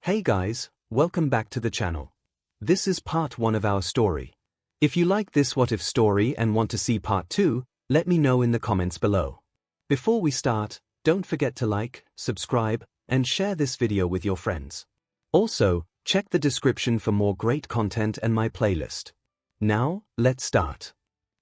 Hey guys, welcome back to the channel. This is part 1 of our story. If you like this what if story and want to see part 2, let me know in the comments below. Before we start, don't forget to like, subscribe, and share this video with your friends. Also, check the description for more great content and my playlist. Now, let's start.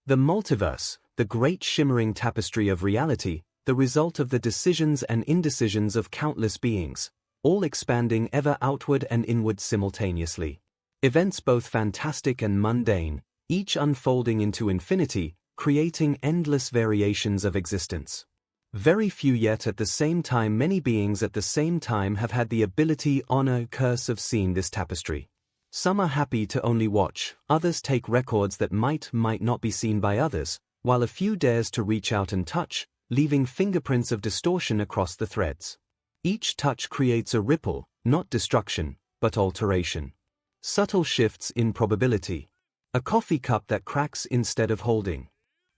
The multiverse, the great shimmering tapestry of reality, the result of the decisions and indecisions of countless beings, all expanding ever outward and inward simultaneously. Events both fantastic and mundane, each unfolding into infinity, creating endless variations of existence. Very few yet at the same time many beings at the same time have had the ability, honor, curse of seeing this tapestry. Some are happy to only watch, others take records that might not be seen by others, while a few dares to reach out and touch, leaving fingerprints of distortion across the threads. Each touch creates a ripple, not destruction, but alteration. Subtle shifts in probability. A coffee cup that cracks instead of holding.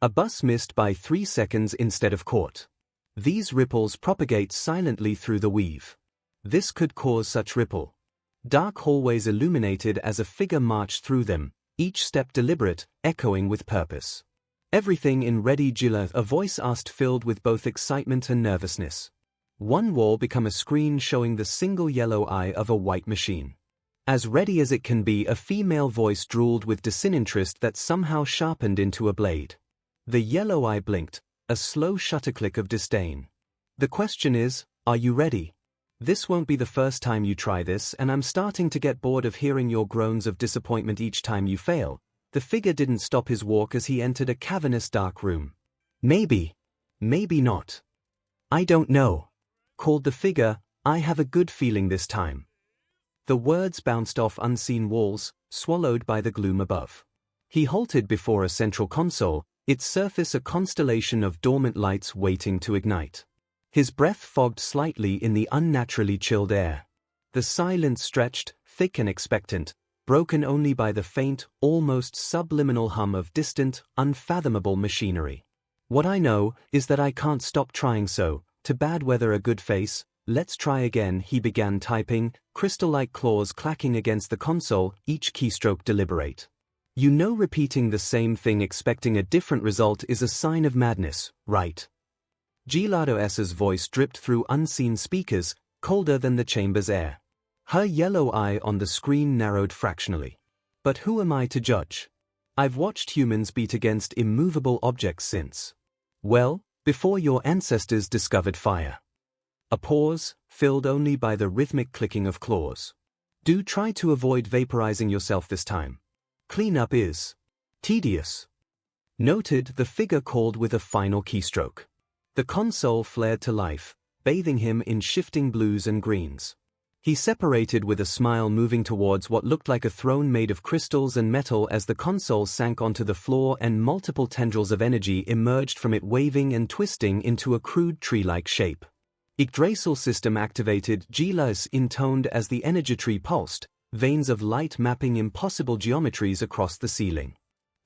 A bus missed by 3 seconds instead of caught. These ripples propagate silently through the weave. This could cause such ripple. Dark hallways illuminated as a figure marched through them, each step deliberate, echoing with purpose. Everything in ready 𝐒𝐻𝐽, a voice asked filled with both excitement and nervousness. One wall become a screen showing the single yellow eye of a white machine. As ready as it can be, a female voice drooled with disinterest that somehow sharpened into a blade. The yellow eye blinked, a slow shutter click of disdain. The question is, are you ready? This won't be the first time you try this, and I'm starting to get bored of hearing your groans of disappointment each time you fail. The figure didn't stop his walk as he entered a cavernous dark room. Maybe not. I don't know, called the figure. I have a good feeling this time. The words bounced off unseen walls, swallowed by the gloom above. He halted before a central console, its surface a constellation of dormant lights waiting to ignite. His breath fogged slightly in the unnaturally chilled air. The silence stretched, thick and expectant, broken only by the faint, almost subliminal hum of distant, unfathomable machinery. What I know is that I can't stop trying, so, to bad weather a good face, let's try again. He began typing, crystal-like claws clacking against the console, each keystroke deliberate. You know, repeating the same thing expecting a different result is a sign of madness, right? 𝐒𝐻𝐽's voice dripped through unseen speakers, colder than the chamber's air. Her yellow eye on the screen narrowed fractionally. But who am I to judge? I've watched humans beat against immovable objects since. Well, before your ancestors discovered fire. A pause, filled only by the rhythmic clicking of claws. Do try to avoid vaporizing yourself this time. Cleanup is tedious. Noted, the figure called with a final keystroke. The console flared to life, bathing him in shifting blues and greens. He separated with a smile, moving towards what looked like a throne made of crystals and metal as the console sank onto the floor and multiple tendrils of energy emerged from it, waving and twisting into a crude tree-like shape. Yggdrasil system activated. 𝐒𝐻𝐽 intoned as the energy tree pulsed, veins of light mapping impossible geometries across the ceiling.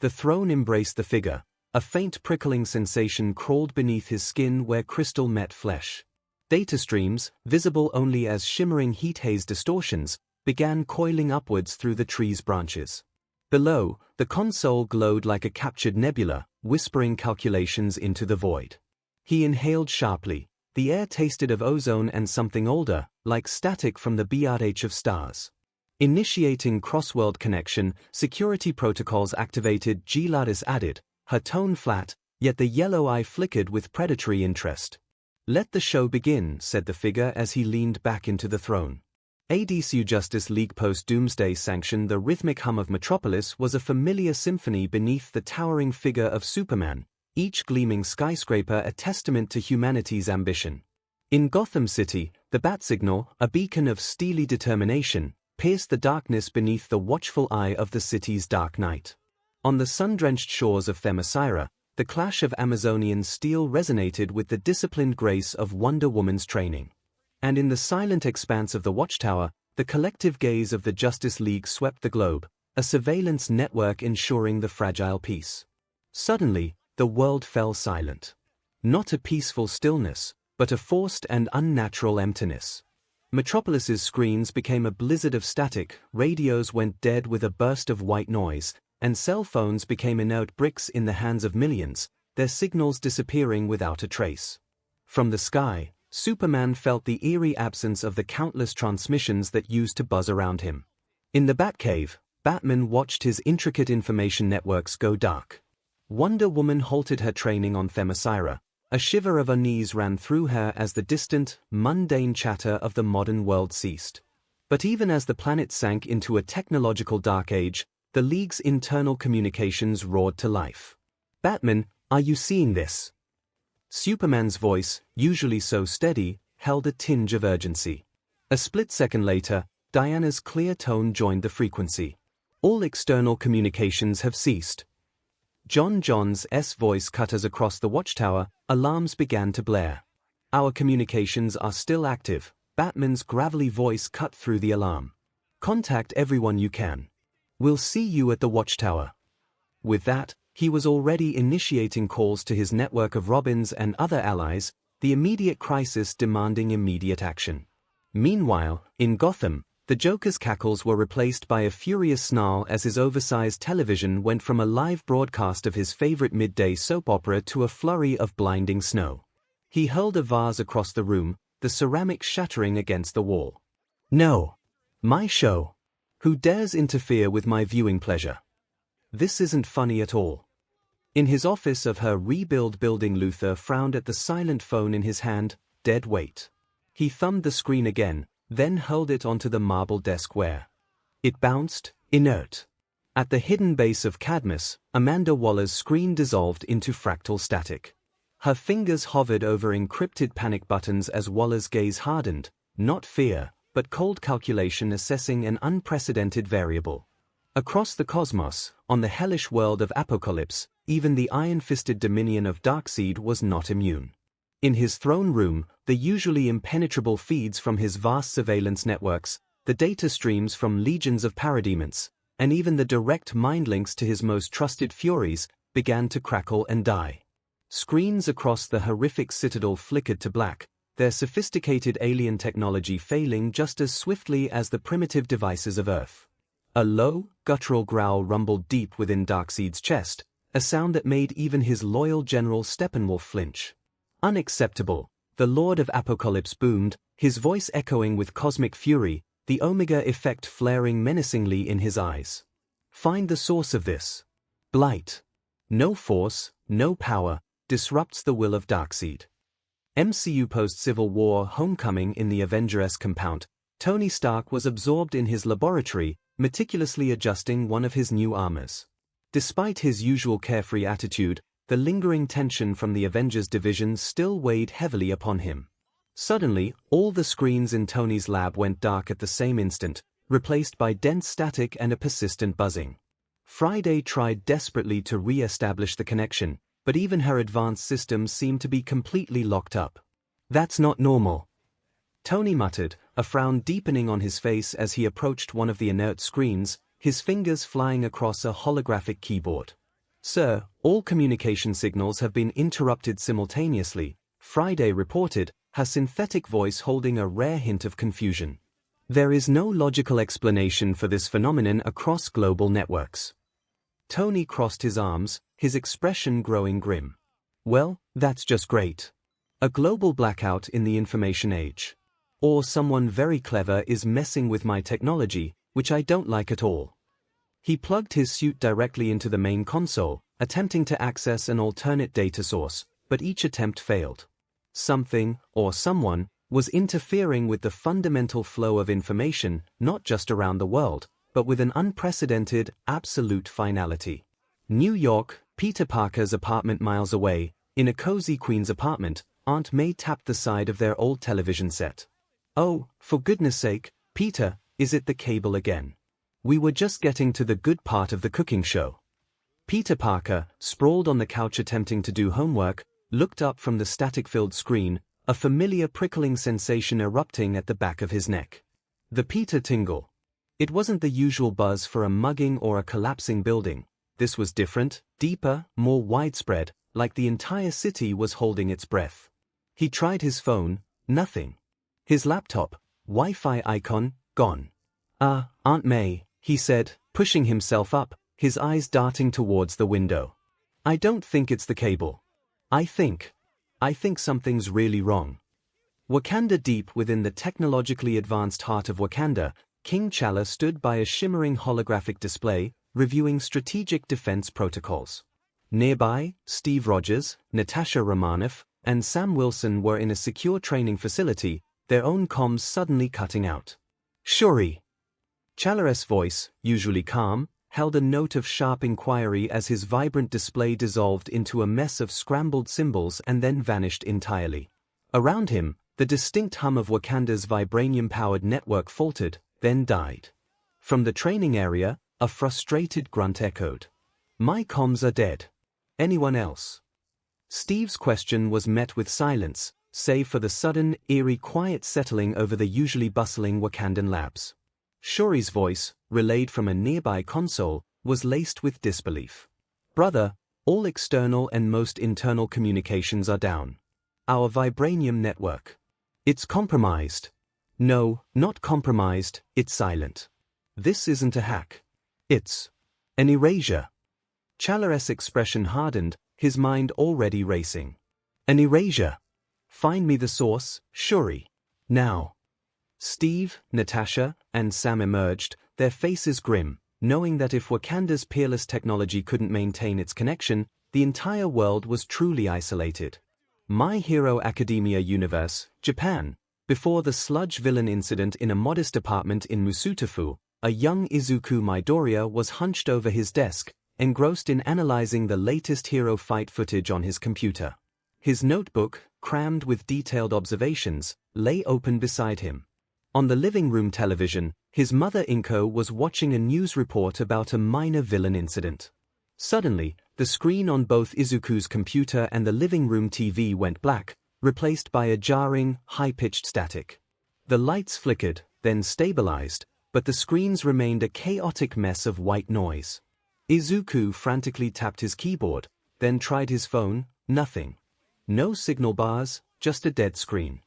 The throne embraced the figure. A faint prickling sensation crawled beneath his skin where crystal met flesh. Data streams, visible only as shimmering heat haze distortions, began coiling upwards through the tree's branches. Below, the console glowed like a captured nebula, whispering calculations into the void. He inhaled sharply. The air tasted of ozone and something older, like static from the birth of stars. Initiating cross-world connection, security protocols activated. 𝐒𝐻𝐽 added, her tone flat, yet the yellow eye flickered with predatory interest. Let the show begin, said the figure as he leaned back into the throne. 𝐴DCU Justice League post-Doomsday sanction. The rhythmic hum of Metropolis was a familiar symphony beneath the towering figure of Superman, each gleaming skyscraper a testament to humanity's ambition. In Gotham City, the bat signal, a beacon of steely determination, pierced the darkness beneath the watchful eye of the city's dark night. On the sun-drenched shores of 𝐿, the clash of Amazonian steel resonated with the disciplined grace of Wonder Woman's training. And in the silent expanse of the watchtower, the collective gaze of the Justice League swept the globe, a surveillance network ensuring the fragile peace. Suddenly, the world fell silent. Not a peaceful stillness, but a forced and unnatural emptiness. Metropolis's screens became a blizzard of static, radios went dead with a burst of white noise, and cell phones became inert bricks in the hands of millions, their signals disappearing without a trace. From the sky, Superman felt the eerie absence of the countless transmissions that used to buzz around him. In the Batcave, Batman watched his intricate information networks go dark. Wonder Woman halted her training on Themyscira. A shiver of unease ran through her as the distant, mundane chatter of the modern world ceased. But even as the planet sank into a technological dark age, the League's internal communications roared to life. "Batman, are you seeing this?" Superman's voice, usually so steady, held a tinge of urgency. A split second later, Diana's clear tone joined the frequency. "All external communications have ceased." John's voice cut as across the watchtower, alarms began to blare. "Our communications are still active," Batman's gravelly voice cut through the alarm. "Contact everyone you can. We'll see you at the watchtower." With that, he was already initiating calls to his network of Robins and other allies, the immediate crisis demanding immediate action. Meanwhile, in Gotham, the Joker's cackles were replaced by a furious snarl as his oversized television went from a live broadcast of his favorite midday soap opera to a flurry of blinding snow. He hurled a vase across the room, the ceramic shattering against the wall. "No! My show! Who dares interfere with my viewing pleasure? This isn't funny at all." In his office of her rebuild building, Luthor frowned at the silent phone in his hand, dead weight. He thumbed the screen again, then hurled it onto the marble desk where it bounced, inert. At the hidden base of Cadmus, Amanda Waller's screen dissolved into fractal static. Her fingers hovered over encrypted panic buttons as Waller's gaze hardened, not fear, but cold calculation assessing an unprecedented variable. Across the cosmos, on the hellish world of Apocalypse, even the iron-fisted dominion of Darkseid was not immune. In his throne room, the usually impenetrable feeds from his vast surveillance networks, the data streams from legions of parademons, and even the direct mind links to his most trusted Furies, began to crackle and die. Screens across the horrific citadel flickered to black, their sophisticated alien technology failing just as swiftly as the primitive devices of Earth. A low, guttural growl rumbled deep within Darkseid's chest, a sound that made even his loyal General Steppenwolf flinch. "Unacceptable," the Lord of Apocalypse boomed, his voice echoing with cosmic fury, the Omega effect flaring menacingly in his eyes. "Find the source of this blight. No force, no power, disrupts the will of Darkseid." MCU post-Civil War Homecoming. In the Avengers compound, Tony Stark was absorbed in his laboratory, meticulously adjusting one of his new armors. Despite his usual carefree attitude, the lingering tension from the Avengers division still weighed heavily upon him. Suddenly, all the screens in Tony's lab went dark at the same instant, replaced by dense static and a persistent buzzing. Friday tried desperately to re-establish the connection, but even her advanced systems seemed to be completely locked up. "That's not normal," Tony muttered, a frown deepening on his face as he approached one of the inert screens, his fingers flying across a holographic keyboard. "Sir, all communication signals have been interrupted simultaneously," Friday reported, her synthetic voice holding a rare hint of confusion. "There is no logical explanation for this phenomenon across global networks." Tony crossed his arms, his expression growing grim. "Well, that's just great. A global blackout in the information age. Or someone very clever is messing with my technology, which I don't like at all." He plugged his suit directly into the main console, attempting to access an alternate data source, but each attempt failed. Something, or someone, was interfering with the fundamental flow of information, not just around the world, but with an unprecedented, absolute finality. New York, Peter Parker's apartment miles away, in a cozy Queen's apartment, Aunt May tapped the side of their old television set. "Oh, for goodness sake, Peter, is it the cable again? We were just getting to the good part of the cooking show." Peter Parker, sprawled on the couch attempting to do homework, looked up from the static-filled screen, a familiar prickling sensation erupting at the back of his neck. The Peter tingle. It wasn't the usual buzz for a mugging or a collapsing building. This was different, deeper, more widespread, like the entire city was holding its breath. He tried his phone, nothing. His laptop, Wi-Fi icon, gone. Aunt May, he said, pushing himself up, his eyes darting towards the window. I don't think it's the cable. I think something's really wrong. Wakanda, deep within the technologically advanced heart of Wakanda, King T'Challa stood by a shimmering holographic display, reviewing strategic defense protocols. Nearby, Steve Rogers, Natasha Romanoff, and Sam Wilson were in a secure training facility, their own comms suddenly cutting out. Shuri. T'Challa's voice, usually calm, held a note of sharp inquiry as his vibrant display dissolved into a mess of scrambled symbols and then vanished entirely. Around him, the distinct hum of Wakanda's vibranium-powered network faltered, then died. From the training area, a frustrated grunt echoed. My comms are dead. Anyone else? Steve's question was met with silence, save for the sudden, eerie quiet settling over the usually bustling Wakandan labs. Shuri's voice, relayed from a nearby console, was laced with disbelief. Brother, all external and most internal communications are down. Our vibranium network. It's compromised. No, not compromised, it's silent. This isn't a hack. It's an erasure. T'Challa's expression hardened, his mind already racing. An erasure. Find me the source, Shuri. Now. Steve, Natasha, and Sam emerged, their faces grim, knowing that if Wakanda's peerless technology couldn't maintain its connection, the entire world was truly isolated. My Hero Academia Universe, Japan. Before the sludge villain incident in a modest apartment in Musutafu, a young Izuku Midoriya was hunched over his desk, engrossed in analyzing the latest hero fight footage on his computer. His notebook, crammed with detailed observations, lay open beside him. On the living room television, his mother Inko was watching a news report about a minor villain incident. Suddenly, the screen on both Izuku's computer and the living room TV went black, replaced by a jarring, high-pitched static. The lights flickered, then stabilized, but the screens remained a chaotic mess of white noise. Izuku frantically tapped his keyboard, then tried his phone, nothing. No signal bars, just a dead screen.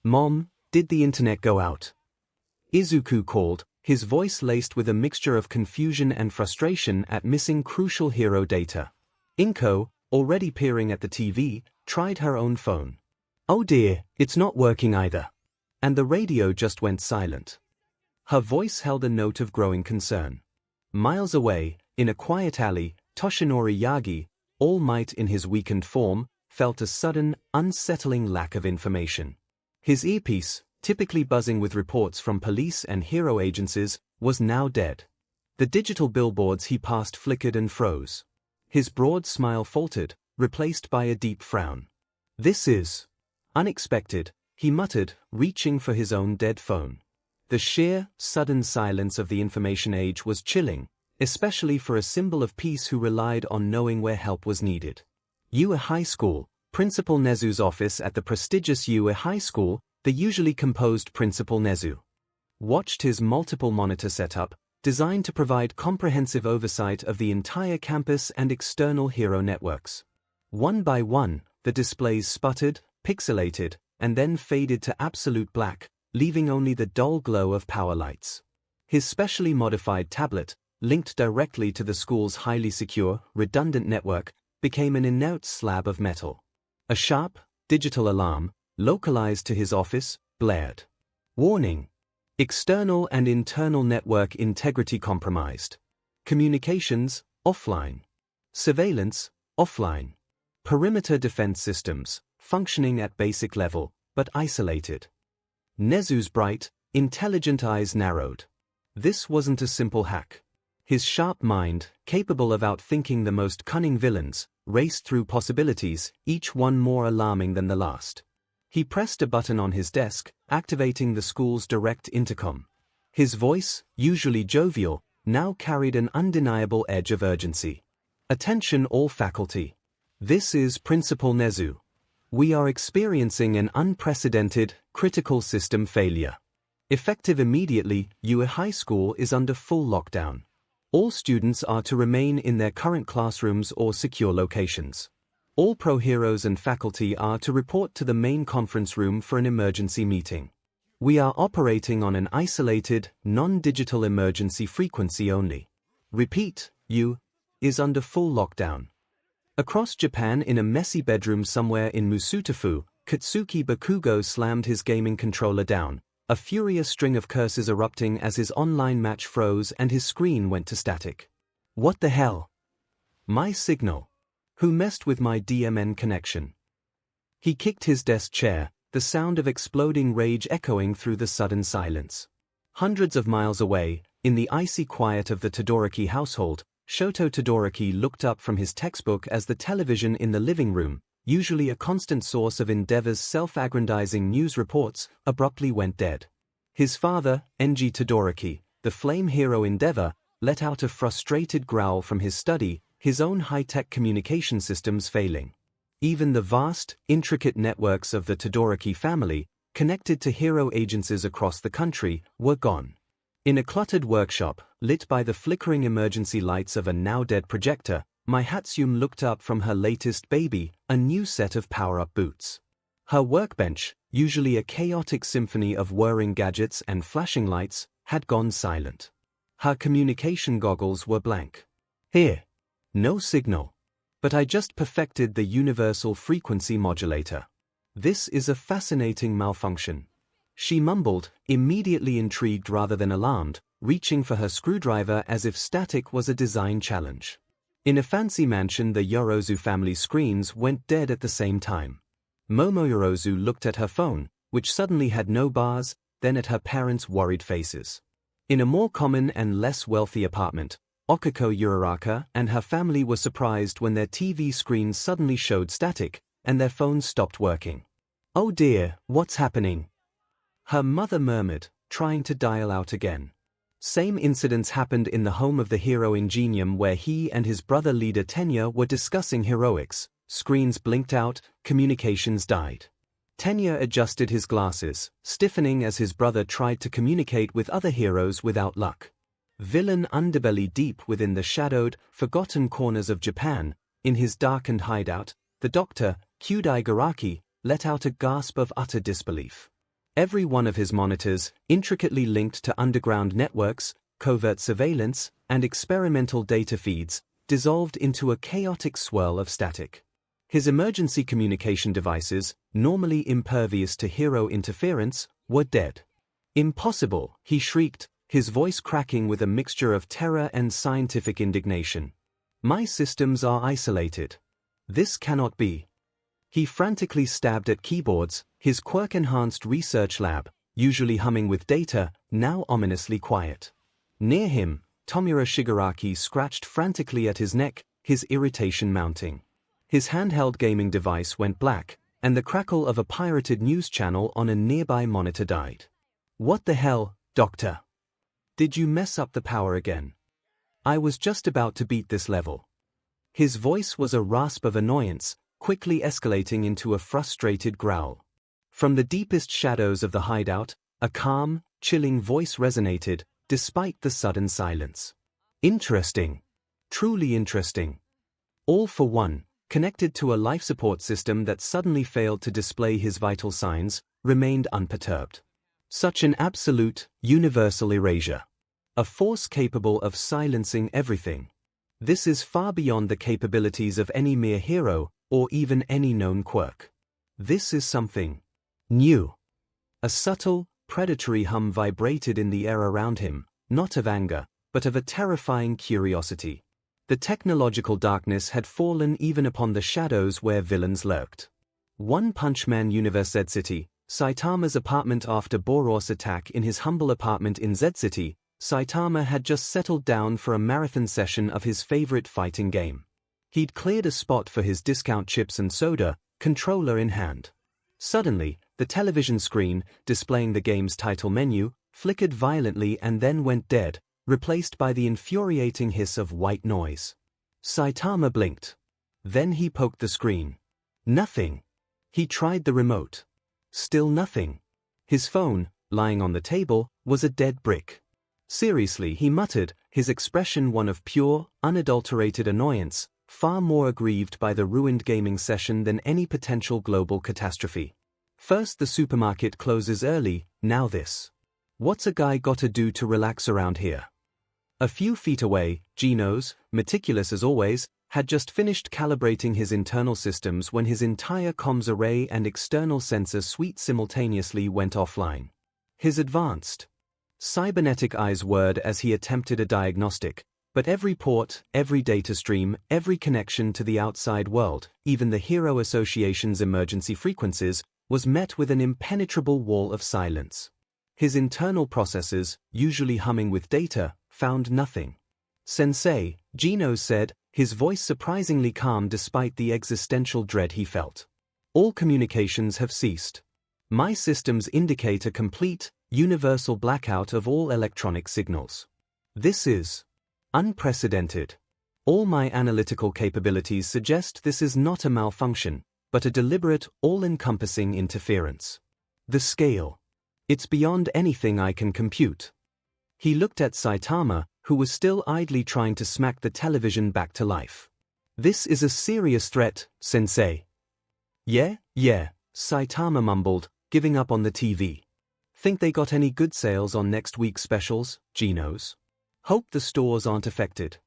Mom, did the internet go out? Izuku called, his voice laced with a mixture of confusion and frustration at missing crucial hero data. Inko, already peering at the TV, tried her own phone. Oh dear, it's not working either. And the radio just went silent. Her voice held a note of growing concern. Miles away, in a quiet alley, Toshinori Yagi, All Might in his weakened form, felt a sudden, unsettling lack of information. His earpiece, typically buzzing with reports from police and hero agencies, was now dead. The digital billboards he passed flickered and froze. His broad smile faltered, replaced by a deep frown. This is unexpected, he muttered, reaching for his own dead phone. The sheer, sudden silence of the information age was chilling, especially for a symbol of peace who relied on knowing where help was needed. Ue High School, Principal Nezu's office at the prestigious Ue High School, the usually composed Principal Nezu watched his multiple monitor setup, designed to provide comprehensive oversight of the entire campus and external hero networks. One by one, the displays sputtered, pixelated, and then faded to absolute black, leaving only the dull glow of power lights. His specially modified tablet, linked directly to the school's highly secure, redundant network, became an inert slab of metal. A sharp, digital alarm, localized to his office, blared. Warning. External and internal network integrity compromised. Communications, offline. Surveillance, offline. Perimeter defense systems, functioning at basic level, but isolated. Nezu's bright, intelligent eyes narrowed. This wasn't a simple hack. His sharp mind, capable of outthinking the most cunning villains, raced through possibilities, each one more alarming than the last. He pressed a button on his desk, activating the school's direct intercom. His voice, usually jovial, now carried an undeniable edge of urgency. Attention all faculty. This is Principal Nezu. We are experiencing an unprecedented, critical system failure. Effective immediately, Ue High School is under full lockdown. All students are to remain in their current classrooms or secure locations. All pro-heroes and faculty are to report to the main conference room for an emergency meeting. We are operating on an isolated, non-digital emergency frequency only. Repeat, 𝐸 is under full lockdown. Across Japan, in a messy bedroom somewhere in Musutafu, Katsuki Bakugo slammed his gaming controller down, a furious string of curses erupting as his online match froze and his screen went to static. What the hell? My signal. Who messed with my DMN connection? He kicked his desk chair, the sound of exploding rage echoing through the sudden silence. Hundreds of miles away, in the icy quiet of the Todoroki household, Shoto Todoroki looked up from his textbook as the television in the living room, usually a constant source of Endeavor's self-aggrandizing news reports, abruptly went dead. His father, Enji Todoroki, the flame hero Endeavor, let out a frustrated growl from his study, his own high-tech communication systems failing. Even the vast, intricate networks of the Todoroki family, connected to hero agencies across the country, were gone. In a cluttered workshop, lit by the flickering emergency lights of a now-dead projector, Myheroacademia looked up from her latest baby, a new set of power-up boots. Her workbench, usually a chaotic symphony of whirring gadgets and flashing lights, had gone silent. Her communication goggles were blank. Here. No signal. But I just perfected the universal frequency modulator. This is a fascinating malfunction. She mumbled, immediately intrigued rather than alarmed, reaching for her screwdriver as if static was a design challenge. In a fancy mansion, the Yorozu family screens went dead at the same time. Momo Yorozu looked at her phone, which suddenly had no bars, then at her parents' worried faces. In a more common and less wealthy apartment, Okiko Uraraka and her family were surprised when their TV screens suddenly showed static, and their phones stopped working. "Oh dear, what's happening?" her mother murmured, trying to dial out again. Same incidents happened in the home of the hero Ingenium, where he and his brother leader Tenya were discussing heroics. Screens blinked out, communications died. Tenya adjusted his glasses, stiffening as his brother tried to communicate with other heroes without luck. Villain underbelly, deep within the shadowed, forgotten corners of Japan, in his darkened hideout, the doctor, Kyudai Garaki, let out a gasp of utter disbelief. Every one of his monitors, intricately linked to underground networks, covert surveillance, and experimental data feeds, dissolved into a chaotic swirl of static. His emergency communication devices, normally impervious to hero interference, were dead. "Impossible," he shrieked, his voice cracking with a mixture of terror and scientific indignation. "My systems are isolated. This cannot be." He frantically stabbed at keyboards, his quirk-enhanced research lab, usually humming with data, now ominously quiet. Near him, Tomura Shigaraki scratched frantically at his neck, his irritation mounting. His handheld gaming device went black, and the crackle of a pirated news channel on a nearby monitor died. "What the hell, Doctor? Did you mess up the power again? I was just about to beat this level." His voice was a rasp of annoyance, quickly escalating into a frustrated growl. From the deepest shadows of the hideout, a calm, chilling voice resonated, despite the sudden silence. "Interesting. Truly interesting. All for one, connected to a life support system that suddenly failed to display his vital signs, remained unperturbed. Such an absolute, universal erasure. A force capable of silencing everything. This is far beyond the capabilities of any mere hero, or even any known quirk. This is something new." A subtle, predatory hum vibrated in the air around him, not of anger, but of a terrifying curiosity. The technological darkness had fallen even upon the shadows where villains lurked. One Punch Man Universe. Z City, Saitama's apartment. After Boros' attack in his humble apartment in Z City, Saitama had just settled down for a marathon session of his favorite fighting game. He'd cleared a spot for his discount chips and soda, controller in hand. Suddenly, the television screen, displaying the game's title menu, flickered violently and then went dead, replaced by the infuriating hiss of white noise. Saitama blinked. Then he poked the screen. Nothing. He tried the remote. Still nothing. His phone, lying on the table, was a dead brick. "Seriously," he muttered, his expression one of pure, unadulterated annoyance, far more aggrieved by the ruined gaming session than any potential global catastrophe. First the supermarket closes early, now this. What's a guy gotta do to relax around here? A few feet away, Genos, meticulous as always, had just finished calibrating his internal systems when his entire comms array and external sensor suite simultaneously went offline. His advanced cybernetic eyes whirred as he attempted a diagnostic, but every port, every data stream, every connection to the outside world, even the Hero Association's emergency frequencies, was met with an impenetrable wall of silence. His internal processors, usually humming with data, found nothing. "Sensei," Genos said, his voice surprisingly calm despite the existential dread he felt. "All communications have ceased. My systems indicate a complete, universal blackout of all electronic signals. This is unprecedented. All my analytical capabilities suggest this is not a malfunction, but a deliberate, all-encompassing interference. The scale. It's beyond anything I can compute." He looked at Saitama, who was still idly trying to smack the television back to life. "This is a serious threat, Sensei." Yeah, Saitama mumbled, giving up on the TV. "Think they got any good sales on next week's specials, Genos? Hope the stores aren't affected."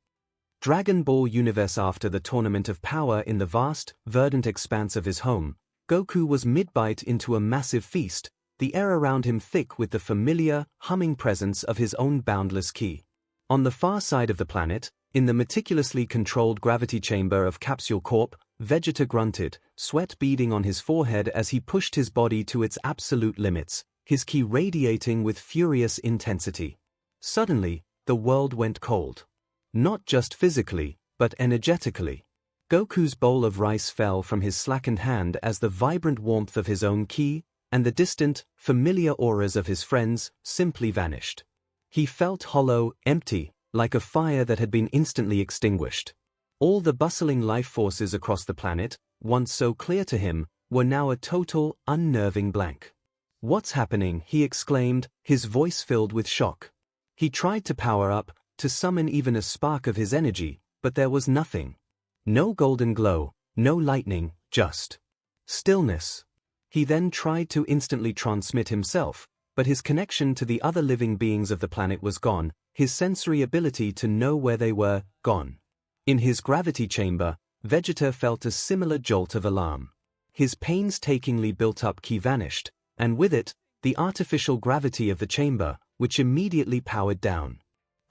Dragon Ball Universe. After the tournament of power in the vast, verdant expanse of his home, Goku was mid-bite into a massive feast, the air around him thick with the familiar, humming presence of his own boundless ki. On the far side of the planet, in the meticulously controlled gravity chamber of Capsule Corp, Vegeta grunted, sweat beading on his forehead as he pushed his body to its absolute limits, his ki radiating with furious intensity. Suddenly, the world went cold. Not just physically, but energetically. Goku's bowl of rice fell from his slackened hand as the vibrant warmth of his own ki, and the distant, familiar auras of his friends, simply vanished. He felt hollow, empty, like a fire that had been instantly extinguished. All the bustling life forces across the planet, once so clear to him, were now a total, unnerving blank. "What's happening?" he exclaimed, his voice filled with shock. He tried to power up, to summon even a spark of his energy, but there was nothing. No golden glow, no lightning, just stillness. He then tried to instantly transmit himself, but his connection to the other living beings of the planet was gone, his sensory ability to know where they were, gone. In his gravity chamber, Vegeta felt a similar jolt of alarm. His painstakingly built-up ki vanished, and with it, the artificial gravity of the chamber, which immediately powered down.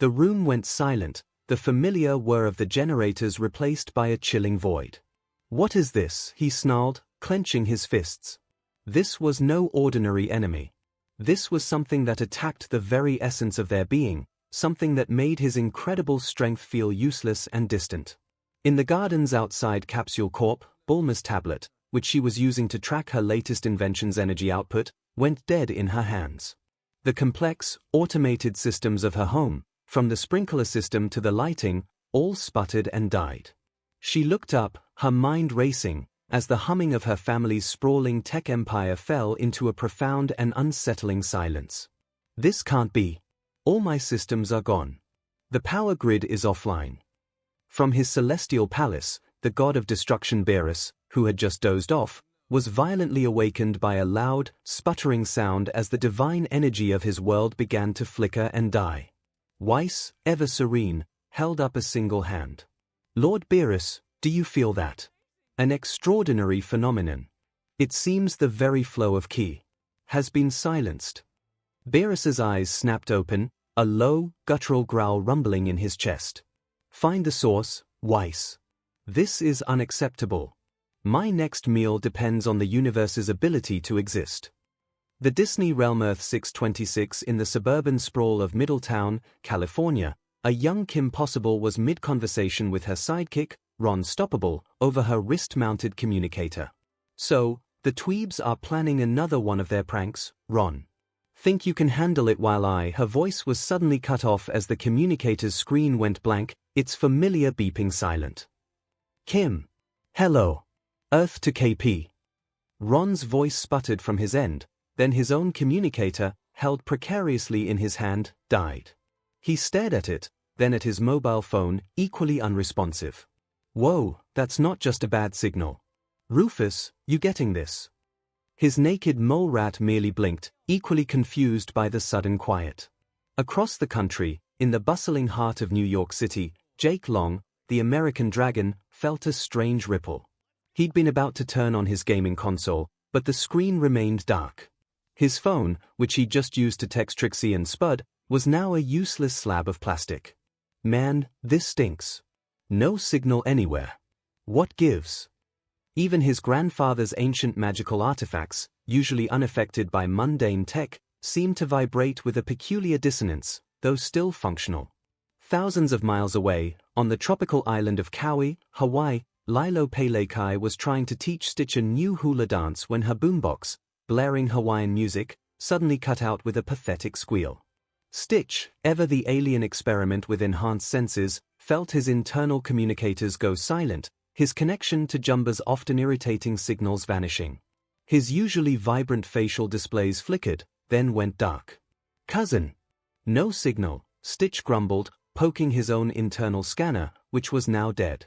The room went silent, the familiar whir of the generators replaced by a chilling void. "What is this?" he snarled, clenching his fists. This was no ordinary enemy. This was something that attacked the very essence of their being, something that made his incredible strength feel useless and distant. In the gardens outside Capsule Corp, Bulma's tablet, which she was using to track her latest invention's energy output, went dead in her hands. The complex, automated systems of her home, from the sprinkler system to the lighting, all sputtered and died. She looked up, her mind racing, as the humming of her family's sprawling tech empire fell into a profound and unsettling silence. "This can't be. All my systems are gone. The power grid is offline." From his celestial palace, the god of destruction Beerus, who had just dozed off, was violently awakened by a loud, sputtering sound as the divine energy of his world began to flicker and die. Whis, ever serene, held up a single hand. "Lord Beerus, do you feel that? An extraordinary phenomenon. It seems the very flow of ki has been silenced." Beerus's eyes snapped open, a low, guttural growl rumbling in his chest. "Find the source, Whis. This is unacceptable. My next meal depends on the universe's ability to exist." The Disney realm Earth 626 in the suburban sprawl of Middletown, California, a young Kim Possible was mid-conversation with her sidekick, Ron Stoppable, over her wrist-mounted communicator. "So, the Tweebs are planning another one of their pranks, Ron. Think you can handle it while Her voice was suddenly cut off as the communicator's screen went blank, its familiar beeping silent. "Kim. Hello. Earth to KP." Ron's voice sputtered from his end, then his own communicator, held precariously in his hand, died. He stared at it, then at his mobile phone, equally unresponsive. "Whoa, that's not just a bad signal. Rufus, you getting this?" His naked mole rat merely blinked, equally confused by the sudden quiet. Across the country, in the bustling heart of New York City, Jake Long, the American Dragon, felt a strange ripple. He'd been about to turn on his gaming console, but the screen remained dark. His phone, which he just used to text Trixie and Spud, was now a useless slab of plastic. Man, this stinks. No signal anywhere. What gives? Even his grandfather's ancient magical artifacts, usually unaffected by mundane tech, seemed to vibrate with a peculiar dissonance, though still functional. Thousands of miles away, on the tropical island of Kauai, Hawaii, Lilo Pelekai was trying to teach Stitch a new hula dance when her boombox, blaring Hawaiian music, suddenly cut out with a pathetic squeal. Stitch, ever the alien experiment with enhanced senses, felt his internal communicators go silent, his connection to Jumba's often irritating signals vanishing. His usually vibrant facial displays flickered, then went dark. "Cousin." "No signal," Stitch grumbled, poking his own internal scanner, which was now dead.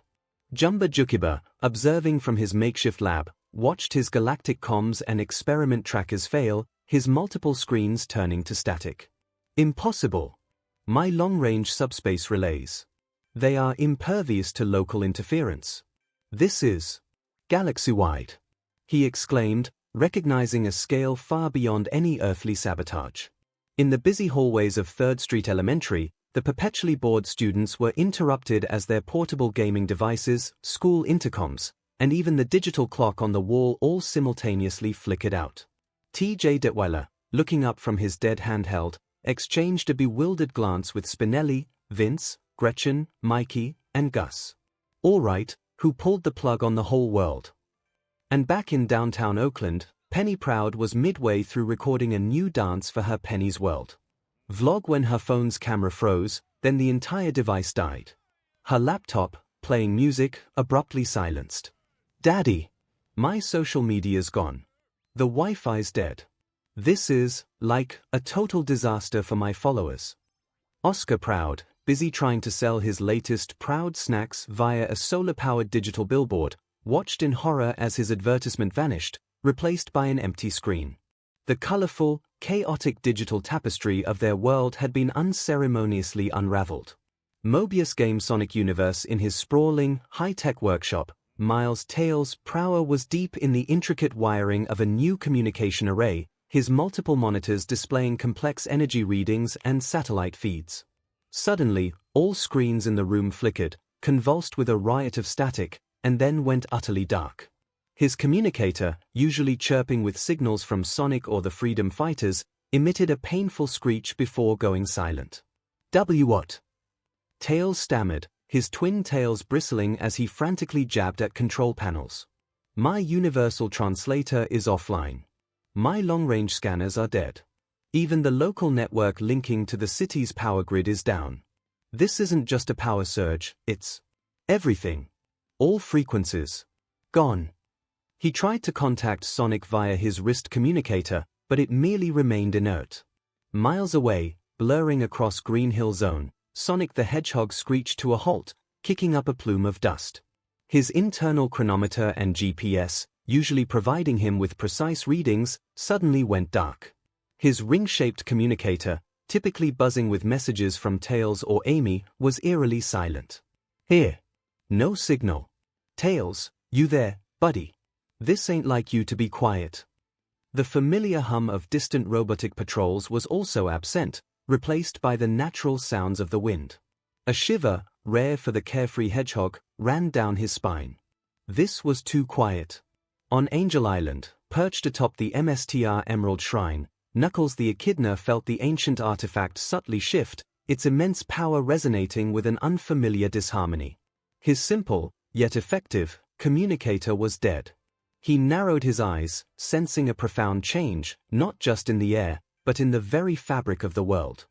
Jumba Jookiba, observing from his makeshift lab, watched his galactic comms and experiment trackers fail, his multiple screens turning to static. "Impossible. My long-range subspace relays. They are impervious to local interference. This is galaxy-wide," he exclaimed, recognizing a scale far beyond any earthly sabotage. In the busy hallways of 3rd Street Elementary, the perpetually bored students were interrupted as their portable gaming devices, school intercoms, and even the digital clock on the wall all simultaneously flickered out. T.J. Detweiler, looking up from his dead handheld, exchanged a bewildered glance with Spinelli, Vince, Gretchen, Mikey, and Gus. All right, who pulled the plug on the whole world? And back in downtown Oakland, Penny Proud was midway through recording a new dance for her Penny's World vlog when her phone's camera froze, then the entire device died. Her laptop, playing music, abruptly silenced. "Daddy, my social media's gone. The Wi-Fi's dead. This is, like, a total disaster for my followers." Oscar Proud, busy trying to sell his latest Proud snacks via a solar-powered digital billboard, watched in horror as his advertisement vanished, replaced by an empty screen. The colorful, chaotic digital tapestry of their world had been unceremoniously unraveled. Mobius Game Sonic Universe in his sprawling, high-tech workshop, Miles Tails Prower was deep in the intricate wiring of a new communication array, his multiple monitors displaying complex energy readings and satellite feeds. Suddenly, all screens in the room flickered, convulsed with a riot of static, and then went utterly dark. His communicator, usually chirping with signals from Sonic or the Freedom Fighters, emitted a painful screech before going silent. "What?" Tails stammered, his twin tails bristling as he frantically jabbed at control panels. "My universal translator is offline. My long-range scanners are dead. Even the local network linking to the city's power grid is down. This isn't just a power surge, it's everything. All frequencies. Gone." He tried to contact Sonic via his wrist communicator, but it merely remained inert. Miles away, blurring across Green Hill Zone, Sonic the Hedgehog screeched to a halt, kicking up a plume of dust. His internal chronometer and GPS, usually providing him with precise readings, suddenly went dark. His ring-shaped communicator, typically buzzing with messages from Tails or Amy, was eerily silent. "Here. No signal. Tails, you there, buddy? This ain't like you to be quiet." The familiar hum of distant robotic patrols was also absent, replaced by the natural sounds of the wind. A shiver, rare for the carefree hedgehog, ran down his spine. This was too quiet. On Angel Island, perched atop the MSTR Emerald Shrine, Knuckles the Echidna felt the ancient artifact subtly shift, its immense power resonating with an unfamiliar disharmony. His simple, yet effective, communicator was dead. He narrowed his eyes, sensing a profound change, not just in the air, but in the very fabric of the world.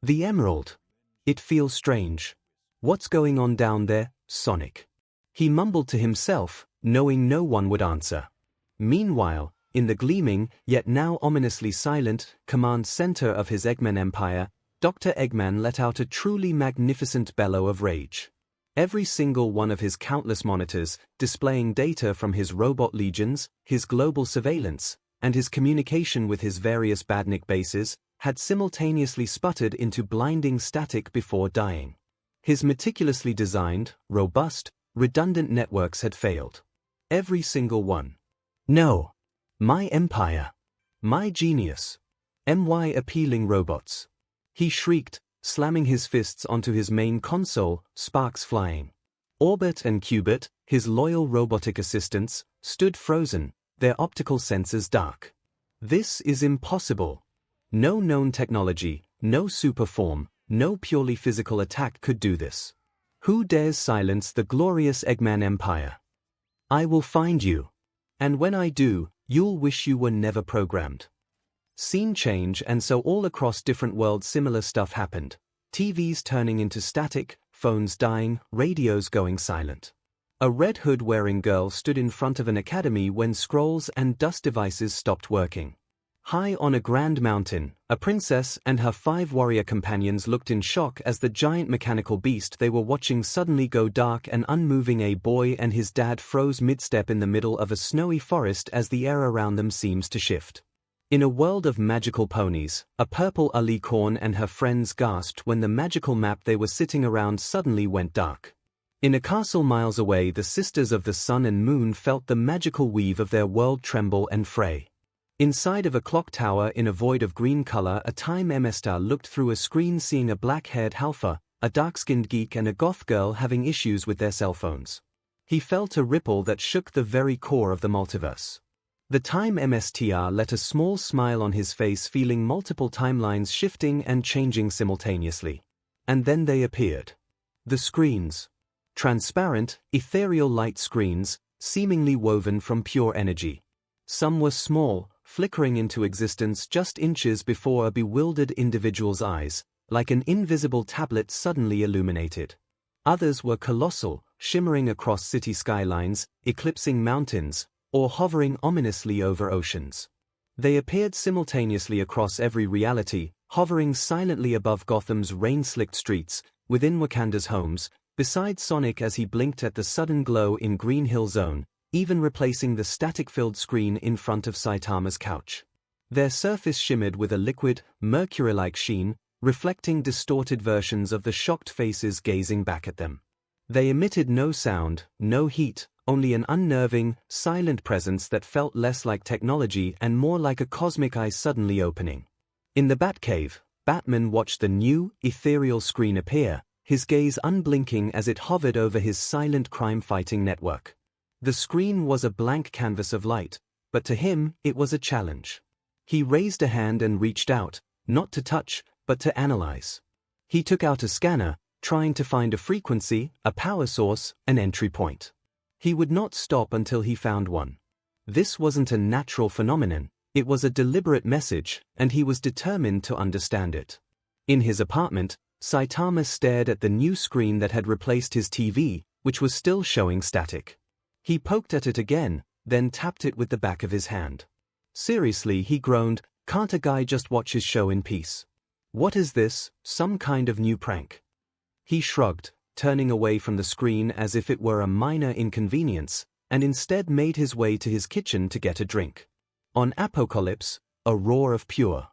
"The Emerald. It feels strange. What's going on down there, Sonic?" He mumbled to himself, knowing no one would answer. Meanwhile, in the gleaming, yet now ominously silent, command center of his Eggman empire, Dr. Eggman let out a truly magnificent bellow of rage. Every single one of his countless monitors, displaying data from his robot legions, his global surveillance, and his communication with his various badnik bases had simultaneously sputtered into blinding static before dying. His meticulously designed, robust, redundant networks had failed. Every single one. No. My empire. My genius. My appealing robots. He shrieked, slamming his fists onto his main console, sparks flying. Orbit and Qubit, his loyal robotic assistants, stood frozen, their optical sensors dark. This is impossible. No known technology, no super form, no purely physical attack could do this. Who dares silence the glorious Eggman Empire? I will find you. And when I do, you'll wish you were never programmed. Scene change, and so all across different worlds similar stuff happened. TVs turning into static, phones dying, radios going silent. A red hood-wearing girl stood in front of an academy when scrolls and dust devices stopped working. High on a grand mountain, a princess and her 5 warrior companions looked in shock as the giant mechanical beast they were watching suddenly go dark and unmoving. A boy and his dad froze mid-step in the middle of a snowy forest as the air around them seems to shift. In a world of magical ponies, a purple alicorn and her friends gasped when the magical map they were sitting around suddenly went dark. In a castle miles away, the sisters of the sun and moon felt the magical weave of their world tremble and fray. Inside of a clock tower in a void of green color, a time MS star looked through a screen, seeing a black-haired halfa, a dark-skinned geek and a goth girl having issues with their cell phones. He felt a ripple that shook the very core of the multiverse. The time MSTR let a small smile on his face, feeling multiple timelines shifting and changing simultaneously. And then they appeared. The screens. Transparent, ethereal light screens, seemingly woven from pure energy. Some were small, flickering into existence just inches before a bewildered individual's eyes, like an invisible tablet suddenly illuminated. Others were colossal, shimmering across city skylines, eclipsing mountains, or hovering ominously over oceans. They appeared simultaneously across every reality, hovering silently above Gotham's rain-slicked streets, within Wakanda's homes, beside Sonic as he blinked at the sudden glow in Green Hill Zone, even replacing the static-filled screen in front of Saitama's couch. Their surface shimmered with a liquid, mercury-like sheen, reflecting distorted versions of the shocked faces gazing back at them. They emitted no sound, no heat, only an unnerving, silent presence that felt less like technology and more like a cosmic eye suddenly opening. In the Batcave, Batman watched the new, ethereal screen appear, his gaze unblinking as it hovered over his silent crime-fighting network. The screen was a blank canvas of light, but to him, it was a challenge. He raised a hand and reached out, not to touch, but to analyze. He took out a scanner, trying to find a frequency, a power source, an entry point. He would not stop until he found one. This wasn't a natural phenomenon, it was a deliberate message, and he was determined to understand it. In his apartment, Saitama stared at the new screen that had replaced his TV, which was still showing static. He poked at it again, then tapped it with the back of his hand. Seriously, he groaned, can't a guy just watch his show in peace? What is this, some kind of new prank? He shrugged, turning away from the screen as if it were a minor inconvenience, and instead made his way to his kitchen to get a drink. On Apocalypse, a roar of pure,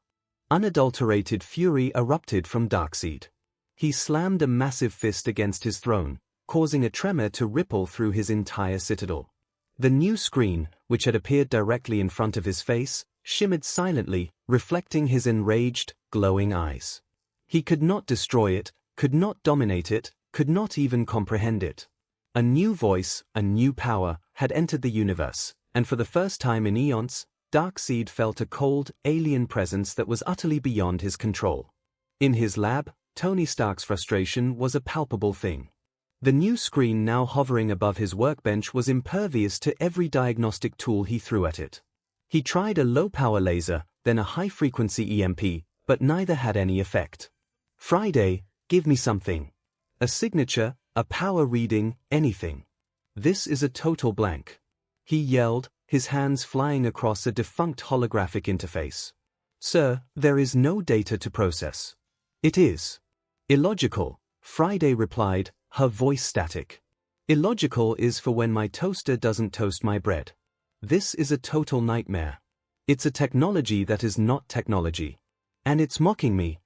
unadulterated fury erupted from Darkseid. He slammed a massive fist against his throne, causing a tremor to ripple through his entire citadel. The new screen, which had appeared directly in front of his face, shimmered silently, reflecting his enraged, glowing eyes. He could not destroy it, could not dominate it, could not even comprehend it. A new voice, a new power, had entered the universe, and for the first time in eons, Darkseid felt a cold, alien presence that was utterly beyond his control. In his lab, Tony Stark's frustration was a palpable thing. The new screen now hovering above his workbench was impervious to every diagnostic tool he threw at it. He tried a low-power laser, then a high-frequency EMP, but neither had any effect. Friday, give me something. A signature, a power reading, anything. This is a total blank. He yelled, his hands flying across a defunct holographic interface. Sir, there is no data to process. It is illogical, Friday replied, her voice static. Illogical is for when my toaster doesn't toast my bread. This is a total nightmare. It's a technology that is not technology. And it's mocking me.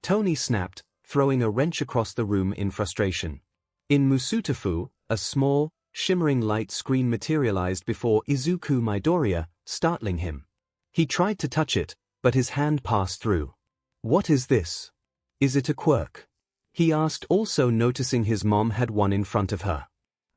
Tony snapped, throwing a wrench across the room in frustration. In Musutafu, a small, shimmering light screen materialized before Izuku Midoriya, startling him. He tried to touch it, but his hand passed through. What is this? Is it a quirk? He asked, also noticing his mom had one in front of her.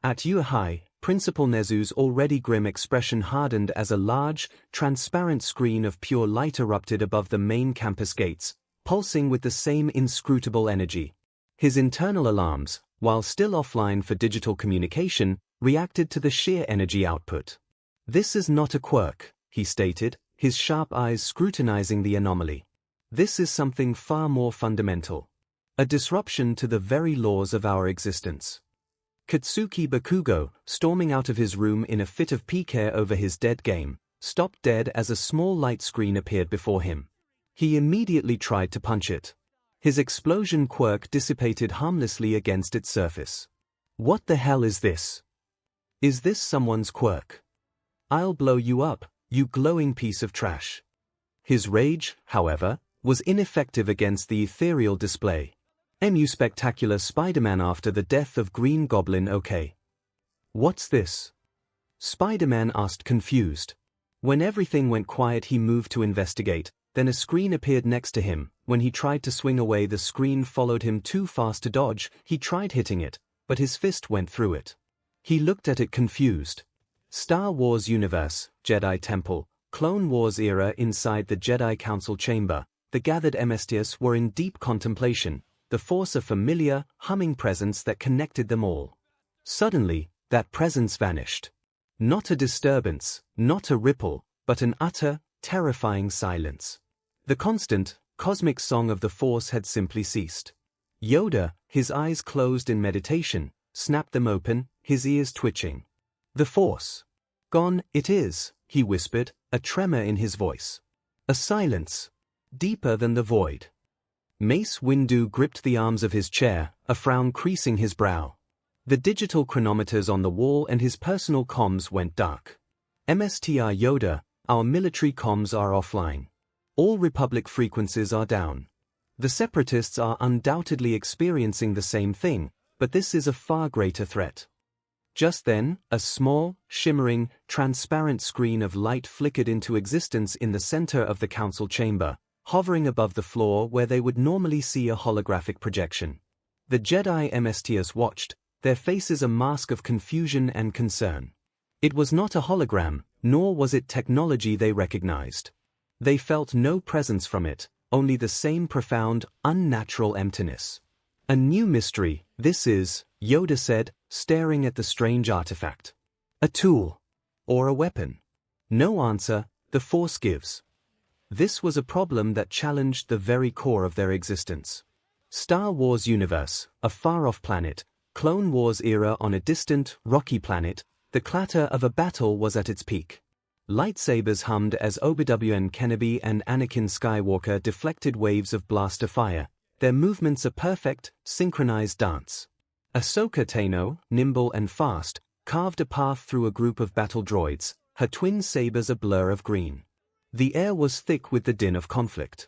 At Yuehai, Principal Nezu's already grim expression hardened as a large, transparent screen of pure light erupted above the main campus gates, pulsing with the same inscrutable energy. His internal alarms, while still offline for digital communication, reacted to the sheer energy output. This is not a quirk, he stated, his sharp eyes scrutinizing the anomaly. This is something far more fundamental. A disruption to the very laws of our existence. Katsuki Bakugo, storming out of his room in a fit of pique over his dead game, stopped dead as a small light screen appeared before him. He immediately tried to punch it. His explosion quirk dissipated harmlessly against its surface. What the hell is this? Is this someone's quirk? I'll blow you up, you glowing piece of trash. His rage, however, was ineffective against the ethereal display. MU Spectacular Spider-Man after the death of Green Goblin. Okay. What's this? Spider-Man asked, confused. When everything went quiet he moved to investigate, then a screen appeared next to him. When he tried to swing away the screen followed him too fast to dodge. He tried hitting it, but his fist went through it. He looked at it confused. Star Wars Universe, Jedi Temple, Clone Wars era. Inside the Jedi Council chamber, the gathered MSTs were in deep contemplation, the force a familiar, humming presence that connected them all. Suddenly, that presence vanished. Not a disturbance, not a ripple, but an utter, terrifying silence. The constant, cosmic song of the force had simply ceased. Yoda, his eyes closed in meditation, snapped them open, his ears twitching. The force. Gone, it is, he whispered, a tremor in his voice. A silence. Deeper than the void. Mace Windu gripped the arms of his chair, a frown creasing his brow. The digital chronometers on the wall and his personal comms went dark. MSTR Yoda, our military comms are offline. All Republic frequencies are down. The Separatists are undoubtedly experiencing the same thing, but this is a far greater threat. Just then, a small, shimmering, transparent screen of light flickered into existence in the center of the council chamber, hovering above the floor where they would normally see a holographic projection. The Jedi MSTs watched, their faces a mask of confusion and concern. It was not a hologram, nor was it technology they recognized. They felt no presence from it, only the same profound, unnatural emptiness. A new mystery, this is, Yoda said, staring at the strange artifact. A tool. Or a weapon. No answer, the Force gives. This was a problem that challenged the very core of their existence. Star Wars Universe, a far-off planet, Clone Wars era on a distant, rocky planet, the clatter of a battle was at its peak. Lightsabers hummed as Obi-Wan Kenobi and Anakin Skywalker deflected waves of blaster fire, their movements a perfect, synchronized dance. Ahsoka Tano, nimble and fast, carved a path through a group of battle droids, her twin sabers a blur of green. The air was thick with the din of conflict.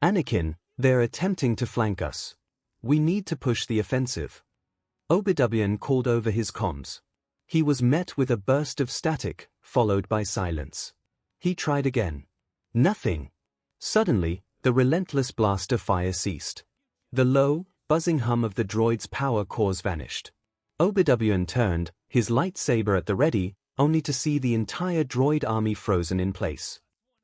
Anakin, they're attempting to flank us. We need to push the offensive. Obi-Wan called over his comms. He was met with a burst of static, followed by silence. He tried again. Nothing. Suddenly, the relentless blaster fire ceased. The low, buzzing hum of the droid's power cores vanished. Obi-Wan turned, his lightsaber at the ready, only to see the entire droid army frozen in place.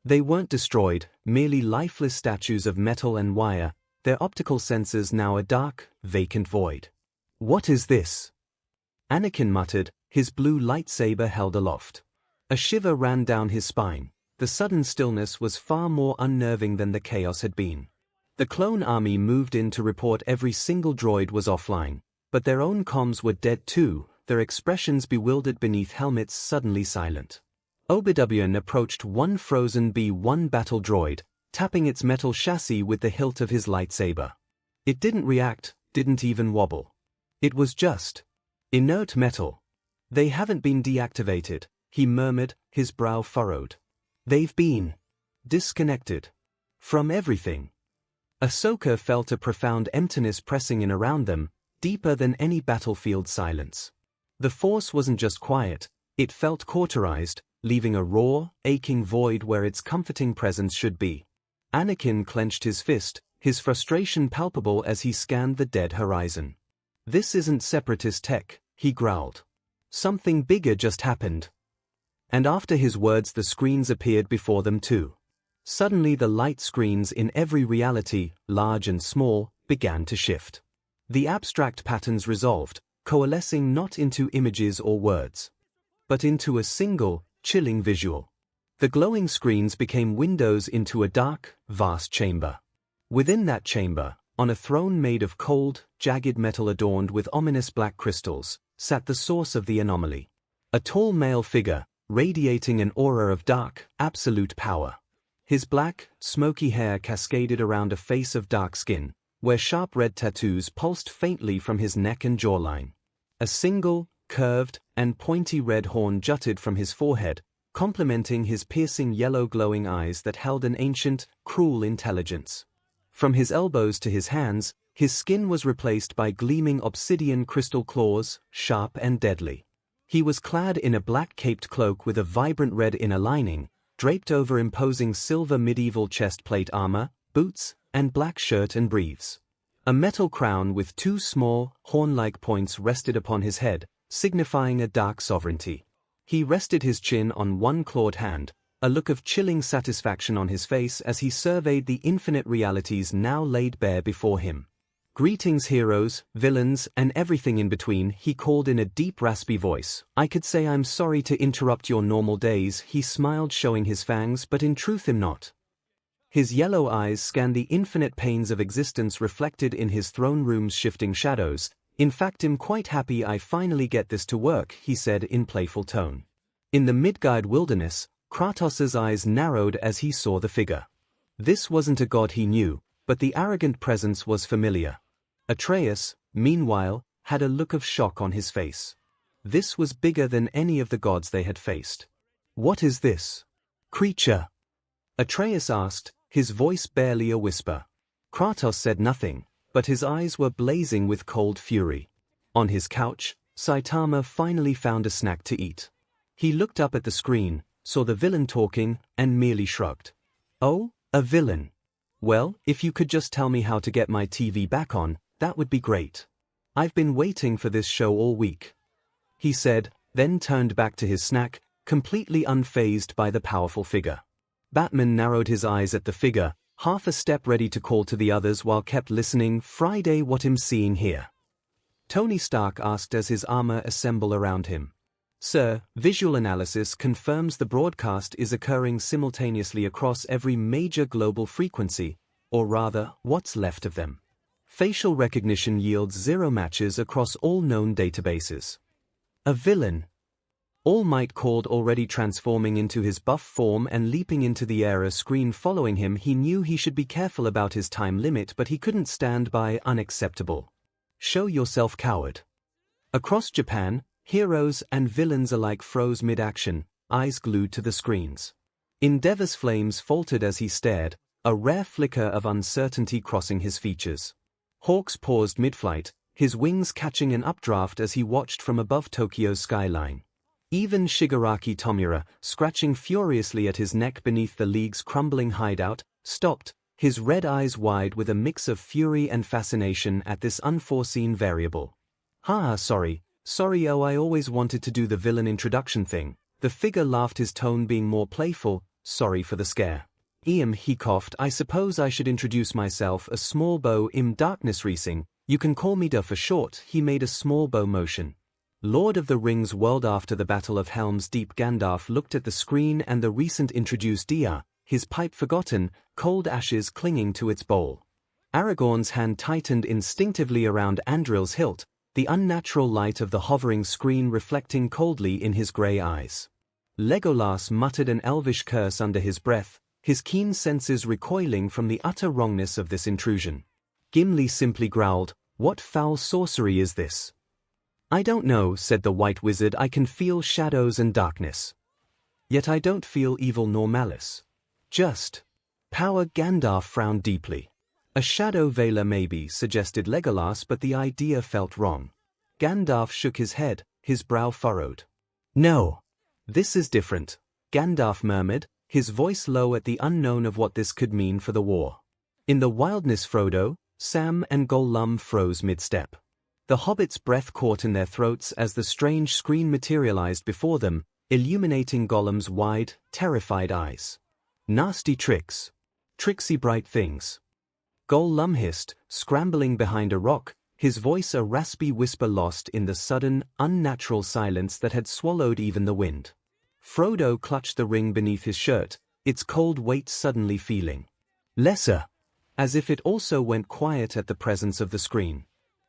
They weren't destroyed, merely lifeless statues of metal and wire, their optical sensors now a dark, vacant void. What is this? Anakin muttered, his blue lightsaber held aloft. A shiver ran down his spine. The sudden stillness was far more unnerving than the chaos had been. The clone army moved in to report every single droid was offline, but their own comms were dead too, their expressions bewildered beneath helmets suddenly silent. Obi-Wan approached one frozen B-1 battle droid, tapping its metal chassis with the hilt of his lightsaber. It didn't react, didn't even wobble. It was just inert metal. They haven't been deactivated, he murmured, his brow furrowed. They've been disconnected from everything. Ahsoka felt a profound emptiness pressing in around them, deeper than any battlefield silence. The Force wasn't just quiet, it felt cauterized, leaving a raw, aching void where its comforting presence should be. Anakin clenched his fist, his frustration palpable as he scanned the dead horizon. "This isn't separatist tech," he growled. "Something bigger just happened." And after his words the screens appeared before them too. Suddenly the light screens in every reality, large and small, began to shift. The abstract patterns resolved, coalescing not into images or words, but into a single, chilling visual. The glowing screens became windows into a dark, vast chamber. Within that chamber, on a throne made of cold, jagged metal adorned with ominous black crystals, sat the source of the anomaly. A tall male figure, radiating an aura of dark, absolute power. His black, smoky hair cascaded around a face of dark skin, where sharp red tattoos pulsed faintly from his neck and jawline. A single, curved, and pointy red horn jutted from his forehead, complementing his piercing yellow glowing eyes that held an ancient, cruel intelligence. From his elbows to his hands, his skin was replaced by gleaming obsidian crystal claws, sharp and deadly. He was clad in a black caped cloak with a vibrant red inner lining, draped over imposing silver medieval chest plate armor, boots, and black shirt and briefs. A metal crown with two small, horn-like points rested upon his head, signifying a dark sovereignty. He rested his chin on one clawed hand, a look of chilling satisfaction on his face as he surveyed the infinite realities now laid bare before him. "Greetings heroes, villains, and everything in between," he called in a deep raspy voice. "I could say I'm sorry to interrupt your normal days," he smiled showing his fangs, "but in truth I'm not." His yellow eyes scanned the infinite panes of existence reflected in his throne room's shifting shadows. "In fact I'm quite happy I finally get this to work," he said in playful tone. In the Midgard wilderness, Kratos's eyes narrowed as he saw the figure. This wasn't a god he knew, but the arrogant presence was familiar. Atreus, meanwhile, had a look of shock on his face. This was bigger than any of the gods they had faced. "What is this creature?" Atreus asked, his voice barely a whisper. Kratos said nothing, but his eyes were blazing with cold fury. On his couch, Saitama finally found a snack to eat. He looked up at the screen, saw the villain talking, and merely shrugged. "Oh, a villain. Well, if you could just tell me how to get my TV back on, that would be great. I've been waiting for this show all week," he said, then turned back to his snack, completely unfazed by the powerful figure. Batman narrowed his eyes at the figure, half a step ready to call to the others while kept listening. "Friday, what I'm seeing here?" Tony Stark asked as his armor assembled around him. "Sir, visual analysis confirms the broadcast is occurring simultaneously across every major global frequency, or rather, what's left of them. Facial recognition yields 0 matches across all known databases." A villain? All Might called, already transforming into his buff form and leaping into the air, a screen following him. He knew he should be careful about his time limit, but he couldn't stand by. "Unacceptable. Show yourself, coward." Across Japan, heroes and villains alike froze mid-action, eyes glued to the screens. Endeavor's flames faltered as he stared, a rare flicker of uncertainty crossing his features. Hawks paused mid-flight, his wings catching an updraft as he watched from above Tokyo's skyline. Even Shigaraki Tomura, scratching furiously at his neck beneath the League's crumbling hideout, stopped, his red eyes wide with a mix of fury and fascination at this unforeseen variable. Sorry, oh, I always wanted to do the villain introduction thing." The figure laughed, his tone being more playful. "Sorry for the scare." He coughed. "I suppose I should introduce myself. A small bow im darkness racing. You can call me Da for short." He made a small bow motion. Lord of the Rings world. After the Battle of Helm's Deep, Gandalf looked at the screen and the recent introduced Dia, his pipe forgotten, cold ashes clinging to its bowl. Aragorn's hand tightened instinctively around Andril's hilt, the unnatural light of the hovering screen reflecting coldly in his grey eyes. Legolas muttered an elvish curse under his breath, his keen senses recoiling from the utter wrongness of this intrusion. Gimli simply growled, "What foul sorcery is this?" "I don't know," said the White Wizard. "I can feel shadows and darkness." Yet I don't feel evil nor malice. Just power. Gandalf frowned deeply. A shadow veiler maybe, suggested Legolas, but the idea felt wrong. Gandalf shook his head, his brow furrowed. No. This is different, Gandalf murmured, his voice low at the unknown of what this could mean for the war. In the wildness Frodo, Sam and Gollum froze mid-step. The hobbits' breath caught in their throats as the strange screen materialized before them, illuminating Gollum's wide, terrified eyes. Nasty tricks. Tricksy bright things. Gollum hissed, scrambling behind a rock, his voice a raspy whisper lost in the sudden, unnatural silence that had swallowed even the wind. Frodo clutched the ring beneath his shirt, its cold weight suddenly feeling lesser, as if it also went quiet at the presence of the screen.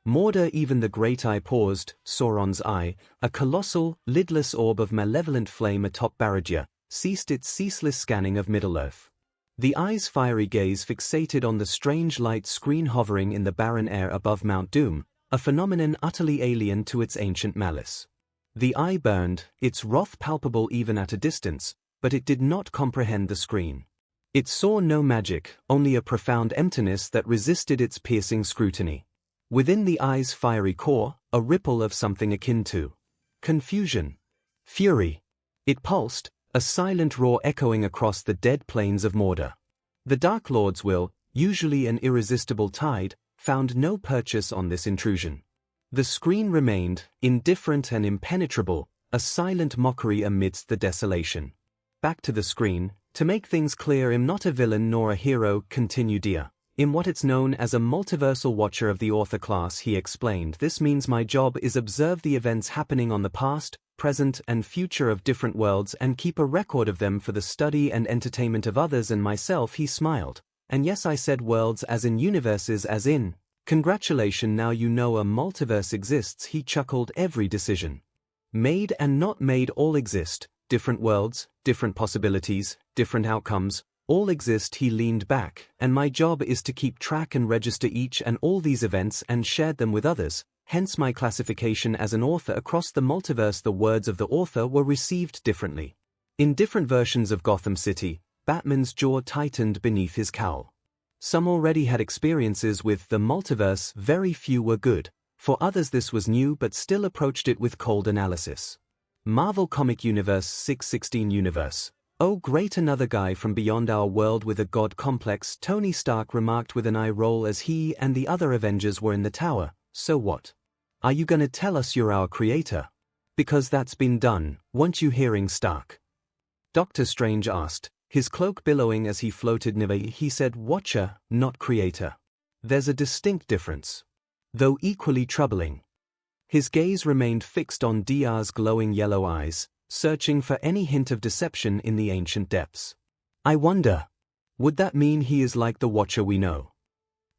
Mordor, even the great eye paused, Sauron's eye, a colossal, lidless orb of malevolent flame atop Barad-dûr, ceased its ceaseless scanning of Middle-earth. The eye's fiery gaze fixated on the strange light screen hovering in the barren air above Mount Doom, a phenomenon utterly alien to its ancient malice. The eye burned, its wrath palpable even at a distance, but it did not comprehend the screen. It saw no magic, only a profound emptiness that resisted its piercing scrutiny. Within the eye's fiery core, a ripple of something akin to confusion, fury. It pulsed, a silent roar echoing across the dead plains of Mordor. The Dark Lord's will, usually an irresistible tide, found no purchase on this intrusion. The screen remained, indifferent and impenetrable, a silent mockery amidst the desolation. Back to the screen. To make things clear, I'm not a villain nor a hero, continued Dia. In what it's known as a multiversal watcher of the author class, he explained. This means my job is observe the events happening on the past, present and future of different worlds and keep a record of them for the study and entertainment of others and myself. He smiled. And yes, I said worlds as in universes as in. Congratulations, now you know a multiverse exists. He chuckled. Every decision made and not made all exist. Different worlds, different possibilities, different outcomes, all exist. He leaned back, and my job is to keep track and register each and all these events and share them with others, hence my classification as an author across the multiverse. The words of the author were received differently. In different versions of Gotham City, Batman's jaw tightened beneath his cowl. Some already had experiences with the multiverse, very few were good. For others this was new but still approached it with cold analysis. Marvel Comic Universe 616 Universe. Oh great, another guy from beyond our world with a god complex, Tony Stark remarked with an eye roll as he and the other Avengers were in the tower. So what? Are you gonna tell us you're our creator? Because that's been done, weren't you hearing Stark? Doctor Strange asked, his cloak billowing as he floated near. He said watcher, not creator. There's a distinct difference. Though equally troubling. His gaze remained fixed on Dia's glowing yellow eyes, searching for any hint of deception in the ancient depths. I wonder, would that mean he is like the Watcher we know?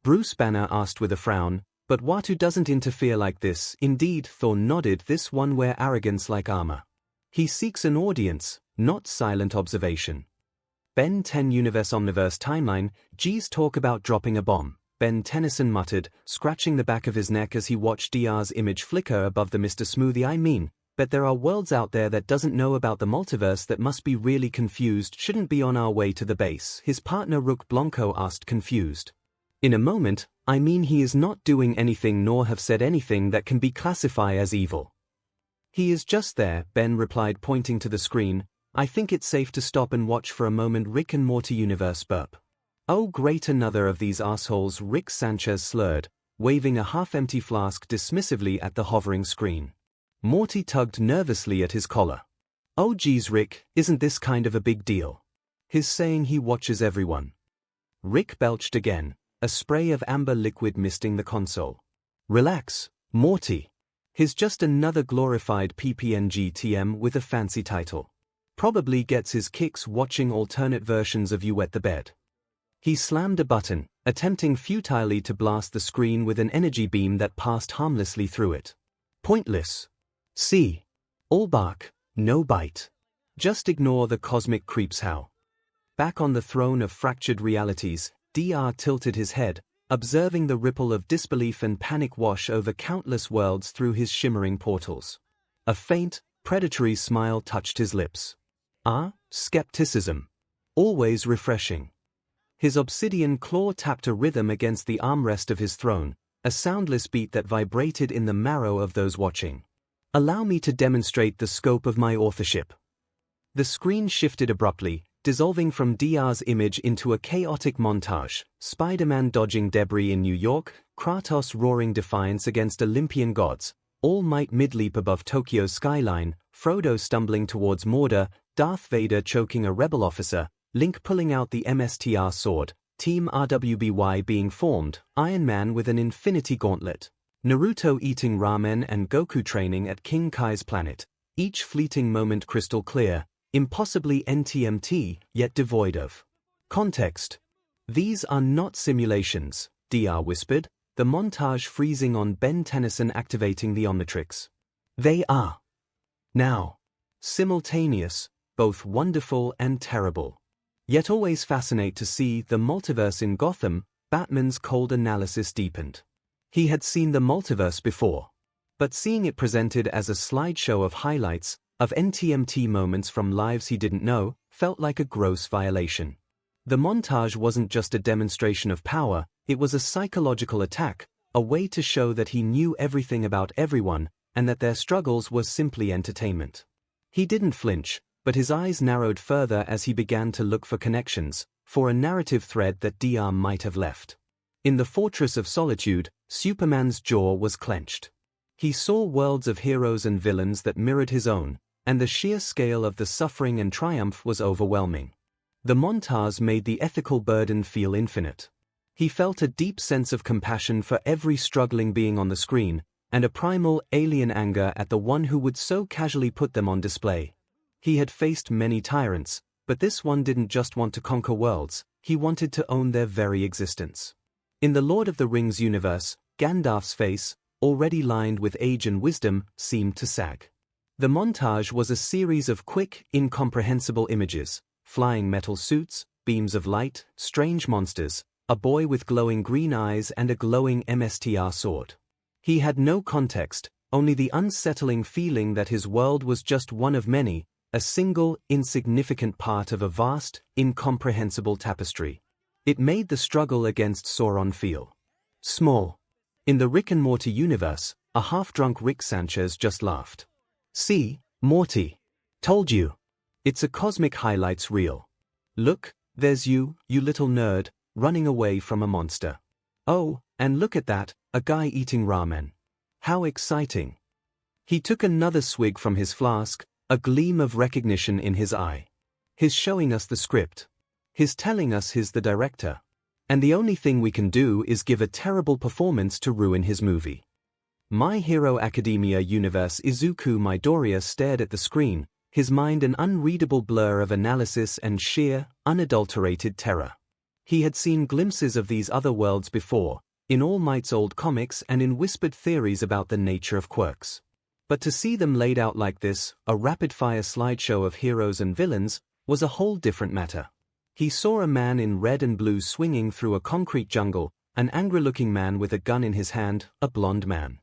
Bruce Banner asked with a frown, but Watu doesn't interfere like this. Indeed, Thor nodded. This one wear arrogance like armor. He seeks an audience, not silent observation. Ben 10 Universe Omniverse Timeline, G's talk about dropping a bomb. Ben Tennyson muttered, scratching the back of his neck as he watched Dia's image flicker above the Mr. Smoothie. I mean, bet there are worlds out there that doesn't know about the multiverse that must be really confused. Shouldn't be on our way to the base, his partner Rook Blanco asked, confused. In a moment, I mean he is not doing anything nor have said anything that can be classified as evil. He is just there, Ben replied, pointing to the screen. I think it's safe to stop and watch for a moment. Rick and Morty Universe burp. Oh great, another of these assholes, Rick Sanchez slurred, waving a half-empty flask dismissively at the hovering screen. Morty tugged nervously at his collar. Oh geez Rick, isn't this kind of a big deal? He's saying he watches everyone. Rick belched again, a spray of amber liquid misting the console. Relax, Morty. He's just another glorified PPNG TM with a fancy title. Probably gets his kicks watching alternate versions of You Wet the Bed. He slammed a button, attempting futilely to blast the screen with an energy beam that passed harmlessly through it. Pointless. See. All bark, no bite. Just ignore the cosmic creeps. How? Back on the throne of fractured realities, DR tilted his head, observing the ripple of disbelief and panic wash over countless worlds through his shimmering portals. A faint, predatory smile touched his lips. Skepticism. Always refreshing. His obsidian claw tapped a rhythm against the armrest of his throne, a soundless beat that vibrated in the marrow of those watching. Allow me to demonstrate the scope of my authorship. The screen shifted abruptly, dissolving from DR's image into a chaotic montage: Spider-Man dodging debris in New York, Kratos roaring defiance against Olympian gods, All Might mid-leap above Tokyo's skyline, Frodo stumbling towards Mordor, Darth Vader choking a rebel officer, Link pulling out the MSTR sword, Team RWBY being formed, Iron Man with an infinity gauntlet, Naruto eating ramen and Goku training at King Kai's planet, each fleeting moment crystal clear, impossibly NTMT, yet devoid of context. These are not simulations, DR whispered, the montage freezing on Ben Tennyson activating the Omnitrix. They are. Now. Simultaneous, both wonderful and terrible. Yet always fascinate to see the multiverse in Gotham. Batman's cold analysis deepened. He had seen the multiverse before. But seeing it presented as a slideshow of highlights, of NTMT moments from lives he didn't know, felt like a gross violation. The montage wasn't just a demonstration of power, it was a psychological attack, a way to show that he knew everything about everyone, and that their struggles were simply entertainment. He didn't flinch, but his eyes narrowed further as he began to look for connections, for a narrative thread that DR might have left. In the Fortress of Solitude, Superman's jaw was clenched. He saw worlds of heroes and villains that mirrored his own, and the sheer scale of the suffering and triumph was overwhelming. The montage made the ethical burden feel infinite. He felt a deep sense of compassion for every struggling being on the screen, and a primal, alien anger at the one who would so casually put them on display. He had faced many tyrants, but this one didn't just want to conquer worlds, he wanted to own their very existence. In the Lord of the Rings universe, Gandalf's face, already lined with age and wisdom, seemed to sag. The montage was a series of quick, incomprehensible images: flying metal suits, beams of light, strange monsters, a boy with glowing green eyes and a glowing MSTR sword. He had no context, only the unsettling feeling that his world was just one of many, a single, insignificant part of a vast, incomprehensible tapestry. It made the struggle against Sauron feel small. In the Rick and Morty universe, a half-drunk Rick Sanchez just laughed. "See, Morty. Told you. It's a cosmic highlights reel. Look, there's you little nerd, running away from a monster. Oh, and look at that, a guy eating ramen. How exciting." He took another swig from his flask, a gleam of recognition in his eye. He's showing us the script. He's telling us he's the director. And the only thing we can do is give a terrible performance to ruin his movie. My Hero Academia universe Izuku Midoriya stared at the screen, his mind an unreadable blur of analysis and sheer, unadulterated terror. He had seen glimpses of these other worlds before, in All Might's old comics and in whispered theories about the nature of quirks. But to see them laid out like this, a rapid-fire slideshow of heroes and villains, was a whole different matter. He saw a man in red and blue swinging through a concrete jungle, an angry-looking man with a gun in his hand, a blonde man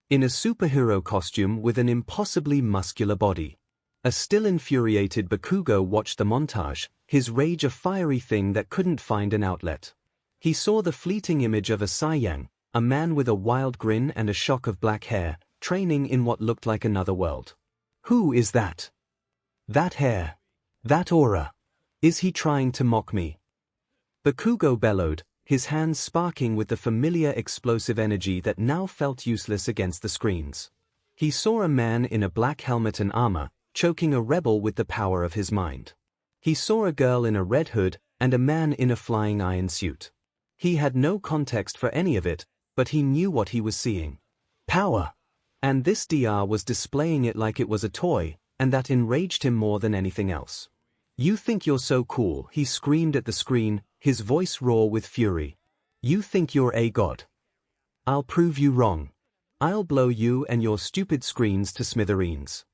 in a superhero costume with an impossibly muscular body. A still infuriated Bakugo watched the montage, his rage a fiery thing that couldn't find an outlet. He saw the fleeting image of a Saiyang, a man with a wild grin and a shock of black hair, training in what looked like another world. Who is that? That hair. That aura. Is he trying to mock me? Bakugo bellowed, his hands sparking with the familiar explosive energy that now felt useless against the screens. He saw a man in a black helmet and armor, choking a rebel with the power of his mind. He saw a girl in a red hood, and a man in a flying iron suit. He had no context for any of it, but he knew what he was seeing. Power! And this DR was displaying it like it was a toy, and that enraged him more than anything else. "You think you're so cool," he screamed at the screen, his voice raw with fury. "You think you're a god? I'll prove you wrong. I'll blow you and your stupid screens to smithereens."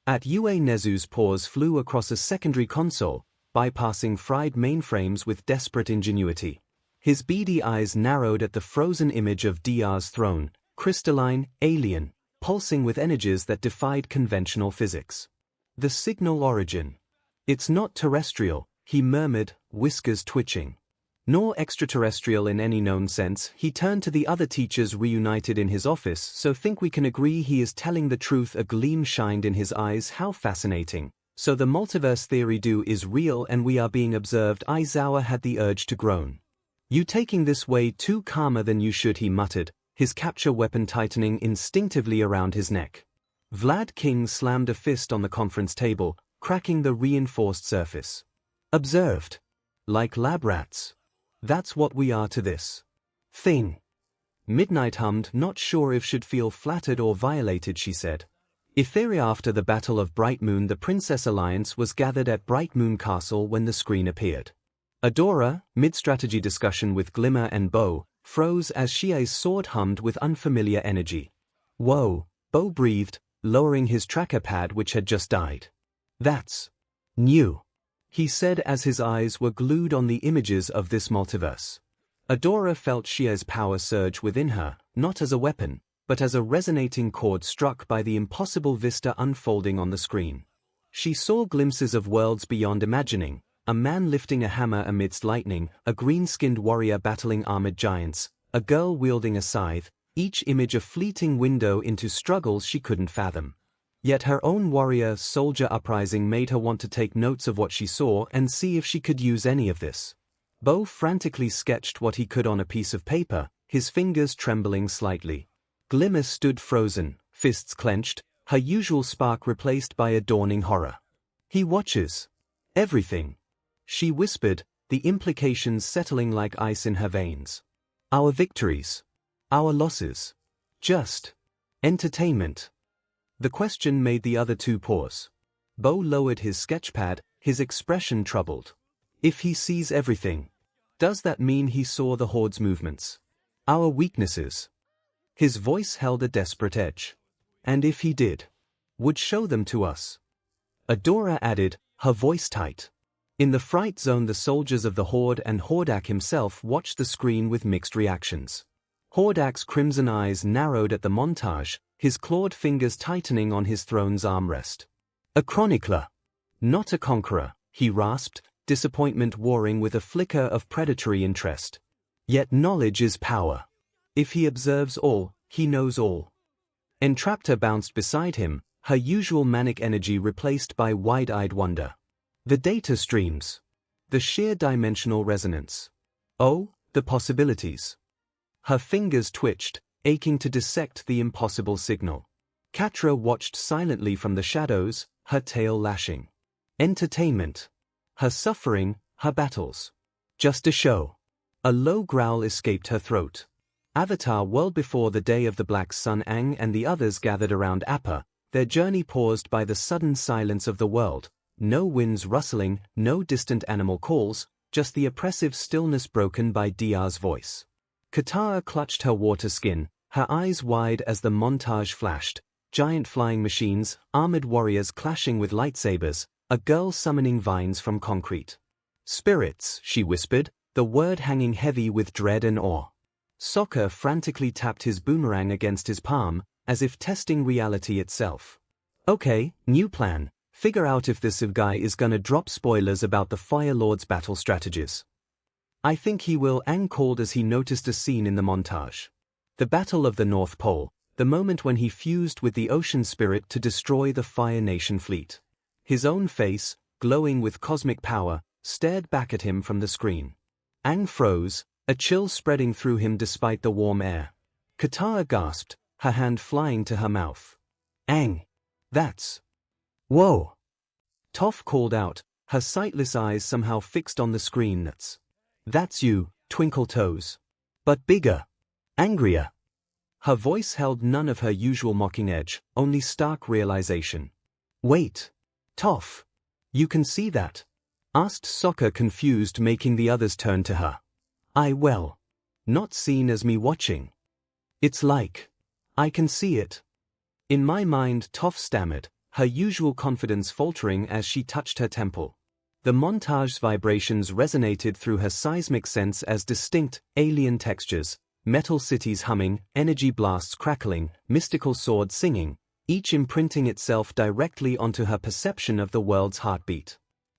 At UA Nezu's paws flew across a secondary console, bypassing fried mainframes with desperate ingenuity. His beady eyes narrowed at the frozen image of DR's throne, crystalline, alien, pulsing with energies that defied conventional physics. The signal origin. It's not terrestrial, he murmured, whiskers twitching. Nor extraterrestrial in any known sense. He turned to the other teachers reunited in his office. So think we can agree he is telling the truth. A gleam shined in his eyes. How fascinating. So the multiverse theory is real and we are being observed. Aizawa had the urge to groan. You taking this way too calmer than you should, he muttered, his capture weapon tightening instinctively around his neck. Vlad King slammed a fist on the conference table, cracking the reinforced surface. Observed. Like lab rats. That's what we are to this thing. Midnight hummed, not sure if she'd feel flattered or violated, she said. Etheria. After the Battle of Bright Moon, the Princess Alliance was gathered at Bright Moon Castle when the screen appeared. Adora, mid-strategy discussion with Glimmer and Bo, froze as Xia's sword hummed with unfamiliar energy. Whoa, Bo breathed, lowering his tracker pad which had just died. That's new, he said as his eyes were glued on the images of this multiverse. Adora felt Xia's power surge within her, not as a weapon, but as a resonating chord struck by the impossible vista unfolding on the screen. She saw glimpses of worlds beyond imagining, a man lifting a hammer amidst lightning, a green-skinned warrior battling armored giants, a girl wielding a scythe, each image a fleeting window into struggles she couldn't fathom. Yet her own warrior-soldier uprising made her want to take notes of what she saw and see if she could use any of this. Bo frantically sketched what he could on a piece of paper, his fingers trembling slightly. Glimmer stood frozen, fists clenched, her usual spark replaced by a dawning horror. He watches everything, she whispered, the implications settling like ice in her veins. Our victories. Our losses. Just entertainment. The question made the other two pause. Bo lowered his sketchpad, his expression troubled. If he sees everything, does that mean he saw the Horde's movements? Our weaknesses? His voice held a desperate edge. And if he did, would show them to us? Adora added, her voice tight. In the fright zone, the soldiers of the Horde and Hordak himself watched the screen with mixed reactions. Hordak's crimson eyes narrowed at the montage, his clawed fingers tightening on his throne's armrest. A chronicler, not a conqueror, he rasped, disappointment warring with a flicker of predatory interest. Yet knowledge is power. If he observes all, he knows all. Entrapta bounced beside him, her usual manic energy replaced by wide-eyed wonder. The data streams. The sheer dimensional resonance. Oh, the possibilities. Her fingers twitched, aching to dissect the impossible signal. Catra watched silently from the shadows, her tail lashing. Entertainment. Her suffering, her battles. Just a show. A low growl escaped her throat. Avatar. Well before the day of the Black Sun, Aang and the others gathered around Appa, their journey paused by the sudden silence of the world. No winds rustling, no distant animal calls, just the oppressive stillness broken by Dia's voice. Katara clutched her water skin, her eyes wide as the montage flashed. Giant flying machines, armored warriors clashing with lightsabers, a girl summoning vines from concrete. Spirits, she whispered, the word hanging heavy with dread and awe. Sokka frantically tapped his boomerang against his palm, as if testing reality itself. Okay, new plan. Figure out if this guy is gonna drop spoilers about the Fire Lord's battle strategies. I think he will, Aang called as he noticed a scene in the montage. The Battle of the North Pole, the moment when he fused with the ocean spirit to destroy the Fire Nation fleet. His own face, glowing with cosmic power, stared back at him from the screen. Aang froze, a chill spreading through him despite the warm air. Katara gasped, her hand flying to her mouth. Aang. That's... Whoa! Toph called out, her sightless eyes somehow fixed on the screen. That's you, Twinkle Toes. But bigger. Angrier. Her voice held none of her usual mocking edge, only stark realization. Wait. Toph. You can see that? Asked Sokka, confused, making the others turn to her. Well. Not seen as me watching. It's like... I can see it. In my mind, Toph stammered, her usual confidence faltering as she touched her temple. The montage's vibrations resonated through her seismic sense as distinct, alien textures, metal cities humming, energy blasts crackling, mystical swords singing, each imprinting itself directly onto her perception of the world's heartbeat.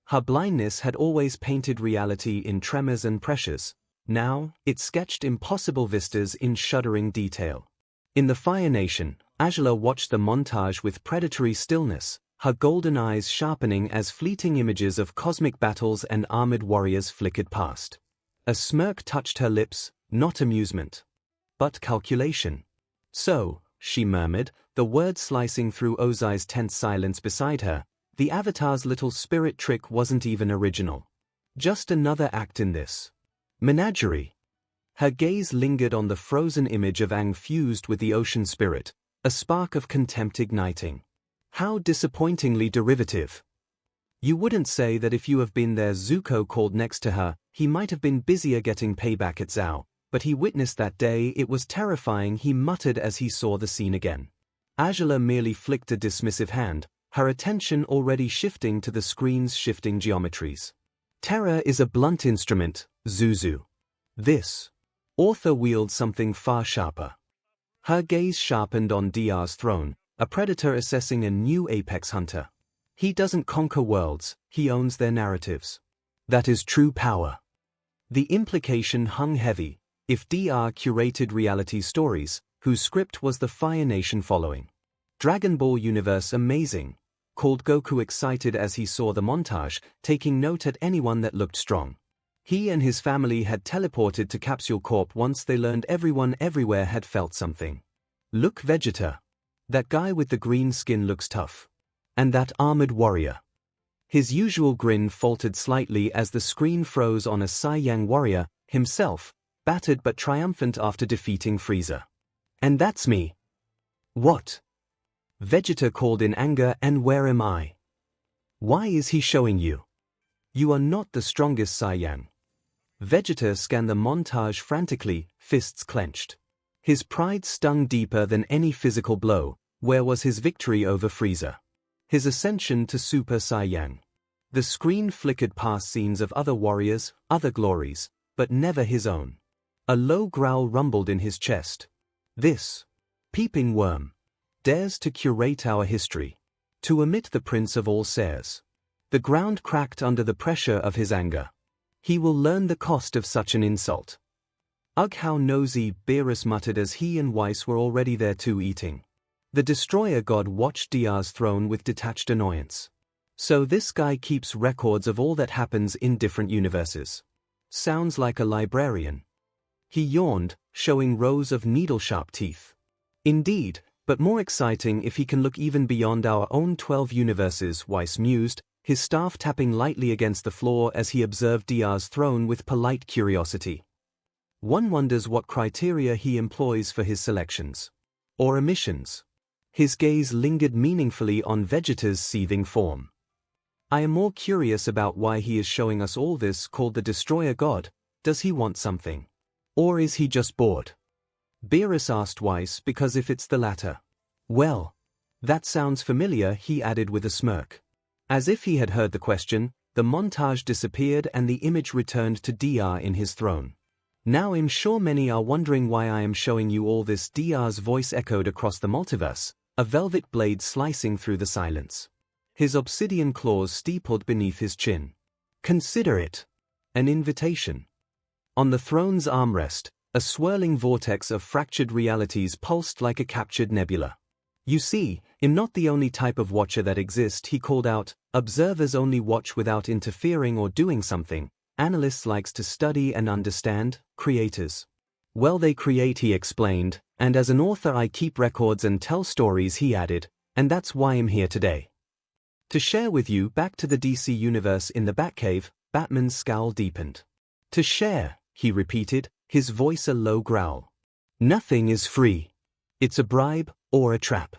Her blindness had always painted reality in tremors and pressures. Now, it sketched impossible vistas in shuddering detail. In the Fire Nation, 𝐒𝐻𝐿a watched the montage with predatory stillness, her golden eyes sharpening as fleeting images of cosmic battles and armored warriors flickered past. A smirk touched her lips, not amusement, but calculation. So, she murmured, the words slicing through Ozai's tense silence beside her, the Avatar's little spirit trick wasn't even original. Just another act in this menagerie. Her gaze lingered on the frozen image of Aang fused with the ocean spirit, a spark of contempt igniting. How disappointingly derivative. You wouldn't say that if you have been there. Zuko called next to her. He might have been busier getting payback at Zhao, but he witnessed that day. It was terrifying, he muttered as he saw the scene again. 𝐒𝐻𝐿a merely flicked a dismissive hand, her attention already shifting to the screen's shifting geometries. Terror is a blunt instrument, Zuzu. This author wields something far sharper. Her gaze sharpened on DR's throne, a predator assessing a new apex hunter. He doesn't conquer worlds, he owns their narratives. That is true power. The implication hung heavy. If DR curated reality stories, whose script was the Fire Nation following? Dragon Ball universe amazing, called Goku excited as he saw the montage, taking note at anyone that looked strong. He and his family had teleported to Capsule Corp once they learned everyone everywhere had felt something. Look, Vegeta. That guy with the green skin looks tough. And that armored warrior. His usual grin faltered slightly as the screen froze on a Saiyang warrior, himself, battered but triumphant after defeating Frieza. And that's me. What? Vegeta called in anger, and where am I? Why is he showing you? You are not the strongest Saiyang. Vegeta scanned the montage frantically, fists clenched. His pride stung deeper than any physical blow. Where was his victory over Frieza? His ascension to Super Saiyang? The screen flickered past scenes of other warriors, other glories, but never his own. A low growl rumbled in his chest. This peeping worm dares to curate our history, to omit the Prince of all Sairs. The ground cracked under the pressure of his anger. He will learn the cost of such an insult. Ugh, how nosy, Beerus muttered as he and Weiss were already there too, eating. The Destroyer God watched DR's throne with detached annoyance. So this guy keeps records of all that happens in different universes. Sounds like a librarian. He yawned, showing rows of needle-sharp teeth. Indeed, but more exciting if he can look even beyond our own 12 universes, Weiss mused, his staff tapping lightly against the floor as he observed DR's throne with polite curiosity. One wonders what criteria he employs for his selections. Or omissions. His gaze lingered meaningfully on Vegeta's seething form. I am more curious about why he is showing us all this, called the Destroyer God. Does he want something? Or is he just bored? Beerus asked Weiss, because if it's the latter. Well, that sounds familiar, he added with a smirk. As if he had heard the question, the montage disappeared and the image returned to DR in his throne. Now I'm sure many are wondering why I am showing you all this. DR's voice echoed across the multiverse, a velvet blade slicing through the silence. His obsidian claws steepled beneath his chin. Consider it an invitation. On the throne's armrest, a swirling vortex of fractured realities pulsed like a captured nebula. You see, I'm not the only type of watcher that exists, he called out. Observers only watch without interfering or doing something. Analysts likes to study and understand. Creators, well, they create, he explained, and as an author I keep records and tell stories, he added, and that's why I'm here today. To share with you. Back to the DC universe in the Batcave, Batman's scowl deepened. To share, he repeated, his voice a low growl. Nothing is free. It's a bribe, or a trap.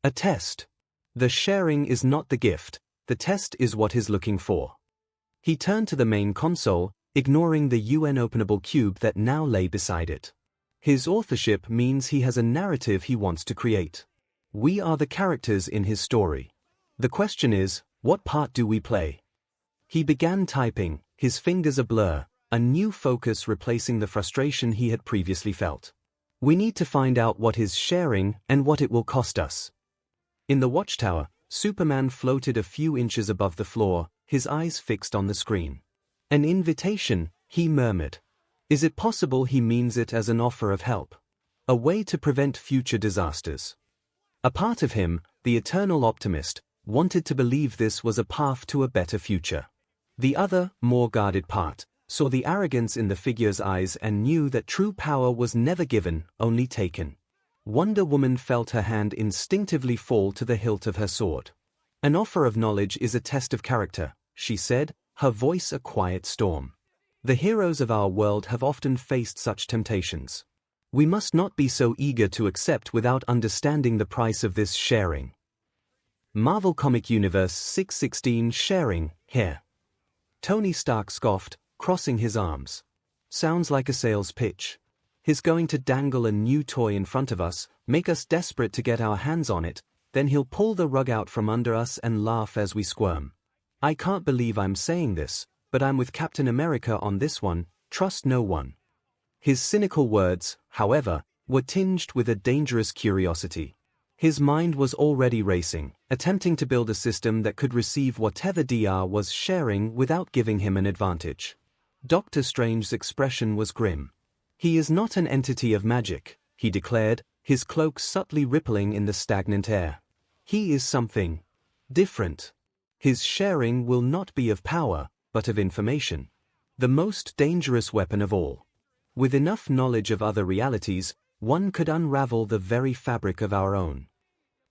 A test. The sharing is not the gift, the test is what he's looking for. He turned to the main console, ignoring the UN-openable cube that now lay beside it. His authorship means he has a narrative he wants to create. We are the characters in his story. The question is, what part do we play? He began typing, his fingers a blur, a new focus replacing the frustration he had previously felt. We need to find out what is sharing and what it will cost us. In the watchtower, Superman floated a few inches above the floor, his eyes fixed on the screen. An invitation, he murmured. Is it possible he means it as an offer of help? A way to prevent future disasters? A part of him, the eternal optimist, wanted to believe this was a path to a better future. The other, more guarded part, saw the arrogance in the figure's eyes and knew that true power was never given, only taken. Wonder Woman felt her hand instinctively fall to the hilt of her sword. An offer of knowledge is a test of character, she said, her voice a quiet storm. The heroes of our world have often faced such temptations. We must not be so eager to accept without understanding the price of this sharing. Marvel Comic Universe 616 sharing, here. Tony Stark scoffed, crossing his arms. Sounds like a sales pitch. He's going to dangle a new toy in front of us, make us desperate to get our hands on it, then he'll pull the rug out from under us and laugh as we squirm. I can't believe I'm saying this, but I'm with Captain America on this one, trust no one. His cynical words, however, were tinged with a dangerous curiosity. His mind was already racing, attempting to build a system that could receive whatever DR was sharing without giving him an advantage. Doctor Strange's expression was grim. He is not an entity of magic, he declared, his cloak subtly rippling in the stagnant air. He is something different. His sharing will not be of power, but of information. The most dangerous weapon of all. With enough knowledge of other realities, one could unravel the very fabric of our own.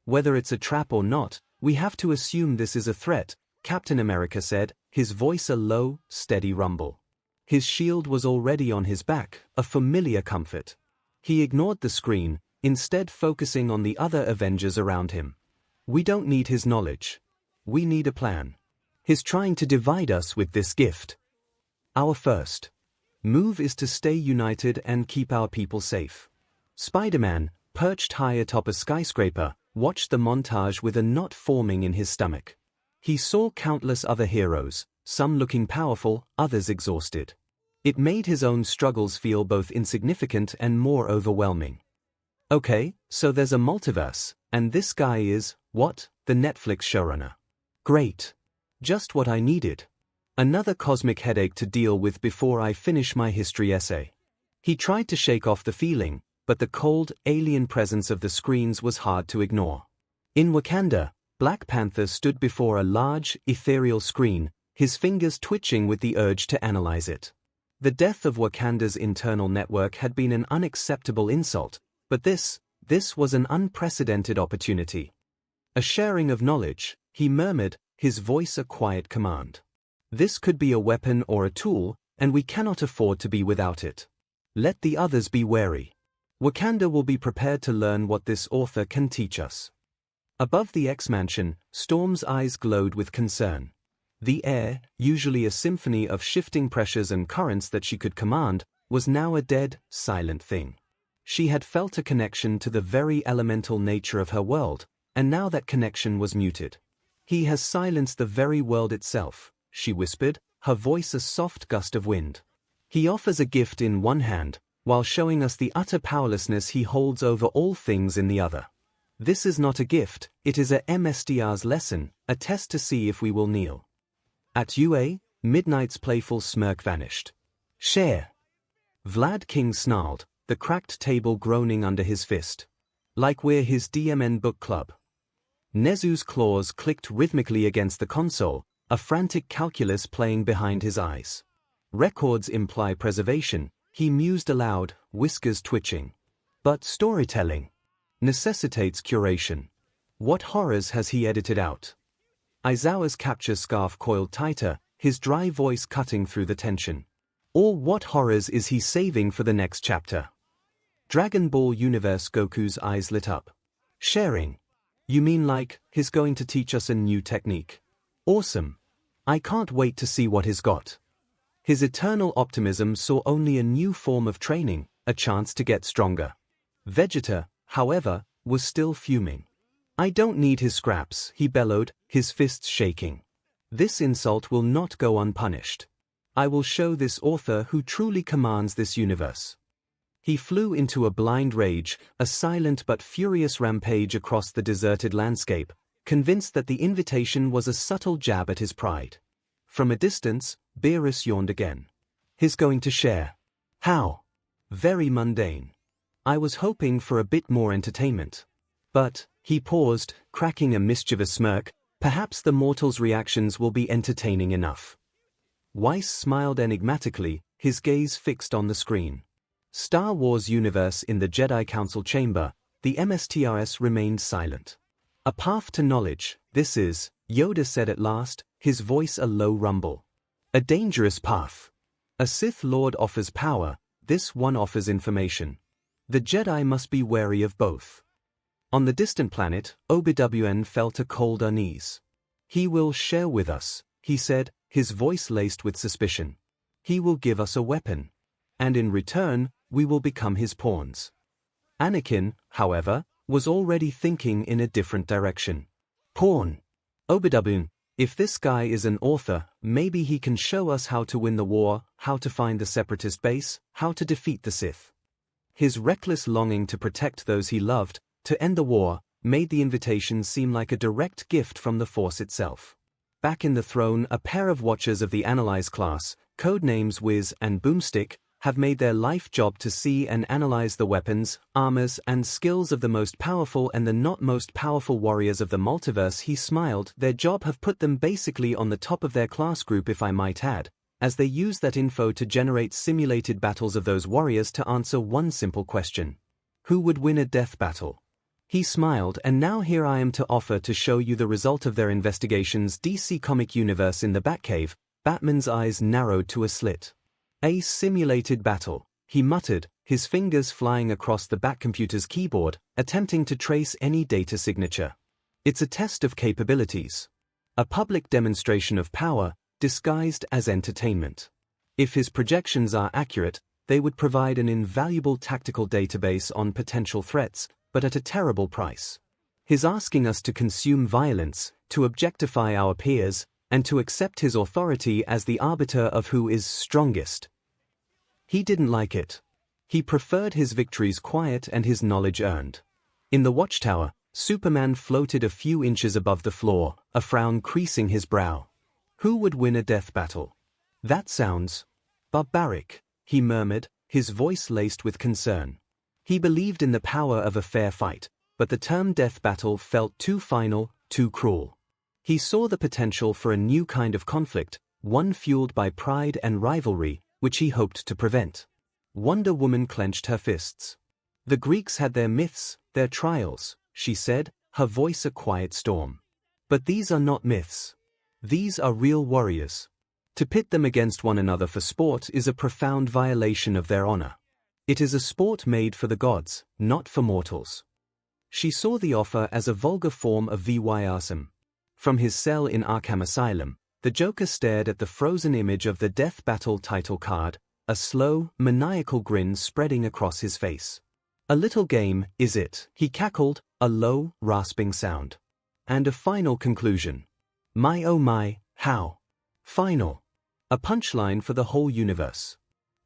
Whether it's a trap or not, we have to assume this is a threat, Captain America said, his voice a low, steady rumble. His shield was already on his back, a familiar comfort. He ignored the screen, instead focusing on the other Avengers around him. We don't need his knowledge. We need a plan. He's trying to divide us with this gift. Our first move is to stay united and keep our people safe. Spider-Man, perched high atop a skyscraper, watched the montage with a knot forming in his stomach. He saw countless other heroes, some looking powerful, others exhausted. It made his own struggles feel both insignificant and more overwhelming. Okay, so there's a multiverse, and this guy is, what, the Netflix showrunner. Great. Just what I needed. Another cosmic headache to deal with before I finish my history essay. He tried to shake off the feeling, but the cold, alien presence of the screens was hard to ignore. In Wakanda, Black Panther stood before a large, ethereal screen, his fingers twitching with the urge to analyze it. The death of Wakanda's internal network had been an unacceptable insult, but this was an unprecedented opportunity. A sharing of knowledge, he murmured, his voice a quiet command. This could be a weapon or a tool, and we cannot afford to be without it. Let the others be wary. Wakanda will be prepared to learn what this author can teach us. Above the X-Mansion, Storm's eyes glowed with concern. The air, usually a symphony of shifting pressures and currents that she could command, was now a dead, silent thing. She had felt a connection to the very elemental nature of her world, and now that connection was muted. He has silenced the very world itself, she whispered, her voice a soft gust of wind. He offers a gift in one hand, while showing us the utter powerlessness he holds over all things in the other. This is not a gift, it is a MSTR's lesson, a test to see if we will kneel. At UA, Midnight's playful smirk vanished. Share. Vlad King snarled, the cracked table groaning under his fist. Like we're his DMN book club. Nezu's claws clicked rhythmically against the console, a frantic calculus playing behind his eyes. Records imply preservation, he mused aloud, whiskers twitching. But storytelling necessitates curation. What horrors has he edited out? Aizawa's capture scarf coiled tighter, his dry voice cutting through the tension. Or what horrors is he saving for the next chapter? Dragon Ball Universe Goku's eyes lit up. Sharing. You mean like, he's going to teach us a new technique? Awesome. I can't wait to see what he's got. His eternal optimism saw only a new form of training, a chance to get stronger. Vegeta, however, was still fuming. I don't need his scraps, he bellowed, his fists shaking. This insult will not go unpunished. I will show this author who truly commands this universe. He flew into a blind rage, a silent but furious rampage across the deserted landscape, convinced that the invitation was a subtle jab at his pride. From a distance, Beerus yawned again. He's going to share. How? Very mundane. I was hoping for a bit more entertainment. But, he paused, cracking a mischievous smirk, perhaps the mortal's reactions will be entertaining enough. Weiss smiled enigmatically, his gaze fixed on the screen. Star Wars universe in the Jedi Council chamber, the MSTRS remained silent. A path to knowledge, this is, Yoda said at last, his voice a low rumble. A dangerous path. A Sith Lord offers power, this one offers information. The Jedi must be wary of both. On the distant planet, Obi-Wan felt a cold unease. He will share with us, he said, his voice laced with suspicion. He will give us a weapon. And in return, we will become his pawns. Anakin, however, was already thinking in a different direction. Pawn. Obi-Wan, if this guy is an author, maybe he can show us how to win the war, how to find the Separatist base, how to defeat the Sith. His reckless longing to protect those he loved, to end the war, made the invitation seem like a direct gift from the Force itself. Back in the throne, a pair of watchers of the Analyze class, codenames Wiz and Boomstick, have made their life job to see and analyze the weapons, armors, and skills of the most powerful and the not most powerful warriors of the multiverse. He smiled. Their job have put them basically on the top of their class group, if I might add, as they use that info to generate simulated battles of those warriors to answer one simple question. Who would win a death battle? He smiled, and now here I am to offer to show you the result of their investigations. DC Comic Universe in the Batcave. Batman's eyes narrowed to a slit. A simulated battle, he muttered, his fingers flying across the Batcomputer's keyboard, attempting to trace any data signature. It's a test of capabilities. A public demonstration of power, disguised as entertainment. If his projections are accurate, they would provide an invaluable tactical database on potential threats, but at a terrible price. He's asking us to consume violence, to objectify our peers, and to accept his authority as the arbiter of who is strongest. He didn't like it. He preferred his victories quiet and his knowledge earned. In the watchtower, Superman floated a few inches above the floor, a frown creasing his brow. Who would win a death battle? That sounds barbaric, he murmured, his voice laced with concern. He believed in the power of a fair fight, but the term death battle felt too final, too cruel. He saw the potential for a new kind of conflict, one fueled by pride and rivalry, which he hoped to prevent. Wonder Woman clenched her fists. The Greeks had their myths, their trials, she said, her voice a quiet storm. But these are not myths. These are real warriors. To pit them against one another for sport is a profound violation of their honor. It is a sport made for the gods, not for mortals. She saw the offer as a vulgar form of voyeurism. From his cell in Arkham Asylum, the Joker stared at the frozen image of the Death Battle title card, a slow, maniacal grin spreading across his face. A little game, is it? He cackled, a low, rasping sound. And a final conclusion. My oh my, how? Final. A punchline for the whole universe.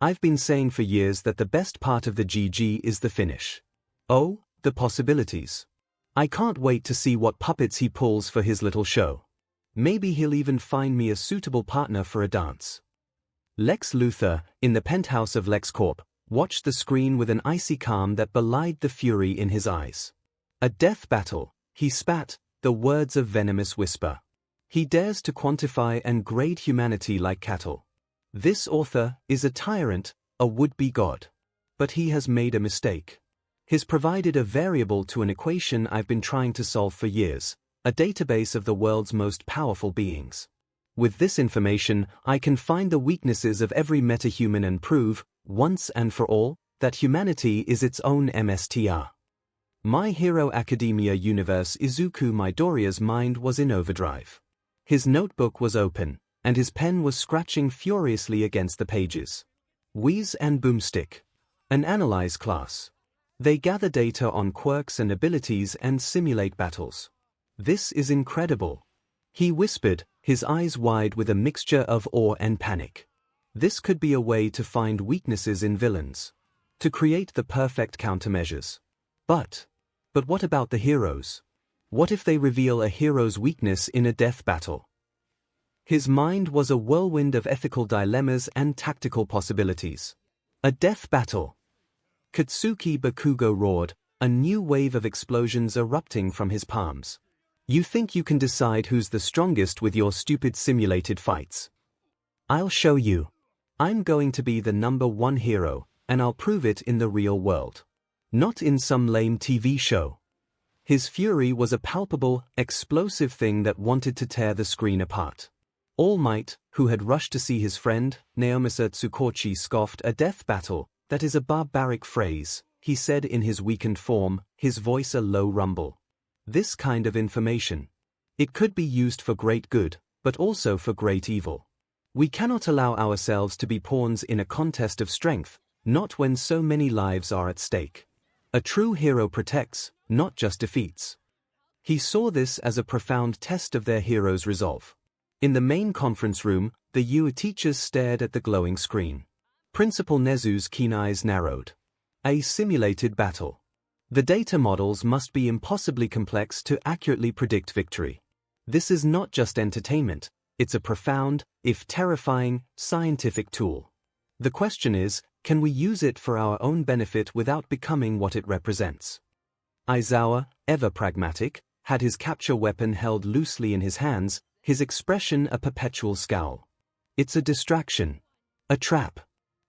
I've been saying for years that the best part of the GG is the finish. Oh, the possibilities. I can't wait to see what puppets he pulls for his little show. Maybe he'll even find me a suitable partner for a dance. Lex Luthor, in the penthouse of LexCorp, watched the screen with an icy calm that belied the fury in his eyes. A death battle, he spat, the words of venomous whisper. He dares to quantify and grade humanity like cattle. This author is a tyrant, a would-be god. But he has made a mistake. He's provided a variable to an equation I've been trying to solve for years, a database of the world's most powerful beings. With this information, I can find the weaknesses of every metahuman and prove, once and for all, that humanity is its own MSTR. My Hero Academia universe Izuku Midoriya's mind was in overdrive. His notebook was open, and his pen was scratching furiously against the pages. Wiz and Boomstick. An Analyze class. They gather data on quirks and abilities and simulate battles. This is incredible. He whispered, his eyes wide with a mixture of awe and panic. This could be a way to find weaknesses in villains. To create the perfect countermeasures. But what about the heroes? What if they reveal a hero's weakness in a death battle? His mind was a whirlwind of ethical dilemmas and tactical possibilities. A death battle. Katsuki Bakugo roared, a new wave of explosions erupting from his palms. You think you can decide who's the strongest with your stupid simulated fights? I'll show you. I'm going to be the #1 hero, and I'll prove it in the real world. Not in some lame TV show. His fury was a palpable, explosive thing that wanted to tear the screen apart. All Might, who had rushed to see his friend, Naomasa Tsukochi, scoffed. A death battle, that is a barbaric phrase, he said in his weakened form, his voice a low rumble. This kind of information. It could be used for great good, but also for great evil. We cannot allow ourselves to be pawns in a contest of strength, not when so many lives are at stake. A true hero protects, not just defeats. He saw this as a profound test of their hero's resolve. In the main conference room, the UA teachers stared at the glowing screen. Principal Nezu's keen eyes narrowed. A simulated battle. The data models must be impossibly complex to accurately predict victory. This is not just entertainment, it's a profound, if terrifying, scientific tool. The question is, can we use it for our own benefit without becoming what it represents? Aizawa, ever pragmatic, had his capture weapon held loosely in his hands, his expression a perpetual scowl. It's a distraction. A trap.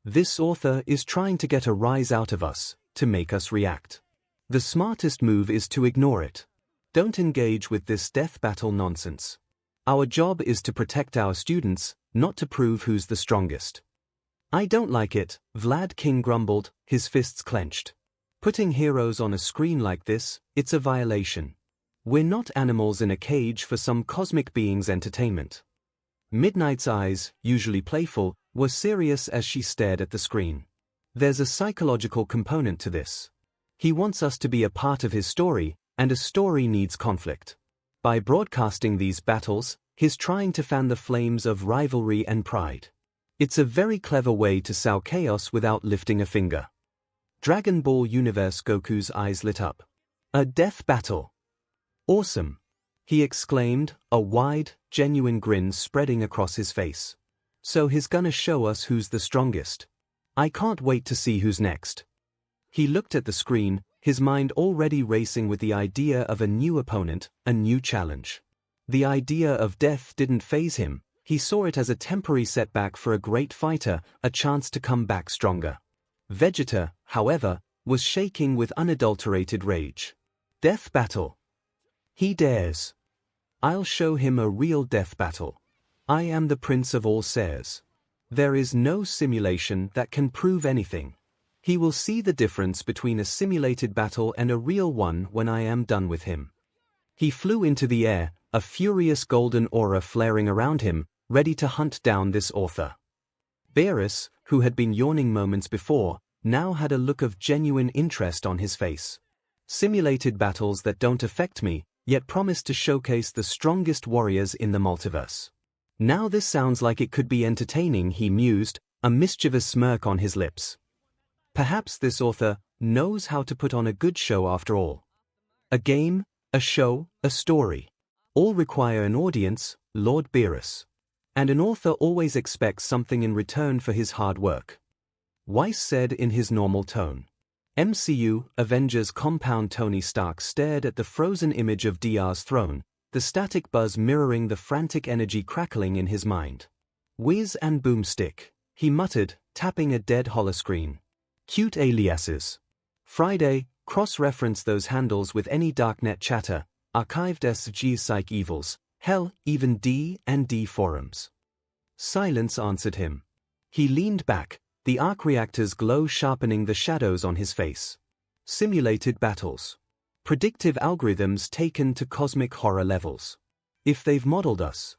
This author is trying to get a rise out of us, to make us react. The smartest move is to ignore it. Don't engage with this death battle nonsense. Our job is to protect our students, not to prove who's the strongest. I don't like it, Vlad King grumbled, his fists clenched. Putting heroes on a screen like this, it's a violation. We're not animals in a cage for some cosmic being's entertainment. Midnight's eyes, usually playful, were serious as she stared at the screen. There's a psychological component to this. He wants us to be a part of his story, and a story needs conflict. By broadcasting these battles, he's trying to fan the flames of rivalry and pride. It's a very clever way to sow chaos without lifting a finger. Dragon Ball Universe. Goku's eyes lit up. A death battle. Awesome! He exclaimed, a wide, genuine grin spreading across his face. So he's gonna show us who's the strongest. I can't wait to see who's next. He looked at the screen, his mind already racing with the idea of a new opponent, a new challenge. The idea of death didn't faze him, he saw it as a temporary setback for a great fighter, a chance to come back stronger. Vegeta, however, was shaking with unadulterated rage. Death battle. He dares. I'll show him a real death battle. I am the Prince of all Sairs. There is no simulation that can prove anything. He will see the difference between a simulated battle and a real one when I am done with him. He flew into the air, a furious golden aura flaring around him, ready to hunt down this author. Beerus, who had been yawning moments before, now had a look of genuine interest on his face. Simulated battles that don't affect me, yet promise to showcase the strongest warriors in the multiverse. Now this sounds like it could be entertaining, he mused, a mischievous smirk on his lips. Perhaps this author knows how to put on a good show after all. A game, a show, a story. All require an audience, Lord Beerus. And an author always expects something in return for his hard work. Weiss said in his normal tone. MCU, Avengers compound. Tony Stark stared at the frozen image of Dr's throne, the static buzz mirroring the frantic energy crackling in his mind. Whiz and boomstick, he muttered, tapping a dead holoscreen. Cute aliases. Friday, cross-reference those handles with any darknet chatter, archived 𝐔𝐬𝐽 evils, hell, even D&D forums. Silence answered him. He leaned back, the arc reactor's glow sharpening the shadows on his face. Simulated battles. Predictive algorithms taken to cosmic horror levels. If they've modeled us.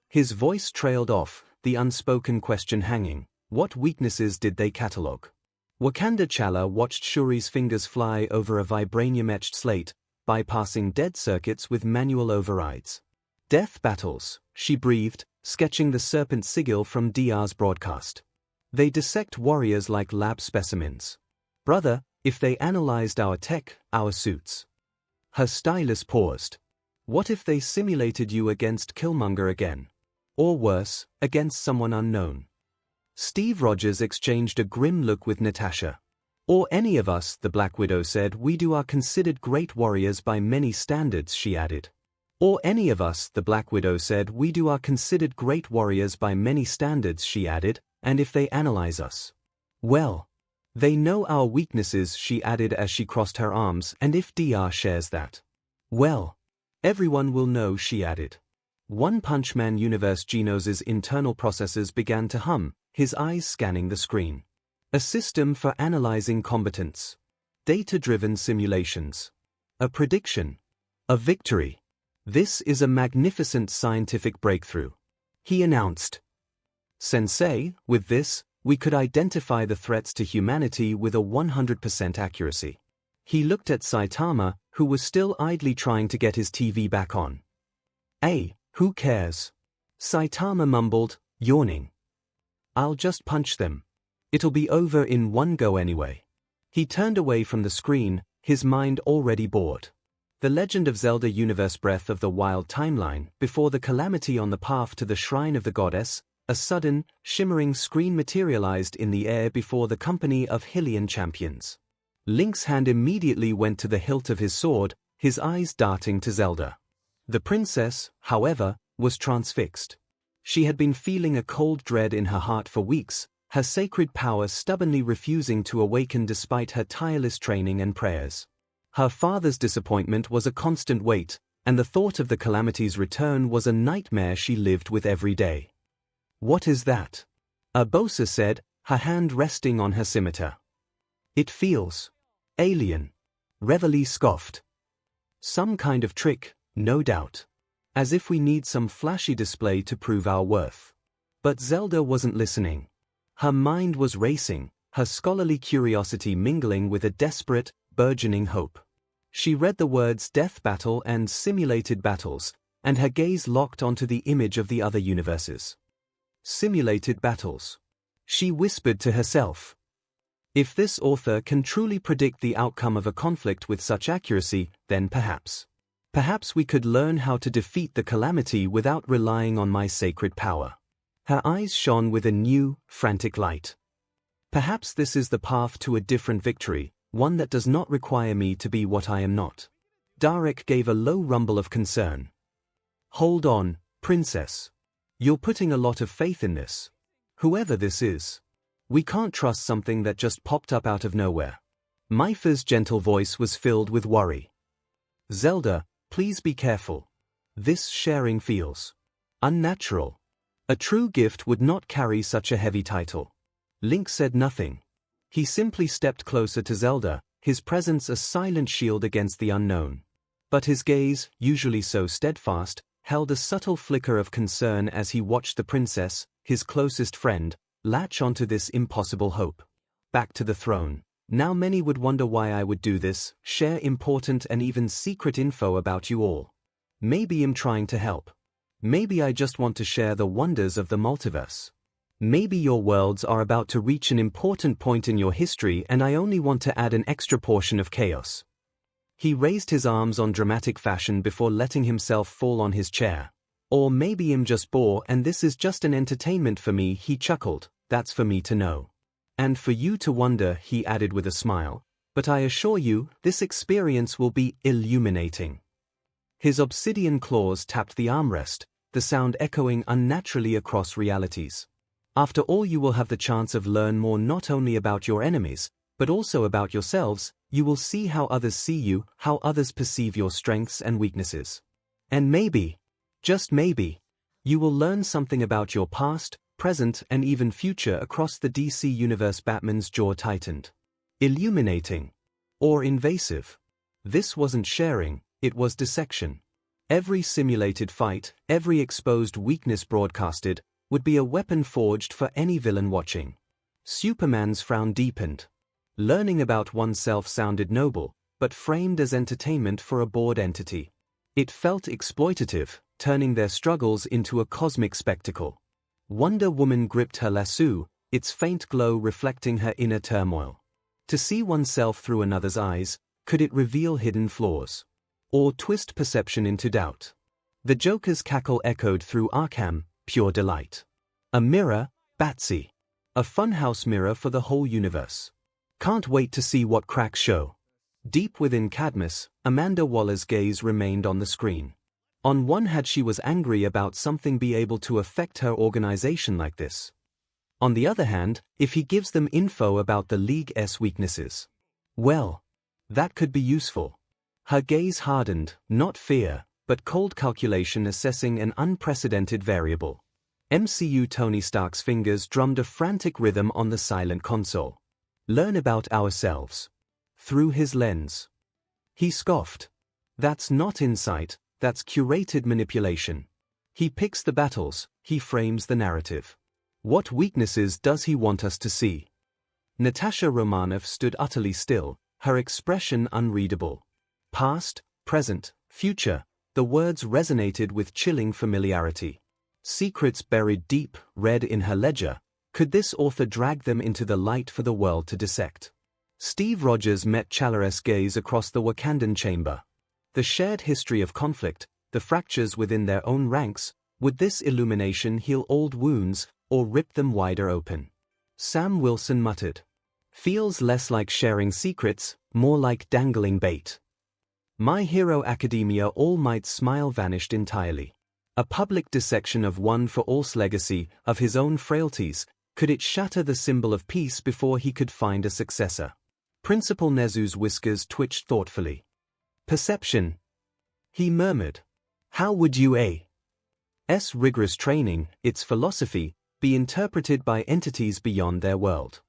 His voice trailed off, the unspoken question hanging. What weaknesses did they catalogue? Wakanda Chala watched Shuri's fingers fly over a vibranium-etched slate, bypassing dead circuits with manual overrides. Death battles, she breathed, sketching the serpent sigil from Dr's broadcast. They dissect warriors like lab specimens. Brother, if they analyzed our tech, our suits. Her stylus paused. What if they simulated you against Killmonger again? Or worse, against someone unknown. Steve Rogers exchanged a grim look with Natasha. Or any of us, the Black Widow said. We do are considered great warriors by many standards, she added. Or any of us, the Black Widow said. We do are considered great warriors by many standards, she added, and if they analyze us, well, they know our weaknesses, she added as she crossed her arms, and if DR shares that, well, everyone will know, she added. One Punch Man universe. Genos's internal processors began to hum, his eyes scanning the screen. A system for analyzing combatants. Data-driven simulations. A prediction. A victory. This is a magnificent scientific breakthrough, he announced. Sensei, with this, we could identify the threats to humanity with a 100% accuracy. He looked at Saitama, who was still idly trying to get his TV back on. Who cares? Saitama mumbled, yawning. I'll just punch them. It'll be over in one go anyway. He turned away from the screen, his mind already bored. The Legend of Zelda Universe Breath of the Wild timeline. Before the calamity on the path to the shrine of the goddess, a sudden, shimmering screen materialized in the air before the company of Hylian champions. Link's hand immediately went to the hilt of his sword, his eyes darting to Zelda. The princess, however, was transfixed. She had been feeling a cold dread in her heart for weeks, her sacred power stubbornly refusing to awaken despite her tireless training and prayers. Her father's disappointment was a constant weight, and the thought of the calamity's return was a nightmare she lived with every day. What is that? Urbosa said, her hand resting on her scimitar. It feels alien. Reveille scoffed. Some kind of trick, no doubt. As if we need some flashy display to prove our worth. But Zelda wasn't listening. Her mind was racing, her scholarly curiosity mingling with a desperate, burgeoning hope. She read the words death battle and simulated battles, and her gaze locked onto the image of the other universes. Simulated battles. She whispered to herself. If this author can truly predict the outcome of a conflict with such accuracy, then perhaps we could learn how to defeat the calamity without relying on my sacred power. Her eyes shone with a new, frantic light. Perhaps this is the path to a different victory, one that does not require me to be what I am not. Darek gave a low rumble of concern. Hold on, princess. You're putting a lot of faith in this. Whoever this is. We can't trust something that just popped up out of nowhere. Myfa's gentle voice was filled with worry. Zelda, please be careful. This sharing feels unnatural. A true gift would not carry such a heavy title. Link said nothing. He simply stepped closer to Zelda, his presence a silent shield against the unknown. But his gaze, usually so steadfast, held a subtle flicker of concern as he watched the princess, his closest friend, latch onto this impossible hope. Back to the throne. Now many would wonder why I would do this, share important and even secret info about you all. Maybe I'm trying to help. Maybe I just want to share the wonders of the multiverse. Maybe your worlds are about to reach an important point in your history and I only want to add an extra portion of chaos. He raised his arms on dramatic fashion before letting himself fall on his chair. Or maybe I'm just bored and this is just an entertainment for me, he chuckled. That's for me to know. And for you to wonder, he added with a smile. But I assure you, this experience will be illuminating. His obsidian claws tapped the armrest, the sound echoing unnaturally across realities. After all, you will have the chance of learn more not only about your enemies, but also about yourselves. You will see how others see you, how others perceive your strengths and weaknesses. And maybe, just maybe, you will learn something about your past, present and even future across the DC universe. Batman's jaw tightened. Illuminating. Or invasive. This wasn't sharing, it was dissection. Every simulated fight, every exposed weakness broadcasted, would be a weapon forged for any villain watching. Superman's frown deepened. Learning about oneself sounded noble, but framed as entertainment for a bored entity. It felt exploitative, turning their struggles into a cosmic spectacle. Wonder Woman gripped her lasso, its faint glow reflecting her inner turmoil. To see oneself through another's eyes, could it reveal hidden flaws? Or twist perception into doubt? The Joker's cackle echoed through Arkham, pure delight. A mirror, Batsy. A funhouse mirror for the whole universe. Can't wait to see what cracks show. Deep within Cadmus, Amanda Waller's gaze remained on the screen. On one hand she was angry about something be able to affect her organization like this. On the other hand, if he gives them info about the League's weaknesses, well, that could be useful. Her gaze hardened, not fear, but cold calculation assessing an unprecedented variable. MCU Tony Stark's fingers drummed a frantic rhythm on the silent console. Learn about ourselves. Through his lens. He scoffed. That's not insight, that's curated manipulation. He picks the battles, he frames the narrative. What weaknesses does he want us to see? Natasha Romanoff stood utterly still, her expression unreadable. Past, present, future, the words resonated with chilling familiarity. Secrets buried deep, read in her ledger. Could this author drag them into the light for the world to dissect? Steve Rogers met Chalares' gaze across the Wakandan chamber. The shared history of conflict, the fractures within their own ranks, would this illumination heal old wounds, or rip them wider open? Sam Wilson muttered. Feels less like sharing secrets, more like dangling bait. My Hero Academia All Might's smile vanished entirely. A public dissection of One for All's legacy, of his own frailties, could it shatter the symbol of peace before he could find a successor? Principal Nezu's whiskers twitched thoughtfully. Perception. He murmured. How would 𝐴's rigorous training, its philosophy, be interpreted by entities beyond their world?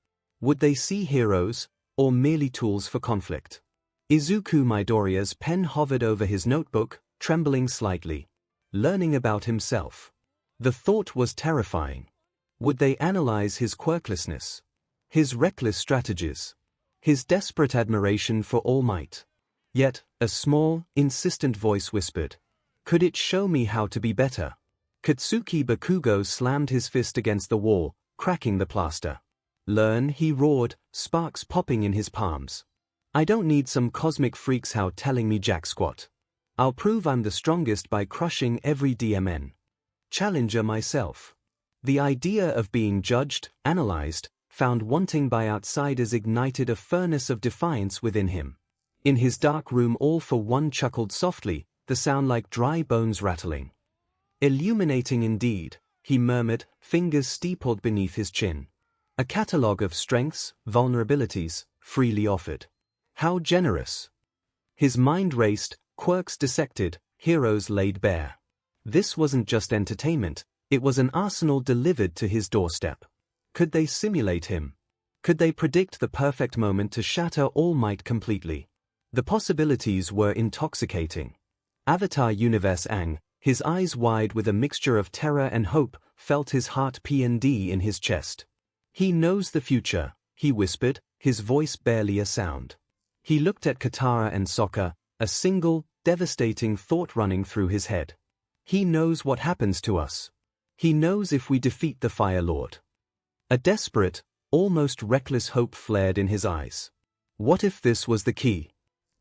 Would they see heroes, or merely tools for conflict? Izuku Midoriya's pen hovered over his notebook, trembling slightly. Learning about himself. The thought was terrifying. Would they analyze his quirklessness? His reckless strategies? His desperate admiration for All Might? Yet, a small, insistent voice whispered. Could it show me how to be better? Katsuki Bakugo slammed his fist against the wall, cracking the plaster. Learn, he roared, sparks popping in his palms. I don't need some cosmic freaks how telling me jack squat. I'll prove I'm the strongest by crushing every DMN. Challenger myself. The idea of being judged, analyzed, found wanting by outsiders ignited a furnace of defiance within him. In his dark room All for One chuckled softly, the sound like dry bones rattling. Illuminating indeed, he murmured, fingers steepled beneath his chin. A catalogue of strengths, vulnerabilities, freely offered. How generous. His mind raced, quirks dissected, heroes laid bare. This wasn't just entertainment, it was an arsenal delivered to his doorstep. Could they simulate him? Could they predict the perfect moment to shatter All Might completely? The possibilities were intoxicating. Avatar Universe Aang, his eyes wide with a mixture of terror and hope, felt his heart P&D in his chest. He knows the future, he whispered, his voice barely a sound. He looked at Katara and Sokka, a single, devastating thought running through his head. He knows what happens to us. He knows if we defeat the Fire Lord. A desperate, almost reckless hope flared in his eyes. What if this was the key?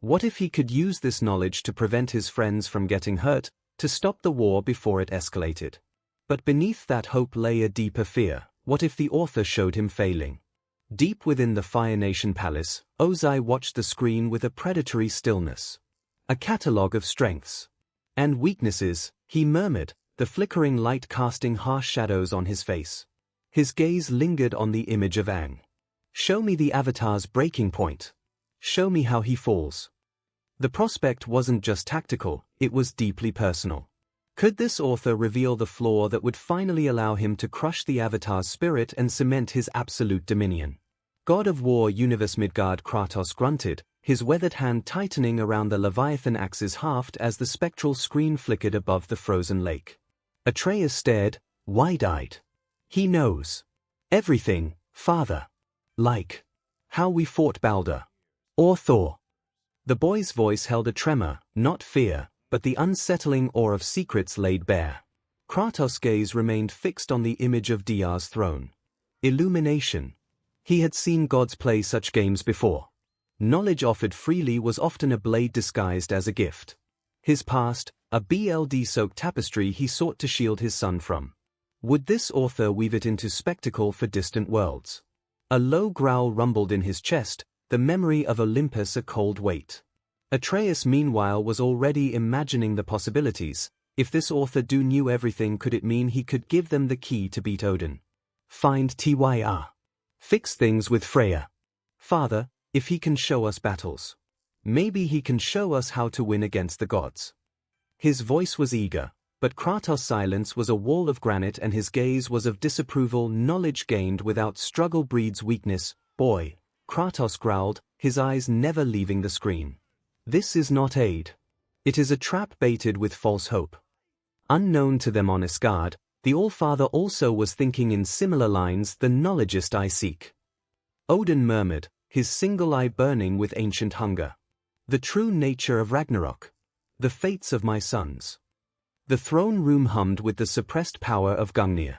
What if he could use this knowledge to prevent his friends from getting hurt, to stop the war before it escalated? But beneath that hope lay a deeper fear. What if the author showed him failing? Deep within the Fire Nation Palace, Ozai watched the screen with a predatory stillness. A catalogue of strengths. And weaknesses, he murmured, the flickering light casting harsh shadows on his face. His gaze lingered on the image of Aang. Show me the Avatar's breaking point. Show me how he falls. The prospect wasn't just tactical, it was deeply personal. Could this author reveal the flaw that would finally allow him to crush the Avatar's spirit and cement his absolute dominion? God of War Universe Midgard Kratos grunted, his weathered hand tightening around the Leviathan axe's haft as the spectral screen flickered above the frozen lake. Atreus stared, wide-eyed. He knows. Everything, father. Like. How we fought Balder. Or Thor. The boy's voice held a tremor, not fear, but the unsettling awe of secrets laid bare. Kratos' gaze remained fixed on the image of Dia's throne. Illumination. He had seen gods play such games before. Knowledge offered freely was often a blade disguised as a gift. His past, a BLD-soaked tapestry he sought to shield his son from. Would this author weave it into spectacle for distant worlds? A low growl rumbled in his chest, the memory of Olympus a cold weight. Atreus meanwhile was already imagining the possibilities. If this author knew everything, could it mean he could give them the key to beat Odin? Find Tyr. Fix things with Freya. Father, if he can show us battles. Maybe he can show us how to win against the gods. His voice was eager, but Kratos' silence was a wall of granite and his gaze was of disapproval. Knowledge gained without struggle breeds weakness. Boy, Kratos growled, his eyes never leaving the screen. This is not aid. It is a trap baited with false hope. Unknown to them on Asgard, the Allfather also was thinking in similar lines, the knowledgeist I seek. Odin murmured, his single eye burning with ancient hunger. The true nature of Ragnarok. The fates of my sons. The throne room hummed with the suppressed power of Gungnir.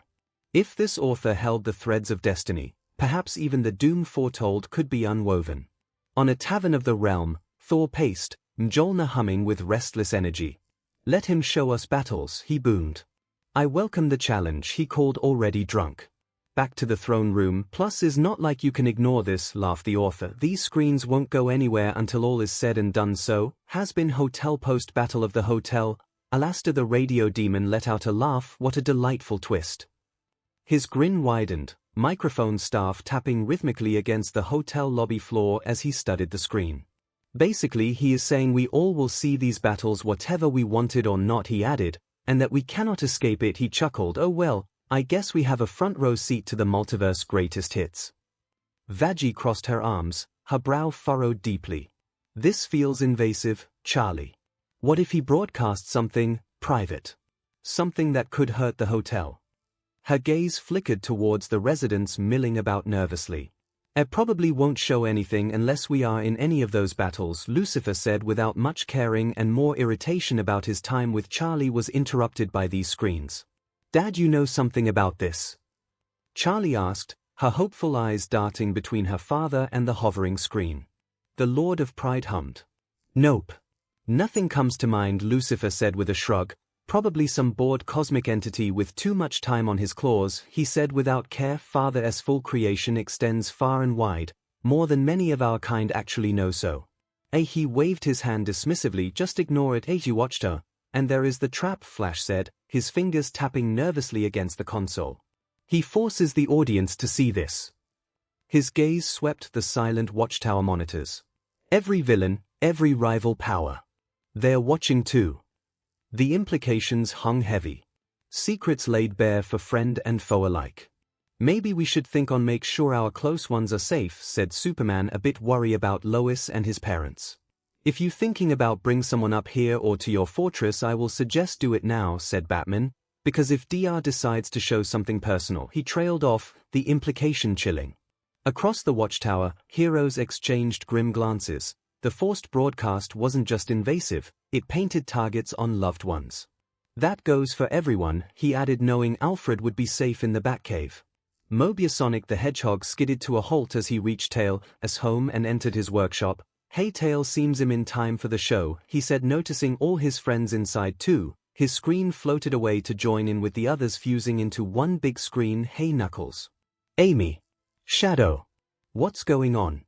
If this author held the threads of destiny, perhaps even the doom foretold could be unwoven. On a tavern of the realm, Thor paced, Mjolnir humming with restless energy. Let him show us battles, he boomed. I welcome the challenge, he called, already drunk. Back to the throne room. Plus is not like you can ignore this, laughed the author. These screens won't go anywhere until all is said and done. So, has been hotel post battle of the hotel. Alastor the radio demon let out a laugh. What a delightful twist. His grin widened, microphone staff tapping rhythmically against the hotel lobby floor as he studied the screen. Basically he is saying we all will see these battles whatever we wanted or not, he added, and that we cannot escape it. He chuckled. Oh well, I guess we have a front row seat to the multiverse greatest hits. Vagi crossed her arms, her brow furrowed deeply. This feels invasive, Charlie. What if he broadcast something private? Something that could hurt the hotel? Her gaze flickered towards the residents milling about nervously. It probably won't show anything unless we are in any of those battles, Lucifer said without much caring, and more irritation about his time with Charlie was interrupted by these screens. Dad, you know something about this? Charlie asked, her hopeful eyes darting between her father and the hovering screen. The Lord of Pride hummed. Nope. Nothing comes to mind, Lucifer said with a shrug. Probably some bored cosmic entity with too much time on his claws, he said without care. Father's full creation extends far and wide, more than many of our kind actually know so. He waved his hand dismissively. Just ignore it. You watched her. And there is the trap, Flash said, his fingers tapping nervously against the console. He forces the audience to see this. His gaze swept the silent watchtower monitors. Every villain, every rival power. They're watching too. The implications hung heavy. Secrets laid bare for friend and foe alike. Maybe we should think on make sure our close ones are safe, said Superman, a bit worried about Lois and his parents. If you thinking about bring someone up here or to your fortress, I will suggest do it now, said Batman, because if DR decides to show something personal. He trailed off, the implication chilling. Across the watchtower, heroes exchanged grim glances. The forced broadcast wasn't just invasive, it painted targets on loved ones. That goes for everyone, he added, knowing Alfred would be safe in the Batcave. Mobius Sonic the Hedgehog skidded to a halt as he reached Tails' home and entered his workshop. Hey Tails, seems I'm in time for the show, he said, noticing all his friends inside too. His screen floated away to join in with the others, fusing into one big screen. Hey Knuckles. Amy. Shadow. What's going on?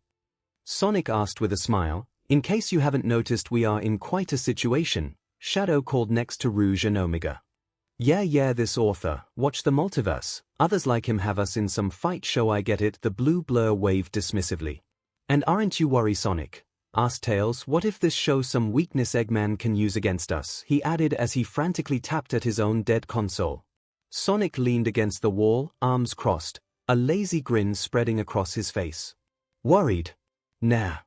Sonic asked with a smile. In case you haven't noticed, we are in quite a situation, Shadow called next to Rouge and Omega. Yeah, this author, watch the multiverse, others like him have us in some fight show. I get it, the blue blur waved dismissively. And aren't you worried, Sonic? Asked Tails. What if this shows some weakness Eggman can use against us, he added as he frantically tapped at his own dead console. Sonic leaned against the wall, arms crossed, a lazy grin spreading across his face. Worried? Nah.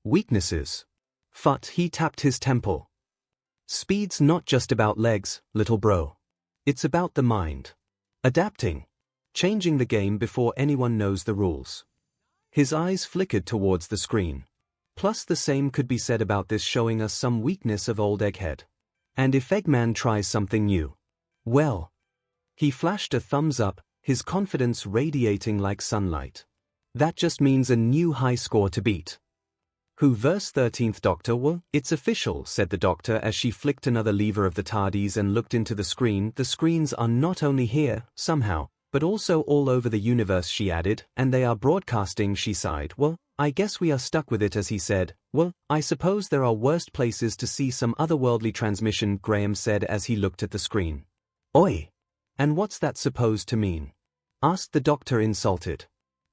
Weaknesses. Fut, he tapped his temple. Speed's not just about legs, little bro. It's about the mind. Adapting. Changing the game before anyone knows the rules. His eyes flickered towards the screen. Plus the same could be said about this, showing us some weakness of old Egghead. And if Eggman tries something new? Well. He flashed a thumbs up, his confidence radiating like sunlight. That just means a new high score to beat. Who verse 13th Doctor? Well, it's official, said the Doctor as she flicked another lever of the TARDIS and looked into the screen. The screens are not only here, somehow, but also all over the universe, she added, and they are broadcasting, she sighed. Well, I guess we are stuck with it, as he said. Well, I suppose there are worse places to see some otherworldly transmission, Graham said as he looked at the screen. Oi! And what's that supposed to mean? Asked the Doctor, insulted.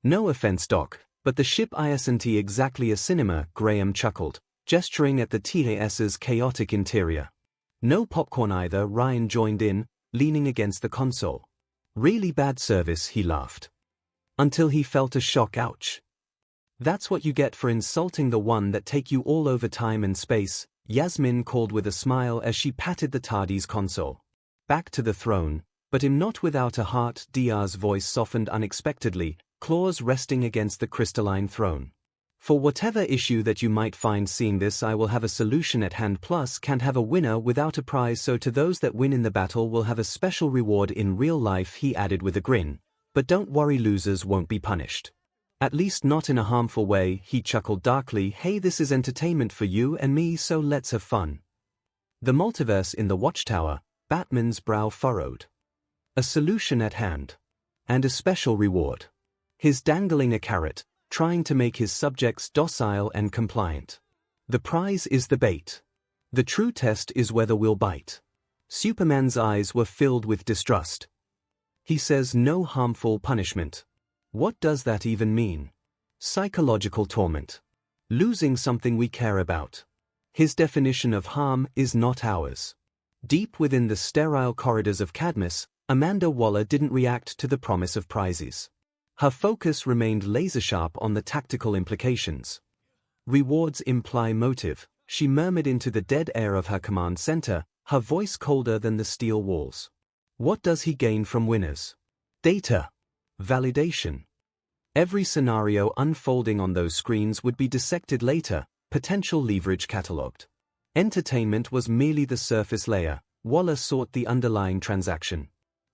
No offense, Doc, but the ship isn't exactly a cinema, Graham chuckled, gesturing at the TAS's chaotic interior. No popcorn either, Ryan joined in, leaning against the console. Really bad service, he laughed. Until he felt a shock. Ouch. That's what you get for insulting the one that take you all over time and space, Yasmin called with a smile as she patted the TARDIS console. Back to the throne, but not without a heart. Dr's voice softened unexpectedly, claws resting against the crystalline throne. For whatever issue that you might find seeing this, I will have a solution at hand. Plus, can't have a winner without a prize, so to those that win in the battle will have a special reward in real life, he added with a grin. But don't worry, losers won't be punished. At least not in a harmful way, he chuckled darkly. Hey, this is entertainment for you and me, so let's have fun. The multiverse in the Watchtower, Batman's brow furrowed. A solution at hand. And a special reward. His dangling a carrot, trying to make his subjects docile and compliant. The prize is the bait. The true test is whether we'll bite. Superman's eyes were filled with distrust. He says no harmful punishment. What does that even mean? Psychological torment. Losing something we care about. His definition of harm is not ours. Deep within the sterile corridors of Cadmus, Amanda Waller didn't react to the promise of prizes. Her focus remained laser-sharp on the tactical implications. Rewards imply motive, she murmured into the dead air of her command center, her voice colder than the steel walls. What does he gain from winners? Data. Validation. Every scenario unfolding on those screens would be dissected later, potential leverage catalogued. Entertainment was merely the surface layer, Waller sought the underlying transaction.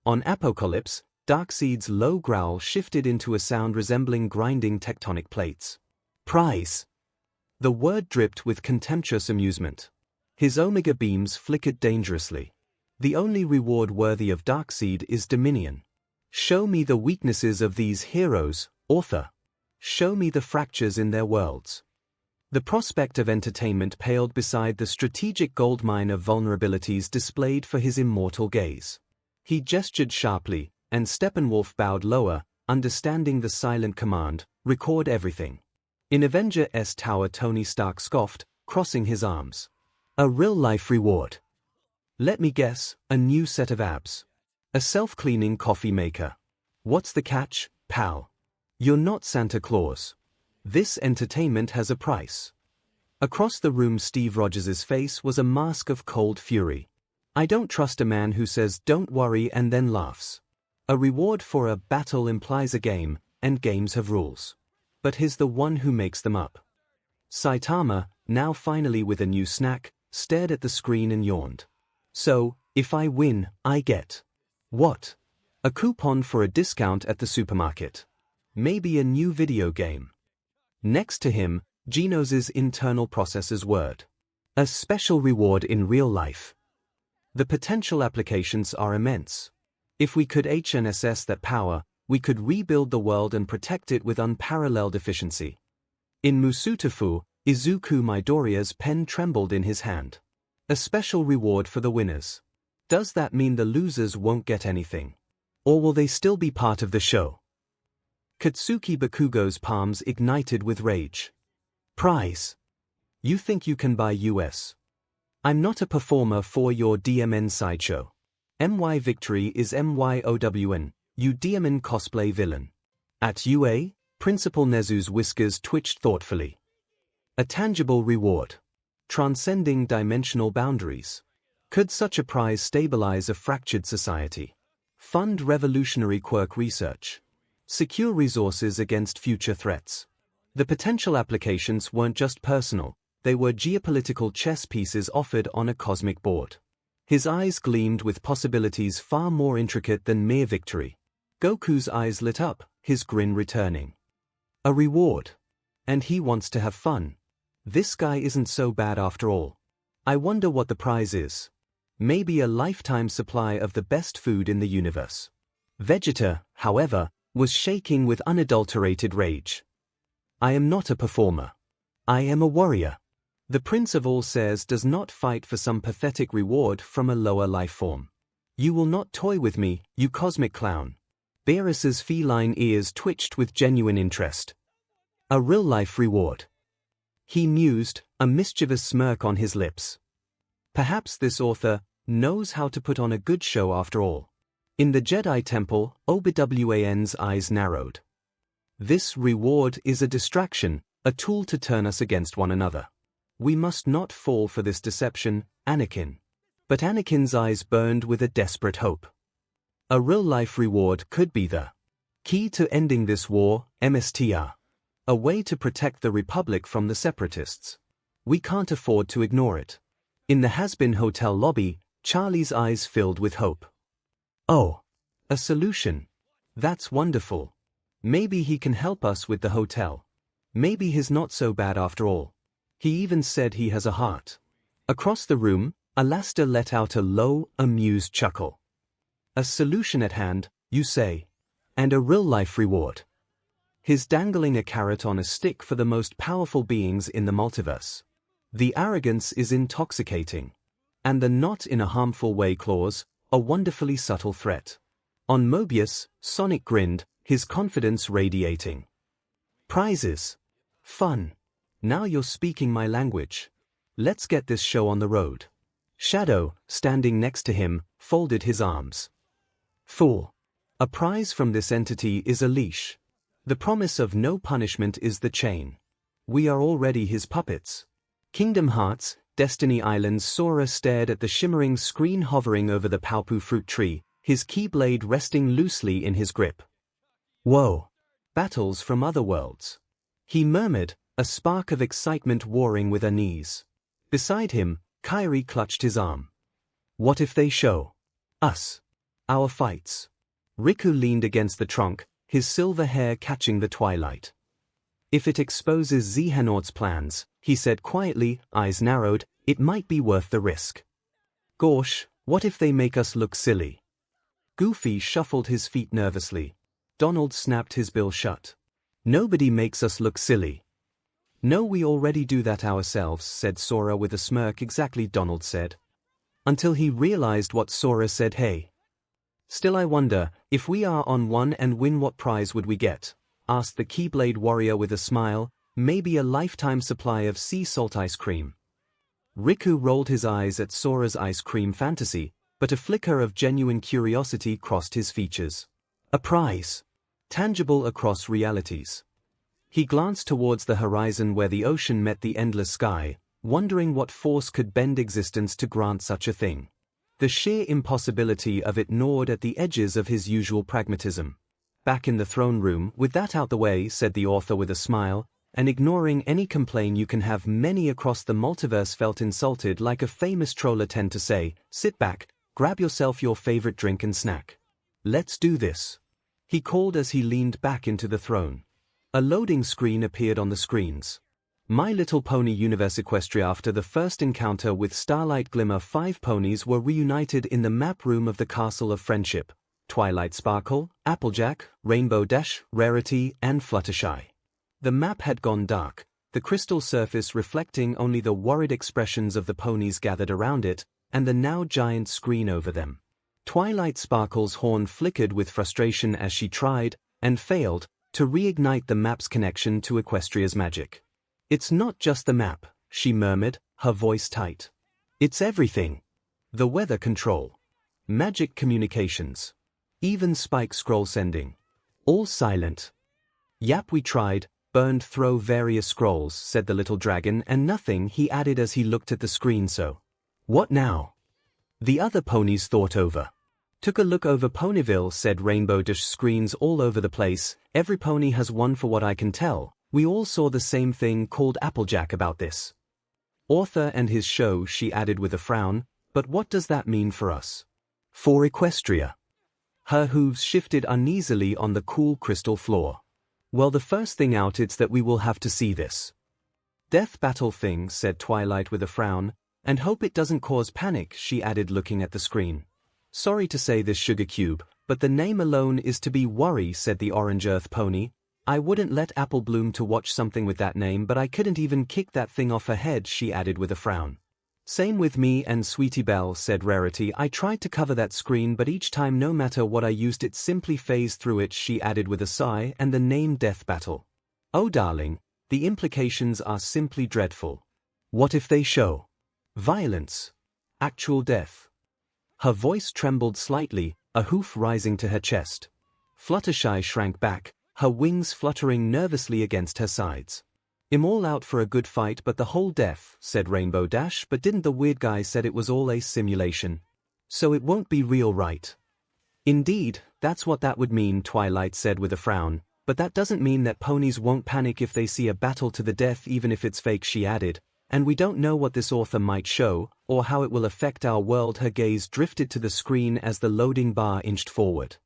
On Apocalypse, Darkseid's low growl shifted into a sound resembling grinding tectonic plates. Prize. The word dripped with contemptuous amusement. His omega beams flickered dangerously. The only reward worthy of Darkseid is dominion. Show me the weaknesses of these heroes, author. Show me the fractures in their worlds. The prospect of entertainment paled beside the strategic goldmine of vulnerabilities displayed for his immortal gaze. He gestured sharply, and Steppenwolf bowed lower, understanding the silent command, record everything. In Avengers Tower, Tony Stark scoffed, crossing his arms. A real-life reward. Let me guess, a new set of abs. A self-cleaning coffee maker. What's the catch, pal? You're not Santa Claus. This entertainment has a price. Across the room, Steve Rogers' face was a mask of cold fury. I don't trust a man who says don't worry and then laughs. A reward for a battle implies a game, and games have rules. But he's the one who makes them up. Saitama, now finally with a new snack, stared at the screen and yawned. So, if I win, I get. What? A coupon for a discount at the supermarket. Maybe a new video game. Next to him, Genos' internal processor's word. A special reward in real life. The potential applications are immense. If we could harness that power, we could rebuild the world and protect it with unparalleled efficiency. In Musutafu, Izuku Midoriya's pen trembled in his hand. A special reward for the winners. Does that mean the losers won't get anything? Or will they still be part of the show? Katsuki Bakugo's palms ignited with rage. Prize. You think you can buy US? I'm not a performer for your DMN sideshow. My victory is MYOWN, you DMN cosplay villain. At UA, Principal Nezu's whiskers twitched thoughtfully. A tangible reward. Transcending dimensional boundaries. Could such a prize stabilize a fractured society? Fund revolutionary quirk research. Secure resources against future threats. The potential applications weren't just personal, they were geopolitical chess pieces offered on a cosmic board. His eyes gleamed with possibilities far more intricate than mere victory. Goku's eyes lit up, his grin returning. A reward. And he wants to have fun. This guy isn't so bad after all. I wonder what the prize is. Maybe a lifetime supply of the best food in the universe. Vegeta, however, was shaking with unadulterated rage. I am not a performer. I am a warrior. The Prince of All says does not fight for some pathetic reward from a lower life form. You will not toy with me, you cosmic clown. Beerus's feline ears twitched with genuine interest. A real-life reward. He mused, a mischievous smirk on his lips. Perhaps this author knows how to put on a good show after all. In the Jedi Temple, Obi-Wan's eyes narrowed. This reward is a distraction, a tool to turn us against one another. We must not fall for this deception, Anakin. But Anakin's eyes burned with a desperate hope. A real-life reward could be the key to ending this war, MSTR. A way to protect the Republic from the Separatists. We can't afford to ignore it. In the Has-Been Hotel lobby, Charlie's eyes filled with hope. Oh, a solution. That's wonderful. Maybe he can help us with the hotel. Maybe he's not so bad after all. He even said he has a heart. Across the room, Alastair let out a low, amused chuckle. A solution at hand, you say? And a real-life reward. He's dangling a carrot on a stick for the most powerful beings in the multiverse. The arrogance is intoxicating. And the not in a harmful way clause, a wonderfully subtle threat. On Mobius, Sonic grinned, his confidence radiating. Prizes. Fun. Now you're speaking my language. Let's get this show on the road. Shadow, standing next to him, folded his arms. Fool. A prize from this entity is a leash. The promise of no punishment is the chain. We are already his puppets. Kingdom Hearts, Destiny Island's Sora stared at the shimmering screen hovering over the Paupu fruit tree, his keyblade resting loosely in his grip. Whoa! Battles from other worlds. He murmured, a spark of excitement warring with unease. Beside him, Kairi clutched his arm. What if they show us our fights? Riku leaned against the trunk, his silver hair catching the twilight. If it exposes Xehanort's plans, he said quietly, eyes narrowed, it might be worth the risk. Gosh, what if they make us look silly? Goofy shuffled his feet nervously. Donald snapped his bill shut. Nobody makes us look silly. No, we already do that ourselves, said Sora with a smirk. Exactly, Donald said. Until he realized what Sora said. Hey. Still I wonder, if we are on one and win, what prize would we get? Asked the Keyblade warrior with a smile. Maybe a lifetime supply of sea salt ice cream. Riku rolled his eyes at Sora's ice cream fantasy, but a flicker of genuine curiosity crossed his features. A prize. Tangible across realities. He glanced towards the horizon where the ocean met the endless sky, wondering what force could bend existence to grant such a thing. The sheer impossibility of it gnawed at the edges of his usual pragmatism. Back in the throne room, with that out the way, said the author with a smile, and ignoring any complaint, you can have many across the multiverse felt insulted like a famous troller tend to say, sit back, grab yourself your favorite drink and snack. Let's do this. He called as he leaned back into the throne. A loading screen appeared on the screens. My Little Pony Universe Equestria. After the first encounter with Starlight Glimmer, 5 ponies were reunited in the map room of the Castle of Friendship. Twilight Sparkle, Applejack, Rainbow Dash, Rarity, and Fluttershy. The map had gone dark, the crystal surface reflecting only the worried expressions of the ponies gathered around it, and the now giant screen over them. Twilight Sparkle's horn flickered with frustration as she tried, and failed, to reignite the map's connection to Equestria's magic. It's not just the map, she murmured, her voice tight. It's everything. The weather control. Magic communications. Even spike scroll sending. All silent. Yap, we tried, burned through various scrolls, said the little dragon, and nothing, he added as he looked at the screen. So, what now? The other ponies thought over. Took a look over Ponyville, said Rainbow Dash. Screens all over the place, every pony has one for what I can tell. We all saw the same thing called Applejack about this. Author and his show, she added with a frown, but what does that mean for us? For Equestria. Her hooves shifted uneasily on the cool crystal floor. Well, the first thing out, it's that we will have to see this. Death battle thing, said Twilight with a frown, and hope it doesn't cause panic, she added looking at the screen. Sorry to say this Sugar Cube, but the name alone is to be worry, said the Orange Earth Pony. I wouldn't let Apple Bloom to watch something with that name, but I couldn't even kick that thing off her head, she added with a frown. Same with me and Sweetie Belle, said Rarity. I tried to cover that screen, but each time no matter what I used it simply phased through it, she added with a sigh, and the name Death Battle. Oh darling, the implications are simply dreadful. What if they show violence? Actual death? Her voice trembled slightly, a hoof rising to her chest. Fluttershy shrank back, her wings fluttering nervously against her sides. I'm all out for a good fight, but the whole death, said Rainbow Dash, but didn't the weird guy said it was all a simulation? So it won't be real, right? Indeed, that's what that would mean, Twilight said with a frown, but that doesn't mean that ponies won't panic if they see a battle to the death even if it's fake, she added, and we don't know what this author might show, or how it will affect our world. Her gaze drifted to the screen as the loading bar inched forward.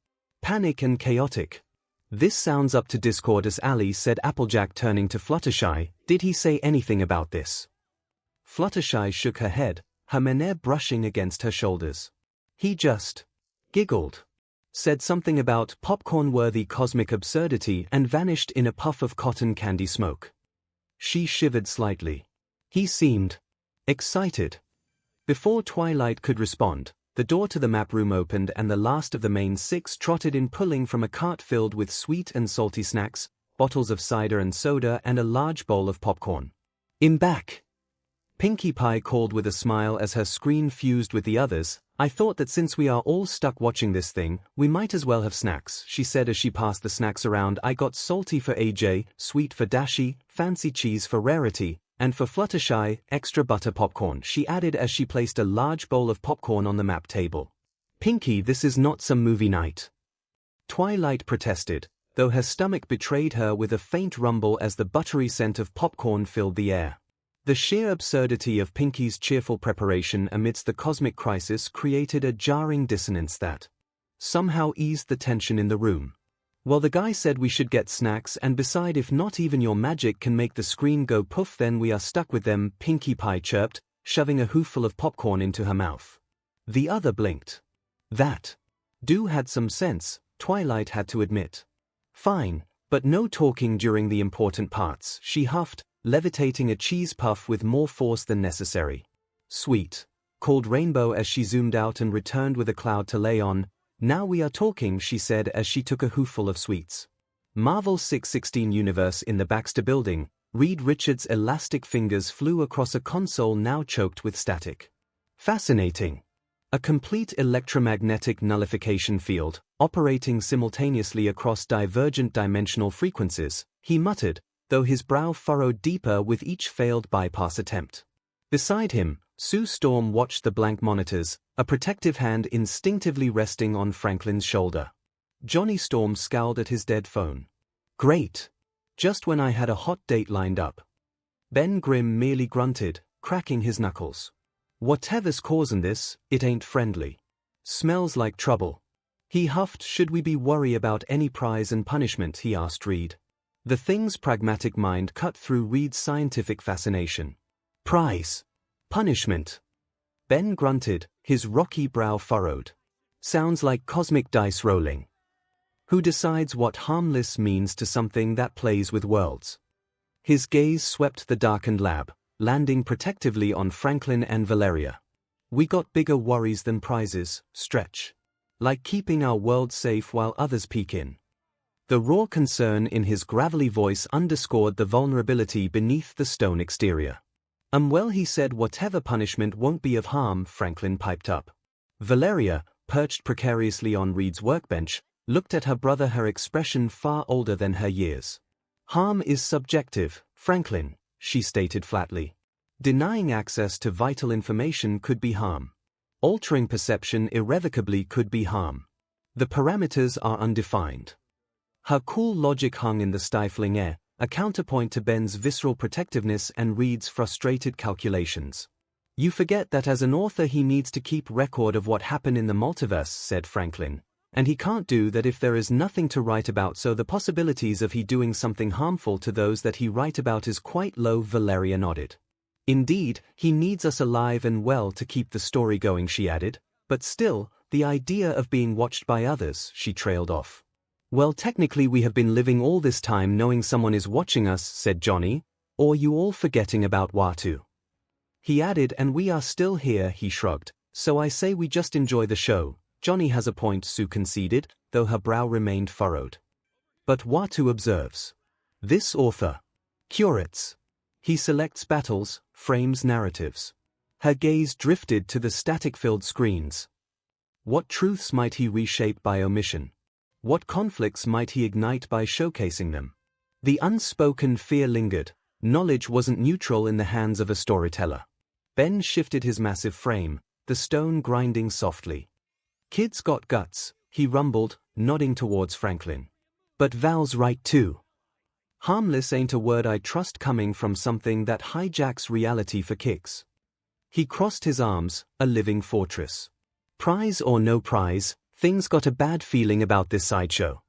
Panic and chaotic. This sounds up to Discordus Alley, said Applejack turning to Fluttershy. Did he say anything about this? Fluttershy shook her head, her menere brushing against her shoulders. He just giggled, said something about popcorn-worthy cosmic absurdity and vanished in a puff of cotton candy smoke. She shivered slightly. He seemed excited. Before Twilight could respond, the door to the map room opened and the last of the main six trotted in, pulling from a cart filled with sweet and salty snacks, bottles of cider and soda and a large bowl of popcorn. I'm back, Pinkie Pie called with a smile as her screen fused with the others. I thought that since we are all stuck watching this thing, we might as well have snacks, she said as she passed the snacks around. I got salty for AJ, sweet for Dashy, fancy cheese for Rarity, and for Fluttershy, extra butter popcorn, she added as she placed a large bowl of popcorn on the map table. Pinkie, this is not some movie night, Twilight protested, though her stomach betrayed her with a faint rumble as the buttery scent of popcorn filled the air. The sheer absurdity of Pinkie's cheerful preparation amidst the cosmic crisis created a jarring dissonance that somehow eased the tension in the room. Well, the guy said we should get snacks, and beside, if not even your magic can make the screen go poof, then we are stuck with them, Pinkie Pie chirped, shoving a hooful of popcorn into her mouth. The other blinked. That dude had some sense, Twilight had to admit. Fine, but no talking during the important parts, she huffed, levitating a cheese puff with more force than necessary. Sweet, called Rainbow as she zoomed out and returned with a cloud to lay on. Now we are talking, she said as she took a hooful of sweets. Marvel 616 Universe in the Baxter Building, Reed Richards' elastic fingers flew across a console now choked with static. Fascinating. A complete electromagnetic nullification field, operating simultaneously across divergent dimensional frequencies, he muttered, though his brow furrowed deeper with each failed bypass attempt. Beside him, Sue Storm watched the blank monitors, a protective hand instinctively resting on Franklin's shoulder. Johnny Storm scowled at his dead phone. Great. Just when I had a hot date lined up. Ben Grimm merely grunted, cracking his knuckles. Whatever's causing this, it ain't friendly. Smells like trouble. He huffed. Should we be worried about any prize and punishment, he asked Reed. The thing's pragmatic mind cut through Reed's scientific fascination. Prize. Punishment. Ben grunted, his rocky brow furrowed. Sounds like cosmic dice rolling. Who decides what harmless means to something that plays with worlds? His gaze swept the darkened lab, landing protectively on Franklin and Valeria. We got bigger worries than prizes, Stretch. Like keeping our world safe while others peek in. The raw concern in his gravelly voice underscored the vulnerability beneath the stone exterior. Well, he said, whatever punishment won't be of harm, Franklin piped up. Valeria, perched precariously on Reed's workbench, looked at her brother, her expression far older than her years. Harm is subjective, Franklin, she stated flatly. Denying access to vital information could be harm. Altering perception irrevocably could be harm. The parameters are undefined. Her cool logic hung in the stifling air, a counterpoint to Ben's visceral protectiveness and Reed's frustrated calculations. You forget that as an author he needs to keep record of what happened in the multiverse, said Franklin. And he can't do that if there is nothing to write about, so the possibilities of he doing something harmful to those that he write about is quite low. Valeria nodded. Indeed, he needs us alive and well to keep the story going, she added. But still, the idea of being watched by others, she trailed off. Well, technically we have been living all this time knowing someone is watching us, said Johnny. Or you all forgetting about Watu? He added, and we are still here, he shrugged. So I say we just enjoy the show. Johnny has a point, Sue conceded, though her brow remained furrowed. But Watu observes. This author curates. He selects battles, frames narratives. Her gaze drifted to the static-filled screens. What truths might he reshape by omission? What conflicts might he ignite by showcasing them? The unspoken fear lingered. Knowledge wasn't neutral in the hands of a storyteller. Ben shifted his massive frame, the stone grinding softly. Kids got guts, he rumbled, nodding towards Franklin. But Val's right too. Harmless ain't a word I trust coming from something that hijacks reality for kicks. He crossed his arms, a living fortress. Prize or no prize, things got a bad feeling about this sideshow.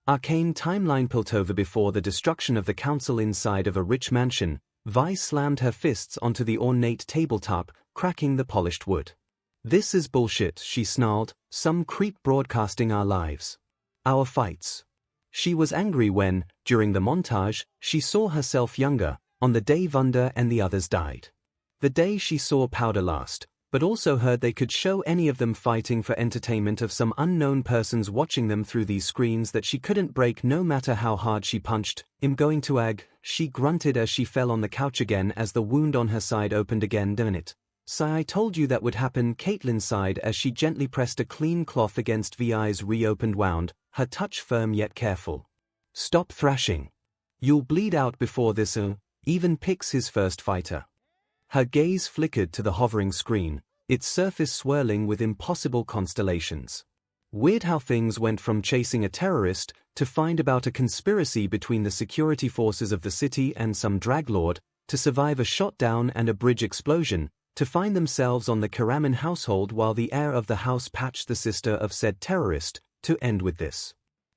Arcane timeline. Piltover. Before the destruction of the council inside of a rich mansion, Vi slammed her fists onto the ornate tabletop, cracking the polished wood. This is bullshit, she snarled, some creep broadcasting our lives. Our fights. She was angry when, during the montage, she saw herself younger, on the day Vunda and the others died. The day she saw Powder last, but also heard they could show any of them fighting for entertainment of some unknown persons watching them through these screens that she couldn't break no matter how hard she punched. I'm going to ag, she grunted as she fell on the couch again as the wound on her side opened again. Damn it. "Sigh, I told you that would happen," Caitlin sighed as she gently pressed a clean cloth against Vi's reopened wound, her touch firm yet careful. "Stop thrashing. You'll bleed out before this even picks his first fighter." Her gaze flickered to the hovering screen, its surface swirling with impossible constellations. Weird how things went from chasing a terrorist to find about a conspiracy between the security forces of the city and some draglord, to survive a shot down and a bridge explosion, to find themselves on the Karaman household while the heir of the house patched the sister of said terrorist, to end with this.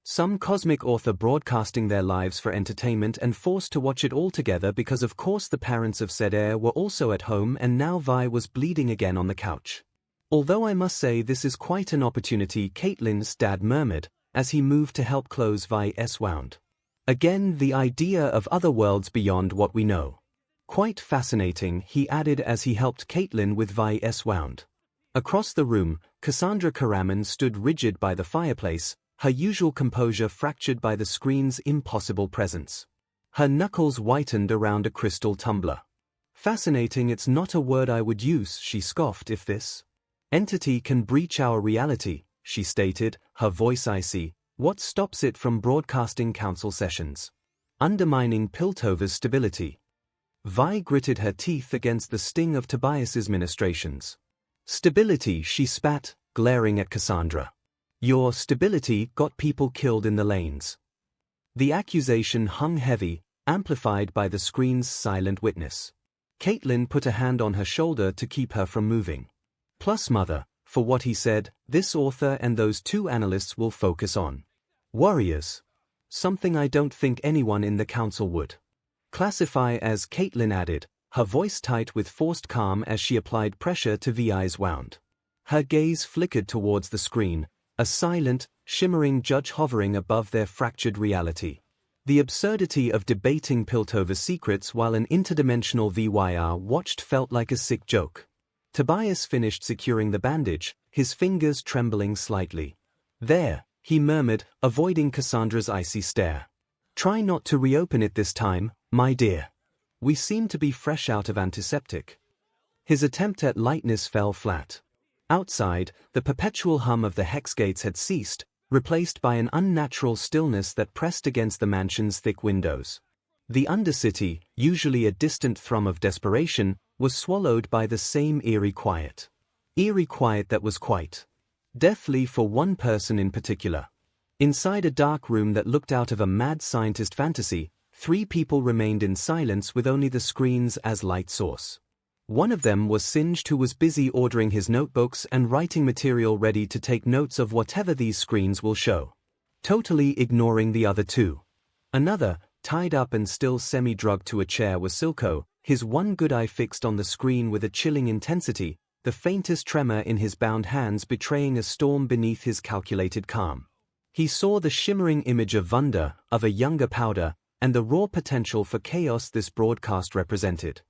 Some cosmic author broadcasting their lives for entertainment and forced to watch it all together because of course the parents of said heir were also at home and now Vi was bleeding again on the couch. "Although I must say this is quite an opportunity," Caitlin's dad murmured, as he moved to help close Vi's wound. "Again, the idea of other worlds beyond what we know. Quite fascinating," he added as he helped Caitlin with Vi's wound. Across the room, Cassandra Karaman stood rigid by the fireplace, her usual composure fractured by the screen's impossible presence. Her knuckles whitened around a crystal tumbler. "Fascinating, it's not a word I would use," she scoffed. "If this entity can breach our reality," she stated, her voice icy, "what stops it from broadcasting council sessions? Undermining Piltover's stability?" Vi gritted her teeth against the sting of Tobias's ministrations. "Stability," she spat, glaring at Cassandra. "Your stability got people killed in the lanes." The accusation hung heavy, amplified by the screen's silent witness. Caitlin put a hand on her shoulder to keep her from moving. "Plus, mother, for what he said, this author and those two analysts will focus on warriors. Something I don't think anyone in the council would classify as," Caitlin added, her voice tight with forced calm as she applied pressure to Vi's wound. Her gaze flickered towards the screen, a silent, shimmering judge hovering above their fractured reality. The absurdity of debating Piltover's secrets while an interdimensional VYR watched felt like a sick joke. Tobias finished securing the bandage, his fingers trembling slightly. "There," he murmured, avoiding Cassandra's icy stare. "Try not to reopen it this time, my dear. We seem to be fresh out of antiseptic." His attempt at lightness fell flat. Outside, the perpetual hum of the hex gates had ceased, replaced by an unnatural stillness that pressed against the mansion's thick windows. The Undercity, usually a distant thrum of desperation, was swallowed by the same eerie quiet. Eerie quiet that was quite deathly for one person in particular. Inside a dark room that looked out of a mad scientist fantasy, 3 people remained in silence with only the screens as light source. One of them was 𝐶𝐻𝐻, who was busy ordering his notebooks and writing material ready to take notes of whatever these screens will show, totally ignoring the other two. Another, tied up and still semi-drugged to a chair, was 𝐒𝐭𝐚𝐲, his one good eye fixed on the screen with a chilling intensity, the faintest tremor in his bound hands betraying a storm beneath his calculated calm. He saw the shimmering image of Wanda, of a younger Powder, and the raw potential for chaos this broadcast represented.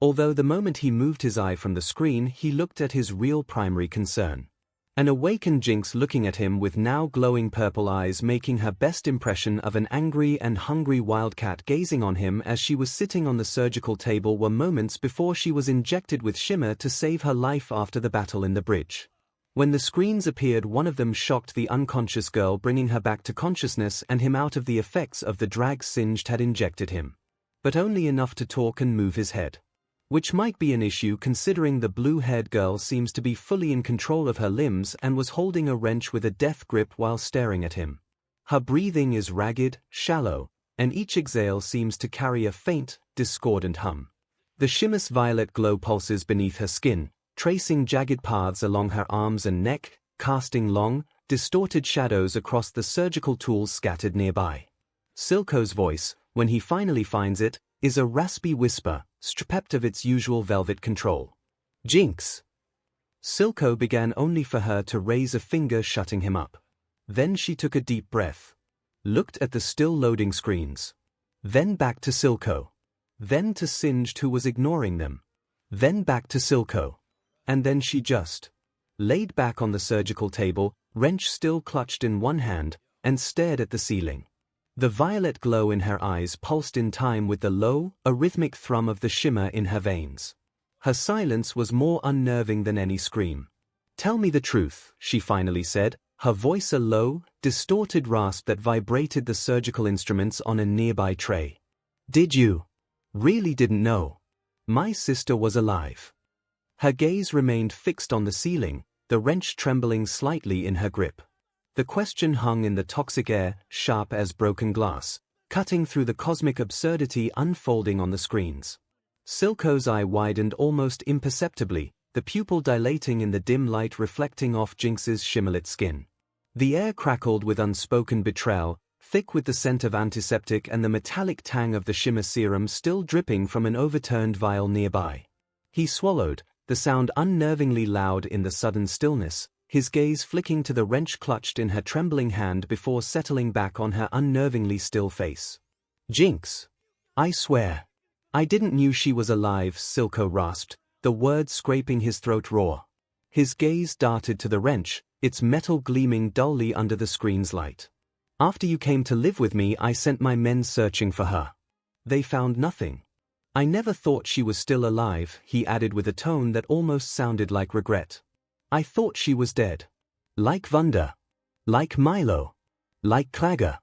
Although the moment he moved his eye from the screen, he looked at his real primary concern. An awakened Jinx looking at him with now glowing purple eyes, making her best impression of an angry and hungry wildcat gazing on him as she was sitting on the surgical table were moments before she was injected with shimmer to save her life after the battle in the bridge. When the screens appeared, one of them shocked the unconscious girl, bringing her back to consciousness and him out of the effects of the drag 𝐶𝐻𝐻 had injected him. But only enough to talk and move his head. Which might be an issue considering the blue-haired girl seems to be fully in control of her limbs and was holding a wrench with a death grip while staring at him. Her breathing is ragged, shallow, and each exhale seems to carry a faint, discordant hum. The shimmerous violet glow pulses beneath her skin, tracing jagged paths along her arms and neck, casting long, distorted shadows across the surgical tools scattered nearby. 𝐒𝐭𝐴's voice, when he finally finds it, is a raspy whisper, stripped of its usual velvet control. Jinx! 𝐒𝐭𝐴 began, only for her to raise a finger shutting him up. Then she took a deep breath. Looked at the still loading screens. Then back to 𝐒𝐭𝐴. Then to 𝐶𝐻𝐻, who was ignoring them. Then back to 𝐒𝐭𝐴. And then she just laid back on the surgical table, wrench still clutched in one hand, and stared at the ceiling. The violet glow in her eyes pulsed in time with the low, arrhythmic thrum of the shimmer in her veins. Her silence was more unnerving than any scream. "Tell me the truth," she finally said, her voice a low, distorted rasp that vibrated the surgical instruments on a nearby tray. "Did you really didn't know my sister was alive?" Her gaze remained fixed on the ceiling, the wrench trembling slightly in her grip. The question hung in the toxic air, sharp as broken glass, cutting through the cosmic absurdity unfolding on the screens. 𝐒𝐭𝐴's eye widened almost imperceptibly, the pupil dilating in the dim light reflecting off Jinx's shimmerlit skin. The air crackled with unspoken betrayal, thick with the scent of antiseptic and the metallic tang of the shimmer serum still dripping from an overturned vial nearby. He swallowed, the sound unnervingly loud in the sudden stillness, his gaze flicking to the wrench clutched in her trembling hand before settling back on her unnervingly still face. "Jinx! I swear I didn't knew she was alive," 𝐒𝐭𝐴 rasped, the words scraping his throat raw. His gaze darted to the wrench, its metal gleaming dully under the screen's light. "After you came to live with me, I sent my men searching for her. They found nothing. I never thought she was still alive," he added with a tone that almost sounded like regret. "I thought she was dead. Like Wanda. Like 𝐼𝐼. Like 𝐒𝐻𝐿."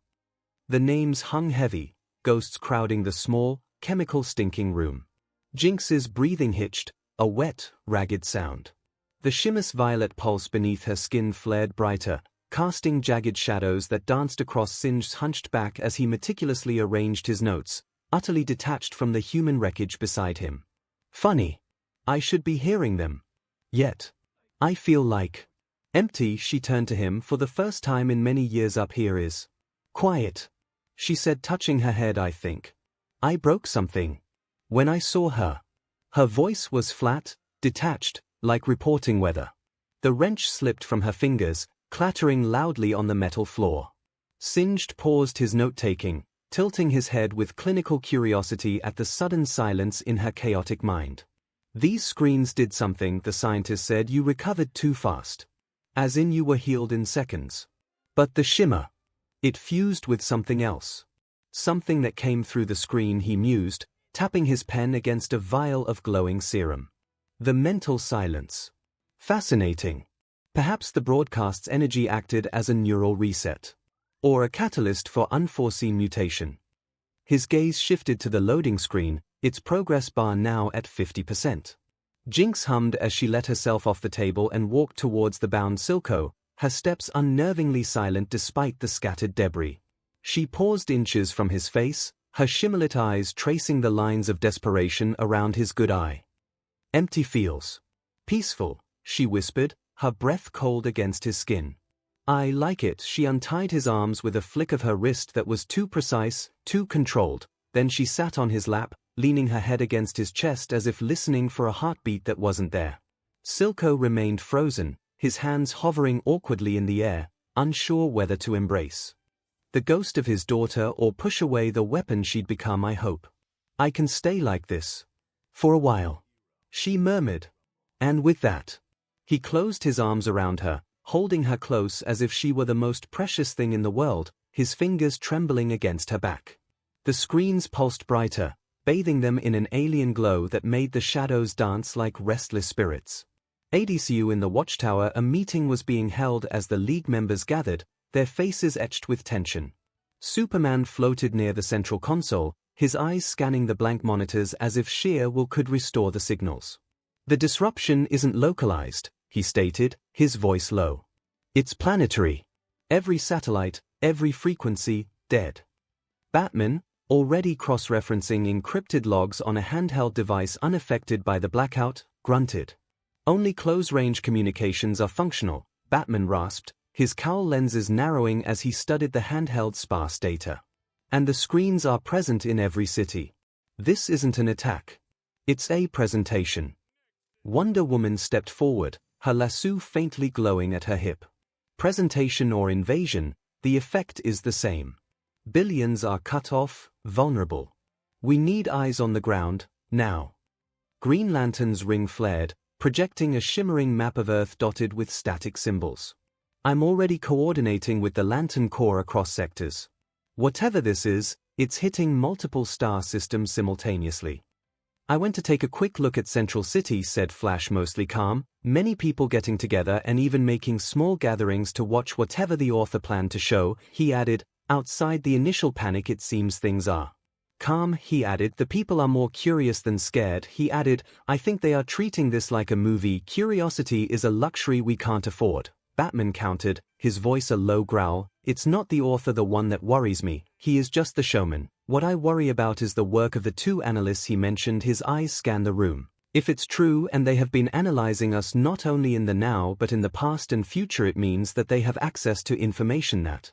The names hung heavy, ghosts crowding the small, chemical-stinking room. Jinx's breathing hitched, a wet, ragged sound. The shimmerous violet pulse beneath her skin flared brighter, casting jagged shadows that danced across 𝐶𝐻𝐻's hunched back as he meticulously arranged his notes, utterly detached from the human wreckage beside him. "Funny. I should be hearing them. Yet I feel like empty." She turned to him. "For the first time in many years up here is quiet," she said, touching her head. "I think I broke something when I saw her." Her voice was flat, detached, like reporting weather. The wrench slipped from her fingers, clattering loudly on the metal floor. 𝐶𝐻𝐻 paused his note-taking, tilting his head with clinical curiosity at the sudden silence in her chaotic mind. "These screens did something," the scientist said. "You recovered too fast. As in you were healed in seconds. But the shimmer, it fused with something else. Something that came through the screen," he mused, tapping his pen against a vial of glowing serum. "The mental silence. Fascinating. Perhaps the broadcast's energy acted as a neural reset. Or a catalyst for unforeseen mutation." His gaze shifted to the loading screen, its progress bar now at 50%. Jinx hummed as she let herself off the table and walked towards the bound 𝐒𝐭𝐴, her steps unnervingly silent despite the scattered debris. She paused inches from his face, her shimmerlit eyes tracing the lines of desperation around his good eye. Empty feels peaceful, she whispered, her breath cold against his skin. I like it. She untied his arms with a flick of her wrist that was too precise, too controlled. Then she sat on his lap, leaning her head against his chest as if listening for a heartbeat that wasn't there. 𝐒𝐭𝐴 remained frozen, his hands hovering awkwardly in the air, unsure whether to embrace the ghost of his daughter or push away the weapon she'd become. I hope I can stay like this for a while, she murmured. And with that, he closed his arms around her, holding her close as if she were the most precious thing in the world, his fingers trembling against her back. The screens pulsed brighter, bathing them in an alien glow that made the shadows dance like restless spirits. 𝐴𝐧𝐿 in the watchtower. A meeting was being held as the League members gathered, their faces etched with tension. Superman floated near the central console, his eyes scanning the blank monitors as if sheer will could restore the signals. The disruption isn't localized, he stated, his voice low. It's planetary. Every satellite, every frequency, dead. Batman, already cross-referencing encrypted logs on a handheld device unaffected by the blackout, grunted. Only close-range communications are functional, Batman rasped, his cowl lenses narrowing as he studied the handheld sparse data. And the screens are present in every city. This isn't an attack. It's a presentation. Wonder Woman stepped forward, her lasso faintly glowing at her hip. Presentation or invasion, the effect is the same. Billions are cut off, vulnerable. We need eyes on the ground, now. Green Lantern's ring flared, projecting a shimmering map of Earth dotted with static symbols. I'm already coordinating with the Lantern Corps across sectors. Whatever this is, it's hitting multiple star systems simultaneously. I went to take a quick look at Central City, said Flash, mostly calm, many people getting together and even making small gatherings to watch whatever the author planned to show. He added, outside the initial panic it seems things are calm. He added, the people are more curious than scared. He added, I think they are treating this like a movie. Curiosity is a luxury we can't afford. Batman countered, his voice a low growl, it's not the author the one that worries me, he is just the showman. What I worry about is the work of the two analysts he mentioned. His eyes scanned the room. If it's true and they have been analyzing us not only in the now but in the past and future, it means that they have access to information that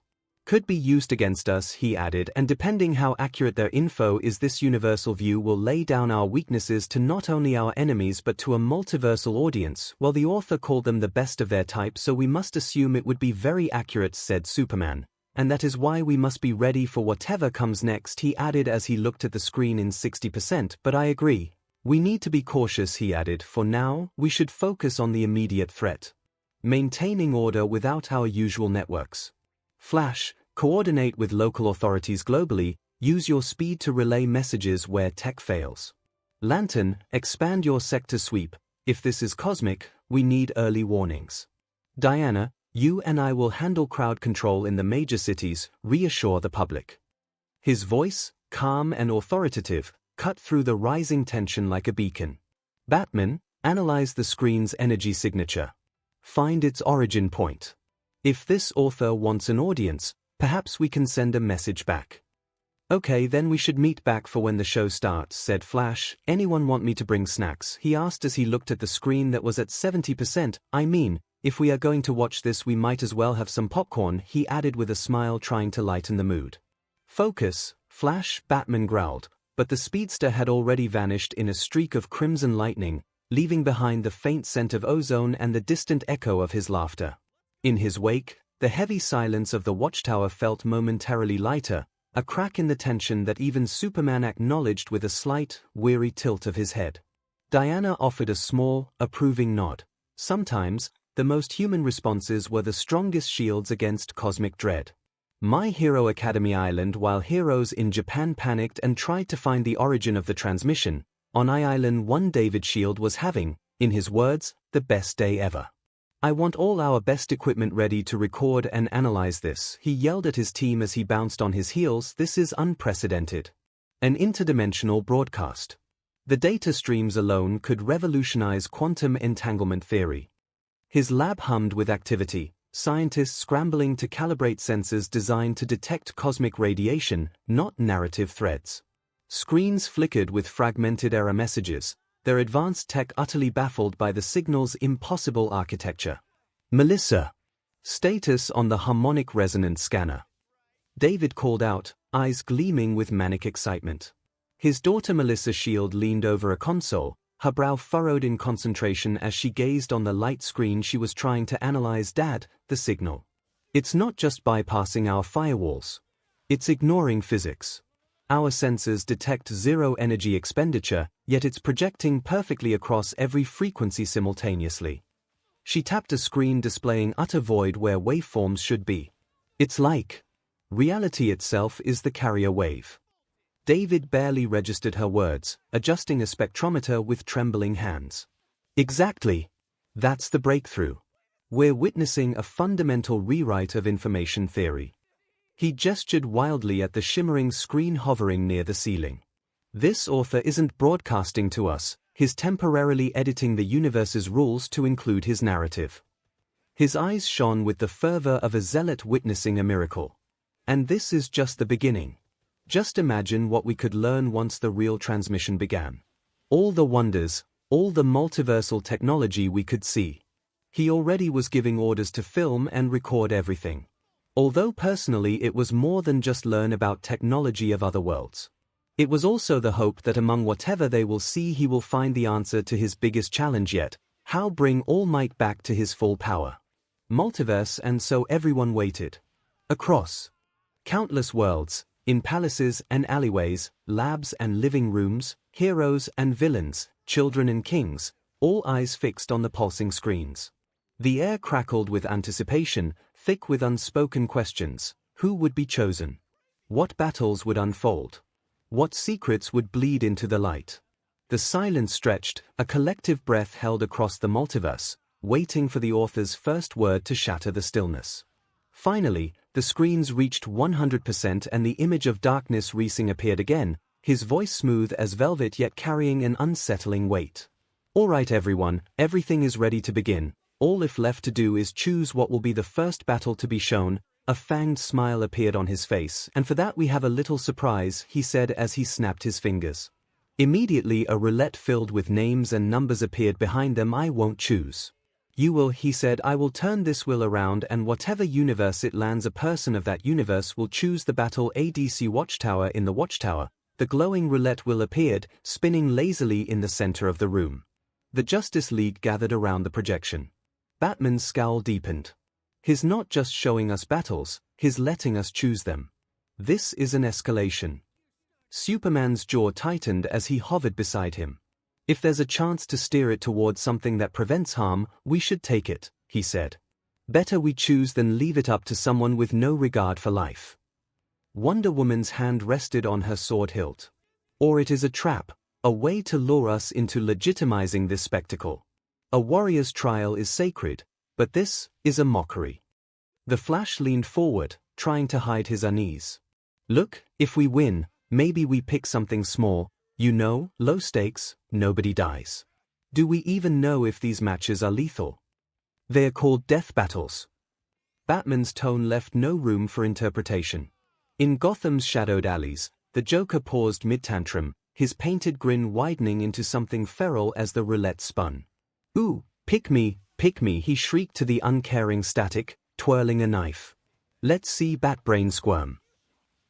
could be used against us, he added, and depending how accurate their info is, this universal view will lay down our weaknesses to not only our enemies but to a multiversal audience. Well, the author called them the best of their type, so we must assume it would be very accurate, said Superman. And that is why we must be ready for whatever comes next, he added as he looked at the screen in 60%, but I agree. We need to be cautious, he added. For now, we should focus on the immediate threat. Maintaining order without our usual networks. Flash, coordinate with local authorities globally, use your speed to relay messages where tech fails. Lantern, expand your sector sweep. If this is cosmic, we need early warnings. Diana, you and I will handle crowd control in the major cities, reassure the public. His voice, calm and authoritative, cut through the rising tension like a beacon. Batman, analyze the screen's energy signature. Find its origin point. If this author wants an audience, perhaps we can send a message back. Okay, then we should meet back for when the show starts, said Flash. Anyone want me to bring snacks? He asked as he looked at the screen that was at 70%. I mean, if we are going to watch this we might as well have some popcorn, he added with a smile, trying to lighten the mood. Focus, Flash, Batman growled, but the speedster had already vanished in a streak of crimson lightning, leaving behind the faint scent of ozone and the distant echo of his laughter. In his wake, the heavy silence of the watchtower felt momentarily lighter, a crack in the tension that even Superman acknowledged with a slight, weary tilt of his head. Diana offered a small, approving nod. Sometimes, the most human responses were the strongest shields against cosmic dread. My Hero Academia Island. While heroes in Japan panicked and tried to find the origin of the transmission, on Island 1 David Shield was having, in his words, the best day ever. I want all our best equipment ready to record and analyze this, he yelled at his team as he bounced on his heels. This is unprecedented. An interdimensional broadcast. The data streams alone could revolutionize quantum entanglement theory. His lab hummed with activity, scientists scrambling to calibrate sensors designed to detect cosmic radiation, not narrative threads. Screens flickered with fragmented error messages, their advanced tech utterly baffled by the signal's impossible architecture. Melissa. Status on the harmonic resonance scanner. David called out, eyes gleaming with manic excitement. His daughter Melissa Shield leaned over a console, her brow furrowed in concentration as she gazed on the light screen she was trying to analyze. Dad, the signal. It's not just bypassing our firewalls. It's ignoring physics. Our sensors detect zero energy expenditure, yet it's projecting perfectly across every frequency simultaneously. She tapped a screen displaying utter void where waveforms should be. It's like reality itself is the carrier wave. David barely registered her words, adjusting a spectrometer with trembling hands. Exactly. That's the breakthrough. We're witnessing a fundamental rewrite of information theory. He gestured wildly at the shimmering screen hovering near the ceiling. This author isn't broadcasting to us, he's temporarily editing the universe's rules to include his narrative. His eyes shone with the fervor of a zealot witnessing a miracle. And this is just the beginning. Just imagine what we could learn once the real transmission began. All the wonders, all the multiversal technology we could see. He already was giving orders to film and record everything. Although personally it was more than just learn about technology of other worlds. It was also the hope that among whatever they will see he will find the answer to his biggest challenge yet, how bring All Might back to his full power. Multiverse. And so everyone waited. Across countless worlds, in palaces and alleyways, labs and living rooms, heroes and villains, children and kings, all eyes fixed on the pulsing screens. The air crackled with anticipation, thick with unspoken questions. Who would be chosen? What battles would unfold? What secrets would bleed into the light? The silence stretched, a collective breath held across the multiverse, waiting for the author's first word to shatter the stillness. Finally, the screens reached 100% and the image of darkness racing appeared again, his voice smooth as velvet yet carrying an unsettling weight. All right everyone, everything is ready to begin. All if left to do is choose what will be the first battle to be shown. A fanged smile appeared on his face, and for that we have a little surprise, he said as he snapped his fingers. Immediately a roulette filled with names and numbers appeared behind them. I won't choose. You will, he said. I will turn this wheel around and whatever universe it lands, a person of that universe will choose the battle. ADC Watchtower. In the Watchtower, the glowing roulette wheel appeared, spinning lazily in the center of the room. The Justice League gathered around the projection. Batman's scowl deepened. He's not just showing us battles, he's letting us choose them. This is an escalation. Superman's jaw tightened as he hovered beside him. If there's a chance to steer it towards something that prevents harm, we should take it, he said. Better we choose than leave it up to someone with no regard for life. Wonder Woman's hand rested on her sword hilt. Or it is a trap, a way to lure us into legitimizing this spectacle. A warrior's trial is sacred, but this is a mockery. The Flash leaned forward, trying to hide his unease. Look, if we win, maybe we pick something small, low stakes, nobody dies. Do we even know if these matches are lethal? They are called death battles. Batman's tone left no room for interpretation. In Gotham's shadowed alleys, the Joker paused mid-tantrum, his painted grin widening into something feral as the roulette spun. Ooh, pick me, he shrieked to the uncaring static, twirling a knife. Let's see Batbrain squirm.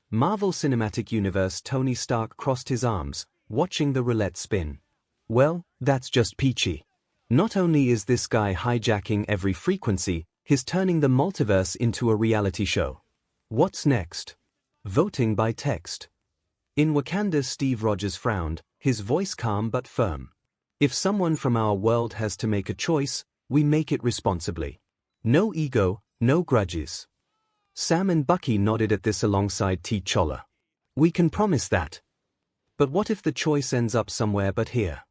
Marvel Cinematic Universe. Tony Stark crossed his arms, watching the roulette spin. Well, that's just peachy. Not only is this guy hijacking every frequency, he's turning the multiverse into a reality show. What's next? Voting by text. In Wakanda, Steve Rogers frowned, his voice calm but firm. If someone from our world has to make a choice, we make it responsibly. No ego, no grudges. Sam and Bucky nodded at this alongside T'Challa. We can promise that. But what if the choice ends up somewhere but here?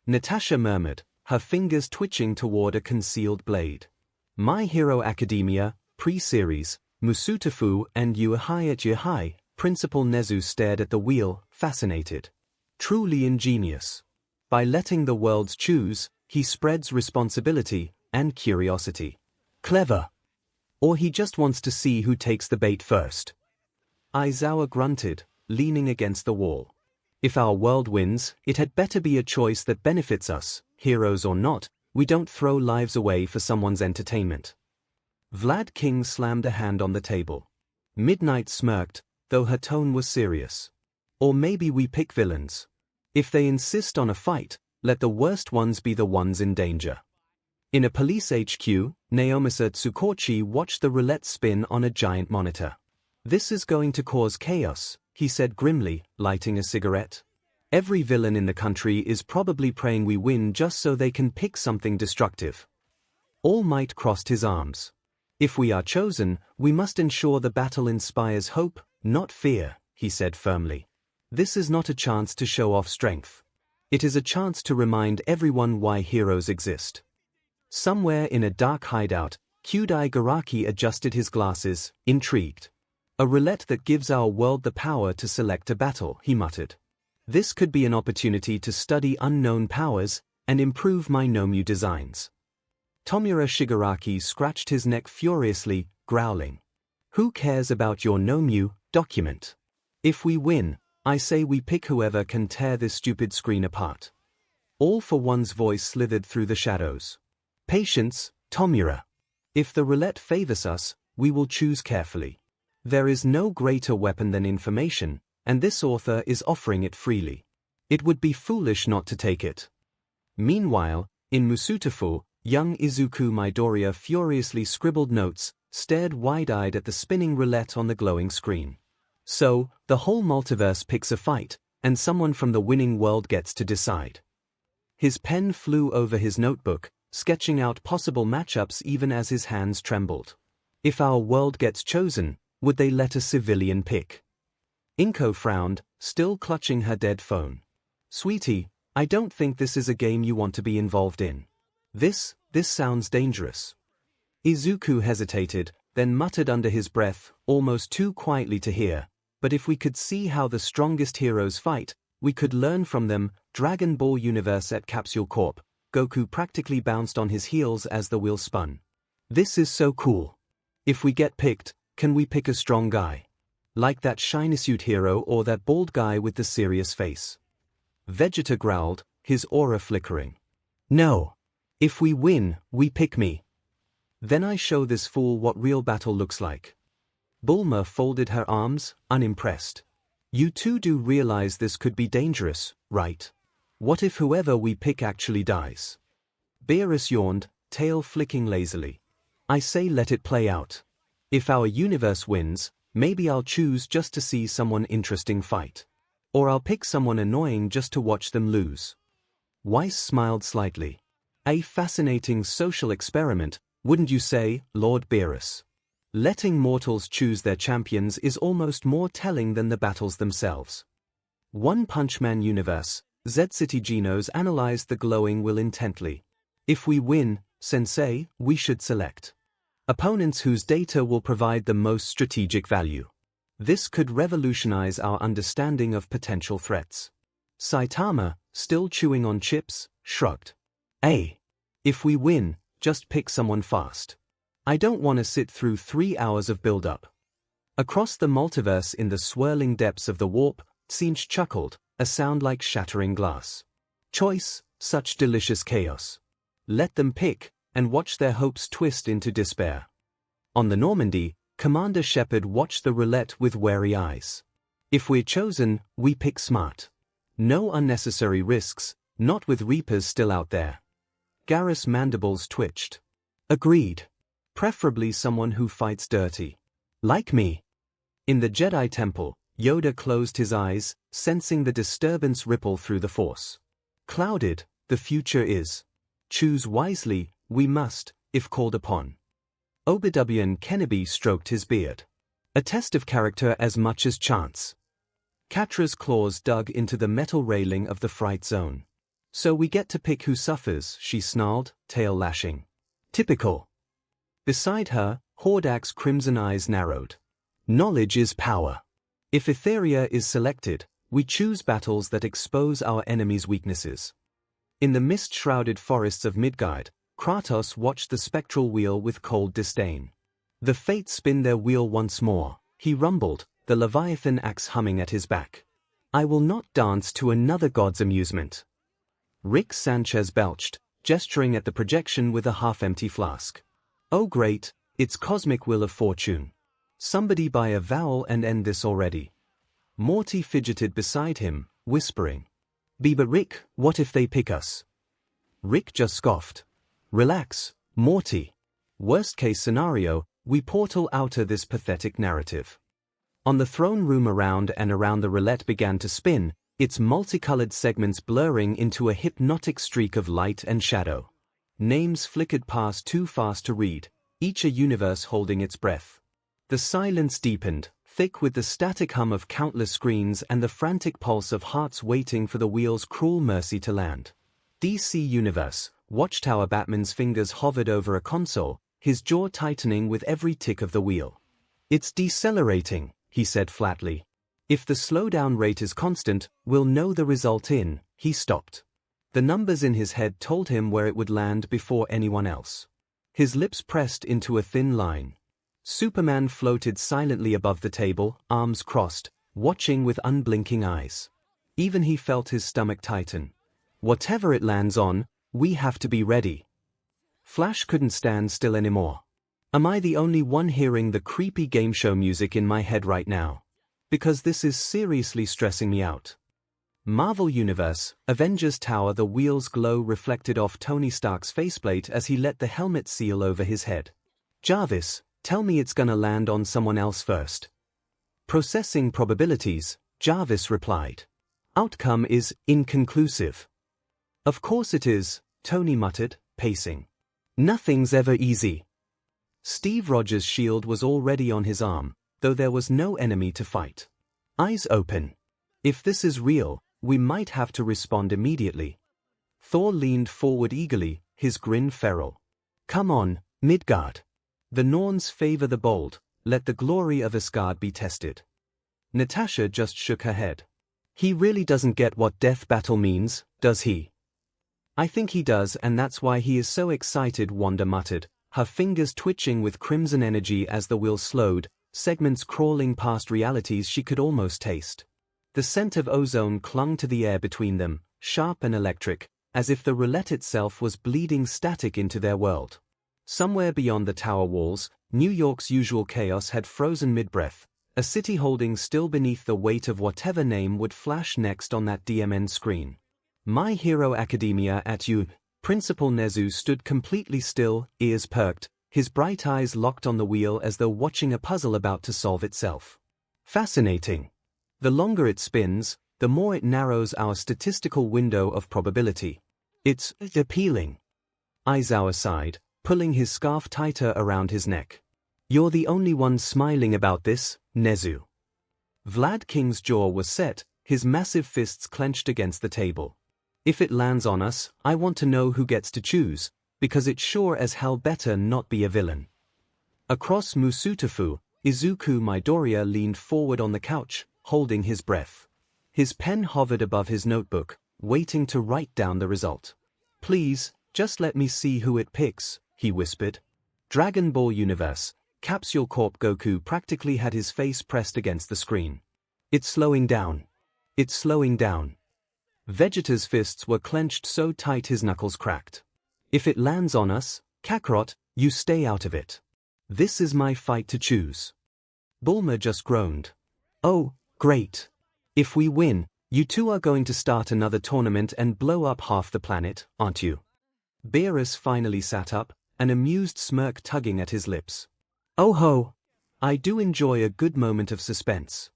Natasha murmured, her fingers twitching toward a concealed blade. My Hero Academia, pre-series, Musutafu and 𝐒𝐻𝐢𝐳. Principal Nezu stared at the wheel, fascinated. Truly ingenious. By letting the worlds choose, he spreads responsibility and curiosity. Clever. Or he just wants to see who takes the bait first. Aizawa grunted, leaning against the wall. If our world wins, it had better be a choice that benefits us, heroes or not. We don't throw lives away for someone's entertainment. Vlad King slammed a hand on the table. Midnight smirked, though her tone was serious. Or maybe we pick villains. If they insist on a fight, let the worst ones be the ones in danger. In a police HQ, Naomasa Tsukochi watched the roulette spin on a giant monitor. This is going to cause chaos, he said grimly, lighting a cigarette. Every villain in the country is probably praying we win just so they can pick something destructive. All Might crossed his arms. If we are chosen, we must ensure the battle inspires hope, not fear, he said firmly. This is not a chance to show off strength. It is a chance to remind everyone why heroes exist. Somewhere in a dark hideout, Kyudai Garaki adjusted his glasses, intrigued. A roulette that gives our world the power to select a battle, he muttered. This could be an opportunity to study unknown powers and improve my Nomyu designs. Tomura Shigaraki scratched his neck furiously, growling. Who cares about your Nomyu document? If we win, I say we pick whoever can tear this stupid screen apart. All for One's voice slithered through the shadows. Patience, Tomura. If the roulette favors us, we will choose carefully. There is no greater weapon than information, and this author is offering it freely. It would be foolish not to take it. Meanwhile, in Musutafu, young Izuku Midoriya furiously scribbled notes, stared wide-eyed at the spinning roulette on the glowing screen. So, the whole multiverse picks a fight, and someone from the winning world gets to decide. His pen flew over his notebook, sketching out possible matchups even as his hands trembled. If our world gets chosen, would they let a civilian pick? Inko frowned, still clutching her dead phone. Sweetie, I don't think this is a game you want to be involved in. This sounds dangerous. Izuku hesitated, then muttered under his breath, almost too quietly to hear, but if we could see how the strongest heroes fight, we could learn from them. Dragon Ball Universe at Capsule Corp. Goku practically bounced on his heels as the wheel spun. This is so cool. If we get picked, can we pick a strong guy? Like that shiny suit hero or that bald guy with the serious face? Vegeta growled, his aura flickering. No. If we win, we pick me. Then I show this fool what real battle looks like. Bulma folded her arms, unimpressed. You two do realize this could be dangerous, right? What if whoever we pick actually dies? Beerus yawned, tail flicking lazily. I say let it play out. If our universe wins, maybe I'll choose just to see someone interesting fight. Or I'll pick someone annoying just to watch them lose. Weiss smiled slightly. A fascinating social experiment, wouldn't you say, Lord Beerus? Letting mortals choose their champions is almost more telling than the battles themselves. One Punch Man universe, Z-City Genos analyzed the glowing will intently. If we win, Sensei, we should select opponents whose data will provide the most strategic value. This could revolutionize our understanding of potential threats. Saitama, still chewing on chips, shrugged. If we win, just pick someone fast. I don't want to sit through 3 hours of build-up. Across the multiverse in the swirling depths of the warp, Tsunch chuckled, a sound like shattering glass. Choice, such delicious chaos. Let them pick, and watch their hopes twist into despair. On the Normandy, Commander Shepard watched the roulette with wary eyes. If we're chosen, we pick smart. No unnecessary risks, not with Reapers still out there. Garrus' mandibles twitched. Agreed. Preferably someone who fights dirty. Like me. In the Jedi Temple, Yoda closed his eyes, sensing the disturbance ripple through the Force. Clouded, the future is. Choose wisely, we must, if called upon. Obi-Wan Kenobi stroked his beard. A test of character as much as chance. Katra's claws dug into the metal railing of the fright zone. So we get to pick who suffers, she snarled, tail lashing. Typical. Beside her, Hordak's crimson eyes narrowed. Knowledge is power. If Etheria is selected, we choose battles that expose our enemy's weaknesses. In the mist-shrouded forests of Midgard, Kratos watched the spectral wheel with cold disdain. The fates spin their wheel once more, he rumbled, the Leviathan axe humming at his back. I will not dance to another god's amusement. Rick Sanchez belched, gesturing at the projection with a half-empty flask. Oh great, it's Cosmic Wheel of Fortune. Somebody buy a vowel and end this already. Morty fidgeted beside him, whispering. But Rick, what if they pick us? Rick just scoffed. Relax, Morty. Worst case scenario, we portal out of this pathetic narrative. On the throne room around the roulette began to spin, its multicolored segments blurring into a hypnotic streak of light and shadow. Names flickered past too fast to read, each a universe holding its breath. The silence deepened, thick with the static hum of countless screens and the frantic pulse of hearts waiting for the wheel's cruel mercy to land. DC Universe, Watchtower. Batman's fingers hovered over a console, his jaw tightening with every tick of the wheel. It's decelerating, he said flatly. If the slowdown rate is constant, we'll know the result in. He stopped. The numbers in his head told him where it would land before anyone else. His lips pressed into a thin line. Superman floated silently above the table, arms crossed, watching with unblinking eyes. Even he felt his stomach tighten. Whatever it lands on, we have to be ready. Flash couldn't stand still anymore. Am I the only one hearing the creepy game show music in my head right now? Because this is seriously stressing me out. Marvel Universe, Avengers Tower. The wheel's glow reflected off Tony Stark's faceplate as he let the helmet seal over his head. Jarvis, tell me it's gonna land on someone else first. Processing probabilities, Jarvis replied. Outcome is inconclusive. Of course it is, Tony muttered, pacing. Nothing's ever easy. Steve Rogers' shield was already on his arm, though there was no enemy to fight. Eyes open. If this is real, we might have to respond immediately. Thor leaned forward eagerly, his grin feral. Come on, Midgard. The Norns favor the bold, let the glory of Asgard be tested. Natasha just shook her head. He really doesn't get what death battle means, does he? I think he does, and that's why he is so excited, Wanda muttered, her fingers twitching with crimson energy as the wheel slowed, segments crawling past realities she could almost taste. The scent of ozone clung to the air between them, sharp and electric, as if the roulette itself was bleeding static into their world. Somewhere beyond the tower walls, New York's usual chaos had frozen mid-breath, a city holding still beneath the weight of whatever name would flash next on that DMN screen. My Hero Academia at you. Principal Nezu stood completely still, ears perked, his bright eyes locked on the wheel as though watching a puzzle about to solve itself. Fascinating. The longer it spins, the more it narrows our statistical window of probability. It's appealing. Aizawa sighed, pulling his scarf tighter around his neck. You're the only one smiling about this, Nezu. Vlad King's jaw was set, his massive fists clenched against the table. If it lands on us, I want to know who gets to choose, because it sure as hell better not be a villain. Across Musutafu, Izuku Midoriya leaned forward on the couch, holding his breath. His pen hovered above his notebook, waiting to write down the result. Please, just let me see who it picks, he whispered. Dragon Ball Universe, Capsule Corp. Goku practically had his face pressed against the screen. It's slowing down. It's slowing down. Vegeta's fists were clenched so tight his knuckles cracked. If it lands on us, Kakarot, you stay out of it. This is my fight to choose. Bulma just groaned. Oh, great. If we win, you two are going to start another tournament and blow up half the planet, aren't you? Beerus finally sat up, an amused smirk tugging at his lips. Oh ho! I do enjoy a good moment of suspense.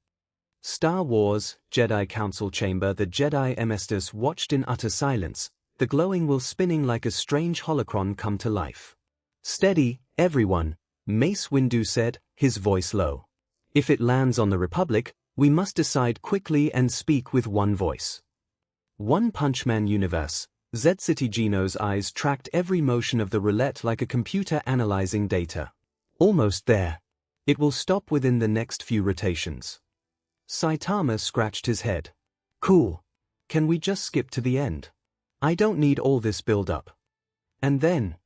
Star Wars, Jedi Council Chamber. The Jedi Emestus watched in utter silence, the glowing wheel spinning like a strange holocron come to life. Steady, everyone, Mace Windu said, his voice low. If it lands on the Republic, we must decide quickly and speak with one voice. One Punch Man Universe, Z-City Geno's eyes tracked every motion of the roulette like a computer analyzing data. Almost there. It will stop within the next few rotations. Saitama scratched his head. Cool. Can we just skip to the end? I don't need all this build-up. And then,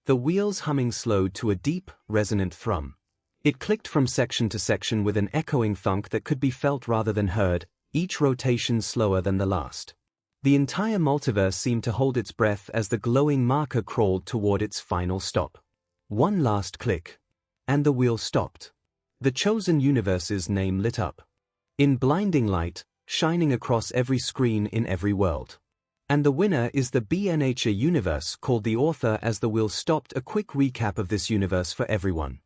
the wheel's humming slowed to a deep, resonant thrum. It clicked from section to section with an echoing thunk that could be felt rather than heard, each rotation slower than the last. The entire multiverse seemed to hold its breath as the glowing marker crawled toward its final stop. One last click. And the wheel stopped. The chosen universe's name lit up. In blinding light, shining across every screen in every world. And the winner is the 𝐵 universe, called the author as the wheel stopped. A quick recap of this universe for everyone.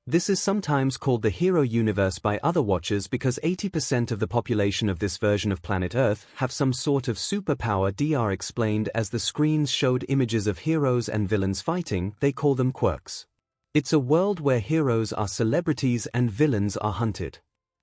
This is sometimes called the hero universe by other watchers because 80% of the population of this version of planet Earth have some sort of superpower. Dr. explained as the screens showed images of heroes and villains fighting. They call them quirks. It's a world where heroes are celebrities and villains are hunted.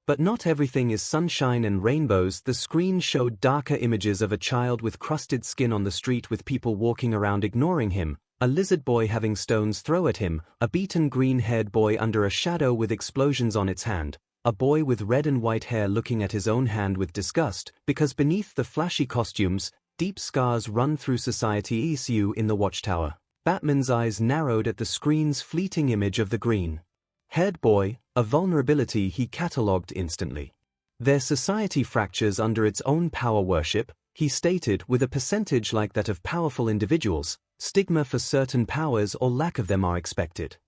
But not everything is sunshine and rainbows. The screen showed darker images of a child with crusted skin on the street with people walking around ignoring him, a lizard boy having stones thrown at him, a beaten green-haired boy under a shadow with explosions on its hand, a boy with red and white hair looking at his own hand with disgust, because beneath the flashy costumes, deep scars run through society. 𝐒𝐻𝑢 in the watchtower. Batman's eyes narrowed at the screen's fleeting image of the green-haired boy, a vulnerability he catalogued instantly. Their society fractures under its own power worship, he stated, with a percentage like that of powerful individuals. Stigma for certain powers or lack of them are expected.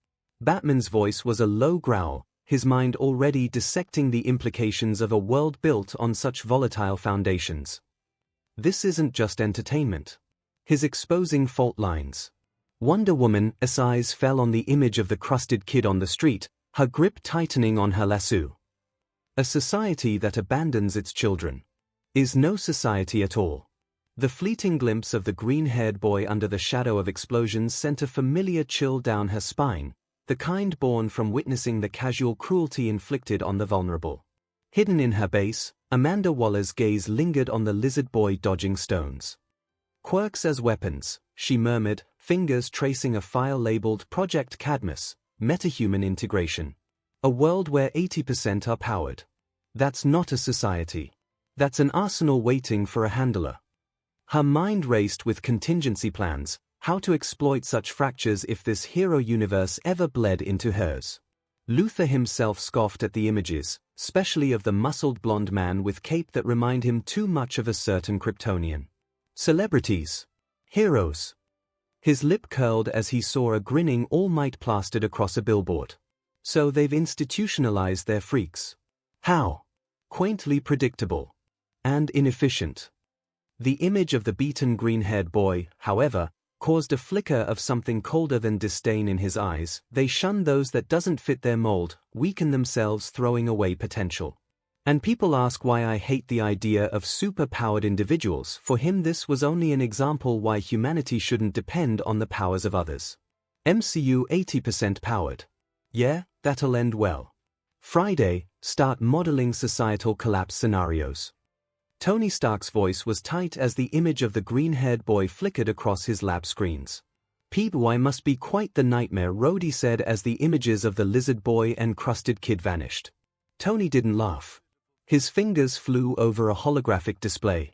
Batman's voice was a low growl, his mind already dissecting the implications of a world built on such volatile foundations. This isn't just entertainment. His exposing fault lines. Wonder Woman's eyes fell on the image of the crusted kid on the street, her grip tightening on her lasso. A society that abandons its children is no society at all. The fleeting glimpse of the green-haired boy under the shadow of explosions sent a familiar chill down her spine, the kind born from witnessing the casual cruelty inflicted on the vulnerable. Hidden in her base, Amanda Waller's gaze lingered on the lizard boy dodging stones. Quirks as weapons, she murmured, fingers tracing a file labeled Project Cadmus, metahuman integration. A world where 80% are powered. That's not a society. That's an arsenal waiting for a handler. Her mind raced with contingency plans, how to exploit such fractures if this hero universe ever bled into hers. Luthor himself scoffed at the images, especially of the muscled blonde man with cape that remind him too much of a certain Kryptonian. Celebrities. Heroes. His lip curled as he saw a grinning All Might plastered across a billboard. So they've institutionalized their freaks. How? Quaintly predictable. And inefficient. The image of the beaten green-haired boy, however, caused a flicker of something colder than disdain in his eyes. They shun those that doesn't fit their mold, weaken themselves, throwing away potential. And people ask why I hate the idea of super-powered individuals. For him this was only an example why humanity shouldn't depend on the powers of others. MCU 80% powered. Yeah, that'll end well. Friday, start modeling societal collapse scenarios. Tony Stark's voice was tight as the image of the green-haired boy flickered across his lab screens. PBY must be quite the nightmare, Rhodey said as the images of the lizard boy and crusted kid vanished. Tony didn't laugh. His fingers flew over a holographic display.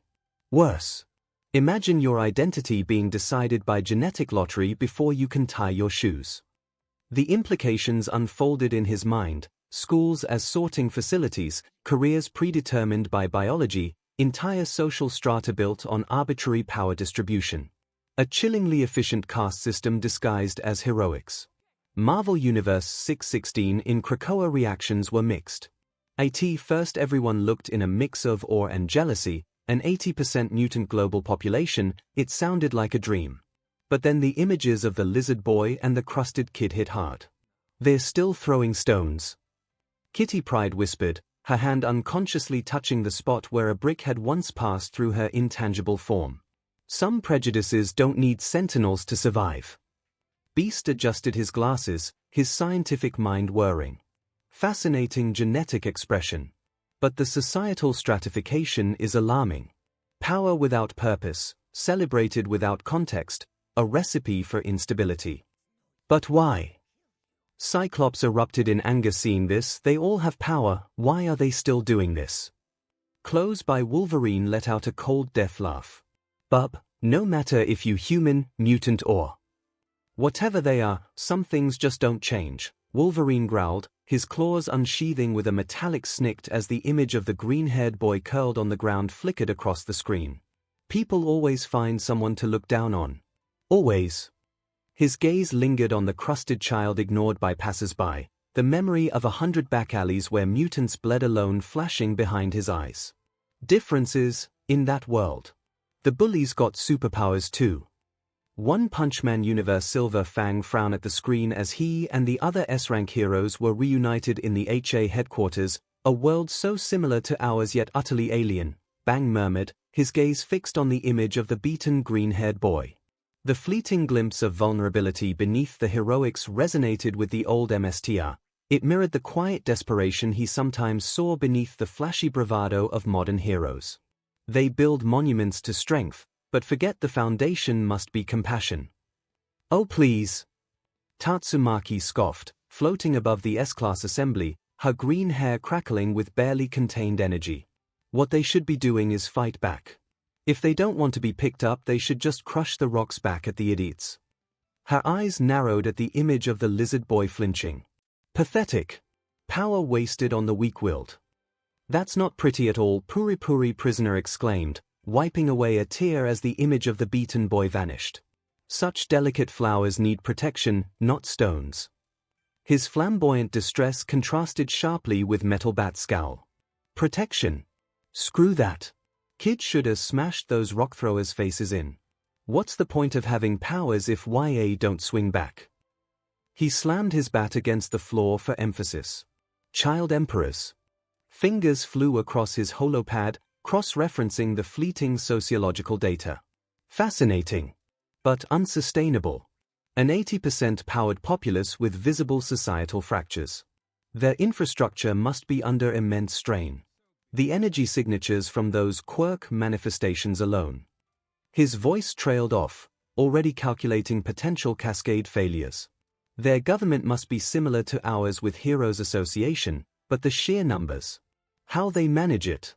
Worse. Imagine your identity being decided by genetic lottery before you can tie your shoes. The implications unfolded in his mind, schools as sorting facilities, careers predetermined by biology, entire social strata built on arbitrary power distribution. A chillingly efficient caste system disguised as heroics. Marvel Universe 616 in Krakoa reactions were mixed. At first everyone looked in a mix of awe and jealousy, an 80% mutant global population, it sounded like a dream. But then the images of the lizard boy and the crusted kid hit hard. They're still throwing stones. Kitty Pryde whispered, her hand unconsciously touching the spot where a brick had once passed through her intangible form. Some prejudices don't need sentinels to survive. Beast adjusted his glasses, his scientific mind whirring. Fascinating genetic expression. But the societal stratification is alarming. Power without purpose, celebrated without context, a recipe for instability. But why? Cyclops erupted in anger seeing this. They all have power, why are they still doing this? Close by Wolverine let out a cold death laugh. Bub, no matter if you human, mutant or whatever they are, some things just don't change, Wolverine growled, his claws unsheathing with a metallic snick as the image of the green-haired boy curled on the ground flickered across the screen. People always find someone to look down on. Always. His gaze lingered on the crusted child ignored by passers-by, the memory of 100 back alleys where mutants bled alone flashing behind his eyes. Differences, in that world. The bullies got superpowers too. One Punch Man Universe Silver Fang frowned at the screen as he and the other S-rank heroes were reunited in the HA headquarters, a world so similar to ours yet utterly alien. Bang murmured, his gaze fixed on the image of the beaten green-haired boy. The fleeting glimpse of vulnerability beneath the heroics resonated with the old MSTR. It mirrored the quiet desperation he sometimes saw beneath the flashy bravado of modern heroes. They build monuments to strength, but forget the foundation must be compassion. Oh please! Tatsumaki scoffed, floating above the S-Class assembly, her green hair crackling with barely contained energy. What they should be doing is fight back. If they don't want to be picked up, they should just crush the rocks back at the idiots. Her eyes narrowed at the image of the lizard boy flinching. Pathetic. Power wasted on the weak-willed. That's not pretty at all, Puri prisoner exclaimed, wiping away a tear as the image of the beaten boy vanished. Such delicate flowers need protection, not stones. His flamboyant distress contrasted sharply with Metal Bat's scowl. Protection? Screw that. Kid should have smashed those rock throwers' faces in. What's the point of having powers if YA don't swing back? He slammed his bat against the floor for emphasis. Child emperors. Fingers flew across his holopad, cross-referencing the fleeting sociological data. Fascinating. But unsustainable. An 80% powered populace with visible societal fractures. Their infrastructure must be under immense strain. The energy signatures from those quirk manifestations alone. His voice trailed off, already calculating potential cascade failures. Their government must be similar to ours with Heroes Association, but the sheer numbers. How they manage it.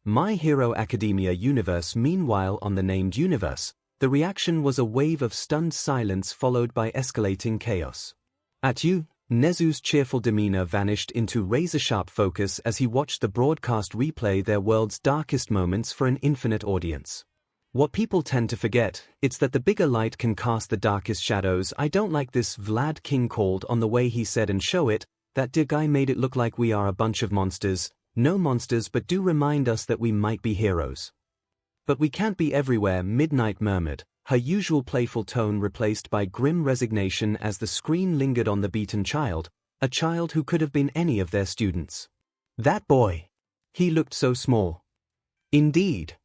My Hero Academia universe. Meanwhile, on the named universe, the reaction was a wave of stunned silence followed by escalating chaos. At you? Nezu's cheerful demeanor vanished into razor-sharp focus as he watched the broadcast replay their world's darkest moments for an infinite audience. What people tend to forget, it's that the bigger light can cast the darkest shadows. I don't like this, Vlad King called on the way he said and show it, that dear guy made it look like we are a bunch of monsters. No monsters, but do remind us that we might be heroes. But we can't be everywhere, Midnight murmured, her usual playful tone replaced by grim resignation as the screen lingered on the beaten child, a child who could have been any of their students. That boy! He looked so small. Indeed.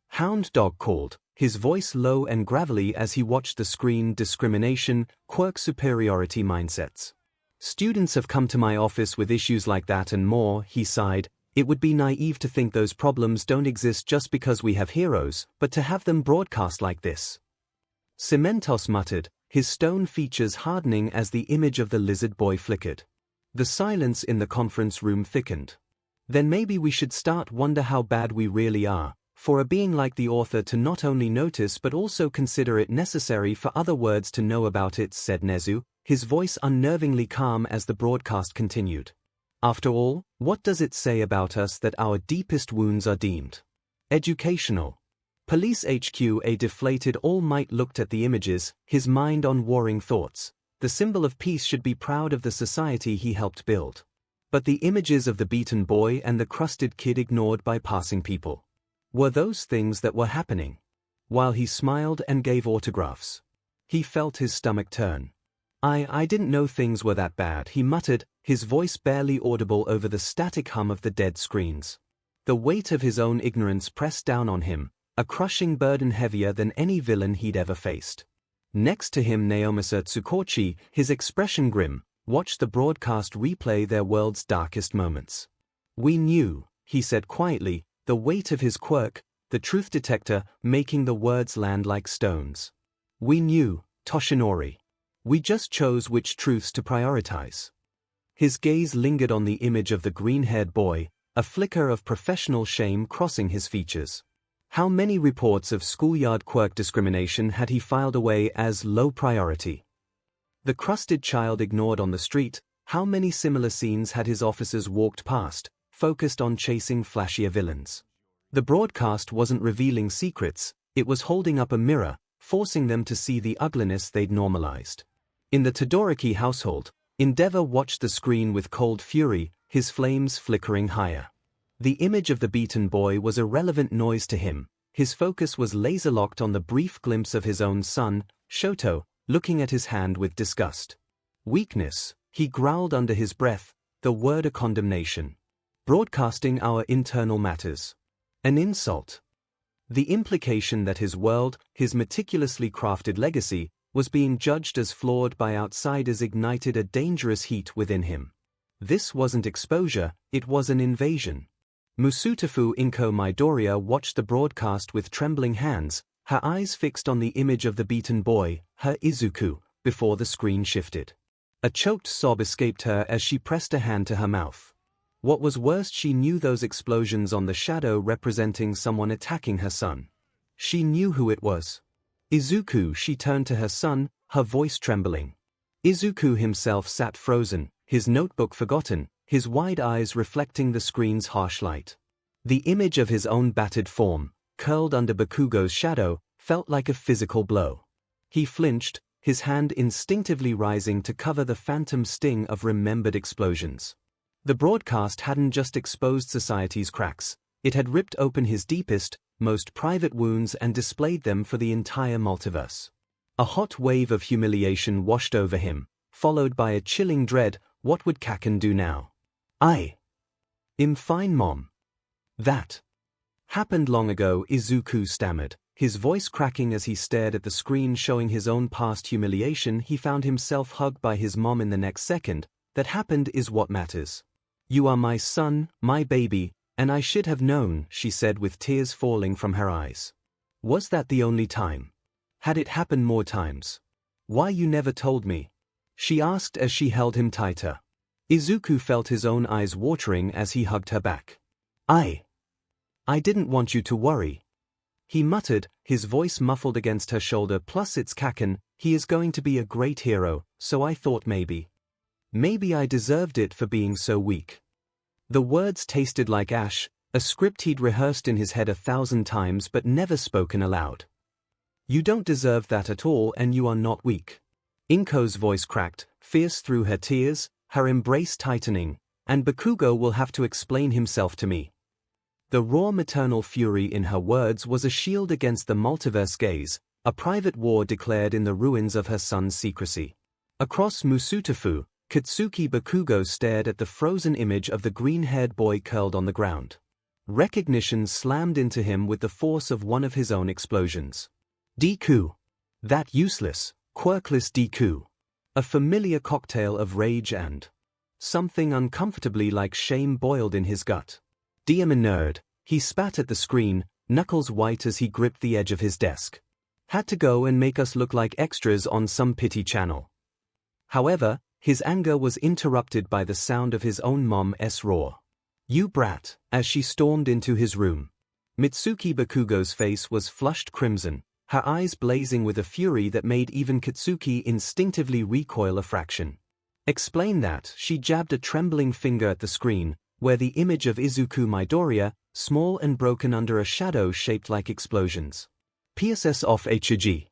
Hound Dog called, his voice low and gravelly as he watched the screen. Discrimination, quirk superiority mindsets. Students have come to my office with issues like that and more, he sighed. It would be naive to think those problems don't exist just because we have heroes, but to have them broadcast like this. Cementos muttered, his stone features hardening as the image of the lizard boy flickered. The silence in the conference room thickened. Then maybe we should start wonder how bad we really are, for a being like the author to not only notice but also consider it necessary for other words to know about it, said Nezu, his voice unnervingly calm as the broadcast continued. After all, what does it say about us that our deepest wounds are deemed educational? Police HQ. A deflated All Might looked at the images, his mind on warring thoughts. The symbol of peace should be proud of the society he helped build. But the images of the beaten boy and the crusted kid ignored by passing people. Were those things that were happening? While he smiled and gave autographs. He felt his stomach turn. I didn't know things were that bad, he muttered, his voice barely audible over the static hum of the dead screens. The weight of his own ignorance pressed down on him, a crushing burden heavier than any villain he'd ever faced. Next to him Naomasa Tsukochi, his expression grim, watched the broadcast replay their world's darkest moments. We knew, he said quietly, the weight of his quirk, the truth detector, making the words land like stones. We knew, Toshinori. We just chose which truths to prioritize. His gaze lingered on the image of the green-haired boy, a flicker of professional shame crossing his features. How many reports of schoolyard quirk discrimination had he filed away as low priority? The crusted child ignored on the street, How many similar scenes had his officers walked past, focused on chasing flashier villains? The broadcast wasn't revealing secrets, it was holding up a mirror, forcing them to see the ugliness they'd normalized. In the Todoroki household, Endeavor watched the screen with cold fury, his flames flickering higher. The image of the beaten boy was irrelevant noise to him. His focus was laser-locked on the brief glimpse of his own son, Shoto, looking at his hand with disgust. Weakness, he growled under his breath, the word a condemnation. Broadcasting our internal matters. An insult. The implication that his world, his meticulously crafted legacy, was being judged as flawed by outsiders ignited a dangerous heat within him. This wasn't exposure, it was an invasion. Musutafu Inko Midoriya watched the broadcast with trembling hands, her eyes fixed on the image of the beaten boy, her Izuku, before the screen shifted. A choked sob escaped her as she pressed a hand to her mouth. What was worse, she knew those explosions on the shadow representing someone attacking her son. She knew who it was. Izuku. She turned to her son, her voice trembling. Izuku himself sat frozen, his notebook forgotten, his wide eyes reflecting the screen's harsh light. The image of his own battered form, curled under Bakugo's shadow, felt like a physical blow. He flinched, his hand instinctively rising to cover the phantom sting of remembered explosions. The broadcast hadn't just exposed society's cracks, it had ripped open his deepest, most private wounds and displayed them for the entire multiverse. A hot wave of humiliation washed over him, followed by a chilling dread. What would Kaken do now? I'm fine, Mom. That happened long ago, Izuku stammered, his voice cracking as he stared at the screen showing his own past humiliation. He found himself hugged by his mom in the next second. That happened is what matters. You are my son, my baby, and I should have known, she said with tears falling from her eyes. Was that the only time? Had it happened more times? Why you never told me? She asked as she held him tighter. Izuku felt his own eyes watering as he hugged her back. I didn't want you to worry. He muttered, his voice muffled against her shoulder. Plus it's Kaken, he is going to be a great hero, so I thought maybe I deserved it for being so weak. The words tasted like ash, a script he'd rehearsed in his head 1,000 times but never spoken aloud. You don't deserve that at all, and you are not weak. Inko's voice cracked, fierce through her tears, her embrace tightening, and Bakugo will have to explain himself to me. The raw maternal fury in her words was a shield against the multiverse gaze, a private war declared in the ruins of her son's secrecy. Across Musutafu, Katsuki Bakugo stared at the frozen image of the green-haired boy curled on the ground. Recognition slammed into him with the force of one of his own explosions. Deku. That useless, quirkless Deku. A familiar cocktail of rage and something uncomfortably like shame boiled in his gut. Damn nerd, he spat at the screen, knuckles white as he gripped the edge of his desk. Had to go and make us look like extras on some pity channel. However, his anger was interrupted by the sound of his own mom's roar. You brat, as she stormed into his room. Mitsuki Bakugo's face was flushed crimson, her eyes blazing with a fury that made even Katsuki instinctively recoil a fraction. Explain that. She jabbed a trembling finger at the screen, where the image of Izuku Midoriya, small and broken under a shadow shaped like explosions. PSS off HG.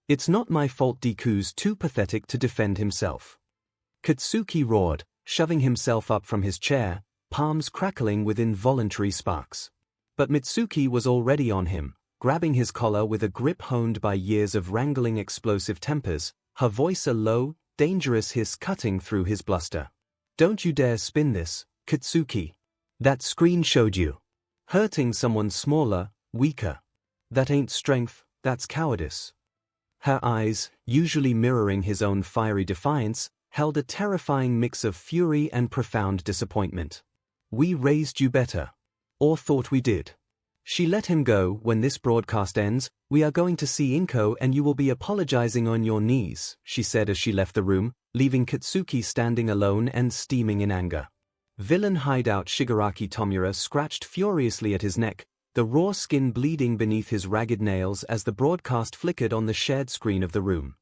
It's not my fault. Deku's too pathetic to defend himself. Katsuki roared, shoving himself up from his chair, palms crackling with involuntary sparks. But Mitsuki was already on him, grabbing his collar with a grip honed by years of wrangling explosive tempers, her voice a low, dangerous hiss cutting through his bluster. Don't you dare spin this, Katsuki. That screen showed you hurting someone smaller, weaker. That ain't strength, that's cowardice. Her eyes, usually mirroring his own fiery defiance, held a terrifying mix of fury and profound disappointment. We raised you better. Or thought we did. She let him go. When this broadcast ends, we are going to see Inko and you will be apologizing on your knees, she said as she left the room, leaving Katsuki standing alone and steaming in anger. Villain hideout Shigaraki Tomura scratched furiously at his neck, the raw skin bleeding beneath his ragged nails as the broadcast flickered on the shared screen of the room.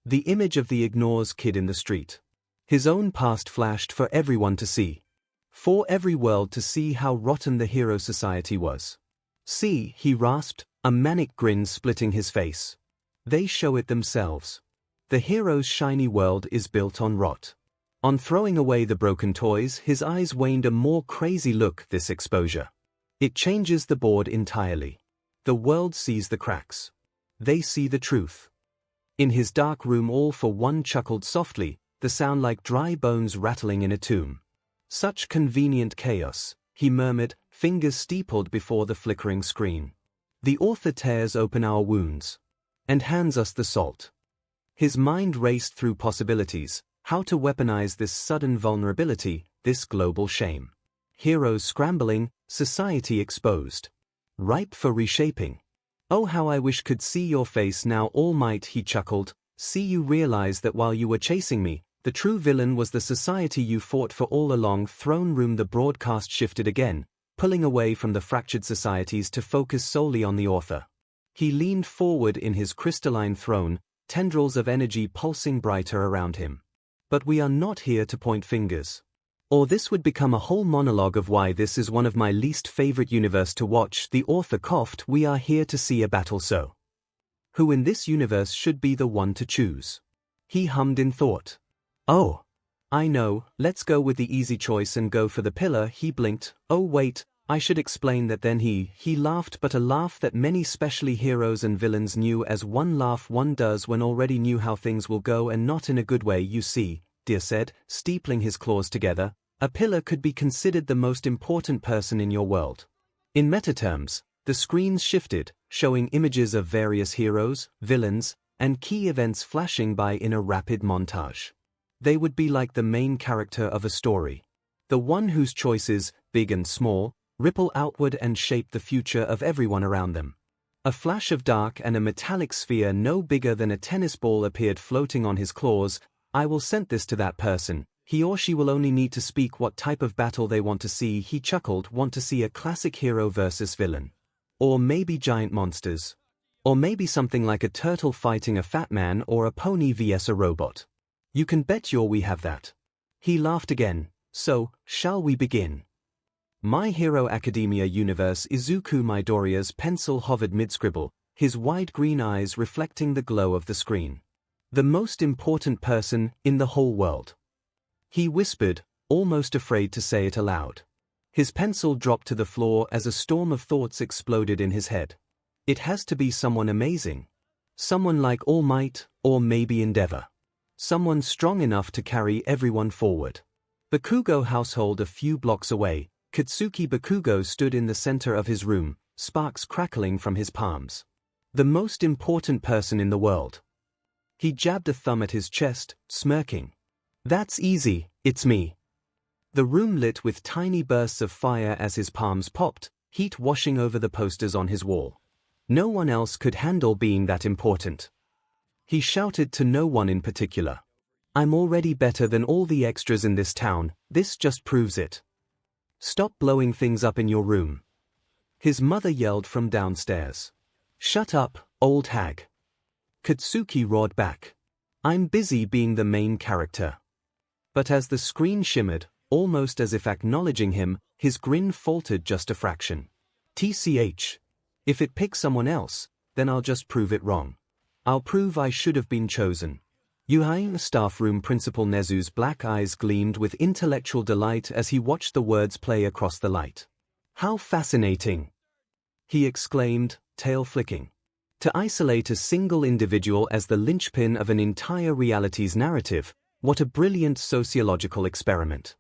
The image of the ignores kid in the street. His own past flashed for everyone to see. For every world to see how rotten the hero society was. See, he rasped, a manic grin splitting his face. They show it themselves. The hero's shiny world is built on rot. On throwing away the broken toys, his eyes waned a more crazy look this exposure. It changes the board entirely. The world sees the cracks. They see the truth. In his dark room all for one chuckled softly, the sound like dry bones rattling in a tomb. Such convenient chaos, he murmured, fingers steepled before the flickering screen. The author tears open our wounds. And hands us the salt. His mind raced through possibilities, how to weaponize this sudden vulnerability, this global shame. Heroes scrambling, society exposed. Ripe for reshaping. Oh, how I wish could see your face now, All Might, he chuckled. See, you realize that while you were chasing me, the true villain was the society you fought for all along. Throne room. The broadcast shifted again, pulling away from the fractured societies to focus solely on the author. He leaned forward in his crystalline throne, tendrils of energy pulsing brighter around him. But we are not here to point fingers. Or this would become a whole monologue of why this is one of my least favorite universe to watch. The author coughed. We are here to see a battle, so who in this universe should be the one to choose? He hummed in thought. Oh, I know, let's go with the easy choice and go for the pillar. He blinked. Oh wait, I should explain that. Then he laughed, but a laugh that many specially heroes and villains knew as one laugh one does when already knew how things will go, and not in a good way. You see, Dear said, steepling his claws together, a pillar could be considered the most important person in your world. In meta terms, the screens shifted, showing images of various heroes, villains, and key events flashing by in a rapid montage. They would be like the main character of a story. The one whose choices, big and small, ripple outward and shape the future of everyone around them. A flash of dark and a metallic sphere no bigger than a tennis ball appeared floating on his claws. I will send this to that person. He or she will only need to speak what type of battle they want to see. He chuckled. Want to see a classic hero versus villain? Or maybe giant monsters? Or maybe something like a turtle fighting a fat man or a pony vs a robot? You can bet we have that. He laughed again. So, shall we begin? My Hero Academia universe. Izuku Midoriya's pencil hovered mid-scribble, his wide green eyes reflecting the glow of the screen. The most important person in the whole world. He whispered, almost afraid to say it aloud. His pencil dropped to the floor as a storm of thoughts exploded in his head. It has to be someone amazing. Someone like All Might, or maybe Endeavor. Someone strong enough to carry everyone forward. Bakugo household. A few blocks away, Katsuki Bakugo stood in the center of his room, sparks crackling from his palms. The most important person in the world. He jabbed a thumb at his chest, smirking. That's easy, it's me. The room lit with tiny bursts of fire as his palms popped, heat washing over the posters on his wall. No one else could handle being that important. He shouted to no one in particular. I'm already better than all the extras in this town, this just proves it. Stop blowing things up in your room. His mother yelled from downstairs. Shut up, old hag. Katsuki roared back. I'm busy being the main character. But as the screen shimmered, almost as if acknowledging him, his grin faltered just a fraction. TCH. If it picks someone else, then I'll just prove it wrong. I'll prove I should have been chosen. Yuhai, staff room principal Nezu's black eyes gleamed with intellectual delight as he watched the words play across the light. How fascinating! He exclaimed, tail flicking. To isolate a single individual as the linchpin of an entire reality's narrative, what a brilliant sociological experiment.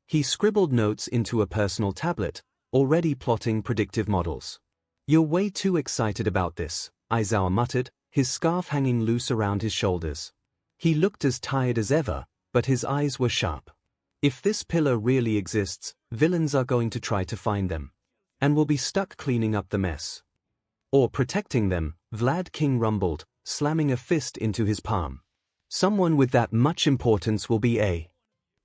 He scribbled notes into a personal tablet, already plotting predictive models. You're way too excited about this, Aizawa muttered, his scarf hanging loose around his shoulders. He looked as tired as ever, but his eyes were sharp. If this pillar really exists, villains are going to try to find them. And we'll be stuck cleaning up the mess. Or protecting them, Vlad King rumbled, slamming a fist into his palm. Someone with that much importance will be a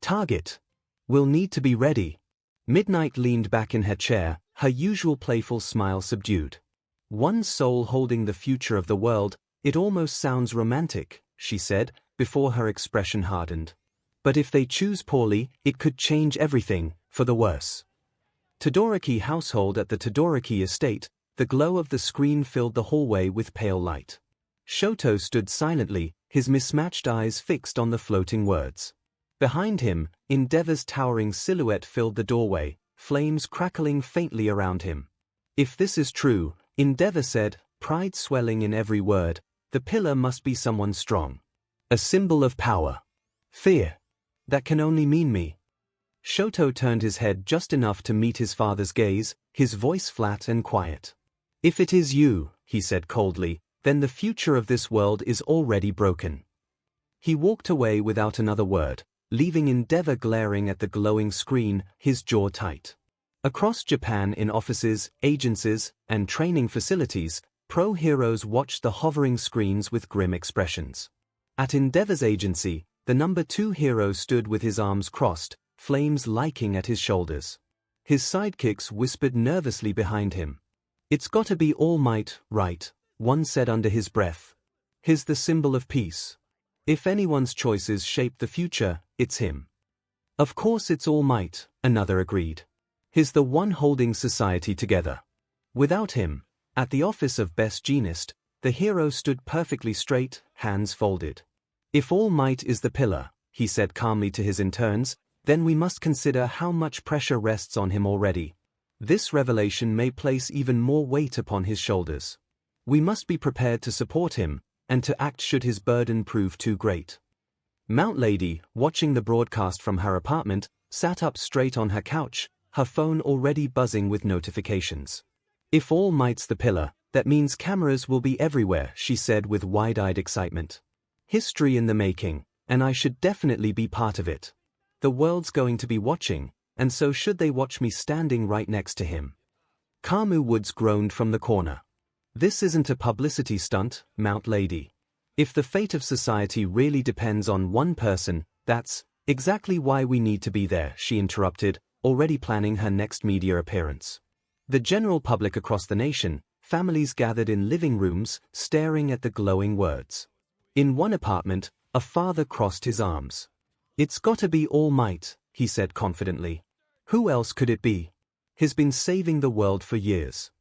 target. We'll need to be ready. Midnight leaned back in her chair, her usual playful smile subdued. One soul holding the future of the world, it almost sounds romantic, she said, before her expression hardened. But if they choose poorly, it could change everything, for the worse. Todoroki household at the Todoroki estate, the glow of the screen filled the hallway with pale light. Shoto stood silently, his mismatched eyes fixed on the floating words. Behind him, Endeavor's towering silhouette filled the doorway, flames crackling faintly around him. If this is true, Endeavor said, pride swelling in every word, the pillar must be someone strong. A symbol of power. Fear. That can only mean me. Shoto turned his head just enough to meet his father's gaze, his voice flat and quiet. If it is you, he said coldly, then the future of this world is already broken. He walked away without another word, leaving Endeavor glaring at the glowing screen, his jaw tight. Across Japan in offices, agencies, and training facilities, pro-heroes watched the hovering screens with grim expressions. At Endeavor's agency, the number 2 hero stood with his arms crossed, flames licking at his shoulders. His sidekicks whispered nervously behind him. It's gotta be All Might, right? One said under his breath. He's the symbol of peace. If anyone's choices shape the future, it's him. Of course it's All Might, another agreed. He's the one holding society together. Without him, at the office of Best Jeanist, the hero stood perfectly straight, hands folded. If All Might is the pillar, he said calmly to his interns, then we must consider how much pressure rests on him already. This revelation may place even more weight upon his shoulders. We must be prepared to support him, and to act should his burden prove too great. Mount Lady, watching the broadcast from her apartment, sat up straight on her couch, her phone already buzzing with notifications. If All Might's the pillar, that means cameras will be everywhere, she said with wide-eyed excitement. History in the making, and I should definitely be part of it. The world's going to be watching, and so should they watch me standing right next to him. Kamu Woods groaned from the corner. This isn't a publicity stunt, Mount Lady. If the fate of society really depends on one person, that's exactly why we need to be there, she interrupted, already planning her next media appearance. The general public across the nation, families gathered in living rooms, staring at the glowing words. In one apartment, a father crossed his arms. It's gotta be All Might, he said confidently. Who else could it be? He's been saving the world for years.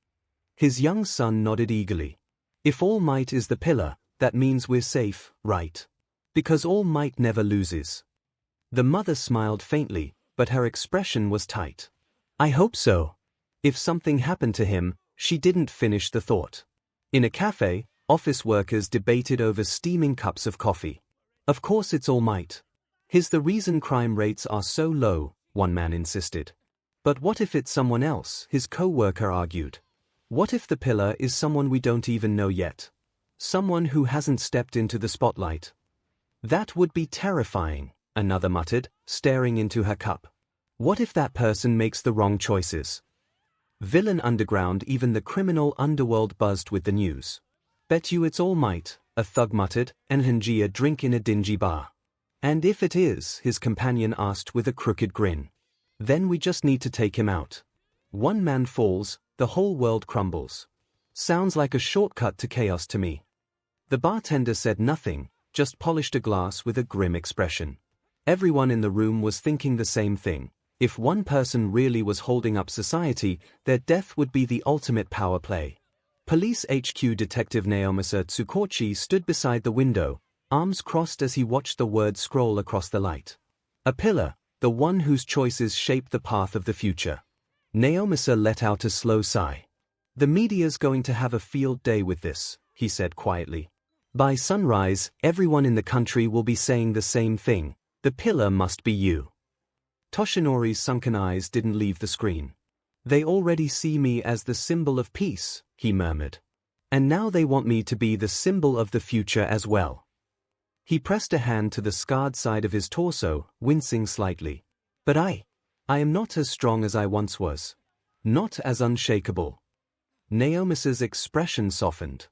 His young son nodded eagerly. If All Might is the pillar, that means we're safe, right? Because All Might never loses. The mother smiled faintly, but her expression was tight. I hope so. If something happened to him, she didn't finish the thought. In a cafe, office workers debated over steaming cups of coffee. Of course it's All Might. He's the reason crime rates are so low, one man insisted. But what if it's someone else, his co-worker argued. What if the pillar is someone we don't even know yet? Someone who hasn't stepped into the spotlight? That would be terrifying, another muttered, staring into her cup. What if that person makes the wrong choices? Villain underground, even the criminal underworld buzzed with the news. Bet you it's All Might, a thug muttered, enjoy a drink in a dingy bar. And if it is, his companion asked with a crooked grin. Then we just need to take him out. One man falls, the whole world crumbles. Sounds like a shortcut to chaos to me. The bartender said nothing, just polished a glass with a grim expression. Everyone in the room was thinking the same thing. If one person really was holding up society, their death would be the ultimate power play. Police HQ Detective Naomasa Tsukochi stood beside the window, arms crossed as he watched the words scroll across the light. A pillar, the one whose choices shape the path of the future. Naomasa let out a slow sigh. The media's going to have a field day with this, he said quietly. By sunrise, everyone in the country will be saying the same thing. The pillar must be you. Toshinori's sunken eyes didn't leave the screen. They already see me as the symbol of peace, he murmured. And now they want me to be the symbol of the future as well. He pressed a hand to the scarred side of his torso, wincing slightly. But I am not as strong as I once was. Not as unshakable. Naomisa's expression softened.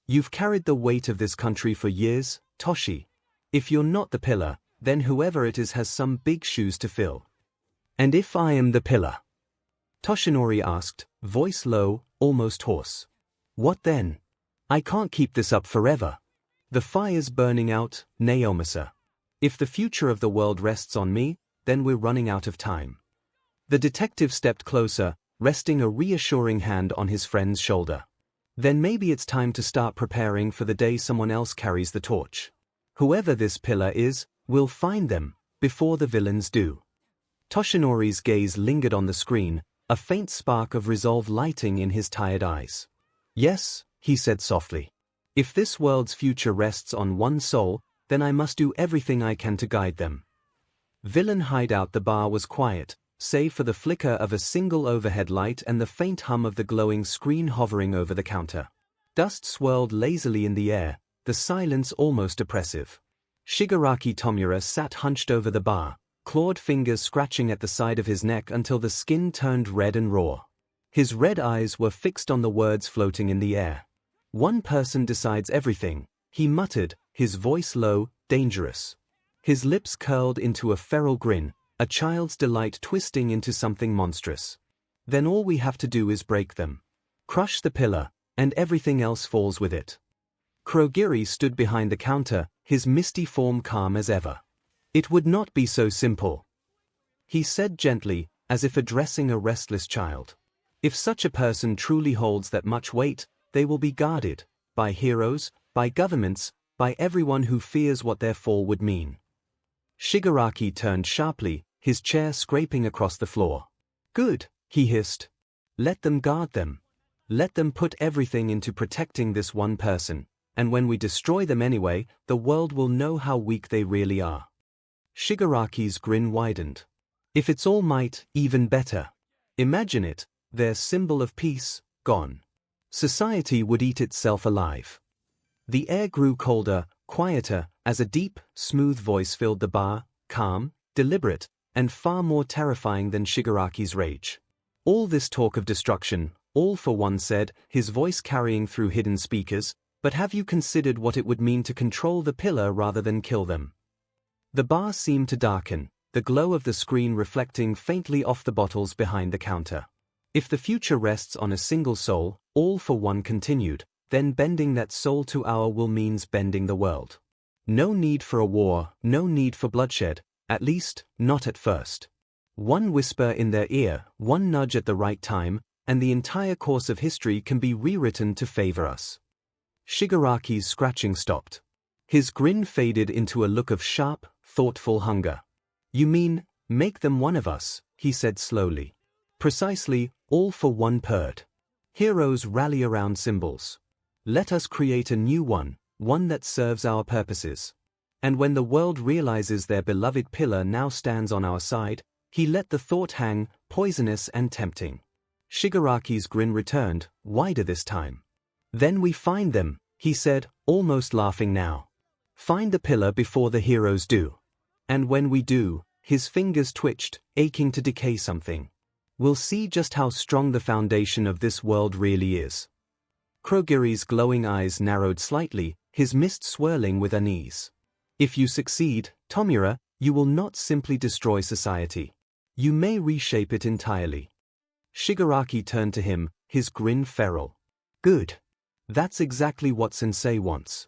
You've carried the weight of this country for years, Toshi. If you're not the pillar, then whoever it is has some big shoes to fill. And if I am the pillar? Toshinori asked, voice low, almost hoarse. What then? I can't keep this up forever. The fire's burning out, Naomasa. If the future of the world rests on me, then we're running out of time. The detective stepped closer, resting a reassuring hand on his friend's shoulder. Then maybe it's time to start preparing for the day someone else carries the torch. Whoever this pillar is, we'll find them, before the villains do. Toshinori's gaze lingered on the screen, a faint spark of resolve lighting in his tired eyes. Yes, he said softly. If this world's future rests on one soul, then I must do everything I can to guide them. Villain hideout. The bar was quiet, save for the flicker of a single overhead light and the faint hum of the glowing screen hovering over the counter. Dust swirled lazily in the air, the silence almost oppressive. Shigaraki Tomura sat hunched over the bar, clawed fingers scratching at the side of his neck until the skin turned red and raw. His red eyes were fixed on the words floating in the air. One person decides everything, he muttered, his voice low, dangerous. His lips curled into a feral grin, a child's delight twisting into something monstrous. Then all we have to do is break them. Crush the pillar, and everything else falls with it. Kurogiri stood behind the counter, his misty form calm as ever. It would not be so simple, he said gently, as if addressing a restless child. If such a person truly holds that much weight, they will be guarded, by heroes, by governments, by everyone who fears what their fall would mean. Shigaraki turned sharply, his chair scraping across the floor. Good, he hissed. Let them guard them. Let them put everything into protecting this one person, and when we destroy them anyway, the world will know how weak they really are. Shigaraki's grin widened. If it's all might, even better. Imagine it, their symbol of peace, gone. Society would eat itself alive. The air grew colder, quieter, as a deep, smooth voice filled the bar, calm, deliberate, and far more terrifying than Shigaraki's rage. All this talk of destruction, all for one said, his voice carrying through hidden speakers, but have you considered what it would mean to control the pillar rather than kill them? The bar seemed to darken, the glow of the screen reflecting faintly off the bottles behind the counter. If the future rests on a single soul, all for one continued, then bending that soul to our will means bending the world. No need for a war, no need for bloodshed, at least, not at first. One whisper in their ear, one nudge at the right time, and the entire course of history can be rewritten to favor us. Shigaraki's scratching stopped. His grin faded into a look of sharp, thoughtful hunger. You mean, make them one of us, he said slowly. Precisely, all for one purred. Heroes rally around symbols. Let us create a new one, one that serves our purposes. And when the world realizes their beloved pillar now stands on our side, he let the thought hang, poisonous and tempting. Shigaraki's grin returned, wider this time. Then we find them, he said, almost laughing now. Find the pillar before the heroes do. And when we do, his fingers twitched, aching to decay something. We'll see just how strong the foundation of this world really is. Kurogiri's glowing eyes narrowed slightly, his mist swirling with unease. If you succeed, Tomura, you will not simply destroy society. You may reshape it entirely. Shigaraki turned to him, his grin feral. Good. That's exactly what Sensei wants.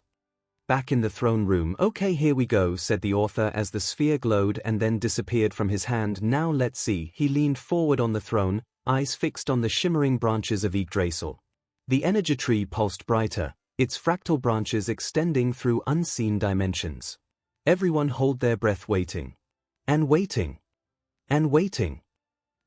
Back in the throne room. Okay, here we go, said the author as the sphere glowed and then disappeared from his hand. Now let's see. He leaned forward on the throne, eyes fixed on the shimmering branches of Yggdrasil. The energy tree pulsed brighter, its fractal branches extending through unseen dimensions. Everyone held their breath waiting. And waiting. And waiting.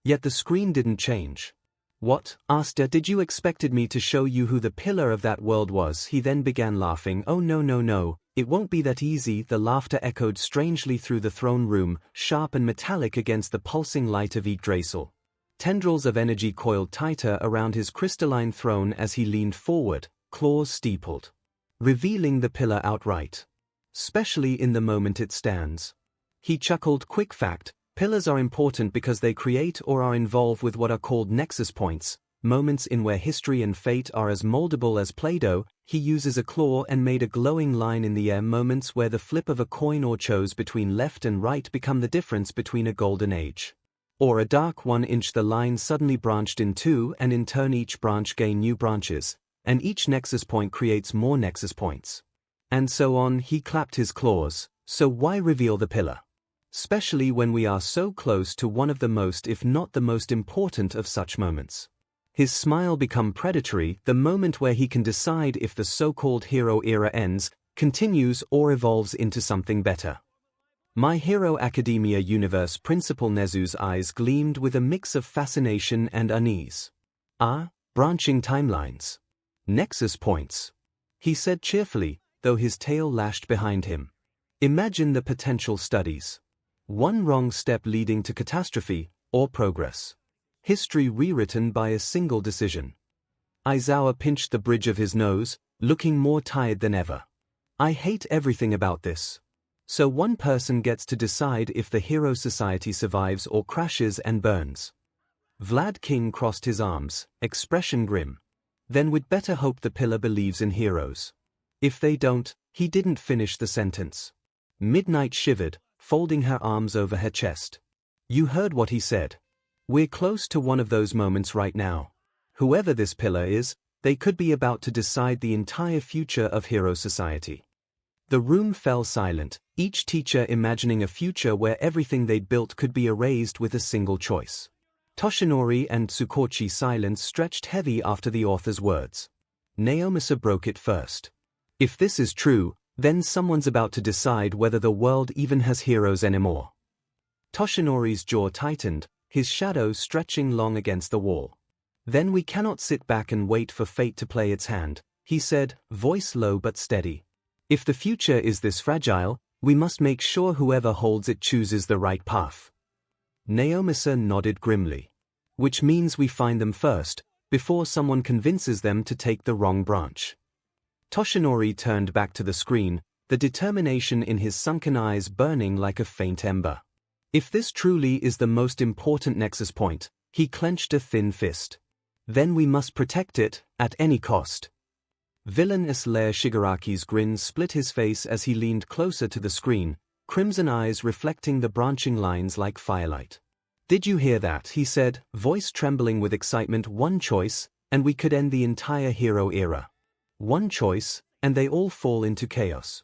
Yet the screen didn't change. What, Asta, did you expected me to show you who the pillar of that world was? He then began laughing. Oh no, it won't be that easy. The laughter echoed strangely through the throne room, sharp and metallic against the pulsing light of Yggdrasil. Tendrils of energy coiled tighter around his crystalline throne as he leaned forward, claws steepled. Revealing the pillar outright. Especially in the moment it stands. He chuckled. Quick fact, pillars are important because they create or are involved with what are called nexus points, moments in where history and fate are as moldable as Play-Doh. He uses a claw and made a glowing line in the air, moments where the flip of a coin or chose between left and right become the difference between a golden age. Or a dark 1 inch. The line suddenly branched in two, and in turn each branch gained new branches, and each nexus point creates more nexus points. And so on. He clapped his claws, So why reveal the pillar? Especially when we are so close to one of the most, if not the most important of such moments. His smile become predatory the moment where he can decide if the so-called hero era ends, continues or evolves into something better. My Hero Academia universe principal Nezu's eyes gleamed with a mix of fascination and unease. Branching timelines. Nexus points. He said cheerfully, though his tail lashed behind him. Imagine the potential studies. One wrong step leading to catastrophe, or progress. History rewritten by a single decision. Aizawa pinched the bridge of his nose, looking more tired than ever. I hate everything about this. So one person gets to decide if the hero society survives or crashes and burns. Vlad King crossed his arms, expression grim. Then we'd better hope the pillar believes in heroes. If they don't, he didn't finish the sentence. Midnight shivered, folding her arms over her chest. You heard what he said. We're close to one of those moments right now. Whoever this pillar is, they could be about to decide the entire future of hero society. The room fell silent, each teacher imagining a future where everything they'd built could be erased with a single choice. Toshinori and Tsukochi's silence stretched heavy after the author's words. Naomasa broke it first. If this is true, then someone's about to decide whether the world even has heroes anymore. Toshinori's jaw tightened, his shadow stretching long against the wall. Then we cannot sit back and wait for fate to play its hand, he said, voice low but steady. If the future is this fragile, we must make sure whoever holds it chooses the right path. Naomasa nodded grimly. Which means we find them first, before someone convinces them to take the wrong branch. Toshinori turned back to the screen, the determination in his sunken eyes burning like a faint ember. If this truly is the most important nexus point, he clenched a thin fist. Then we must protect it, at any cost. Villainous Lair Shigaraki's grin split his face as he leaned closer to the screen, crimson eyes reflecting the branching lines like firelight. Did you hear that? He said, voice trembling with excitement. One choice, and we could end the entire hero era. One choice, and they all fall into chaos.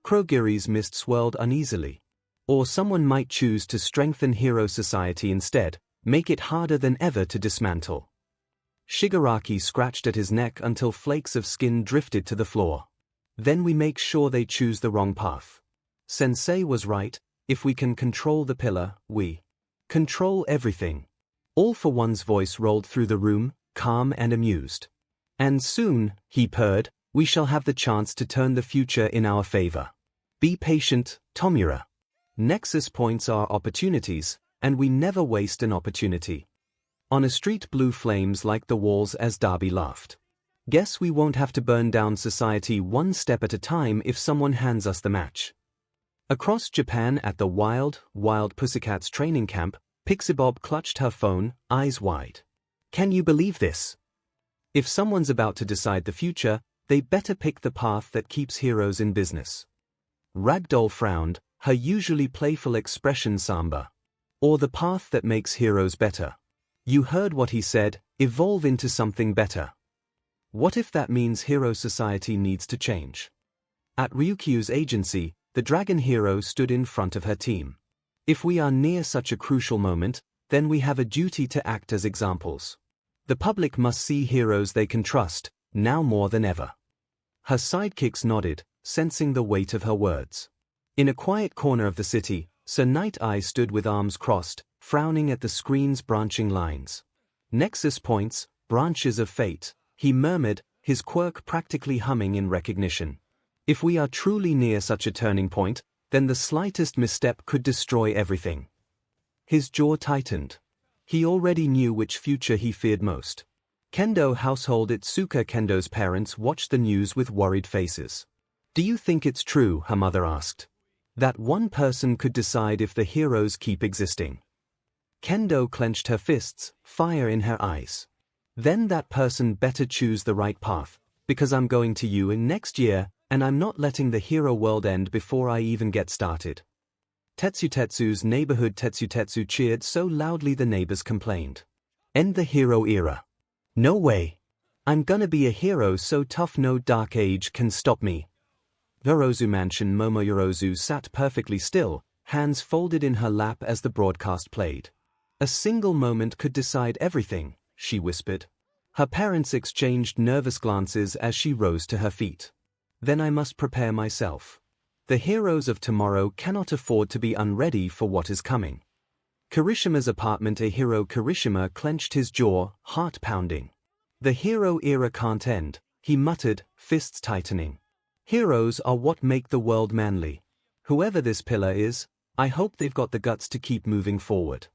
Kurogiri's mist swirled uneasily. Or someone might choose to strengthen hero society instead, make it harder than ever to dismantle. Shigaraki scratched at his neck until flakes of skin drifted to the floor. Then we make sure they choose the wrong path. Sensei was right, if we can control the pillar, we control everything. All for One's voice rolled through the room, calm and amused. And soon, he purred, we shall have the chance to turn the future in our favor. Be patient, Tomura. Nexus points are opportunities, and we never waste an opportunity. On a street blue flames like the walls as Darby laughed. Guess we won't have to burn down society one step at a time if someone hands us the match. Across Japan at the Wild Pussycats training camp, Pixie Bob clutched her phone, eyes wide. Can you believe this? If someone's about to decide the future, they better pick the path that keeps heroes in business. Ragdoll frowned, her usually playful expression somber. Or the path that makes heroes better. You heard what he said, evolve into something better. What if that means hero society needs to change? At Ryukyu's agency, the dragon hero stood in front of her team. If we are near such a crucial moment, then we have a duty to act as examples. The public must see heroes they can trust, now more than ever. Her sidekicks nodded, sensing the weight of her words. In a quiet corner of the city, Sir Night Eye stood with arms crossed, frowning at the screen's branching lines. Nexus points, branches of fate, he murmured, his quirk practically humming in recognition. If we are truly near such a turning point, then the slightest misstep could destroy everything. His jaw tightened. He already knew which future he feared most. Kendo household Itsuka Kendo's parents watched the news with worried faces. Do you think it's true, her mother asked, that one person could decide if the heroes keep existing? Kendo clenched her fists, fire in her eyes. Then that person better choose the right path, because I'm going to UN next year, and I'm not letting the hero world end before I even get started. Tetsutetsu's neighborhood Tetsutetsu cheered so loudly the neighbors complained. End the hero era. No way. I'm gonna be a hero so tough no dark age can stop me. Yorozu Mansion Momoyorozu sat perfectly still, hands folded in her lap as the broadcast played. A single moment could decide everything, she whispered. Her parents exchanged nervous glances as she rose to her feet. Then I must prepare myself. The heroes of tomorrow cannot afford to be unready for what is coming. Kirishima's apartment. A hero. Kirishima clenched his jaw, heart pounding. The hero era can't end, he muttered, fists tightening. Heroes are what make the world manly. Whoever this pillar is, I hope they've got the guts to keep moving forward.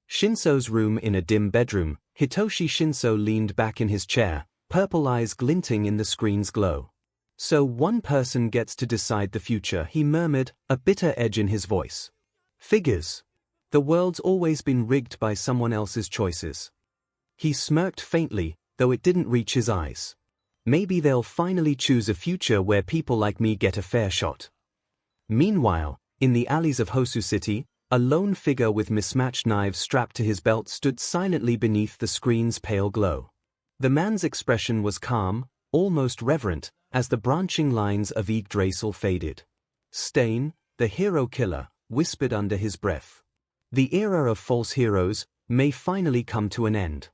Shinso's room. In a dim bedroom, Hitoshi Shinso leaned back in his chair, purple eyes glinting in the screen's glow. So one person gets to decide the future, he murmured, a bitter edge in his voice. Figures. The world's always been rigged by someone else's choices. He smirked faintly, though it didn't reach his eyes. Maybe they'll finally choose a future where people like me get a fair shot. Meanwhile, in the alleys of Hosu City, a lone figure with mismatched knives strapped to his belt stood silently beneath the screen's pale glow. The man's expression was calm, almost reverent, as the branching lines of 𝐒𝐽𝐽 faded. Stain, the hero killer, whispered under his breath. The era of false heroes may finally come to an end.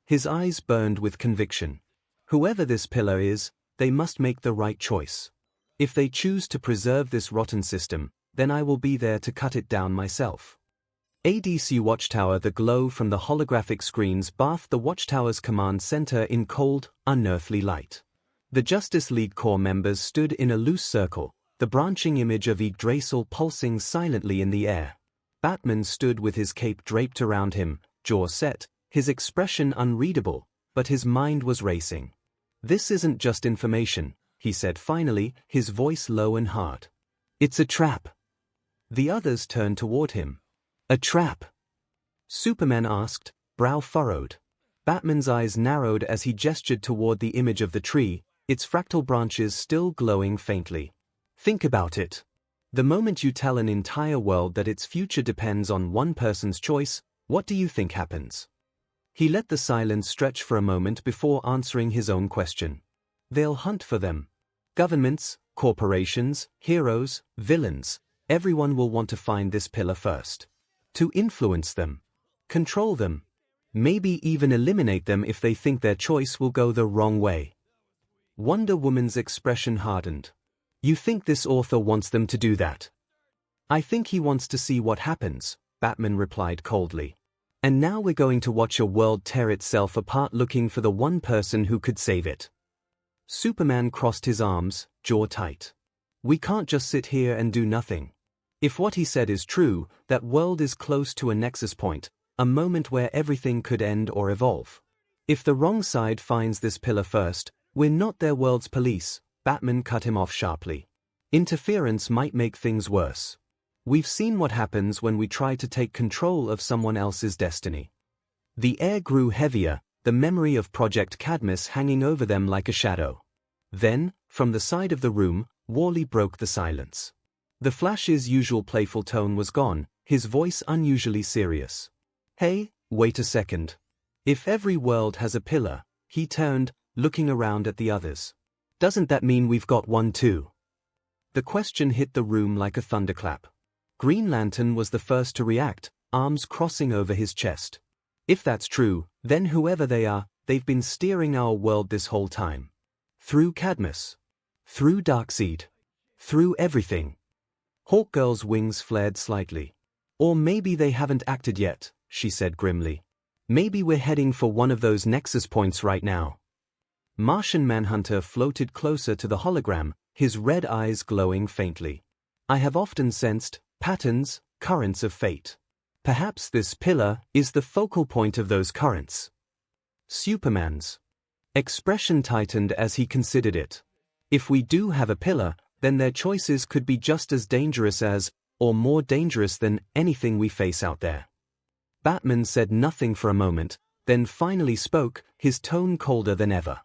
His eyes burned with conviction. Whoever this pillar is, they must make the right choice. If they choose to preserve this rotten system, then I will be there to cut it down myself. ADC Watchtower. The glow from the holographic screens bathed the Watchtower's command center in cold, unearthly light. The Justice League Corps members stood in a loose circle, the branching image of 𝐒𝐽𝐽 pulsing silently in the air. Batman stood with his cape draped around him, jaw set, his expression unreadable, but his mind was racing. This isn't just information, he said finally, his voice low and hard. It's a trap. The others turned toward him. A trap? Superman asked, brow furrowed. Batman's eyes narrowed as he gestured toward the image of the tree, its fractal branches still glowing faintly. Think about it. The moment you tell an entire world that its future depends on one person's choice, what do you think happens? He let the silence stretch for a moment before answering his own question. They'll hunt for them. Governments, corporations, heroes, villains, everyone will want to find this pillar first. To influence them. Control them. Maybe even eliminate them if they think their choice will go the wrong way. Wonder Woman's expression hardened. You think this author wants them to do that? I think he wants to see what happens, Batman replied coldly. And now we're going to watch a world tear itself apart looking for the one person who could save it. Superman crossed his arms, jaw tight. We can't just sit here and do nothing. If what he said is true, that world is close to a nexus point, a moment where everything could end or evolve. If the wrong side finds this pillar first, we're not their world's police, Batman cut him off sharply. Interference might make things worse. We've seen what happens when we try to take control of someone else's destiny. The air grew heavier, the memory of Project Cadmus hanging over them like a shadow. Then, from the side of the room, Wally broke the silence. The Flash's usual playful tone was gone, his voice unusually serious. Hey, wait a second. If every world has a pillar, he turned, looking around at the others. Doesn't that mean we've got one too? The question hit the room like a thunderclap. Green Lantern was the first to react, arms crossing over his chest. If that's true, then whoever they are, they've been steering our world this whole time. Through Cadmus. Through Darkseid. Through everything. Hawkgirl's wings flared slightly. Or maybe they haven't acted yet, she said grimly. Maybe we're heading for one of those nexus points right now. Martian Manhunter floated closer to the hologram, his red eyes glowing faintly. I have often sensed patterns, currents of fate. Perhaps this pillar is the focal point of those currents. Superman's expression tightened as he considered it. If we do have a pillar, then their choices could be just as dangerous as, or more dangerous than, anything we face out there. Batman said nothing for a moment, then finally spoke, his tone colder than ever.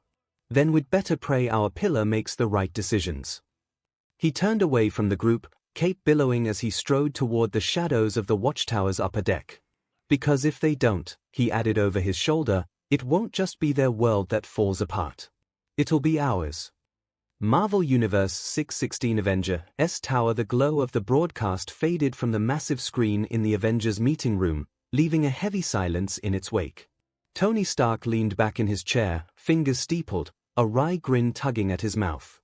Then we'd better pray our pillar makes the right decisions. He turned away from the group, cape billowing as he strode toward the shadows of the Watchtower's upper deck. Because if they don't, he added over his shoulder, it won't just be their world that falls apart. It'll be ours. Marvel Universe 616 Avengers Tower. The glow of the broadcast faded from the massive screen in the Avengers meeting room, leaving a heavy silence in its wake. Tony Stark leaned back in his chair, fingers steepled, a wry grin tugging at his mouth.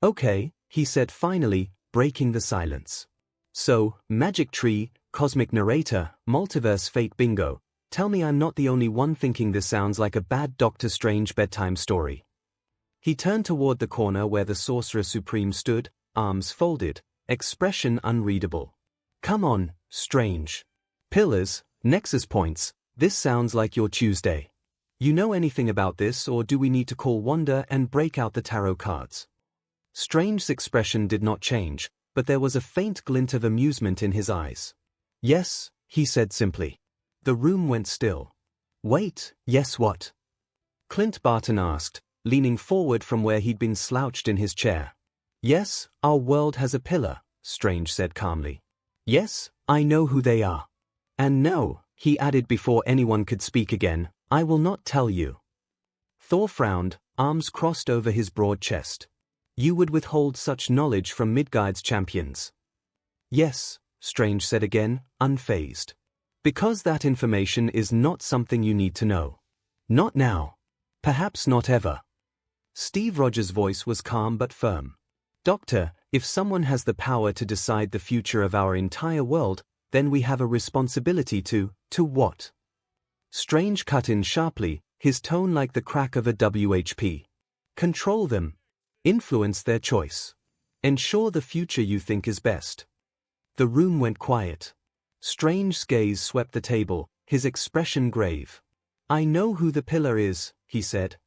"Okay," he said finally, breaking the silence. "So, magic tree, cosmic narrator, multiverse fate bingo. Tell me I'm not the only one thinking this sounds like a bad Doctor Strange bedtime story." He turned toward the corner where the Sorcerer Supreme stood, arms folded, expression unreadable. "Come on, Strange. Pillars, nexus points, this sounds like your Tuesday. You know anything about this, or do we need to call Wanda and break out the tarot cards?" Strange's expression did not change, but there was a faint glint of amusement in his eyes. "Yes," he said simply. The room went still. "Wait, yes what?" Clint Barton asked, leaning forward from where he'd been slouched in his chair. "Yes, our world has a pillar," Strange said calmly. "Yes, I know who they are. And no," he added before anyone could speak again, "I will not tell you." Thor frowned, arms crossed over his broad chest. "You would withhold such knowledge from Midgard's champions?" "Yes," Strange said again, unfazed. "Because that information is not something you need to know. Not now. Perhaps not ever." Steve Rogers' voice was calm but firm. "Doctor, if someone has the power to decide the future of our entire world, then we have a responsibility to what?" Strange cut in sharply, his tone like the crack of a WHP. "Control them. Influence their choice. Ensure the future you think is best." The room went quiet. Strange's gaze swept the table, his expression grave. "I know who the pillar is," he said.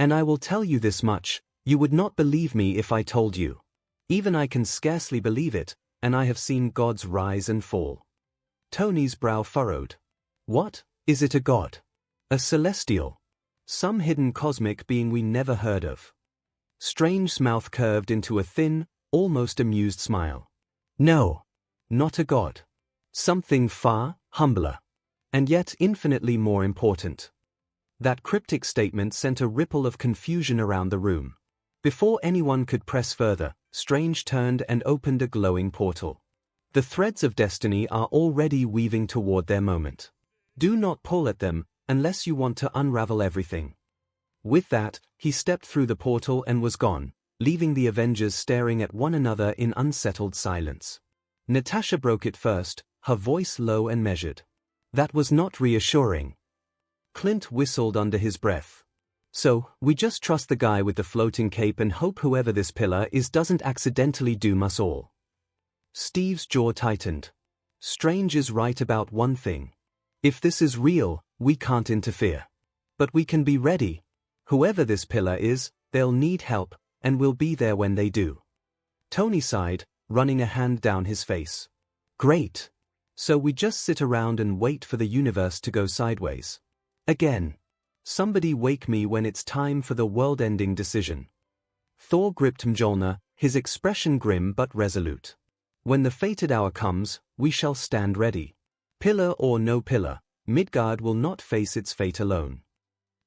"And I will tell you this much, you would not believe me if I told you. Even I can scarcely believe it, and I have seen gods rise and fall." Tony's brow furrowed. "What? Is it a god? A celestial? Some hidden cosmic being we never heard of?" Strange's mouth curved into a thin, almost amused smile. "No. Not a god. Something far humbler. And yet infinitely more important." That cryptic statement sent a ripple of confusion around the room. Before anyone could press further, Strange turned and opened a glowing portal. "The threads of destiny are already weaving toward their moment. Do not pull at them, unless you want to unravel everything." With that, he stepped through the portal and was gone, leaving the Avengers staring at one another in unsettled silence. Natasha broke it first, her voice low and measured. "That was not reassuring." Clint whistled under his breath. "So, we just trust the guy with the floating cape and hope whoever this pillar is doesn't accidentally doom us all." Steve's jaw tightened. Strange is right about one thing. If this is real, we can't interfere. But we can be ready. Whoever this pillar is, they'll need help, and we'll be there when they do. Tony sighed, running a hand down his face. "Great. So we just sit around and wait for the universe to go sideways. Again. Somebody wake me when it's time for the world-ending decision." Thor gripped Mjolnir, his expression grim but resolute. "When the fated hour comes, we shall stand ready. Pillar or no pillar, Midgard will not face its fate alone."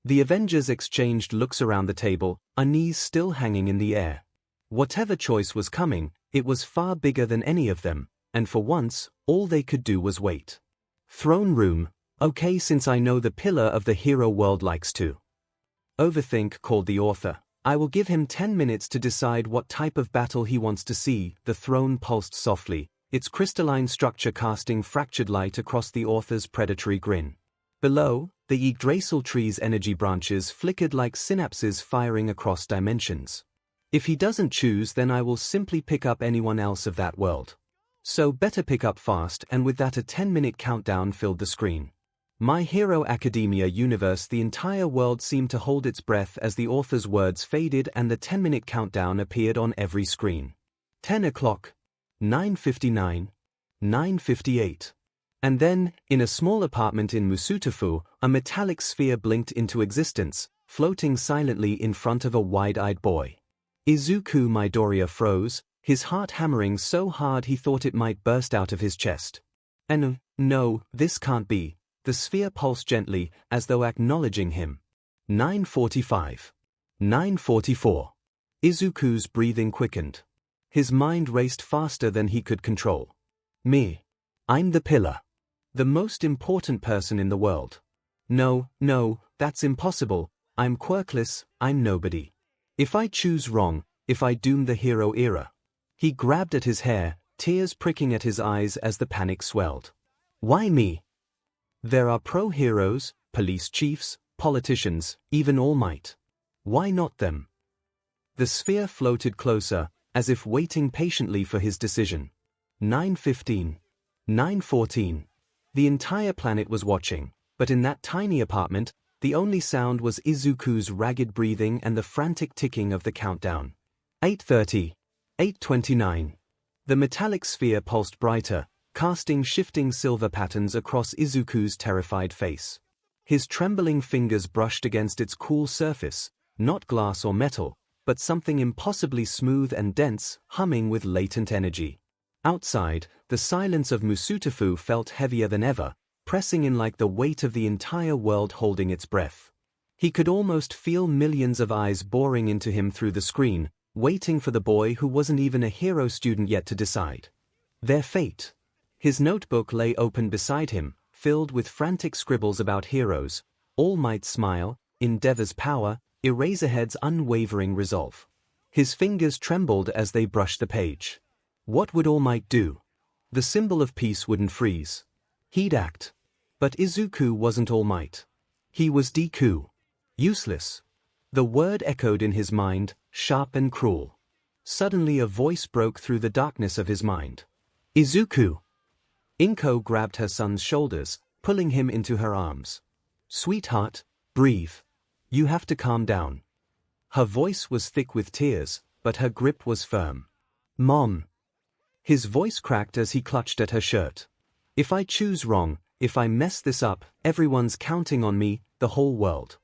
The Avengers exchanged looks around the table, a knees still hanging in the air. Whatever choice was coming, it was far bigger than any of them, and for once, all they could do was wait. Throne room. "Okay, since I know the pillar of the hero world likes to overthink," called the author. "I will give him 10 minutes to decide what type of battle he wants to see." The throne pulsed softly, its crystalline structure casting fractured light across the author's predatory grin. Below, the Yggdrasil tree's energy branches flickered like synapses firing across dimensions. "If he doesn't choose, then I will simply pick up anyone else of that world. So better pick up fast." And with that a 10-minute countdown filled the screen. My Hero Academia universe. The entire world seemed to hold its breath as the author's words faded and the 10-minute countdown appeared on every screen. 10 o'clock. 9:59. 9:58. And then, in a small apartment in Musutafu, a metallic sphere blinked into existence, floating silently in front of a wide-eyed boy. Izuku Midoriya froze, his heart hammering so hard he thought it might burst out of his chest. "And no, this can't be." The sphere pulsed gently, as though acknowledging him. 9:45. 9:44. Izuku's breathing quickened. His mind raced faster than he could control. Me. I'm the pillar. The most important person in the world. No, that's impossible. I'm quirkless, I'm nobody. If I choose wrong, if I doom the hero era. He grabbed at his hair, tears pricking at his eyes as the panic swelled. Why me? There are pro-heroes, police chiefs, politicians, even All Might. Why not them? The sphere floated closer, as if waiting patiently for his decision. 9:15. 9:14. The entire planet was watching, but in that tiny apartment, the only sound was Izuku's ragged breathing and the frantic ticking of the countdown. 8:30. 8:29. The metallic sphere pulsed brighter, casting shifting silver patterns across Izuku's terrified face. His trembling fingers brushed against its cool surface, not glass or metal, but something impossibly smooth and dense, humming with latent energy. Outside, the silence of Musutafu felt heavier than ever, pressing in like the weight of the entire world holding its breath. He could almost feel millions of eyes boring into him through the screen, waiting for the boy who wasn't even a hero student yet to decide their fate. His notebook lay open beside him, filled with frantic scribbles about heroes, All Might's smile, Endeavor's power, Eraserhead's unwavering resolve. His fingers trembled as they brushed the page. What would All Might do? The symbol of peace wouldn't freeze. He'd act. But Izuku wasn't All Might. He was Deku. Useless. The word echoed in his mind, sharp and cruel. Suddenly a voice broke through the darkness of his mind. Izuku! 𝐒𝐭𝐚𝐲 grabbed her son's shoulders, pulling him into her arms. Sweetheart, breathe. You have to calm down. Her voice was thick with tears, but her grip was firm. Mom. His voice cracked as he clutched at her shirt. If I choose wrong, if I mess this up, everyone's counting on me, the whole world.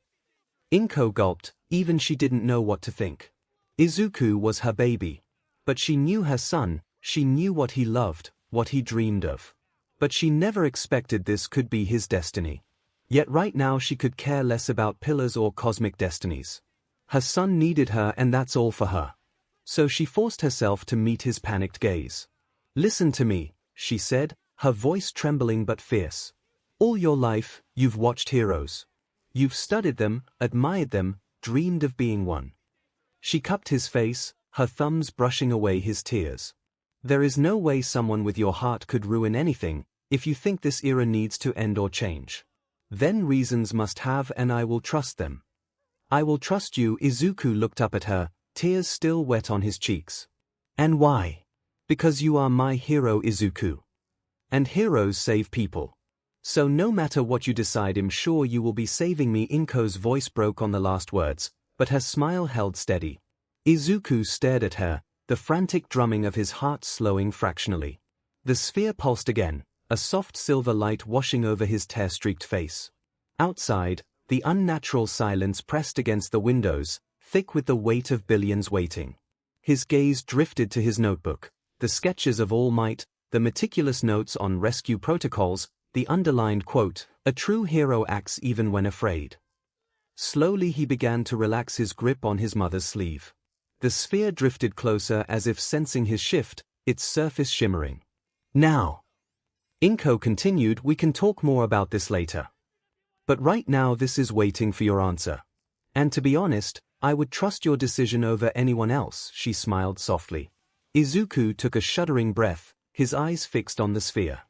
𝐒𝐭𝐚𝐲 gulped, even she didn't know what to think. Izuku was her baby. But she knew her son, she knew what he loved, what he dreamed of. But she never expected this could be his destiny. Yet right now she could care less about pillars or cosmic destinies. Her son needed her and that's all for her. So she forced herself to meet his panicked gaze. Listen to me, she said, her voice trembling but fierce. All your life, you've watched heroes. You've studied them, admired them, dreamed of being one. She cupped his face, her thumbs brushing away his tears. There is no way someone with your heart could ruin anything, if you think this era needs to end or change. Then reasons must have and I will trust them. I will trust you. Izuku looked up at her, tears still wet on his cheeks. And why? Because you are my hero, Izuku. And heroes save people. So no matter what you decide, I'm sure you will be saving me. 𝐒𝐿𝐴's voice broke on the last words, but her smile held steady. Izuku stared at her, the frantic drumming of his heart slowing fractionally. The sphere pulsed again, a soft silver light washing over his tear-streaked face. Outside, the unnatural silence pressed against the windows, thick with the weight of billions waiting. His gaze drifted to his notebook, the sketches of All Might, the meticulous notes on rescue protocols, the underlined quote, "A true hero acts even when afraid." Slowly he began to relax his grip on his mother's sleeve. The sphere drifted closer as if sensing his shift, its surface shimmering. Now. 𝐒𝐭𝐚𝐲 continued, we can talk more about this later. But right now this is waiting for your answer. And to be honest, I would trust your decision over anyone else, she smiled softly. Izuku took a shuddering breath, his eyes fixed on the sphere.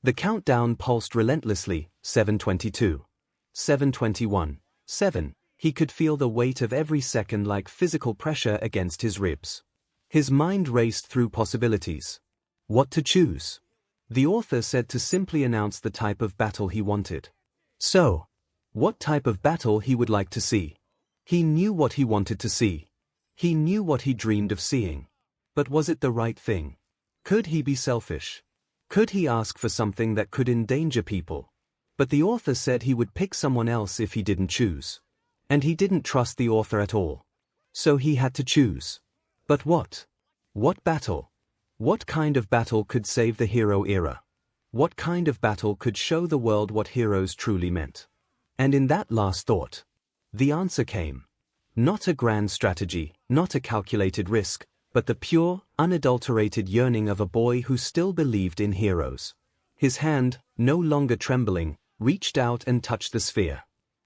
The countdown pulsed relentlessly, 7:22. 7:21. 7. He could feel the weight of every second like physical pressure against his ribs. His mind raced through possibilities. What to choose? The author said to simply announce the type of battle he wanted. So, what type of battle he would like to see? He knew what he wanted to see. He knew what he dreamed of seeing. But was it the right thing? Could he be selfish? Could he ask for something that could endanger people? But the author said he would pick someone else if he didn't choose. And he didn't trust the author at all. So he had to choose. But what? What battle? What kind of battle could save the hero era? What kind of battle could show the world what heroes truly meant? And in that last thought, the answer came. Not a grand strategy, not a calculated risk, but the pure, unadulterated yearning of a boy who still believed in heroes. His hand, no longer trembling, reached out and touched the sphere.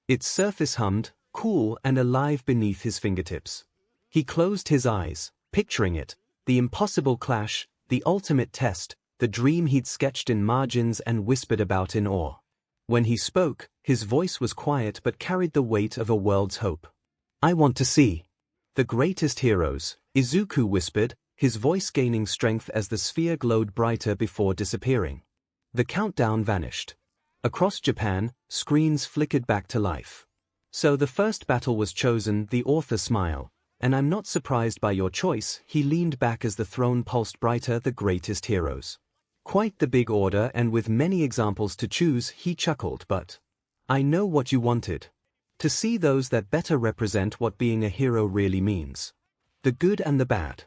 Its surface hummed, cool and alive beneath his fingertips. He closed his eyes, picturing it, the impossible clash, the ultimate test, the dream he'd sketched in margins and whispered about in awe. When he spoke, his voice was quiet but carried the weight of a world's hope. "I want to see the greatest heroes," Izuku whispered, his voice gaining strength as the sphere glowed brighter before disappearing. The countdown vanished. Across Japan, screens flickered back to life. "So the first battle was chosen," the author smiled. "And I'm not surprised by your choice." He leaned back as the throne pulsed brighter. "The greatest heroes. Quite the big order, and with many examples to choose," he chuckled. "But I know what you wanted. To see those that better represent what being a hero really means. The good and the bad.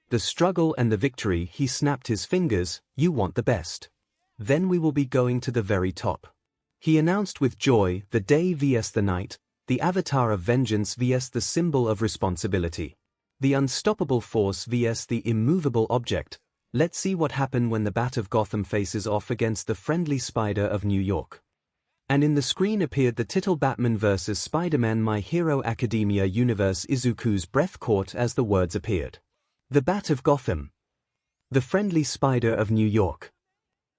The struggle and the victory." He snapped his fingers. "You want the best. Then we will be going to the very top," he announced with joy. The day vs the night, the avatar of vengeance vs the symbol of responsibility. The unstoppable force vs the immovable object. Let's see what happened when the Bat of Gotham faces off against the friendly Spider of New York. And in the screen appeared the title Batman vs. Spider-Man My Hero Academia Universe. Izuku's breath caught as the words appeared. The Bat of Gotham. The friendly Spider of New York.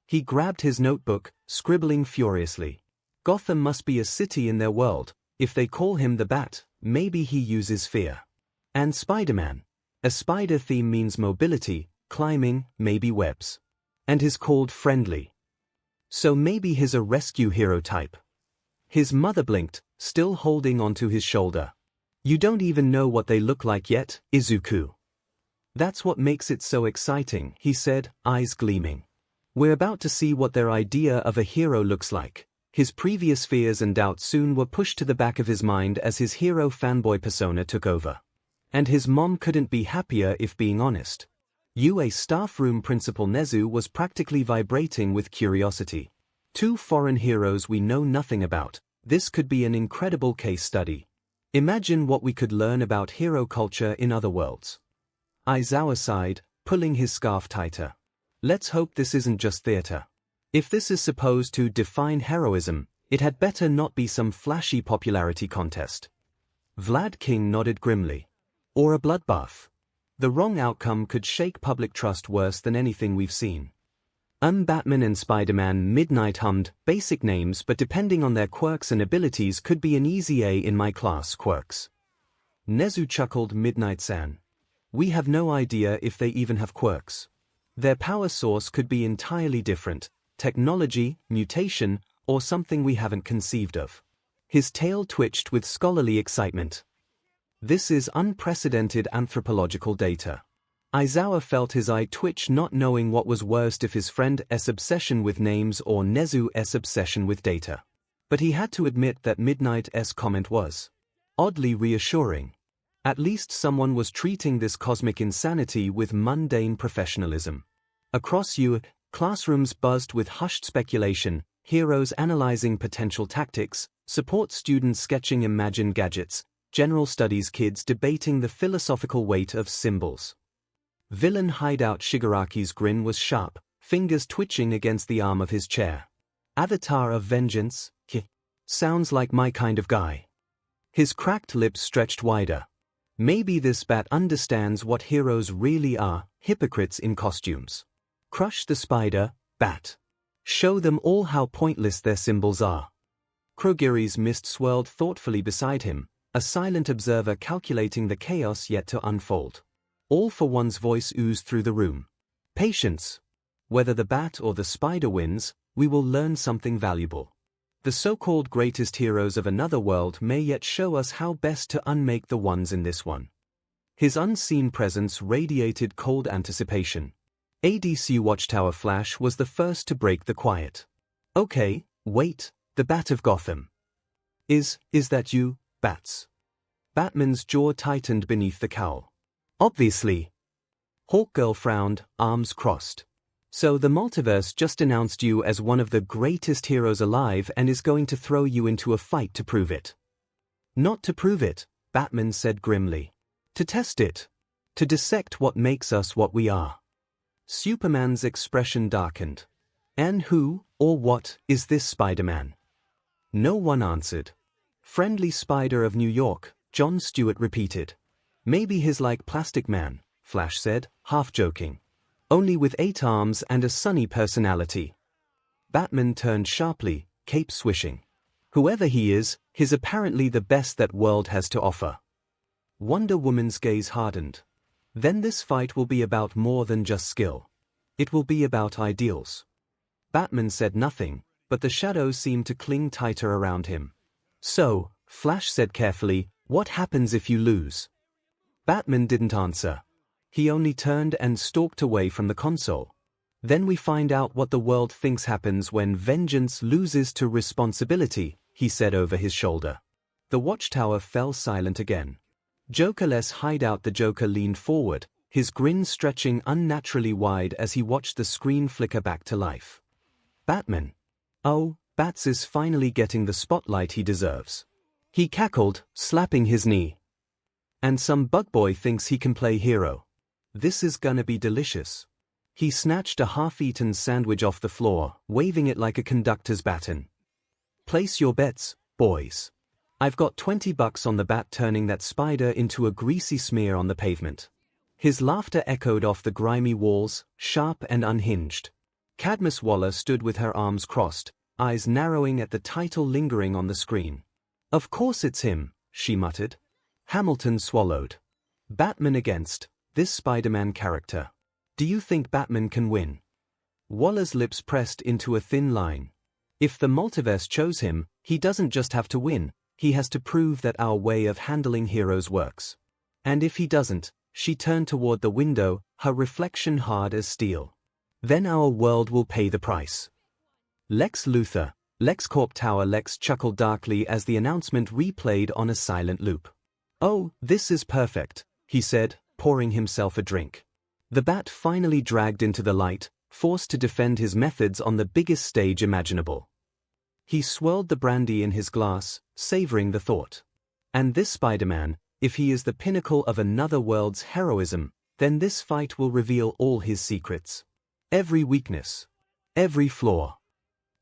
He grabbed his notebook, scribbling furiously. Gotham must be a city in their world. If they call him the Bat, maybe he uses fear. And Spider-Man. A spider theme means mobility, climbing, maybe webs. And he's called friendly. So maybe he's a rescue hero type. His mother blinked, still holding onto his shoulder. "You don't even know what they look like yet, Izuku." "That's what makes it so exciting," he said, eyes gleaming. "We're about to see what their idea of a hero looks like." His previous fears and doubts soon were pushed to the back of his mind as his hero fanboy persona took over. And his mom couldn't be happier, if being honest. UA staff room principal Nezu was practically vibrating with curiosity. Two foreign heroes we know nothing about. This could be an incredible case study. Imagine what we could learn about hero culture in other worlds. Aizawa sighed, pulling his scarf tighter. "Let's hope this isn't just theater. If this is supposed to define heroism, it had better not be some flashy popularity contest." Vlad King nodded grimly. "Or a bloodbath. The wrong outcome could shake public trust worse than anything we've seen." Batman and Spider-Man. Midnight hummed, basic names, but depending on their quirks and abilities could be an easy A in my class. Quirks. Nezu chuckled. "Midnight-san. We have no idea if they even have quirks. Their power source could be entirely different, technology, mutation, or something we haven't conceived of." His tail twitched with scholarly excitement. "This is unprecedented anthropological data." Aizawa felt his eye twitch, not knowing what was worst, if his friend's obsession with names or Nezu's obsession with data. But he had to admit that Midnight's comment was oddly reassuring. At least someone was treating this cosmic insanity with mundane professionalism. Across classrooms buzzed with hushed speculation, heroes analyzing potential tactics, support students sketching imagined gadgets, general studies kids debating the philosophical weight of symbols. Villain hideout Shigaraki's grin was sharp, fingers twitching against the arm of his chair. Avatar of vengeance? Sounds like my kind of guy. His cracked lips stretched wider. Maybe this bat understands what heroes really are, hypocrites in costumes. Crush the spider, bat. Show them all how pointless their symbols are. Krogiri's mist swirled thoughtfully beside him, a silent observer calculating the chaos yet to unfold. All for One's voice oozed through the room. "Patience. Whether the bat or the spider wins, we will learn something valuable. The so-called greatest heroes of another world may yet show us how best to unmake the ones in this one." His unseen presence radiated cold anticipation. ADC Watchtower Flash was the first to break the quiet. "Okay, wait, the Bat of Gotham. Is that you, Bats?" Batman's jaw tightened beneath the cowl. "Obviously." Hawkgirl frowned, arms crossed. "So the multiverse just announced you as one of the greatest heroes alive and is going to throw you into a fight to prove it." "Not to prove it, Batman said grimly. To test it. To dissect what makes us what we are. Superman's expression darkened. And who, or what, is this Spider-Man? No one answered. Friendly Spider of New York, John Stewart repeated. Maybe he's like Plastic Man, Flash said, half joking. Only with 8 arms and a sunny personality. Batman turned sharply, cape swishing. Whoever he is, he's apparently the best that world has to offer. Wonder Woman's gaze hardened. Then this fight will be about more than just skill. It will be about ideals. Batman said nothing, but the shadows seemed to cling tighter around him. So, Flash said carefully, what happens if you lose? Batman didn't answer. He only turned and stalked away from the console. Then we find out what the world thinks happens when vengeance loses to responsibility, he said over his shoulder. The watchtower fell silent again. Jokerless hideout. The Joker leaned forward, his grin stretching unnaturally wide as he watched the screen flicker back to life. Batman. Oh, Bats is finally getting the spotlight he deserves. He cackled, slapping his knee. And some bugboy thinks he can play hero. This is gonna be delicious. He snatched a half-eaten sandwich off the floor, waving it like a conductor's baton. Place your bets, boys. I've got $20 on the Bat turning that spider into a greasy smear on the pavement. His laughter echoed off the grimy walls, sharp and unhinged. Cadmus Waller stood with her arms crossed, eyes narrowing at the title lingering on the screen. Of course it's him, she muttered. Hamilton swallowed. Batman against this Spider-Man character. Do you think Batman can win? Waller's lips pressed into a thin line. If the multiverse chose him, he doesn't just have to win, he has to prove that our way of handling heroes works. And if he doesn't, she turned toward the window, her reflection hard as steel. Then our world will pay the price. Lex Luthor, LexCorp Tower. Lex chuckled darkly as the announcement replayed on a silent loop. Oh, this is perfect, he said, pouring himself a drink. The Bat finally dragged into the light, forced to defend his methods on the biggest stage imaginable. He swirled the brandy in his glass, savoring the thought. And this Spider-Man, if he is the pinnacle of another world's heroism, then this fight will reveal all his secrets. Every weakness. Every flaw.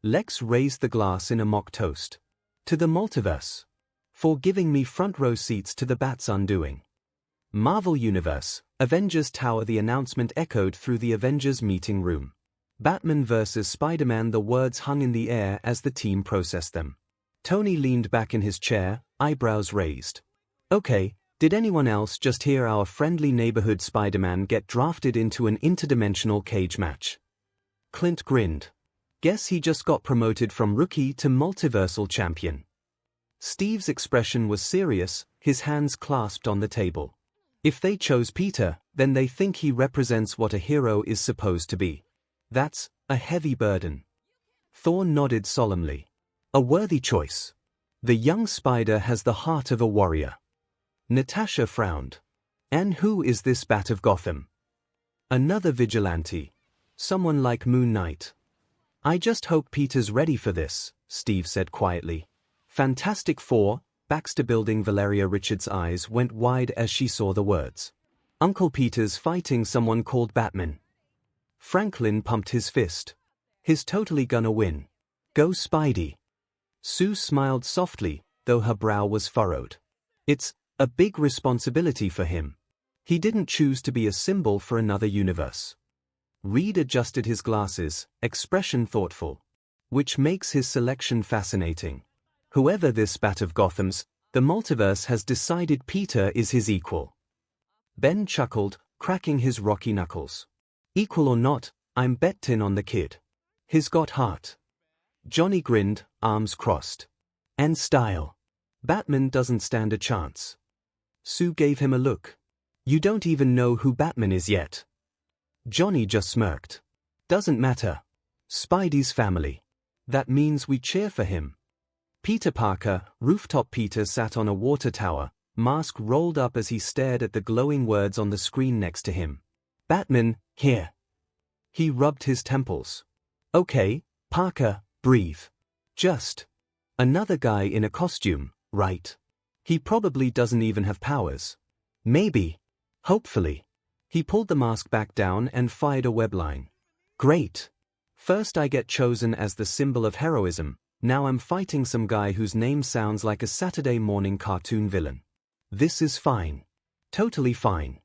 Lex raised the glass in a mock toast. To the multiverse. For giving me front row seats to the Bat's undoing. Marvel Universe, Avengers Tower. The announcement echoed through the Avengers meeting room. Batman vs. Spider-Man. The words hung in the air as the team processed them. Tony leaned back in his chair, eyebrows raised. Okay, did anyone else just hear our friendly neighborhood Spider-Man get drafted into an interdimensional cage match? Clint grinned. Guess he just got promoted from rookie to multiversal champion. Steve's expression was serious, his hands clasped on the table. If they chose Peter, then they think he represents what a hero is supposed to be. That's a heavy burden. Thorne nodded solemnly. A worthy choice. The young Spider has the heart of a warrior. Natasha frowned. And who is this Bat of Gotham? Another vigilante. Someone like Moon Knight. I just hope Peter's ready for this, Steve said quietly. Fantastic Four, Baxter Building. Valeria Richards' eyes went wide as she saw the words. Uncle Peter's fighting someone called Batman. Franklin pumped his fist. He's totally gonna win. Go Spidey. Sue smiled softly, though her brow was furrowed. It's a big responsibility for him. He didn't choose to be a symbol for another universe. Reed adjusted his glasses, expression thoughtful. Which makes his selection fascinating. Whoever this Bat of Gotham's, the multiverse has decided Peter is his equal. Ben chuckled, cracking his rocky knuckles. Equal or not, I'm bettin' on the kid. He's got heart. Johnny grinned, arms crossed. And style. Batman doesn't stand a chance. Sue gave him a look. You don't even know who Batman is yet. Johnny just smirked. Doesn't matter. Spidey's family. That means we cheer for him. Peter Parker, Rooftop Peter sat on a water tower, mask rolled up as he stared at the glowing words on the screen next to him. Batman, here. He rubbed his temples. Okay, Parker, breathe. Just another guy in a costume, right? He probably doesn't even have powers. Maybe. Hopefully. He pulled the mask back down and fired a web line. Great. First I get chosen as the symbol of heroism, now I'm fighting some guy whose name sounds like a Saturday morning cartoon villain. This is fine. Totally fine.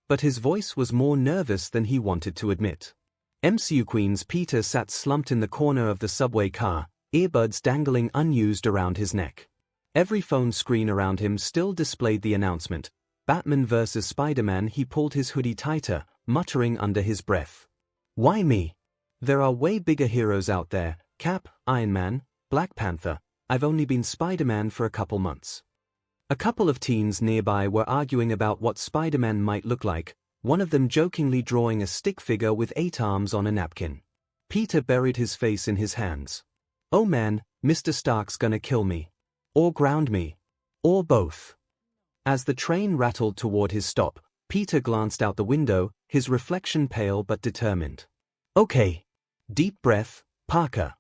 But his voice was more nervous than he wanted to admit. MCU Queen's Peter sat slumped in the corner of the subway car, earbuds dangling unused around his neck. Every phone screen around him still displayed the announcement, Batman vs. Spider-Man. He pulled his hoodie tighter, muttering under his breath. Why me? There are way bigger heroes out there, Cap, Iron Man, Black Panther. I've only been Spider-Man for a couple months. A couple of teens nearby were arguing about what Spider-Man might look like, one of them jokingly drawing a stick figure with 8 arms on a napkin. Peter buried his face in his hands. Oh man, Mr. Stark's gonna kill me. Or ground me. Or both. As the train rattled toward his stop, Peter glanced out the window, his reflection pale but determined. Okay. Deep breath, Parker.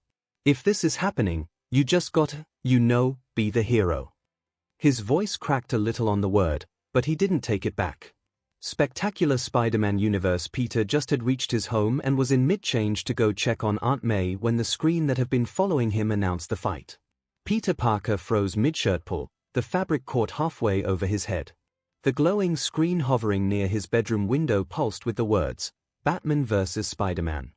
If this is happening, you just gotta, be the hero. His voice cracked a little on the word, but he didn't take it back. Spectacular Spider-Man universe. Peter just had reached his home and was in mid-change to go check on Aunt May when the screen that had been following him announced the fight. Peter Parker froze mid-shirt pull, the fabric caught halfway over his head. The glowing screen hovering near his bedroom window pulsed with the words, Batman vs. Spider-Man.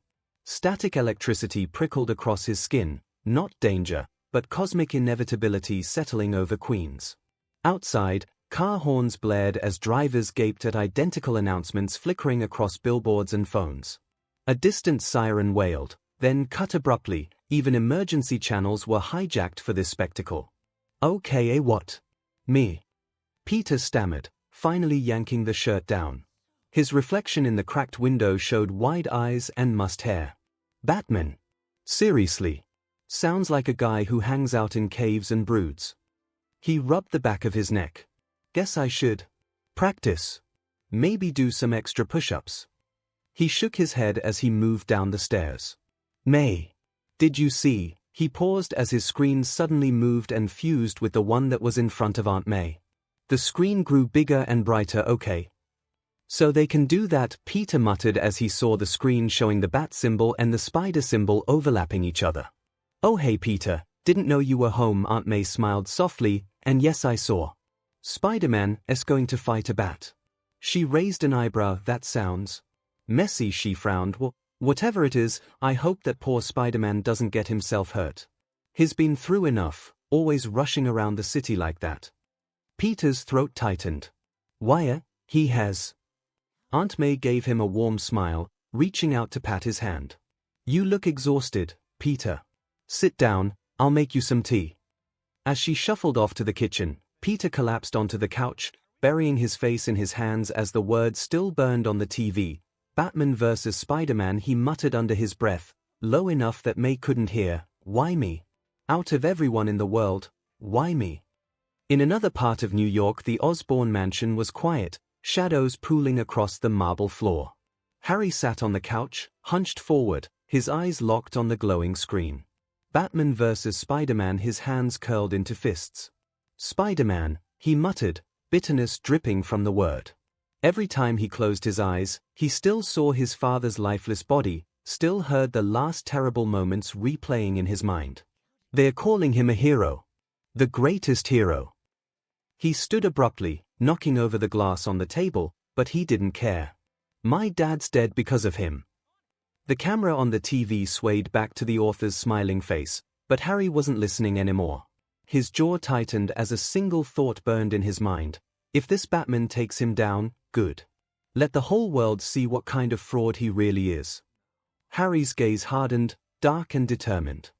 Static electricity prickled across his skin, not danger, but cosmic inevitability settling over Queens. Outside, car horns blared as drivers gaped at identical announcements flickering across billboards and phones. A distant siren wailed, then cut abruptly. Even emergency channels were hijacked for this spectacle. Okay, what? Me? Peter stammered, finally yanking the shirt down. His reflection in the cracked window showed wide eyes and mussed hair. Batman? Seriously? Sounds like a guy who hangs out in caves and broods. He rubbed the back of his neck. Guess I should practice. Maybe do some extra push-ups. He shook his head as he moved down the stairs. May. Did you see? He paused as his screen suddenly moved and fused with the one that was in front of Aunt May. The screen grew bigger and brighter. Okay. So they can do that, Peter muttered as he saw the screen showing the bat symbol and the spider symbol overlapping each other. Oh hey Peter, didn't know you were home. Aunt May smiled softly, and yes I saw. Spider-Man is going to fight a bat. She raised an eyebrow. That sounds messy. She frowned. Well, whatever it is, I hope that poor Spider-Man doesn't get himself hurt. He's been through enough, always rushing around the city like that. Peter's throat tightened. Why, he has. Aunt May gave him a warm smile, reaching out to pat his hand. You look exhausted, Peter. Sit down, I'll make you some tea. As she shuffled off to the kitchen, Peter collapsed onto the couch, burying his face in his hands as the words still burned on the TV. Batman vs. Spider-Man, he muttered under his breath, low enough that May couldn't hear. Why me? Out of everyone in the world, why me? In another part of New York, the Osborn mansion was quiet, shadows pooling across the marble floor. Harry sat on the couch, hunched forward, his eyes locked on the glowing screen. Batman vs. Spider-Man, his hands curled into fists. Spider-Man, he muttered, bitterness dripping from the word. Every time he closed his eyes, he still saw his father's lifeless body, still heard the last terrible moments replaying in his mind. They're calling him a hero. The greatest hero. He stood abruptly, knocking over the glass on the table, but he didn't care. My dad's dead because of him. The camera on the TV swayed back to the author's smiling face, but Harry wasn't listening anymore. His jaw tightened as a single thought burned in his mind. If this Batman takes him down, good. Let the whole world see what kind of fraud he really is. Harry's gaze hardened, dark and determined.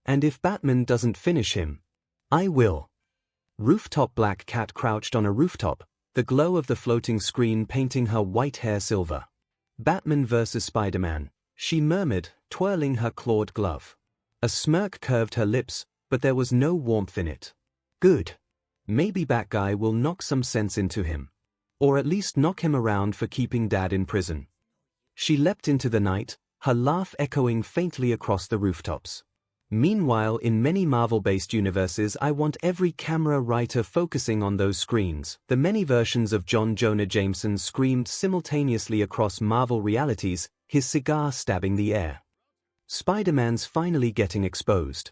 And if Batman doesn't finish him, I will. Rooftop. Black Cat crouched on a rooftop, the glow of the floating screen painting her white hair silver. Batman vs. Spider-Man, she murmured, twirling her clawed glove. A smirk curved her lips, but there was no warmth in it. Good. Maybe Batguy will knock some sense into him. Or at least knock him around for keeping Dad in prison. She leapt into the night, her laugh echoing faintly across the rooftops. Meanwhile, in many Marvel-based universes, I want every camera writer focusing on those screens. The many versions of Jon Jonah Jameson screamed simultaneously across Marvel realities, his cigar stabbing the air. Spider-Man's finally getting exposed.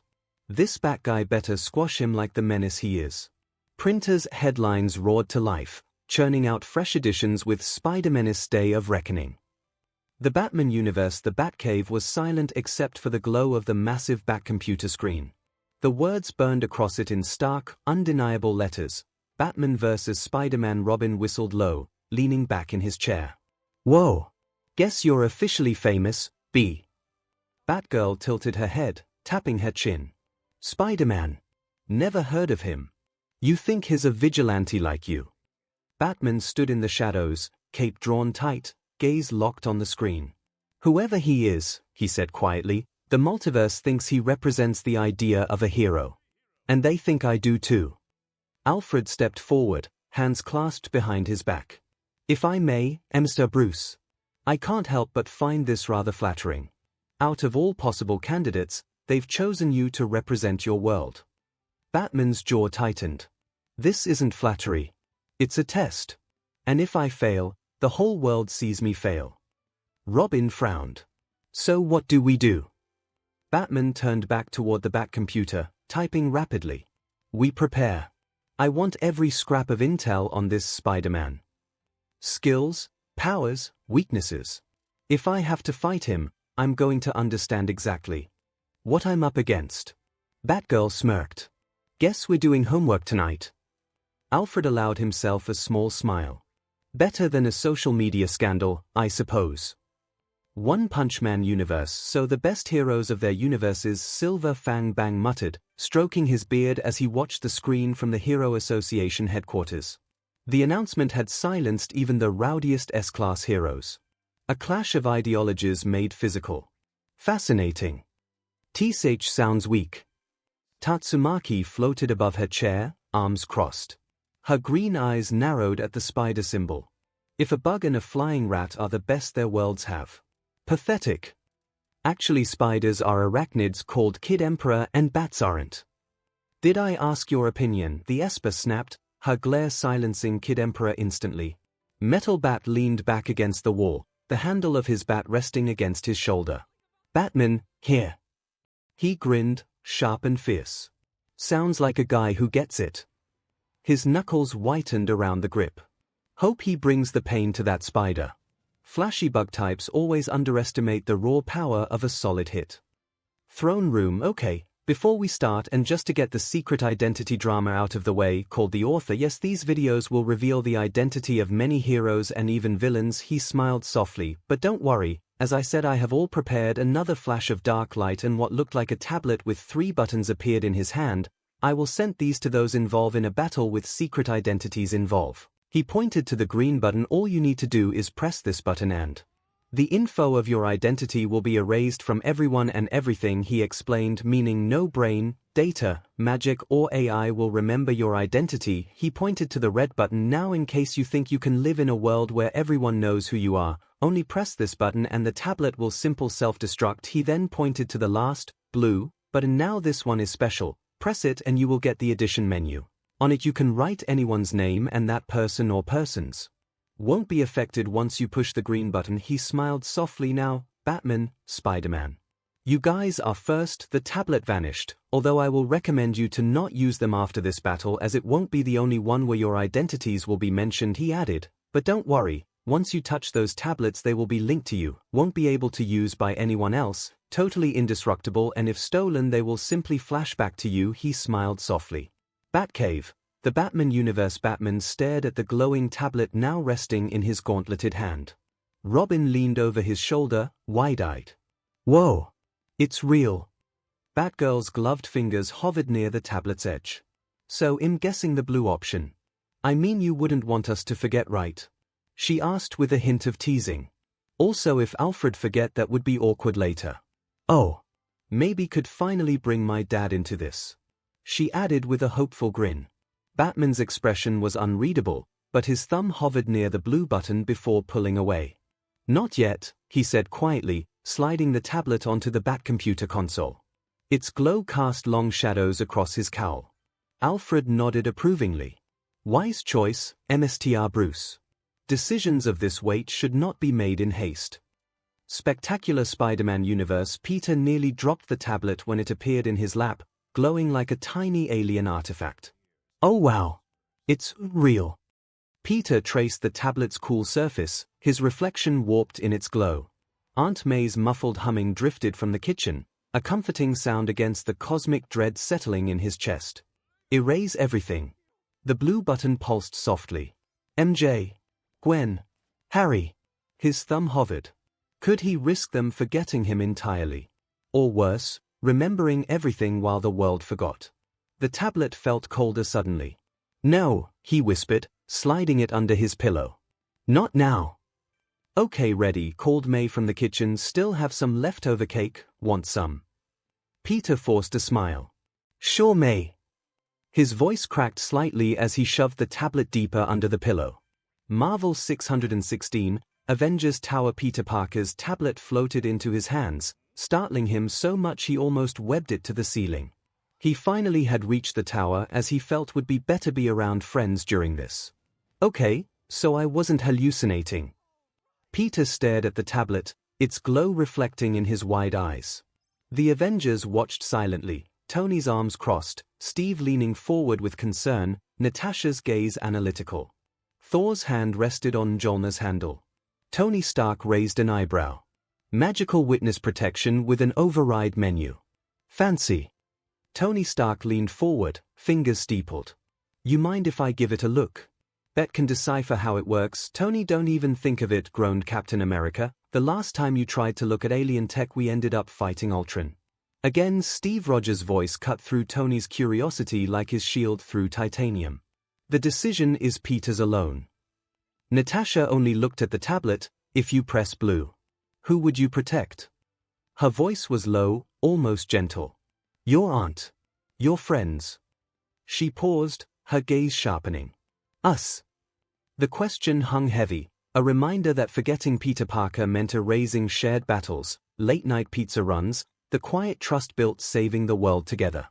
This Bat guy better squash him like the menace he is. Printers' headlines roared to life, churning out fresh editions with Spider-Man's Day of Reckoning. The Batman universe, the Batcave, was silent except for the glow of the massive Bat computer screen. The words burned across it in stark, undeniable letters. Batman vs. Spider-Man. Robin whistled low, leaning back in his chair. Whoa! Guess you're officially famous, B. Batgirl tilted her head, tapping her chin. Spider-Man. Never heard of him. You think he's a vigilante like you? Batman stood in the shadows, cape drawn tight, gaze locked on the screen. Whoever he is, he said quietly, the multiverse thinks he represents the idea of a hero. And they think I do too. Alfred stepped forward, hands clasped behind his back. If I may, Mr. Bruce. I can't help but find this rather flattering. Out of all possible candidates, they've chosen you to represent your world. Batman's jaw tightened. This isn't flattery. It's a test. And if I fail, the whole world sees me fail. Robin frowned. So what do we do? Batman turned back toward the Bat computer, typing rapidly. We prepare. I want every scrap of intel on this Spider-Man. Skills, powers, weaknesses. If I have to fight him, I'm going to understand exactly what I'm up against. Batgirl smirked. Guess we're doing homework tonight. Alfred allowed himself a small smile. Better than a social media scandal, I suppose. One Punch Man universe, so the best heroes of their universes. Silver Fang Bang muttered, stroking his beard as he watched the screen from the Hero Association headquarters. The announcement had silenced even the rowdiest S-class heroes. A clash of ideologies made physical. Fascinating. T-Sage sounds weak. Tatsumaki floated above her chair, arms crossed. Her green eyes narrowed at the spider symbol. If a bug and a flying rat are the best their worlds have. Pathetic. Actually, spiders are arachnids called Kid Emperor, and bats aren't. Did I ask your opinion? The Esper snapped, her glare silencing Kid Emperor instantly. Metal Bat leaned back against the wall, the handle of his bat resting against his shoulder. Batman, here. He grinned, sharp and fierce. Sounds like a guy who gets it. His knuckles whitened around the grip. Hope he brings the pain to that spider. Flashy bug types always underestimate the raw power of a solid hit. Throne room. Okay, before we start, and just to get the secret identity drama out of the way, called the author. Yes, these videos will reveal the identity of many heroes and even villains. He smiled softly, but don't worry, as I said, I have all prepared. Another flash of dark light and what looked like a tablet with 3 buttons appeared in his hand. I will send these to those involved in a battle with secret identities involved. He pointed to the green button. All you need to do is press this button and the info of your identity will be erased from everyone and everything, he explained, meaning no brain, data, magic or AI will remember your identity. He pointed to the red button. Now, in case you think you can live in a world where everyone knows who you are, only press this button and the tablet will simple self-destruct. He then pointed to the last, blue, button. Now this one is special. Press it and you will get the addition menu. On it you can write anyone's name and that person or persons won't be affected once you push the green button. He smiled softly. Now, Batman, Spider-Man. You guys are first. The tablet vanished, although I will recommend you to not use them after this battle as it won't be the only one where your identities will be mentioned, he added. But don't worry, once you touch those tablets they will be linked to you, won't be able to use by anyone else, totally indestructible, and if stolen they will simply flash back to you. He smiled softly. Batcave. The Batman universe. Batman stared at the glowing tablet now resting in his gauntleted hand. Robin leaned over his shoulder, wide-eyed. Whoa! It's real. Batgirl's gloved fingers hovered near the tablet's edge. So I'm guessing the blue option. I mean, you wouldn't want us to forget, right? She asked with a hint of teasing. Also, if Alfred forget, that would be awkward later. Oh. Maybe could finally bring my dad into this. She added with a hopeful grin. Batman's expression was unreadable, but his thumb hovered near the blue button before pulling away. Not yet, he said quietly, sliding the tablet onto the Batcomputer console. Its glow cast long shadows across his cowl. Alfred nodded approvingly. Wise choice, Mr. Bruce. Decisions of this weight should not be made in haste. Spectacular Spider-Man universe. Peter nearly dropped the tablet when it appeared in his lap, glowing like a tiny alien artifact. Oh wow! It's real. Peter traced the tablet's cool surface, his reflection warped in its glow. Aunt May's muffled humming drifted from the kitchen, a comforting sound against the cosmic dread settling in his chest. Erase everything. The blue button pulsed softly. MJ. Gwen. Harry. His thumb hovered. Could he risk them forgetting him entirely? Or worse, remembering everything while the world forgot? The tablet felt colder suddenly. No, he whispered, sliding it under his pillow. Not now. Okay, ready, called May from the kitchen. Still have some leftover cake, want some? Peter forced a smile. Sure, May. His voice cracked slightly as he shoved the tablet deeper under the pillow. Marvel 616, Avengers Tower. Peter Parker's tablet floated into his hands, startling him so much he almost webbed it to the ceiling. He finally had reached the tower, as he felt would be better be around friends during this. Okay, so I wasn't hallucinating. Peter stared at the tablet, its glow reflecting in his wide eyes. The Avengers watched silently, Tony's arms crossed, Steve leaning forward with concern, Natasha's gaze analytical. Thor's hand rested on Mjolnir's handle. Tony Stark raised an eyebrow. Magical witness protection with an override menu. Fancy. Tony Stark leaned forward, fingers steepled. You mind if I give it a look? Bet can decipher how it works. Tony, don't even think of it, groaned Captain America. The last time you tried to look at alien tech we ended up fighting Ultron. Again, Steve Rogers' voice cut through Tony's curiosity like his shield through titanium. The decision is Peter's alone. Natasha only looked at the tablet. If you press blue, who would you protect? Her voice was low, almost gentle. Your aunt. Your friends. She paused, her gaze sharpening. Us. The question hung heavy, a reminder that forgetting Peter Parker meant erasing shared battles, late-night pizza runs, the quiet trust built saving the world together.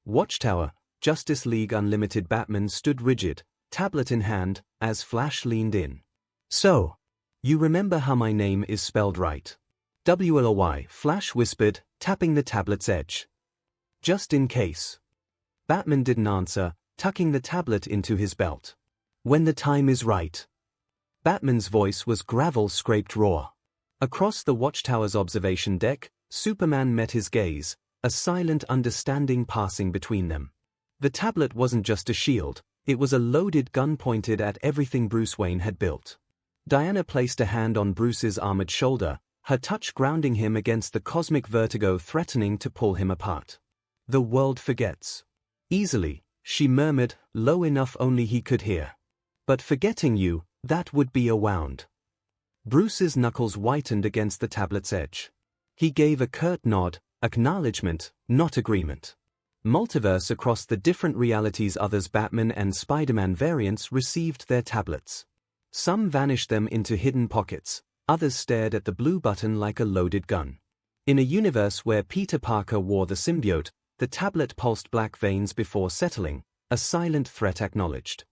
Watchtower, Justice League Unlimited. Batman stood rigid, tablet in hand, as Flash leaned in. So, you remember how my name is spelled right? WLY, Flash whispered, tapping the tablet's edge. Just in case. Batman didn't answer, tucking the tablet into his belt. When the time is right. Batman's voice was gravel-scraped raw. Across the Watchtower's observation deck, Superman met his gaze, a silent understanding passing between them. The tablet wasn't just a shield, it was a loaded gun pointed at everything Bruce Wayne had built. Diana placed a hand on Bruce's armored shoulder, her touch grounding him against the cosmic vertigo threatening to pull him apart. The world forgets. Easily, she murmured, low enough only he could hear. But forgetting you, that would be a wound. Bruce's knuckles whitened against the tablet's edge. He gave a curt nod, acknowledgement, not agreement. Multiverse across the different realities. Others, Batman and Spider-Man variants, received their tablets. Some vanished them into hidden pockets, others stared at the blue button like a loaded gun. In a universe where Peter Parker wore the symbiote, the tablet pulsed black veins before settling, a silent threat acknowledged.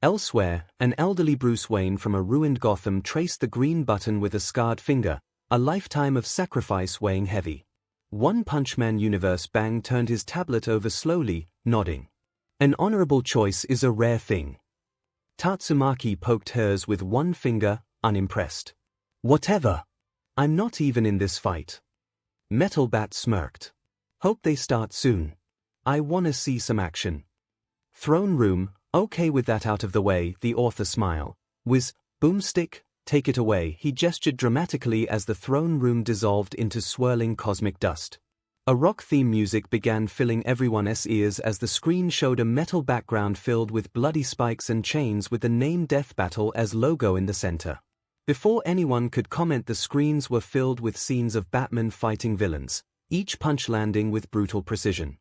Elsewhere, an elderly Bruce Wayne from a ruined Gotham traced the green button with a scarred finger, a lifetime of sacrifice weighing heavy. One Punch Man universe. Bang turned his tablet over slowly, nodding. An honorable choice is a rare thing. Tatsumaki poked hers with one finger, unimpressed. Whatever. I'm not even in this fight. Metal Bat smirked. Hope they start soon. I wanna see some action. Throne room. Okay, with that out of the way, the author smiled. Whiz, boomstick, take it away. He gestured dramatically as the throne room dissolved into swirling cosmic dust. A rock theme music began filling everyone's ears as the screen showed a metal background filled with bloody spikes and chains with the name Death Battle as logo in the center. Before anyone could comment, the screens were filled with scenes of Batman fighting villains, each punch landing with brutal precision.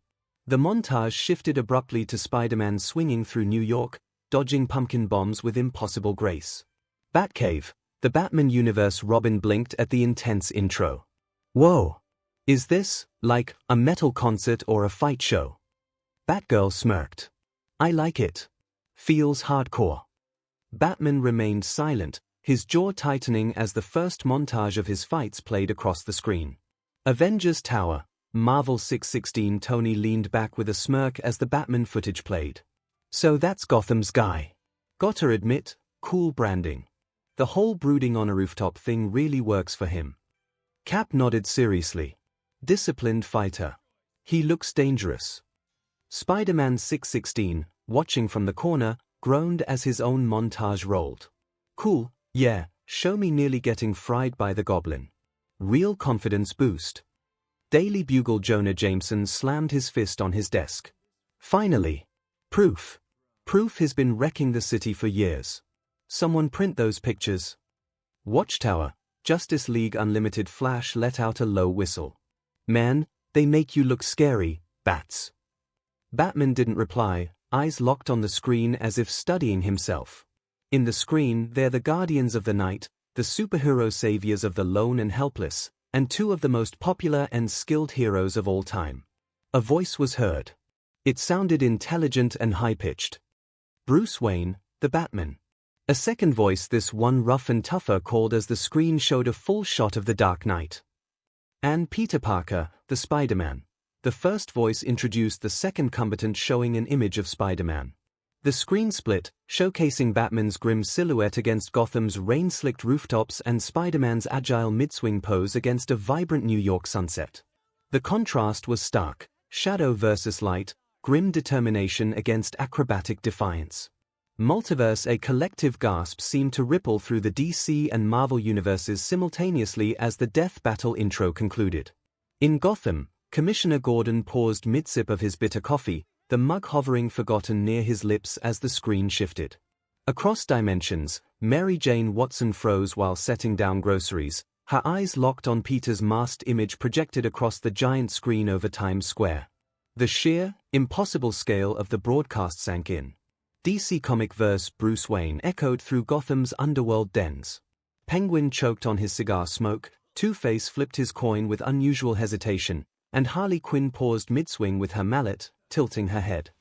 The montage shifted abruptly to Spider-Man swinging through New York, dodging pumpkin bombs with impossible grace. Batcave, the Batman universe. Robin blinked at the intense intro. Whoa! Is this Like a metal concert or a fight show. Batgirl smirked. I like it. Feels hardcore. Batman remained silent, his jaw tightening as the first montage of his fights played across the screen. Avengers Tower, Marvel 616. Tony leaned back with a smirk as the Batman footage played. So that's Gotham's guy. Gotta admit, cool branding. The whole brooding on a rooftop thing really works for him. Cap nodded seriously. Disciplined fighter. He looks dangerous. Spider-Man 616, watching from the corner, groaned as his own montage rolled. Cool, yeah, show me nearly getting fried by the Goblin. Real confidence boost. Daily Bugle Jonah Jameson slammed his fist on his desk. Finally. Proof. Proof has been wrecking the city for years. Someone print those pictures. Watchtower, Justice League Unlimited. Flash let out a low whistle. Man, they make you look scary, bats. Batman didn't reply, eyes locked on the screen as if studying himself. In the screen, they're the guardians of the night, the superhero saviors of the lone and helpless, and two of the most popular and skilled heroes of all time. A voice was heard. It sounded intelligent and high-pitched. Bruce Wayne, the Batman. A second voice, this one rough and tougher, called as the screen showed a full shot of the Dark Knight. And Peter Parker, the Spider-Man. The first voice introduced the second combatant, showing an image of Spider-Man. The screen split, showcasing Batman's grim silhouette against Gotham's rain-slicked rooftops and Spider-Man's agile mid-swing pose against a vibrant New York sunset. The contrast was stark, shadow versus light, grim determination against acrobatic defiance. Multiverse. A collective gasp seemed to ripple through the DC and Marvel universes simultaneously as the death battle intro concluded. In Gotham, Commissioner Gordon paused mid-sip of his bitter coffee, the mug hovering forgotten near his lips as the screen shifted. Across dimensions, Mary Jane Watson froze while setting down groceries, her eyes locked on Peter's masked image projected across the giant screen over Times Square. The sheer, impossible scale of the broadcast sank in. DC Comic Verse. Bruce Wayne echoed through Gotham's underworld dens. Penguin choked on his cigar smoke, Two-Face flipped his coin with unusual hesitation, and Harley Quinn paused mid-swing with her mallet, tilting her head.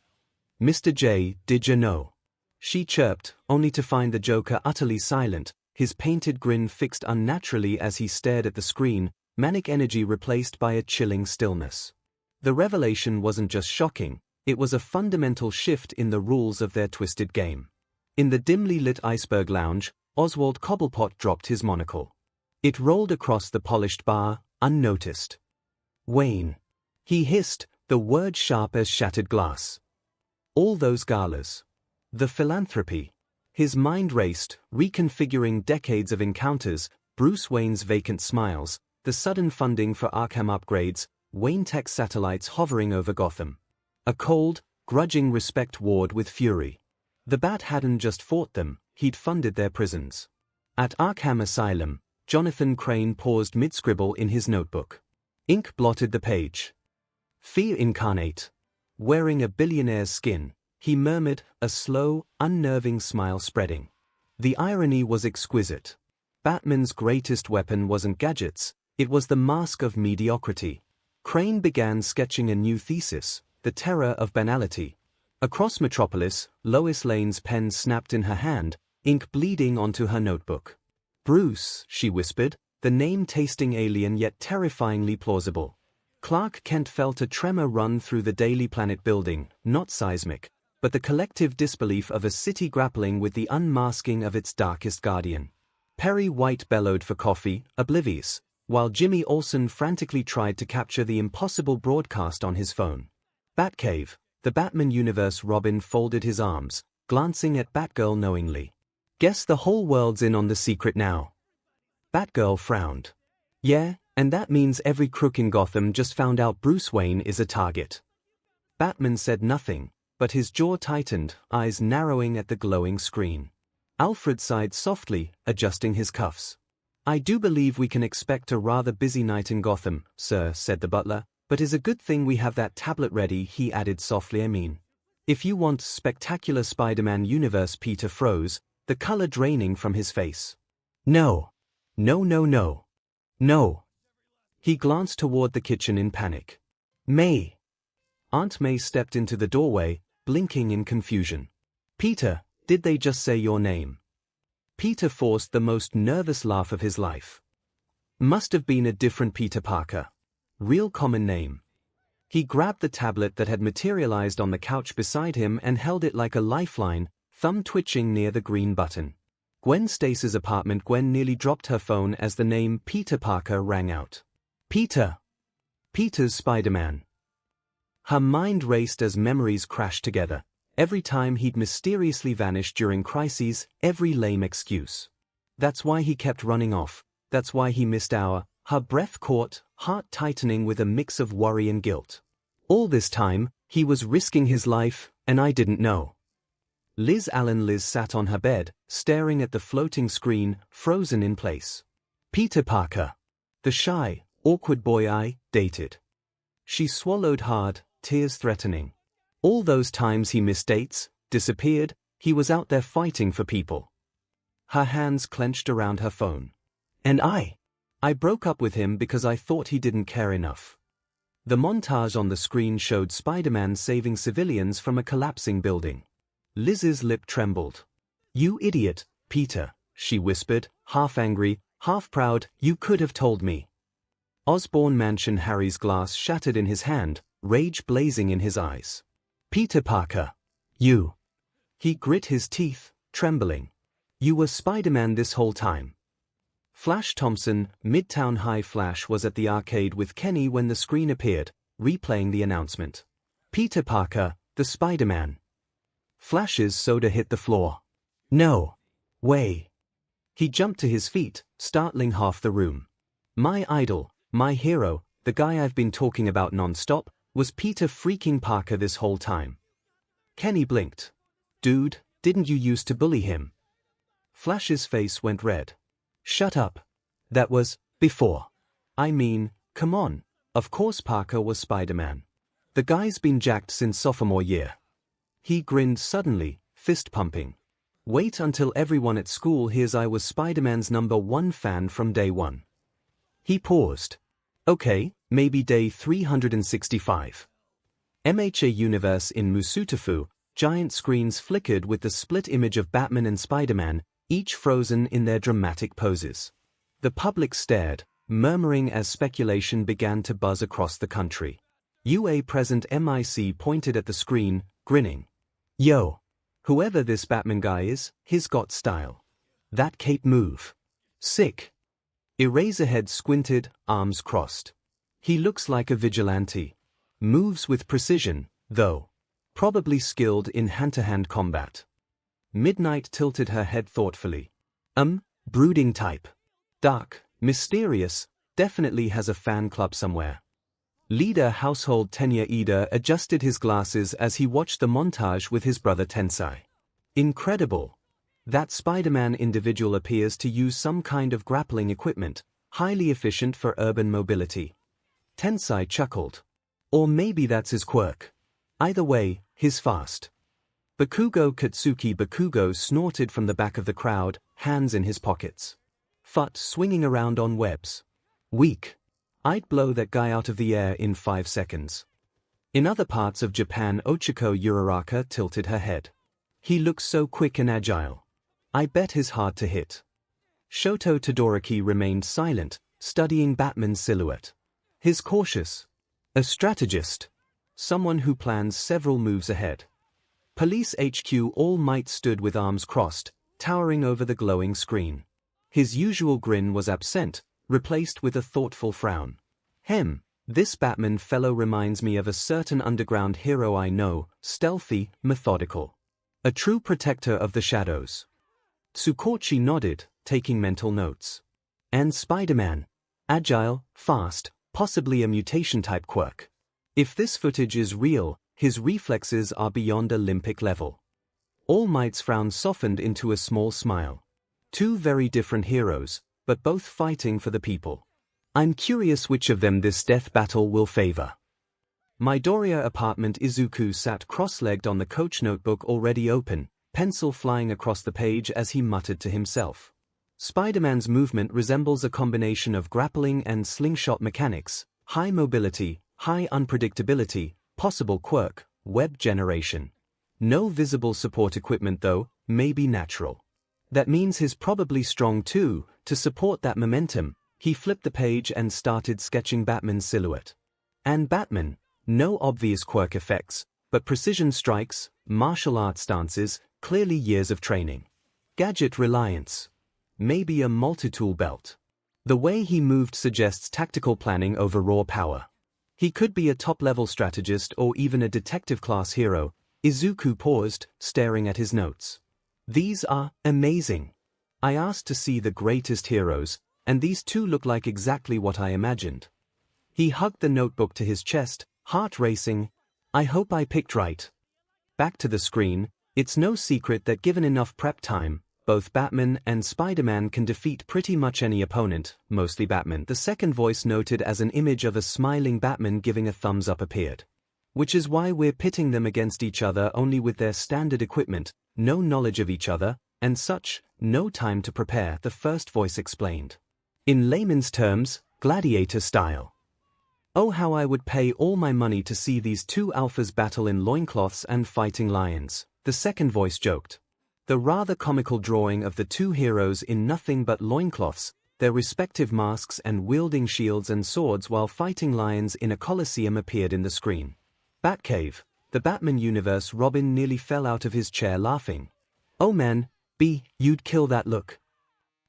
Mr. J, did you know? She chirped, only to find the Joker utterly silent, his painted grin fixed unnaturally as he stared at the screen, manic energy replaced by a chilling stillness. The revelation wasn't just shocking, it was a fundamental shift in the rules of their twisted game. In the dimly lit Iceberg Lounge, Oswald Cobblepot dropped his monocle. It rolled across the polished bar, unnoticed. Wayne. He hissed, the word sharp as shattered glass. All those galas. The philanthropy. His mind raced, reconfiguring decades of encounters, Bruce Wayne's vacant smiles, the sudden funding for Arkham upgrades, Wayne Tech satellites hovering over Gotham. A cold, grudging respect warred with fury. The Bat hadn't just fought them, he'd funded their prisons. At Arkham Asylum, Jonathan Crane paused mid-scribble in his notebook. Ink blotted the page. Fear incarnate. Wearing a billionaire's skin, he murmured, a slow, unnerving smile spreading. The irony was exquisite. Batman's greatest weapon wasn't gadgets, it was the mask of mediocrity. Crane began sketching a new thesis, the terror of banality. Across Metropolis, Lois Lane's pen snapped in her hand, ink bleeding onto her notebook. Bruce, she whispered, the name tasting alien yet terrifyingly plausible. Clark Kent felt a tremor run through the Daily Planet building, not seismic, but the collective disbelief of a city grappling with the unmasking of its darkest guardian. Perry White bellowed for coffee, oblivious, while Jimmy Olsen frantically tried to capture the impossible broadcast on his phone. Batcave, the Batman universe. Robin folded his arms, glancing at Batgirl knowingly. Guess the whole world's in on the secret now. Batgirl frowned. Yeah, and that means every crook in Gotham just found out Bruce Wayne is a target. Batman said nothing, but his jaw tightened, eyes narrowing at the glowing screen. Alfred sighed softly, adjusting his cuffs. I do believe we can expect a rather busy night in Gotham, sir, said the butler, but it's a good thing we have that tablet ready, he added softly. I mean, if you want spectacular Spider-Man universe. Peter froze, the color draining from his face. No. No, no, no. No. He glanced toward the kitchen in panic. May. Aunt May stepped into the doorway, blinking in confusion. Peter, did they just say your name? Peter forced the most nervous laugh of his life. Must have been a different Peter Parker. Real common name. He grabbed the tablet that had materialized on the couch beside him and held it like a lifeline, thumb twitching near the green button. Gwen Stacy's apartment. Gwen nearly dropped her phone as the name Peter Parker rang out. Peter. Peter's Spider-Man. Her mind raced as memories crashed together. Every time he'd mysteriously vanished during crises, every lame excuse. That's why he kept running off. That's why he missed our. Her breath caught, heart tightening with a mix of worry and guilt. All this time, he was risking his life, and I didn't know. Liz Allen. Liz sat on her bed, staring at the floating screen, frozen in place. Peter Parker. The shy, awkward boy I dated. She swallowed hard, tears threatening. All those times he missed dates, disappeared, he was out there fighting for people. Her hands clenched around her phone. And I broke up with him because I thought he didn't care enough. The montage on the screen showed Spider-Man saving civilians from a collapsing building. Liz's lip trembled. You idiot, Peter, she whispered, half angry, half proud, you could have told me. Osborn Mansion. Harry's glass shattered in his hand, rage blazing in his eyes. Peter Parker. You. He grit his teeth, trembling. You were Spider-Man this whole time. Flash Thompson, Midtown High. Flash was at the arcade with Kenny when the screen appeared, replaying the announcement. Peter Parker, the Spider-Man. Flash's soda hit the floor. No way. He jumped to his feet, startling half the room. My idol, my hero, the guy I've been talking about non-stop, was Peter freaking Parker this whole time. Kenny blinked. Dude, didn't you used to bully him? Flash's face went red. Shut up. That was before. I mean, come on. Of course Parker was Spider-Man. The guy's been jacked since sophomore year. He grinned suddenly, fist pumping. Wait until everyone at school hears I was Spider-Man's #1 fan from day one. He paused. Okay, maybe day 365. MHA Universe in Musutafu, giant screens flickered with the split image of Batman and Spider-Man, each frozen in their dramatic poses. The public stared, murmuring as speculation began to buzz across the country. UA President MIC pointed at the screen, grinning. Yo. Whoever this Batman guy is, he's got style. That cape move. Sick. Eraserhead squinted, arms crossed. He looks like a vigilante. Moves with precision, though. Probably skilled in hand-to-hand combat. Midnight tilted her head thoughtfully. Brooding type. Dark, mysterious, definitely has a fan club somewhere. Leader Household Tenure. Ida adjusted his glasses as he watched the montage with his brother Tensai. Incredible. That Spider-Man individual appears to use some kind of grappling equipment, highly efficient for urban mobility. Tensai chuckled. Or maybe that's his quirk. Either way, he's fast. Bakugo Katsuki. Bakugo snorted from the back of the crowd, hands in his pockets. Fut swinging around on webs. Weak. I'd blow that guy out of the air in 5 seconds. In other parts of Japan, Ochiko Uraraka tilted her head. He looks so quick and agile. I bet he's hard to hit. Shoto Todoroki remained silent, studying Batman's silhouette. He's cautious. A strategist. Someone who plans several moves ahead. Police HQ. All Might stood with arms crossed, towering over the glowing screen. His usual grin was absent, replaced with a thoughtful frown. This Batman fellow reminds me of a certain underground hero I know, stealthy, methodical. A true protector of the shadows. Tsukochi nodded, taking mental notes. And Spider-Man. Agile, fast, possibly a mutation-type quirk. If this footage is real, his reflexes are beyond Olympic level. All Might's frown softened into a small smile. Two very different heroes, but both fighting for the people. I'm curious which of them this death battle will favor. Midoriya apartment. Izuku sat cross-legged on the coach notebook already open, pencil flying across the page as he muttered to himself. Spider-Man's movement resembles a combination of grappling and slingshot mechanics, high mobility, high unpredictability, possible quirk, web generation. No visible support equipment though, maybe natural. That means he's probably strong too. To support that momentum, he flipped the page and started sketching Batman's silhouette. And Batman, no obvious quirk effects, but precision strikes, martial arts stances, clearly years of training. Gadget reliance. Maybe a multi-tool belt. The way he moved suggests tactical planning over raw power. He could be a top-level strategist or even a detective-class hero. Izuku paused, staring at his notes. These are amazing. I asked to see the greatest heroes, and these two look like exactly what I imagined. He hugged the notebook to his chest, heart racing. I hope I picked right. Back to the screen, it's no secret that given enough prep time, both Batman and Spider-Man can defeat pretty much any opponent, mostly Batman. The second voice noted as an image of a smiling Batman giving a thumbs up appeared. Which is why we're pitting them against each other only with their standard equipment, no knowledge of each other, and such, no time to prepare, the first voice explained. In layman's terms, gladiator style. Oh, how I would pay all my money to see these two alphas battle in loincloths and fighting lions, the second voice joked. The rather comical drawing of the two heroes in nothing but loincloths, their respective masks and wielding shields and swords while fighting lions in a coliseum appeared in the screen. Batcave, the Batman universe. Robin nearly fell out of his chair laughing. Oh man, you'd kill that look.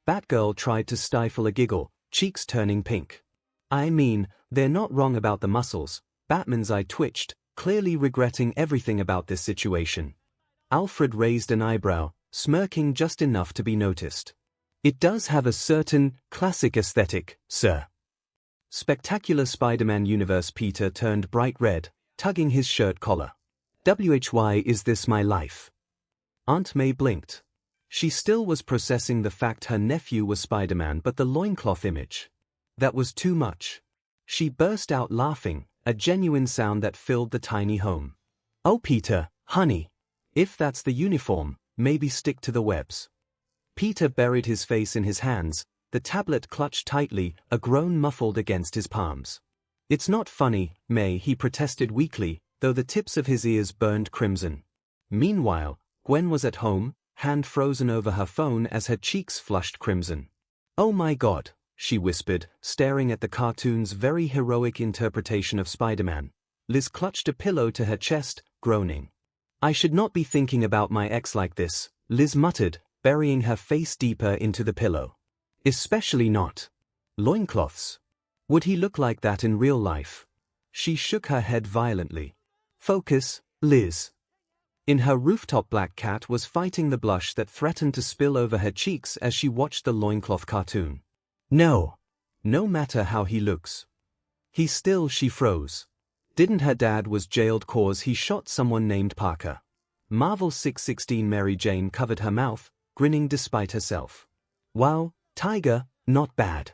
Batgirl tried to stifle a giggle, cheeks turning pink. I mean, they're not wrong about the muscles. Batman's eye twitched, clearly regretting everything about this situation. Alfred raised an eyebrow, smirking just enough to be noticed. It does have a certain classic aesthetic, sir. Spectacular Spider-Man universe. Peter turned bright red, tugging his shirt collar. Why is this my life? Aunt May blinked. She still was processing the fact her nephew was Spider-Man, but the loincloth image. That was too much. She burst out laughing, a genuine sound that filled the tiny home. Oh Peter, honey. If that's the uniform, maybe stick to the webs. Peter buried his face in his hands, the tablet clutched tightly, a groan muffled against his palms. It's not funny, May, he protested weakly, though the tips of his ears burned crimson. Meanwhile, Gwen was at home, hand frozen over her phone as her cheeks flushed crimson. Oh my God, she whispered, staring at the cartoon's very heroic interpretation of Spider-Man. Liz clutched a pillow to her chest, groaning. I should not be thinking about my ex like this, Liz muttered, burying her face deeper into the pillow. Especially not. Loincloths. Would he look like that in real life? She shook her head violently. Focus, Liz. In her rooftop, Black Cat was fighting the blush that threatened to spill over her cheeks as she watched the loincloth cartoon. No. No matter how he looks. He's still. She froze. Didn't her dad was jailed cause he shot someone named Parker? Marvel 616. Mary Jane covered her mouth, grinning despite herself. Wow, Tiger, not bad.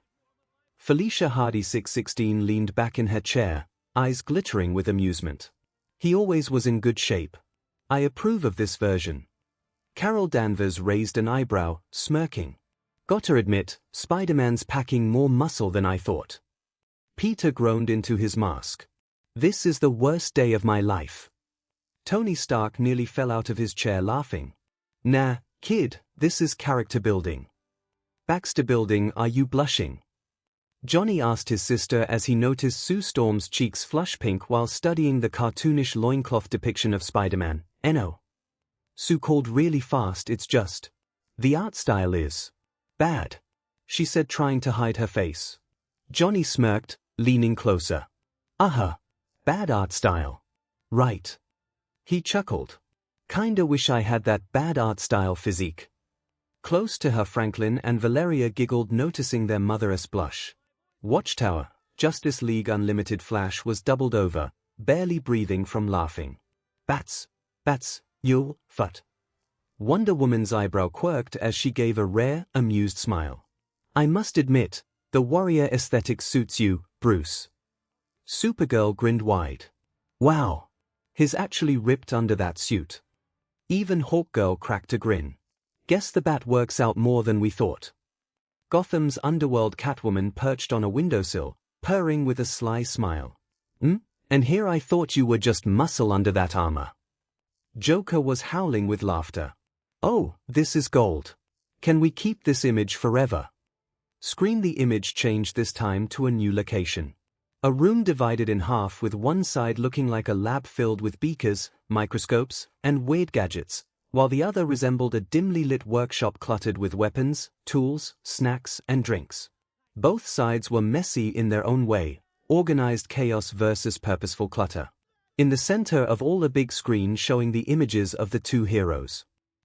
Felicia Hardy 616 leaned back in her chair, eyes glittering with amusement. He always was in good shape. I approve of this version. Carol Danvers raised an eyebrow, smirking. Gotta admit, Spider-Man's packing more muscle than I thought. Peter groaned into his mask. This is the worst day of my life. Tony Stark nearly fell out of his chair laughing. Nah, kid, this is character building. Baxter building. Are you blushing? Johnny asked his sister as he noticed Sue Storm's cheeks flush pink while studying the cartoonish loincloth depiction of Spider-Man. No. Sue called really fast. It's just. The art style is bad, she said, trying to hide her face. Johnny smirked, leaning closer. Bad art style. Right. He chuckled. Kinda wish I had that bad art style physique. Close to her, Franklin and Valeria giggled, noticing their mother's blush. Watchtower, Justice League Unlimited. Flash was doubled over, barely breathing from laughing. Bats, you'll fut. Wonder Woman's eyebrow quirked as she gave a rare, amused smile. I must admit, the warrior aesthetic suits you, Bruce. Supergirl grinned wide. Wow. He's actually ripped under that suit. Even Hawkgirl cracked a grin. Guess the bat works out more than we thought. Gotham's underworld Catwoman perched on a windowsill, purring with a sly smile. And here I thought you were just muscle under that armor. Joker was howling with laughter. Oh, this is gold. Can we keep this image forever? Screen. The image changed this time to a new location. A room divided in half with one side looking like a lab filled with beakers, microscopes, and weird gadgets, while the other resembled a dimly lit workshop cluttered with weapons, tools, snacks, and drinks. Both sides were messy in their own way, organized chaos versus purposeful clutter. In the center of all a big screen showing the images of the two heroes.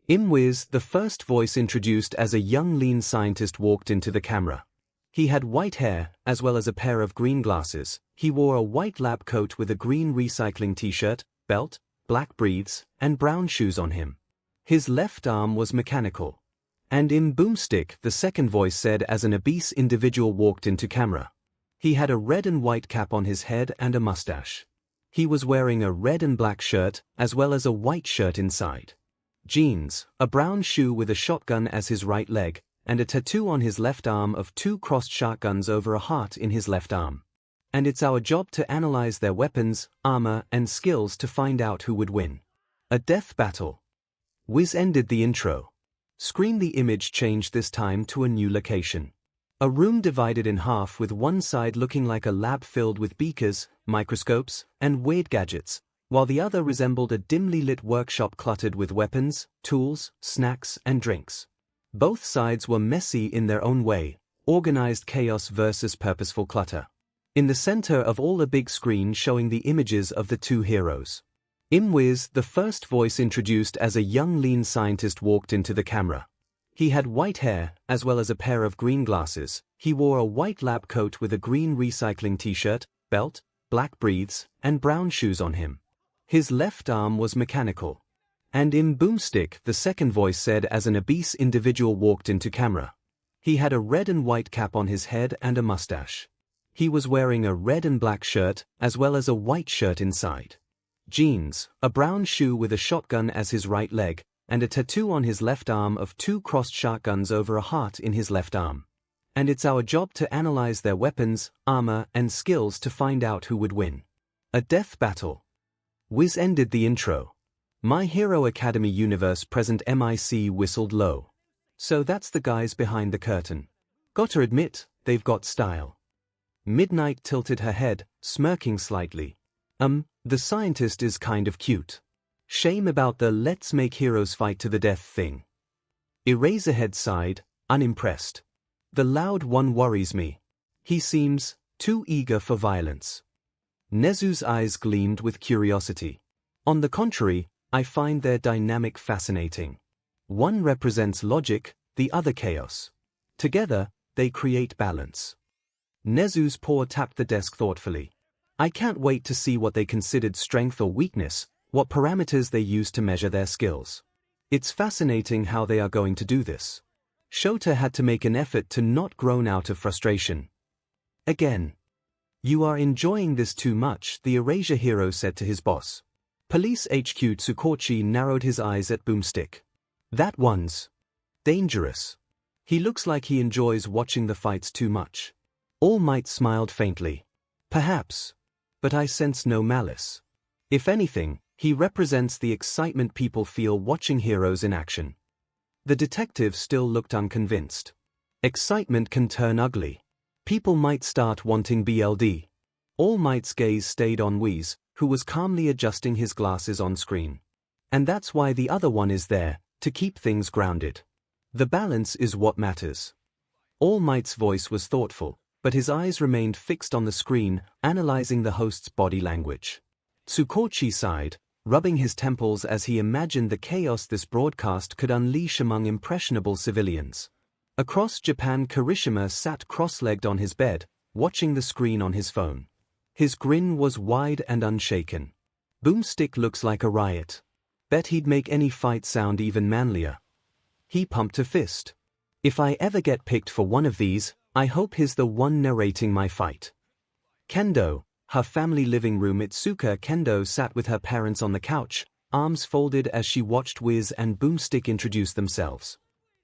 𝐼𝐬𝐽, the first voice introduced as a young lean scientist, walked into the camera. He had white hair, as well as a pair of green glasses. He wore a white lab coat with a green recycling t-shirt, belt, black briefs, and brown shoes on him. His left arm was mechanical. And 𝐼𝐬𝐽 Boomstick, the second voice said as an obese individual walked into camera. He had a red and white cap on his head and a mustache. He was wearing a red and black shirt, as well as a white shirt inside. Jeans, a brown shoe with a shotgun as his right leg, and a tattoo on his left arm of two crossed shotguns over a heart in his left arm. And it's our job to analyze their weapons, armor, and skills to find out who would win. A death battle. Wiz ended the intro. Screen. The image changed this time to a new location. A room divided in half with one side looking like a lab filled with beakers, microscopes, and weird gadgets, while the other resembled a dimly lit workshop cluttered with weapons, tools, snacks, and drinks. Both sides were messy in their own way, organized chaos versus purposeful clutter. In the center of all a big screen showing the images of the two heroes. 𝐼𝐬𝐽, the first voice introduced as a young lean scientist, walked into the camera. He had white hair, as well as a pair of green glasses. He wore a white lab coat with a green recycling t-shirt, belt, black briefs, and brown shoes on him. His left arm was mechanical. And 𝐼𝐬𝐽 Boomstick, the second voice said as an obese individual walked into camera. He had a red and white cap on his head and a mustache. He was wearing a red and black shirt, as well as a white shirt inside. Jeans, a brown shoe with a shotgun as his right leg, and a tattoo on his left arm of two crossed shotguns over a heart in his left arm. And it's our job to analyze their weapons, armor, and skills to find out who would win. A death battle. Wiz ended the intro. My Hero Academy universe present MIC whistled low. So that's the guys behind the curtain. Gotta admit, they've got style. Midnight tilted her head, smirking slightly. The scientist is kind of cute. Shame about the let's make heroes fight to the death thing. Eraserhead sighed, unimpressed. The loud one worries me. He seems too eager for violence. Nezu's eyes gleamed with curiosity. On the contrary, I find their dynamic fascinating. One represents logic, the other chaos. Together, they create balance. Nezu's paw tapped the desk thoughtfully. I can't wait to see what they considered strength or weakness, what parameters they use to measure their skills. It's fascinating how they are going to do this. Shota had to make an effort to not groan out of frustration. Again. You are enjoying this too much, the Erasure hero said to his boss. Police HQ Tsukochi narrowed his eyes at Boomstick. That one's dangerous. He looks like he enjoys watching the fights too much. All Might smiled faintly. Perhaps. But I sense no malice. If anything, he represents the excitement people feel watching heroes in action. The detective still looked unconvinced. Excitement can turn ugly. People might start wanting BLD. All Might's gaze stayed on Whis, who was calmly adjusting his glasses on screen. And that's why the other one is there, to keep things grounded. The balance is what matters. All Might's voice was thoughtful, but his eyes remained fixed on the screen, analyzing the host's body language. Tsukochi sighed, rubbing his temples as he imagined the chaos this broadcast could unleash among impressionable civilians. Across Japan, Kirishima sat cross-legged on his bed, watching the screen on his phone. His grin was wide and unshaken. Boomstick looks like a riot. Bet he'd make any fight sound even manlier. He pumped a fist. If I ever get picked for one of these, I hope he's the one narrating my fight. Kendo, her family living room. Itsuka Kendo sat with her parents on the couch, arms folded as she watched Wiz and Boomstick introduce themselves.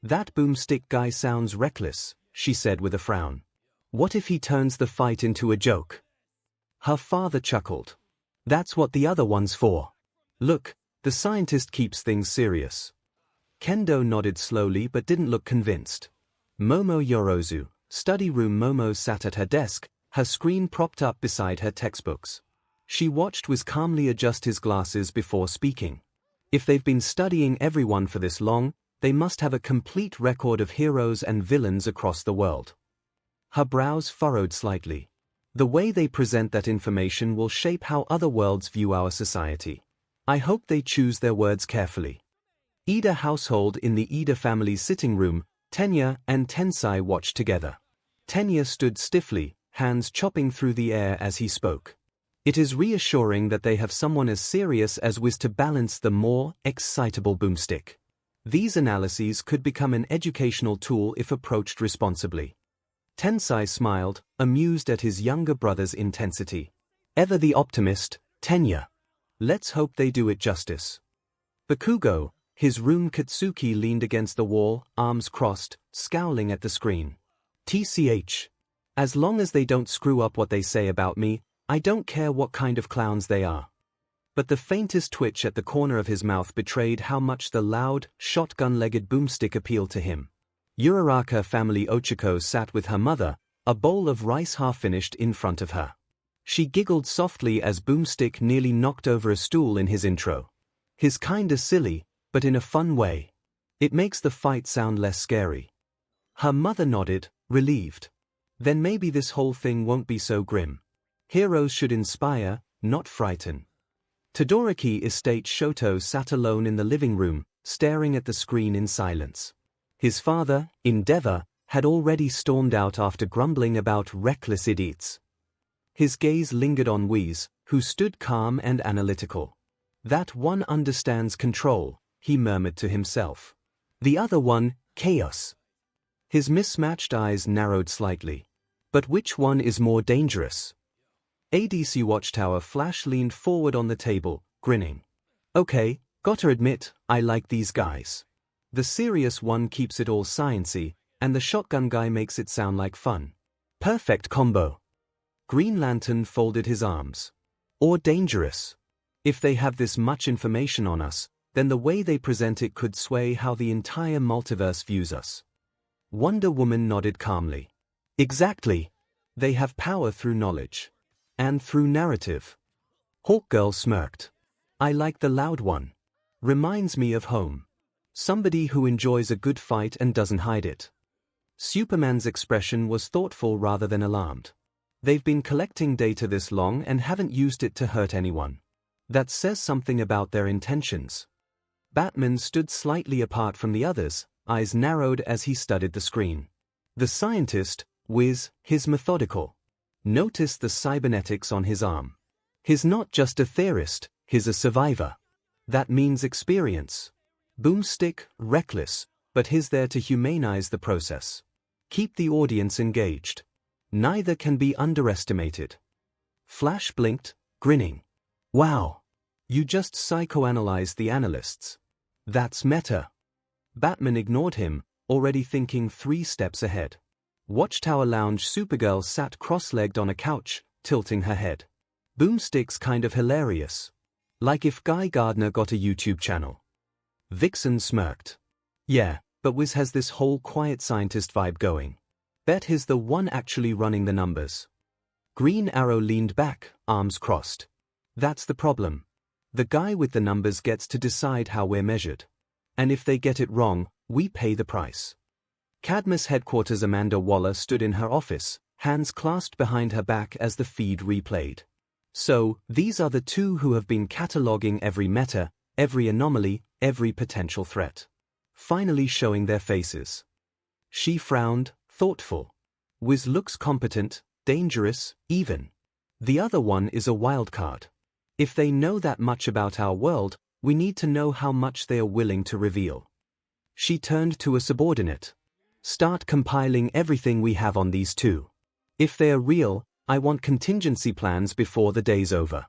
That Boomstick guy sounds reckless, she said with a frown. What if he turns the fight into a joke? Her father chuckled. That's what the other one's for. Look, the scientist keeps things serious. Kendo nodded slowly but didn't look convinced. Momo Yorozu, study room. Momo sat at her desk, her screen propped up beside her textbooks. She watched Wiz calmly adjust his glasses before speaking. If they've been studying everyone for this long, they must have a complete record of heroes and villains across the world. Her brows furrowed slightly. The way they present that information will shape how other worlds view our society. I hope they choose their words carefully. Ida household. In the Ida family's sitting room, Tenya and Tensai watched together. Tenya stood stiffly, hands chopping through the air as he spoke. It is reassuring that they have someone as serious as Wiz to balance the more excitable boomstick. These analyses could become an educational tool if approached responsibly. Tensai smiled, amused at his younger brother's intensity. Ever the optimist, Tenya. Let's hope they do it justice. Bakugo, his room. Katsuki leaned against the wall, arms crossed, scowling at the screen. TCH. As long as they don't screw up what they say about me, I don't care what kind of clowns they are. But the faintest twitch at the corner of his mouth betrayed how much the loud, shotgun-legged boomstick appealed to him. Uraraka family. Ochiko sat with her mother, a bowl of rice half-finished in front of her. She giggled softly as Boomstick nearly knocked over a stool in his intro. His kinda silly, but in a fun way. It makes the fight sound less scary. Her mother nodded, relieved. Then maybe this whole thing won't be so grim. Heroes should inspire, not frighten. Todoroki Estate. Shoto sat alone in the living room, staring at the screen in silence. His father, Endeavor, had already stormed out after grumbling about reckless idiots. His gaze lingered on Whis, who stood calm and analytical. That one understands control, he murmured to himself. The other one, chaos. His mismatched eyes narrowed slightly. But which one is more dangerous? ADC Watchtower Flash leaned forward on the table, grinning. Okay, gotta admit, I like these guys. The serious one keeps it all sciency, and the shotgun guy makes it sound like fun. Perfect combo. Green Lantern folded his arms. Or dangerous. If they have this much information on us, then the way they present it could sway how the entire multiverse views us. Wonder Woman nodded calmly. Exactly. They have power through knowledge. And through narrative. Hawkgirl smirked. I like the loud one. Reminds me of home. Somebody who enjoys a good fight and doesn't hide it. Superman's expression was thoughtful rather than alarmed. They've been collecting data this long and haven't used it to hurt anyone. That says something about their intentions. Batman stood slightly apart from the others, eyes narrowed as he studied the screen. The scientist, Whis, his methodical. Notice the cybernetics on his arm. He's not just a theorist, he's a survivor. That means experience. Boomstick, reckless, but he's there to humanize the process. Keep the audience engaged. Neither can be underestimated. Flash blinked, grinning. Wow. You just psychoanalyzed the analysts. That's meta. Batman ignored him, already thinking 3 steps ahead. Watchtower Lounge. Supergirl sat cross-legged on a couch, tilting her head. Boomstick's kind of hilarious. Like if Guy Gardner got a YouTube channel. Vixen smirked. Yeah, but Wiz has this whole quiet scientist vibe going. Bet he's the one actually running the numbers. Green Arrow leaned back, arms crossed. That's the problem. The guy with the numbers gets to decide how we're measured. And if they get it wrong, we pay the price. Cadmus headquarters. Amanda Waller stood in her office, hands clasped behind her back as the feed replayed. So, these are the two who have been cataloging every meta, every anomaly, every potential threat. Finally showing their faces. She frowned, thoughtful. Wiz looks competent, dangerous, even. The other one is a wild card. If they know that much about our world, we need to know how much they are willing to reveal. She turned to a subordinate. Start compiling everything we have on these two. If they are real, I want contingency plans before the day's over.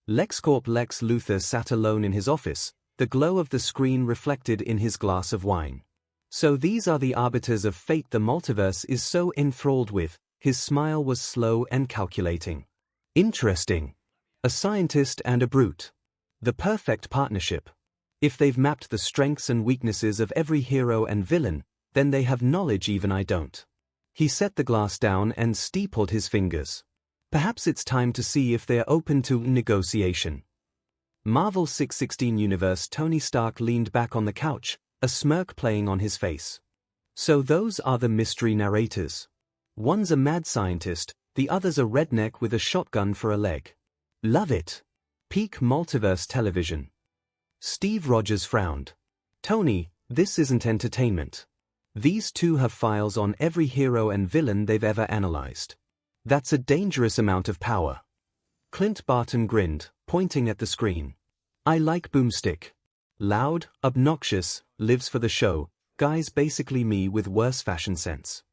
LexCorp. Lex Luthor sat alone in his office, the glow of the screen reflected in his glass of wine. So these are the arbiters of fate the multiverse is so enthralled with. His smile was slow and calculating. Interesting. A scientist and a brute. The perfect partnership. If they've mapped the strengths and weaknesses of every hero and villain, then they have knowledge even I don't. He set the glass down and steepled his fingers. Perhaps it's time to see if they're open to negotiation. Marvel 616 Universe. Tony Stark leaned back on the couch, a smirk playing on his face. So those are the mystery narrators. One's a mad scientist, the other's a redneck with a shotgun for a leg. Love it. Peak multiverse television. Steve Rogers frowned. Tony, this isn't entertainment. These two have files on every hero and villain they've ever analyzed. That's a dangerous amount of power. Clint Barton grinned, pointing at the screen. I like Boomstick. Loud, obnoxious, lives for the show, guy's basically me with worse fashion sense.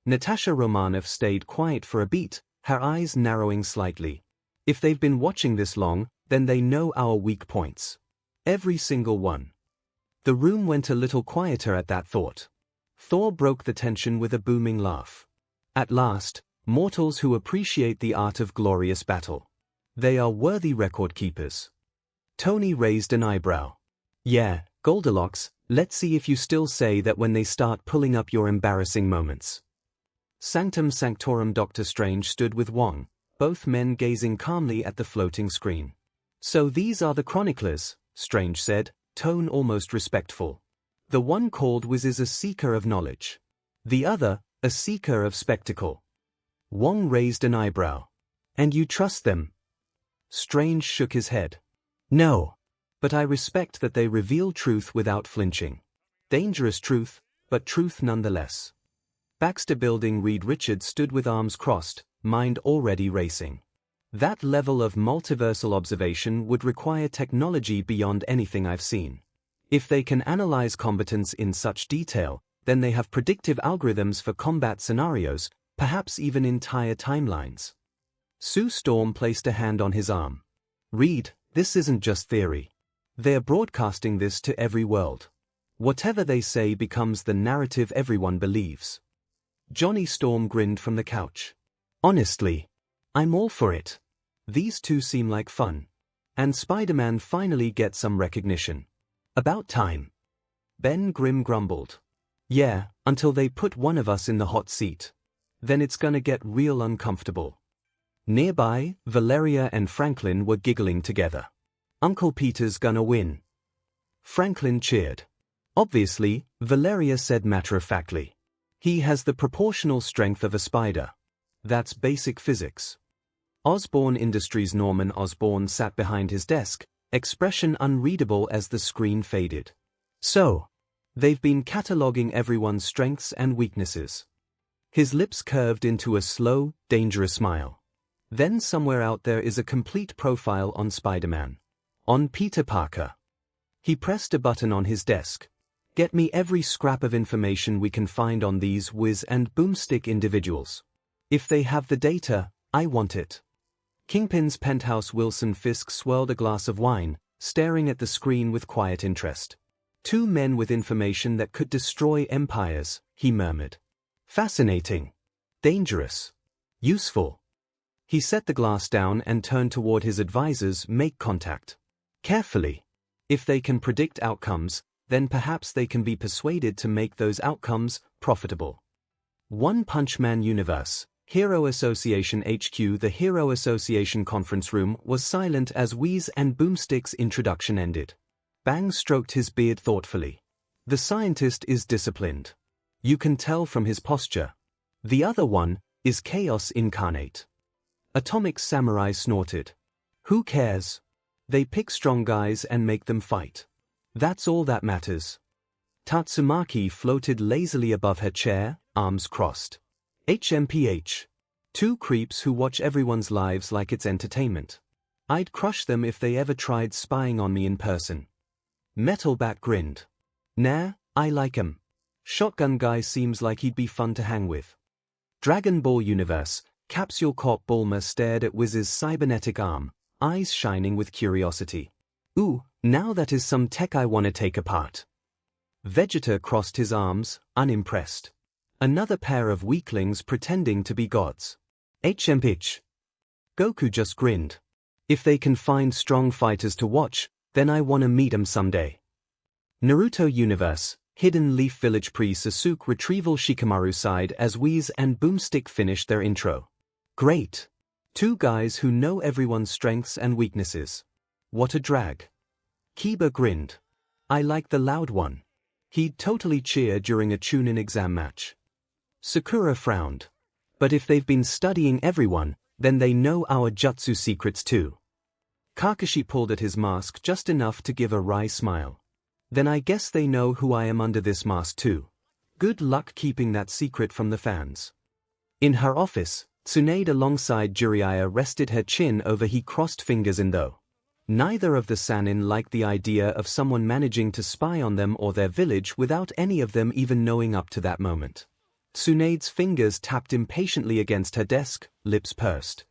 Natasha Romanoff stayed quiet for a beat, her eyes narrowing slightly. If they've been watching this long, then they know our weak points. Every single one. The room went a little quieter at that thought. Thor broke the tension with a booming laugh. At last, mortals who appreciate the art of glorious battle. They are worthy record keepers. Tony raised an eyebrow. Yeah, Goldilocks, let's see if you still say that when they start pulling up your embarrassing moments. Sanctum Sanctorum. Doctor Strange stood with Wong, both men gazing calmly at the floating screen. So these are the chroniclers, Strange said, tone almost respectful. The one called Wiz is a seeker of knowledge. The other, a seeker of spectacle. Wong raised an eyebrow. And you trust them? Strange shook his head. No. But I respect that they reveal truth without flinching. Dangerous truth, but truth nonetheless. Baxter Building. Reed Richards stood with arms crossed, mind already racing. That level of multiversal observation would require technology beyond anything I've seen. If they can analyze combatants in such detail, then they have predictive algorithms for combat scenarios, perhaps even entire timelines. Sue Storm placed a hand on his arm. Reed, this isn't just theory. They're broadcasting this to every world. Whatever they say becomes the narrative everyone believes. Johnny Storm grinned from the couch. Honestly, I'm all for it. These two seem like fun. And Spider-Man finally gets some recognition. About time. Ben Grimm grumbled. Yeah, until they put one of us in the hot seat. Then it's gonna get real uncomfortable. Nearby, Valeria and Franklin were giggling together. Uncle Peter's gonna win. Franklin cheered. Obviously, Valeria said matter-of-factly. He has the proportional strength of a spider. That's basic physics. Osborne Industries. Norman Osborn sat behind his desk, expression unreadable as the screen faded. So, they've been cataloging everyone's strengths and weaknesses. His lips curved into a slow, dangerous smile. Then somewhere out there is a complete profile on Spider-Man. On Peter Parker. He pressed a button on his desk. Get me every scrap of information we can find on these Wiz and Boomstick individuals. If they have the data, I want it. Kingpin's penthouse. Wilson Fisk swirled a glass of wine, staring at the screen with quiet interest. Two men with information that could destroy empires, he murmured. Fascinating. Dangerous. Useful. He set the glass down and turned toward his advisors. Make contact. Carefully. If they can predict outcomes, then perhaps they can be persuaded to make those outcomes profitable. One Punch Man Universe. Hero Association HQ. The Hero Association conference room was silent as Wiz and Boomstick's introduction ended. Bang stroked his beard thoughtfully. The scientist is disciplined. You can tell from his posture. The other one is chaos incarnate. Atomic Samurai snorted. Who cares? They pick strong guys and make them fight. That's all that matters. Tatsumaki floated lazily above her chair, arms crossed. HMPH. Two creeps who watch everyone's lives like it's entertainment. I'd crush them if they ever tried spying on me in person. Metalbat grinned. Nah, I like 'em. Shotgun guy seems like he'd be fun to hang with. Dragon Ball Universe. Capsule Corp. Bulma stared at Wiz's cybernetic arm, eyes shining with curiosity. Ooh, now that is some tech I wanna take apart. Vegeta crossed his arms, unimpressed. Another pair of weaklings pretending to be gods. 𝐻𝐻. Goku just grinned. If they can find strong fighters to watch, then I wanna meet 'em someday. Naruto Universe, Hidden Leaf Village pre-Sasuke retrieval Shikamaru side as Whis and Boomstick finished their intro. Great. Two guys who know everyone's strengths and weaknesses. What a drag. Kiba grinned. I like the loud one. He'd totally cheer during a Chunin exam match. Sakura frowned. But if they've been studying everyone, then they know our jutsu secrets too. Kakashi pulled at his mask just enough to give a wry smile. Then I guess they know who I am under this mask too. Good luck keeping that secret from the fans. In her office, Tsunade alongside Jiraiya rested her chin over her crossed fingers in though. Neither of the Sannin liked the idea of someone managing to spy on them or their village without any of them even knowing up to that moment. Tsunade's fingers tapped impatiently against her desk, lips pursed.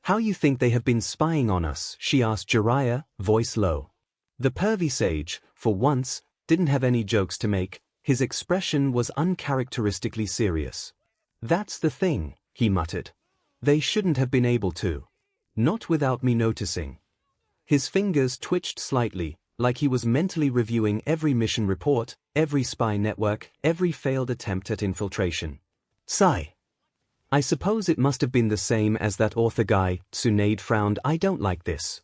How you think they have been spying on us? She asked Jiraiya, voice low. The pervy sage, for once, didn't have any jokes to make. His expression was uncharacteristically serious. That's the thing, he muttered. They shouldn't have been able to. Not without me noticing. His fingers twitched slightly, like he was mentally reviewing every mission report, every spy network, every failed attempt at infiltration. Sigh. I suppose it must have been the same as that author guy. Tsunade frowned. I don't like this.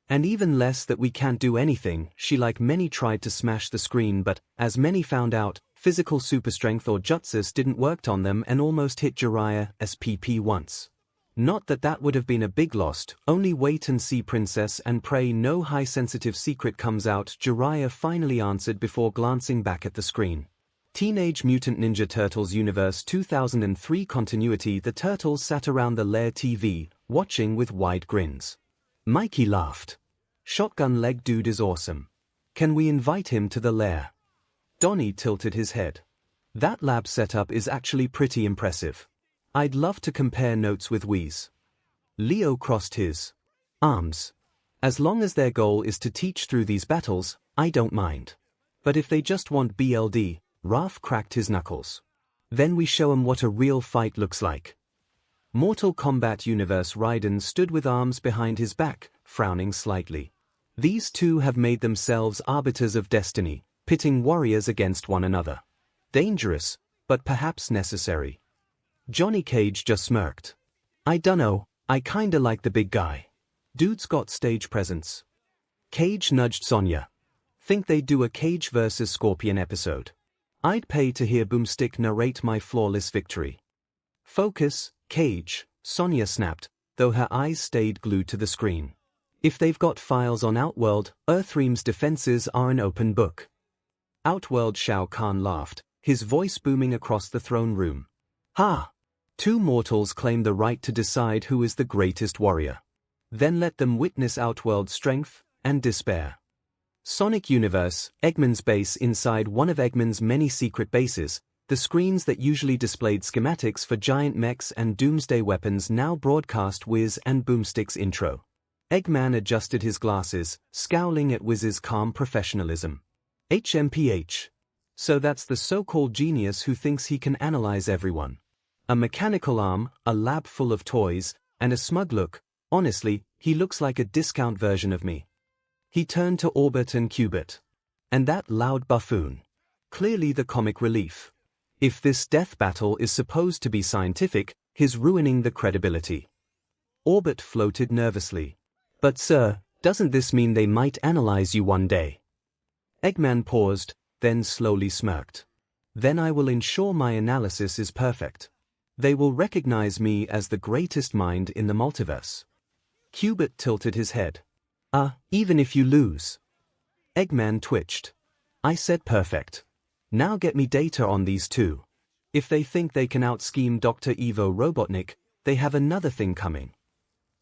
And even less that we can't do anything. She like many tried to smash the screen but, as many found out, physical superstrength or jutsus didn't work on them and almost hit Jiraiya SPP once. Not that that would have been a big loss, only wait and see princess and pray no high sensitive secret comes out, Jiraiya finally answered before glancing back at the screen. Teenage Mutant Ninja Turtles Universe 2003 continuity. The turtles sat around the lair TV, watching with wide grins. Mikey laughed. Shotgun leg dude is awesome. Can we invite him to the lair? Donnie tilted his head. That lab setup is actually pretty impressive. I'd love to compare notes with Whis. Leo crossed his arms. As long as their goal is to teach through these battles, I don't mind. But if they just want BLD, Raph cracked his knuckles. Then we show 'em what a real fight looks like. Mortal Kombat Universe Raiden stood with arms behind his back, frowning slightly. These two have made themselves arbiters of destiny, pitting warriors against one another. Dangerous, but perhaps necessary. Johnny Cage just smirked. I dunno, I kinda like the big guy. Dude's got stage presence. Cage nudged Sonya. Think they'd do a Cage vs. Scorpion episode. I'd pay to hear Boomstick narrate my flawless victory. Focus, Cage, Sonya snapped, though her eyes stayed glued to the screen. If they've got files on Outworld, Earthrealm's defenses are an open book. Outworld. Shao Kahn laughed, his voice booming across the throne room. Ha! Two mortals claim the right to decide who is the greatest warrior. Then let them witness Outworld's strength and despair. Sonic Universe, Eggman's base. Inside one of Eggman's many secret bases, the screens that usually displayed schematics for giant mechs and doomsday weapons now broadcast Whis and Boomstick's intro. Eggman adjusted his glasses, scowling at Whiz's calm professionalism. HMPH. So that's the so-called genius who thinks he can analyze everyone. A mechanical arm, a lab full of toys, and a smug look. Honestly, he looks like a discount version of me. He turned to Orbit and Cubit. And that loud buffoon. Clearly the comic relief. If this death battle is supposed to be scientific, he's ruining the credibility. Orbit floated nervously. But sir, doesn't this mean they might analyze you one day? Eggman paused, then slowly smirked. Then I will ensure my analysis is perfect. They will recognize me as the greatest mind in the multiverse. Cubit tilted his head. Even if you lose. Eggman twitched. I said perfect. Now get me data on these two. If they think they can out-scheme Dr. Ivo Robotnik, they have another thing coming.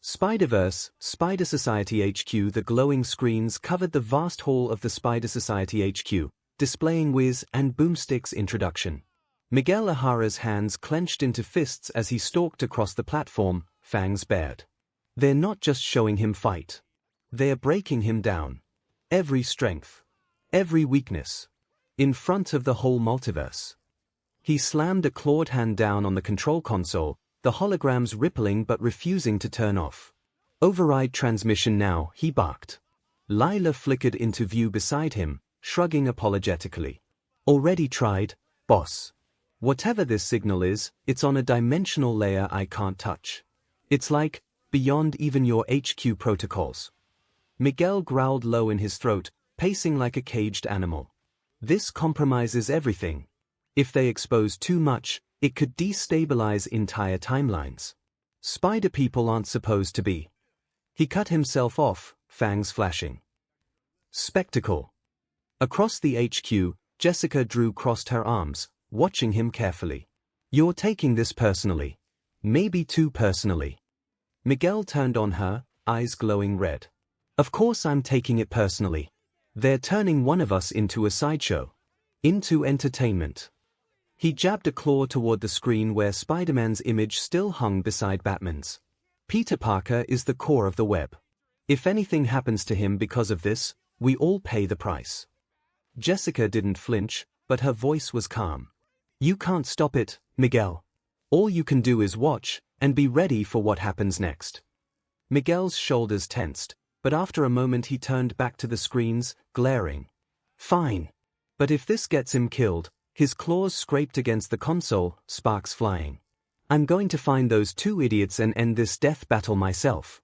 Spider-Verse, Spider Society HQ. The glowing screens covered the vast hall of the Spider Society HQ, displaying Whis and Boomstick's introduction. Miguel O'Hara's hands clenched into fists as he stalked across the platform, fangs bared. They're not just showing him fight. They're breaking him down. Every strength. Every weakness. In front of the whole multiverse. He slammed a clawed hand down on the control console, the holograms rippling but refusing to turn off. "Override transmission now," he barked. Lila flickered into view beside him, shrugging apologetically. "Already tried, boss. Whatever this signal is, it's on a dimensional layer I can't touch. It's like, beyond even your HQ protocols." Miguel growled low in his throat, pacing like a caged animal. "This compromises everything. If they expose too much, it could destabilize entire timelines. Spider people aren't supposed to be." He cut himself off, fangs flashing. Spectacle. Across the HQ, Jessica Drew crossed her arms, watching him carefully. "You're taking this personally. Maybe too personally." Miguel turned on her, eyes glowing red. "Of course I'm taking it personally. They're turning one of us into a sideshow. Into entertainment." He jabbed a claw toward the screen where Spider-Man's image still hung beside Batman's. "Peter Parker is the core of the web. If anything happens to him because of this, we all pay the price." Jessica didn't flinch, but her voice was calm. "You can't stop it, Miguel. All you can do is watch, and be ready for what happens next." Miguel's shoulders tensed, but after a moment he turned back to the screens, glaring. "Fine. But if this gets him killed," his claws scraped against the console, sparks flying, "I'm going to find those two idiots and end this death battle myself."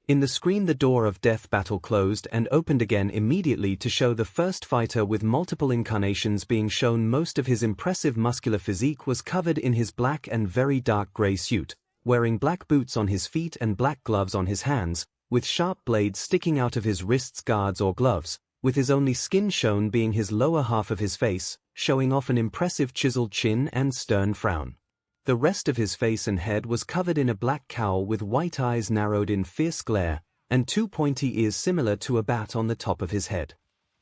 In the screen the door of Death Battle closed and opened again immediately to show the first fighter with multiple incarnations being shown. Most of his impressive muscular physique was covered in his black and very dark gray suit, wearing black boots on his feet and black gloves on his hands, with sharp blades sticking out of his wrists, guards or gloves, with his only skin shown being his lower half of his face, showing off an impressive chiseled chin and stern frown. The rest of his face and head was covered in a black cowl with white eyes narrowed in fierce glare, and two pointy ears similar to a bat on the top of his head.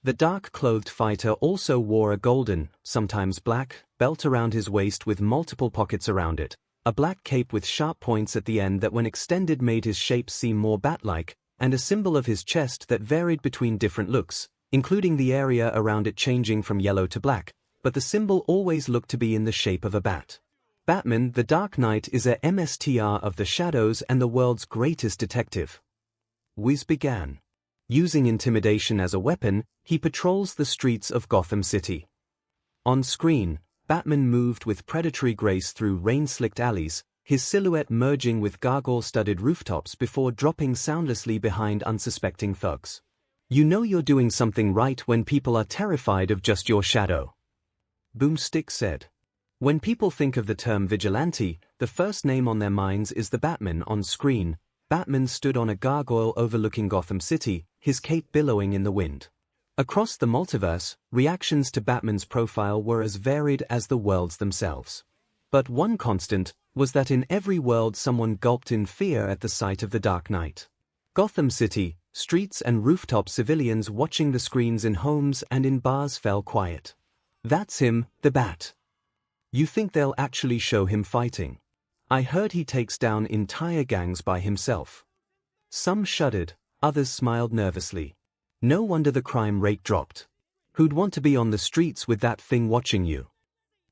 The dark-clothed fighter also wore a golden, sometimes black, belt around his waist with multiple pockets around it, a black cape with sharp points at the end that when extended made his shape seem more bat-like, and a symbol of his chest that varied between different looks, including the area around it changing from yellow to black, but the symbol always looked to be in the shape of a bat. Batman, the Dark Knight, is a MSTR of the shadows and the world's greatest detective. Wiz began. Using intimidation as a weapon, he patrols the streets of Gotham City. On screen, Batman moved with predatory grace through rain-slicked alleys, his silhouette merging with gargoyle-studded rooftops before dropping soundlessly behind unsuspecting thugs. "You know you're doing something right when people are terrified of just your shadow," Boomstick said. When people think of the term vigilante, the first name on their minds is the Batman. On screen, Batman stood on a gargoyle overlooking Gotham City, his cape billowing in the wind. Across the multiverse, reactions to Batman's profile were as varied as the worlds themselves. But one constant was that in every world someone gulped in fear at the sight of the Dark Knight. Gotham City, streets and rooftop civilians watching the screens in homes and in bars fell quiet. "That's him, the Bat. You think they'll actually show him fighting? I heard he takes down entire gangs by himself." Some shuddered, others smiled nervously. No wonder the crime rate dropped. Who'd want to be on the streets with that thing watching you?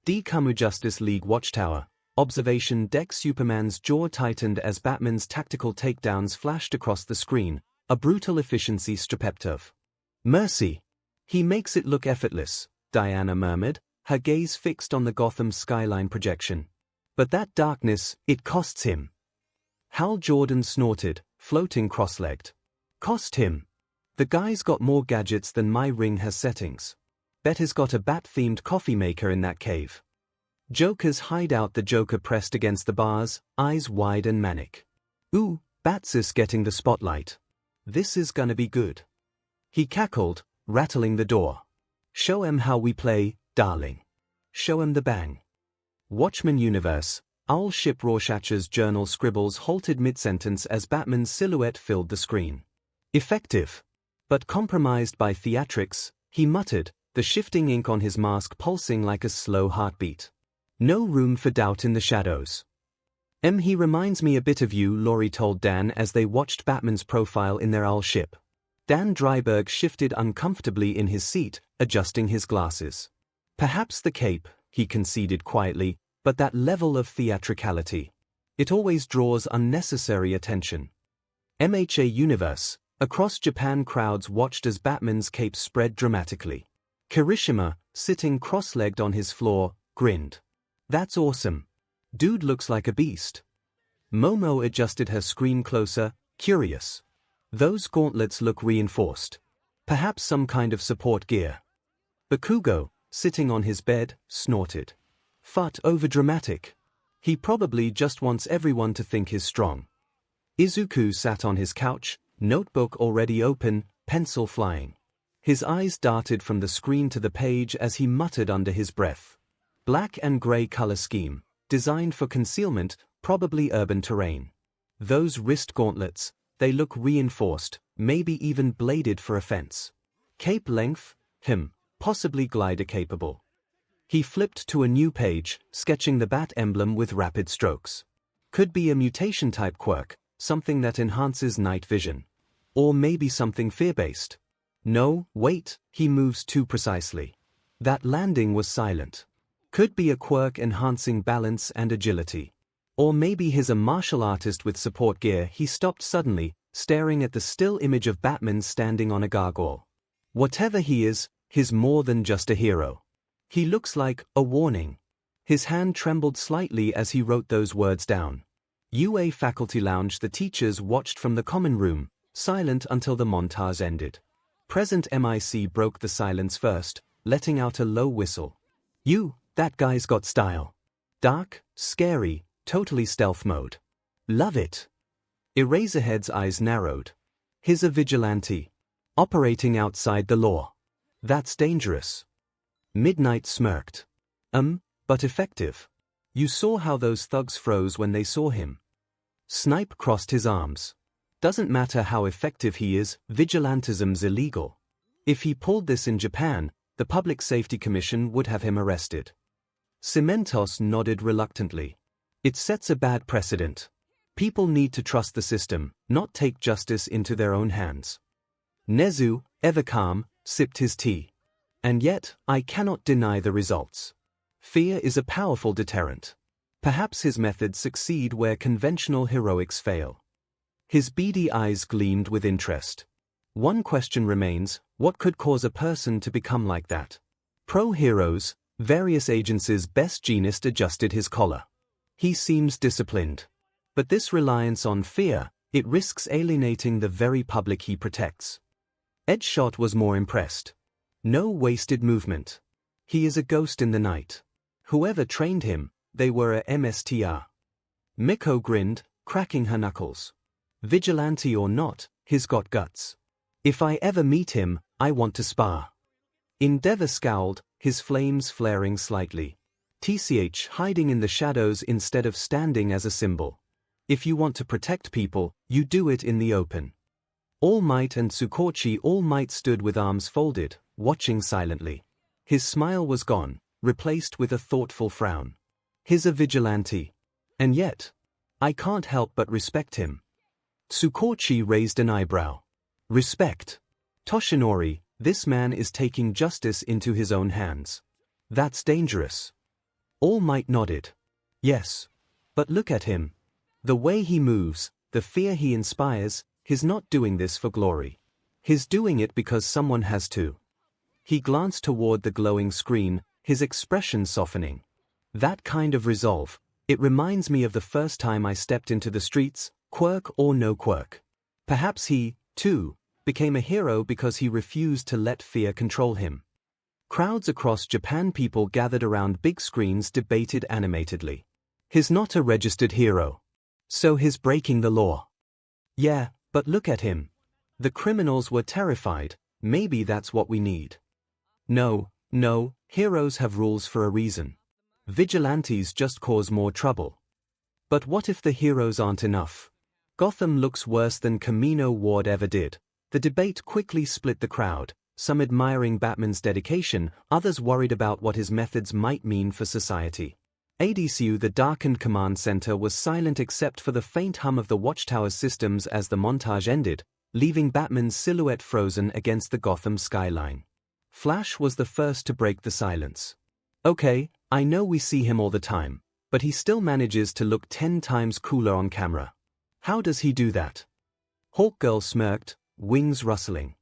𝐔𝐬𝐽 Justice League Watchtower. Observation deck. Superman's jaw tightened as Batman's tactical takedowns flashed across the screen, a brutal efficiency strepeptov. "Mercy. He makes it look effortless," Diana murmured, her gaze fixed on the Gotham skyline projection. "But that darkness, it costs him." Hal Jordan snorted, floating cross-legged. "Cost him? The guy's got more gadgets than my ring has settings. Bet he's got a bat-themed coffee maker in that cave." Joker's hideout. The Joker pressed against the bars, eyes wide and manic. "Ooh, Batsis getting the spotlight. This is gonna be good." He cackled, rattling the door. "Show 'em how we play, darling. Show 'em the bang." Watchmen Universe. Owl Ship. Rorschach's journal scribbles halted mid-sentence as Batman's silhouette filled the screen. "Effective. But compromised by theatrics," he muttered, the shifting ink on his mask pulsing like a slow heartbeat. "No room for doubt in the shadows." He reminds me a bit of you," Laurie told Dan as they watched Batman's profile in their Owl Ship. Dan Dryberg shifted uncomfortably in his seat, adjusting his glasses. Perhaps the cape, he conceded quietly, but that level of theatricality. It always draws unnecessary attention. MHA Universe. Across Japan, crowds watched as Batman's cape spread dramatically. Kirishima, sitting cross-legged on his floor, grinned. That's awesome. Dude looks like a beast. Momo adjusted her screen closer, curious. Those gauntlets look reinforced. Perhaps some kind of support gear. Bakugo, sitting on his bed, snorted. Fut overdramatic. He probably just wants everyone to think he's strong. Izuku sat on his couch, notebook already open, pencil flying. His eyes darted from the screen to the page as he muttered under his breath. Black and gray color scheme, designed for concealment, probably urban terrain. Those wrist gauntlets, they look reinforced, maybe even bladed for offense. Cape length, possibly glider capable. He flipped to a new page, sketching the bat emblem with rapid strokes. Could be a mutation-type quirk, something that enhances night vision. Or maybe something fear-based. No, wait, he moves too precisely. That landing was silent. Could be a quirk enhancing balance and agility. Or maybe he's a martial artist with support gear. He stopped suddenly, staring at the still image of Batman standing on a gargoyle. Whatever he is, he's more than just a hero. He looks like a warning. His hand trembled slightly as he wrote those words down. UA Faculty Lounge. The teachers watched from the common room, silent until the montage ended. Present MIC broke the silence first, letting out a low whistle. That guy's got style. Dark, scary, totally stealth mode. Love it. Eraserhead's eyes narrowed. He's a vigilante. Operating outside the law. That's dangerous. Midnight smirked. But effective. You saw how those thugs froze when they saw him. Snipe crossed his arms. Doesn't matter how effective he is, vigilantism's illegal. If he pulled this in Japan, the Public Safety Commission would have him arrested. Cementos nodded reluctantly. It sets a bad precedent. People need to trust the system, not take justice into their own hands. Nezu, ever calm, sipped his tea. And yet, I cannot deny the results. Fear is a powerful deterrent. Perhaps his methods succeed where conventional heroics fail. His beady eyes gleamed with interest. One question remains, what could cause a person to become like that? Pro-heroes, various agencies' best genist adjusted his collar. He seems disciplined. But this reliance on fear, it risks alienating the very public he protects. Edgeshot was more impressed. No wasted movement. He is a ghost in the night. Whoever trained him, they were a MSTR. Miko grinned, cracking her knuckles. Vigilante or not, he's got guts. If I ever meet him, I want to spar. Endeavor scowled, his flames flaring slightly. TCH hiding in the shadows instead of standing as a symbol. If you want to protect people, you do it in the open. All Might and Tsukochi All Might stood with arms folded, watching silently. His smile was gone, replaced with a thoughtful frown. He's a vigilante. And yet, I can't help but respect him. Tsukochi raised an eyebrow. Respect. Toshinori, this man is taking justice into his own hands. That's dangerous. All Might nodded. Yes. But look at him. The way he moves, the fear he inspires, he's not doing this for glory. He's doing it because someone has to. He glanced toward the glowing screen, his expression softening. That kind of resolve, it reminds me of the first time I stepped into the streets, quirk or no quirk. Perhaps he, too, became a hero because he refused to let fear control him. Crowds across Japan, people gathered around big screens, debated animatedly. He's not a registered hero. So he's breaking the law. Yeah, but look at him. The criminals were terrified. Maybe that's what we need. No, heroes have rules for a reason. Vigilantes just cause more trouble. But what if the heroes aren't enough? Gotham looks worse than Camino Ward ever did. The debate quickly split the crowd, some admiring Batman's dedication, others worried about what his methods might mean for society. ADCU, the darkened command center, was silent except for the faint hum of the watchtower's systems as the montage ended. leaving Batman's silhouette frozen against the Gotham skyline. Flash was the first to break the silence. Okay, I know we see him all the time, but he still manages to look 10 times cooler on camera. How does he do that? Hawkgirl smirked, wings rustling.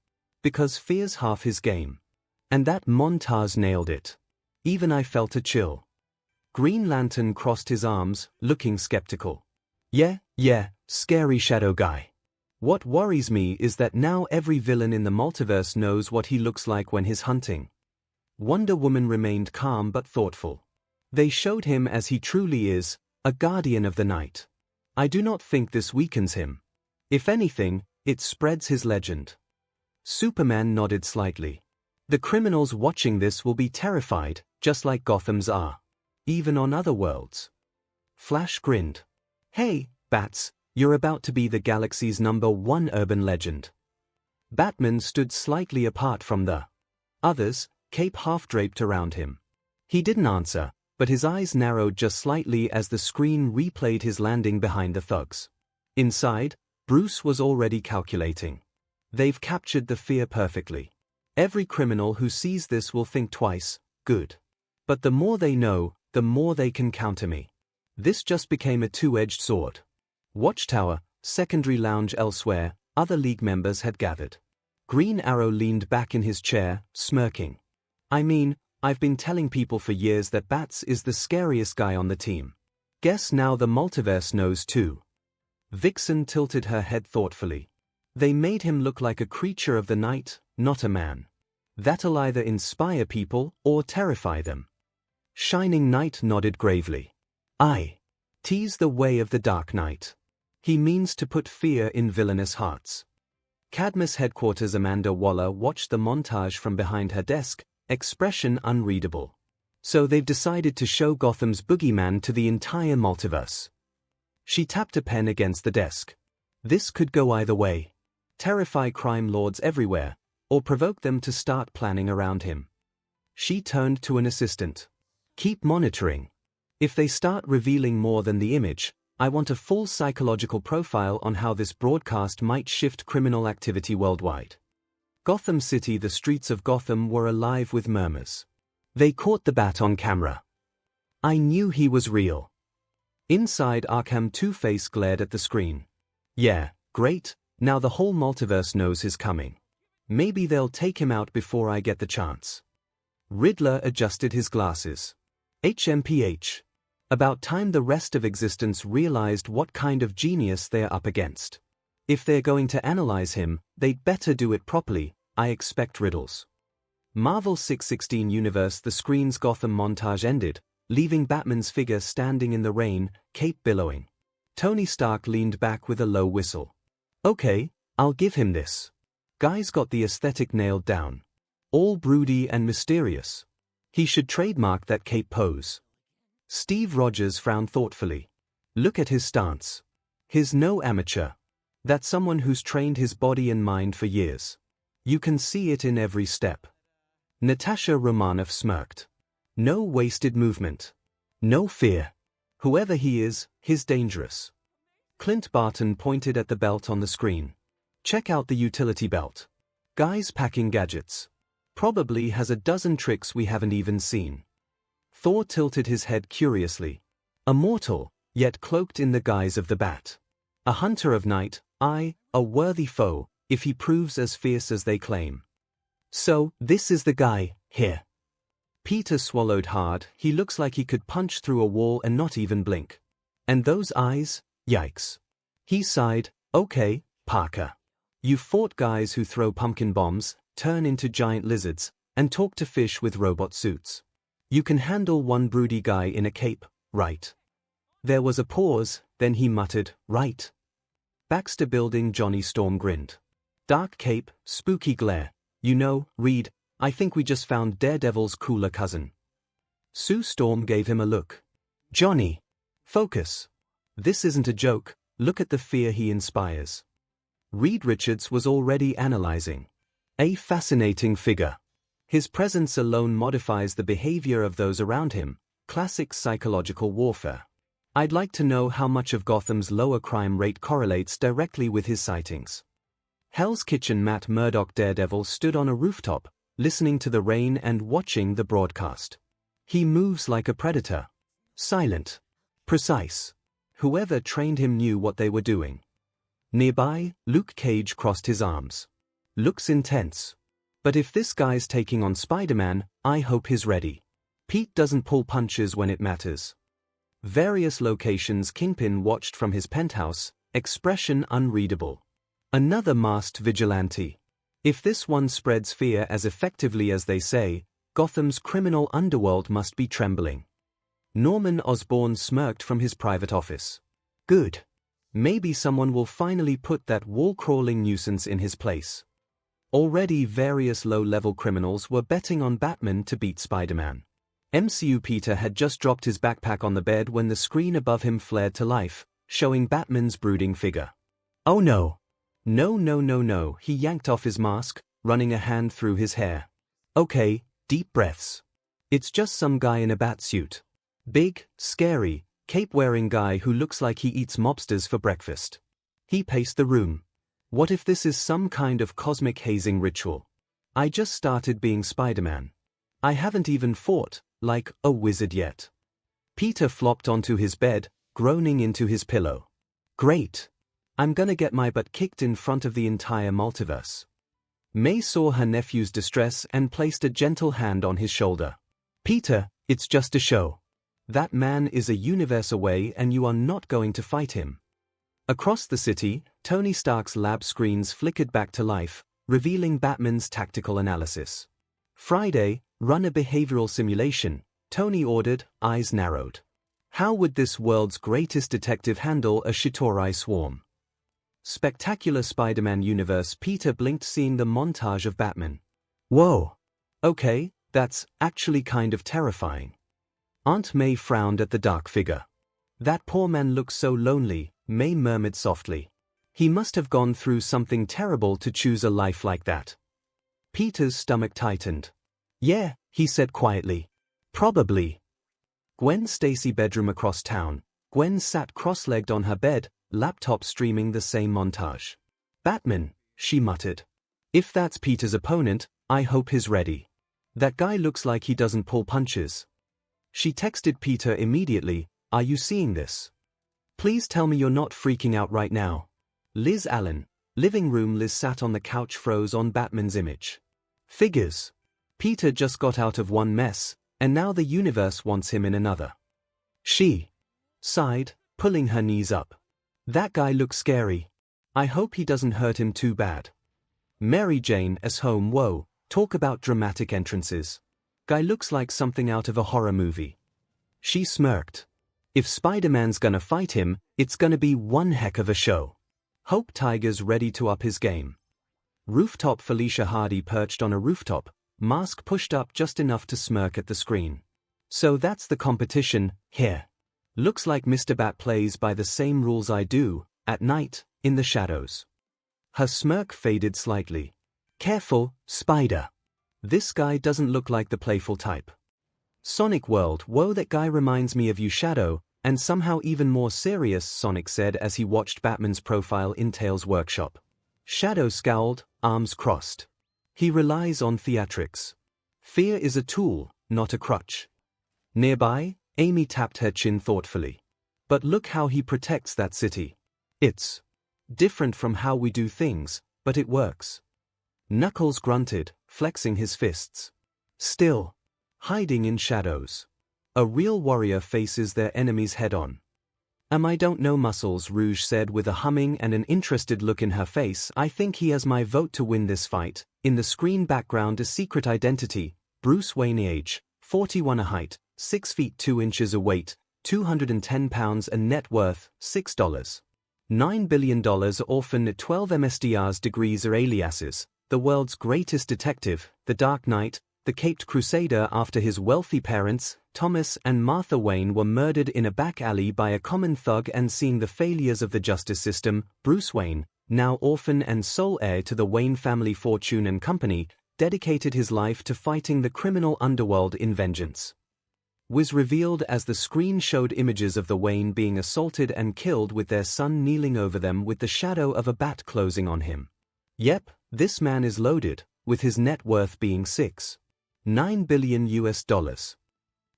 Because fear's half his game. And that montage nailed it. Even I felt a chill. Green Lantern crossed his arms, looking skeptical. Yeah, scary shadow guy. What worries me is that now every villain in the multiverse knows what he looks like when he's hunting. Wonder Woman remained calm but thoughtful. They showed him as he truly is, a guardian of the night. I do not think this weakens him. If anything, it spreads his legend. Superman nodded slightly. The criminals watching this will be terrified, just like Gotham's are. Even on other worlds. Flash grinned. Hey, Bats, you're about to be the galaxy's #1 urban legend. Batman stood slightly apart from the others, cape half draped around him. He didn't answer, but his eyes narrowed just slightly as the screen replayed his landing behind the thugs. Inside, Bruce was already calculating. They've captured the fear perfectly. Every criminal who sees this will think twice, good. But the more they know, the more they can counter me. This just became a two-edged sword. Watchtower, secondary lounge elsewhere, other League members had gathered. Green Arrow leaned back in his chair, smirking. I mean, I've been telling people for years that Bats is the scariest guy on the team. Guess now the multiverse knows too. Vixen tilted her head thoughtfully. They made him look like a creature of the night, not a man. That'll either inspire people or terrify them. Shining Knight nodded gravely. I tease the way of the Dark Knight. He means to put fear in villainous hearts. Cadmus headquarters Amanda Waller watched the montage from behind her desk, expression unreadable. So they've decided to show Gotham's boogeyman to the entire multiverse. She tapped a pen against the desk. This could go either way. Terrify crime lords everywhere, or provoke them to start planning around him. She turned to an assistant. Keep monitoring. If they start revealing more than the image, I want a full psychological profile on how this broadcast might shift criminal activity worldwide. Gotham City, the streets of Gotham were alive with murmurs. They caught the Bat on camera. I knew he was real. Inside Arkham, Two-Face glared at the screen. Yeah, great, now the whole multiverse knows he's coming. Maybe they'll take him out before I get the chance. Riddler adjusted his glasses. HMPH. About time the rest of existence realized what kind of genius they're up against. If they're going to analyze him, they'd better do it properly. I expect riddles. Marvel 616 Universe. The screen's Gotham montage ended, leaving Batman's figure standing in the rain, cape billowing. Tony Stark leaned back with a low whistle. Okay, I'll give him this. Guy's got the aesthetic nailed down. All broody and mysterious. He should trademark that cape pose. Steve Rogers frowned thoughtfully. Look at his stance. He's no amateur. That's someone who's trained his body and mind for years. You can see it in every step. Natasha Romanoff smirked. No wasted movement. No fear. Whoever he is, he's dangerous. Clint Barton pointed at the belt on the screen. Check out the utility belt. Guy's packing gadgets. Probably has a dozen tricks we haven't even seen. Thor tilted his head curiously. A mortal, yet cloaked in the guise of the Bat. A hunter of night, a worthy foe, if he proves as fierce as they claim. So, this is the guy, here. Peter swallowed hard. He looks like he could punch through a wall and not even blink. And those eyes, yikes. He sighed. Okay, Parker. You fought guys who throw pumpkin bombs, turn into giant lizards, and talk to fish with robot suits. You can handle one broody guy in a cape, right? There was a pause, then he muttered, right. Baxter Building. Johnny Storm grinned. Dark cape, spooky glare. You know, Reed, I think we just found Daredevil's cooler cousin. Sue Storm gave him a look. Johnny, focus. This isn't a joke, look at the fear he inspires. Reed Richards was already analyzing. A fascinating figure. His presence alone modifies the behavior of those around him, classic psychological warfare. I'd like to know how much of Gotham's lower crime rate correlates directly with his sightings. Hell's Kitchen Matt Murdock Daredevil stood on a rooftop, listening to the rain and watching the broadcast. He moves like a predator. Silent. Precise. Whoever trained him knew what they were doing. Nearby, Luke Cage crossed his arms. Looks intense. But if this guy's taking on Spider-Man, I hope he's ready. Pete doesn't pull punches when it matters. Various locations Kingpin watched from his penthouse, expression unreadable. Another masked vigilante. If this one spreads fear as effectively as they say, Gotham's criminal underworld must be trembling. Norman Osborn smirked from his private office. Good. Maybe someone will finally put that wall-crawling nuisance in his place. Already various low-level criminals were betting on Batman to beat Spider-Man. MCU Peter had just dropped his backpack on the bed when the screen above him flared to life, showing Batman's brooding figure. Oh no. No, he yanked off his mask, running a hand through his hair. Okay, deep breaths. It's just some guy in a bat suit. Big, scary, cape-wearing guy who looks like he eats mobsters for breakfast. He paced the room. What if this is some kind of cosmic hazing ritual? I just started being Spider-Man. I haven't even fought like a wizard yet. Peter flopped onto his bed, groaning into his pillow. Great. I'm gonna get my butt kicked in front of the entire multiverse. May saw her nephew's distress and placed a gentle hand on his shoulder. Peter, it's just a show. That man is a universe away and you are not going to fight him. Across the city, Tony Stark's lab screens flickered back to life, revealing Batman's tactical analysis. Friday, run a behavioral simulation, Tony ordered, eyes narrowed. How would this world's greatest detective handle a Chitauri swarm? Spectacular Spider-Man universe. Peter blinked, seeing the montage of Batman. Whoa. Okay, that's actually kind of terrifying. Aunt May frowned at the dark figure. That poor man looks so lonely, May murmured softly. He must have gone through something terrible to choose a life like that. Peter's stomach tightened. Yeah, he said quietly. Probably. Gwen Stacy's bedroom across town. Gwen sat cross-legged on her bed, laptop streaming the same montage. Batman, she muttered. If that's Peter's opponent, I hope he's ready. That guy looks like he doesn't pull punches. She texted Peter immediately, are you seeing this? Please tell me you're not freaking out right now. Liz Allen, living room. Liz sat on the couch, froze on Batman's image. Figures. Peter just got out of one mess, and now the universe wants him in another. She sighed, pulling her knees up. That guy looks scary. I hope he doesn't hurt him too bad. Mary Jane as home. Whoa, talk about dramatic entrances. Guy looks like something out of a horror movie. She smirked. If Spider-Man's gonna fight him, it's gonna be one heck of a show. Hope Tiger's ready to up his game. Rooftop. Felicia Hardy perched on a rooftop, mask pushed up just enough to smirk at the screen. So that's the competition, here. Looks like Mr. Bat plays by the same rules I do, at night, in the shadows. Her smirk faded slightly. Careful, Spider. This guy doesn't look like the playful type. Sonic World. Whoa, that guy reminds me of you, Shadow, and somehow even more serious, Sonic said as he watched Batman's profile in Tails' workshop. Shadow scowled, arms crossed. He relies on theatrics. Fear is a tool, not a crutch. Nearby, Amy tapped her chin thoughtfully. But look how he protects that city. It's different from how we do things, but it works. Knuckles grunted, flexing his fists. Still, hiding in shadows. A real warrior faces their enemies head-on. I don't know Muscles, Rouge said with a humming and an interested look in her face. I think he has my vote to win this fight. In the screen background, a secret identity. Bruce Wayne, age, 41, a height, 6 feet 2 inches, a weight, 210 pounds, a net worth, $6. $9 billion, orphan, 12 MSDRs, degrees or aliases, the world's greatest detective, the Dark Knight, the caped crusader after his wealthy parents, Thomas and Martha Wayne, were murdered in a back alley by a common thug, and seeing the failures of the justice system, Bruce Wayne, now orphan and sole heir to the Wayne family fortune and company, dedicated his life to fighting the criminal underworld in vengeance. Was revealed as the screen showed images of the Wayne being assaulted and killed with their son kneeling over them with the shadow of a bat closing on him. Yep, this man is loaded, with his net worth being $6.9 billion.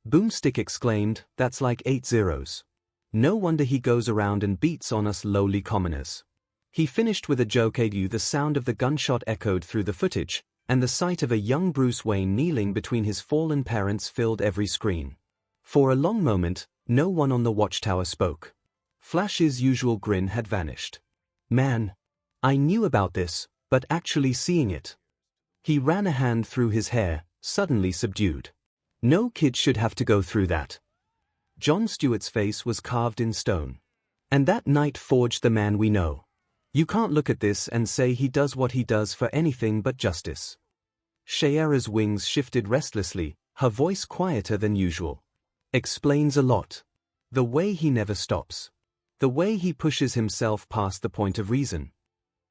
Boomstick exclaimed, "That's like 8 zeros. No wonder he goes around and beats on us lowly commoners." He finished with a joke. The sound of the gunshot echoed through the footage, and the sight of a young Bruce Wayne kneeling between his fallen parents filled every screen. For a long moment, no one on the watchtower spoke. Flash's usual grin had vanished. "Man, I knew about this, but actually seeing it." He ran a hand through his hair, suddenly subdued. "No kid should have to go through that." Jon Stewart's face was carved in stone. "And that night forged the man we know. You can't look at this and say he does what he does for anything but justice." Shiera's wings shifted restlessly, her voice quieter than usual. "Explains a lot. The way he never stops. The way he pushes himself past the point of reason."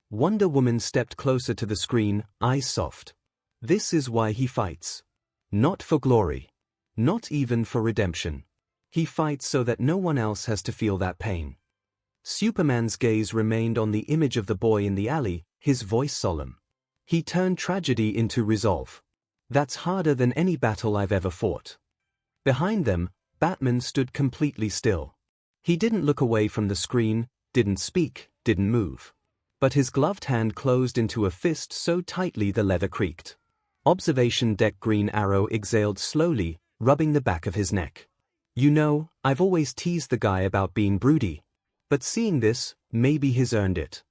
Wonder Woman stepped closer to the screen, eyes soft. "This is why he fights. Not for glory. Not even for redemption. He fights so that no one else has to feel that pain." Superman's gaze remained on the image of the boy in the alley, his voice solemn. "He turned tragedy into resolve. That's harder than any battle I've ever fought." Behind them, Batman stood completely still. He didn't look away from the screen, didn't speak, didn't move. But his gloved hand closed into a fist so tightly the leather creaked. Observation deck Green Arrow exhaled slowly, rubbing the back of his neck. "You know, I've always teased the guy about being broody. But seeing this, maybe he's earned it."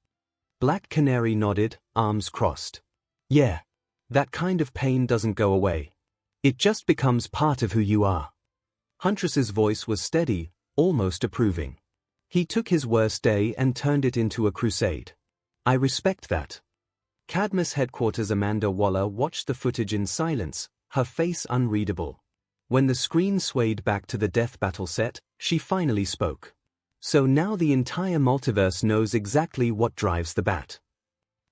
Black Canary nodded, arms crossed. "Yeah. That kind of pain doesn't go away. It just becomes part of who you are." Huntress's voice was steady, almost approving. "He took his worst day and turned it into a crusade. I respect that." Cadmus headquarters Amanda Waller watched the footage in silence, her face unreadable. When the screen swayed back to the death battle set, she finally spoke. "So now the entire multiverse knows exactly what drives the Bat."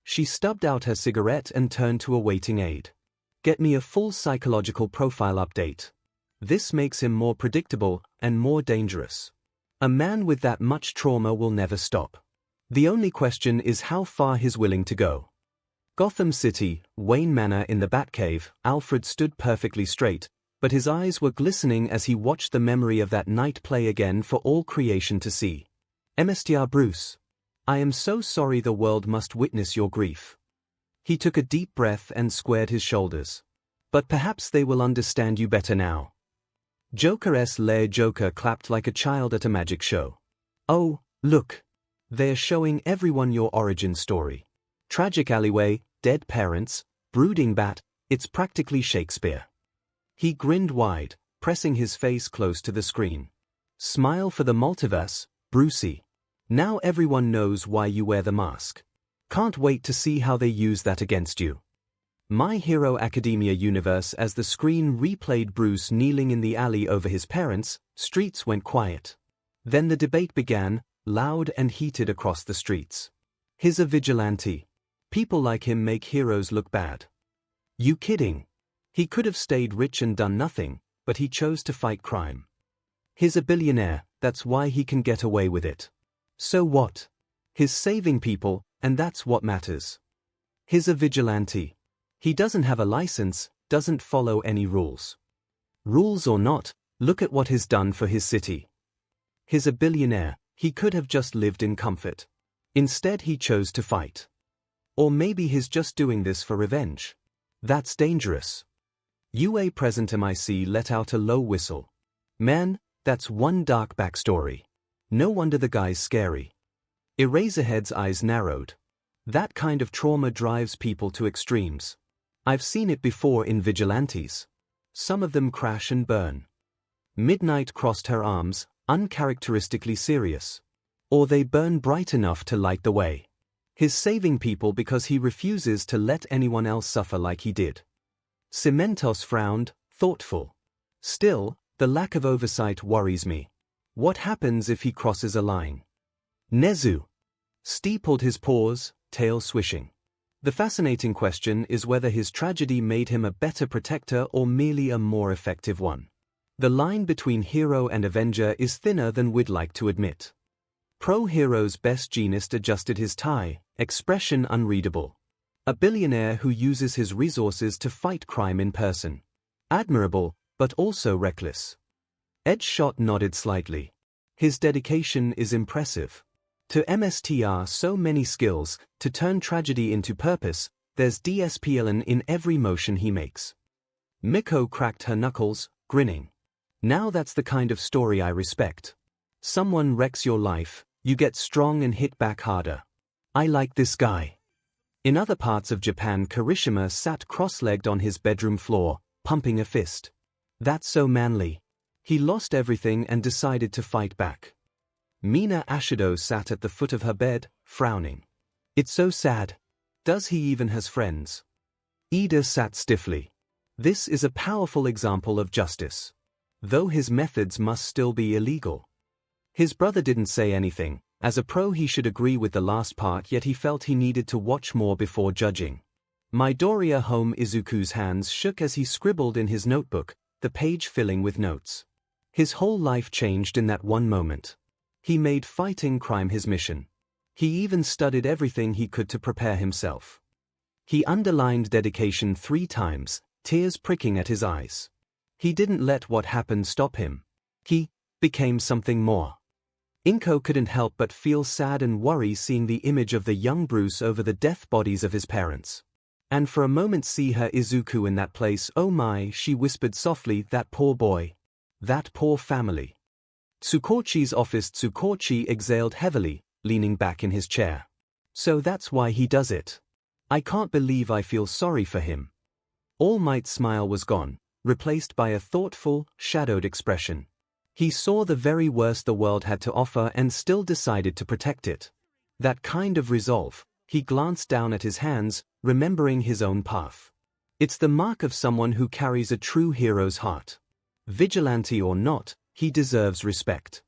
She stubbed out her cigarette and turned to a waiting aide. "Get me a full psychological profile update. This makes him more predictable and more dangerous. A man with that much trauma will never stop. The only question is how far he's willing to go." Gotham City, Wayne Manor in the Batcave, Alfred stood perfectly straight, but his eyes were glistening as he watched the memory of that night play again for all creation to see. "Mr. Bruce. I am so sorry the world must witness your grief." He took a deep breath and squared his shoulders. "But perhaps they will understand you better now." Joker's lair Joker clapped like a child at a magic show. "Oh, look. They're showing everyone your origin story. Tragic alleyway, dead parents, brooding bat, it's practically Shakespeare." He grinned wide, pressing his face close to the screen. "Smile for the multiverse, Brucey. Now everyone knows why you wear the mask. Can't wait to see how they use that against you." My Hero Academia universe. As the screen replayed Bruce kneeling in the alley over his parents, streets went quiet. Then the debate began, loud and heated across the streets. "He's a vigilante. People like him make heroes look bad." "You kidding? He could have stayed rich and done nothing, but he chose to fight crime. He's a billionaire, that's why he can get away with it. So what? He's saving people, and that's what matters. He's a vigilante. He doesn't have a license, doesn't follow any rules. Rules or not, look at what he's done for his city. He's a billionaire, he could have just lived in comfort. Instead he chose to fight. Or maybe he's just doing this for revenge. That's dangerous." UA Present MIC let out a low whistle. "Man, that's one dark backstory. No wonder the guy's scary." Eraserhead's eyes narrowed. "That kind of trauma drives people to extremes. I've seen it before in vigilantes. Some of them crash and burn." Midnight crossed her arms, uncharacteristically serious. "Or they burn bright enough to light the way. He's saving people because he refuses to let anyone else suffer like he did." Cementos frowned, thoughtful. "Still, the lack of oversight worries me. What happens if he crosses a line?" Nezu steepled his paws, tail swishing. "The fascinating question is whether his tragedy made him a better protector or merely a more effective one. The line between hero and avenger is thinner than we'd like to admit." Pro Hero's best genist adjusted his tie, expression unreadable. A billionaire who uses his resources to fight crime in person. Admirable, but also reckless. 𝐻𝐸𝐿 nodded slightly. His dedication is impressive. To MSTR so many skills, to turn tragedy into purpose, there's DSPLN in every motion he makes. Miko cracked her knuckles, grinning. Now that's the kind of story I respect. Someone wrecks your life, you get strong and hit back harder. I like this guy. In other parts of Japan, Kirishima sat cross-legged on his bedroom floor, pumping a fist. That's so manly. He lost everything and decided to fight back. Mina Ashido sat at the foot of her bed, frowning. It's so sad. Does he even has friends? Ida sat stiffly. This is a powerful example of justice. Though his methods must still be illegal. His brother didn't say anything. As a pro he should agree with the last part, yet he felt he needed to watch more before judging. Midoriya Home Izuku's hands shook as he scribbled in his notebook, the page filling with notes. His whole life changed in that one moment. He made fighting crime his mission. He even studied everything he could to prepare himself. He underlined dedication 3 times, tears pricking at his eyes. He didn't let what happened stop him. He became something more. Inko couldn't help but feel sad and worry seeing the image of the young Bruce over the death bodies of his parents. And for a moment see her Izuku in that place. Oh my, she whispered softly, that poor boy. That poor family. Tsukochi's office. Tsukochi exhaled heavily, leaning back in his chair. So that's why he does it. I can't believe I feel sorry for him. All Might's smile was gone, replaced by a thoughtful, shadowed expression. He saw the very worst the world had to offer and still decided to protect it. That kind of resolve. He glanced down at his hands, remembering his own path. It's the mark of someone who carries a true hero's heart. Vigilante or not, he deserves respect.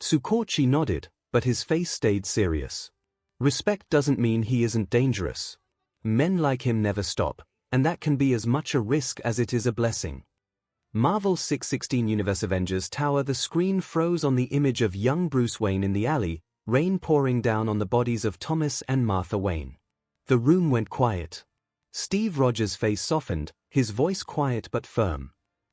Tsukochi nodded, but his face stayed serious. Respect doesn't mean he isn't dangerous. Men like him never stop, and that can be as much a risk as it is a blessing. Marvel 616 Universe Avengers Tower. The screen froze on the image of young Bruce Wayne in the alley, rain pouring down on the bodies of Thomas and Martha Wayne. The room went quiet. Steve Rogers' face softened, his voice quiet but firm.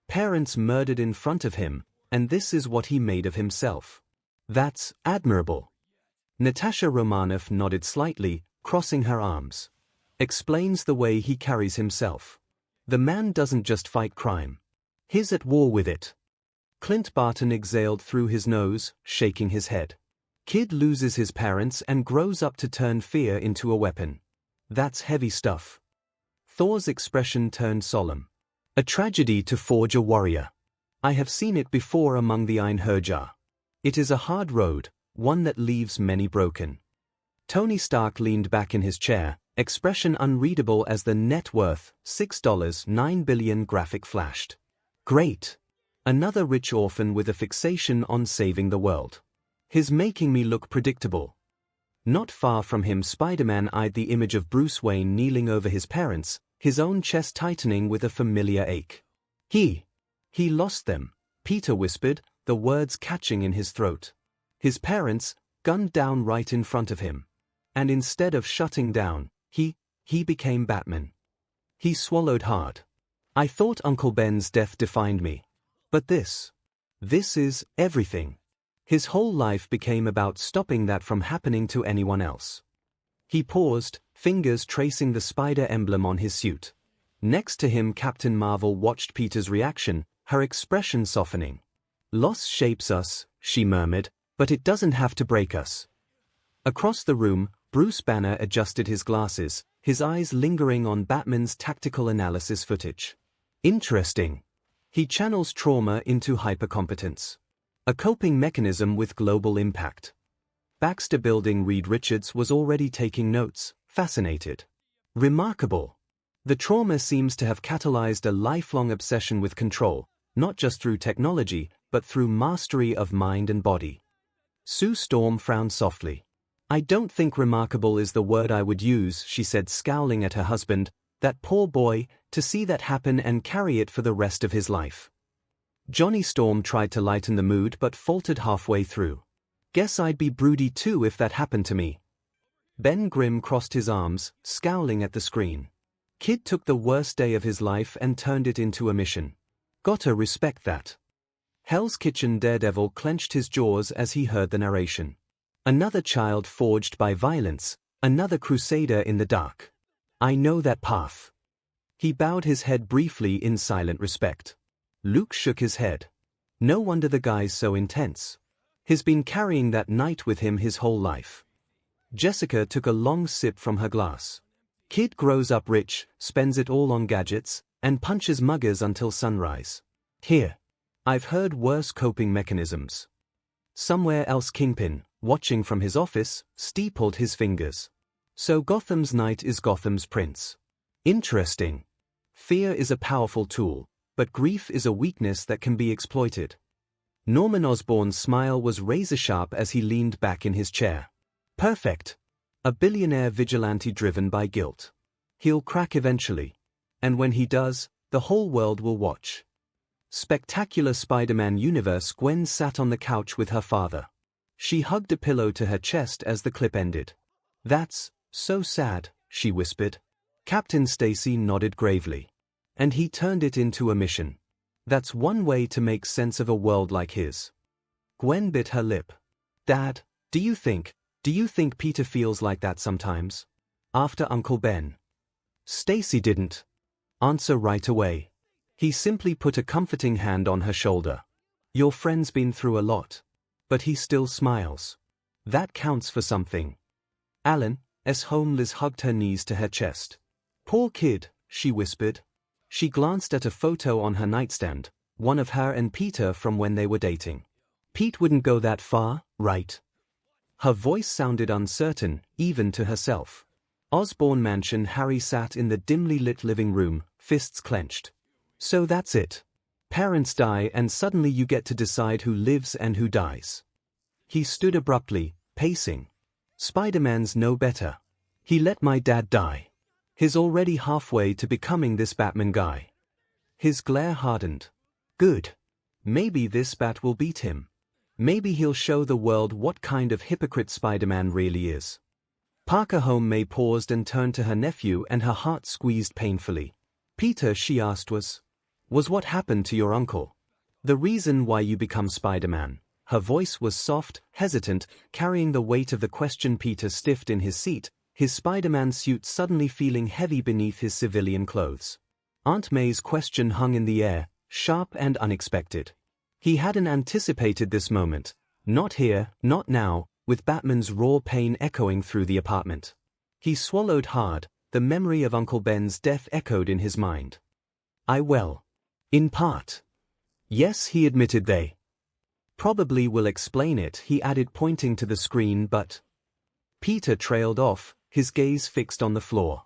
Parents murdered in front of him, and this is what he made of himself. That's admirable. Natasha Romanoff nodded slightly, crossing her arms. Explains the way he carries himself. The man doesn't just fight crime. He's at war with it. Clint Barton exhaled through his nose, shaking his head. Kid loses his parents and grows up to turn fear into a weapon. That's heavy stuff. Thor's expression turned solemn. A tragedy to forge a warrior. I have seen it before among the Einherjar. It is a hard road, one that leaves many broken. Tony Stark leaned back in his chair, expression unreadable as the net worth, $6.9 billion graphic flashed. Great. Another rich orphan with a fixation on saving the world. He's making me look predictable. Not far from him, Spider-Man eyed the image of Bruce Wayne kneeling over his parents, his own chest tightening with a familiar ache. He lost them, Peter whispered, the words catching in his throat. His parents, gunned down right in front of him. And instead of shutting down, he became Batman. He swallowed hard. I thought Uncle Ben's death defined me. But this is everything. His whole life became about stopping that from happening to anyone else. He paused, fingers tracing the spider emblem on his suit. Next to him, Captain Marvel watched Peter's reaction, her expression softening. Loss shapes us, she murmured, but it doesn't have to break us. Across the room, Bruce Banner adjusted his glasses, his eyes lingering on Batman's tactical analysis footage. Interesting. He channels trauma into hypercompetence. A coping mechanism with global impact. Baxter Building. Reed Richards was already taking notes, fascinated. Remarkable. The trauma seems to have catalyzed a lifelong obsession with control, not just through technology, but through mastery of mind and body. Sue Storm frowned softly. I don't think remarkable is the word I would use, she said, scowling at her husband. That poor boy, to see that happen and carry it for the rest of his life. Johnny Storm tried to lighten the mood but faltered halfway through. Guess I'd be broody too if that happened to me. Ben Grimm crossed his arms, scowling at the screen. Kid took the worst day of his life and turned it into a mission. Gotta respect that. Hell's Kitchen Daredevil clenched his jaws as he heard the narration. Another child forged by violence, another crusader in the dark. I know that path. He bowed his head briefly in silent respect. Luke shook his head. No wonder the guy's so intense. He's been carrying that night with him his whole life. Jessica took a long sip from her glass. Kid grows up rich, spends it all on gadgets, and punches muggers until sunrise. Here. I've heard worse coping mechanisms. Somewhere else Kingpin, watching from his office, steepled his fingers. So Gotham's knight is Gotham's prince. Interesting. Fear is a powerful tool, but grief is a weakness that can be exploited. Norman Osborn's smile was razor-sharp as he leaned back in his chair. Perfect. A billionaire vigilante driven by guilt. He'll crack eventually. And when he does, the whole world will watch. Spectacular Spider-Man universe. Gwen sat on the couch with her father. She hugged a pillow to her chest as the clip ended. That's so sad, she whispered. Captain Stacy nodded gravely. And he turned it into a mission. That's one way to make sense of a world like his. Gwen bit her lip. Dad, do you think Peter feels like that sometimes? After Uncle Ben? Stacy didn't answer right away. He simply put a comforting hand on her shoulder. Your friend's been through a lot. But he still smiles. That counts for something. Alan's home. Liz hugged her knees to her chest. Poor kid, she whispered. She glanced at a photo on her nightstand, one of her and Peter from when they were dating. Pete wouldn't go that far, right? Her voice sounded uncertain, even to herself. Osborn Mansion. Harry sat in the dimly lit living room, fists clenched. So that's it. Parents die and suddenly you get to decide who lives and who dies. He stood abruptly, pacing. Spider-Man's no better. He let my dad die. He's already halfway to becoming this Batman guy. His glare hardened. Good. Maybe this bat will beat him. Maybe he'll show the world what kind of hypocrite Spider-Man really is. Parker Home. May paused and turned to her nephew and her heart squeezed painfully. Peter, she asked, was what happened to your uncle? The reason why you become Spider-Man. Her voice was soft, hesitant, carrying the weight of the question. Peter stiffed in his seat, his Spider-Man suit suddenly feeling heavy beneath his civilian clothes. Aunt May's question hung in the air, sharp and unexpected. He hadn't anticipated this moment. Not here, not now, with Batman's raw pain echoing through the apartment. He swallowed hard, the memory of Uncle Ben's death echoed in his mind. In part. Yes, he admitted they probably will explain it, he added, pointing to the screen, but... Peter trailed off, his gaze fixed on the floor.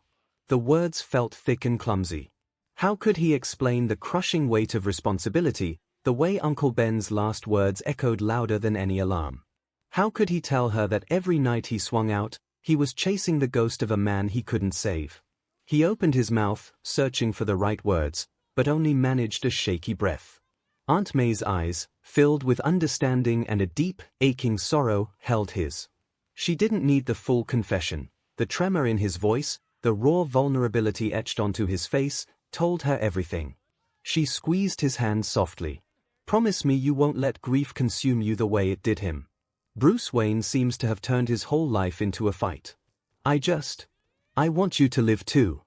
The words felt thick and clumsy. How could he explain the crushing weight of responsibility, the way Uncle Ben's last words echoed louder than any alarm? How could he tell her that every night he swung out, he was chasing the ghost of a man he couldn't save? He opened his mouth, searching for the right words, but only managed a shaky breath. Aunt May's eyes, filled with understanding and a deep, aching sorrow, held his. She didn't need the full confession. The tremor in his voice, the raw vulnerability etched onto his face, told her everything. She squeezed his hand softly. Promise me you won't let grief consume you the way it did him. Bruce Wayne seems to have turned his whole life into a fight. I want you to live too.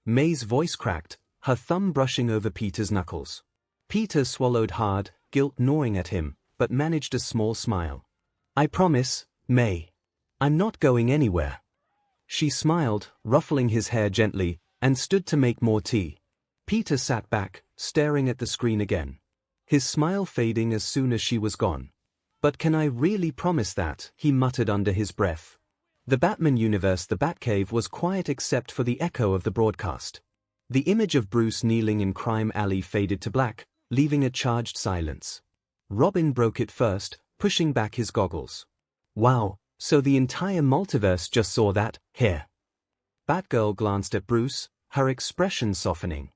May's voice cracked, her thumb brushing over Peter's knuckles. Peter swallowed hard, guilt gnawing at him, but managed a small smile. I promise, May. I'm not going anywhere. She smiled, ruffling his hair gently, and stood to make more tea. Peter sat back, staring at the screen again. His smile fading as soon as she was gone. But can I really promise that? He muttered under his breath. The Batman universe, the Batcave, was quiet except for the echo of the broadcast. The image of Bruce kneeling in Crime Alley faded to black, leaving a charged silence. Robin broke it first, pushing back his goggles. Wow, so the entire multiverse just saw that, here. Batgirl glanced at Bruce, her expression softening.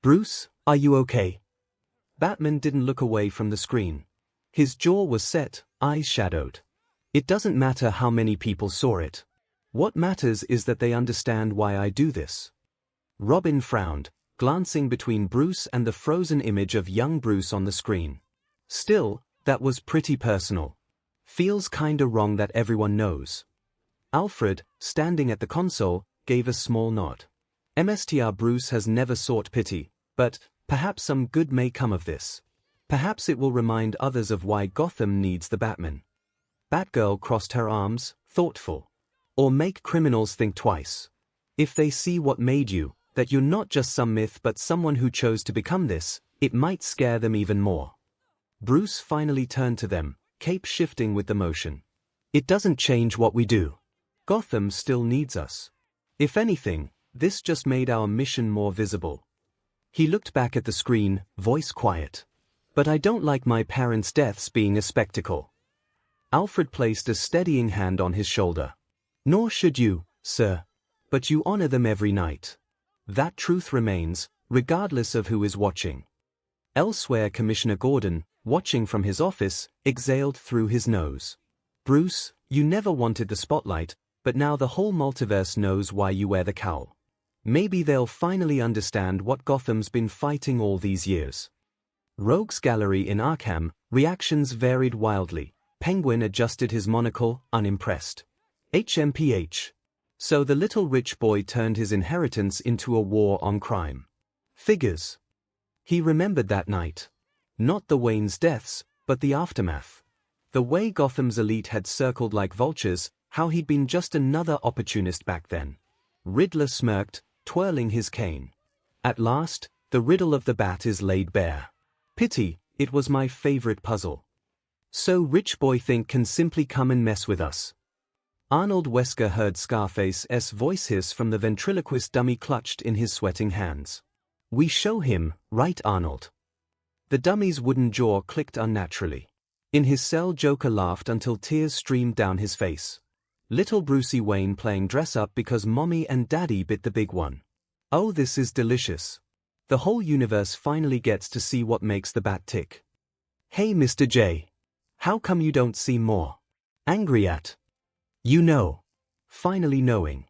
Bruce, are you okay? Batman didn't look away from the screen. His jaw was set, eyes shadowed. It doesn't matter how many people saw it. What matters is that they understand why I do this. Robin frowned, glancing between Bruce and the frozen image of young Bruce on the screen. Still, that was pretty personal. Feels kinda wrong that everyone knows. Alfred, standing at the console, gave a small nod. Mr. Bruce has never sought pity, but perhaps some good may come of this. Perhaps it will remind others of why Gotham needs the Batman. Batgirl crossed her arms, thoughtful. Or make criminals think twice. If they see what made you, that you're not just some myth but someone who chose to become this, it might scare them even more. Bruce finally turned to them, cape shifting with the motion. It doesn't change what we do. Gotham still needs us. If anything, this just made our mission more visible. He looked back at the screen, voice quiet. But I don't like my parents' deaths being a spectacle. Alfred placed a steadying hand on his shoulder. Nor should you, sir. But you honor them every night. That truth remains, regardless of who is watching. Elsewhere, Commissioner Gordon, watching from his office, exhaled through his nose. Bruce, you never wanted the spotlight, but now the whole multiverse knows why you wear the cowl. Maybe they'll finally understand what Gotham's been fighting all these years. Rogues Gallery in Arkham, reactions varied wildly. Penguin adjusted his monocle, unimpressed. HMPH. So the little rich boy turned his inheritance into a war on crime. Figures. He remembered that night. Not the Wayne's deaths, but the aftermath. The way Gotham's elite had circled like vultures, how he'd been just another opportunist back then. Riddler smirked, twirling his cane. At last, the riddle of the bat is laid bare. Pity, it was my favorite puzzle. So rich boy think can simply come and mess with us. Arnold Wesker heard Scarface's voice hiss from the ventriloquist dummy clutched in his sweating hands. We show him, right Arnold? The dummy's wooden jaw clicked unnaturally. In his cell, Joker laughed until tears streamed down his face. Little Brucey Wayne playing dress-up because Mommy and Daddy bit the big one. Oh, this is delicious. The whole universe finally gets to see what makes the bat tick. Hey Mr. J. How come you don't seem more angry at? You know. Finally knowing.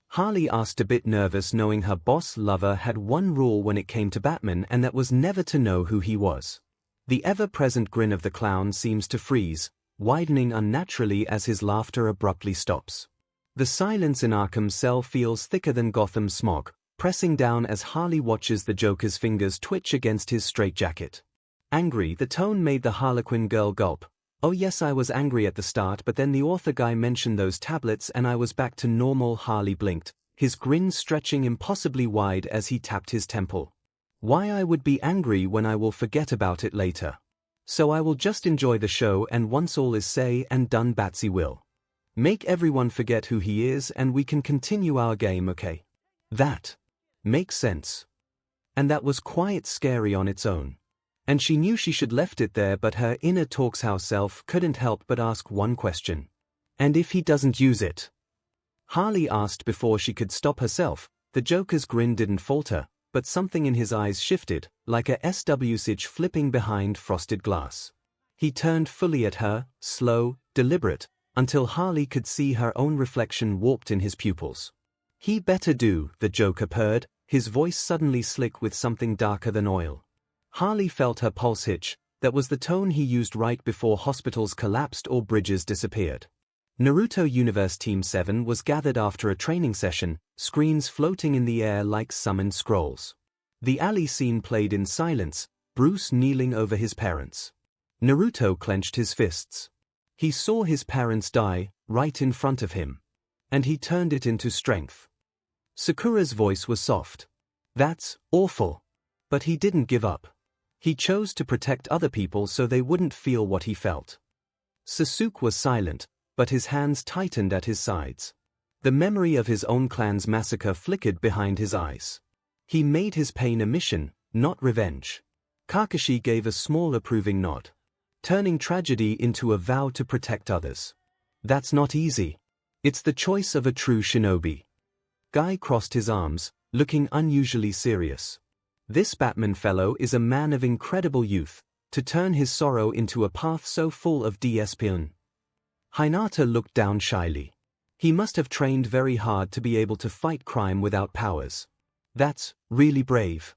Harley asked, a bit nervous, knowing her boss lover had one rule when it came to Batman, and that was never to know who he was. The ever-present grin of the clown seems to freeze, widening unnaturally as his laughter abruptly stops. The silence in Arkham's cell feels thicker than Gotham's smog, pressing down as Harley watches the Joker's fingers twitch against his straitjacket. Angry, the tone made the Harlequin girl gulp. Oh yes, I was angry at the start, but then the author guy mentioned those tablets and I was back to normal. Harley blinked, his grin stretching impossibly wide as he tapped his temple. Why I would be angry when I will forget about it later. So I will just enjoy the show, and once all is said and done, Batsy will make everyone forget who he is and we can continue our game, okay? That makes sense. And that was quite scary on its own. And she knew she should left it there, but her inner Talkshouse self couldn't help but ask one question. And if he doesn't use it? Harley asked before she could stop herself. The Joker's grin didn't falter, but something in his eyes shifted, like a SWSH flipping behind frosted glass. He turned fully at her, slow, deliberate, until Harley could see her own reflection warped in his pupils. He better do, the Joker purred, his voice suddenly slick with something darker than oil. Harley felt her pulse hitch. That was the tone he used right before hospitals collapsed or bridges disappeared. Naruto Universe Team 7 was gathered after a training session, screens floating in the air like summoned scrolls. The alley scene played in silence, Bruce kneeling over his parents. Naruto clenched his fists. He saw his parents die, right in front of him. And he turned it into strength. Sakura's voice was soft. That's awful. But he didn't give up. He chose to protect other people so they wouldn't feel what he felt. Sasuke was silent, but his hands tightened at his sides. The memory of his own clan's massacre flickered behind his eyes. He made his pain a mission, not revenge. Kakashi gave a small approving nod. Turning tragedy into a vow to protect others. That's not easy. It's the choice of a true shinobi. Guy crossed his arms, looking unusually serious. This Batman fellow is a man of incredible youth, to turn his sorrow into a path so full of discipline. Hinata looked down shyly. He must have trained very hard to be able to fight crime without powers. That's really brave.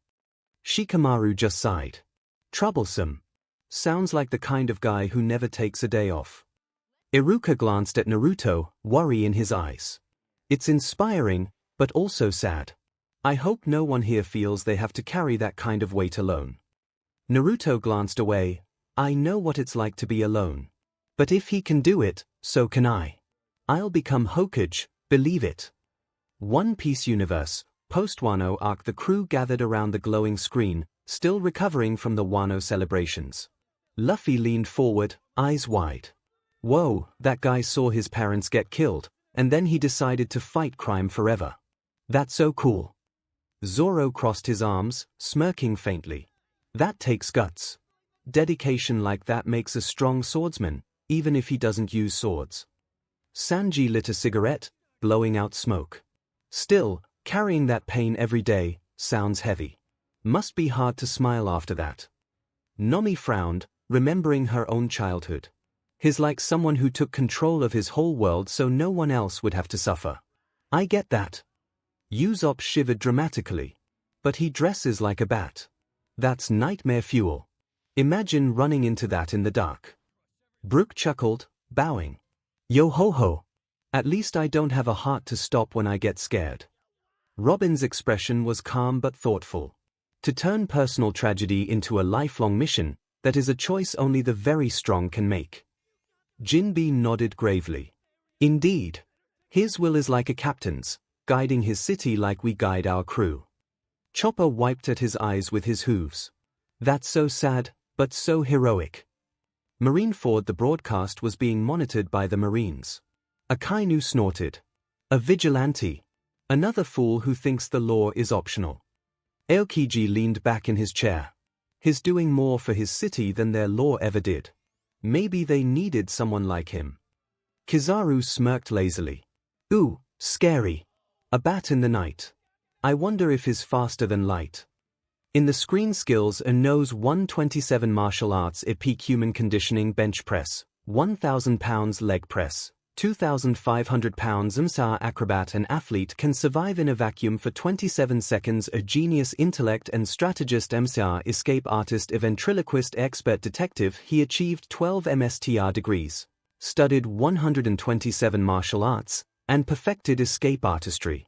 Shikamaru just sighed. Troublesome. Sounds like the kind of guy who never takes a day off. Iruka glanced at Naruto, worry in his eyes. It's inspiring, but also sad. I hope no one here feels they have to carry that kind of weight alone. Naruto glanced away. I know what it's like to be alone. But if he can do it, so can I. I'll become Hokage, believe it. One Piece universe, post-Wano arc. The crew gathered around the glowing screen, still recovering from the Wano celebrations. Luffy leaned forward, eyes wide. Whoa, that guy saw his parents get killed, and then he decided to fight crime forever. That's so cool. Zoro crossed his arms, smirking faintly. That takes guts. Dedication like that makes a strong swordsman, even if he doesn't use swords. Sanji lit a cigarette, blowing out smoke. Still, carrying that pain every day sounds heavy. Must be hard to smile after that. Nomi frowned, remembering her own childhood. He's like someone who took control of his whole world so no one else would have to suffer. I get that. Usopp shivered dramatically. But he dresses like a bat. That's nightmare fuel. Imagine running into that in the dark. Brook chuckled, bowing. Yo ho ho. At least I don't have a heart to stop when I get scared. Robin's expression was calm but thoughtful. To turn personal tragedy into a lifelong mission, that is a choice only the very strong can make. Jinbe nodded gravely. Indeed. His will is like a captain's, guiding his city like we guide our crew. Chopper wiped at his eyes with his hooves. That's so sad, but so heroic. Marineford. The broadcast was being monitored by the Marines. Akainu snorted. A vigilante. Another fool who thinks the law is optional. Aokiji leaned back in his chair. He's doing more for his city than their law ever did. Maybe they needed someone like him. Kizaru smirked lazily. Ooh, scary. A bat in the night. I wonder if he's faster than light. In the screen skills, 𝐻𝐻𝐼 127 martial arts epic human conditioning bench press, 1,000 pounds leg press, 2,500 pounds 𝐴𝐸 acrobat. An athlete can survive in a vacuum for 27 seconds. A genius, intellect and strategist, 𝐒𝐻𝐼 escape artist, a ventriloquist, expert detective. He achieved 12 MSTR degrees, studied 127 martial arts, and perfected escape artistry.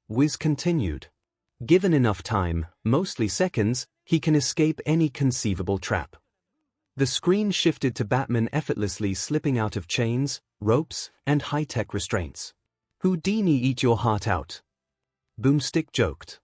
Wiz continued. Given enough time, mostly seconds, he can escape any conceivable trap. The screen shifted to Batman effortlessly slipping out of chains, ropes, and high-tech restraints. Houdini, eat your heart out. Boomstick joked.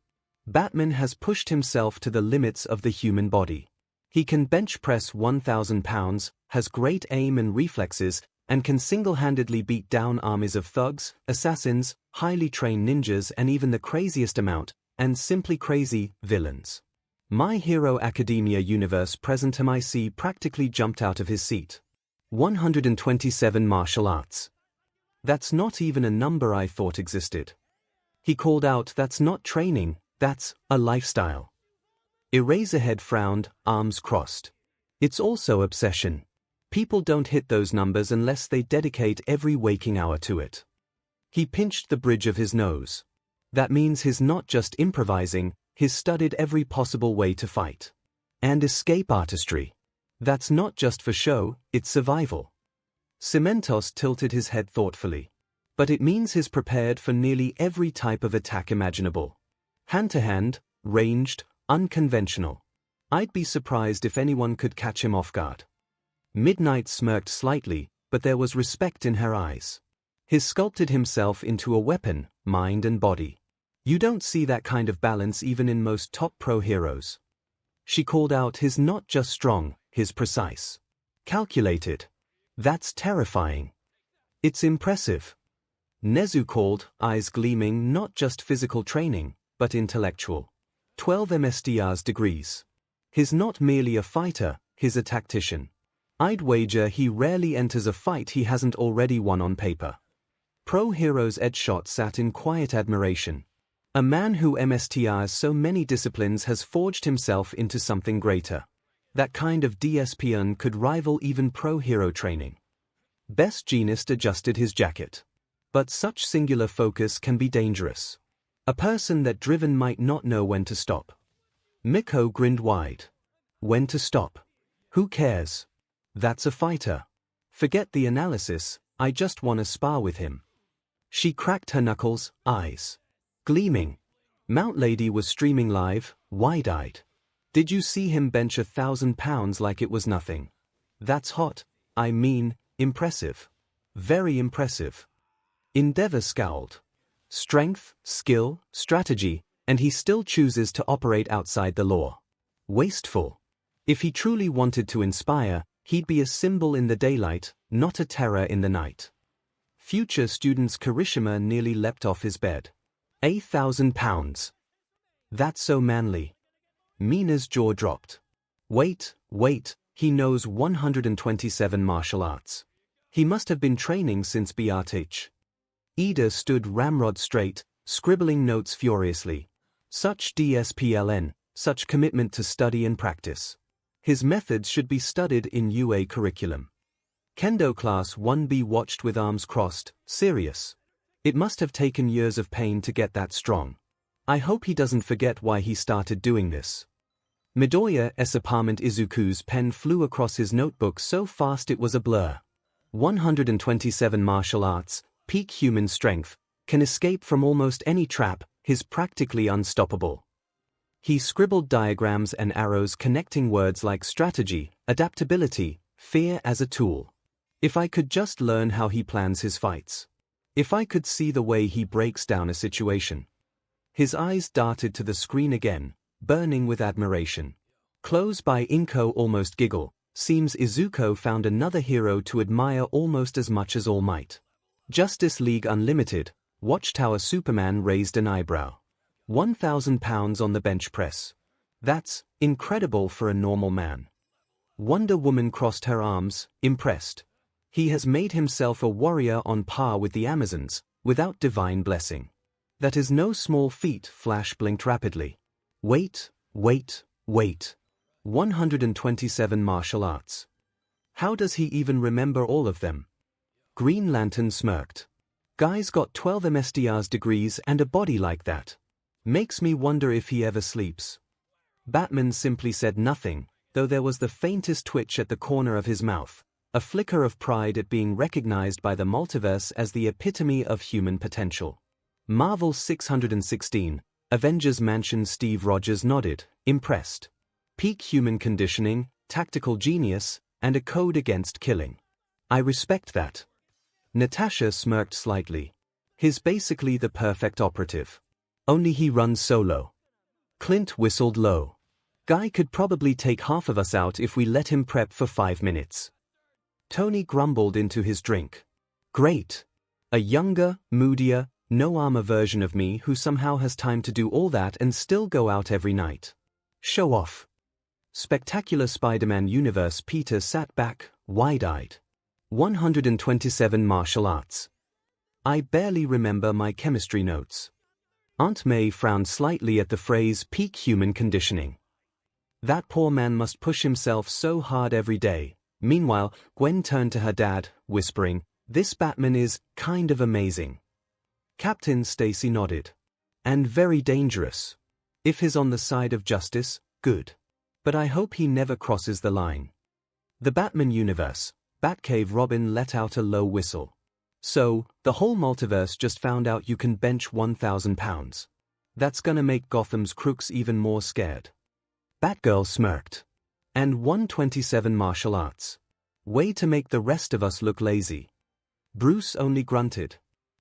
Batman has pushed himself to the limits of the human body. He can bench press 1,000 pounds, has great aim and reflexes, and can single-handedly beat down armies of thugs, assassins, highly trained ninjas, and even the craziest amount, and simply crazy, villains. My Hero Academia universe present MIC practically jumped out of his seat. 127 martial arts. That's not even a number I thought existed. He called out, that's not training, that's a lifestyle. Eraserhead frowned, arms crossed. It's also obsession. People don't hit those numbers unless they dedicate every waking hour to it. He pinched the bridge of his nose. That means he's not just improvising, he's studied every possible way to fight. And escape artistry. That's not just for show, it's survival. Cementos tilted his head thoughtfully. But it means he's prepared for nearly every type of attack imaginable. Hand-to-hand, ranged, unconventional. I'd be surprised if anyone could catch him off guard. Midnight smirked slightly, but there was respect in her eyes. He's sculpted himself into a weapon, mind and body. You don't see that kind of balance even in most top pro heroes. She called out, he's not just strong, he's precise. Calculated. That's terrifying. It's impressive. Nezu called, eyes gleaming, not just physical training, but intellectual. 12 MSTR's degrees. He's not merely a fighter, he's a tactician. I'd wager he rarely enters a fight he hasn't already won on paper. Pro Heroes Edgeshot sat in quiet admiration. A man who MSTRs so many disciplines has forged himself into something greater. That kind of DSPN could rival even pro hero training. Best Jeanist adjusted his jacket. But such singular focus can be dangerous. A person that driven might not know when to stop. Miko grinned wide. When to stop? Who cares? That's a fighter. Forget the analysis, I just wanna spar with him. She cracked her knuckles, eyes gleaming. Mount Lady was streaming live, wide-eyed. Did you see him bench 1,000 pounds like it was nothing? That's hot, I mean, impressive. Very impressive. Endeavor scowled. Strength, skill, strategy, and he still chooses to operate outside the law. Wasteful. If he truly wanted to inspire, he'd be a symbol in the daylight, not a terror in the night. Future student's Kirishima nearly leapt off his bed. 1,000 pounds. That's so manly. Mina's jaw dropped. Wait, he knows 127 martial arts. He must have been training since BRTH. Ida stood ramrod straight, scribbling notes furiously. Such discipline, such commitment to study and practice. His methods should be studied in UA curriculum. Kendo Class 1B watched with arms crossed, serious. It must have taken years of pain to get that strong. I hope he doesn't forget why he started doing this. Midoriya's apartment. Izuku's pen flew across his notebook so fast it was a blur. 127 martial arts, peak human strength, can escape from almost any trap, he's practically unstoppable. He scribbled diagrams and arrows connecting words like strategy, adaptability, fear as a tool. If I could just learn how he plans his fights. If I could see the way he breaks down a situation. His eyes darted to the screen again, burning with admiration. Close by Inko almost giggle. Seems Izuku found another hero to admire almost as much as All Might. Justice League Unlimited, Watchtower Superman raised an eyebrow. 1,000 pounds on the bench press. That's incredible for a normal man. Wonder Woman crossed her arms, impressed. He has made himself a warrior on par with the Amazons, without divine blessing. That is no small feat. Flash blinked rapidly. Wait. 127 martial arts. How does he even remember all of them? Green Lantern smirked. Guy's got 12 MSDR's degrees and a body like that. Makes me wonder if he ever sleeps. Batman simply said nothing, though there was the faintest twitch at the corner of his mouth, a flicker of pride at being recognized by the multiverse as the epitome of human potential. Marvel 616, Avengers Mansion. Steve Rogers nodded, impressed. Peak human conditioning, tactical genius, and a code against killing. I respect that. Natasha smirked slightly. He's basically the perfect operative. Only he runs solo. Clint whistled low. Guy could probably take half of us out if we let him prep for 5 minutes. Tony grumbled into his drink. Great. A younger, moodier, no-armor version of me who somehow has time to do all that and still go out every night. Show off. Spectacular Spider-Man universe. Peter sat back, wide-eyed. 127 martial arts. I barely remember my chemistry notes. Aunt May frowned slightly at the phrase peak human conditioning. That poor man must push himself so hard every day. Meanwhile, Gwen turned to her dad, whispering, "This Batman is kind of amazing." Captain Stacy nodded. And very dangerous. If he's on the side of justice, good. But I hope he never crosses the line. The Batman universe, Batcave. Robin let out a low whistle. So, the whole multiverse just found out you can bench 1,000 pounds. That's gonna make Gotham's crooks even more scared. Batgirl smirked. And 127 martial arts. Way to make the rest of us look lazy. Bruce only grunted.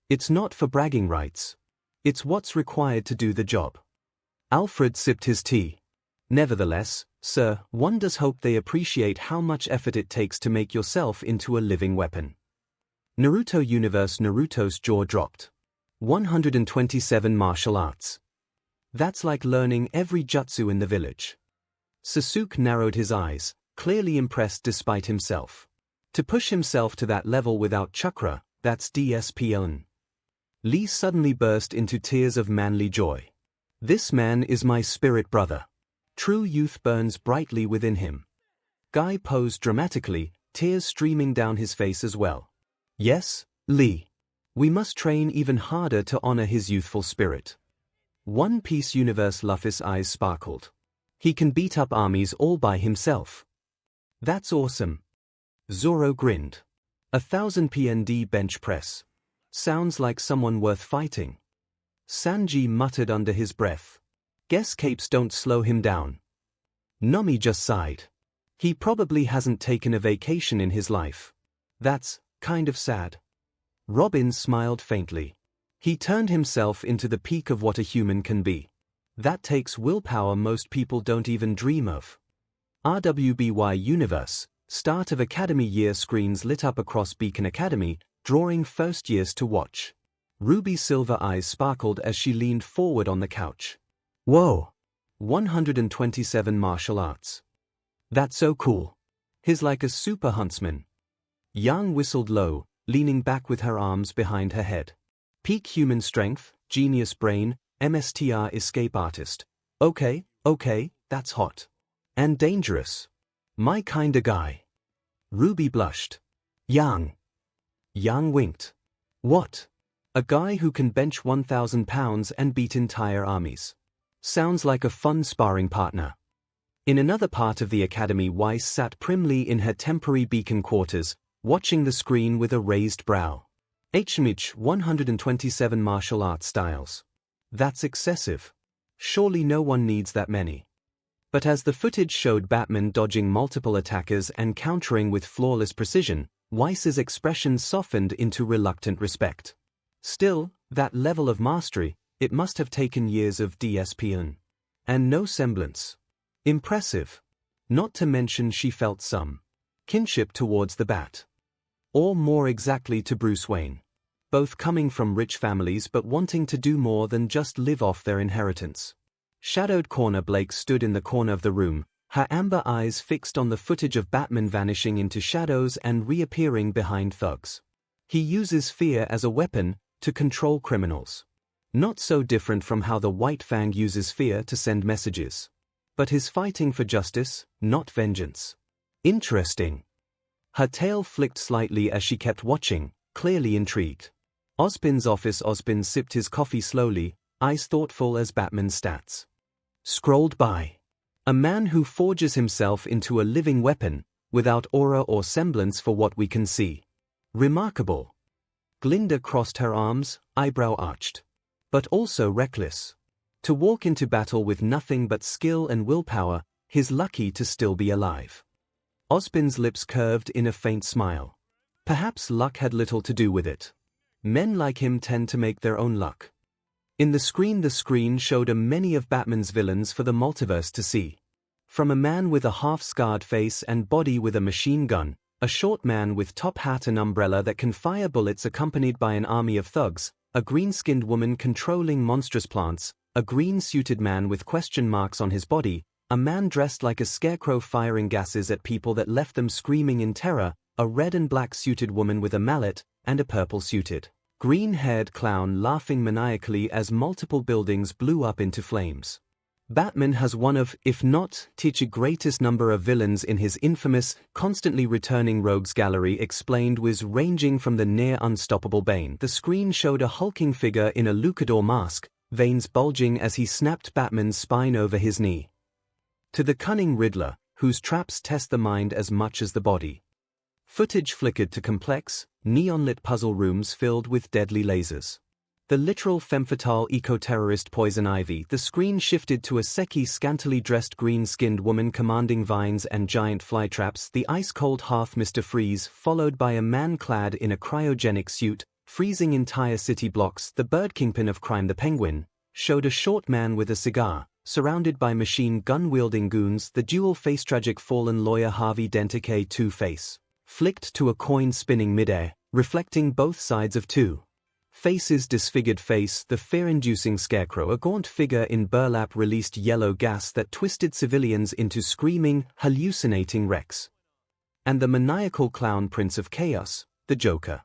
It's not for bragging rights. It's what's required to do the job. Alfred sipped his tea. Nevertheless, sir, one does hope they appreciate how much effort it takes to make yourself into a living weapon. Naruto universe. Naruto's jaw dropped. 127 martial arts. That's like learning every jutsu in the village. Sasuke narrowed his eyes, clearly impressed despite himself. To push himself to that level without chakra, that's discipline. Lee suddenly burst into tears of manly joy. This man is my spirit brother. True youth burns brightly within him. Guy posed dramatically, tears streaming down his face as well. Yes, Lee. We must train even harder to honor his youthful spirit. One Piece universe Luffy's eyes sparkled. He can beat up armies all by himself. That's awesome. Zoro grinned. 1,000 PND bench press. Sounds like someone worth fighting. Sanji muttered under his breath. Guess capes don't slow him down. Nami just sighed. He probably hasn't taken a vacation in his life. That's kind of sad. Robin smiled faintly. He turned himself into the peak of what a human can be. That takes willpower most people don't even dream of. RWBY Universe, start of Academy year screens lit up across Beacon Academy, drawing first years to watch. Ruby's silver eyes sparkled as she leaned forward on the couch. Whoa! 127 martial arts. That's so cool. He's like a super huntsman. Yang whistled low, leaning back with her arms behind her head. Peak human strength, genius brain, MSTR escape artist. Okay, that's hot. And dangerous. My kinda guy. Ruby blushed. Yang. Yang winked. What? A guy who can bench 1,000 pounds and beat entire armies. Sounds like a fun sparring partner. In another part of the academy, Weiss sat primly in her temporary beacon quarters, watching the screen with a raised brow. 𝐒𝐻𝐿 127 martial arts styles. That's excessive. Surely no one needs that many. But as the footage showed Batman dodging multiple attackers and countering with flawless precision, Weiss's expression softened into reluctant respect. Still, that level of mastery, it must have taken years of DSPN. And no semblance. Impressive. Not to mention she felt some kinship towards the Bat. Or more exactly to Bruce Wayne. Both coming from rich families but wanting to do more than just live off their inheritance. Shadowed Corner Blake stood in the corner of the room, her amber eyes fixed on the footage of Batman vanishing into shadows and reappearing behind thugs. He uses fear as a weapon to control criminals. Not so different from how the White Fang uses fear to send messages. But he's fighting for justice, not vengeance. Interesting. Her tail flicked slightly as she kept watching, clearly intrigued. Ozpin's office. Ozpin sipped his coffee slowly, eyes thoughtful as Batman's stats scrolled by. A man who forges himself into a living weapon, without aura or semblance for what we can see. Remarkable. Glinda crossed her arms, eyebrow arched. But also reckless. To walk into battle with nothing but skill and willpower, he's lucky to still be alive. Ozpin's lips curved in a faint smile. Perhaps luck had little to do with it. Men like him tend to make their own luck. In the screen showed many of Batman's villains for the multiverse to see. From a man with a half-scarred face and body with a machine gun, a short man with top hat and umbrella that can fire bullets accompanied by an army of thugs, a green-skinned woman controlling monstrous plants, a green-suited man with question marks on his body, a man dressed like a scarecrow firing gases at people that left them screaming in terror, a red and black-suited woman with a mallet, and a purple-suited, green-haired clown laughing maniacally as multiple buildings blew up into flames. Batman has one of, if not, the greatest number of villains in his infamous, constantly returning rogues gallery, explained Wiz, ranging from the near-unstoppable Bane. The screen showed a hulking figure in a luchador mask, veins bulging as he snapped Batman's spine over his knee. To the cunning Riddler, whose traps test the mind as much as the body. Footage flickered to complex, neon-lit puzzle rooms filled with deadly lasers. The literal femme fatale eco-terrorist Poison Ivy. The screen shifted to a Seki scantily dressed green-skinned woman commanding vines and giant flytraps. The ice-cold hearth Mr. Freeze, followed by a man clad in a cryogenic suit, freezing entire city blocks. The bird kingpin of crime, the Penguin, showed a short man with a cigar, surrounded by machine gun-wielding goons. The dual-face tragic fallen lawyer Harvey Dent aka Two-Face, flicked to a coin spinning midair, reflecting both sides of Two Face's disfigured face. The fear-inducing Scarecrow, a gaunt figure in burlap, released yellow gas that twisted civilians into screaming, hallucinating wrecks. And the maniacal clown Prince of Chaos, the Joker.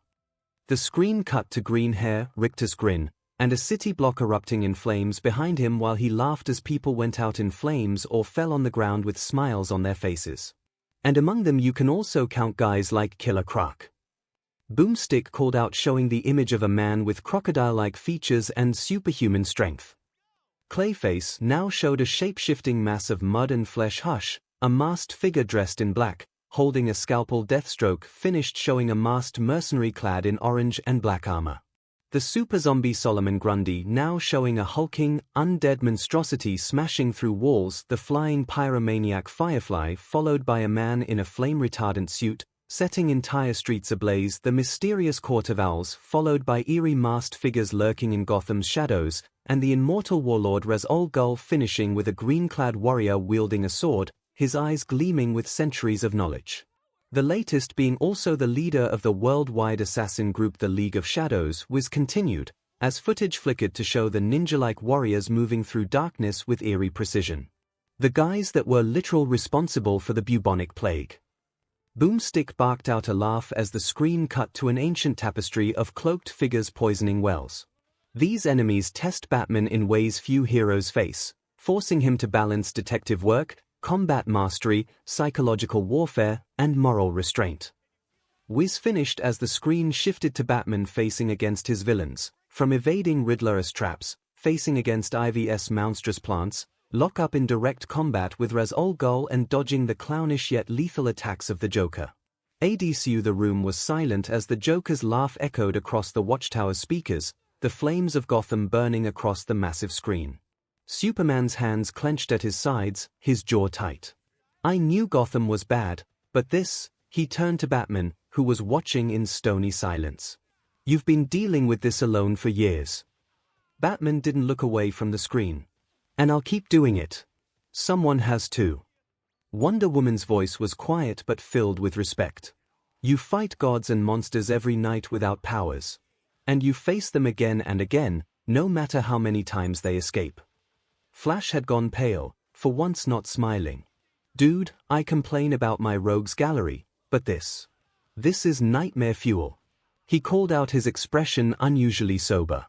The screen cut to green hair, Richter's grin, and a city block erupting in flames behind him while he laughed as people went out in flames or fell on the ground with smiles on their faces. And among them you can also count guys like Killer Croc. Boomstick called out, showing the image of a man with crocodile-like features and superhuman strength. Clayface now showed a shape-shifting mass of mud and flesh. Hush, a masked figure dressed in black, holding a scalpel. Deathstroke finished, showing a masked mercenary clad in orange and black armor. The super zombie Solomon Grundy now showing a hulking, undead monstrosity smashing through walls. The flying pyromaniac Firefly followed by a man in a flame-retardant suit, setting entire streets ablaze. The mysterious Court of Owls followed by eerie masked figures lurking in Gotham's shadows, and the immortal warlord 𝐔𝐬𝐽 finishing with a green-clad warrior wielding a sword, his eyes gleaming with centuries of knowledge. The latest being also the leader of the worldwide assassin group, the League of Shadows, was continued, as footage flickered to show the ninja-like warriors moving through darkness with eerie precision. The guys that were literal responsible for the bubonic plague. Boomstick barked out a laugh as the screen cut to an ancient tapestry of cloaked figures poisoning wells. These enemies test Batman in ways few heroes face, forcing him to balance detective work, combat mastery, psychological warfare, and moral restraint. Wiz finished as the screen shifted to Batman facing against his villains, from evading Riddler's traps, facing against Ivy's monstrous plants, lock up in direct combat with 𝐔𝐬𝐽 and dodging the clownish yet lethal attacks of the Joker. ADCU. The room was silent as the Joker's laugh echoed across the Watchtower's speakers, the flames of Gotham burning across the massive screen. Superman's hands clenched at his sides, his jaw tight. I knew Gotham was bad, but this, he turned to Batman, who was watching in stony silence. You've been dealing with this alone for years. Batman didn't look away from the screen. And I'll keep doing it. Someone has to. Wonder Woman's voice was quiet but filled with respect. You fight gods and monsters every night without powers. And you face them again and again, no matter how many times they escape. Flash had gone pale, for once not smiling. Dude, I complain about my rogues gallery, but this is nightmare fuel. He called out, his expression unusually sober.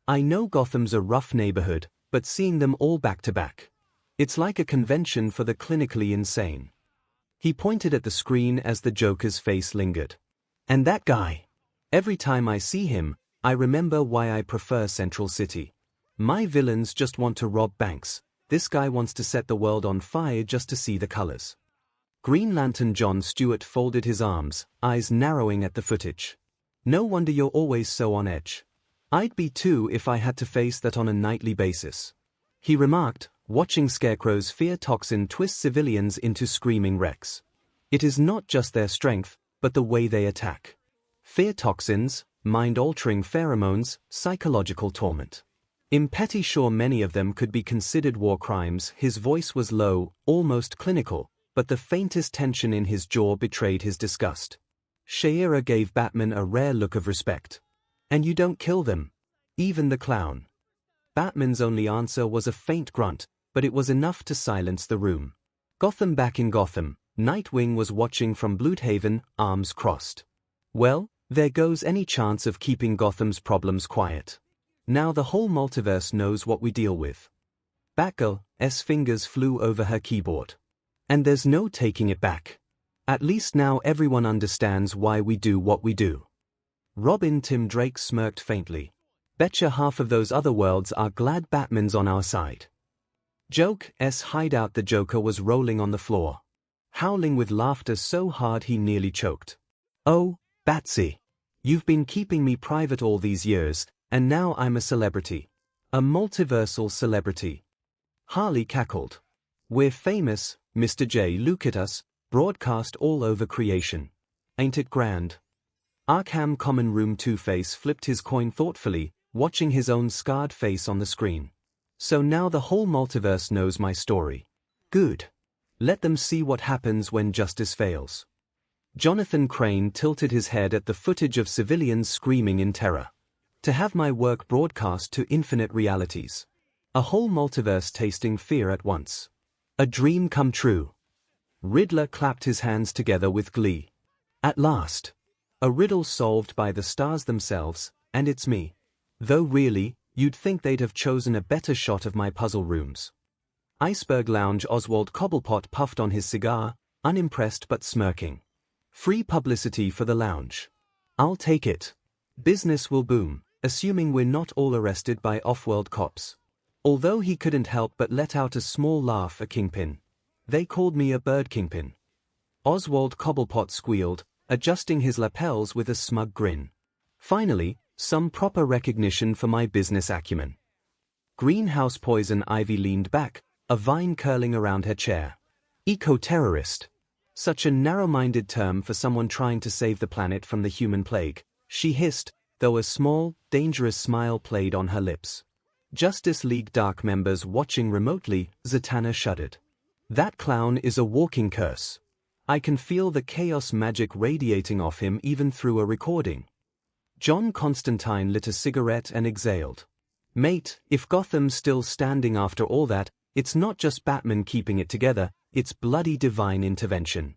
I know Gotham's a rough neighborhood, but seeing them all back to back, it's like a convention for the clinically insane. He pointed at the screen as the Joker's face lingered. And that guy. Every time I see him, I remember why I prefer Central City. My villains just want to rob banks. This guy wants to set the world on fire just to see the colors. Green Lantern John Stewart folded his arms, eyes narrowing at the footage. No wonder you're always so on edge. I'd be too if I had to face that on a nightly basis. He remarked, watching Scarecrow's fear toxin twist civilians into screaming wrecks. It is not just their strength, but the way they attack. Fear toxins, mind-altering pheromones, psychological torment. I'm pretty sure many of them could be considered war crimes. His voice was low, almost clinical, but the faintest tension in his jaw betrayed his disgust. Shayera gave Batman a rare look of respect. And you don't kill them. Even the clown. Batman's only answer was a faint grunt, but it was enough to silence the room. Gotham. Back in Gotham, Nightwing was watching from Bloodhaven, arms crossed. Well, there goes any chance of keeping Gotham's problems quiet. Now the whole multiverse knows what we deal with. Batgirl's fingers flew over her keyboard. And there's no taking it back. At least now everyone understands why we do what we do. Robin. Tim Drake smirked faintly. Betcha half of those other worlds are glad Batman's on our side. Joke's hideout. The Joker was rolling on the floor, howling with laughter so hard he nearly choked. Oh, Batsy. You've been keeping me private all these years, and now I'm a celebrity. A multiversal celebrity. Harley cackled. We're famous, Mr. J. Look at us, broadcast all over creation. Ain't it grand? Arkham Common Room. Two-Face flipped his coin thoughtfully, watching his own scarred face on the screen. So now the whole multiverse knows my story. Good. Let them see what happens when justice fails. Jonathan Crane tilted his head at the footage of civilians screaming in terror. To have my work broadcast to infinite realities. A whole multiverse tasting fear at once. A dream come true. Riddler clapped his hands together with glee. At last. A riddle solved by the stars themselves, and it's me. Though really, you'd think they'd have chosen a better shot of my puzzle rooms. Iceberg Lounge. Oswald Cobblepot puffed on his cigar, unimpressed but smirking. Free publicity for the lounge. I'll take it. Business will boom, assuming we're not all arrested by off-world cops. Although he couldn't help but let out a small laugh at Kingpin. They called me a bird kingpin. Oswald Cobblepot squealed, adjusting his lapels with a smug grin. Finally, some proper recognition for my business acumen. Greenhouse Poison Ivy leaned back, a vine curling around her chair. Eco-terrorist. Such a narrow-minded term for someone trying to save the planet from the human plague, she hissed, though a small, dangerous smile played on her lips. Justice League Dark members watching remotely, Zatanna shuddered. That clown is a walking curse. I can feel the chaos magic radiating off him even through a recording. John Constantine lit a cigarette and exhaled. Mate, if Gotham's still standing after all that, it's not just Batman keeping it together, it's bloody divine intervention.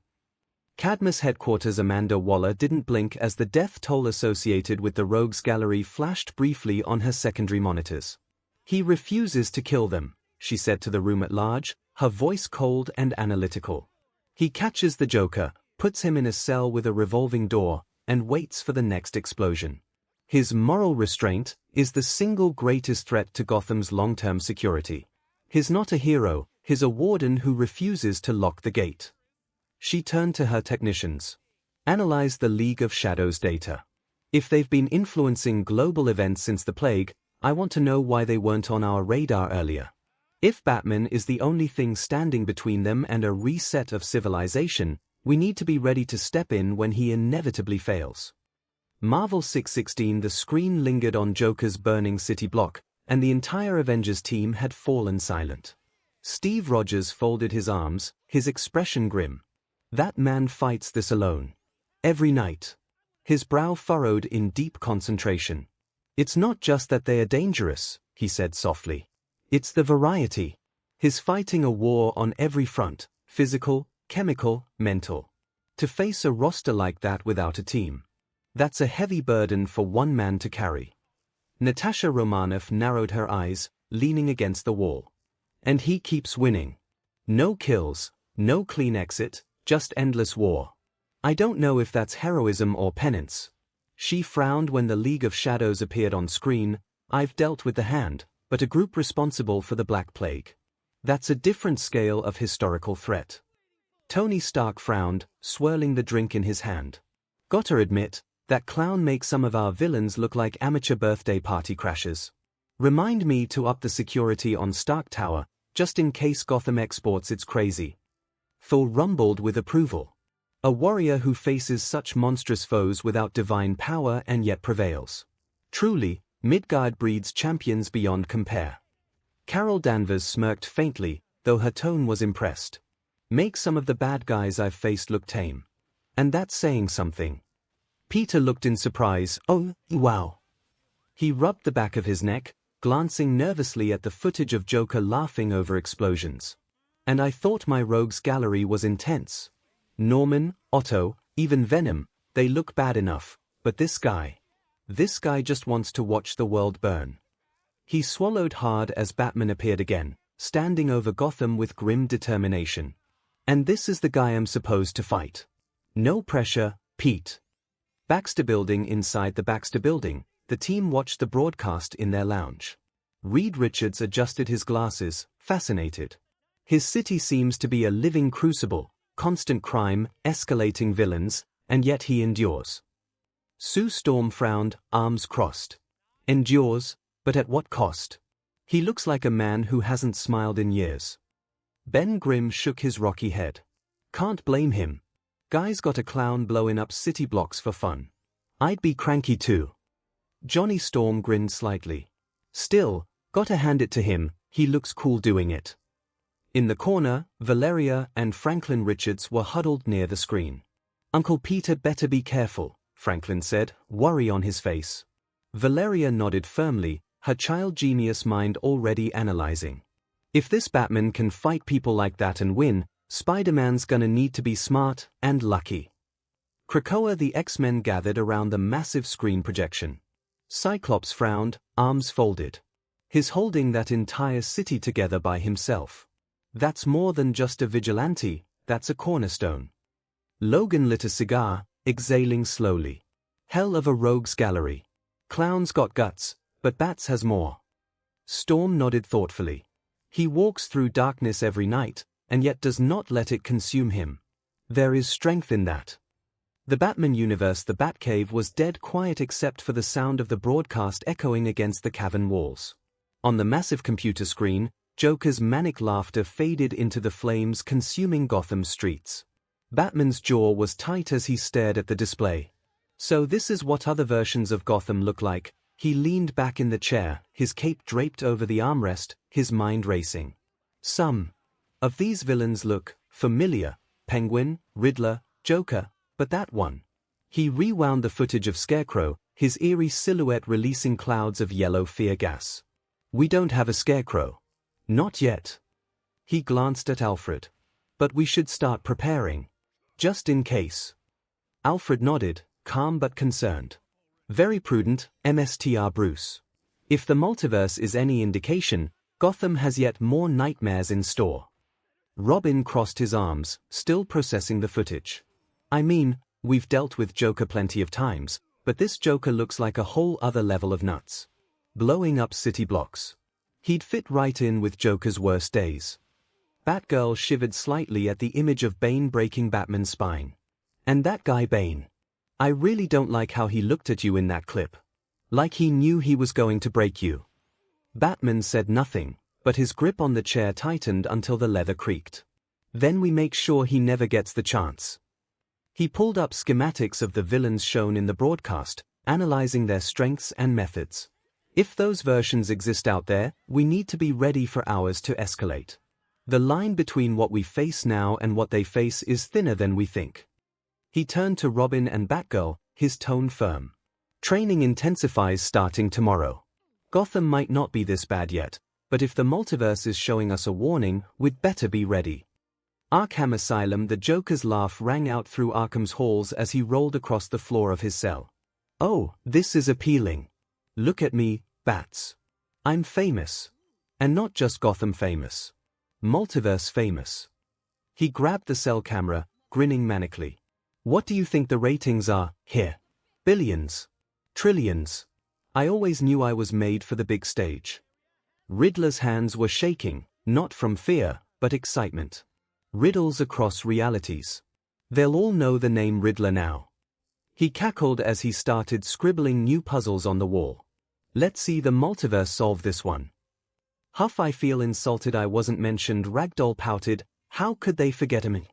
Cadmus headquarters Amanda Waller didn't blink as the death toll associated with the Rogues Gallery flashed briefly on her secondary monitors. He refuses to kill them, she said to the room at large, her voice cold and analytical. He catches the Joker, puts him in a cell with a revolving door, and waits for the next explosion. His moral restraint is the single greatest threat to Gotham's long-term security. He's not a hero, he's a warden who refuses to lock the gate. She turned to her technicians. Analyze the League of Shadows data. If they've been influencing global events since the plague, I want to know why they weren't on our radar earlier. If Batman is the only thing standing between them and a reset of civilization, we need to be ready to step in when he inevitably fails. Marvel 616. The screen lingered on Joker's burning city block, and the entire Avengers team had fallen silent. Steve Rogers folded his arms, his expression grim. That man fights this alone. Every night. His brow furrowed in deep concentration. It's not just that they are dangerous, he said softly. It's the variety. He's fighting a war on every front, physical, chemical, mental. To face a roster like that without a team. That's a heavy burden for one man to carry. Natasha Romanoff narrowed her eyes, leaning against the wall. And he keeps winning. No kills, no clean exit, just endless war. I don't know if that's heroism or penance. She frowned when the League of Shadows appeared on screen. I've dealt with the Hand, but a group responsible for the Black Plague. That's a different scale of historical threat. Tony Stark frowned, swirling the drink in his hand. Gotta admit, that clown makes some of our villains look like amateur birthday party crashers. Remind me to up the security on Stark Tower, just in case Gotham exports its crazy. Thor rumbled with approval. A warrior who faces such monstrous foes without divine power and yet prevails. Truly, Midgard breeds champions beyond compare. Carol Danvers smirked faintly, though her tone was impressed. Make some of the bad guys I've faced look tame. And that's saying something. Peter looked in surprise. Oh, wow. He rubbed the back of his neck, glancing nervously at the footage of Joker laughing over explosions. And I thought my Rogues Gallery was intense. Norman, Otto, even Venom, they look bad enough, but this guy just wants to watch the world burn. He swallowed hard as Batman appeared again, standing over Gotham with grim determination. And this is the guy I'm supposed to fight. No pressure, Pete. Baxter Building. Inside the Baxter Building, the team watched the broadcast in their lounge. Reed Richards adjusted his glasses, fascinated. His city seems to be a living crucible, constant crime, escalating villains, and yet he endures. Sue Storm frowned, arms crossed. Endures, but at what cost? He looks like a man who hasn't smiled in years. Ben Grimm shook his rocky head. Can't blame him. Guy's got a clown blowing up city blocks for fun. I'd be cranky too. Johnny Storm grinned slightly. Still, gotta hand it to him, he looks cool doing it. In the corner, Valeria and Franklin Richards were huddled near the screen. Uncle Peter better be careful, Franklin said, worry on his face. Valeria nodded firmly, her child genius mind already analyzing. If this Batman can fight people like that and win, Spider-Man's gonna need to be smart and lucky. Krakoa. The X-Men gathered around the massive screen projection. Cyclops frowned, arms folded. He's holding that entire city together by himself. That's more than just a vigilante, that's a cornerstone. Logan lit a cigar, exhaling slowly. Hell of a rogues gallery. Clowns got guts, but bats has more. Storm nodded thoughtfully. He walks through darkness every night, and yet does not let it consume him. There is strength in that. The Batman universe, the Batcave, was dead quiet except for the sound of the broadcast echoing against the cavern walls. On the massive computer screen, Joker's manic laughter faded into the flames consuming Gotham's streets. Batman's jaw was tight as he stared at the display. So this is what other versions of Gotham look like. He leaned back in the chair, his cape draped over the armrest, his mind racing. Some of these villains look familiar: Penguin, Riddler, Joker, but that one. He rewound the footage of Scarecrow, his eerie silhouette releasing clouds of yellow fear gas. We don't have a Scarecrow. Not yet. He glanced at Alfred. But we should start preparing. Just in case. Alfred nodded, calm but concerned. Very prudent, Mr. Bruce. If the multiverse is any indication, Gotham has yet more nightmares in store. Robin crossed his arms, still processing the footage. I mean, we've dealt with Joker plenty of times, but this Joker looks like a whole other level of nuts. Blowing up city blocks. He'd fit right in with Joker's worst days. Batgirl shivered slightly at the image of Bane breaking Batman's spine. And that guy Bane. I really don't like how he looked at you in that clip. Like he knew he was going to break you. Batman said nothing, but his grip on the chair tightened until the leather creaked. Then we make sure he never gets the chance. He pulled up schematics of the villains shown in the broadcast, analyzing their strengths and methods. If those versions exist out there, we need to be ready for ours to escalate. The line between what we face now and what they face is thinner than we think. He turned to Robin and Batgirl, his tone firm. Training intensifies starting tomorrow. Gotham might not be this bad yet, but if the multiverse is showing us a warning, we'd better be ready. Arkham Asylum. The Joker's laugh rang out through Arkham's halls as he rolled across the floor of his cell. Oh, this is appealing. Look at me, bats. I'm famous. And not just Gotham famous. Multiverse famous. He grabbed the cell camera, grinning manically. What do you think the ratings are here? Billions. Trillions. I always knew I was made for the big stage. Riddler's hands were shaking, not from fear, but excitement. Riddles across realities. They'll all know the name Riddler now. He cackled as he started scribbling new puzzles on the wall. Let's see the multiverse solve this one. Huff, I feel insulted I wasn't mentioned. Ragdoll pouted, how could they forget me?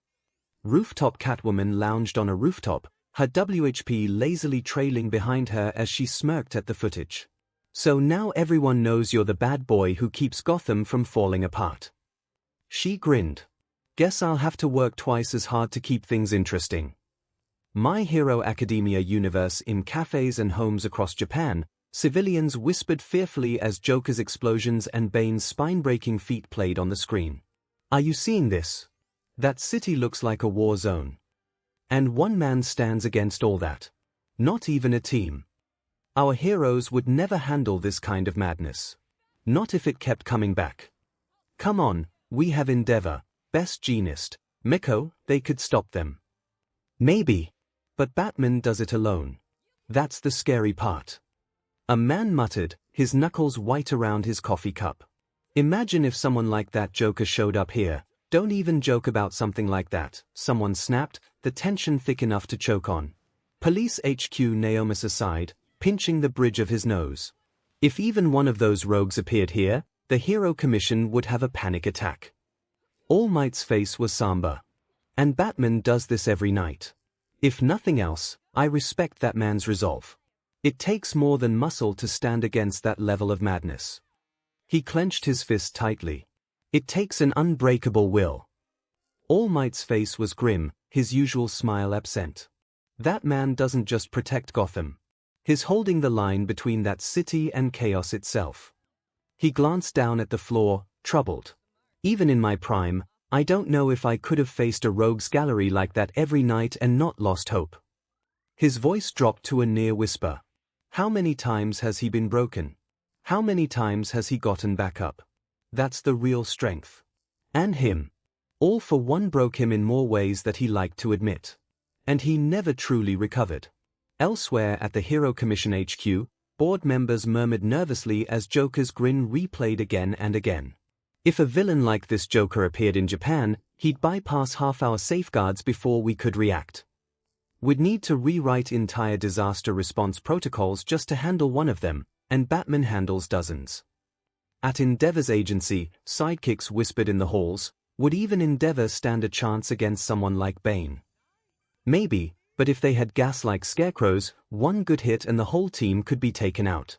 Rooftop Catwoman lounged on a rooftop, her WHP lazily trailing behind her as she smirked at the footage. So now everyone knows you're the bad boy who keeps Gotham from falling apart. She grinned. Guess I'll have to work twice as hard to keep things interesting. My Hero Academia universe. In cafes and homes across Japan, civilians whispered fearfully as Joker's explosions and Bane's spine-breaking feat played on the screen. Are you seeing this? That city looks like a war zone. And one man stands against all that. Not even a team. Our heroes would never handle this kind of madness. Not if it kept coming back. Come on, we have Endeavor, Best Jeanist, Miko, they could stop them. Maybe. But Batman does it alone. That's the scary part. A man muttered, his knuckles white around his coffee cup. Imagine if someone like that Joker showed up here. Don't even joke about something like that, someone snapped, the tension thick enough to choke on. Police HQ. Naomis aside, pinching the bridge of his nose. If even one of those rogues appeared here, the Hero Commission would have a panic attack. All Might's face was somber. And Batman does this every night. If nothing else, I respect that man's resolve. It takes more than muscle to stand against that level of madness. He clenched his fist tightly. It takes an unbreakable will. All Might's face was grim, his usual smile absent. That man doesn't just protect Gotham. He's holding the line between that city and chaos itself. He glanced down at the floor, troubled. Even in my prime, I don't know if I could have faced a rogues gallery like that every night and not lost hope. His voice dropped to a near whisper. How many times has he been broken? How many times has he gotten back up? That's the real strength. And him. All for one broke him in more ways that he liked to admit. And he never truly recovered. Elsewhere at the Hero Commission HQ, board members murmured nervously as Joker's grin replayed again and again. If a villain like this Joker appeared in Japan, he'd bypass half our safeguards before we could react. We'd need to rewrite entire disaster response protocols just to handle one of them, and Batman handles dozens. At Endeavor's agency, sidekicks whispered in the halls, would even Endeavor stand a chance against someone like Bane? Maybe, but if they had gas like scarecrows, one good hit and the whole team could be taken out.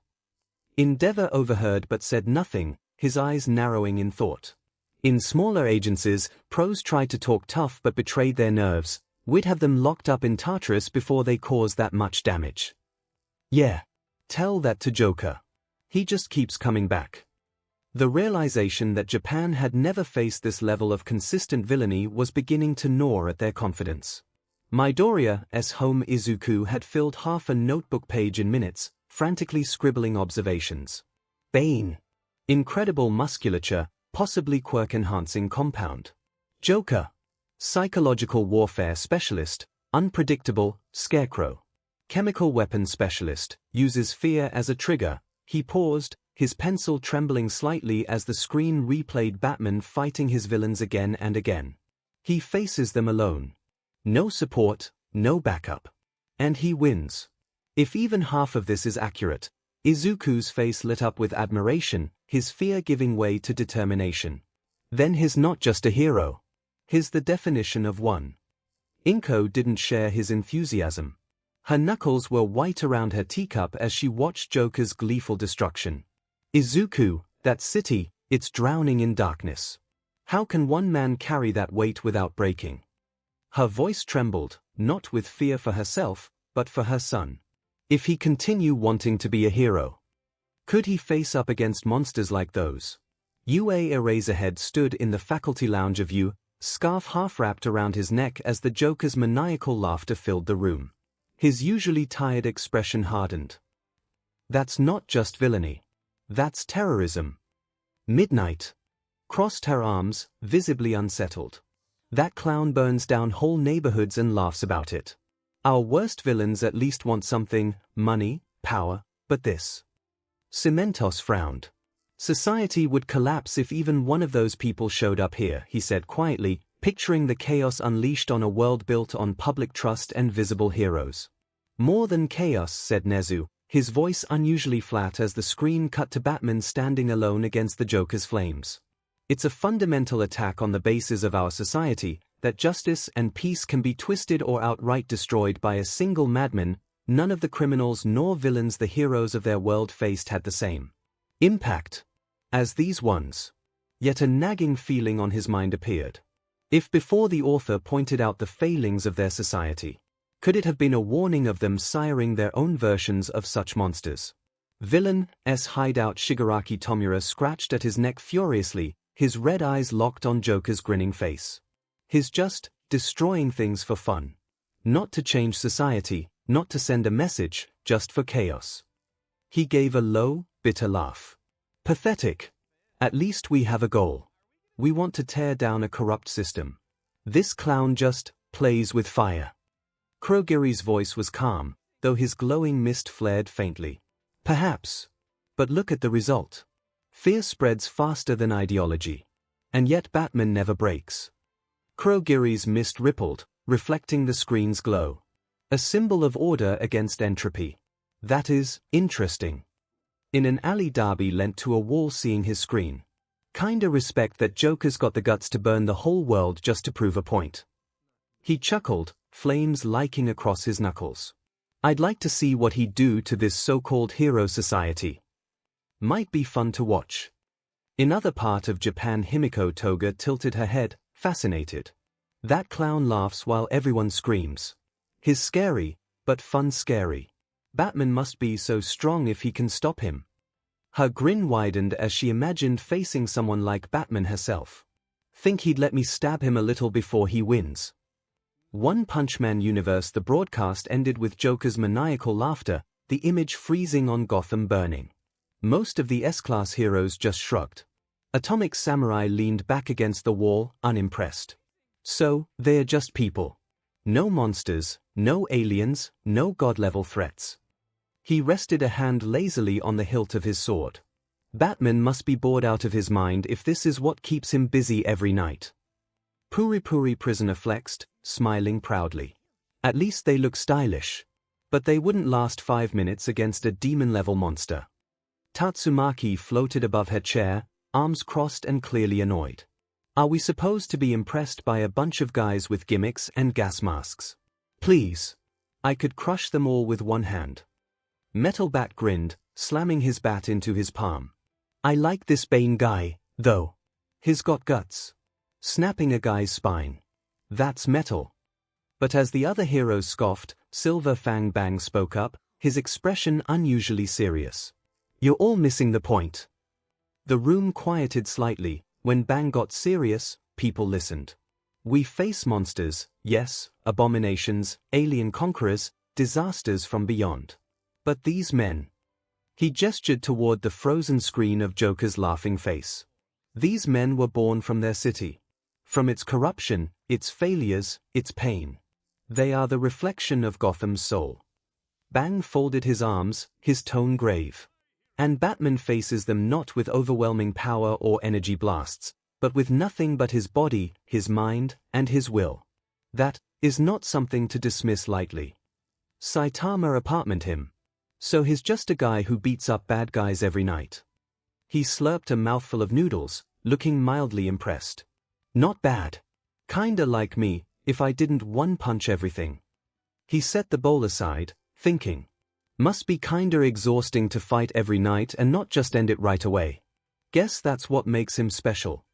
Endeavor overheard but said nothing, his eyes narrowing in thought. In smaller agencies, pros tried to talk tough but betrayed their nerves. We'd have them locked up in Tartarus before they caused that much damage. Yeah. Tell that to Joker. He just keeps coming back. The realization that Japan had never faced this level of consistent villainy was beginning to gnaw at their confidence. Midoriya's home Izuku had filled half a notebook page in minutes, frantically scribbling observations. Bane. Incredible musculature, possibly quirk-enhancing compound. Joker. Psychological warfare specialist, unpredictable, scarecrow. Chemical weapons specialist, uses fear as a trigger. He paused, his pencil trembling slightly as the screen replayed Batman fighting his villains again and again. He faces them alone. No support, no backup. And he wins. If even half of this is accurate, Izuku's face lit up with admiration, his fear giving way to determination. Then he's not just a hero. He's the definition of one. Inko didn't share his enthusiasm. Her knuckles were white around her teacup as she watched Joker's gleeful destruction. Izuku, that city, it's drowning in darkness. How can one man carry that weight without breaking? Her voice trembled, not with fear for herself, but for her son. If he continue wanting to be a hero, could he face up against monsters like those? UA Eraserhead stood in the faculty lounge of U, scarf half wrapped around his neck as the Joker's maniacal laughter filled the room. His usually tired expression hardened. That's not just villainy. That's terrorism. Midnight. Crossed her arms, visibly unsettled. That clown burns down whole neighborhoods and laughs about it. Our worst villains at least want something, money, power, but this. Cementos frowned. Society would collapse if even one of those people showed up here, he said quietly, picturing the chaos unleashed on a world built on public trust and visible heroes. More than chaos, said Nezu, his voice unusually flat as the screen cut to Batman standing alone against the Joker's flames. It's a fundamental attack on the basis of our society, that justice and peace can be twisted or outright destroyed by a single madman. None of the criminals nor villains the heroes of their world faced had the same impact as these ones. Yet a nagging feeling on his mind appeared. If before the author pointed out the failings of their society, could it have been a warning of them siring their own versions of such monsters? Villain's hideout Shigaraki Tomura scratched at his neck furiously, his red eyes locked on Joker's grinning face. He's just destroying things for fun. Not to change society, not to send a message, just for chaos. He gave a low, bitter laugh. Pathetic. At least we have a goal. We want to tear down a corrupt system. This clown just plays with fire. Kurogiri's voice was calm, though his glowing mist flared faintly. Perhaps. But look at the result. Fear spreads faster than ideology. And yet Batman never breaks. Kurogiri's mist rippled, reflecting the screen's glow. A symbol of order against entropy. That is interesting. In an alley Darby leant to a wall seeing his screen. Kinda respect that Joker's got the guts to burn the whole world just to prove a point. He chuckled, flames licking across his knuckles. I'd like to see what he'd do to this so-called hero society. Might be fun to watch. In other part of Japan, Himiko Toga tilted her head, fascinated. That clown laughs while everyone screams. He's scary, but fun scary. Batman must be so strong if he can stop him. Her grin widened as she imagined facing someone like Batman herself. Think he'd let me stab him a little before he wins. One Punch Man universe. The broadcast ended with Joker's maniacal laughter, the image freezing on Gotham burning. Most of the S-Class heroes just shrugged. Atomic Samurai leaned back against the wall, unimpressed. So, they're just people. No monsters, no aliens, no god-level threats. He rested a hand lazily on the hilt of his sword. Batman must be bored out of his mind if this is what keeps him busy every night. Puri prisoner flexed, smiling proudly. At least they look stylish. But they wouldn't last 5 minutes against a demon-level monster. Tatsumaki floated above her chair, arms crossed and clearly annoyed. Are we supposed to be impressed by a bunch of guys with gimmicks and gas masks? Please. I could crush them all with one hand. Metal Bat grinned, slamming his bat into his palm. I like this Bane guy, though. He's got guts. Snapping a guy's spine. That's metal. But as the other heroes scoffed, Silver Fang Bang spoke up, his expression unusually serious. You're all missing the point. The room quieted slightly. When Bang got serious, people listened. We face monsters, yes, abominations, alien conquerors, disasters from beyond. But these men. He gestured toward the frozen screen of Joker's laughing face. These men were born from their city. From its corruption, its failures, its pain. They are the reflection of Gotham's soul. Bang folded his arms, his tone grave. And Batman faces them not with overwhelming power or energy blasts, but with nothing but his body, his mind, and his will. That is not something to dismiss lightly. Saitama apartment him. So he's just a guy who beats up bad guys every night. He slurped a mouthful of noodles, looking mildly impressed. Not bad. Kinda like me, if I didn't one-punch everything. He set the bowl aside, thinking. Must be kinda exhausting to fight every night and not just end it right away. Guess that's what makes him special.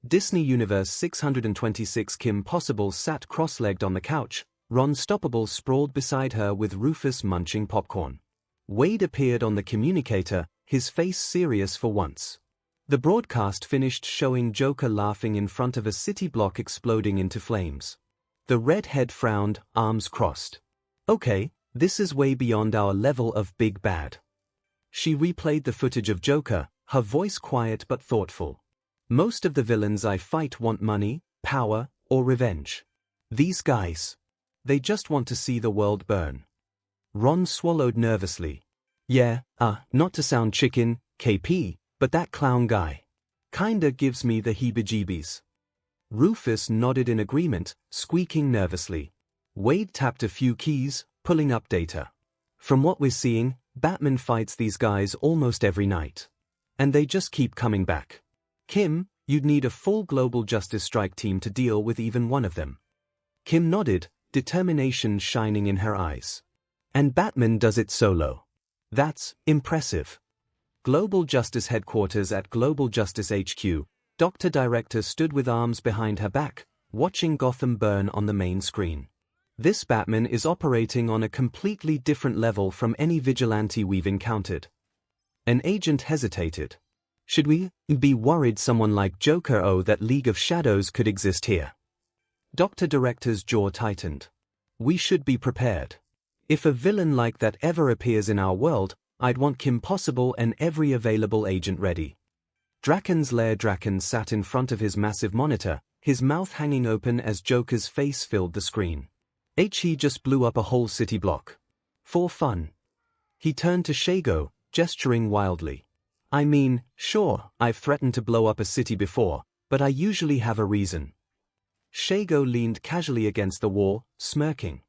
Disney Universe 626 Kim Possible sat cross-legged on the couch, Ron Stoppable sprawled beside her with Rufus munching popcorn. Wade appeared on the communicator, his face serious for once. The broadcast finished showing Joker laughing in front of a city block exploding into flames. The redhead frowned, arms crossed. Okay. This is way beyond our level of big bad. She replayed the footage of Joker, her voice quiet but thoughtful. Most of the villains I fight want money, power, or revenge. These guys. They just want to see the world burn. Ron swallowed nervously. Yeah, not to sound chicken, KP, but that clown guy. Kinda gives me the heebie-jeebies. Rufus nodded in agreement, squeaking nervously. Wade tapped a few keys, pulling up data. From what we're seeing, Batman fights these guys almost every night. And they just keep coming back. Kim, you'd need a full global justice strike team to deal with even one of them. Kim nodded, determination shining in her eyes. And Batman does it solo. That's impressive. Global Justice Headquarters at Global Justice HQ, Dr. Director stood with arms behind her back, watching Gotham burn on the main screen. This Batman is operating on a completely different level from any vigilante we've encountered. An agent hesitated. Should we be worried someone like Joker that League of Shadows could exist here? Dr. Director's jaw tightened. We should be prepared. If a villain like that ever appears in our world, I'd want Kim Possible and every available agent ready. Draken's Lair Draken sat in front of his massive monitor, his mouth hanging open as Joker's face filled the screen. He just blew up a whole city block. For fun. He turned to 𝐒𝐲𝐽, gesturing wildly. I mean, sure, I've threatened to blow up a city before, but I usually have a reason. 𝐒𝐲𝐽 leaned casually against the wall, smirking.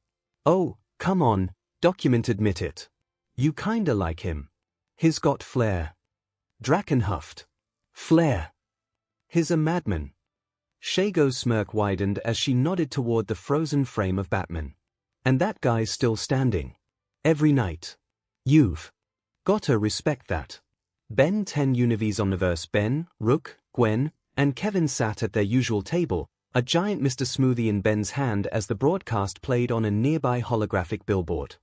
Oh, come on, document admit it. You kinda like him. He's got flair. Draken huffed. Flair. He's a madman. 𝐒𝐲𝐽's smirk widened as she nodded toward the frozen frame of Batman. And that guy's still standing. Every night. You've gotta respect that. Ben 10 Univies Omniverse Ben, Rook, Gwen, and Kevin sat at their usual table, a giant Mr. Smoothie in Ben's hand as the broadcast played on a nearby holographic billboard.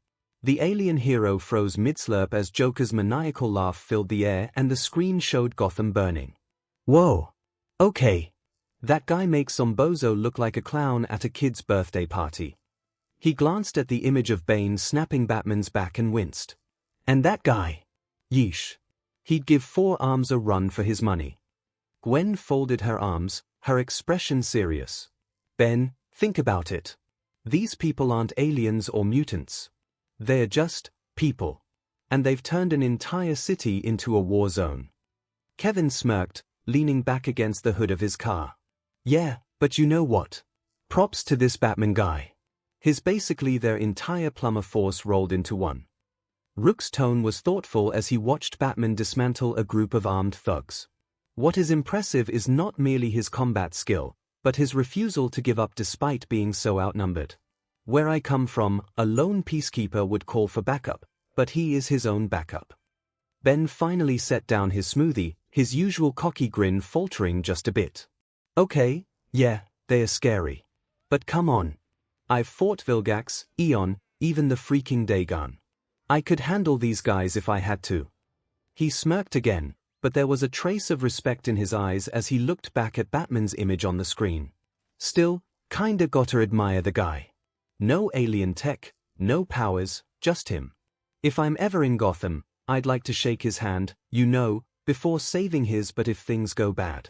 The alien hero froze mid-slurp as Joker's maniacal laugh filled the air and the screen showed Gotham burning. Whoa. Okay. That guy makes Zombozo look like a clown at a kid's birthday party. He glanced at the image of Bane snapping Batman's back and winced. And that guy. Yeesh. He'd give 4 arms a run for his money. Gwen folded her arms, her expression serious. Ben, think about it. These people aren't aliens or mutants. They're just people. And they've turned an entire city into a war zone. Kevin smirked, leaning back against the hood of his car. Yeah, but you know what? Props to this Batman guy. He's basically their entire plumber force rolled into one. Rook's tone was thoughtful as he watched Batman dismantle a group of armed thugs. What is impressive is not merely his combat skill, but his refusal to give up despite being so outnumbered. Where I come from, a lone peacekeeper would call for backup, but he is his own backup. Ben finally set down his smoothie, his usual cocky grin faltering just a bit. Okay, yeah, they're scary. But come on. I've fought Vilgax, Eon, even the freaking Dagon. I could handle these guys if I had to. He smirked again, but there was a trace of respect in his eyes as he looked back at Batman's image on the screen. Still, kinda gotta admire the guy. No alien tech, no powers, just him. If I'm ever in Gotham, I'd like to shake his hand, you know, before saving his but if things go bad.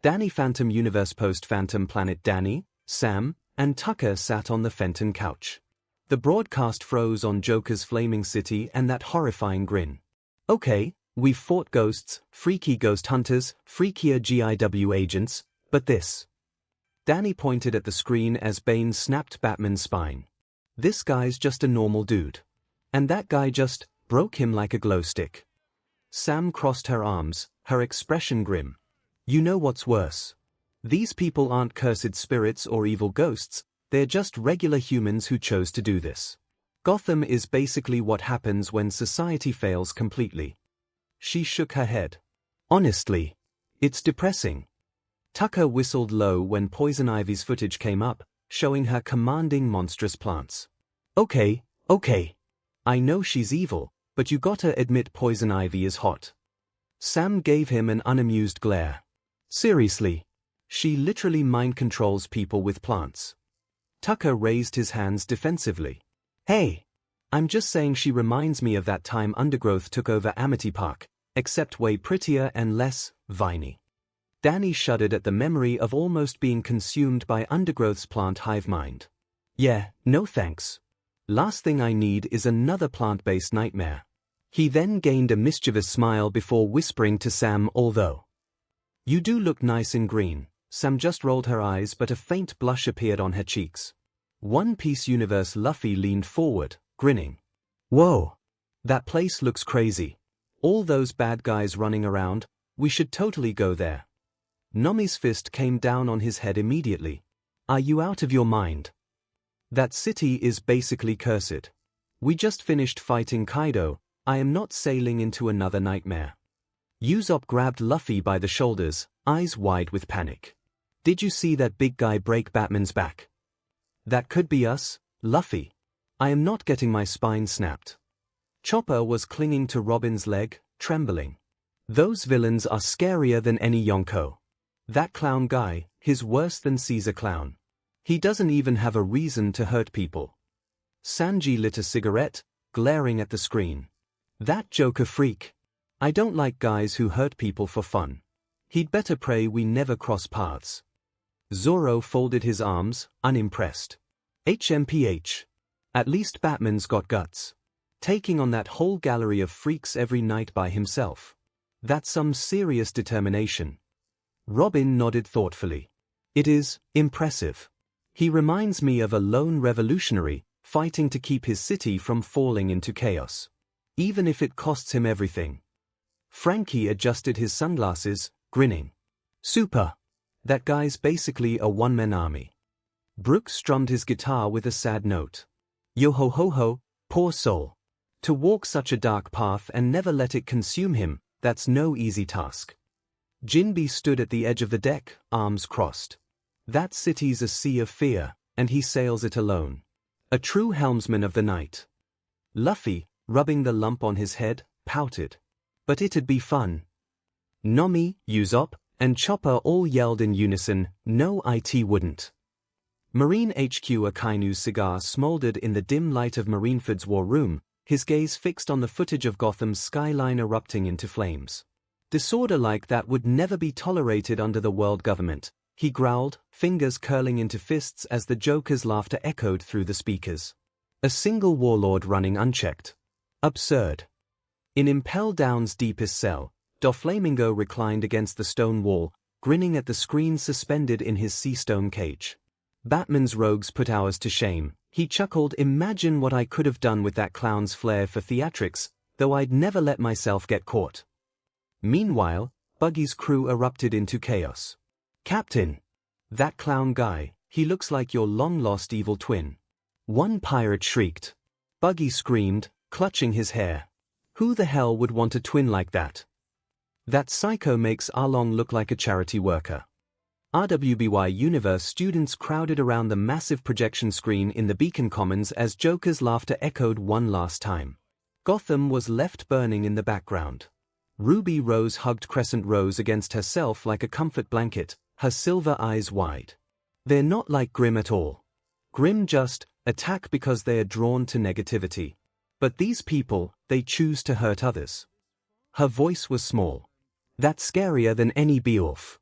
Danny Phantom Universe Post-Phantom Planet Danny, Sam, and Tucker sat on the Fenton couch. The broadcast froze on Joker's flaming city and that horrifying grin. Okay, we've fought ghosts, freaky ghost hunters, freakier GIW agents, but this. Danny pointed at the screen as Bane snapped Batman's spine. This guy's just a normal dude. And that guy just broke him like a glow stick. Sam crossed her arms, her expression grim. You know what's worse? These people aren't cursed spirits or evil ghosts, they're just regular humans who chose to do this. Gotham is basically what happens when society fails completely. She shook her head. Honestly, it's depressing. Tucker whistled low when Poison Ivy's footage came up, showing her commanding monstrous plants. Okay. I know she's evil, but you gotta admit Poison Ivy is hot. Sam gave him an unamused glare. Seriously? She literally mind controls people with plants. Tucker raised his hands defensively. Hey! I'm just saying she reminds me of that time Undergrowth took over Amity Park, except way prettier and less viney. Danny shuddered at the memory of almost being consumed by Undergrowth's plant hive mind. Yeah, no thanks. Last thing I need is another plant-based nightmare. He then gained a mischievous smile before whispering to Sam, although you do look nice in green. Sam just rolled her eyes but a faint blush appeared on her cheeks. One Piece Universe Luffy leaned forward, grinning. Whoa! That place looks crazy. All those bad guys running around, we should totally go there. Nomi's fist came down on his head immediately. Are you out of your mind? That city is basically cursed. We just finished fighting Kaido, I am not sailing into another nightmare. Usopp grabbed Luffy by the shoulders, eyes wide with panic. Did you see that big guy break Batman's back? That could be us, Luffy. I am not getting my spine snapped. Chopper was clinging to Robin's leg, trembling. Those villains are scarier than any Yonko. That clown guy, he's worse than Caesar Clown. He doesn't even have a reason to hurt people. Sanji lit a cigarette, glaring at the screen. That Joker freak. I don't like guys who hurt people for fun. He'd better pray we never cross paths. Zoro folded his arms, unimpressed. HMPH. At least Batman's got guts. Taking on that whole gallery of freaks every night by himself. That's some serious determination. Robin nodded thoughtfully. It is impressive. He reminds me of a lone revolutionary, fighting to keep his city from falling into chaos. Even if it costs him everything. Frankie adjusted his sunglasses, grinning. Super. That guy's basically a one-man army. Brooks strummed his guitar with a sad note. Yo ho ho ho, poor soul. To walk such a dark path and never let it consume him, that's no easy task. Jinbe stood at the edge of the deck, arms crossed. That city's a sea of fear, and he sails it alone. A true helmsman of the night. Luffy, rubbing the lump on his head, pouted. But it'd be fun. Nomi, Usopp, and Chopper all yelled in unison, no it wouldn't. Marine HQ Akainu's cigar smoldered in the dim light of Marineford's war room, his gaze fixed on the footage of Gotham's skyline erupting into flames. Disorder like that would never be tolerated under the world government, he growled, fingers curling into fists as the Joker's laughter echoed through the speakers. A single warlord running unchecked. Absurd. In Impel Down's deepest cell, Doflamingo reclined against the stone wall, grinning at the screen suspended in his sea stone cage. Batman's rogues put ours to shame, he chuckled. Imagine what I could have done with that clown's flair for theatrics, though I'd never let myself get caught. Meanwhile, Buggy's crew erupted into chaos. Captain! That clown guy, he looks like your long-lost evil twin. One pirate shrieked. Buggy screamed, clutching his hair. Who the hell would want a twin like that? That psycho makes Arlong look like a charity worker. RWBY Universe students crowded around the massive projection screen in the Beacon Commons as Joker's laughter echoed one last time. Gotham was left burning in the background. Ruby Rose hugged Crescent Rose against herself like a comfort blanket, her silver eyes wide. They're not like Grimm at all. Grimm just attack because they are drawn to negativity. But these people, they choose to hurt others. Her voice was small. That's scarier than any Beowulf.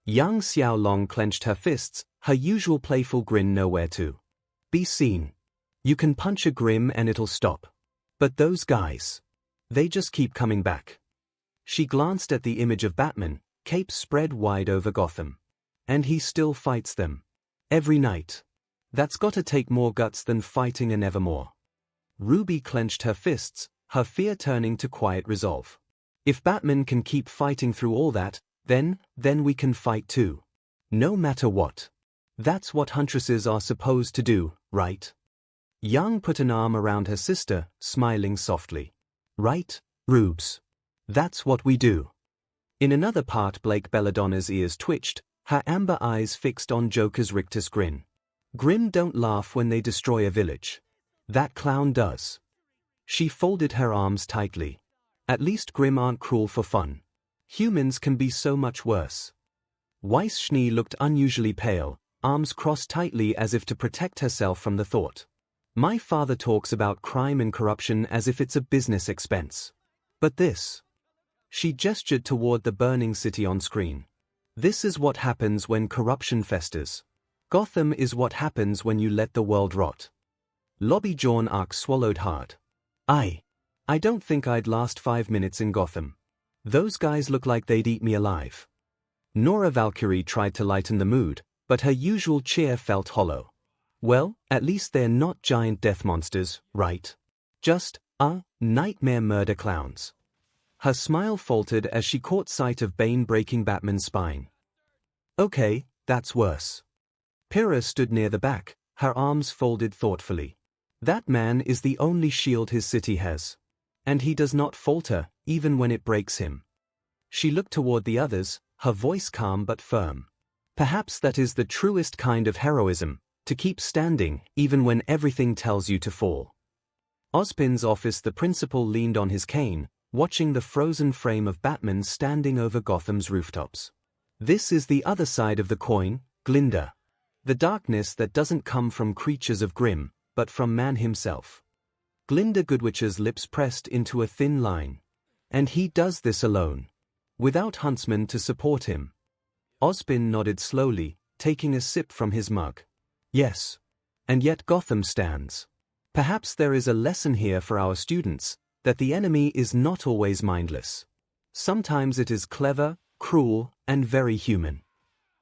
Young Xiaolong clenched her fists, her usual playful grin nowhere to be seen. You can punch a Grimm and it'll stop. But those guys, they just keep coming back. She glanced at the image of Batman, capes spread wide over Gotham. And he still fights them. Every night. That's gotta take more guts than fighting a Nevermore. Ruby clenched her fists, her fear turning to quiet resolve. If Batman can keep fighting through all that, then we can fight too. No matter what. That's what huntresses are supposed to do, right? Young put an arm around her sister, smiling softly. Right, Rubes? That's what we do. In another part, Blake Belladonna's ears twitched, her amber eyes fixed on Joker's rictus grin. Grimm don't laugh when they destroy a village. That clown does. She folded her arms tightly. At least Grimm aren't cruel for fun. Humans can be so much worse. Weiss Schnee looked unusually pale, arms crossed tightly as if to protect herself from the thought. My father talks about crime and corruption as if it's a business expense. But this. She gestured toward the burning city on screen. This is what happens when corruption festers. Gotham is what happens when you let the world rot. Lobby John Ark swallowed hard. I don't think I'd last 5 minutes in Gotham. Those guys look like they'd eat me alive. Nora Valkyrie tried to lighten the mood, but her usual cheer felt hollow. Well, at least they're not giant death monsters, right? Just, nightmare murder clowns. Her smile faltered as she caught sight of Bane breaking Batman's spine. Okay, that's worse. Pyrrha stood near the back, her arms folded thoughtfully. That man is the only shield his city has. And he does not falter, even when it breaks him. She looked toward the others, her voice calm but firm. Perhaps that is the truest kind of heroism, to keep standing, even when everything tells you to fall. Ozpin's office, the principal leaned on his cane, watching the frozen frame of Batman standing over Gotham's rooftops. This is the other side of the coin, Glinda. The darkness that doesn't come from creatures of Grimm, but from man himself. Glinda Goodwitch's lips pressed into a thin line. And he does this alone. Without huntsmen to support him. Ozpin nodded slowly, taking a sip from his mug. Yes. And yet Gotham stands. Perhaps there is a lesson here for our students, that the enemy is not always mindless. Sometimes it is clever, cruel, and very human.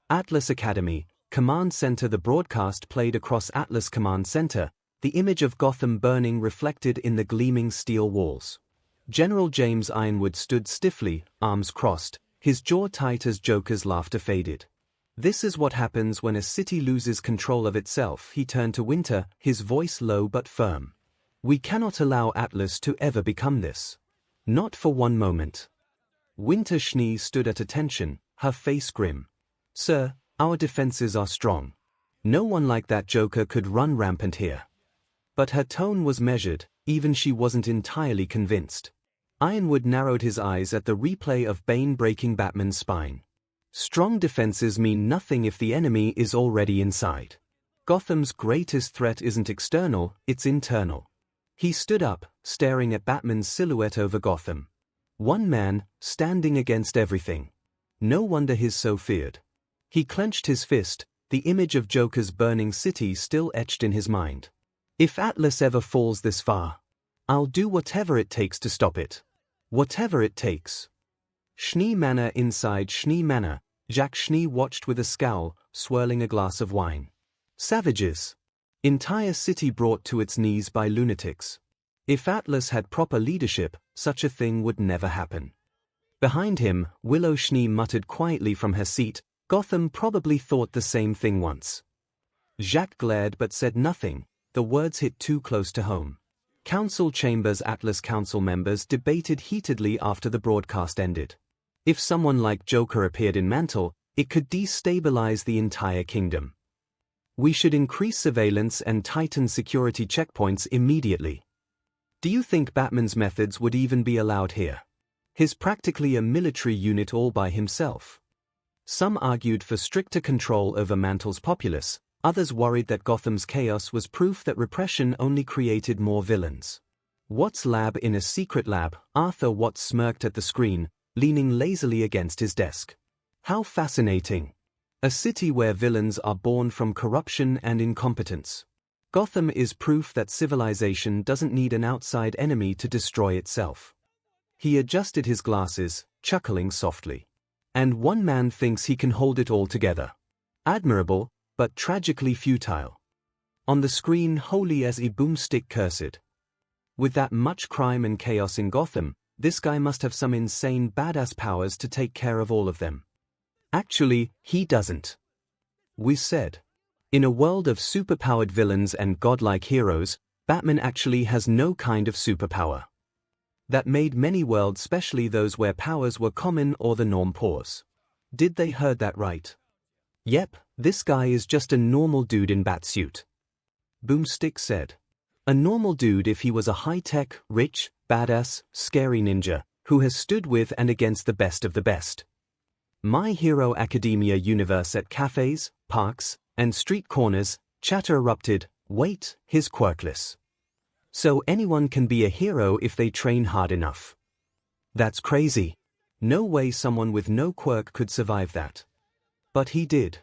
Atlas Academy, Command Center. The broadcast played across Atlas Command Center, the image of Gotham burning reflected in the gleaming steel walls. General James Ironwood stood stiffly, arms crossed, his jaw tight as Joker's laughter faded. This is what happens when a city loses control of itself. He turned to Winter, his voice low but firm. We cannot allow Atlas to ever become this. Not for one moment. Winter Schnee stood at attention, her face grim. Sir, our defenses are strong. No one like that Joker could run rampant here. But her tone was measured, even she wasn't entirely convinced. Ironwood narrowed his eyes at the replay of Bane breaking Batman's spine. Strong defenses mean nothing if the enemy is already inside. Gotham's greatest threat isn't external, it's internal. He stood up, staring at Batman's silhouette over Gotham. One man, standing against everything. No wonder he's so feared. He clenched his fist, the image of Joker's burning city still etched in his mind. If Atlas ever falls this far, I'll do whatever it takes to stop it. Whatever it takes. Schnee Manor inside Schnee Manor, Jack Schnee watched with a scowl, swirling a glass of wine. Savages. Entire city brought to its knees by lunatics. If Atlas had proper leadership, such a thing would never happen. Behind him, Willow Schnee muttered quietly from her seat, Gotham probably thought the same thing once. Jacques glared but said nothing, the words hit too close to home. Council chambers. Atlas Council members debated heatedly after the broadcast ended. If someone like Joker appeared in Mantle, it could destabilize the entire kingdom. We should increase surveillance and tighten security checkpoints immediately. Do you think Batman's methods would even be allowed here? He's practically a military unit all by himself. Some argued for stricter control over Mantle's populace, others worried that Gotham's chaos was proof that repression only created more villains. Watt's lab. In a secret lab, Arthur Watt smirked at the screen, leaning lazily against his desk. How fascinating. A city where villains are born from corruption and incompetence. Gotham is proof that civilization doesn't need an outside enemy to destroy itself. He adjusted his glasses, chuckling softly. And one man thinks he can hold it all together. Admirable, but tragically futile. On the screen, holy as a boomstick cursed. With that much crime and chaos in Gotham, this guy must have some insane badass powers to take care of all of them. Actually, he doesn't. We said. In a world of superpowered villains and godlike heroes, Batman actually has no kind of superpower. That made many worlds, especially those where powers were common or the norm, pause. Did they heard that right? Yep, this guy is just a normal dude in Batsuit. Boomstick said. A normal dude if he was a high-tech, rich, badass, scary ninja, who has stood with and against the best of the best. My Hero Academia universe at cafes, parks, and street corners, chatter erupted, wait, he's quirkless. So anyone can be a hero if they train hard enough. That's crazy. No way someone with no quirk could survive that. But he did.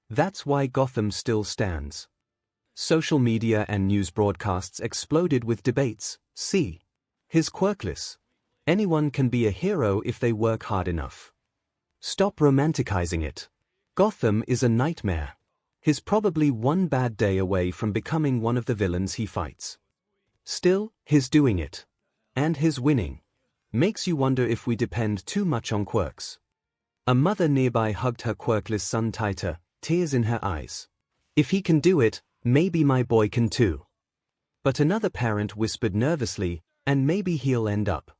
That's why Gotham still stands. Social media and news broadcasts exploded with debates. See. He's quirkless. Anyone can be a hero if they work hard enough. Stop romanticizing it. Gotham is a nightmare. He's probably one bad day away from becoming one of the villains he fights. Still, he's doing it. And he's winning. Makes you wonder if we depend too much on quirks. A mother nearby hugged her quirkless son tighter, tears in her eyes. If he can do it, maybe my boy can too. But another parent whispered nervously, and maybe he'll end up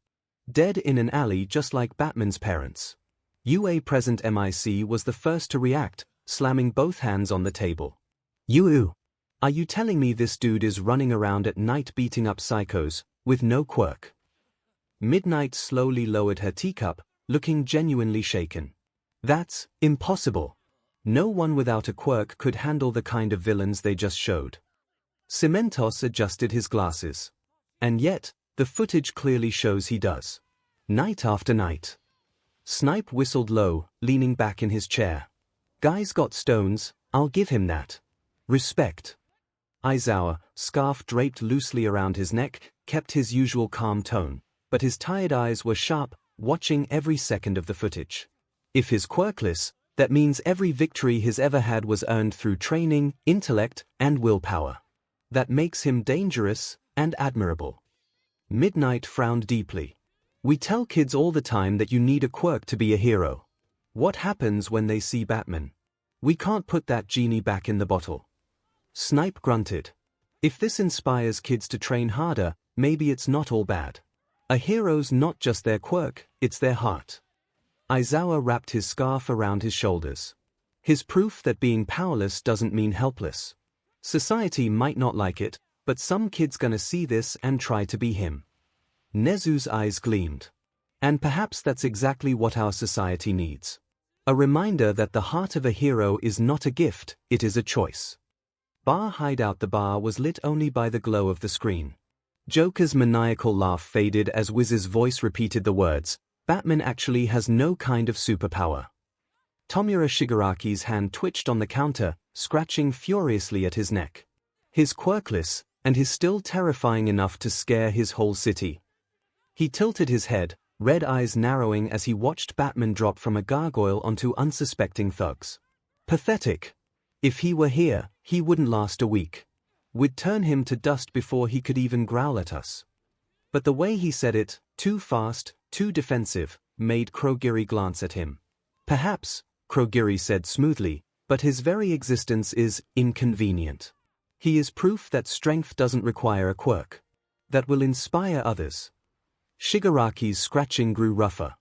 dead in an alley just like Batman's parents. UA Present MIC was the first to react, slamming both hands on the table. Are you telling me this dude is running around at night beating up psychos, with no quirk? Midnight slowly lowered her teacup, looking genuinely shaken. That's impossible. No one without a quirk could handle the kind of villains they just showed. Cementos adjusted his glasses. And yet, the footage clearly shows he does. Night after night. Snipe whistled low, leaning back in his chair. Guy's got stones, I'll give him that. Respect. Aizawa, scarf draped loosely around his neck, kept his usual calm tone, but his tired eyes were sharp, watching every second of the footage. If he's quirkless, that means every victory he's ever had was earned through training, intellect, and willpower. That makes him dangerous and admirable. Midnight frowned deeply. We tell kids all the time that you need a quirk to be a hero. What happens when they see Batman? We can't put that genie back in the bottle. Snipe grunted. If this inspires kids to train harder, maybe it's not all bad. A hero's not just their quirk, it's their heart. Aizawa wrapped his scarf around his shoulders. His proof that being powerless doesn't mean helpless. Society might not like it, but some kid's gonna see this and try to be him. Nezu's eyes gleamed. And perhaps that's exactly what our society needs. A reminder that the heart of a hero is not a gift, it is a choice. Bar Hideout. The bar was lit only by the glow of the screen. Joker's maniacal laugh faded as Wiz's voice repeated the words, Batman actually has no kind of superpower. Tomura Shigaraki's hand twitched on the counter, scratching furiously at his neck. His quirkless, and his still terrifying enough to scare his whole city. He tilted his head, red eyes narrowing as he watched Batman drop from a gargoyle onto unsuspecting thugs. Pathetic. If he were here, he wouldn't last a week. We'd turn him to dust before he could even growl at us. But the way he said it, too fast, too defensive, made Ķōghiri glance at him. Perhaps, Ķōghiri said smoothly, but his very existence is inconvenient. He is proof that strength doesn't require a quirk. That will inspire others. Shigaraki's scratching grew rougher.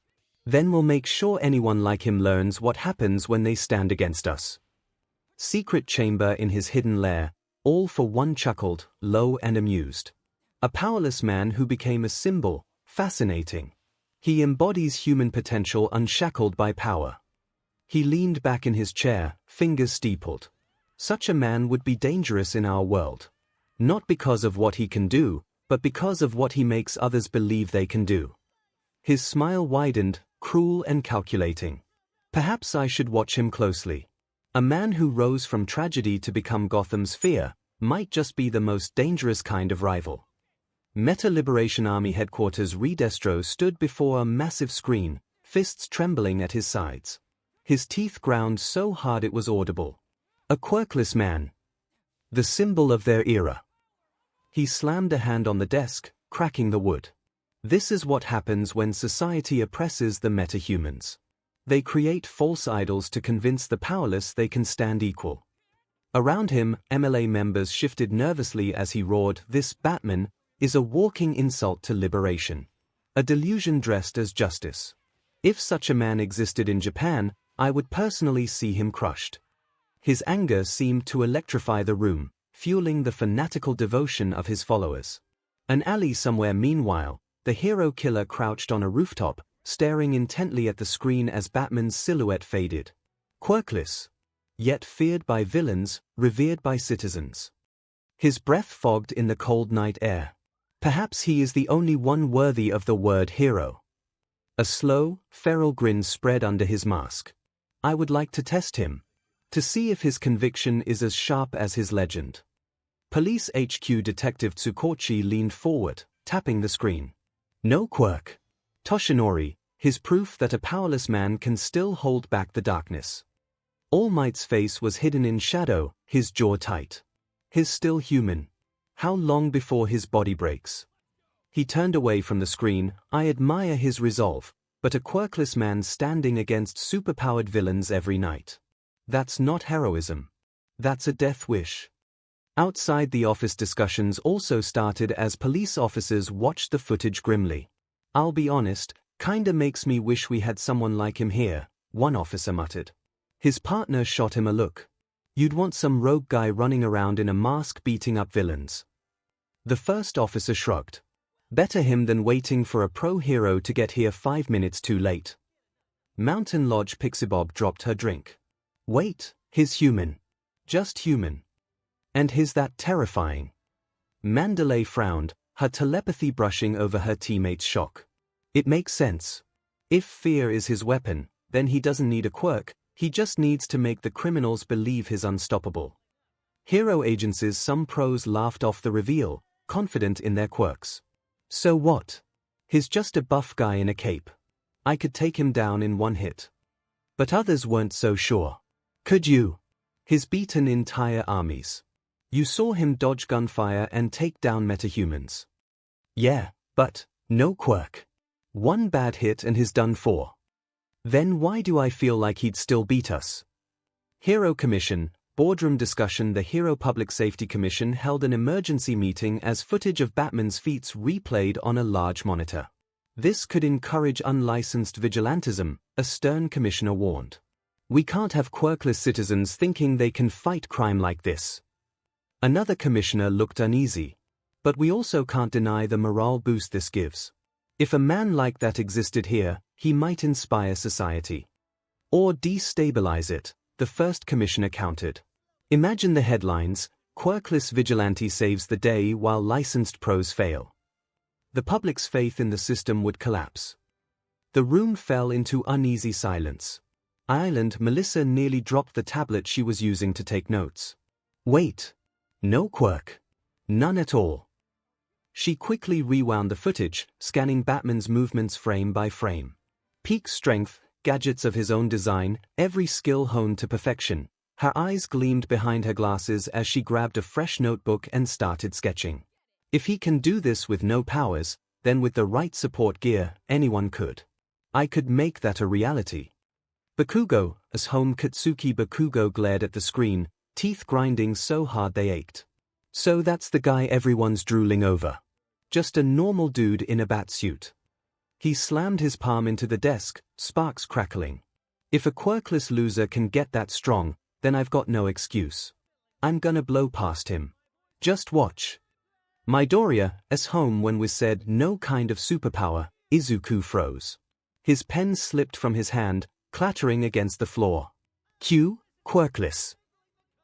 Then we'll make sure anyone like him learns what happens when they stand against us. Secret chamber in his hidden lair, all for one chuckled, low and amused. A powerless man who became a symbol, fascinating. He embodies human potential unshackled by power. He leaned back in his chair, fingers steepled. Such a man would be dangerous in our world. Not because of what he can do, but because of what he makes others believe they can do. His smile widened, cruel and calculating. Perhaps I should watch him closely. A man who rose from tragedy to become Gotham's fear might just be the most dangerous kind of rival. Meta Liberation Army headquarters Redestro stood before a massive screen, fists trembling at his sides. His teeth ground so hard it was audible. A quirkless man. The symbol of their era. He slammed a hand on the desk, cracking the wood. This is what happens when society oppresses the metahumans. They create false idols to convince the powerless they can stand equal. Around him, MLA members shifted nervously as he roared, "This Batman is a walking insult to liberation. A delusion dressed as justice. If such a man existed in Japan, I would personally see him crushed." His anger seemed to electrify the room, fueling the fanatical devotion of his followers. An alley somewhere meanwhile, the hero killer crouched on a rooftop, staring intently at the screen as Batman's silhouette faded. Quirkless, yet feared by villains, revered by citizens. His breath fogged in the cold night air. Perhaps he is the only one worthy of the word hero. A slow, feral grin spread under his mask. I would like to test him. To see if his conviction is as sharp as his legend. Police HQ Detective Tsukochi leaned forward, tapping the screen. No quirk. Toshinori, his proof that a powerless man can still hold back the darkness. All Might's face was hidden in shadow, his jaw tight. He's still human. How long before his body breaks? He turned away from the screen. I admire his resolve, but a quirkless man standing against superpowered villains every night. That's not heroism. That's a death wish. Outside the office discussions also started as police officers watched the footage grimly. I'll be honest, kinda makes me wish we had someone like him here, one officer muttered. His partner shot him a look. You'd want some rogue guy running around in a mask beating up villains. The first officer shrugged. Better him than waiting for a pro hero to get here 5 minutes too late. Mountain Lodge Pixie Bob dropped her drink. Wait, he's human. Just human. And he's that terrifying. Mandalay frowned, her telepathy brushing over her teammate's shock. It makes sense. If fear is his weapon, then he doesn't need a quirk, he just needs to make the criminals believe he's unstoppable. Hero agencies. Some pros laughed off the reveal, confident in their quirks. So what? He's just a buff guy in a cape. I could take him down in one hit. But others weren't so sure. Could you? He's beaten entire armies. You saw him dodge gunfire and take down metahumans. Yeah, but no quirk. One bad hit and he's done for. Then why do I feel like he'd still beat us? Hero Commission, boardroom discussion. The Hero Public Safety Commission held an emergency meeting as footage of Batman's feats replayed on a large monitor. This could encourage unlicensed vigilantism, a stern commissioner warned. We can't have quirkless citizens thinking they can fight crime like this. Another commissioner looked uneasy. But we also can't deny the morale boost this gives. If a man like that existed here, he might inspire society. Or destabilize it, the first commissioner countered. Imagine the headlines, quirkless vigilante saves the day while licensed pros fail. The public's faith in the system would collapse. The room fell into uneasy silence. Island, Melissa nearly dropped the tablet she was using to take notes. Wait. No quirk. None at all. She quickly rewound the footage, scanning Batman's movements frame by frame. Peak strength, gadgets of his own design, every skill honed to perfection. Her eyes gleamed behind her glasses as she grabbed a fresh notebook and started sketching. If he can do this with no powers, then with the right support gear, anyone could. I could make that a reality. Bakugo, as home Katsuki Bakugo glared at the screen, teeth grinding so hard they ached. So that's the guy everyone's drooling over. Just a normal dude in a bat suit. He slammed his palm into the desk, sparks crackling. If a quirkless loser can get that strong, then I've got no excuse. I'm gonna blow past him. Just watch. Midoriya, as home when we said no kind of superpower, Izuku froze. His pen slipped from his hand, clattering against the floor. Q, quirkless.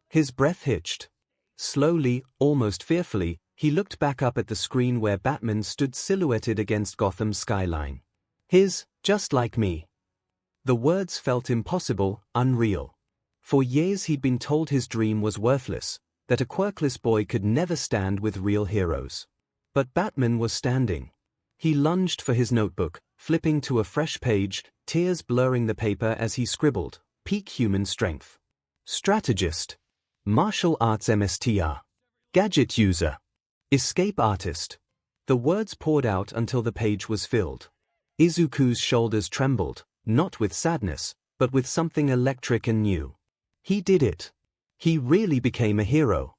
His breath hitched. Slowly, almost fearfully, he looked back up at the screen where Batman stood silhouetted against Gotham's skyline. His, just like me. The words felt impossible, unreal. For years he'd been told his dream was worthless, that a quirkless boy could never stand with real heroes. But Batman was standing. He lunged for his notebook, flipping to a fresh page, tears blurring the paper as he scribbled, peak human strength. Strategist. Martial arts MSTR. Gadget user. Escape artist. The words poured out until the page was filled. Izuku's shoulders trembled, not with sadness, but with something electric and new. He did it. He really became a hero.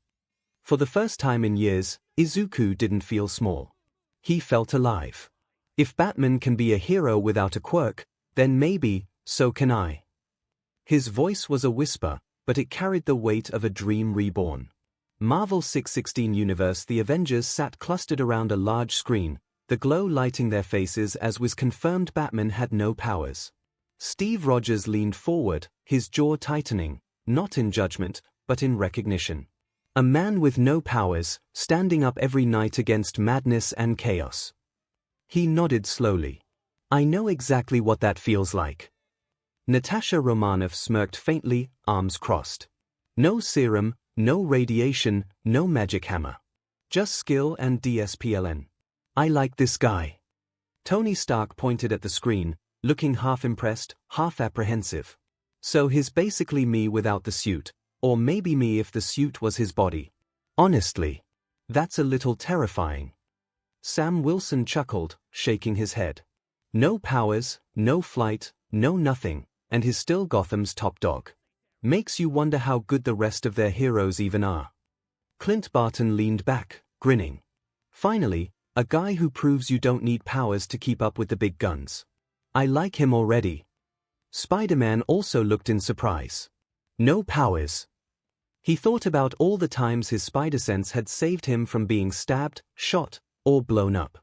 For the first time in years, Izuku didn't feel small. He felt alive. If Batman can be a hero without a quirk, then maybe, so can I. His voice was a whisper, but it carried the weight of a dream reborn. Marvel 616 Universe. The Avengers sat clustered around a large screen, the glow lighting their faces as was confirmed Batman had no powers. Steve Rogers leaned forward, his jaw tightening, not in judgment, but in recognition. A man with no powers, standing up every night against madness and chaos. He nodded slowly. I know exactly what that feels like. Natasha Romanoff smirked faintly, arms crossed. No serum, no radiation, no magic hammer. Just skill and DSPLN. I like this guy. Tony Stark pointed at the screen, looking half impressed, half apprehensive. So he's basically me without the suit, or maybe me if the suit was his body. Honestly, that's a little terrifying. Sam Wilson chuckled, shaking his head. No powers, no flight, no nothing, and he's still Gotham's top dog. Makes you wonder how good the rest of their heroes even are. Clint Barton leaned back, grinning. Finally, a guy who proves you don't need powers to keep up with the big guns. I like him already. Spider-Man also looked in surprise. No powers. He thought about all the times his spider sense had saved him from being stabbed, shot, or blown up.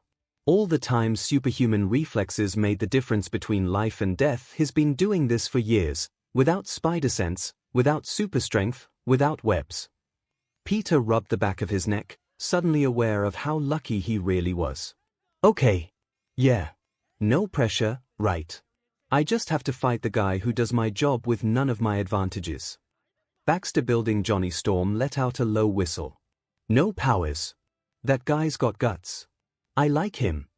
All the times superhuman reflexes made the difference between life and death. He's been doing this for years, without spider sense, without super strength, without webs. Peter rubbed the back of his neck, suddenly aware of how lucky he really was. Okay. Yeah. No pressure, right. I just have to fight the guy who does my job with none of my advantages. Baxter Building. Johnny Storm let out a low whistle. No powers. That guy's got guts. I like him.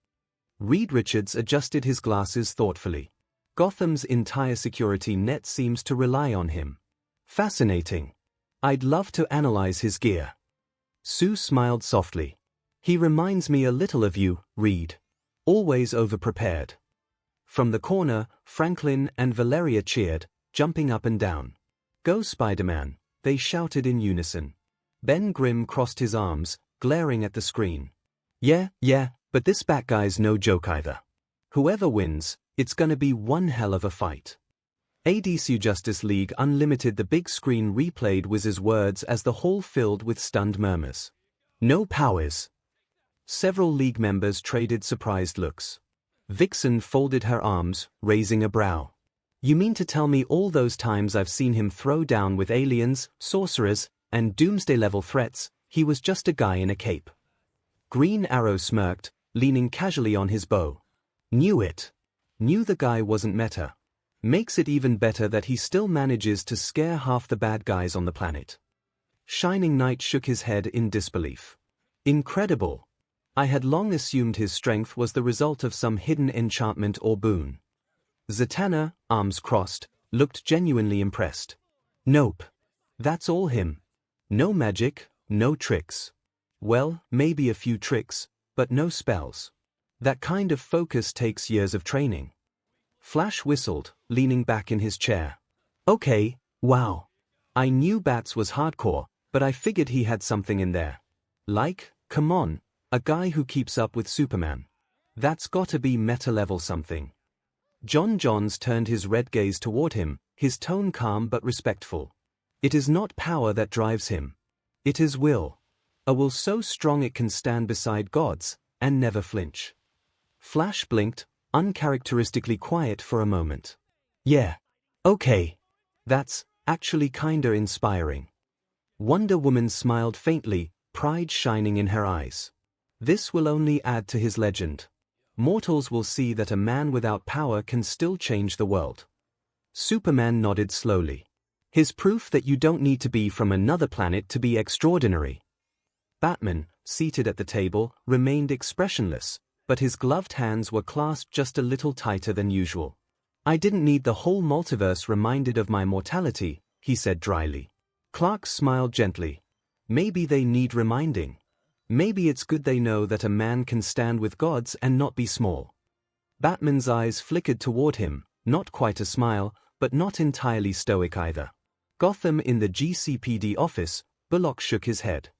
Reed Richards adjusted his glasses thoughtfully. Gotham's entire security net seems to rely on him. Fascinating. I'd love to analyze his gear. Sue smiled softly. He reminds me a little of you, Reed. Always over-prepared. From the corner, Franklin and Valeria cheered, jumping up and down. Go Spider-Man, they shouted in unison. Ben Grimm crossed his arms, glaring at the screen. Yeah, but this Bat guy's no joke either. Whoever wins, it's gonna be one hell of a fight. ADCU Justice League Unlimited. The big screen replayed Wiz's words as the hall filled with stunned murmurs. No powers. Several League members traded surprised looks. Vixen folded her arms, raising a brow. You mean to tell me all those times I've seen him throw down with aliens, sorcerers, and doomsday-level threats, he was just a guy in a cape? Green Arrow smirked, leaning casually on his bow. Knew it. Knew the guy wasn't meta. Makes it even better that he still manages to scare half the bad guys on the planet. Shining Knight shook his head in disbelief. Incredible. I had long assumed his strength was the result of some hidden enchantment or boon. Zatanna, arms crossed, looked genuinely impressed. Nope. That's all him. No magic, no tricks. Well, maybe a few tricks, but no spells. That kind of focus takes years of training. Flash whistled, leaning back in his chair. Okay, wow. I knew Bats was hardcore, but I figured he had something in there. Like, come on, a guy who keeps up with Superman. That's gotta be meta-level something. John Johns turned his red gaze toward him, his tone calm but respectful. It is not power that drives him. It is will. A will so strong it can stand beside gods, and never flinch. Flash blinked, uncharacteristically quiet for a moment. Yeah. Okay. That's actually kinda inspiring. Wonder Woman smiled faintly, pride shining in her eyes. This will only add to his legend. Mortals will see that a man without power can still change the world. Superman nodded slowly. His proof that you don't need to be from another planet to be extraordinary. Batman, seated at the table, remained expressionless, but his gloved hands were clasped just a little tighter than usual. I didn't need the whole multiverse reminded of my mortality, he said dryly. Clark smiled gently. Maybe they need reminding. Maybe it's good they know that a man can stand with gods and not be small. Batman's eyes flickered toward him, not quite a smile, but not entirely stoic either. Gotham in the GCPD office, Bullock shook his head.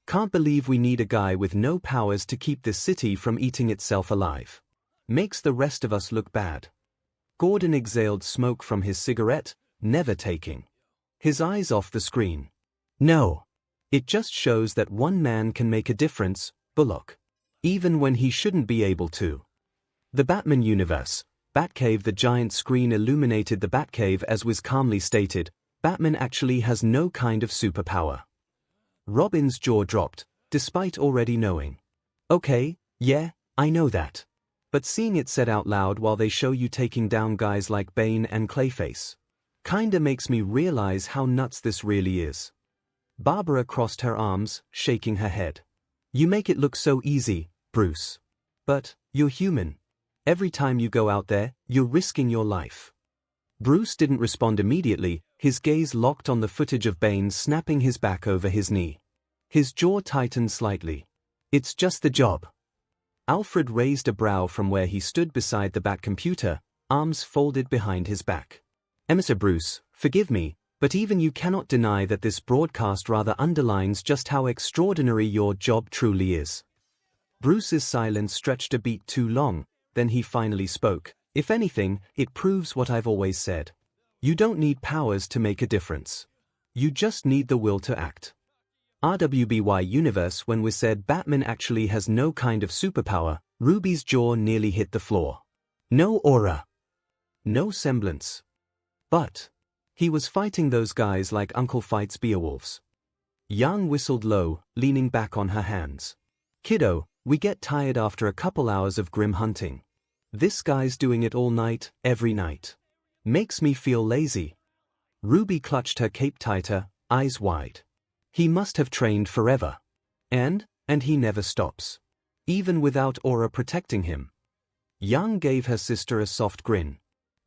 Can't believe we need a guy with no powers to keep this city from eating itself alive. Makes the rest of us look bad. Gordon exhaled smoke from his cigarette, never taking his eyes off the screen. No. It just shows that one man can make a difference, Bullock. Even when he shouldn't be able to. The Batman universe, Batcave. The giant screen illuminated the Batcave as was calmly stated, Batman actually has no kind of superpower. Robin's jaw dropped, despite already knowing. Okay, yeah, I know that. But seeing it said out loud while they show you taking down guys like Bane and Clayface. Kinda makes me realize how nuts this really is. Barbara crossed her arms, shaking her head. You make it look so easy, Bruce. But, you're human. Every time you go out there, you're risking your life. Bruce didn't respond immediately, his gaze locked on the footage of Bane snapping his back over his knee. His jaw tightened slightly. It's just the job. Alfred raised a brow from where he stood beside the Bat computer, arms folded behind his back. Mr. Bruce, forgive me, but even you cannot deny that this broadcast rather underlines just how extraordinary your job truly is. Bruce's silence stretched a beat too long, then he finally spoke. If anything, it proves what I've always said. You don't need powers to make a difference. You just need the will to act. RWBY universe. When we said Batman actually has no kind of superpower, Ruby's jaw nearly hit the floor. No aura. No semblance. But he was fighting those guys like Uncle fights Beowulfs. Yang whistled low, leaning back on her hands. Kiddo, we get tired after a couple hours of grim hunting. This guy's doing it all night, every night. Makes me feel lazy. Ruby clutched her cape tighter, eyes wide. He must have trained forever. And he never stops. Even without aura protecting him. Yang gave her sister a soft grin.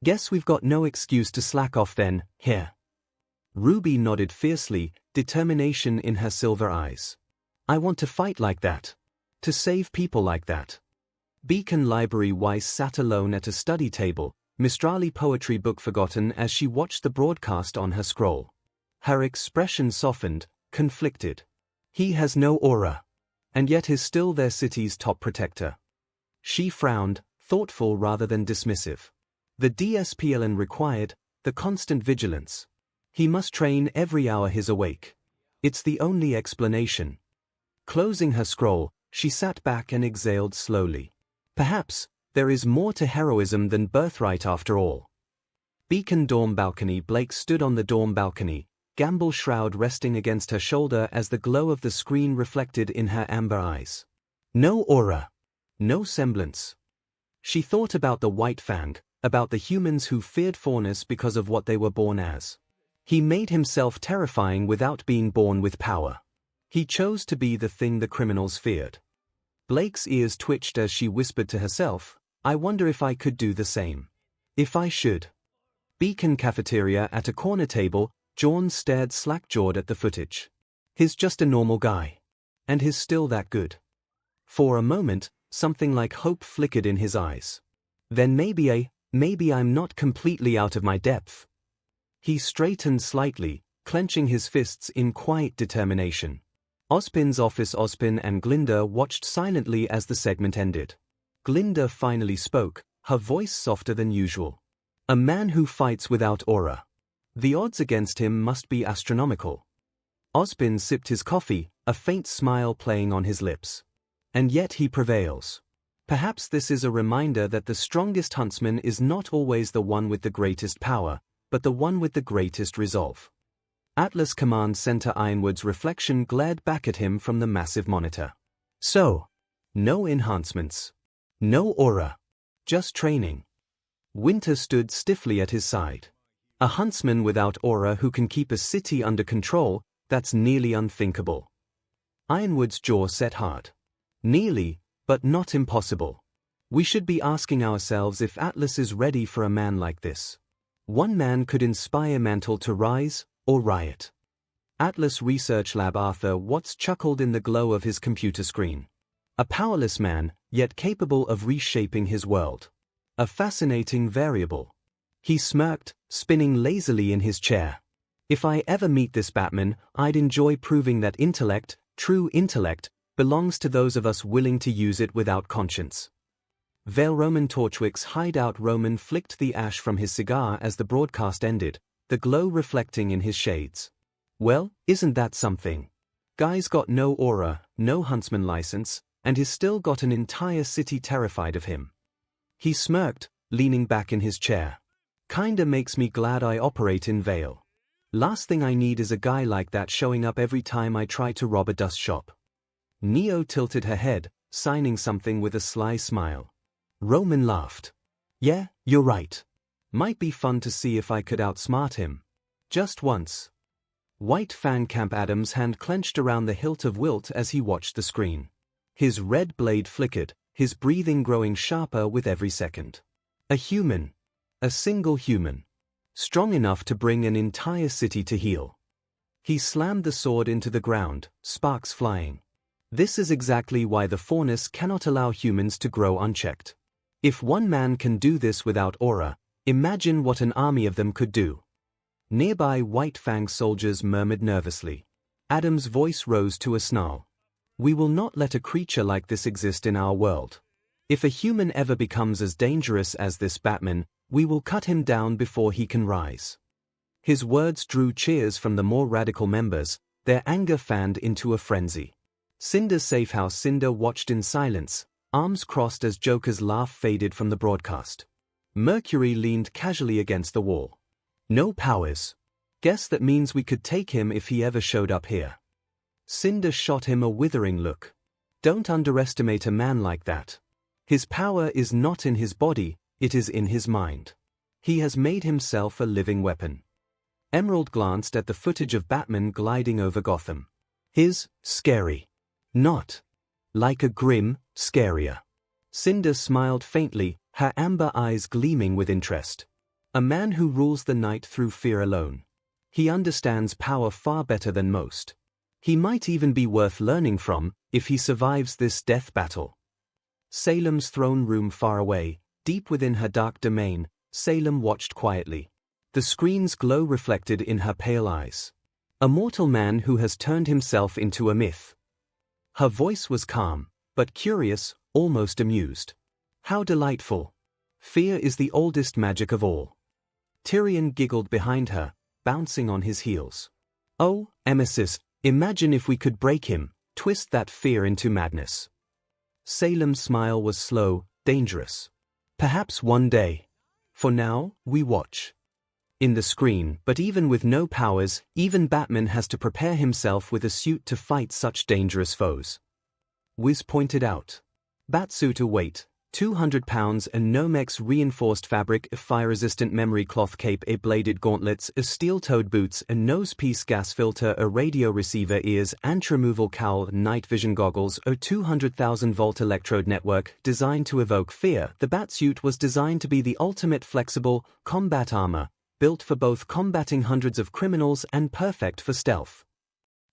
Guess we've got no excuse to slack off then, here. Ruby nodded fiercely, determination in her silver eyes. I want to fight like that. To save people like that. Beacon Library. Weiss sat alone at a study table, Mistrali poetry book forgotten as she watched the broadcast on her scroll. Her expression softened, conflicted. He has no aura. And yet is still their city's top protector. She frowned, thoughtful rather than dismissive. The DSPLN required, the constant vigilance. He must train every hour he's awake. It's the only explanation. Closing her scroll, she sat back and exhaled slowly. Perhaps, there is more to heroism than birthright after all. Beacon dorm balcony. Blake stood on the dorm balcony, gamble shroud resting against her shoulder as the glow of the screen reflected in her amber eyes. No aura. No semblance. She thought about the White Fang, about the humans who feared fairness because of what they were born as. He made himself terrifying without being born with power. He chose to be the thing the criminals feared. Blake's ears twitched as she whispered to herself, I wonder if I could do the same. If I should. Beacon cafeteria at a corner table, John stared slack-jawed at the footage. He's just a normal guy. And he's still that good. For a moment, something like hope flickered in his eyes. Then maybe I'm not completely out of my depth. He straightened slightly, clenching his fists in quiet determination. Ozpin's office. Ozpin and Glinda watched silently as the segment ended. Glinda finally spoke, her voice softer than usual. A man who fights without aura. The odds against him must be astronomical. Ozpin sipped his coffee, a faint smile playing on his lips. And yet he prevails. Perhaps this is a reminder that the strongest huntsman is not always the one with the greatest power, but the one with the greatest resolve. Atlas Command Center Ironwood's reflection glared back at him from the massive monitor. So, no enhancements. No aura. Just training. Winter stood stiffly at his side. A huntsman without aura who can keep a city under control, that's nearly unthinkable. Ironwood's jaw set hard. Nearly, but not impossible. We should be asking ourselves if Atlas is ready for a man like this. One man could inspire Mantle to rise, or riot. Atlas Research Lab. Arthur Watts chuckled in the glow of his computer screen. A powerless man, yet capable of reshaping his world. A fascinating variable. He smirked, spinning lazily in his chair. If I ever meet this Batman, I'd enjoy proving that intellect, true intellect, belongs to those of us willing to use it without conscience. Vale Roman Torchwick's hideout. Roman flicked the ash from his cigar as the broadcast ended, the glow reflecting in his shades. Well, isn't that something? Guy's got no aura, no huntsman license, and he's still got an entire city terrified of him. He smirked, leaning back in his chair. Kinda makes me glad I operate in Vale. Last thing I need is a guy like that showing up every time I try to rob a dust shop. Neo tilted her head, signing something with a sly smile. Roman laughed. Yeah, you're right. Might be fun to see if I could outsmart him. Just once. White Fang Camp. Adam's hand clenched around the hilt of Wilt as he watched the screen. His red blade flickered, his breathing growing sharper with every second. A human. A single human. Strong enough to bring an entire city to heel. He slammed the sword into the ground, sparks flying. This is exactly why the Faunus cannot allow humans to grow unchecked. If one man can do this without aura, imagine what an army of them could do. Nearby White Fang soldiers murmured nervously. Adam's voice rose to a snarl. We will not let a creature like this exist in our world. If a human ever becomes as dangerous as this Batman, we will cut him down before he can rise. His words drew cheers from the more radical members, their anger fanned into a frenzy. Cinder's safe house. Cinder watched in silence, arms crossed as Joker's laugh faded from the broadcast. Mercury leaned casually against the wall. No powers. Guess that means we could take him if he ever showed up here. Cinder shot him a withering look. Don't underestimate a man like that. His power is not in his body, it is in his mind. He has made himself a living weapon. Emerald glanced at the footage of Batman gliding over Gotham. His, scary. Not. Like a grim, scarier. Cinder smiled faintly, her amber eyes gleaming with interest. A man who rules the night through fear alone. He understands power far better than most. He might even be worth learning from, if he survives this death battle. Salem's throne room far away, deep within her dark domain, Salem watched quietly. The screen's glow reflected in her pale eyes. A mortal man who has turned himself into a myth. Her voice was calm, but curious, almost amused. How delightful. Fear is the oldest magic of all. Tyrion giggled behind her, bouncing on his heels. Oh, Emesis, imagine if we could break him, twist that fear into madness. Salem's smile was slow, dangerous. Perhaps one day. For now, we watch. In the screen, but even with no powers, even Batman has to prepare himself with a suit to fight such dangerous foes. Wiz pointed out. Batsuit. Wait, £200 and Nomex reinforced fabric, a fire-resistant memory cloth cape, a bladed gauntlets, a steel-toed boots, a nose-piece gas filter, a radio receiver, ears, anti-removal cowl, night vision goggles, a 200,000-volt electrode network designed to evoke fear. The batsuit was designed to be the ultimate flexible combat armor, built for both combating hundreds of criminals and perfect for stealth.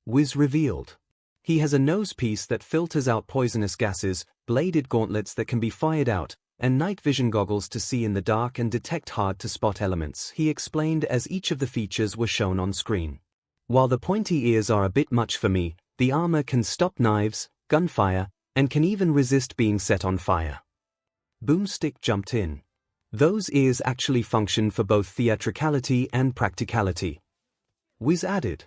Wiz revealed. He has a nose-piece that filters out poisonous gases, bladed gauntlets that can be fired out, and night vision goggles to see in the dark and detect hard-to-spot elements, he explained as each of the features were shown on screen. While the pointy ears are a bit much for me, the armor can stop knives, gunfire, and can even resist being set on fire. Boomstick jumped in. Those ears actually function for both theatricality and practicality. Wiz added.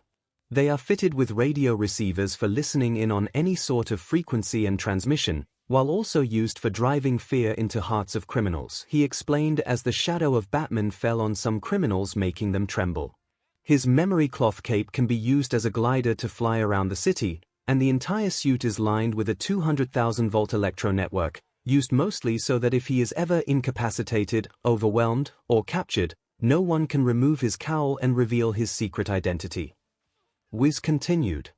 They are fitted with radio receivers for listening in on any sort of frequency and transmission, while also used for driving fear into hearts of criminals, he explained as the shadow of Batman fell on some criminals, making them tremble. His memory cloth cape can be used as a glider to fly around the city, and the entire suit is lined with a 200,000-volt electro network, used mostly so that if he is ever incapacitated, overwhelmed, or captured, no one can remove his cowl and reveal his secret identity. Wiz continued.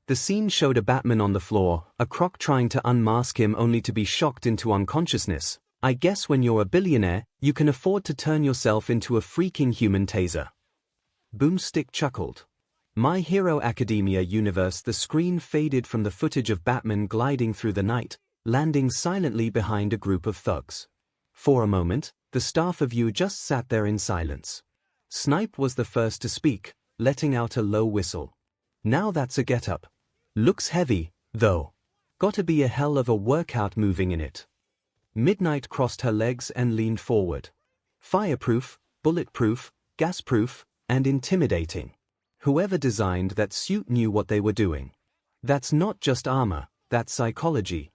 The scene showed a Batman on the floor, a croc trying to unmask him only to be shocked into unconsciousness. I guess when you're a billionaire, you can afford to turn yourself into a freaking human taser. Boomstick chuckled. My Hero Academia universe. The screen faded from the footage of Batman gliding through the night, landing silently behind a group of thugs. For a moment, the staff of you just sat there in silence. Snipe was the first to speak, letting out a low whistle. Now that's a getup. Looks heavy, though. Gotta be a hell of a workout moving in it. Midnight crossed her legs and leaned forward. Fireproof, bulletproof, gasproof, and intimidating. Whoever designed that suit knew what they were doing. That's not just armor, that's psychology.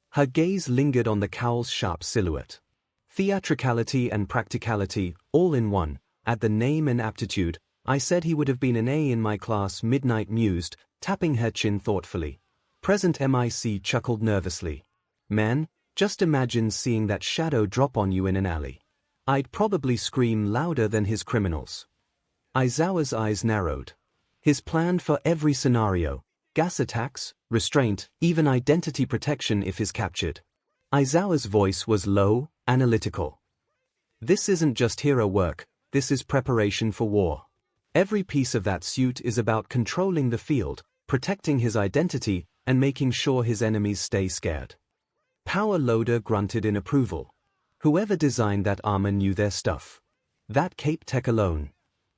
Her gaze lingered on the cowl's sharp silhouette. Theatricality and practicality, all in one. At the name and aptitude, I said he would have been an A in my class, Midnight mused, tapping her chin thoughtfully. Present MIC chuckled nervously. Man, just imagine seeing that shadow drop on you in an alley. I'd probably scream louder than his criminals. Aizawa's eyes narrowed. His plan for every scenario, gas attacks, restraint, even identity protection if he's captured. Aizawa's voice was low, analytical. This isn't just hero work, this is preparation for war. Every piece of that suit is about controlling the field, protecting his identity, and making sure his enemies stay scared. Power Loader grunted in approval. Whoever designed that armor knew their stuff. That cape tech alone.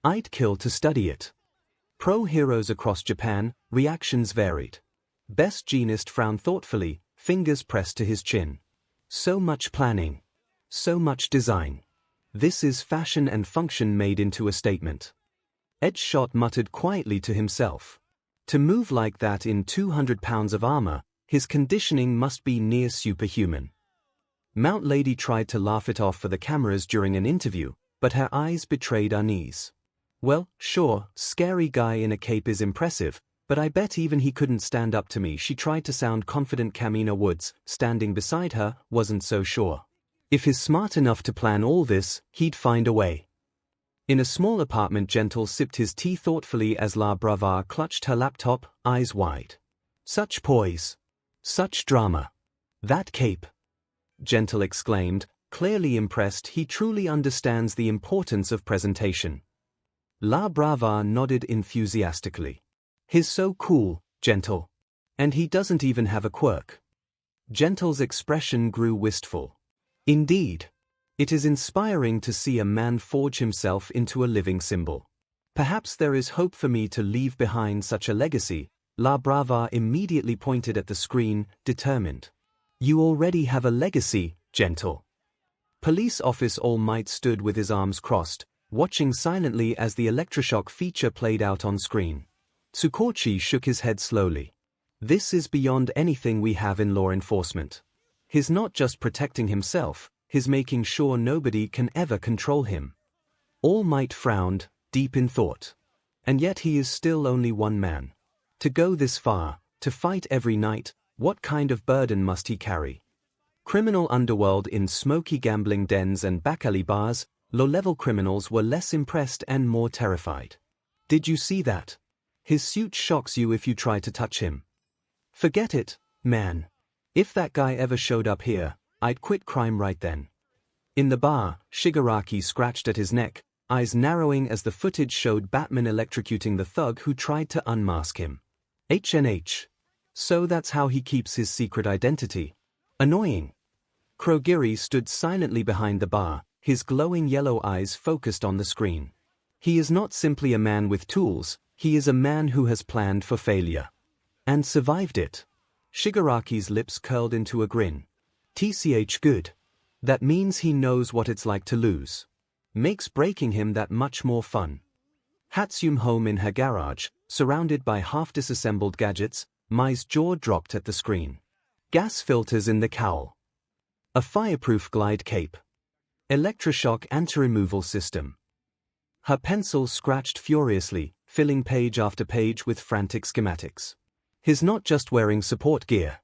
I'd kill to study it. Pro heroes across Japan, reactions varied. Best Jeanist frowned thoughtfully, fingers pressed to his chin. So much planning. So much design. This is fashion and function made into a statement. Edgeshot muttered quietly to himself. To move like that in 200 pounds of armor, his conditioning must be near superhuman. Mount Lady tried to laugh it off for the cameras during an interview, but her eyes betrayed unease. Well, sure, scary guy in a cape is impressive, but I bet even he couldn't stand up to me. She tried to sound confident. Kamina Woods, standing beside her, wasn't so sure. If he's smart enough to plan all this, he'd find a way. In a small apartment, Gentle sipped his tea thoughtfully as La Brava clutched her laptop, eyes wide. Such poise. Such drama. That cape. Gentle exclaimed, clearly impressed. He truly understands the importance of presentation. La Brava nodded enthusiastically. He's so cool, Gentle. And he doesn't even have a quirk. Gentle's expression grew wistful. Indeed. It is inspiring to see a man forge himself into a living symbol. Perhaps there is hope for me to leave behind such a legacy. La Brava immediately pointed at the screen, determined. You already have a legacy, Gentle. Police Office All Might stood with his arms crossed, watching silently as the electroshock feature played out on screen. Tsukochi shook his head slowly. This is beyond anything we have in law enforcement. He's not just protecting himself, he's making sure nobody can ever control him. All Might frowned, deep in thought. And yet he is still only one man. To go this far, to fight every night, what kind of burden must he carry? Criminal underworld in smoky gambling dens and back-alley bars, low-level criminals were less impressed and more terrified. Did you see that? His suit shocks you if you try to touch him. Forget it, man. If that guy ever showed up here, I'd quit crime right then. In the bar, Shigaraki scratched at his neck, eyes narrowing as the footage showed Batman electrocuting the thug who tried to unmask him. HNH. So that's how he keeps his secret identity. Annoying. Kurogiri stood silently behind the bar, his glowing yellow eyes focused on the screen. He is not simply a man with tools, he is a man who has planned for failure. And survived it. Shigaraki's lips curled into a grin. TCH good. That means he knows what it's like to lose. Makes breaking him that much more fun. Hatsune home in her garage, surrounded by half-disassembled gadgets, Mai's jaw dropped at the screen. Gas filters in the cowl. A fireproof glide cape. Electroshock anti-removal system. Her pencil scratched furiously, filling page after page with frantic schematics. He's not just wearing support gear.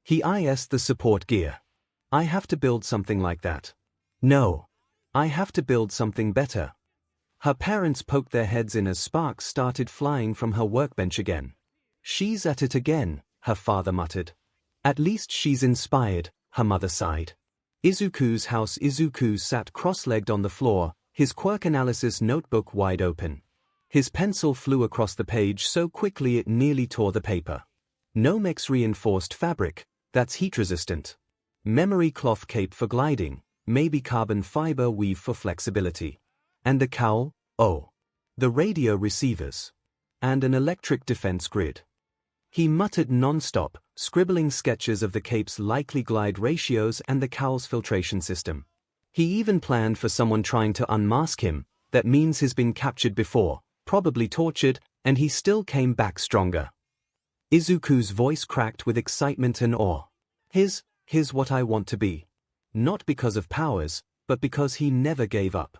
He is the support gear. I have to build something like that. No. I have to build something better. Her parents poked their heads in as sparks started flying from her workbench again. She's at it again, her father muttered. At least she's inspired, her mother sighed. Izuku's house. Izuku sat cross-legged on the floor, his quirk analysis notebook wide open. His pencil flew across the page so quickly it nearly tore the paper. Nomex reinforced fabric, that's heat-resistant. Memory cloth cape for gliding, maybe carbon fiber weave for flexibility. And the cowl, oh. The radio receivers. And an electric defense grid. He muttered non-stop, scribbling sketches of the cape's likely glide ratios and the cowl's filtration system. He even planned for someone trying to unmask him, that means he's been captured before, probably tortured, and he still came back stronger. Izuku's voice cracked with excitement and awe. Here's what I want to be. Not because of powers, but because he never gave up.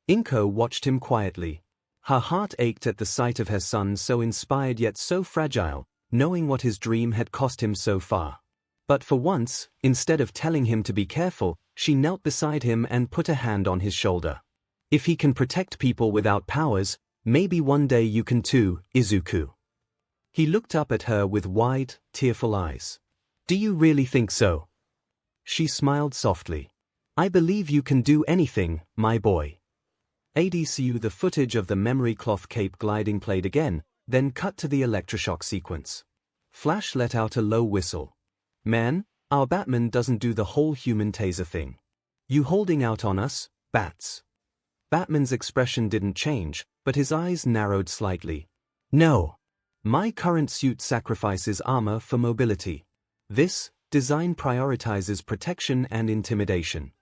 Inko watched him quietly. Her heart ached at the sight of her son so inspired yet so fragile, knowing what his dream had cost him so far. But for once, instead of telling him to be careful, she knelt beside him and put a hand on his shoulder. If he can protect people without powers, maybe one day you can too, Izuku. He looked up at her with wide, tearful eyes. Do you really think so? She smiled softly. I believe you can do anything, my boy. ADCU. The footage of the memory cloth cape gliding played again, then cut to the electroshock sequence. Flash let out a low whistle. Man, our Batman doesn't do the whole human taser thing. You holding out on us, Bats? Batman's expression didn't change, but his eyes narrowed slightly. No. My current suit sacrifices armor for mobility. This design prioritizes protection and intimidation.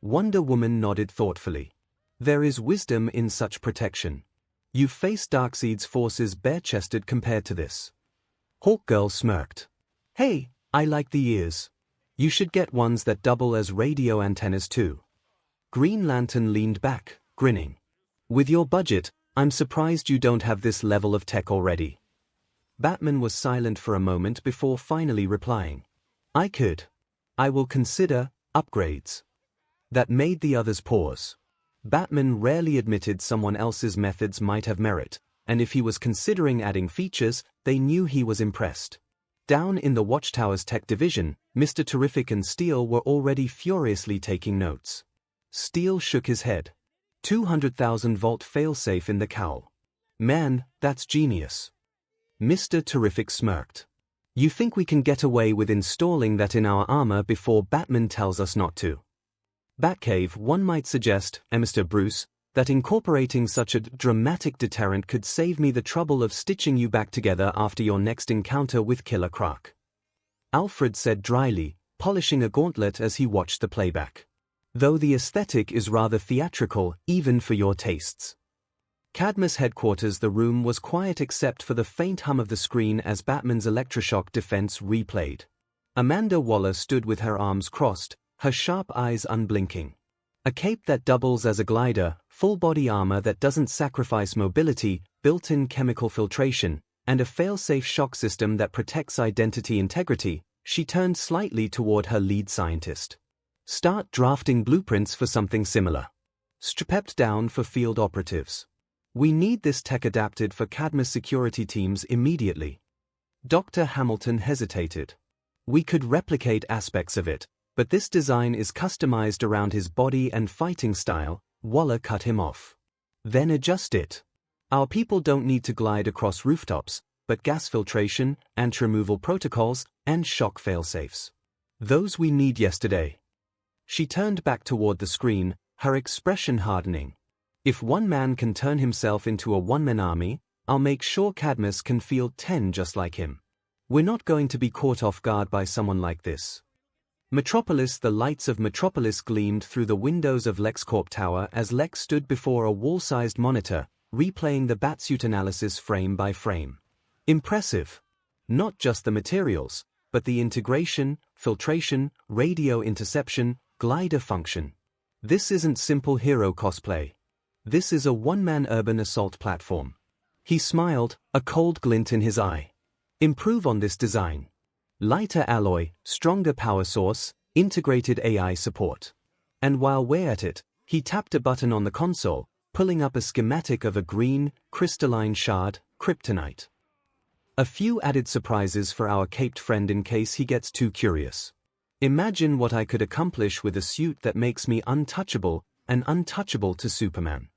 Wonder Woman nodded thoughtfully. There is wisdom in such protection. You face Darkseid's forces bare-chested compared to this. Hawkgirl smirked. Hey, I like the ears. You should get ones that double as radio antennas too. Green Lantern leaned back, grinning. With your budget, I'm surprised you don't have this level of tech already. Batman was silent for a moment before finally replying. I could. I will consider upgrades. That made the others pause. Batman rarely admitted someone else's methods might have merit, and if he was considering adding features, they knew he was impressed. Down in the Watchtower's tech division, Mr. Terrific and Steel were already furiously taking notes. Steel shook his head. 200,000-volt failsafe in the cowl. Man, that's genius. Mr. Terrific smirked. You think we can get away with installing that in our armor before Batman tells us not to? Batcave. One might suggest, Mr. Bruce, that incorporating such a dramatic deterrent could save me the trouble of stitching you back together after your next encounter with Killer Croc. Alfred said dryly, polishing a gauntlet as he watched the playback. Though the aesthetic is rather theatrical, even for your tastes. Cadmus headquarters. The room was quiet except for the faint hum of the screen as Batman's electroshock defense replayed. Amanda Waller stood with her arms crossed, her sharp eyes unblinking. A cape that doubles as a glider, full-body armor that doesn't sacrifice mobility, built-in chemical filtration, and a fail-safe shock system that protects identity integrity. She turned slightly toward her lead scientist. Start drafting blueprints for something similar. Strapped down for field operatives. We need this tech adapted for 𝐻𝐻𝐻's security teams immediately. Dr. Hamilton hesitated. We could replicate aspects of it, but this design is customized around his body and fighting style. Waller cut him off. Then adjust it. Our people don't need to glide across rooftops, but gas filtration, ant-removal protocols, and shock failsafes. Those we need yesterday. She turned back toward the screen, her expression hardening. If one man can turn himself into a one-man army, I'll make sure Cadmus can field 10 just like him. We're not going to be caught off guard by someone like this. Metropolis. The lights of Metropolis gleamed through the windows of LexCorp Tower as Lex stood before a wall-sized monitor, replaying the Batsuit analysis frame by frame. Impressive. Not just the materials, but the integration, filtration, radio interception, glider function. This isn't simple hero cosplay. This is a one-man urban assault platform. He smiled, a cold glint in his eye. Improve on this design. Lighter alloy, stronger power source, integrated AI support. And while we're at it, he tapped a button on the console, pulling up a schematic of a green, crystalline shard, kryptonite. A few added surprises for our caped friend in case he gets too curious. Imagine what I could accomplish with a suit that makes me untouchable and untouchable to Superman.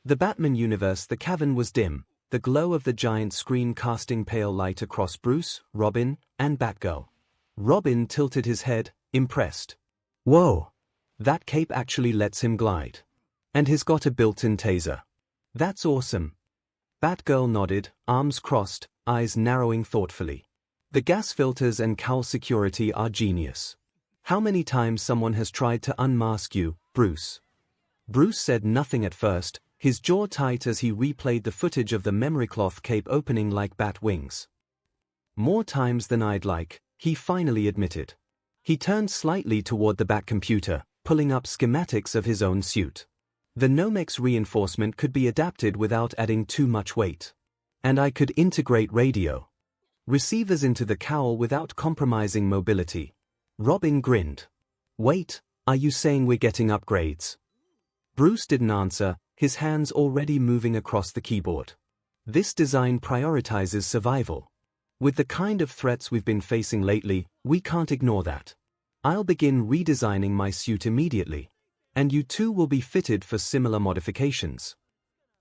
The Batman universe. The cavern was dim, the glow of the giant screen casting pale light across Bruce, Robin, and Batgirl. Robin tilted his head, impressed. Whoa! That cape actually lets him glide. And he's got a built-in taser. That's awesome. Batgirl nodded, arms crossed, eyes narrowing thoughtfully. The gas filters and cowl security are genius. How many times someone has tried to unmask you, Bruce? Bruce said nothing at first, his jaw tight as he replayed the footage of the memory cloth cape opening like bat wings. More times than I'd like, he finally admitted. He turned slightly toward the Bat computer, pulling up schematics of his own suit. The Nomex reinforcement could be adapted without adding too much weight. And I could integrate radio receivers into the cowl without compromising mobility. Robin grinned. Wait, are you saying we're getting upgrades? Bruce didn't answer, his hands already moving across the keyboard. This design prioritizes survival. With the kind of threats we've been facing lately, we can't ignore that. I'll begin redesigning my suit immediately. And you too will be fitted for similar modifications.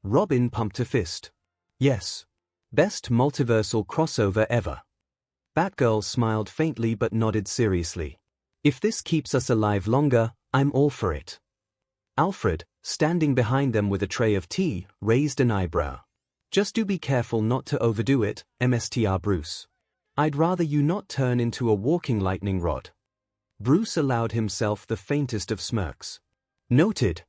Robin pumped a fist. Yes. Best multiversal crossover ever. Batgirl smiled faintly but nodded seriously. If this keeps us alive longer, I'm all for it. Alfred, standing behind them with a tray of tea, raised an eyebrow. Just do be careful not to overdo it, Mr. Bruce. I'd rather you not turn into a walking lightning rod. Bruce allowed himself the faintest of smirks. Noted.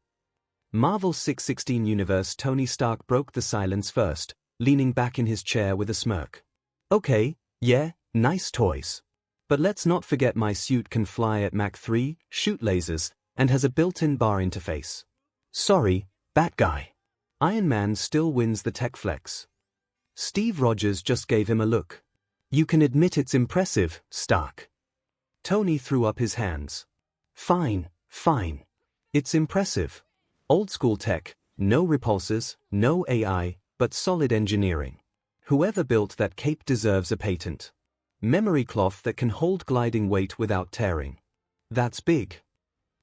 Marvel 616 Universe. Tony Stark broke the silence first, leaning back in his chair with a smirk. Okay, yeah, nice toys. But let's not forget my suit can fly at Mach 3, shoot lasers, and has a built-in bar interface. Sorry, Bat Guy. Iron Man still wins the tech flex. Steve Rogers just gave him a look. You can admit it's impressive, Stark. Tony threw up his hands. Fine, fine. It's impressive. Old school tech, no repulsors, no AI, but solid engineering. Whoever built that cape deserves a patent. Memory cloth that can hold gliding weight without tearing. That's big.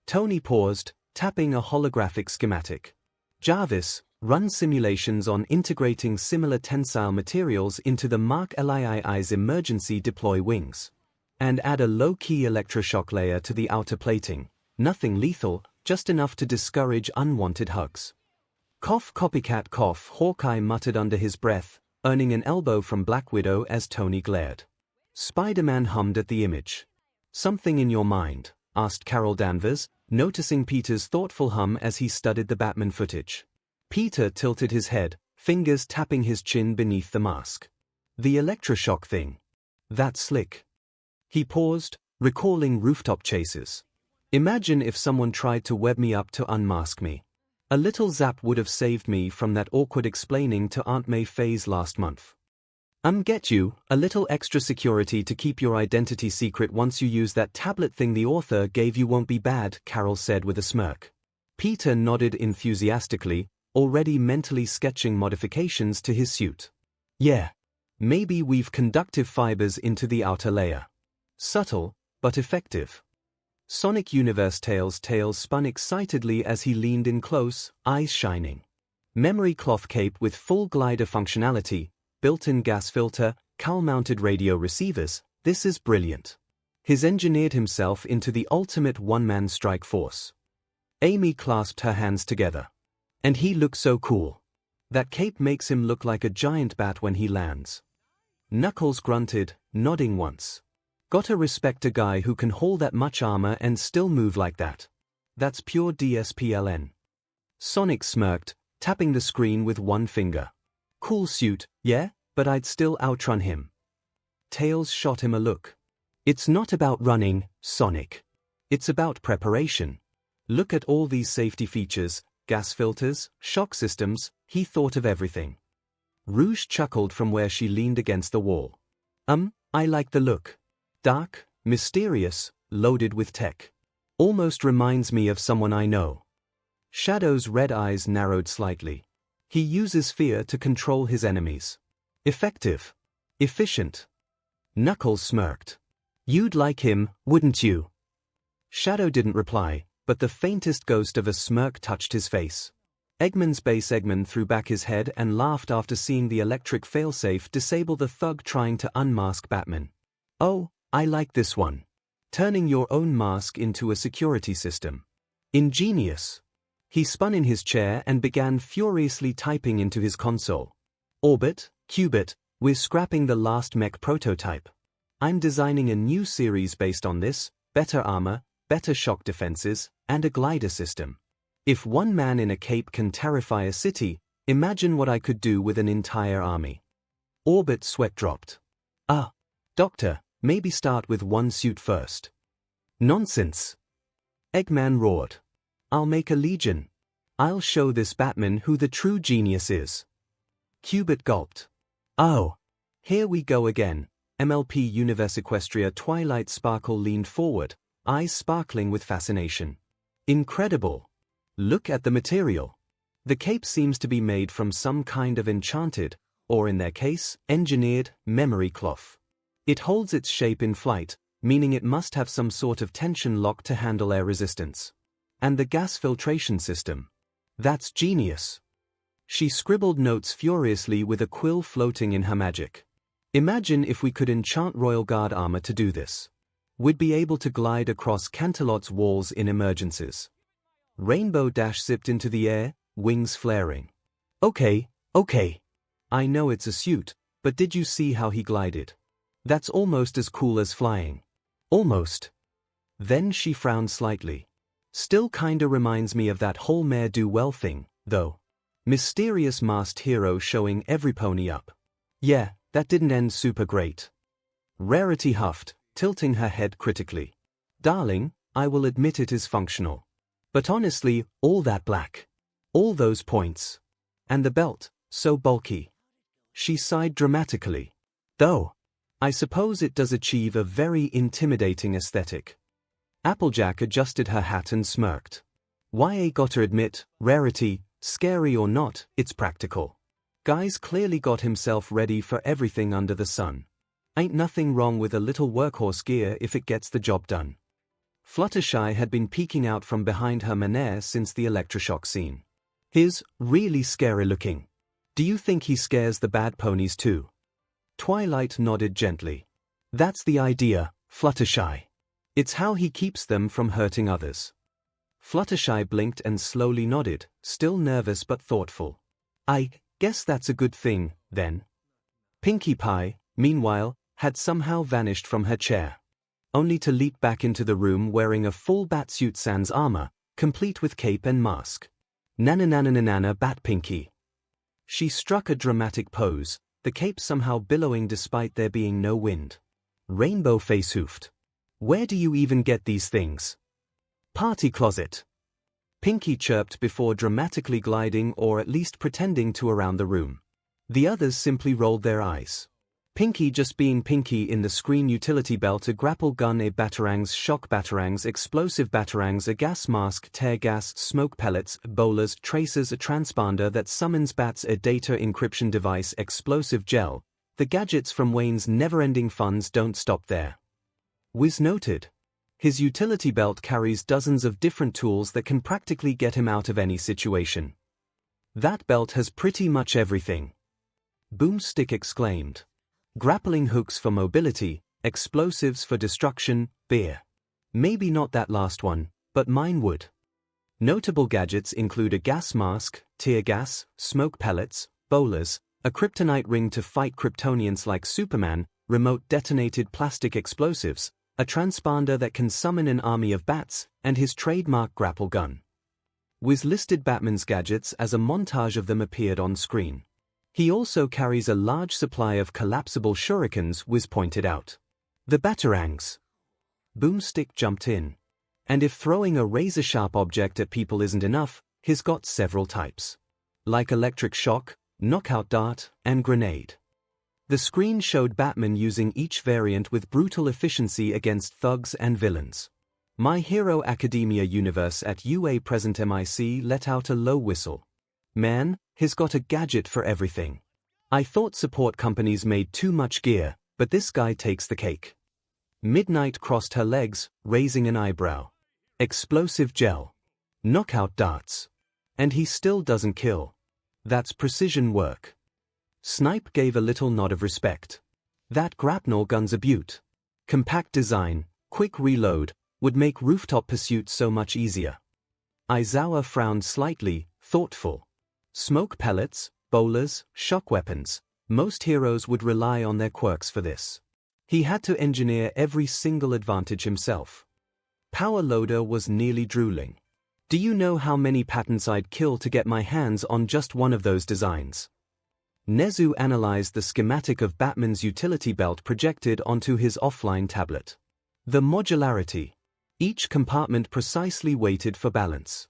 Tony paused, tapping a holographic schematic. Jarvis, run simulations on integrating similar tensile materials into the Mark LII's emergency deploy wings. And add a low-key electroshock layer to the outer plating. Nothing lethal, just enough to discourage unwanted hugs. Cough, copycat cough. Hawkeye muttered under his breath, earning an elbow from Black Widow as Tony glared. Spider-Man hummed at the image. Something in your mind? Asked Carol Danvers, noticing Peter's thoughtful hum as he studied the Batman footage. Peter tilted his head, fingers tapping his chin beneath the mask. The electroshock thing. That's slick. He paused, recalling rooftop chases. Imagine if someone tried to web me up to unmask me. A little zap would have saved me from that awkward explaining to Aunt May phase last month. Get you, a little extra security to keep your identity secret once you use that tablet thing the author gave you won't be bad, Carol said with a smirk. Peter nodded enthusiastically, already mentally sketching modifications to his suit. Yeah. Maybe weave conductive fibers into the outer layer. Subtle, but effective. Sonic Universe Tails spun excitedly as he leaned in close, eyes shining. Memory cloth cape with full glider functionality, built-in gas filter, cowl-mounted radio receivers, this is brilliant. He's engineered himself into the ultimate one-man strike force. Amy clasped her hands together. And he looks so cool. That cape makes him look like a giant bat when he lands. Knuckles grunted, nodding once. Gotta respect a guy who can haul that much armor and still move like that. That's pure DSPLN. Sonic smirked, tapping the screen with one finger. Cool suit, yeah, but I'd still outrun him. Tails shot him a look. It's not about running, Sonic. It's about preparation. Look at all these safety features, gas filters, shock systems, he thought of everything. Rouge chuckled from where she leaned against the wall. I like the look. Dark, mysterious, loaded with tech. Almost reminds me of someone I know. Shadow's red eyes narrowed slightly. He uses fear to control his enemies. Effective. Efficient. Knuckles smirked. You'd like him, wouldn't you? Shadow didn't reply, but the faintest ghost of a smirk touched his face. Eggman's base Eggman threw back his head and laughed after seeing the electric failsafe disable the thug trying to unmask Batman. Oh, I like this one. Turning your own mask into a security system. Ingenious. He spun in his chair and began furiously typing into his console. Orbit, Qubit, we're scrapping the last mech prototype. I'm designing a new series based on this, better armor, better shock defenses, and a glider system. If one man in a cape can terrify a city, imagine what I could do with an entire army. Orbit sweat dropped. Doctor, maybe start with one suit first. Nonsense. Eggman roared. I'll make a legion. I'll show this Batman who the true genius is. Qubit gulped. Oh. Here we go again. MLP Universe Equestria Twilight Sparkle leaned forward, eyes sparkling with fascination. Incredible. Look at the material. The cape seems to be made from some kind of enchanted, or in their case, engineered, memory cloth. It holds its shape in flight, meaning it must have some sort of tension lock to handle air resistance. And the gas filtration system. That's genius. She scribbled notes furiously with a quill floating in her magic. Imagine if we could enchant Royal Guard armor to do this. We'd be able to glide across Canterlot's walls in emergencies. Rainbow Dash zipped into the air, wings flaring. Okay. I know it's a suit, but did you see how he glided? That's almost as cool as flying. Almost. Then she frowned slightly. Still kinda reminds me of that whole Mayor Do Well thing, though. Mysterious masked hero showing every pony up. Yeah, that didn't end super great. Rarity huffed, tilting her head critically. Darling, I will admit it is functional. But honestly, all that black. All those points. And the belt, so bulky. She sighed dramatically. Though, I suppose it does achieve a very intimidating aesthetic. Applejack adjusted her hat and smirked. YA gotta admit, Rarity, scary or not, it's practical. Guy's clearly got himself ready for everything under the sun. Ain't nothing wrong with a little workhorse gear if it gets the job done. Fluttershy had been peeking out from behind her menere since the electroshock scene. He's really scary looking. Do you think he scares the bad ponies too? Twilight nodded gently. That's the idea, Fluttershy. It's how he keeps them from hurting others. Fluttershy blinked and slowly nodded, still nervous but thoughtful. I guess that's a good thing, then. Pinkie Pie, meanwhile, had somehow vanished from her chair. Only to leap back into the room wearing a full Batsuit sans armor, complete with cape and mask. Nana Bat Pinkie. She struck a dramatic pose, the cape somehow billowing despite there being no wind. Rainbow face hoofed. Where do you even get these things? Party closet. Pinkie chirped before dramatically gliding or at least pretending to around the room. The others simply rolled their eyes. Pinky just being Pinky in the screen utility belt, a grapple gun, a batarangs, shock batarangs, explosive batarangs, a gas mask, tear gas, smoke pellets, bowlers, tracers, a transponder that summons bats, a data encryption device, explosive gel. The gadgets from Wayne's never-ending funds don't stop there. Wiz noted. His utility belt carries dozens of different tools that can practically get him out of any situation. That belt has pretty much everything. Boomstick exclaimed. Grappling hooks for mobility, explosives for destruction, beer. Maybe not that last one, but mine would. Notable gadgets include a gas mask, tear gas, smoke pellets, bowlers, a kryptonite ring to fight Kryptonians like Superman, remote detonated plastic explosives, a transponder that can summon an army of bats, and his trademark grapple gun. Wiz listed Batman's gadgets as a montage of them appeared on screen. He also carries a large supply of collapsible shurikens, Wiz pointed out. The batarangs. Boomstick jumped in. And if throwing a razor-sharp object at people isn't enough, he's got several types. Like electric shock, knockout dart, and grenade. The screen showed Batman using each variant with brutal efficiency against thugs and villains. My Hero Academia universe at UA present MIC let out a low whistle. Man, he's got a gadget for everything. I thought support companies made too much gear, but this guy takes the cake. Midnight crossed her legs, raising an eyebrow. Explosive gel. Knockout darts. And he still doesn't kill. That's precision work. Snipe gave a little nod of respect. That grapnel gun's a beaut. Compact design, quick reload, would make rooftop pursuit so much easier. Aizawa frowned slightly, thoughtful. Smoke pellets, bowlers, shock weapons. Most heroes would rely on their quirks for this. He had to engineer every single advantage himself. Power loader was nearly drooling. Do you know how many patents I'd kill to get my hands on just one of those designs? Nezu analyzed the schematic of Batman's utility belt projected onto his offline tablet. The modularity. Each compartment precisely weighted for balance.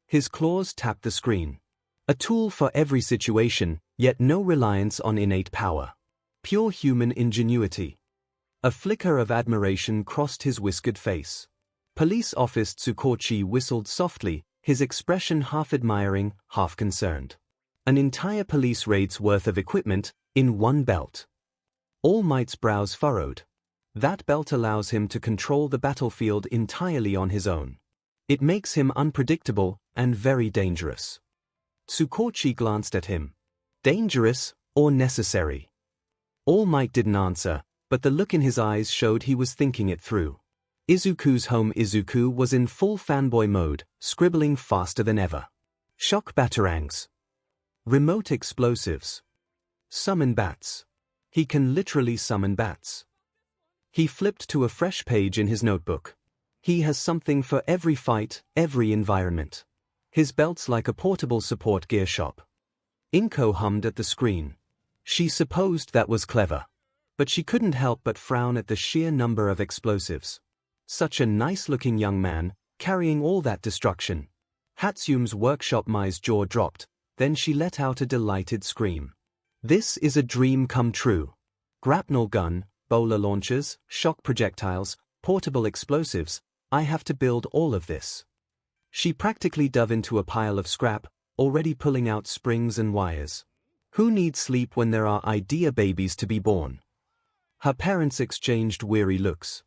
His claws tapped the screen. A tool for every situation, yet no reliance on innate power. Pure human ingenuity. A flicker of admiration crossed his whiskered face. Police Officer Tsukochi whistled softly, his expression half admiring, half concerned. An entire police raid's worth of equipment, in one belt. All Might's brows furrowed. That belt allows him to control the battlefield entirely on his own. It makes him unpredictable, and very dangerous. Tsukochi glanced at him. Dangerous, or necessary? All Might didn't answer, but the look in his eyes showed he was thinking it through. Izuku's home Izuku was in full fanboy mode, scribbling faster than ever. Shock batarangs. Remote explosives. Summon bats. He can literally summon bats. He flipped to a fresh page in his notebook. He has something for every fight, every environment. His belt's like a portable support gear shop. Inko hummed at the screen. She supposed that was clever. But she couldn't help but frown at the sheer number of explosives. Such a nice-looking young man, carrying all that destruction. Hatsume's workshop Mai's jaw dropped, then she let out a delighted scream. This is a dream come true. Grapnel gun, bowler launchers, shock projectiles, portable explosives, I have to build all of this. She practically dove into a pile of scrap, already pulling out springs and wires. Who needs sleep when there are idea babies to be born? Her parents exchanged weary looks.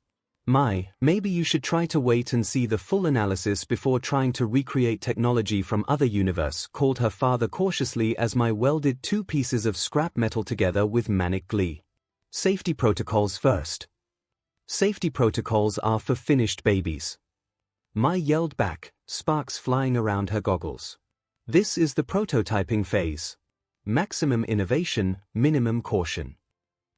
Maybe you should try to wait and see the full analysis before trying to recreate technology from other universe, called her father cautiously as Mai welded two pieces of scrap metal together with manic glee. Safety protocols first. Safety protocols are for finished babies. Mai yelled back, sparks flying around her goggles. This is the prototyping phase. Maximum innovation, minimum caution.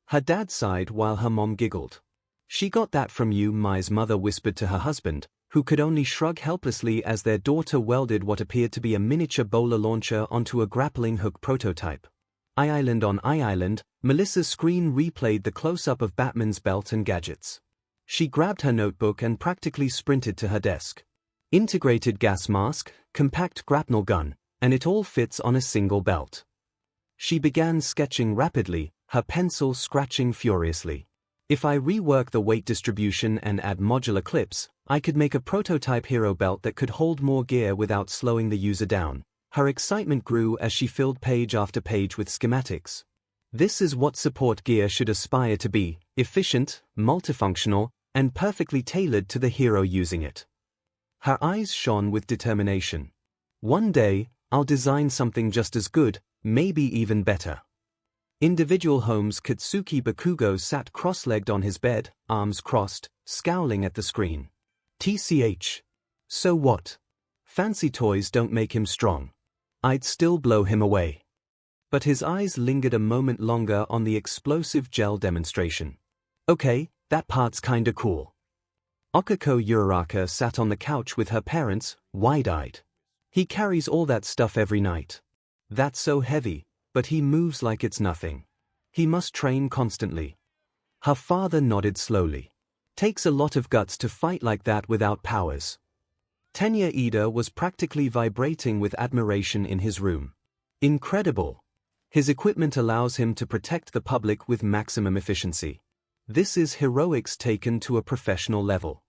Her dad sighed while her mom giggled. She got that from you, Mai's mother whispered to her husband, who could only shrug helplessly as their daughter welded what appeared to be a miniature bowler launcher onto a grappling hook prototype. On Island, Melissa's screen replayed the close-up of Batman's belt and gadgets. She grabbed her notebook and practically sprinted to her desk. Integrated gas mask, compact grapnel gun, and it all fits on a single belt. She began sketching rapidly, her pencil scratching furiously. If I rework the weight distribution and add modular clips, I could make a prototype hero belt that could hold more gear without slowing the user down. Her excitement grew as she filled page after page with schematics. This is what support gear should aspire to be: efficient, multifunctional, and perfectly tailored to the hero using it. Her eyes shone with determination. One day, I'll design something just as good, maybe even better. Individual Home's Katsuki Bakugo sat cross-legged on his bed, arms crossed, scowling at the screen. TCH. So what? Fancy toys don't make him strong. I'd still blow him away. But his eyes lingered a moment longer on the explosive gel demonstration. Okay, that part's kinda cool. Okako Uraraka sat on the couch with her parents, wide-eyed. He carries all that stuff every night. That's so heavy, but he moves like it's nothing. He must train constantly. Her father nodded slowly. Takes a lot of guts to fight like that without powers. Tenya Ida was practically vibrating with admiration in his room. Incredible. His equipment allows him to protect the public with maximum efficiency. This is heroics taken to a professional level.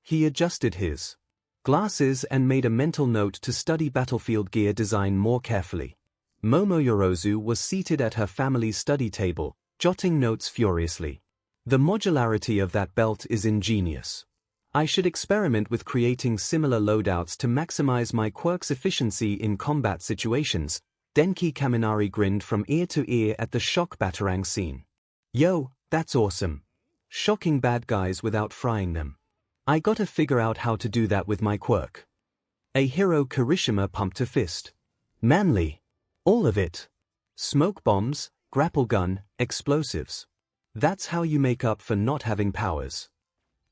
He adjusted his glasses and made a mental note to study battlefield gear design more carefully. Momoyorozu was seated at her family's study table, jotting notes furiously. The modularity of that belt is ingenious. I should experiment with creating similar loadouts to maximize my quirk's efficiency in combat situations. Denki Kaminari grinned from ear to ear at the shock batarang scene. Yo, that's awesome. Shocking bad guys without frying them. I gotta figure out how to do that with my quirk. A hero Kirishima pumped a fist. Manly. All of it. Smoke bombs, grapple gun, explosives. That's how you make up for not having powers.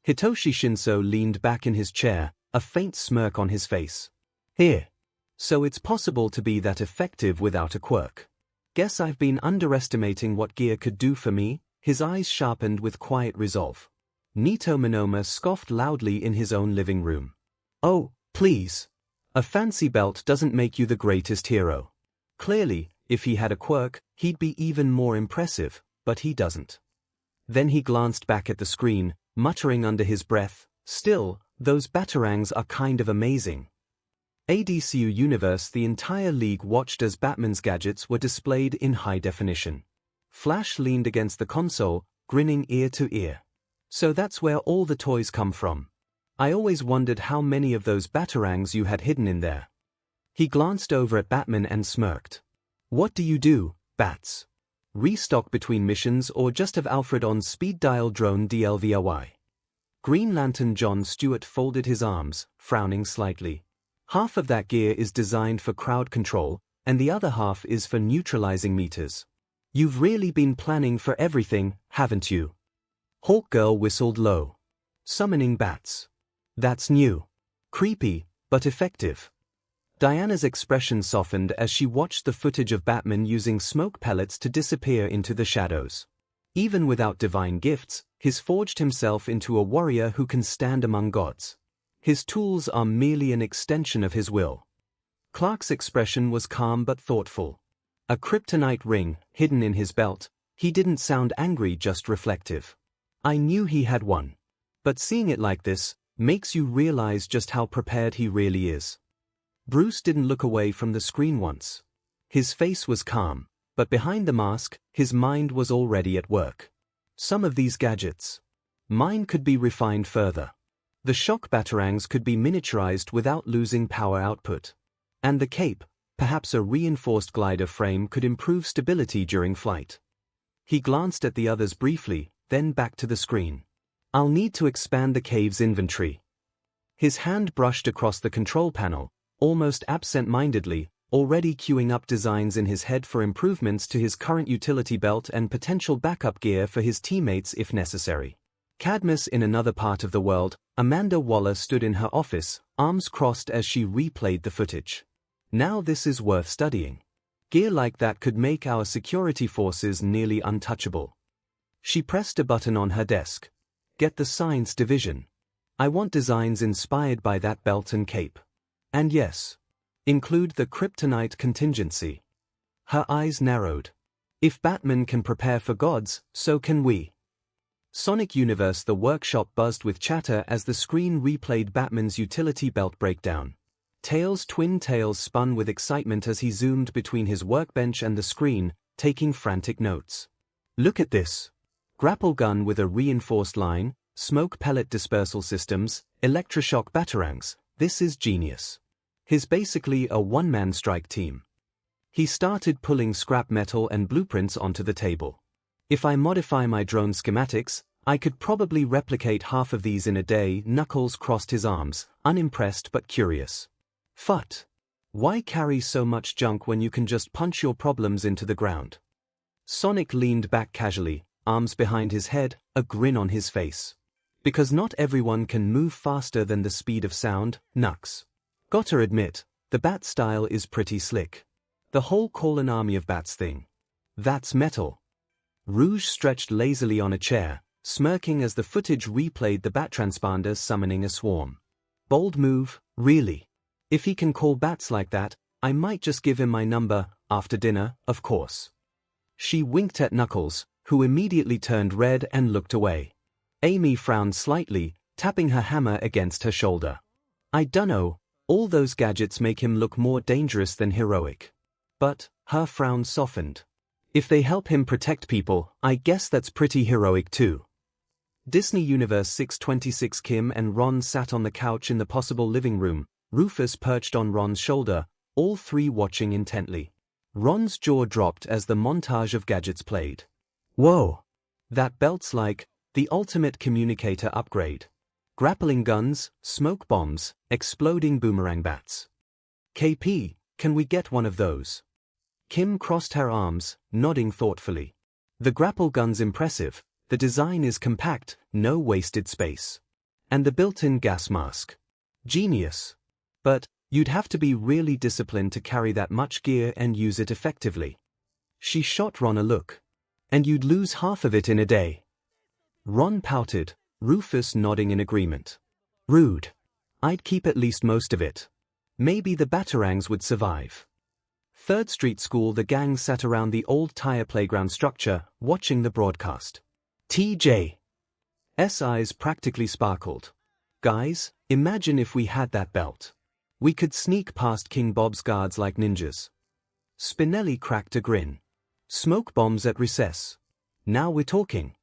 Hitoshi Shinso leaned back in his chair, a faint smirk on his face. Here. So it's possible to be that effective without a quirk. Guess I've been underestimating what gear could do for me. His eyes sharpened with quiet resolve. Nito Minoma scoffed loudly in his own living room. Oh, please. A fancy belt doesn't make you the greatest hero. Clearly, if he had a quirk, he'd be even more impressive, but he doesn't. Then he glanced back at the screen, muttering under his breath, still, those batarangs are kind of amazing. ADCU Universe. The entire league watched as Batman's gadgets were displayed in high definition. Flash leaned against the console, grinning ear to ear. So that's where all the toys come from. I always wondered how many of those batarangs you had hidden in there. He glanced over at Batman and smirked. What do you do, Bats? Restock between missions or just have Alfred on speed dial drone DLVRY? Green Lantern John Stewart folded his arms, frowning slightly. Half of that gear is designed for crowd control, and the other half is for neutralizing meters. You've really been planning for everything, haven't you? Hawkgirl whistled low. Summoning bats. That's new. Creepy, but effective. Diana's expression softened as she watched the footage of Batman using smoke pellets to disappear into the shadows. Even without divine gifts, he's forged himself into a warrior who can stand among gods. His tools are merely an extension of his will. Clark's expression was calm but thoughtful. A kryptonite ring, hidden in his belt. He didn't sound angry, just reflective. I knew he had one. But seeing it like this makes you realize just how prepared he really is. Bruce didn't look away from the screen once. His face was calm, but behind the mask, his mind was already at work. Some of these gadgets. Mine could be refined further. The shock batarangs could be miniaturized without losing power output. And the cape, perhaps a reinforced glider frame, could improve stability during flight. He glanced at the others briefly, then back to the screen. I'll need to expand the cave's inventory. His hand brushed across the control panel, almost absent-mindedly, already queuing up designs in his head for improvements to his current utility belt and potential backup gear for his teammates if necessary. Cadmus. In another part of the world, Amanda Waller stood in her office, arms crossed as she replayed the footage. Now this is worth studying. Gear like that could make our security forces nearly untouchable. She pressed a button on her desk. Get the science division. I want designs inspired by that belt and cape. And yes, include the kryptonite contingency. Her eyes narrowed. If Batman can prepare for gods, so can we. Sonic Universe. The workshop buzzed with chatter as the screen replayed Batman's utility belt breakdown. Tails' twin tails spun with excitement as he zoomed between his workbench and the screen, taking frantic notes. Look at this. Grapple gun with a reinforced line, smoke pellet dispersal systems, electroshock batarangs. This is genius. He's basically a one-man strike team. He started pulling scrap metal and blueprints onto the table. If I modify my drone schematics, I could probably replicate half of these in a day. Knuckles crossed his arms, unimpressed but curious. Phut. Why carry so much junk when you can just punch your problems into the ground? Sonic leaned back casually, arms behind his head, a grin on his face. Because not everyone can move faster than the speed of sound, Knux. Gotta admit, the bat style is pretty slick. The whole call an army of bats thing. That's metal. Rouge stretched lazily on a chair, smirking as the footage replayed the bat transponder summoning a swarm. Bold move, really. If he can call bats like that, I might just give him my number, after dinner, of course. She winked at Knuckles, who immediately turned red and looked away. Amy frowned slightly, tapping her hammer against her shoulder. I dunno, all those gadgets make him look more dangerous than heroic. But, her frown softened. If they help him protect people, I guess that's pretty heroic too. Disney Universe 626. Kim and Ron sat on the couch in the possible living room, Rufus perched on Ron's shoulder, all three watching intently. Ron's jaw dropped as the montage of gadgets played. Whoa! That belt's like the ultimate communicator upgrade. Grappling guns, smoke bombs, exploding boomerang bats. KP, can we get one of those? Kim crossed her arms, nodding thoughtfully. The grapple gun's impressive, the design is compact, no wasted space. And the built-in gas mask. Genius. But, you'd have to be really disciplined to carry that much gear and use it effectively. She shot Ron a look. And you'd lose half of it in a day. Ron pouted, Rufus nodding in agreement. Rude. I'd keep at least most of it. Maybe the batarangs would survive. 3rd Street School. The gang sat around the old tire playground structure, watching the broadcast. TJ's eyes practically sparkled. Guys, imagine if we had that belt. We could sneak past King Bob's guards like ninjas. Spinelli cracked a grin. Smoke bombs at recess. Now we're talking.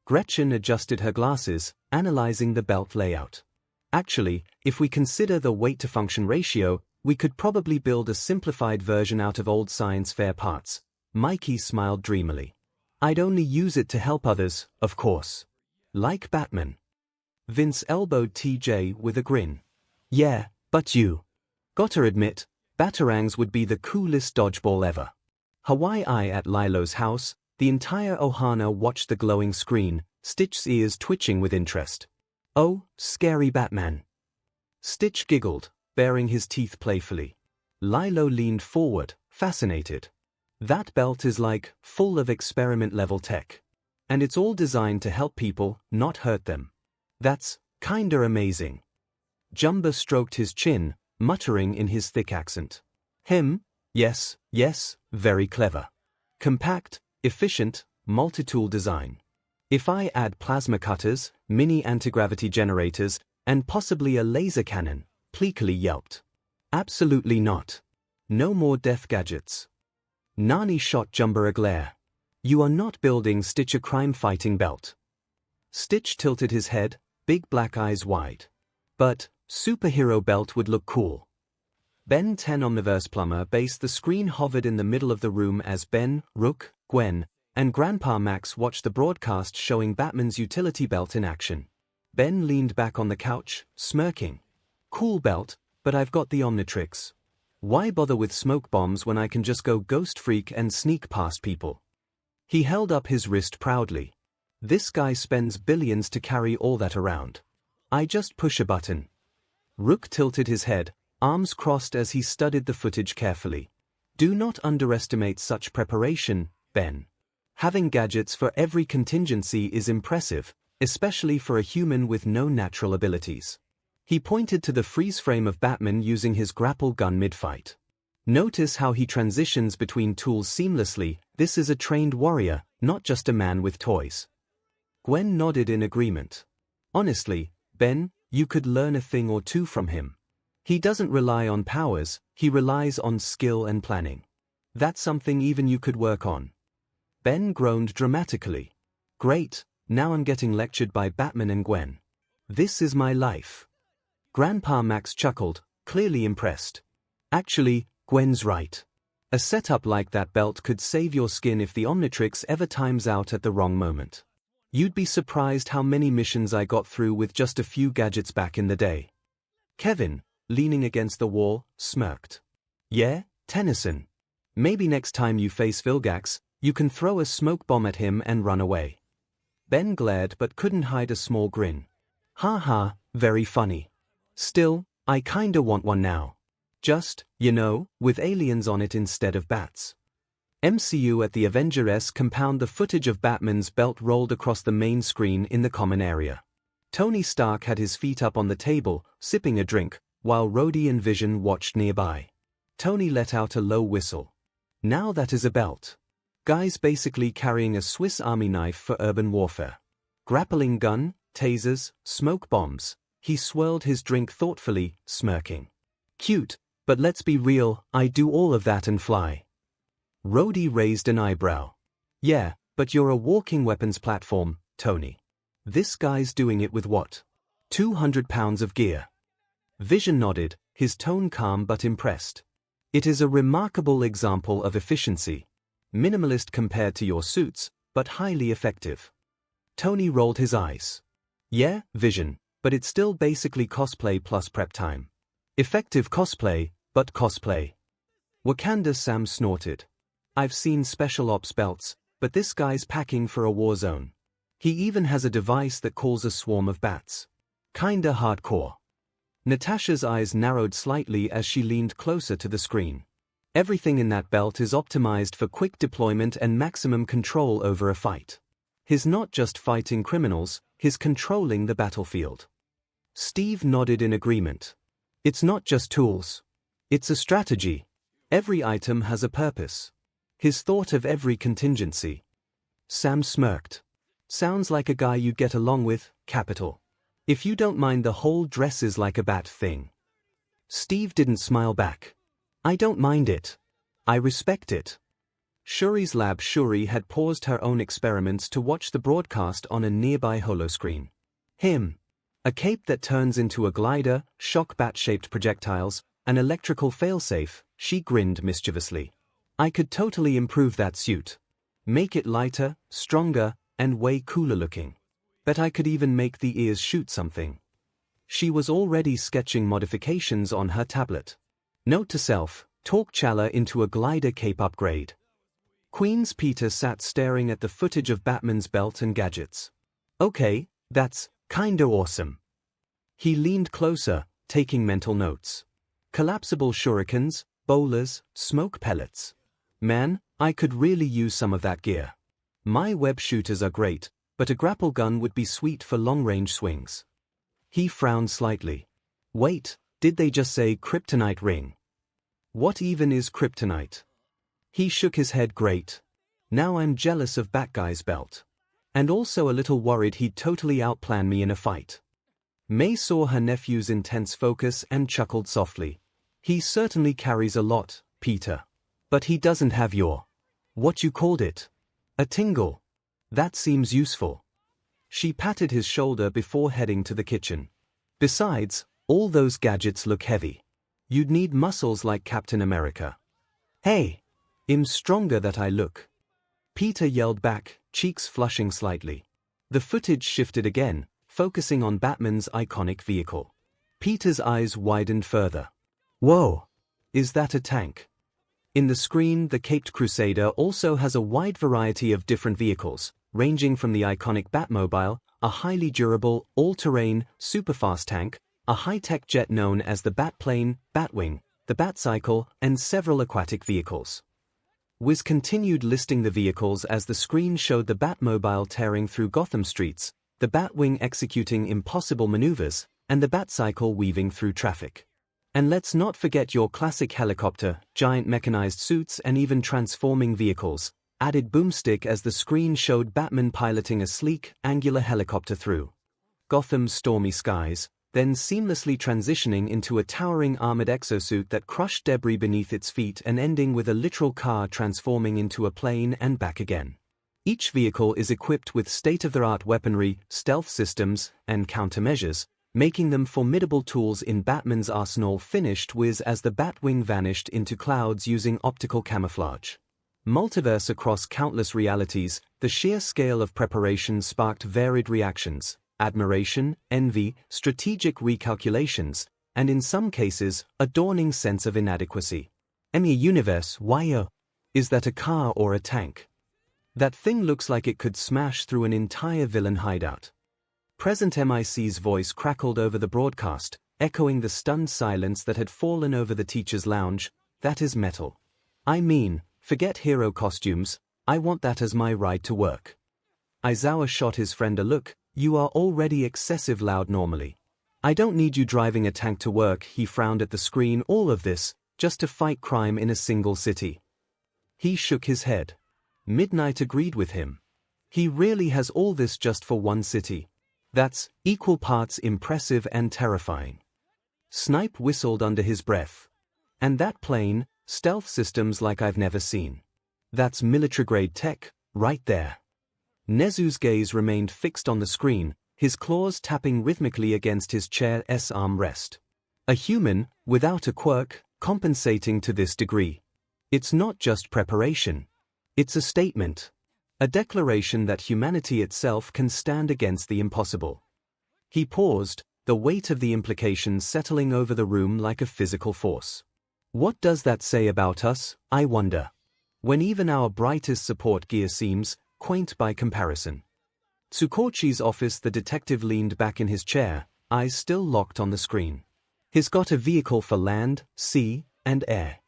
Gretchen adjusted her glasses, analyzing the belt layout. Actually, if we consider the weight-to-function ratio, we could probably build a simplified version out of old science fair parts. Mikey smiled dreamily. I'd only use it to help others, of course. Like Batman. Vince elbowed TJ with a grin. Yeah, but you. Gotta admit, batarangs would be the coolest dodgeball ever. Hawaii at Lilo's house, the entire Ohana watched the glowing screen, Stitch's ears twitching with interest. Oh, scary Batman. Stitch giggled, baring his teeth playfully. Lilo leaned forward, fascinated. That belt is like, full of experiment-level tech. And it's all designed to help people, not hurt them. That's kinda amazing. Jumba stroked his chin, muttering in his thick accent. Him? Yes, very clever. Compact, efficient, multi-tool design. If I add plasma cutters, mini anti-gravity generators, and possibly a laser cannon, Pleakley yelped. Absolutely not. No more death gadgets. Nani shot Jumba a glare. You are not building Stitch a crime-fighting belt. Stitch tilted his head, big black eyes wide. But, superhero belt would look cool. Ben 10 Omniverse Plumber based. The screen hovered in the middle of the room as Ben, Rook, Gwen, and Grandpa Max watched the broadcast showing Batman's utility belt in action. Ben leaned back on the couch, smirking. Cool belt, but I've got the Omnitrix. Why bother with smoke bombs when I can just go ghost freak and sneak past people? He held up his wrist proudly. This guy spends billions to carry all that around. I just push a button. Rook tilted his head, arms crossed as he studied the footage carefully. Do not underestimate such preparation, Ben. Having gadgets for every contingency is impressive, especially for a human with no natural abilities. He pointed to the freeze frame of Batman using his grapple gun mid-fight. Notice how he transitions between tools seamlessly. This is a trained warrior, not just a man with toys. Gwen nodded in agreement. Honestly, Ben, you could learn a thing or two from him. He doesn't rely on powers, he relies on skill and planning. That's something even you could work on. Ben groaned dramatically. Great, now I'm getting lectured by Batman and Gwen. This is my life. Grandpa Max chuckled, clearly impressed. Actually, Gwen's right. A setup like that belt could save your skin if the Omnitrix ever times out at the wrong moment. You'd be surprised how many missions I got through with just a few gadgets back in the day. Kevin, leaning against the wall, smirked. Yeah, Tennyson. Maybe next time you face Vilgax, you can throw a smoke bomb at him and run away. Ben glared but couldn't hide a small grin. Ha ha, very funny. Still, I kinda want one now. Just, with aliens on it instead of bats. MCU at the Avengers compound. The footage of Batman's belt rolled across the main screen in the common area. Tony Stark had his feet up on the table, sipping a drink, while Rhodey and Vision watched nearby. Tony let out a low whistle. Now that is a belt. Guy's basically carrying a Swiss Army knife for urban warfare. Grappling gun, tasers, smoke bombs. He swirled his drink thoughtfully, smirking. Cute, but let's be real, I do all of that and fly. Rhodey raised an eyebrow. Yeah, but you're a walking weapons platform, Tony. This guy's doing it with what? 200 pounds of gear. Vision nodded, his tone calm but impressed. It is a remarkable example of efficiency. Minimalist compared to your suits, but highly effective. Tony rolled his eyes. Yeah, Vision, but it's still basically cosplay plus prep time. Effective cosplay, but cosplay. Wakanda Sam snorted. I've seen special ops belts, but this guy's packing for a war zone. He even has a device that calls a swarm of bats. Kinda hardcore. Natasha's eyes narrowed slightly as she leaned closer to the screen. Everything in that belt is optimized for quick deployment and maximum control over a fight. He's not just fighting criminals, he's controlling the battlefield. Steve nodded in agreement. It's not just tools. It's a strategy. Every item has a purpose. He's thought of every contingency. Sam smirked. Sounds like a guy you'd get along with, Capital. If you don't mind the whole dresses like a bat thing. Steve didn't smile back. I don't mind it. I respect it. Shuri's lab. Shuri had paused her own experiments to watch the broadcast on a nearby holoscreen. A cape that turns into a glider, shock bat-shaped projectiles, an electrical failsafe, she grinned mischievously. I could totally improve that suit. Make it lighter, stronger, and way cooler looking. Bet I could even make the ears shoot something. She was already sketching modifications on her tablet. Note to self, talk Chala into a glider cape upgrade. Queen's Peter sat staring at the footage of Batman's belt and gadgets. Okay, that's kinda awesome. He leaned closer, taking mental notes. Collapsible shurikens, bowlers, smoke pellets. Man, I could really use some of that gear. My web shooters are great, but a grapple gun would be sweet for long-range swings. He frowned slightly. Wait, did they just say kryptonite ring? What even is kryptonite? He shook his head. Great. Now I'm jealous of Batguy's belt. And also a little worried he'd totally outplan me in a fight. May saw her nephew's intense focus and chuckled softly. He certainly carries a lot, Peter. But he doesn't have your... what you called it? A tingle. That seems useful. She patted his shoulder before heading to the kitchen. Besides, all those gadgets look heavy. You'd need muscles like Captain America. Hey! I'm stronger that I look. Peter yelled back, cheeks flushing slightly. The footage shifted again, focusing on Batman's iconic vehicle. Peter's eyes widened further. Whoa! Is that a tank? In the screen, the Caped Crusader also has a wide variety of different vehicles, ranging from the iconic Batmobile, a highly durable, all-terrain, super-fast tank, a high-tech jet known as the Batplane, Batwing, the Batcycle, and several aquatic vehicles. Wiz continued listing the vehicles as the screen showed the Batmobile tearing through Gotham streets, the Batwing executing impossible maneuvers, and the Batcycle weaving through traffic. And let's not forget your classic helicopter, giant mechanized suits and even transforming vehicles, added boomstick as the screen showed Batman piloting a sleek, angular helicopter through Gotham's stormy skies, then seamlessly transitioning into a towering armored exosuit that crushed debris beneath its feet and ending with a literal car transforming into a plane and back again. Each vehicle is equipped with state-of-the-art weaponry, stealth systems, and countermeasures, making them formidable tools in Batman's arsenal. Finished whiz as the Batwing vanished into clouds using optical camouflage. Multiverse across countless realities, the sheer scale of preparation sparked varied reactions: admiration, envy, strategic recalculations, and in some cases, a dawning sense of inadequacy. 𝐒𝐻𝐈 why? Is that a car or a tank? That thing looks like it could smash through an entire villain hideout. Present MIC's voice crackled over the broadcast, echoing the stunned silence that had fallen over the teacher's lounge. That is metal. I mean, forget hero costumes, I want that as my ride to work. Aizawa shot his friend a look. You are already excessive loud normally. I don't need you driving a tank to work. He frowned at the screen. All of this, just to fight crime in a single city. He shook his head. Midnight agreed with him. He really has all this just for one city. That's equal parts impressive and terrifying. Snipe whistled under his breath. And that plane, stealth systems like I've never seen. That's military-grade tech, right there. Nezu's gaze remained fixed on the screen, his claws tapping rhythmically against his chair's armrest. A human, without a quirk, compensating to this degree. It's not just preparation. It's a statement. A declaration that humanity itself can stand against the impossible. He paused, the weight of the implications settling over the room like a physical force. What does that say about us, I wonder? When even our brightest support gear seems quaint by comparison. Tsukochi's office. The detective leaned back in his chair, eyes still locked on the screen. He's got a vehicle for land, sea, and air.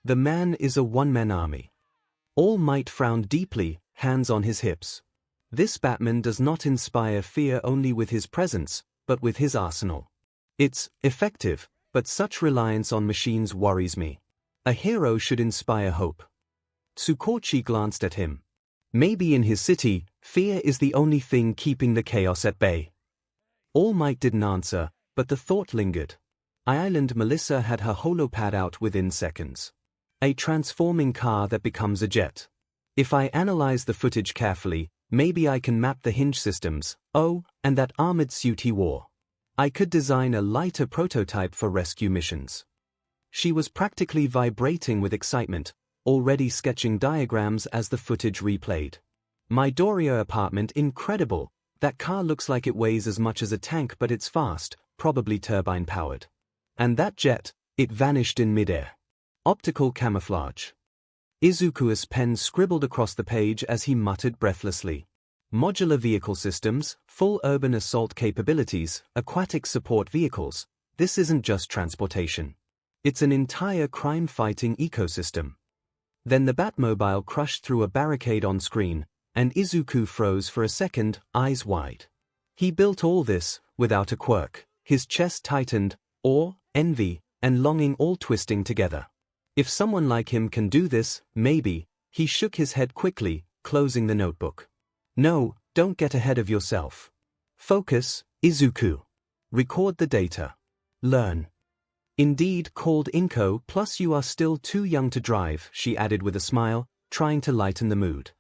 The man is a one-man army. All Might frowned deeply, hands on his hips. This Batman does not inspire fear only with his presence, but with his arsenal. It's effective, but such reliance on machines worries me. A hero should inspire hope. Tsukochi glanced at him. Maybe in his city, fear is the only thing keeping the chaos at bay. All Might didn't answer, but the thought lingered. Island Melissa had her holopad out within seconds. A transforming car that becomes a jet. If I analyze the footage carefully, maybe I can map the hinge systems, and that armored suit he wore. I could design a lighter prototype for rescue missions. She was practically vibrating with excitement, already sketching diagrams as the footage replayed. My Doria apartment, incredible. That car looks like it weighs as much as a tank, but it's fast, probably turbine-powered. And that jet, it vanished in midair. Optical camouflage. Izuku's pen scribbled across the page as he muttered breathlessly. Modular vehicle systems, full urban assault capabilities, aquatic support vehicles. This isn't just transportation. It's an entire crime-fighting ecosystem. Then the Batmobile crushed through a barricade on screen, and Izuku froze for a second, eyes wide. He built all this, without a quirk. His chest tightened, awe, envy, and longing all twisting together. If someone like him can do this, maybe. He shook his head quickly, closing the notebook. No, don't get ahead of yourself. Focus, Izuku. Record the data. Learn. Indeed, called Inko, plus you are still too young to drive, she added with a smile, trying to lighten the mood.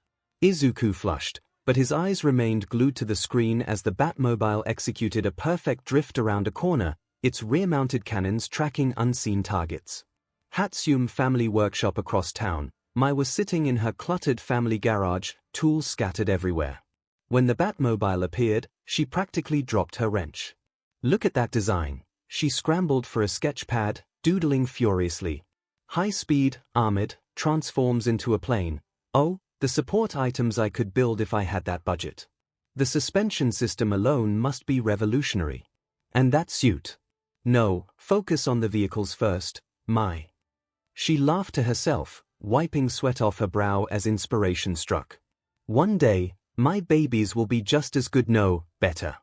Izuku flushed, but his eyes remained glued to the screen as the Batmobile executed a perfect drift around a corner, its rear-mounted cannons tracking unseen targets. Hatsum family workshop across town. Mai was sitting in her cluttered family garage, tools scattered everywhere. When the Batmobile appeared, she practically dropped her wrench. Look at that design. She scrambled for a sketch pad, doodling furiously. High-speed, armored, transforms into a plane. Oh, the support items I could build if I had that budget. The suspension system alone must be revolutionary. And that suit. No, focus on the vehicles first, Mai. She laughed to herself, wiping sweat off her brow as inspiration struck. One day, my babies will be just as good, no, better.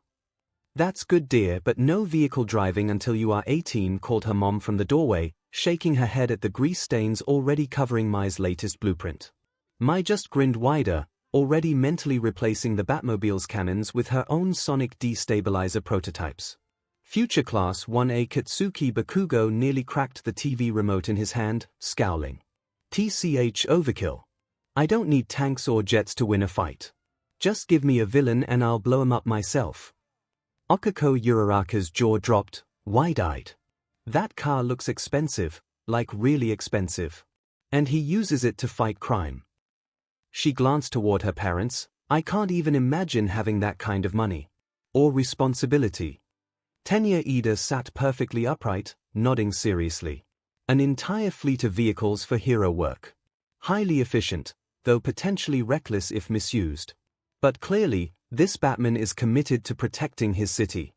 "That's good, dear, but no vehicle driving until you are 18, called her mom from the doorway, shaking her head at the grease stains already covering My's latest blueprint. My just grinned wider, already mentally replacing the Batmobile's cannons with her own sonic destabilizer prototypes. Future Class 1A Katsuki Bakugo nearly cracked the TV remote in his hand, scowling. TCH overkill. I don't need tanks or jets to win a fight. Just give me a villain and I'll blow him up myself. Okako Uraraka's jaw dropped, wide-eyed. That car looks expensive, like really expensive. And he uses it to fight crime. She glanced toward her parents. I can't even imagine having that kind of money. Or responsibility. Tenya Ida sat perfectly upright, nodding seriously. An entire fleet of vehicles for hero work. Highly efficient, though potentially reckless if misused. But clearly, this Batman is committed to protecting his city.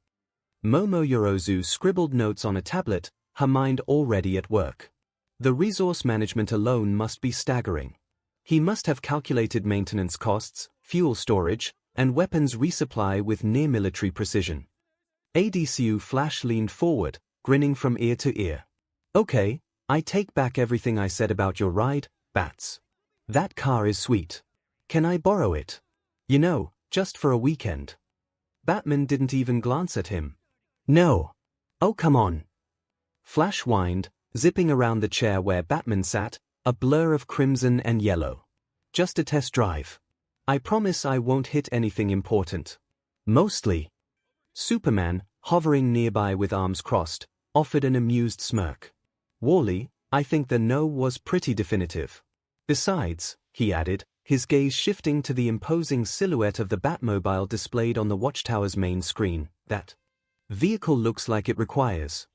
Momo Yorozu scribbled notes on a tablet, her mind already at work. The resource management alone must be staggering. He must have calculated maintenance costs, fuel storage, and weapons resupply with near-military precision. ADCU Flash leaned forward, grinning from ear to ear. Okay, I take back everything I said about your ride, Bats. That car is sweet. Can I borrow it? You know, just for a weekend. Batman didn't even glance at him. No. Oh, come on. Flash whined, zipping around the chair where Batman sat, a blur of crimson and yellow. Just a test drive. I promise I won't hit anything important. Mostly. Superman, hovering nearby with arms crossed, offered an amused smirk. Wally, I think the no was pretty definitive. Besides, he added, his gaze shifting to the imposing silhouette of the Batmobile displayed on the watchtower's main screen, that vehicle looks like it requires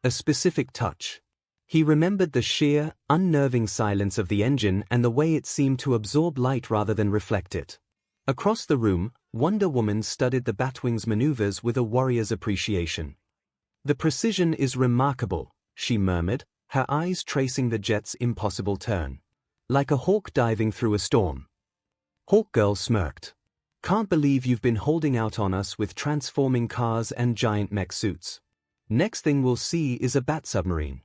a specific touch. He remembered the sheer, unnerving silence of the engine and the way it seemed to absorb light rather than reflect it. Across the room, Wonder Woman studied the Batwing's maneuvers with a warrior's appreciation. The precision is remarkable, she murmured, her eyes tracing the jet's impossible turn. Like a hawk diving through a storm. Hawkgirl smirked. Can't believe you've been holding out on us with transforming cars and giant mech suits. Next thing we'll see is a bat submarine.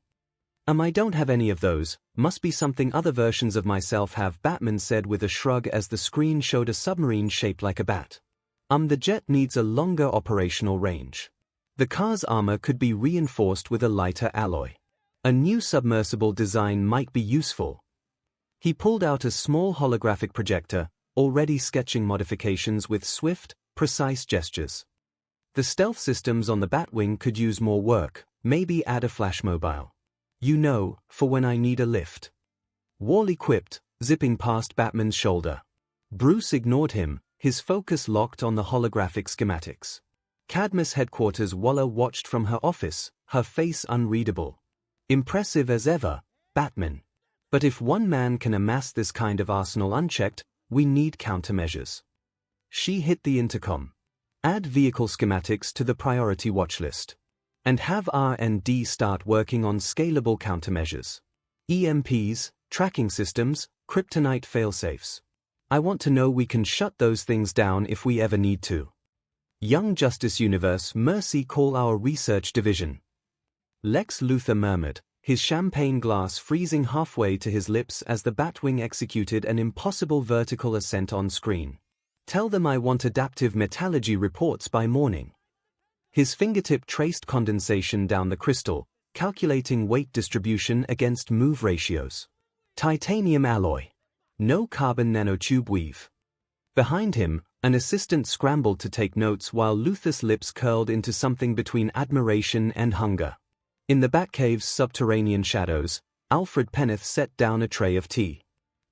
I don't have any of those, must be something other versions of myself have, Batman said with a shrug as the screen showed a submarine shaped like a bat. The jet needs a longer operational range. The car's armor could be reinforced with a lighter alloy. A new submersible design might be useful. He pulled out a small holographic projector, already sketching modifications with swift, precise gestures. The stealth systems on the Batwing could use more work, maybe add a flash mobile. You know, for when I need a lift. Wally quipped, zipping past Batman's shoulder. Bruce ignored him, his focus locked on the holographic schematics. Cadmus headquarters Waller watched from her office, her face unreadable. Impressive as ever, Batman. But if one man can amass this kind of arsenal unchecked, we need countermeasures. She hit the intercom. Add vehicle schematics to the priority watch list. And have R&D start working on scalable countermeasures. EMPs, tracking systems, kryptonite failsafes. I want to know we can shut those things down if we ever need to. Young Justice Universe Mercy call our research division. Lex Luthor murmured, his champagne glass freezing halfway to his lips as the Batwing executed an impossible vertical ascent on screen. Tell them I want adaptive metallurgy reports by morning. His fingertip traced condensation down the crystal, calculating weight distribution against move ratios. Titanium alloy. No carbon nanotube weave. Behind him, an assistant scrambled to take notes while Luthor's lips curled into something between admiration and hunger. In the Batcave's subterranean shadows, Alfred Penneth set down a tray of tea.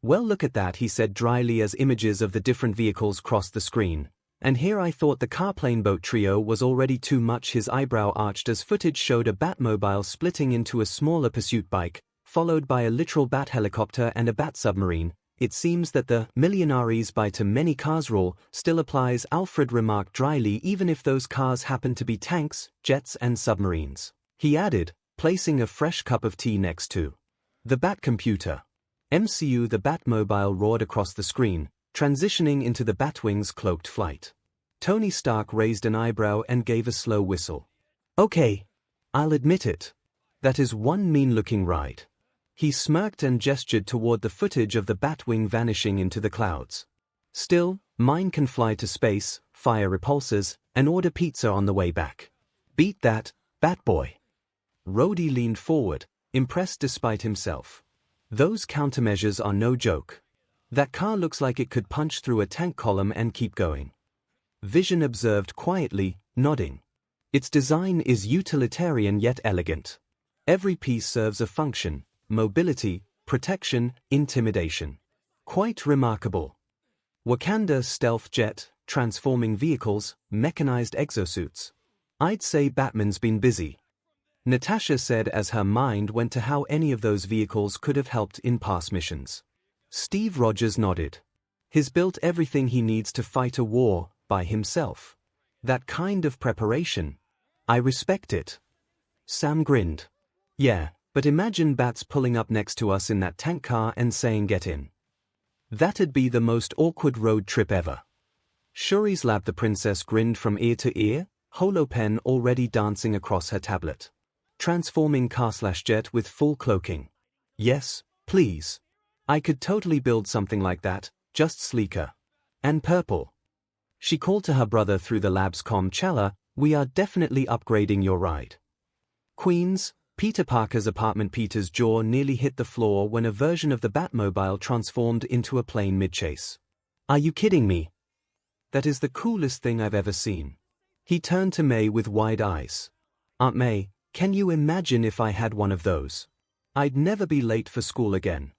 Well, look at that, he said dryly as images of the different vehicles crossed the screen. And here I thought the car-plane boat trio was already too much. His eyebrow arched as footage showed a Batmobile splitting into a smaller pursuit bike, followed by a literal bat helicopter and a bat submarine. It seems that the millionaires buy too many cars rule still applies, Alfred remarked dryly, even if those cars happen to be tanks, jets and submarines. He added, placing a fresh cup of tea next to the Bat computer. MCU. The Batmobile roared across the screen, transitioning into the Batwing's cloaked flight. Tony Stark raised an eyebrow and gave a slow whistle. Okay. I'll admit it. That is one mean-looking ride. He smirked and gestured toward the footage of the Batwing vanishing into the clouds. Still, mine can fly to space, fire repulsors, and order pizza on the way back. Beat that, Batboy. Rhodey leaned forward, impressed despite himself. Those countermeasures are no joke. That car looks like it could punch through a tank column and keep going. Vision observed quietly, nodding. Its design is utilitarian yet elegant. Every piece serves a function: mobility, protection, intimidation. Quite remarkable. Wakanda stealth jet, transforming vehicles, mechanized exosuits. I'd say Batman's been busy. Natasha said as her mind went to how any of those vehicles could have helped in past missions. Steve Rogers nodded. He's built everything he needs to fight a war, by himself. That kind of preparation. I respect it. Sam grinned. Yeah, but imagine Bats pulling up next to us in that tank car and saying get in. That'd be the most awkward road trip ever. Shuri's lab. The princess grinned from ear to ear, holopen already dancing across her tablet. Transforming car/jet with full cloaking. Yes, please. I could totally build something like that, just sleeker. And purple. She called to her brother through the lab's comm channel, we are definitely upgrading your ride. Queens, Peter Parker's apartment. Peter's jaw nearly hit the floor when a version of the Batmobile transformed into a plane mid-chase. Are you kidding me? That is the coolest thing I've ever seen. He turned to May with wide eyes. Aunt May, can you imagine if I had one of those? I'd never be late for school again.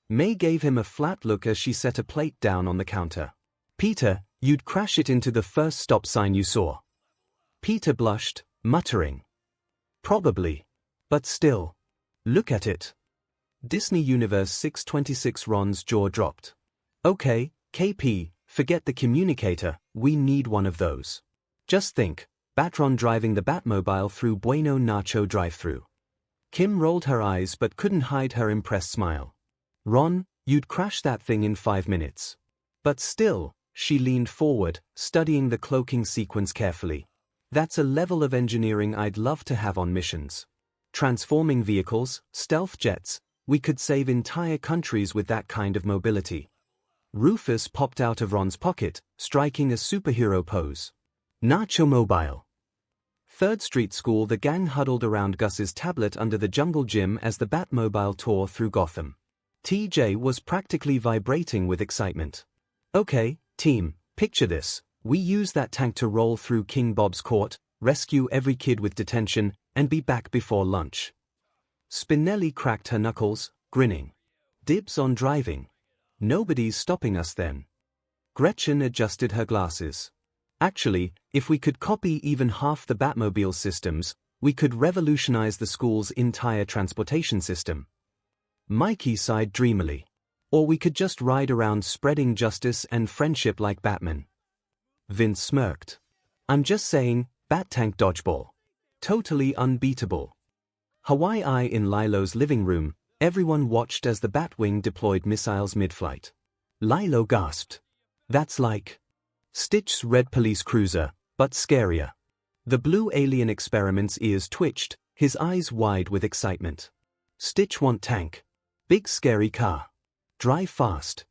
May gave him a flat look as she set a plate down on the counter. Peter, you'd crash it into the first stop sign you saw. Peter blushed, muttering. Probably. But still. Look at it. Disney Universe 626. Ron's jaw dropped. Okay, KP, forget the communicator, we need one of those. Just think, Batron driving the Batmobile through Bueno Nacho drive-thru. Kim rolled her eyes but couldn't hide her impressed smile. Ron, you'd crash that thing in 5 minutes. But still, she leaned forward, studying the cloaking sequence carefully. That's a level of engineering I'd love to have on missions. Transforming vehicles, stealth jets, we could save entire countries with that kind of mobility. Rufus popped out of Ron's pocket, striking a superhero pose. Nacho Mobile. 3rd Street School. The gang huddled around Gus's tablet under the jungle gym as the Batmobile tore through Gotham. TJ was practically vibrating with excitement. Okay, team, picture this. We use that tank to roll through King Bob's court, rescue every kid with detention, and be back before lunch. Spinelli cracked her knuckles, grinning. Dibs on driving. Nobody's stopping us then. Gretchen adjusted her glasses. Actually, if we could copy even half the Batmobile systems, we could revolutionize the school's entire transportation system. Mikey sighed dreamily. Or we could just ride around spreading justice and friendship like Batman. Vince smirked. I'm just saying, Bat-tank dodgeball. Totally unbeatable. Hawaii in Lilo's living room, everyone watched as the Batwing deployed missiles mid-flight. Lilo gasped. That's like Stitch's red police cruiser, but scarier. The blue alien experiment's ears twitched, his eyes wide with excitement. Stitch want tank. Big scary car. Drive fast.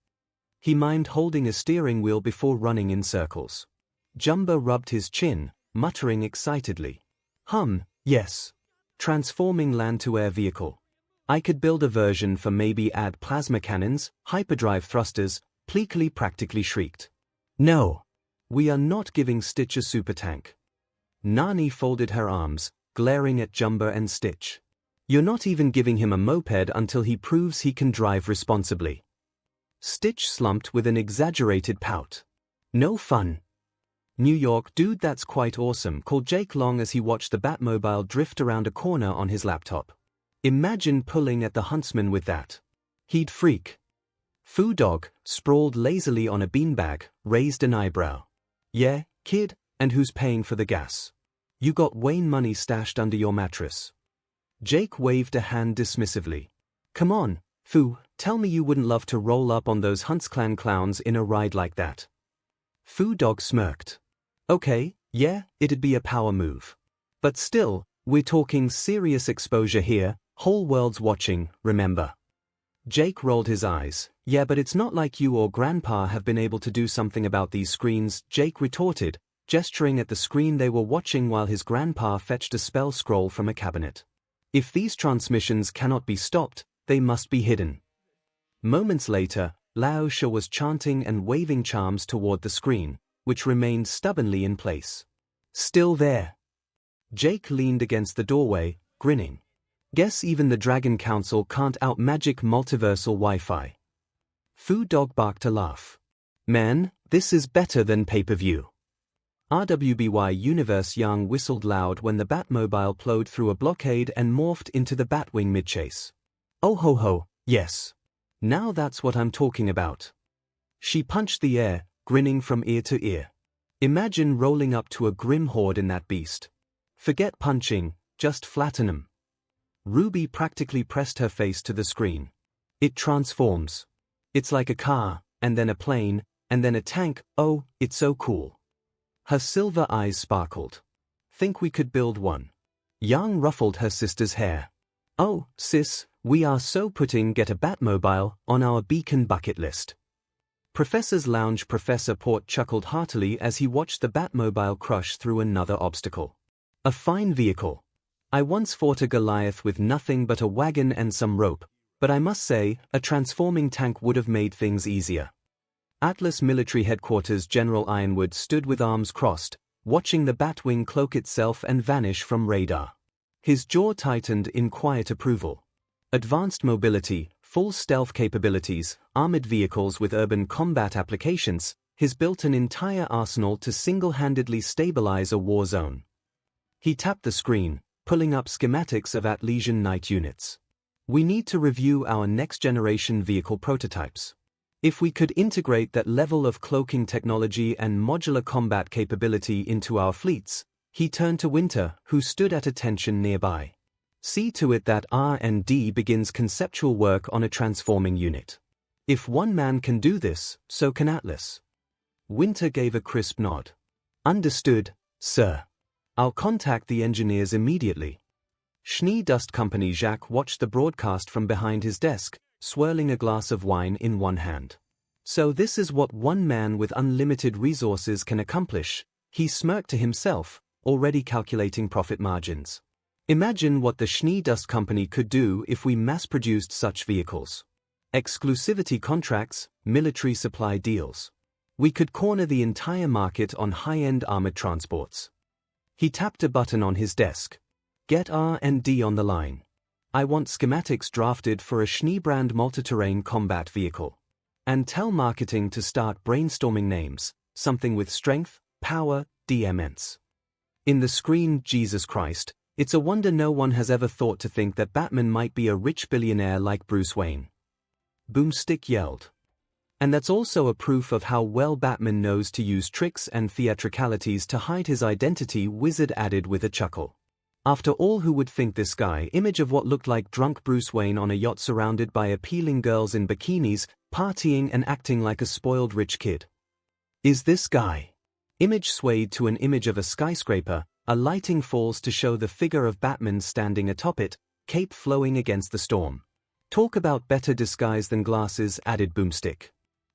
He mimed holding a steering wheel before running in circles. Jumbo rubbed his chin, muttering excitedly. Yes. Transforming land-to-air vehicle. I could build a version for maybe add plasma cannons, hyperdrive thrusters, Pleakley practically shrieked. No. We are not giving Stitch a super tank. Nani folded her arms, glaring at Jumbo and Stitch. You're not even giving him a moped until he proves he can drive responsibly. Stitch slumped with an exaggerated pout. No fun. New York dude, that's quite awesome, called Jake Long as he watched the Batmobile drift around a corner on his laptop. Imagine pulling at the Huntsman with that. He'd freak. Foo Dog, sprawled lazily on a beanbag, raised an eyebrow. Yeah, kid, and who's paying for the gas? You got Wayne money stashed under your mattress. Jake waved a hand dismissively. Come on, Foo, tell me you wouldn't love to roll up on those HuntsClan clowns in a ride like that. Foo Dog smirked. Okay, yeah, it'd be a power move. But still, we're talking serious exposure here, whole world's watching, remember. Jake rolled his eyes. Yeah, but it's not like you or Grandpa have been able to do something about these screens, Jake retorted, gesturing at the screen they were watching while his grandpa fetched a spell scroll from a cabinet. If these transmissions cannot be stopped, they must be hidden. Moments later, 𝐼𝐻 was chanting and waving charms toward the screen, which remained stubbornly in place. Still there. Jake leaned against the doorway, grinning. Guess even the Dragon Council can't out-magic multiversal Wi-Fi. Fu Dog barked a laugh. Man, this is better than pay-per-view. RWBY Universe Yang whistled loud when the Batmobile plowed through a blockade and morphed into the Batwing mid-chase. Oh ho ho, yes. Now that's what I'm talking about. She punched the air, grinning from ear to ear. Imagine rolling up to a grim horde in that beast. Forget punching, just flatten 'em. Ruby practically pressed her face to the screen. It transforms. It's like a car, and then a plane, and then a tank. Oh, it's so cool. Her silver eyes sparkled. Think we could build one? Yang ruffled her sister's hair. Oh, sis, we are so putting get a Batmobile on our beacon bucket list. Professor's Lounge Professor Port chuckled heartily as he watched the Batmobile crush through another obstacle. A fine vehicle. I once fought a Goliath with nothing but a wagon and some rope, but I must say, a transforming tank would have made things easier. Atlas Military Headquarters General Ironwood stood with arms crossed, watching the Batwing cloak itself and vanish from radar. His jaw tightened in quiet approval. Advanced mobility, full stealth capabilities, armored vehicles with urban combat applications, he's built an entire arsenal to single-handedly stabilize a war zone. He tapped the screen, pulling up schematics of Atlassian Knight units. We need to review our next-generation vehicle prototypes. If we could integrate that level of cloaking technology and modular combat capability into our fleets, he turned to Winter, who stood at attention nearby. See to it that R&D begins conceptual work on a transforming unit. If one man can do this, so can Atlas. Winter gave a crisp nod. Understood, sir. I'll contact the engineers immediately. 𝐶hnee Company Jacques watched the broadcast from behind his desk, swirling a glass of wine in one hand. So this is what one man with unlimited resources can accomplish, he smirked to himself, already calculating profit margins. Imagine what the 𝐶hnee Company could do if we mass-produced such vehicles. Exclusivity contracts, military supply deals. We could corner the entire market on high-end armored transports. He tapped a button on his desk. Get R&D on the line. I want schematics drafted for a 𝐶hnee brand multi-terrain combat vehicle. And tell marketing to start brainstorming names, something with strength, power, DMNs. In the screen, Jesus Christ, it's a wonder no one has ever thought to think that Batman might be a rich billionaire like Bruce Wayne. Boomstick yelled. And that's also a proof of how well Batman knows to use tricks and theatricalities to hide his identity, Wizard added with a chuckle. After all, who would think this guy, image of what looked like drunk Bruce Wayne on a yacht surrounded by appealing girls in bikinis, partying and acting like a spoiled rich kid. Is this guy? Image swayed to an image of a skyscraper, a lighting falls to show the figure of Batman standing atop it, cape flowing against the storm. Talk about better disguise than glasses, added Boomstick.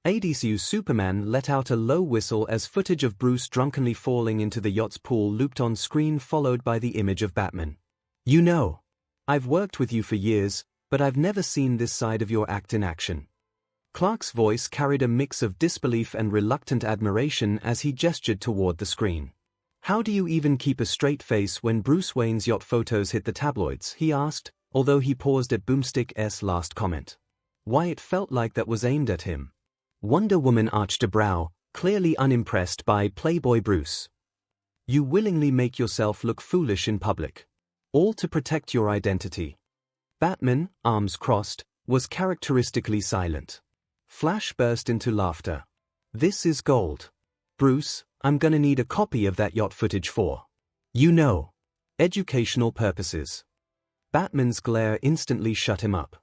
ADCU Superman let out a low whistle as footage of Bruce drunkenly falling into the yacht's pool looped on screen, followed by the image of Batman. You know, I've worked with you for years, but I've never seen this side of your act in action. Clark's voice carried a mix of disbelief and reluctant admiration as he gestured toward the screen. How do you even keep a straight face when Bruce Wayne's yacht photos hit the tabloids, he asked, although he paused at Boomstick's last comment. Why, it felt like that was aimed at him. Wonder Woman arched a brow, clearly unimpressed by Playboy Bruce. You willingly make yourself look foolish in public. All to protect your identity. Batman, arms crossed, was characteristically silent. Flash burst into laughter. This is gold. Bruce, I'm gonna need a copy of that yacht footage for, you know, educational purposes. Batman's glare instantly shut him up.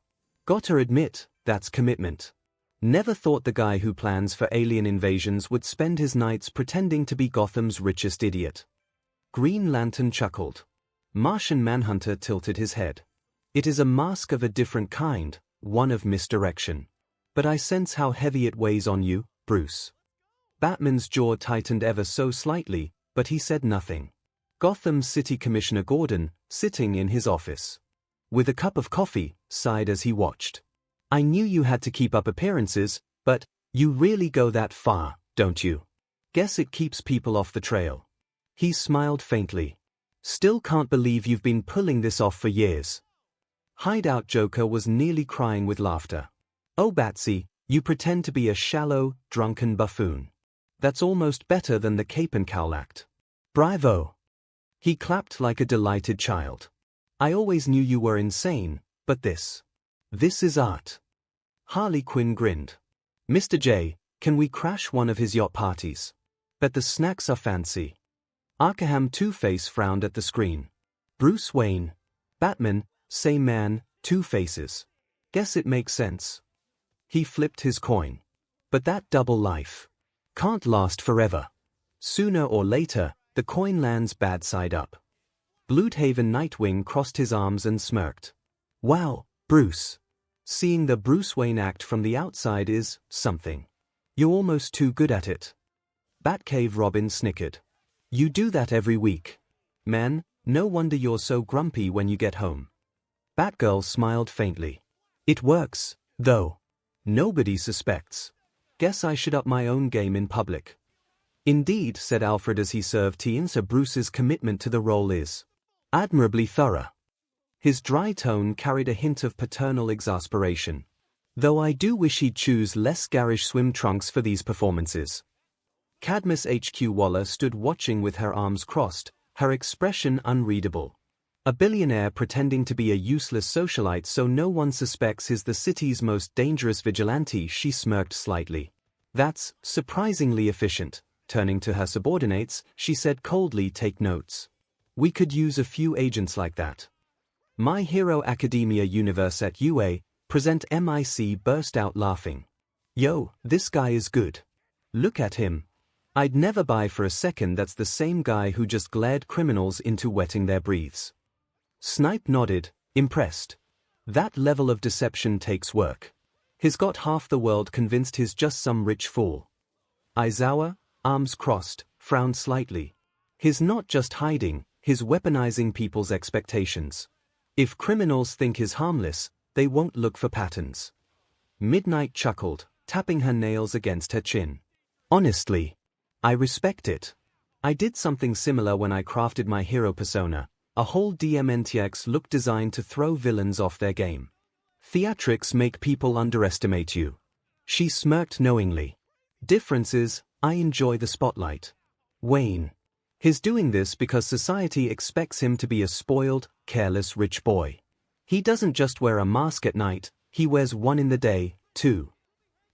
Gotta admit, that's commitment. Never thought the guy who plans for alien invasions would spend his nights pretending to be Gotham's richest idiot. Green Lantern chuckled. Martian Manhunter tilted his head. It is a mask of a different kind, one of misdirection. But I sense how heavy it weighs on you, Bruce. Batman's jaw tightened ever so slightly, but he said nothing. Gotham City Commissioner Gordon, sitting in his office, with a cup of coffee, sighed as he watched. I knew you had to keep up appearances, but you really go that far, don't you? Guess it keeps people off the trail. He smiled faintly. Still can't believe you've been pulling this off for years. Hideout Joker was nearly crying with laughter. Oh Batsy, you pretend to be a shallow, drunken buffoon. That's almost better than the Cape and Cowl act. Bravo! He clapped like a delighted child. I always knew you were insane, but this is art. Harley Quinn grinned. Mr. J, can we crash one of his yacht parties? Bet the snacks are fancy. Arkham Two-Face frowned at the screen. Bruce Wayne. Batman, same man, two faces. Guess it makes sense. He flipped his coin. But that double life can't last forever. Sooner or later, the coin lands bad side up. Bloodhaven Nightwing crossed his arms and smirked. Wow, Bruce. Seeing the Bruce Wayne act from the outside is something. You're almost too good at it. Batcave Robin snickered. You do that every week. Man, no wonder you're so grumpy when you get home. Batgirl smiled faintly. It works, though. Nobody suspects. Guess I should up my own game in public. Indeed, said Alfred as he served tea, and Sir Bruce's commitment to the role is admirably thorough. His dry tone carried a hint of paternal exasperation. Though I do wish he'd choose less garish swim trunks for these performances. Cadmus HQ Waller stood watching with her arms crossed, her expression unreadable. A billionaire pretending to be a useless socialite so no one suspects he's the city's most dangerous vigilante, she smirked slightly. That's surprisingly efficient. Turning to her subordinates, she said coldly, take notes. We could use a few agents like that. My Hero Academia universe at UA, present MIC burst out laughing. Yo, this guy is good. Look at him. I'd never buy for a second that's the same guy who just glared criminals into wetting their breaths. Snipe nodded, impressed. That level of deception takes work. He's got half the world convinced he's just some rich fool. Aizawa, arms crossed, frowned slightly. He's not just hiding, he's weaponizing people's expectations. If criminals think he's harmless, they won't look for patterns. Midnight chuckled, tapping her nails against her chin. Honestly, I respect it. I did something similar when I crafted my hero persona, a whole DMNTX look designed to throw villains off their game. Theatrics make people underestimate you. She smirked knowingly. Difference is, I enjoy the spotlight. Wayne. He's doing this because society expects him to be a spoiled, careless rich boy. He doesn't just wear a mask at night, he wears one in the day, too.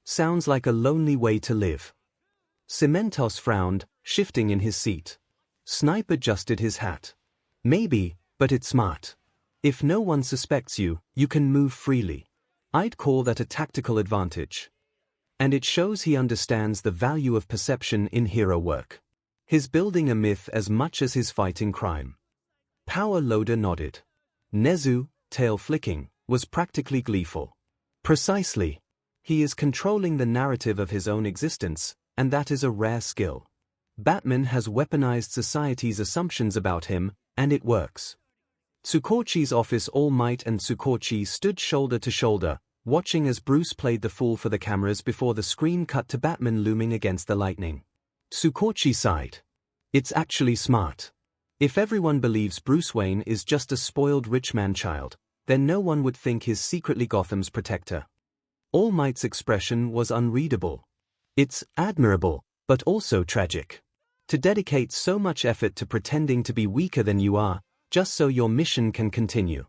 Sounds like a lonely way to live. Cementos frowned, shifting in his seat. Snipe adjusted his hat. Maybe, but it's smart. If no one suspects you, you can move freely. I'd call that a tactical advantage. And it shows he understands the value of perception in hero work. He's building a myth as much as he's fighting crime. Power Loader nodded. Nezu, tail flicking, was practically gleeful. Precisely. He is controlling the narrative of his own existence, and that is a rare skill. Batman has weaponized society's assumptions about him, and it works. 𝐒𝐭𝐚𝐲's office All Might and 𝐒𝐭𝐴 stood shoulder to shoulder, watching as Bruce played the fool for the cameras before the screen cut to Batman looming against the lightning. 𝐒𝐭𝐴 sighed. It's actually smart. If everyone believes Bruce Wayne is just a spoiled rich man child, then no one would think he's secretly Gotham's protector. All Might's expression was unreadable. It's admirable, but also tragic. To dedicate so much effort to pretending to be weaker than you are, just so your mission can continue.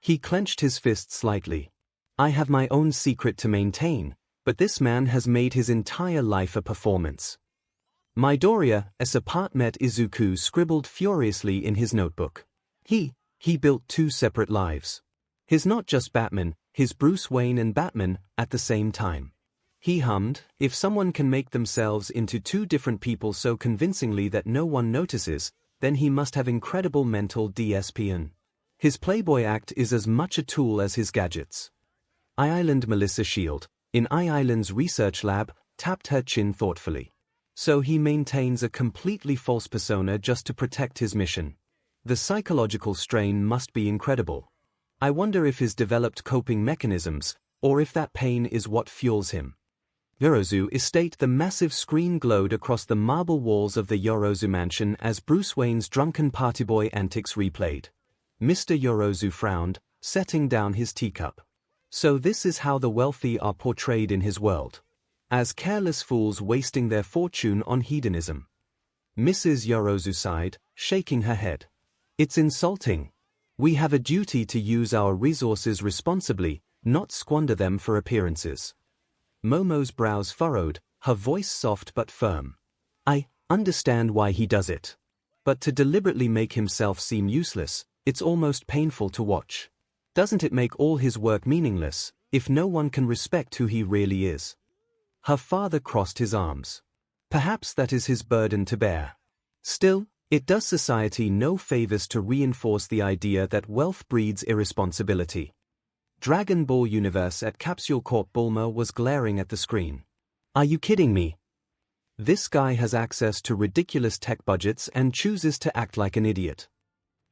He clenched his fist slightly. I have my own secret to maintain, but this man has made his entire life a performance. Midoriya, as a part met Izuku scribbled furiously in his notebook. He built two separate lives. He's not just Batman, he's Bruce Wayne and Batman, at the same time. He hummed, "If someone can make themselves into two different people so convincingly that no one notices, then he must have incredible mental DSPN. His Playboy act is as much a tool as his gadgets." 𝐼𝐼𝐵 Melissa Shield, in 𝐼𝐼𝐵's research lab, tapped her chin thoughtfully. So he maintains a completely false persona just to protect his mission. The psychological strain must be incredible. I wonder if his developed coping mechanisms, or if that pain is what fuels him. Yorozu estate. The massive screen glowed across the marble walls of the Yorozu mansion as Bruce Wayne's drunken partyboy antics replayed. Mr. Yorozu frowned, setting down his teacup. So this is how the wealthy are portrayed in his world. As careless fools wasting their fortune on hedonism. Mrs. Yorozu sighed, shaking her head. It's insulting. We have a duty to use our resources responsibly, not squander them for appearances. Momo's brows furrowed, her voice soft but firm. I understand why he does it. But to deliberately make himself seem useless, it's almost painful to watch. Doesn't it make all his work meaningless, if no one can respect who he really is? Her father crossed his arms. Perhaps that is his burden to bear. Still, it does society no favors to reinforce the idea that wealth breeds irresponsibility. Dragon Ball Universe at Capsule Corp. Bulma was glaring at the screen. Are you kidding me? This guy has access to ridiculous tech budgets and chooses to act like an idiot.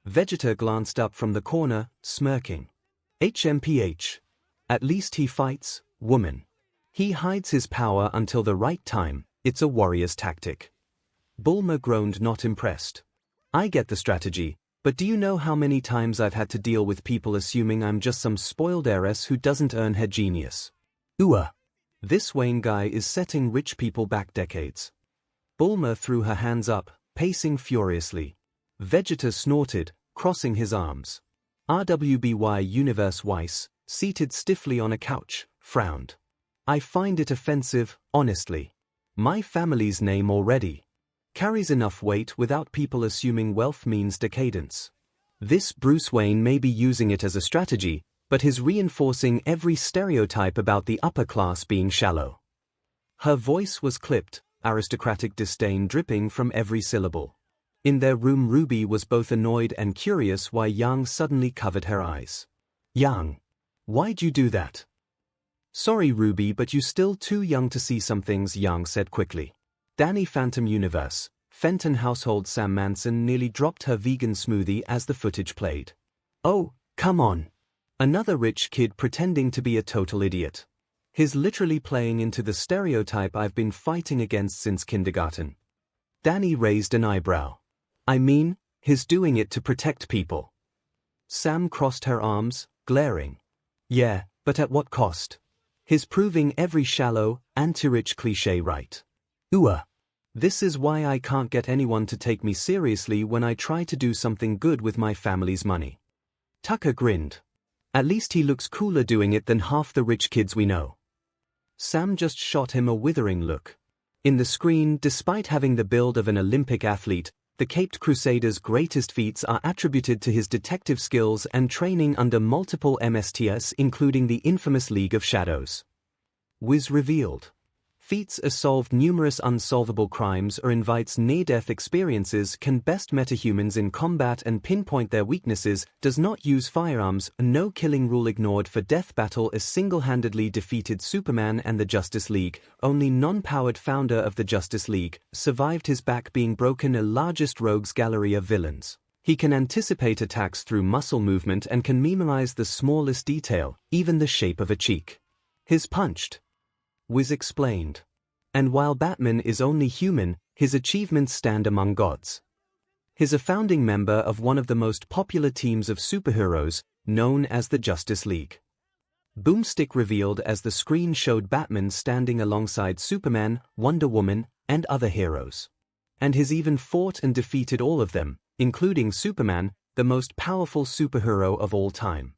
Vegeta glanced up from the corner, smirking. HMPH. At least he fights, woman. He hides his power until the right time, it's a warrior's tactic. Bulma groaned, not impressed. I get the strategy. But do you know how many times I've had to deal with people assuming I'm just some spoiled heiress who doesn't earn her genius? This Wayne guy is setting rich people back decades. Bulma threw her hands up, pacing furiously. Vegeta snorted, crossing his arms. RWBY Universe Weiss, seated stiffly on a couch, frowned. I find it offensive, honestly. My family's name already carries enough weight without people assuming wealth means decadence. This Bruce Wayne may be using it as a strategy, but he's reinforcing every stereotype about the upper class being shallow. Her voice was clipped, aristocratic disdain dripping from every syllable. In their room, Ruby was both annoyed and curious why Yang suddenly covered her eyes. Yang, why'd you do that? Sorry Ruby, but you're still too young to see some things, Yang said quickly. Danny Phantom Universe, Fenton household Sam Manson nearly dropped her vegan smoothie as the footage played. Oh, come on. Another rich kid pretending to be a total idiot. He's literally playing into the stereotype I've been fighting against since kindergarten. Danny raised an eyebrow. I mean, he's doing it to protect people. Sam crossed her arms, glaring. Yeah, but at what cost? He's proving every shallow, anti-rich cliché right. This is why I can't get anyone to take me seriously when I try to do something good with my family's money. Tucker grinned. At least he looks cooler doing it than half the rich kids we know. Sam just shot him a withering look. In the screen, despite having the build of an Olympic athlete, the Caped Crusader's greatest feats are attributed to his detective skills and training under multiple MSTs, including the infamous League of Shadows. Wiz revealed. Feats solved numerous unsolvable crimes or invites near-death experiences, can best metahumans in combat and pinpoint their weaknesses, does not use firearms, no killing rule ignored for death battle, is single-handedly defeated Superman and the Justice League, only non-powered founder of the Justice League, survived his back being broken, a largest rogues gallery of villains. He can anticipate attacks through muscle movement and can memorize the smallest detail, even the shape of a cheek. His punched. Wiz explained. And while Batman is only human, his achievements stand among gods. He's a founding member of one of the most popular teams of superheroes, known as the Justice League. Boomstick revealed as the screen showed Batman standing alongside Superman, Wonder Woman, and other heroes. And he's even fought and defeated all of them, including Superman, the most powerful superhero of all time.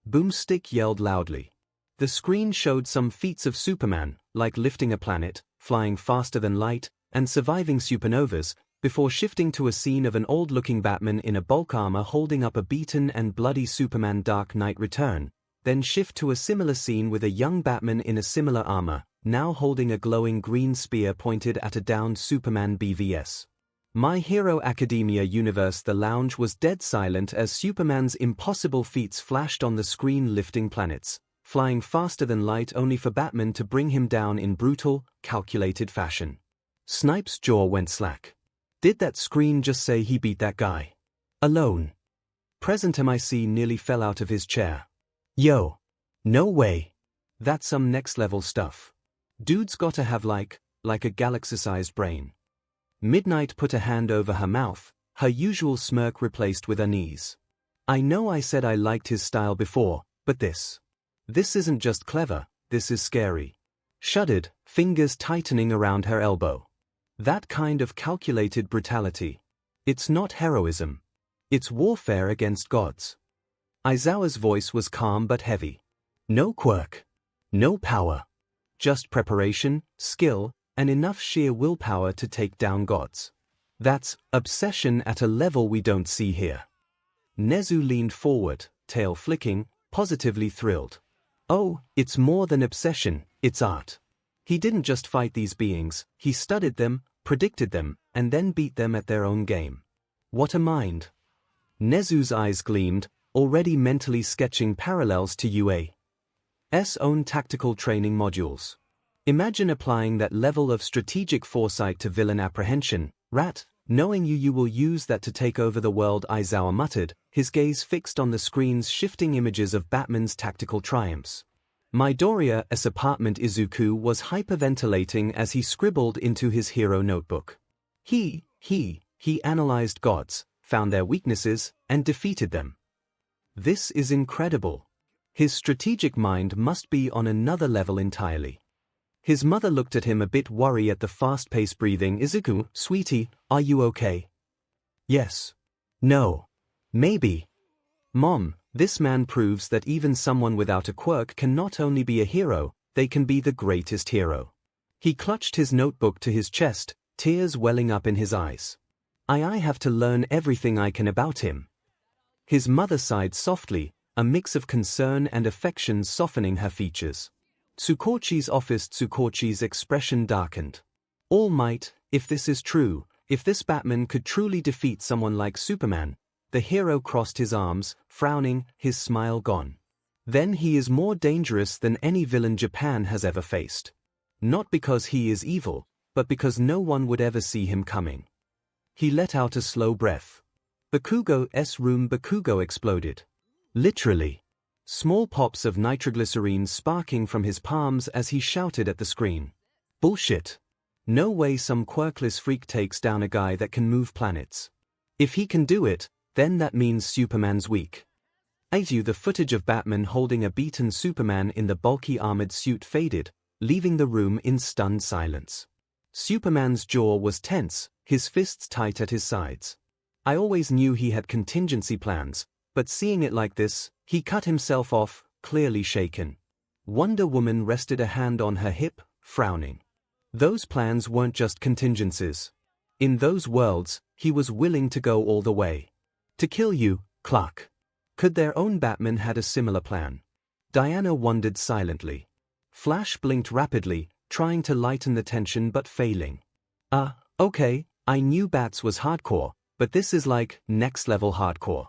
Boomstick yelled loudly. The screen showed some feats of Superman, like lifting a planet, flying faster than light, and surviving supernovas, before shifting to a scene of an old-looking Batman in a bulk armor holding up a beaten and bloody Superman. Dark Knight Return. then shift to a similar scene with a young Batman in a similar armor, now holding a glowing green spear pointed at a downed Superman BVS. My Hero Academia universe. The lounge was dead silent as Superman's impossible feats flashed on the screen, lifting planets, flying faster than light, only for Batman to bring him down in brutal, calculated fashion. Snipe's jaw went slack. Did that screen just say he beat that guy? Alone. Present MIC nearly fell out of his chair. Yo. No way. That's some next-level stuff. Dude's gotta have like a galaxy-sized brain. Midnight put a hand over her mouth, her usual smirk replaced with unease. I know I said I liked his style before, but this isn't just clever, this is scary. Shuddered, fingers tightening around her elbow. That kind of calculated brutality. It's not heroism. It's warfare against gods. Aizawa's voice was calm but heavy. No quirk. No power. Just preparation, skill, and enough sheer willpower to take down gods. That's obsession at a level we don't see here. Nezu leaned forward, tail flicking, positively thrilled. Oh, it's more than obsession, it's art. He didn't just fight these beings, he studied them, predicted them, and then beat them at their own game. What a mind. Nezu's eyes gleamed, already mentally sketching parallels to UA's own tactical training modules. Imagine applying that level of strategic foresight to villain apprehension. Rat, knowing you will use that to take over the world, Aizawa muttered, his gaze fixed on the screen's shifting images of Batman's tactical triumphs. Midoriya's apartment. Izuku was hyperventilating as he scribbled into his hero notebook. He analyzed gods, found their weaknesses, and defeated them. This is incredible. His strategic mind must be on another level entirely. His mother looked at him a bit worried at the fast-paced breathing. Izuku, sweetie, are you okay? Yes. No. Maybe. Mom, this man proves that even someone without a quirk can not only be a hero, they can be the greatest hero. He clutched his notebook to his chest, tears welling up in his eyes. I have to learn everything I can about him. His mother sighed softly, a mix of concern and affection softening her features. Tsukochi's office. Tsukochi's expression darkened. All might, if this is true, if this Batman could truly defeat someone like Superman. The hero crossed his arms, frowning, his smile gone. Then he is more dangerous than any villain Japan has ever faced. Not because he is evil, but because no one would ever see him coming. He let out a slow breath. Bakugo's room. Bakugo exploded. Literally. Small pops of nitroglycerine sparking from his palms as he shouted at the screen. Bullshit. No way some quirkless freak takes down a guy that can move planets. If he can do it, then that means Superman's weak. The footage of Batman holding a beaten Superman in the bulky armored suit faded, leaving the room in stunned silence. Superman's jaw was tense, his fists tight at his sides. I always knew he had contingency plans, but seeing it like this, he cut himself off, clearly shaken. Wonder Woman rested a hand on her hip, frowning. Those plans weren't just contingencies. In those worlds, he was willing to go all the way. To kill you, Clark. Could their own Batman had a similar plan? Diana wondered silently. Flash blinked rapidly, trying to lighten the tension but failing. Okay, I knew Bats was hardcore, but this is like next-level hardcore.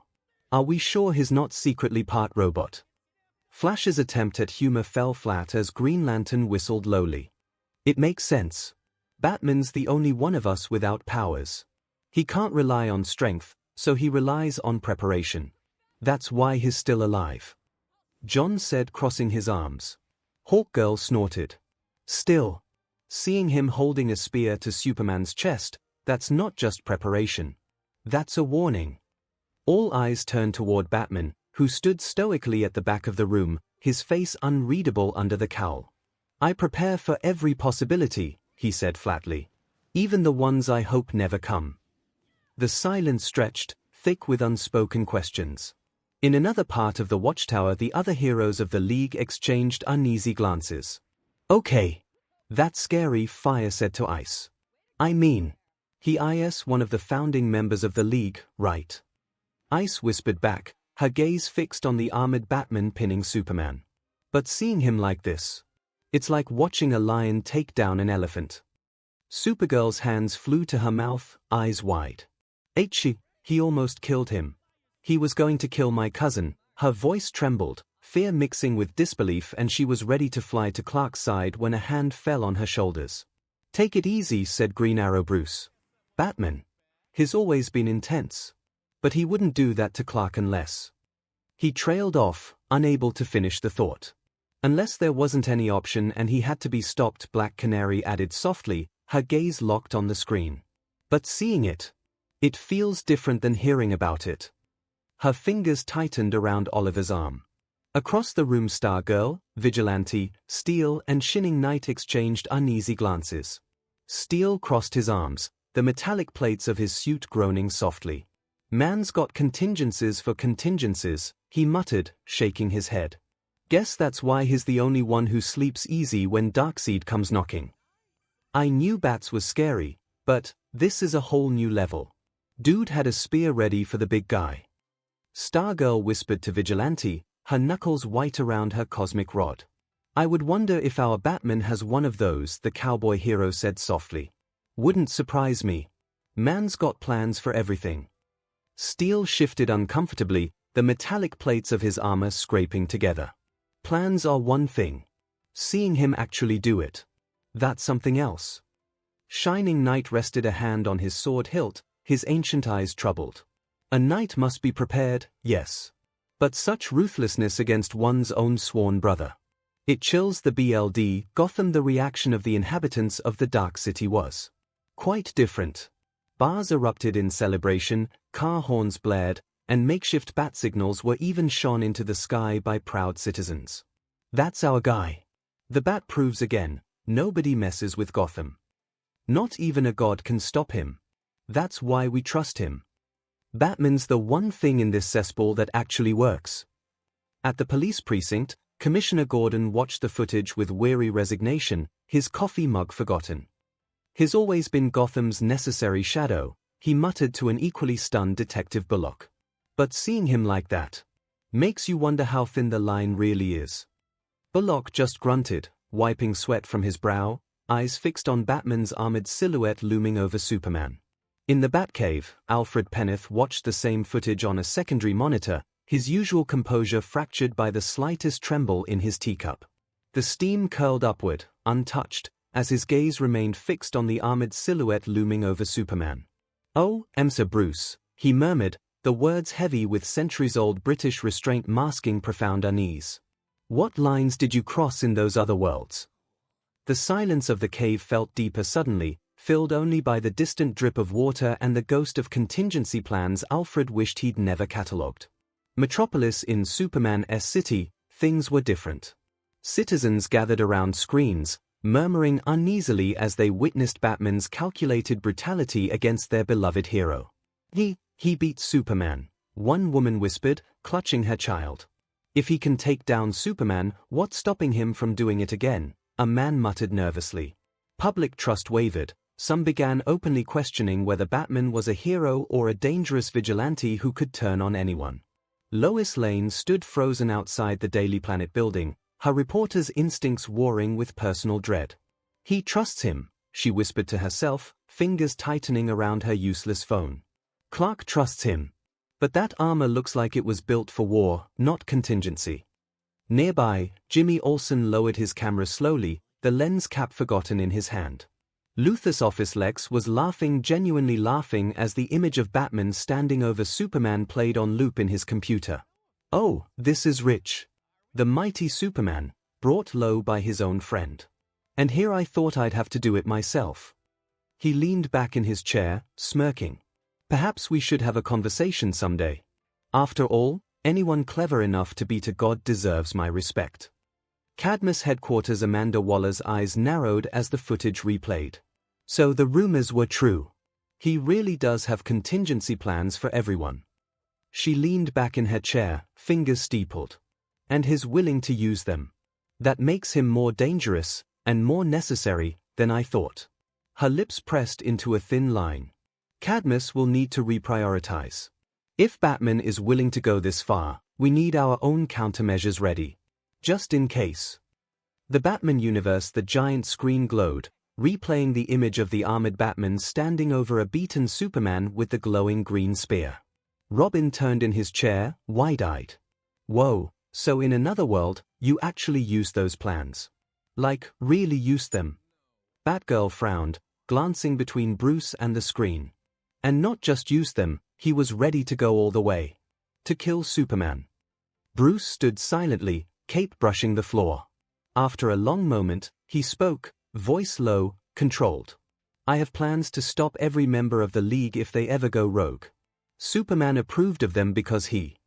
Are we sure he's not secretly part robot? Flash's attempt at humor fell flat as Green Lantern whistled lowly. It makes sense. Batman's the only one of us without powers. He can't rely on strength, so he relies on preparation. That's why he's still alive. John said, crossing his arms. Hawkgirl snorted. Still. Seeing him holding a spear to Superman's chest, that's not just preparation. That's a warning. All eyes turned toward Batman, who stood stoically at the back of the room, his face unreadable under the cowl. I prepare for every possibility, he said flatly. Even the ones I hope never come. The silence stretched, thick with unspoken questions. In another part of the watchtower, the other heroes of the League exchanged uneasy glances. Okay. That's scary, Fire said to Ice. I mean, he is one of the founding members of the League, right? Ice whispered back, her gaze fixed on the armored Batman pinning Superman. But seeing him like this, it's like watching a lion take down an elephant. Supergirl's hands flew to her mouth, eyes wide. He almost killed him. He was going to kill my cousin. Her voice trembled, fear mixing with disbelief, and she was ready to fly to Clark's side when a hand fell on her shoulders. "Take it easy," said Green Arrow Bruce. Batman. He's always been intense. But he wouldn't do that to Clark unless. He trailed off, unable to finish the thought. Unless there wasn't any option and he had to be stopped, Black Canary added softly, her gaze locked on the screen. But seeing it feels different than hearing about it. Her fingers tightened around Oliver's arm. Across the room, Stargirl, Vigilante, Steel, and Shining Knight exchanged uneasy glances. Steel crossed his arms, the metallic plates of his suit groaning softly. "Man's got contingencies for contingencies," he muttered, shaking his head. "Guess that's why he's the only one who sleeps easy when Darkseid comes knocking." I knew Bats was scary, but this is a whole new level. Dude had a spear ready for the big guy. Stargirl whispered to Vigilante, her knuckles white around her cosmic rod. "I would wonder if our Batman has one of those," the cowboy hero said softly. "Wouldn't surprise me. Man's got plans for everything." Steel shifted uncomfortably, the metallic plates of his armor scraping together. Plans are one thing. Seeing him actually do it, that's something else. Shining Knight rested a hand on his sword hilt, his ancient eyes troubled. A knight must be prepared, yes. But such ruthlessness against one's own sworn brother. It chills the BLD. Gotham. The reaction of the inhabitants of the Dark City was quite different. Bars erupted in celebration, car horns blared, and makeshift bat signals were even shone into the sky by proud citizens. "That's our guy. The bat proves again, nobody messes with Gotham. Not even a god can stop him. That's why we trust him. Batman's the one thing in this cesspool that actually works." At the police precinct, Commissioner Gordon watched the footage with weary resignation, his coffee mug forgotten. "He's always been Gotham's necessary shadow," he muttered to an equally stunned Detective Bullock. "But seeing him like that makes you wonder how thin the line really is." Bullock just grunted, wiping sweat from his brow, eyes fixed on Batman's armored silhouette looming over Superman. In the Batcave, Alfred Pennyth watched the same footage on a secondary monitor, his usual composure fractured by the slightest tremble in his teacup. The steam curled upward, untouched, as his gaze remained fixed on the armored silhouette looming over Superman. "Oh, Sir Bruce," he murmured, the words heavy with centuries-old British restraint masking profound unease. "What lines did you cross in those other worlds?" The silence of the cave felt deeper suddenly, filled only by the distant drip of water and the ghost of contingency plans Alfred wished he'd never catalogued. Metropolis. In Superman's city, things were different. Citizens gathered around screens, murmuring uneasily as they witnessed Batman's calculated brutality against their beloved hero. He beat Superman," one woman whispered, clutching her child. "If he can take down Superman, what's stopping him from doing it again?" a man muttered nervously. Public trust wavered. Some began openly questioning whether Batman was a hero or a dangerous vigilante who could turn on anyone. Lois Lane stood frozen outside the Daily Planet building, her reporter's instincts warring with personal dread. "He trusts him," she whispered to herself, fingers tightening around her useless phone. "Clark trusts him. But that armor looks like it was built for war, not contingency." Nearby, Jimmy Olsen lowered his camera slowly, the lens cap forgotten in his hand. Luthor's office Lex was laughing, genuinely laughing, as the image of Batman standing over Superman played on loop in his computer. "Oh, this is rich. The mighty Superman, brought low by his own friend. And here I thought I'd have to do it myself." He leaned back in his chair, smirking. "Perhaps we should have a conversation someday. After all, anyone clever enough to beat a god deserves my respect." Cadmus headquarters. Amanda Waller's eyes narrowed as the footage replayed. "So the rumors were true. He really does have contingency plans for everyone." She leaned back in her chair, fingers steepled. "And he's willing to use them. That makes him more dangerous, and more necessary, than I thought." Her lips pressed into a thin line. "Cadmus will need to reprioritize. If Batman is willing to go this far, we need our own countermeasures ready. Just in case. The Batman universe. The giant screen glowed, replaying the image of the armored Batman standing over a beaten Superman with the glowing green spear. Robin turned in his chair, wide-eyed. Whoa, so in another world, you actually used those plans? Like, really used them? Batgirl frowned, glancing between Bruce and the screen. And not just used them, he was ready to go all the way. To kill Superman. Bruce stood silently, cape brushing the floor. After a long moment, he spoke, voice low, controlled. I have plans to stop every member of the League if they ever go rogue. Superman approved of them because he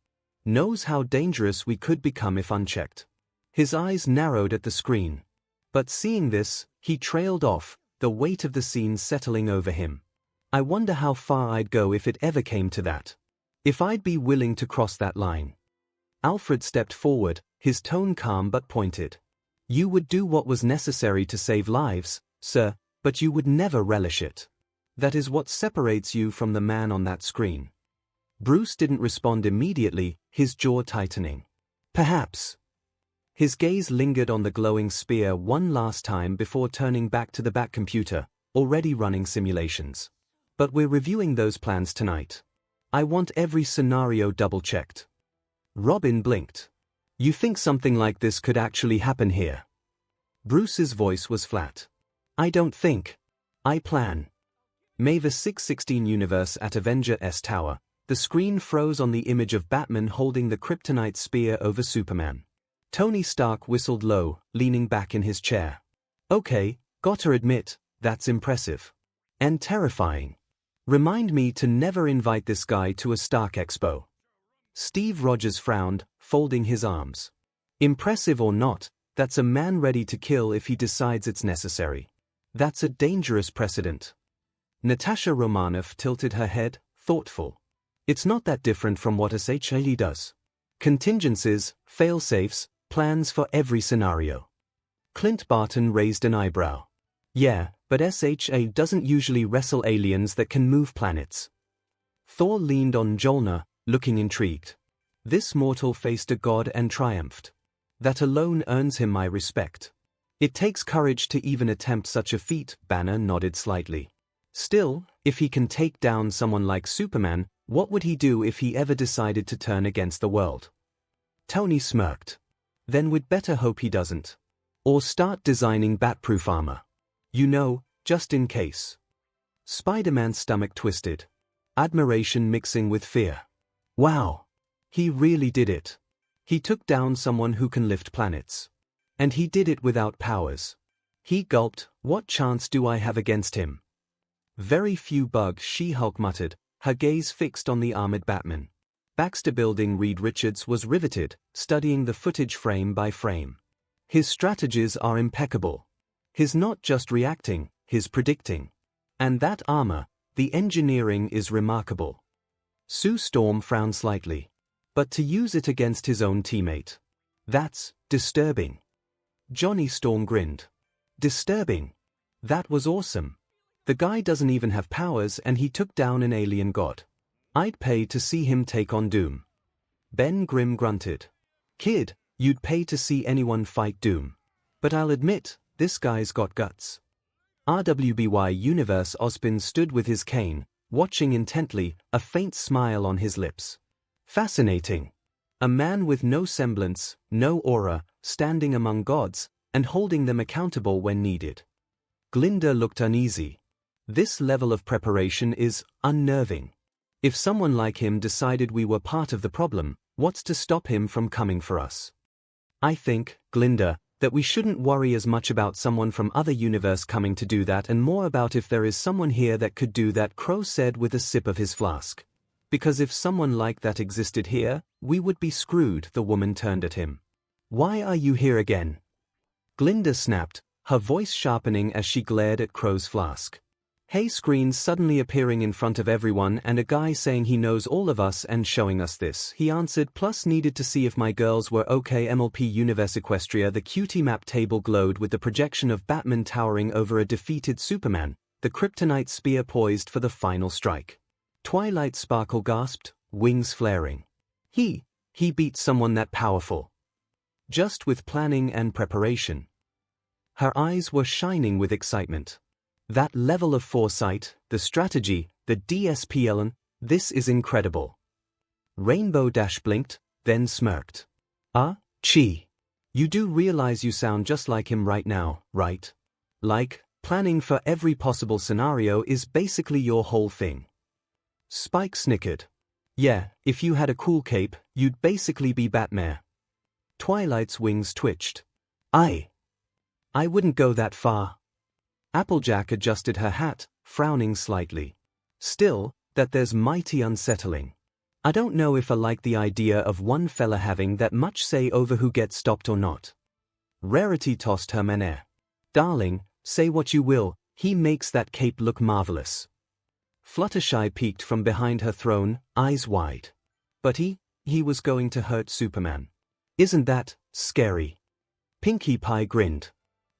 knows how dangerous we could become if unchecked. His eyes narrowed at the screen. But seeing this, he trailed off, the weight of the scene settling over him. I wonder how far I'd go if it ever came to that. If I'd be willing to cross that line. Alfred stepped forward, his tone calm but pointed. You would do what was necessary to save lives, sir, but you would never relish it. That is what separates you from the man on that screen. Bruce didn't respond immediately, his jaw tightening. Perhaps. His gaze lingered on the glowing spear one last time before turning back to the Batcomputer, already running simulations. But we're reviewing those plans tonight. I want every scenario double-checked. Robin blinked. You think something like this could actually happen here? Bruce's voice was flat. I don't think. I plan. May the 616 universe at Avengers Tower, the screen froze on the image of Batman holding the kryptonite spear over Superman. Tony Stark whistled low, leaning back in his chair. Okay, gotta admit, that's impressive. And terrifying. Remind me to never invite this guy to a Stark Expo. Steve Rogers frowned, folding his arms. Impressive or not, that's a man ready to kill if he decides it's necessary. That's a dangerous precedent. Natasha Romanoff tilted her head, thoughtful. It's not that different from what SHA does. Contingencies, fail-safes, plans for every scenario. Clint Barton raised an eyebrow. Yeah, but SHA doesn't usually wrestle aliens that can move planets. Thor leaned on Mjolnir, looking intrigued. This mortal faced a god and triumphed. That alone earns him my respect. It takes courage to even attempt such a feat, Banner nodded slightly. Still, if he can take down someone like Superman, what would he do if he ever decided to turn against the world? Tony smirked. Then we'd better hope he doesn't. Or start designing bat-proof armor. You know, just in case. Spider-Man's stomach twisted. Admiration mixing with fear. Wow. He really did it. He took down someone who can lift planets. And he did it without powers. He gulped. What chance do I have against him? Very few, She-Hulk muttered, her gaze fixed on the armored Batman. Baxter Building. Reed Richards was riveted, studying the footage frame by frame. His strategies are impeccable. He's not just reacting, he's predicting. And that armor, the engineering is remarkable. Sue Storm frowned slightly. But to use it against his own teammate. That's disturbing. Johnny Storm grinned. Disturbing. That was awesome. The guy doesn't even have powers and he took down an alien god. I'd pay to see him take on Doom. Ben Grimm grunted. Kid, you'd pay to see anyone fight Doom. But I'll admit, this guy's got guts. RWBY Universe. Ozpin stood with his cane, watching intently, a faint smile on his lips. Fascinating. A man with no semblance, no aura, standing among gods, and holding them accountable when needed. Glinda looked uneasy. This level of preparation is unnerving. If someone like him decided we were part of the problem, what's to stop him from coming for us? I think, Glinda, that we shouldn't worry as much about someone from other universe coming to do that and more about if there is someone here that could do that, Crow said with a sip of his flask. Because if someone like that existed here, we would be screwed. The woman turned at him. Why are you here again? Glinda snapped, her voice sharpening as she glared at Crow's flask. Hey, screens suddenly appearing in front of everyone and a guy saying he knows all of us and showing us this. He answered, plus needed to see if my girls were okay. MLP Universe Equestria. The cutie map table glowed with the projection of Batman towering over a defeated Superman, the kryptonite spear poised for the final strike. Twilight Sparkle gasped, wings flaring. He beat someone that powerful. Just with planning and preparation. Her eyes were shining with excitement. That level of foresight, the strategy, the DSPLN, this is incredible. Rainbow Dash blinked, then smirked. Chi. You do realize you sound just like him right now, right? Like, planning for every possible scenario is basically your whole thing. Spike snickered. Yeah, if you had a cool cape, you'd basically be Batman. Twilight's wings twitched. I wouldn't go that far. Applejack adjusted her hat, frowning slightly. Still, there's mighty unsettling. I don't know if I like the idea of one fella having that much say over who gets stopped or not. Rarity tossed her manner. Darling, say what you will, he makes that cape look marvelous. Fluttershy peeked from behind her throne, eyes wide. But he was going to hurt Superman. Isn't that scary? Pinkie Pie grinned.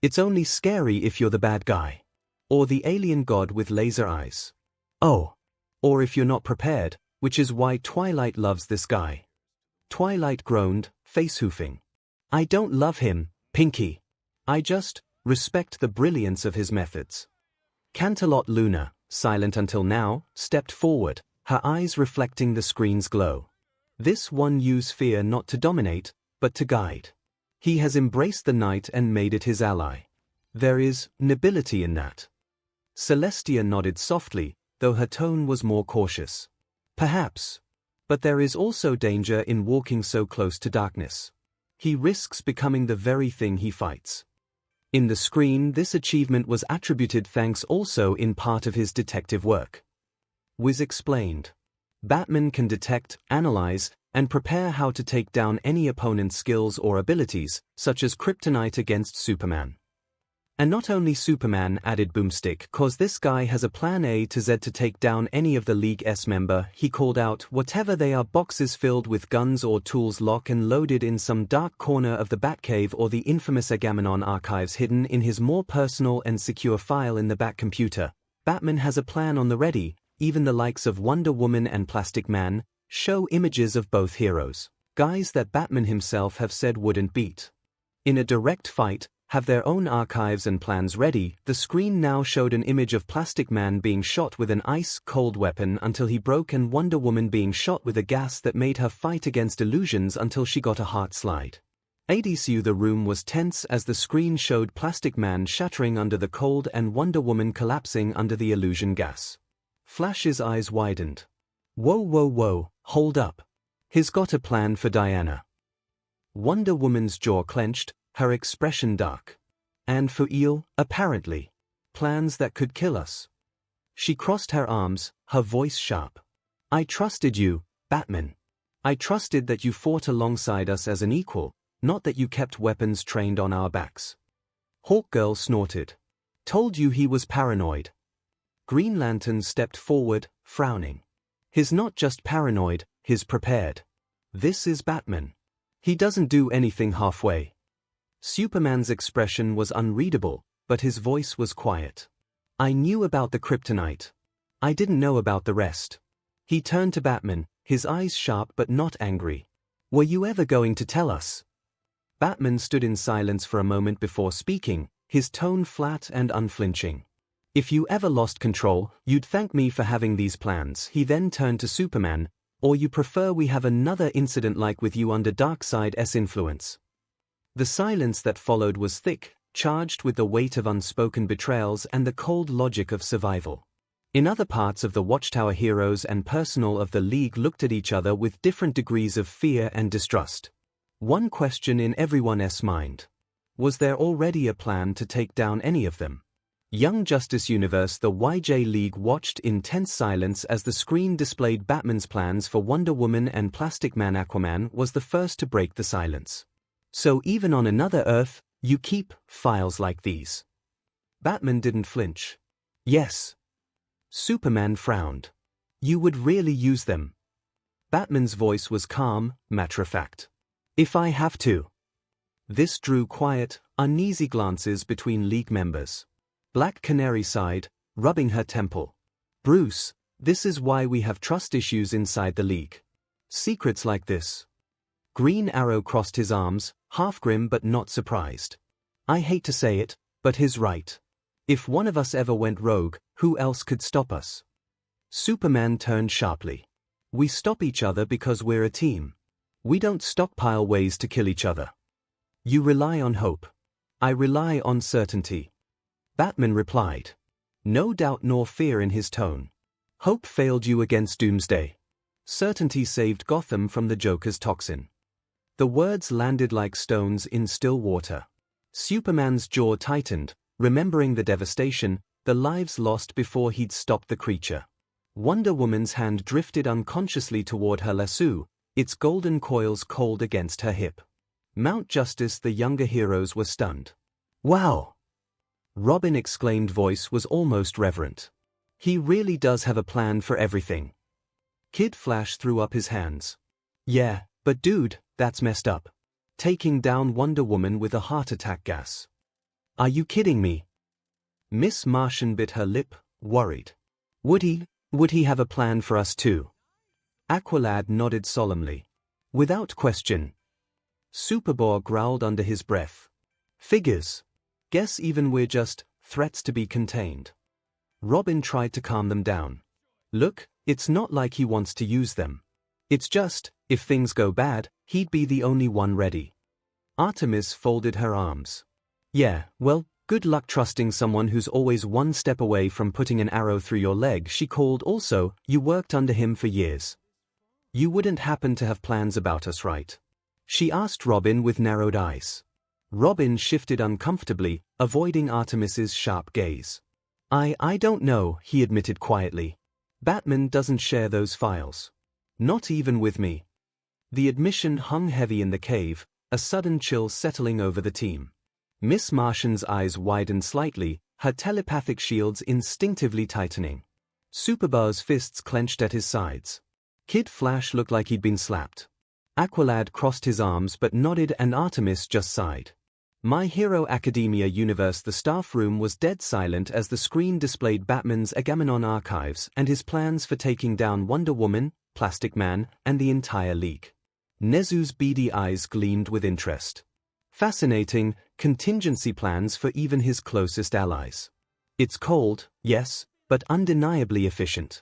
It's only scary if you're the bad guy. Or the alien god with laser eyes. Oh. Or if you're not prepared, which is why Twilight loves this guy. Twilight groaned, face-hoofing. I don't love him, Pinkie. I just respect the brilliance of his methods. Canterlot Luna, silent until now, stepped forward, her eyes reflecting the screen's glow. This one used fear not to dominate, but to guide. He has embraced the night and made it his ally. There is nobility in that. Celestia nodded softly, though her tone was more cautious. Perhaps. But there is also danger in walking so close to darkness. He risks becoming the very thing he fights. In the screen, this achievement was attributed thanks also in part of his detective work. Wiz explained. Batman can detect, analyze, and prepare how to take down any opponent's skills or abilities, such as kryptonite against Superman. And not only Superman, added Boomstick, cause this guy has a plan A to Z to take down any of the League's member, he called out, whatever they are, boxes filled with guns or tools lock and loaded in some dark corner of the Batcave or the infamous Agamemnon archives hidden in his more personal and secure file in the Batcomputer. Batman has a plan on the ready, even the likes of Wonder Woman and Plastic Man show images of both heroes, guys that Batman himself have said wouldn't beat. In a direct fight, have their own archives and plans ready. The screen now showed an image of Plastic Man being shot with an ice-cold weapon until he broke and Wonder Woman being shot with a gas that made her fight against illusions until she got a heart slide. ADCU the room was tense as the screen showed Plastic Man shattering under the cold and Wonder Woman collapsing under the illusion gas. Flash's eyes widened. Whoa, hold up. He's got a plan for Diana. Wonder Woman's jaw clenched, her expression dark. And for Eel, apparently. Plans that could kill us. She crossed her arms, her voice sharp. I trusted you, Batman. I trusted that you fought alongside us as an equal, not that you kept weapons trained on our backs. Hawkgirl snorted. Told you he was paranoid. Green Lantern stepped forward, frowning. He's not just paranoid, he's prepared. This is Batman. He doesn't do anything halfway. Superman's expression was unreadable, but his voice was quiet. I knew about the kryptonite. I didn't know about the rest. He turned to Batman, his eyes sharp but not angry. Were you ever going to tell us? Batman stood in silence for a moment before speaking, his tone flat and unflinching. If you ever lost control, you'd thank me for having these plans. He then turned to Superman, or you prefer we have another incident like with you under Darkseid's influence. The silence that followed was thick, charged with the weight of unspoken betrayals and the cold logic of survival. In other parts of the Watchtower, heroes and personnel of the League looked at each other with different degrees of fear and distrust. One question in everyone's mind. Was there already a plan to take down any of them? Young Justice Universe. The YJ League watched in tense silence as the screen displayed Batman's plans for Wonder Woman and Plastic Man. Aquaman was the first to break the silence. So even on another Earth, you keep files like these? Batman didn't flinch. Yes. Superman frowned. You would really use them? Batman's voice was calm, matter-of-fact. If I have to. This drew quiet, uneasy glances between League members. Black Canary sighed, rubbing her temple. Bruce, This is why we have trust issues inside the league. Secrets like this. Green Arrow crossed his arms, half grim but not surprised. I hate to say it, but he's right. If one of us ever went rogue, who else could stop us? Superman turned sharply. We stop each other because we're a team. We don't stockpile ways to kill each other. You rely on hope. I rely on certainty. Batman replied. No doubt nor fear in his tone. Hope failed you against Doomsday. Certainty saved Gotham from the Joker's toxin. The words landed like stones in still water. Superman's jaw tightened, remembering the devastation, the lives lost before he'd stopped the creature. Wonder Woman's hand drifted unconsciously toward her lasso, its golden coils cold against her hip. Mount Justice, the younger heroes were stunned. Wow! Robin exclaimed, voice was almost reverent. He really does have a plan for everything. Kid Flash threw up his hands. Yeah, but dude, that's messed up. Taking down Wonder Woman with a heart attack gas. Are you kidding me? Miss Martian bit her lip, worried. Would he have a plan for us too? Aqualad nodded solemnly. Without question. Superboy growled under his breath. Figures. Guess even we're just threats to be contained. Robin tried to calm them down. Look, it's not like he wants to use them. It's just, if things go bad, he'd be the only one ready. Artemis folded her arms. Yeah, well, good luck trusting someone who's always one step away from putting an arrow through your leg, she called. Also, you worked under him for years. You wouldn't happen to have plans about us, right? She asked Robin with narrowed eyes. Robin shifted uncomfortably, avoiding Artemis's sharp gaze. I don't know, he admitted quietly. Batman doesn't share those files. Not even with me. The admission hung heavy in the cave, a sudden chill settling over the team. Miss Martian's eyes widened slightly, her telepathic shields instinctively tightening. Superboy's fists clenched at his sides. Kid Flash looked like he'd been slapped. Aqualad crossed his arms but nodded, and Artemis just sighed. My Hero Academia universe. The staff room was dead silent as the screen displayed Batman's Agamemnon archives and his plans for taking down Wonder Woman, Plastic Man, and the entire League. Nezu's beady eyes gleamed with interest. Fascinating, contingency plans for even his closest allies. It's cold, yes, but undeniably efficient.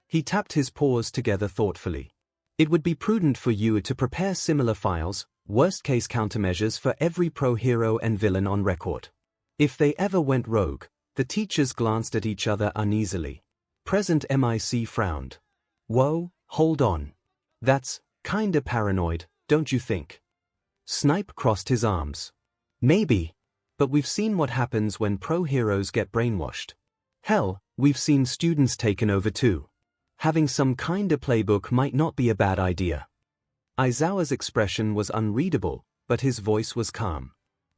He tapped his paws together thoughtfully. It would be prudent for you to prepare similar files, worst-case countermeasures for every pro-hero and villain on record. If they ever went rogue, the teachers glanced at each other uneasily. Present MIC frowned. Whoa, hold on. That's kinda paranoid, don't you think? Snipe crossed his arms. Maybe. But we've seen what happens when pro-heroes get brainwashed. Hell, we've seen students taken over too. Having some kinda playbook might not be a bad idea. Aizawa's expression was unreadable, but his voice was calm.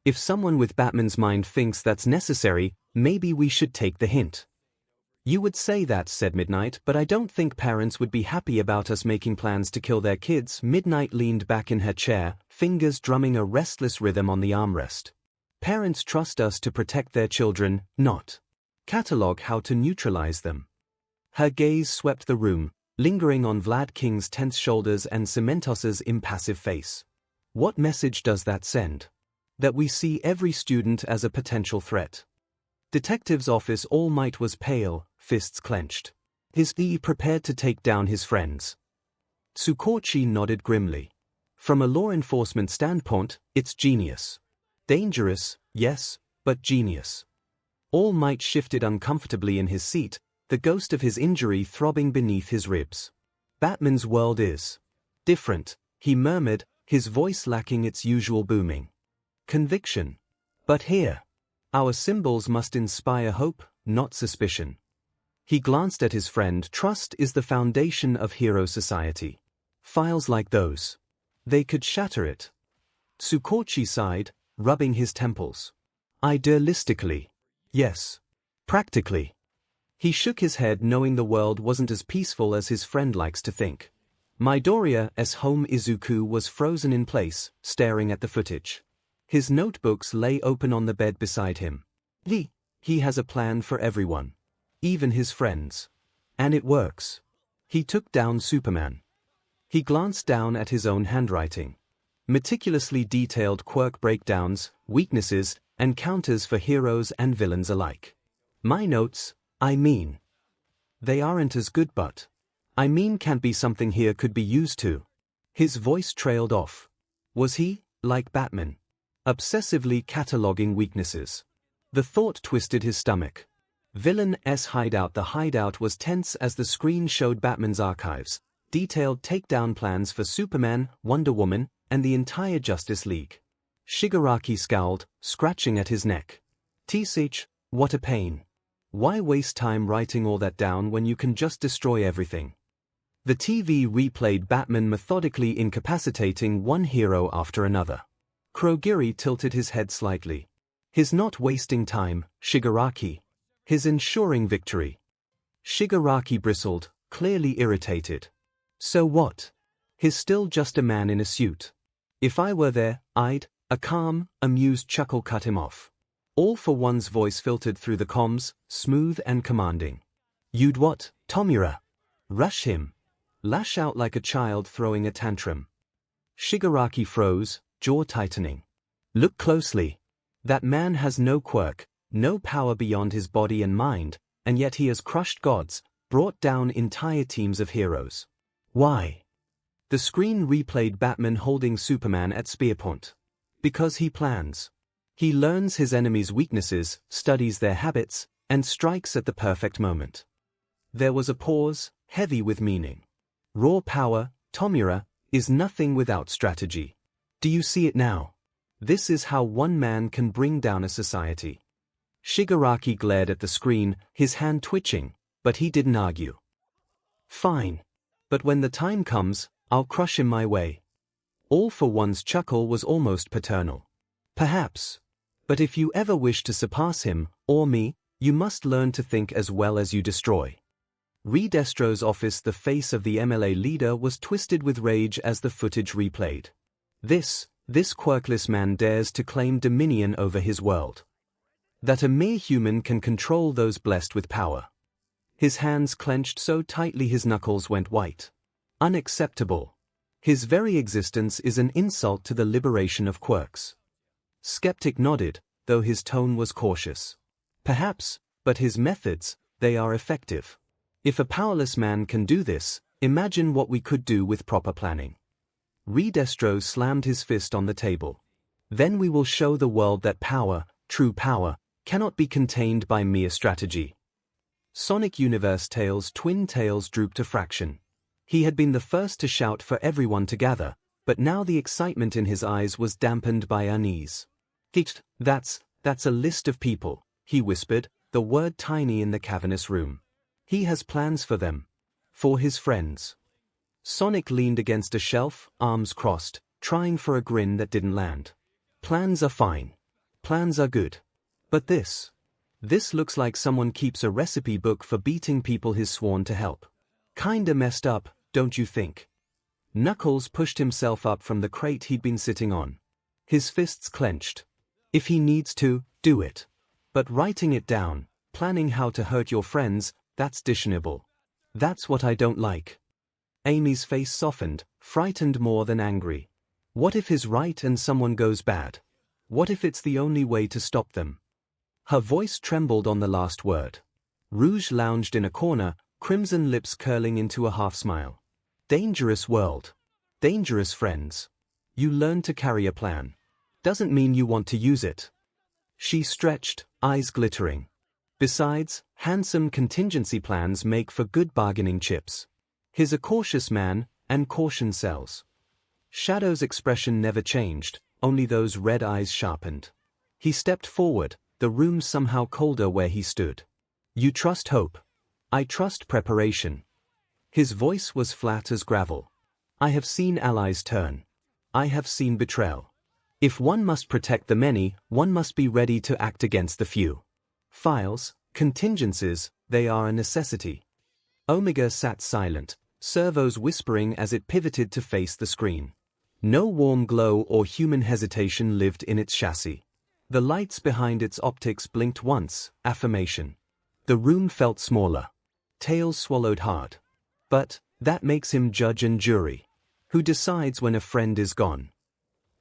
If someone with Batman's mind thinks that's necessary, maybe we should take the hint. You would say that, said Midnight, but I don't think parents would be happy about us making plans to kill their kids. Midnight leaned back in her chair, fingers drumming a restless rhythm on the armrest. Parents trust us to protect their children, not catalog how to neutralize them. Her gaze swept the room, lingering on Vlad King's tense shoulders and Cementos's impassive face. What message does that send? That we see every student as a potential threat. Detective's office All Might was pale, fists clenched. He prepared to take down his friends. Tsukochi nodded grimly. From a law enforcement standpoint, it's genius. Dangerous, yes, but genius. All Might shifted uncomfortably in his seat, the ghost of his injury throbbing beneath his ribs. Batman's world is different, he murmured, his voice lacking its usual booming conviction. But here, our symbols must inspire hope, not suspicion. He glanced at his friend. Trust is the foundation of hero society. Files like those. They could shatter it. Tsukochi sighed, rubbing his temples. Idealistically. Yes. Practically. He shook his head, knowing the world wasn't as peaceful as his friend likes to think. Midoriya's home Izuku was frozen in place, staring at the footage. His notebooks lay open on the bed beside him. He has a plan for everyone. Even his friends. And it works. He took down Superman. He glanced down at his own handwriting. Meticulously detailed quirk breakdowns, weaknesses, and counters for heroes and villains alike. My notes, I mean. They aren't as good, but I mean can't be something here could be used to. His voice trailed off. Was he, like Batman, obsessively cataloging weaknesses? The thought twisted his stomach. Villain's hideout. The hideout was tense as the screen showed Batman's archives, detailed takedown plans for Superman, Wonder Woman, and the entire Justice League. Shigaraki scowled, scratching at his neck. T-Sich, what a pain. Why waste time writing all that down when you can just destroy everything? The TV replayed Batman methodically incapacitating one hero after another. Kurogiri tilted his head slightly. His not wasting time, Shigaraki. His ensuring victory. Shigaraki bristled, clearly irritated. So what? He's still just a man in a suit. If I were there, I'd, a calm, amused chuckle cut him off. All for One's voice filtered through the comms, smooth and commanding. You'd what, Tomura? Rush him. Lash out like a child throwing a tantrum. Shigaraki froze, jaw tightening. Look closely. That man has no quirk, no power beyond his body and mind, and yet he has crushed gods, brought down entire teams of heroes. Why? The screen replayed Batman holding Superman at spear point. Because he plans. He learns his enemies' weaknesses, studies their habits, and strikes at the perfect moment. There was a pause, heavy with meaning. Raw power, Tomura, is nothing without strategy. Do you see it now? This is how one man can bring down a society. Shigaraki glared at the screen, his hand twitching, but he didn't argue. Fine. But when the time comes, I'll crush him my way. All for One's chuckle was almost paternal. Perhaps. But if you ever wish to surpass him, or me, you must learn to think as well as you destroy. Redestro's office. The face of the MLA leader was twisted with rage as the footage replayed. This quirkless man dares to claim dominion over his world. That a mere human can control those blessed with power. His hands clenched so tightly his knuckles went white. Unacceptable. His very existence is an insult to the liberation of quirks. Skeptic nodded, though his tone was cautious. Perhaps, but his methods, they are effective. If a powerless man can do this, imagine what we could do with proper planning. Redestro slammed his fist on the table. Then we will show the world that power, true power, cannot be contained by mere strategy. Sonic Universe Tails' twin tails drooped a fraction. He had been the first to shout for everyone to gather, but now the excitement in his eyes was dampened by unease. That's a list of people, he whispered, the word tiny in the cavernous room. He has plans for them. For his friends. Sonic leaned against a shelf, arms crossed, trying for a grin that didn't land. Plans are fine. Plans are good. But this looks like someone keeps a recipe book for beating people he's sworn to help. Kinda messed up, don't you think? Knuckles pushed himself up from the crate he'd been sitting on. His fists clenched. If he needs to, do it. But writing it down, planning how to hurt your friends, that's dishonorable. That's what I don't like. Amy's face softened, frightened more than angry. What if he's right and someone goes bad? What if it's the only way to stop them? Her voice trembled on the last word. Rouge lounged in a corner, crimson lips curling into a half-smile. Dangerous world. Dangerous friends. You learn to carry a plan. Doesn't mean you want to use it. She stretched, eyes glittering. Besides, handsome contingency plans make for good bargaining chips. He's a cautious man, and caution sells. Shadow's expression never changed, only those red eyes sharpened. He stepped forward, the room somehow colder where he stood. You trust hope. I trust preparation. His voice was flat as gravel. I have seen allies turn. I have seen betrayal. If one must protect the many, one must be ready to act against the few. Files, contingencies, they are a necessity. Omega sat silent, servos whispering as it pivoted to face the screen. No warm glow or human hesitation lived in its chassis. The lights behind its optics blinked once, affirmation. The room felt smaller. Tails swallowed hard. But that makes him judge and jury. Who decides when a friend is gone?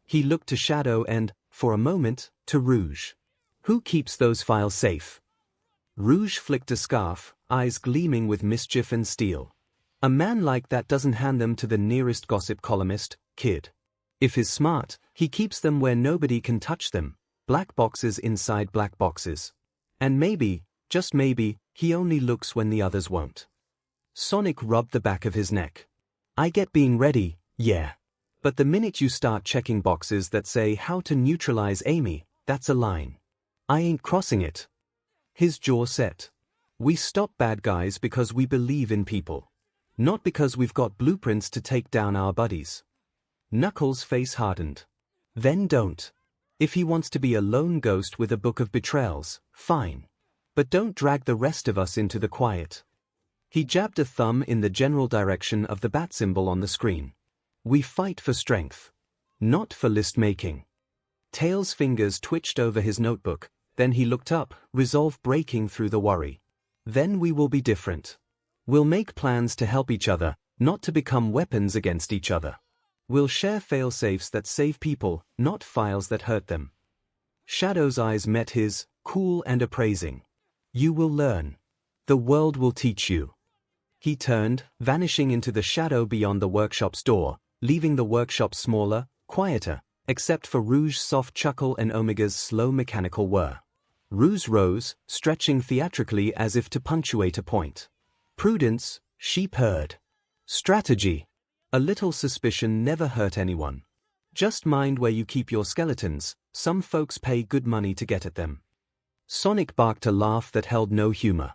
He looked to Shadow and, for a moment, to Rouge. Who keeps those files safe? Rouge flicked a scarf, eyes gleaming with mischief and steel. A man like that doesn't hand them to the nearest gossip columnist, kid. If he's smart, he keeps them where nobody can touch them, black boxes inside black boxes. And maybe, just maybe, he only looks when the others won't. Sonic rubbed the back of his neck. I get being ready, yeah. But the minute you start checking boxes that say how to neutralize Amy, that's a line. I ain't crossing it. His jaw set. We stop bad guys because we believe in people. Not because we've got blueprints to take down our buddies. Knuckles' face hardened. Then don't. If he wants to be a lone ghost with a book of betrayals, fine. But don't drag the rest of us into the quiet. He jabbed a thumb in the general direction of the bat symbol on the screen. We fight for strength. Not for list-making. Tails' fingers twitched over his notebook, then he looked up, resolve breaking through the worry. Then we will be different. We'll make plans to help each other, not to become weapons against each other. We'll share fail-safes that save people, not files that hurt them. Shadow's eyes met his, cool and appraising. You will learn. The world will teach you. He turned, vanishing into the shadow beyond the workshop's door, leaving the workshop smaller, quieter, except for Rouge's soft chuckle and Omega's slow mechanical whir. Rouge rose, stretching theatrically as if to punctuate a point. Prudence, she purred. Strategy. A little suspicion never hurt anyone. Just mind where you keep your skeletons, some folks pay good money to get at them. Sonic barked a laugh that held no humor.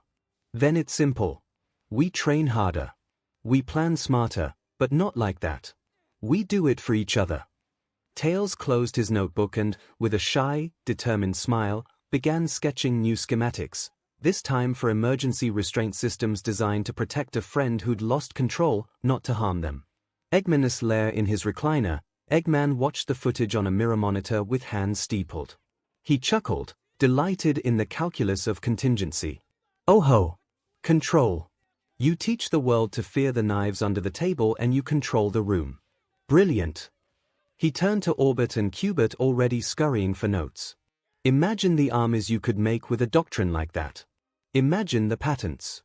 Then it's simple. We train harder. We plan smarter, but not like that. We do it for each other. Tails closed his notebook and, with a shy, determined smile, began sketching new schematics, this time for emergency restraint systems designed to protect a friend who'd lost control, not to harm them. Eggman's lair in his recliner, Eggman watched the footage on a mirror monitor with hands steepled. He chuckled, delighted in the calculus of contingency. Oh ho! Control. You teach the world to fear the knives under the table and you control the room. Brilliant. He turned to Orbit and Cubert already scurrying for notes. Imagine the armies you could make with a doctrine like that. Imagine the patents.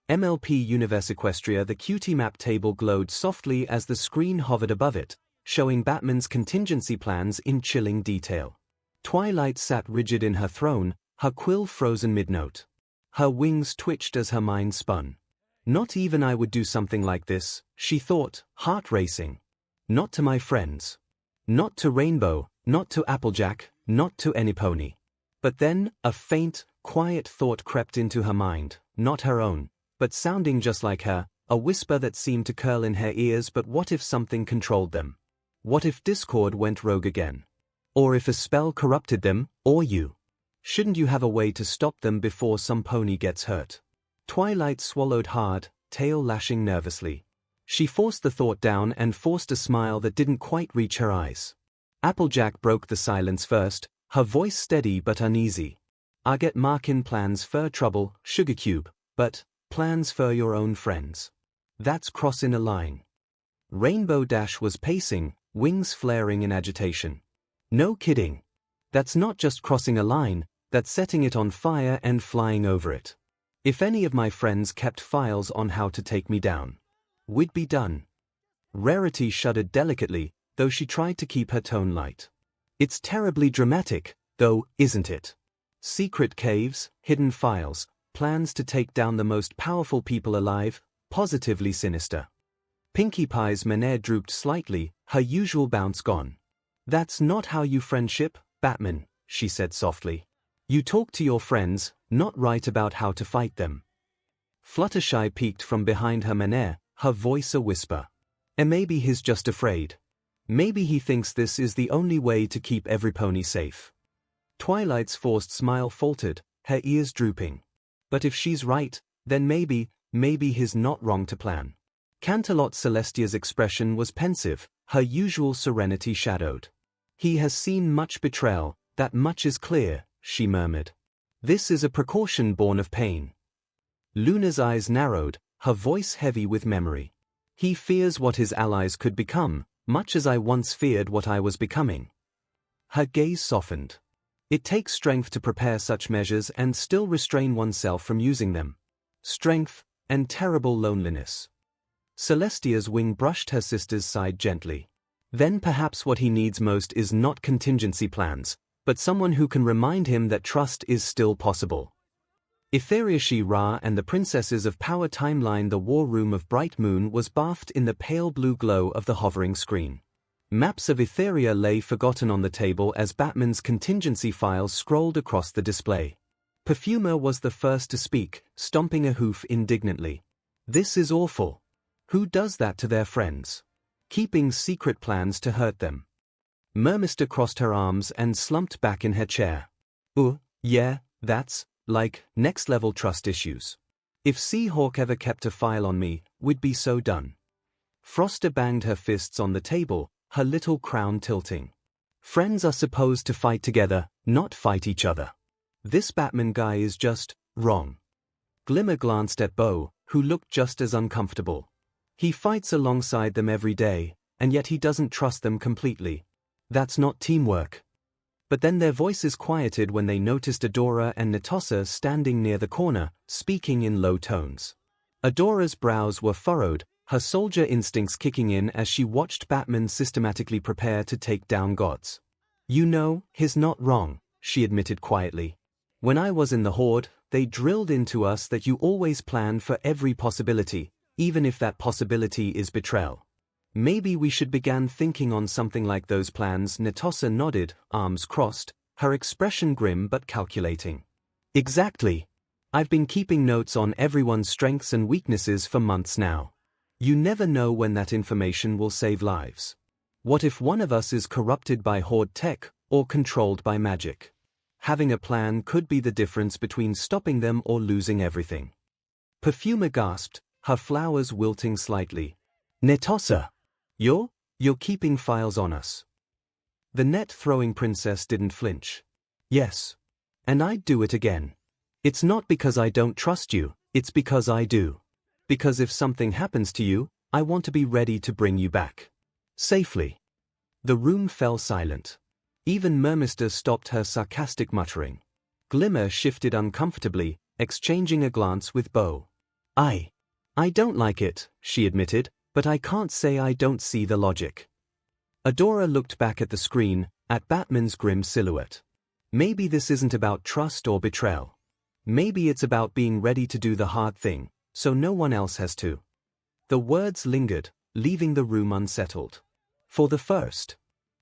MLP Universe Equestria. The QT map table glowed softly as the screen hovered above it, showing Batman's contingency plans in chilling detail. Twilight sat rigid in her throne, her quill frozen mid-note. Her wings twitched as her mind spun. Not even I would do something like this, she thought, heart racing. Not to my friends. Not to Rainbow, not to Applejack, not to any pony. But then, a faint, quiet thought crept into her mind, not her own, but sounding just like her, a whisper that seemed to curl in her ears. But what if something controlled them? What if Discord went rogue again? Or if a spell corrupted them, or you? Shouldn't you have a way to stop them before some pony gets hurt? Twilight swallowed hard, tail lashing nervously. She forced the thought down and forced a smile that didn't quite reach her eyes. Applejack broke the silence first, her voice steady but uneasy. I get markin' plans for trouble, Sugar Cube, but plans for your own friends. That's crossin' a line. Rainbow Dash was pacing, wings flaring in agitation. No kidding. That's not just crossing a line, that's setting it on fire and flying over it. If any of my friends kept files on how to take me down, we'd be done. Rarity shuddered delicately, though she tried to keep her tone light. It's terribly dramatic, though, isn't it? Secret caves, hidden files, plans to take down the most powerful people alive, positively sinister. Pinkie Pie's menere drooped slightly, her usual bounce gone. That's not how you friendship, Batman, she said softly. You talk to your friends, not write about how to fight them. Fluttershy peeked from behind her menere, her voice a whisper. And maybe he's just afraid. Maybe he thinks this is the only way to keep every pony safe. Twilight's forced smile faltered, her ears drooping. But if she's right, then maybe he's not wrong to plan. Canterlot Celestia's expression was pensive, her usual serenity shadowed. He has seen much betrayal, that much is clear, she murmured. This is a precaution born of pain. Luna's eyes narrowed, her voice heavy with memory. He fears what his allies could become, much as I once feared what I was becoming. Her gaze softened. It takes strength to prepare such measures and still restrain oneself from using them. Strength, and terrible loneliness. Celestia's wing brushed her sister's side gently. Then perhaps what he needs most is not contingency plans, but someone who can remind him that trust is still possible. 𝐒𝐴𝐼𝐲 and the princesses of Power Timeline. The war room of Bright Moon was bathed in the pale blue glow of the hovering screen. Maps of Etheria lay forgotten on the table as Batman's contingency files scrolled across the display. Perfuma was the first to speak, stomping a hoof indignantly. This is awful. Who does that to their friends? Keeping secret plans to hurt them. Mermister crossed her arms and slumped back in her chair. Yeah, that's, like, next-level trust issues. If She-Hulk ever kept a file on me, we'd be so done. Froster banged her fists on the table, her little crown tilting. Friends are supposed to fight together, not fight each other. This Batman guy is just wrong. Glimmer glanced at Bo, who looked just as uncomfortable. He fights alongside them every day, and yet he doesn't trust them completely. That's not teamwork. But then their voices quieted when they noticed Adora and Netossa standing near the corner, speaking in low tones. Adora's brows were furrowed, her soldier instincts kicking in as she watched Batman systematically prepare to take down gods. You know, he's not wrong, she admitted quietly. When I was in the Horde, they drilled into us that you always plan for every possibility, even if that possibility is betrayal. Maybe we should begin thinking on something like those plans. Netossa nodded, arms crossed, her expression grim but calculating. Exactly. I've been keeping notes on everyone's strengths and weaknesses for months now. You never know when that information will save lives. What if one of us is corrupted by Horde tech, or controlled by magic? Having a plan could be the difference between stopping them or losing everything. Perfuma gasped, her flowers wilting slightly. Netossa! You're keeping files on us. The net-throwing princess didn't flinch. Yes. And I'd do it again. It's not because I don't trust you, it's because I do. Because if something happens to you, I want to be ready to bring you back. Safely. The room fell silent. Even Mermister stopped her sarcastic muttering. Glimmer shifted uncomfortably, exchanging a glance with Bo. I don't like it, she admitted, but I can't say I don't see the logic. Adora looked back at the screen, at Batman's grim silhouette. Maybe this isn't about trust or betrayal. Maybe it's about being ready to do the hard thing, so no one else has to. The words lingered, leaving the room unsettled. For the first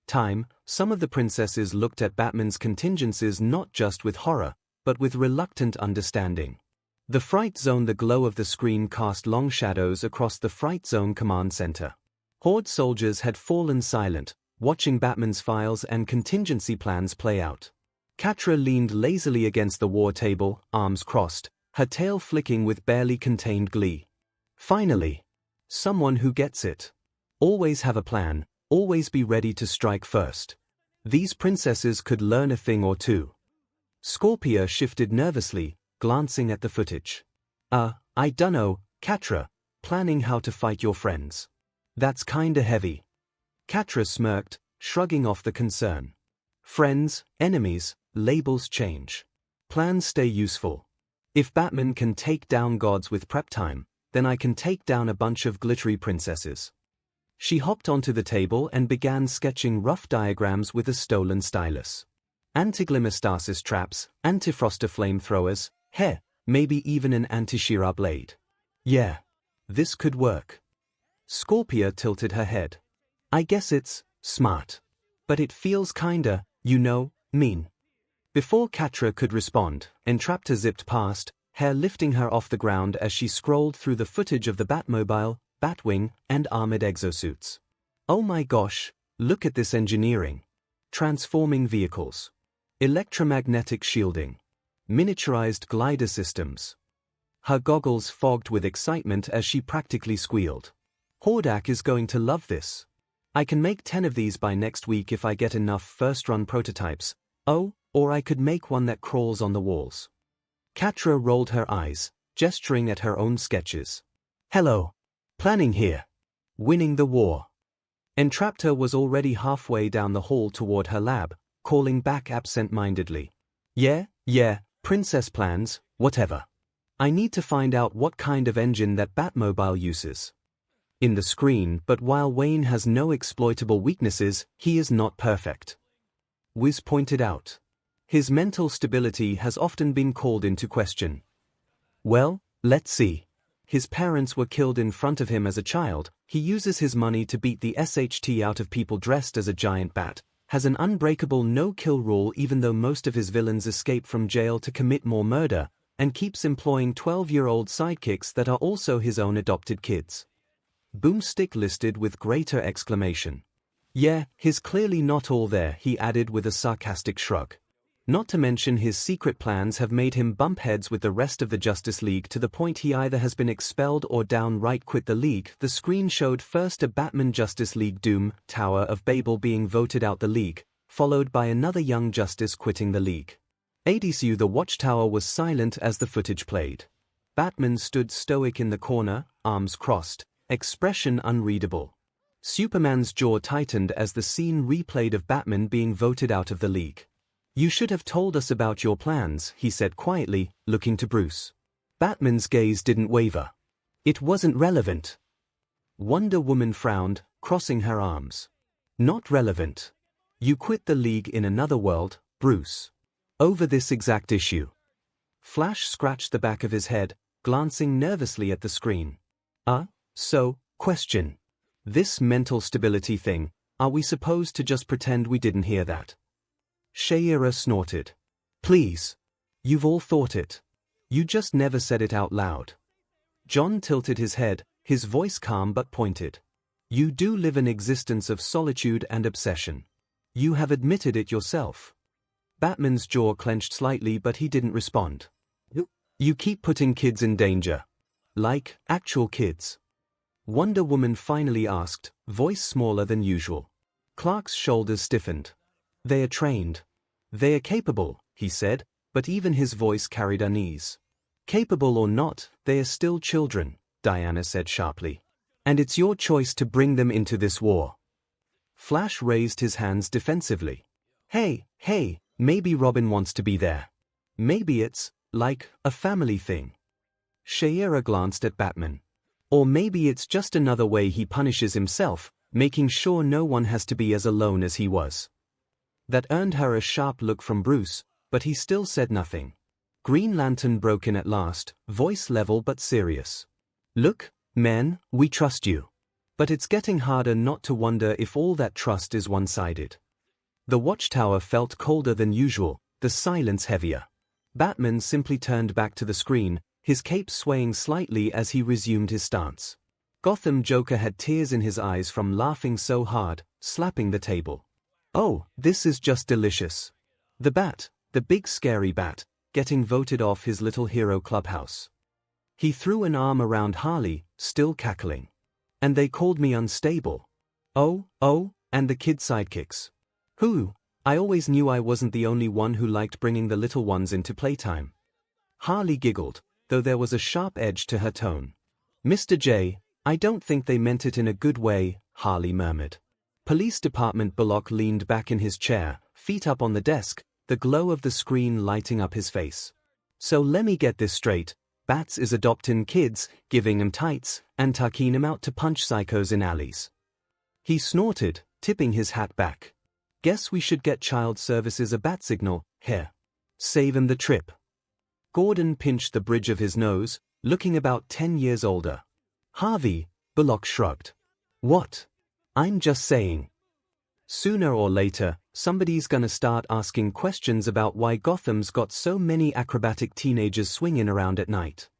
time, some of the princesses looked at Batman's contingencies not just with horror, but with reluctant understanding. The Fright Zone. The glow of the screen cast long shadows across the Fright Zone command center. Horde soldiers had fallen silent, watching Batman's files and contingency plans play out. Catra leaned lazily against the war table, arms crossed, her tail flicking with barely contained glee. Finally. Someone who gets it. Always have a plan, always be ready to strike first. These princesses could learn a thing or two. Scorpia shifted nervously, glancing at the footage. I dunno, Catra, planning how to fight your friends. That's kinda heavy. Catra smirked, shrugging off the concern. Friends, enemies, labels change. Plans stay useful. If Batman can take down gods with prep time, then I can take down a bunch of glittery princesses. She hopped onto the table and began sketching rough diagrams with a stolen stylus. Anti-glimmer stasis traps, anti-froster flamethrowers, maybe even an anti-She-Ra blade. Yeah. This could work. Scorpia tilted her head. I guess it's smart. But it feels kinda, mean. Before Catra could respond, Entraptor zipped past, hair lifting her off the ground as she scrolled through the footage of the Batmobile, Batwing, and armored exosuits. Oh my gosh, look at this engineering. Transforming vehicles. Electromagnetic shielding. Miniaturized glider systems. Her goggles fogged with excitement as she practically squealed. Hordak is going to love this. I can make 10 of these by next week if I get enough first-run prototypes. Oh, or I could make one that crawls on the walls. Catra rolled her eyes, gesturing at her own sketches. Hello. Planning here. Winning the war. Entraptor was already halfway down the hall toward her lab, calling back absent-mindedly. Yeah, princess plans, whatever. I need to find out what kind of engine that Batmobile uses. In the screen, but while Wayne has no exploitable weaknesses, he is not perfect. Wiz pointed out. His mental stability has often been called into question. Well, let's see. His parents were killed in front of him as a child, he uses his money to beat the SHT out of people dressed as a giant bat, has an unbreakable no-kill rule even though most of his villains escape from jail to commit more murder, and keeps employing 12-year-old sidekicks that are also his own adopted kids. Boomstick listed with greater exclamation. Yeah, he's clearly not all there, he added with a sarcastic shrug. Not to mention his secret plans have made him bump heads with the rest of the Justice League to the point he either has been expelled or downright quit the league. The screen showed first a Batman Justice League Doom, Tower of Babel being voted out the league, followed by another Young Justice quitting the league. 𝐻𝐻𝐈 the Watchtower was silent as the footage played. Batman stood stoic in the corner, arms crossed, expression unreadable. Superman's jaw tightened as the scene replayed of Batman being voted out of the league. You should have told us about your plans, he said quietly, looking to Bruce. Batman's gaze didn't waver. It wasn't relevant. Wonder Woman frowned, crossing her arms. Not relevant. You quit the league in another world, Bruce. Over this exact issue. Flash scratched the back of his head, glancing nervously at the screen. Question. This mental stability thing, are we supposed to just pretend we didn't hear that? Sh*ira snorted. Please. You've all thought it. You just never said it out loud. John tilted his head, his voice calm but pointed. You do live an existence of solitude and obsession. You have admitted it yourself. Batman's jaw clenched slightly but he didn't respond. You keep putting kids in danger. Like, actual kids. Wonder Woman finally asked, voice smaller than usual. Clark's shoulders stiffened. They are trained. They are capable, he said, but even his voice carried unease. Capable or not, they are still children, Diana said sharply. And it's your choice to bring them into this war. Flash raised his hands defensively. Hey, maybe Robin wants to be there. Maybe it's, like, a family thing. Sh*ira glanced at Batman. Or maybe it's just another way he punishes himself, making sure no one has to be as alone as he was. That earned her a sharp look from Bruce, but he still said nothing. Green Lantern broke in at last, voice level but serious. Look, men, we trust you. But it's getting harder not to wonder if all that trust is one-sided. The Watchtower felt colder than usual, the silence heavier. Batman simply turned back to the screen, his cape swaying slightly as he resumed his stance. Gotham Joker had tears in his eyes from laughing so hard, slapping the table. Oh, this is just delicious. The bat, the big scary bat, getting voted off his little hero clubhouse. He threw an arm around Harley, still cackling. And they called me unstable. Oh, and the kid sidekicks. Who? I always knew I wasn't the only one who liked bringing the little ones into playtime. Harley giggled, though there was a sharp edge to her tone. Mr. J, I don't think they meant it in a good way, Harley murmured. Police Department Bullock leaned back in his chair, feet up on the desk, the glow of the screen lighting up his face. So let me get this straight, Bats is adopting kids, giving 'em tights, and taking 'em out to punch psychos in alleys. He snorted, tipping his hat back. Guess we should get child services a bat signal, here. Save 'em the trip. Gordon pinched the bridge of his nose, looking about 10 years older. Harvey, Bullock shrugged. What? I'm just saying. Sooner or later, somebody's gonna start asking questions about why Gotham's got so many acrobatic teenagers swinging around at night.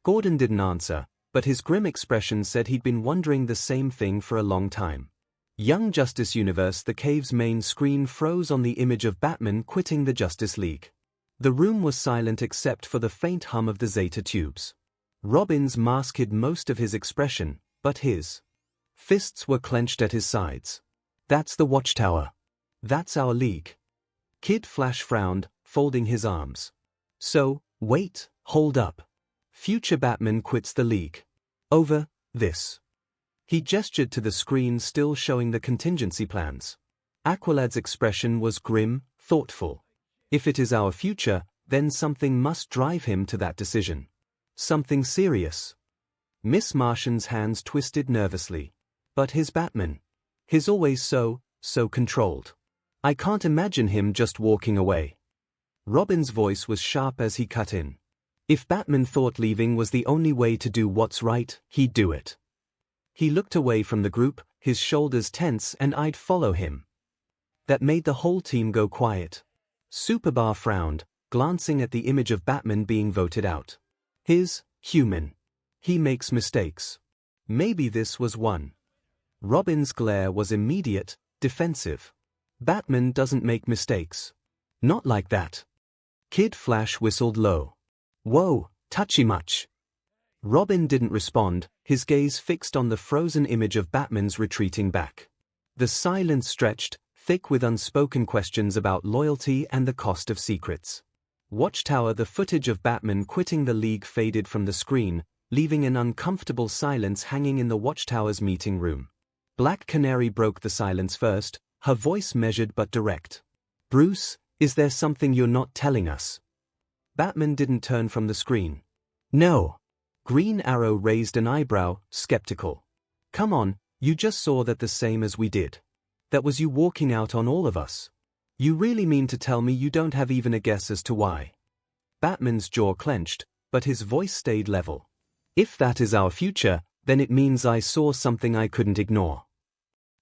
Gordon didn't answer, but his grim expression said he'd been wondering the same thing for a long time. Young Justice Universe The cave's main screen froze on the image of Batman quitting the Justice League. The room was silent except for the faint hum of the Zeta tubes. Robin's mask hid most of his expression, but his fists were clenched at his sides. That's the Watchtower. That's our league. Kid Flash frowned, folding his arms. So, wait, hold up. Future Batman quits the league. Over this. He gestured to the screen still showing the contingency plans. Aqualad's expression was grim, thoughtful. If it is our future, then something must drive him to that decision. Something serious. Miss Martian's hands twisted nervously. But his Batman. He's always so controlled. I can't imagine him just walking away. Robin's voice was sharp as he cut in. If Batman thought leaving was the only way to do what's right, he'd do it. He looked away from the group, his shoulders tense, and I'd follow him. That made the whole team go quiet. Superbar frowned, glancing at the image of Batman being voted out. He's human. He makes mistakes. Maybe this was one. Robin's glare was immediate, defensive. Batman doesn't make mistakes. Not like that. Kid Flash whistled low. Whoa, touchy much. Robin didn't respond, his gaze fixed on the frozen image of Batman's retreating back. The silence stretched, thick with unspoken questions about loyalty and the cost of secrets. Watchtower. The footage of Batman quitting the league faded from the screen, leaving an uncomfortable silence hanging in the Watchtower's meeting room. Black Canary broke the silence first, her voice measured but direct. Bruce, is there something you're not telling us? Batman didn't turn from the screen. No. Green Arrow raised an eyebrow, skeptical. Come on, you just saw that the same as we did. That was you walking out on all of us. You really mean to tell me you don't have even a guess as to why? Batman's jaw clenched, but his voice stayed level. If that is our future, then it means I saw something I couldn't ignore.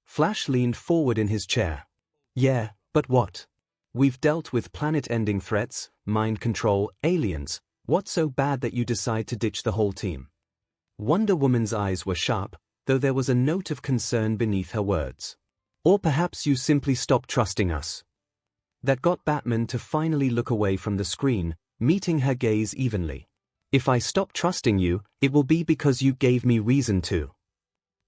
Flash leaned forward in his chair. Yeah, but what? We've dealt with planet-ending threats, mind control, aliens. What's so bad that you decide to ditch the whole team? Wonder Woman's eyes were sharp, though there was a note of concern beneath her words. Or perhaps you simply stopped trusting us. That got Batman to finally look away from the screen, meeting her gaze evenly. If I stop trusting you, it will be because you gave me reason to.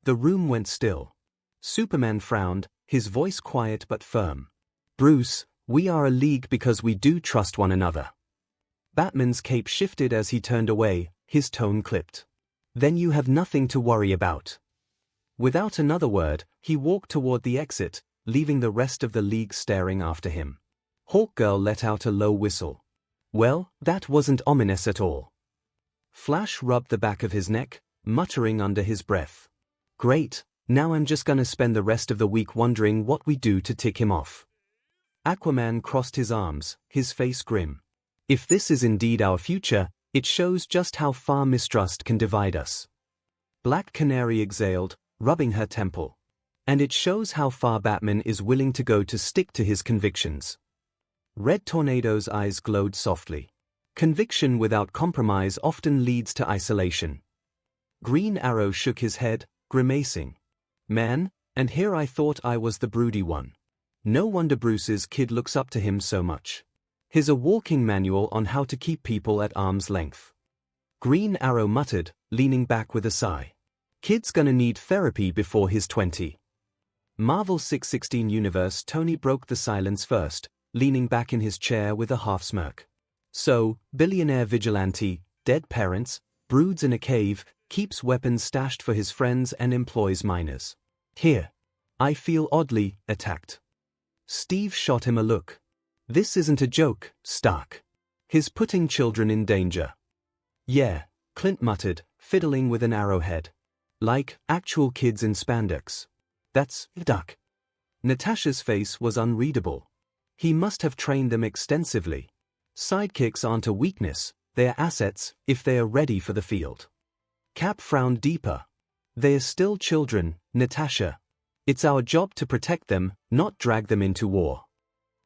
The room went still. Superman frowned, his voice quiet but firm. Bruce, we are a league because we do trust one another. Batman's cape shifted as he turned away, his tone clipped. Then you have nothing to worry about. Without another word, he walked toward the exit, leaving the rest of the league staring after him. Hawkgirl let out a low whistle. Well, that wasn't ominous at all. Flash rubbed the back of his neck, muttering under his breath. Great, now I'm just gonna spend the rest of the week wondering what we do to tick him off. Aquaman crossed his arms, his face grim. If this is indeed our future, it shows just how far mistrust can divide us. Black Canary exhaled, rubbing her temple. And it shows how far Batman is willing to go to stick to his convictions. Red Tornado's eyes glowed softly. Conviction without compromise often leads to isolation. Green Arrow shook his head, grimacing. Man, and here I thought I was the broody one. No wonder Bruce's kid looks up to him so much. He's a walking manual on how to keep people at arm's length. Green Arrow muttered, leaning back with a sigh. Kid's gonna need therapy before he's 20. Marvel 616 Universe. Tony broke the silence first, leaning back in his chair with a half smirk. So, billionaire vigilante, dead parents, broods in a cave, keeps weapons stashed for his friends and employs minors. Here. I feel oddly attacked. Steve shot him a look. This isn't a joke, Stark. He's putting children in danger. Yeah, Clint muttered, fiddling with an arrowhead. Like, actual kids in spandex. That's duck. Natasha's face was unreadable. He must have trained them extensively. Sidekicks aren't a weakness, they're assets, if they are ready for the field. Cap frowned deeper. They are still children, Natasha. It's our job to protect them, not drag them into war.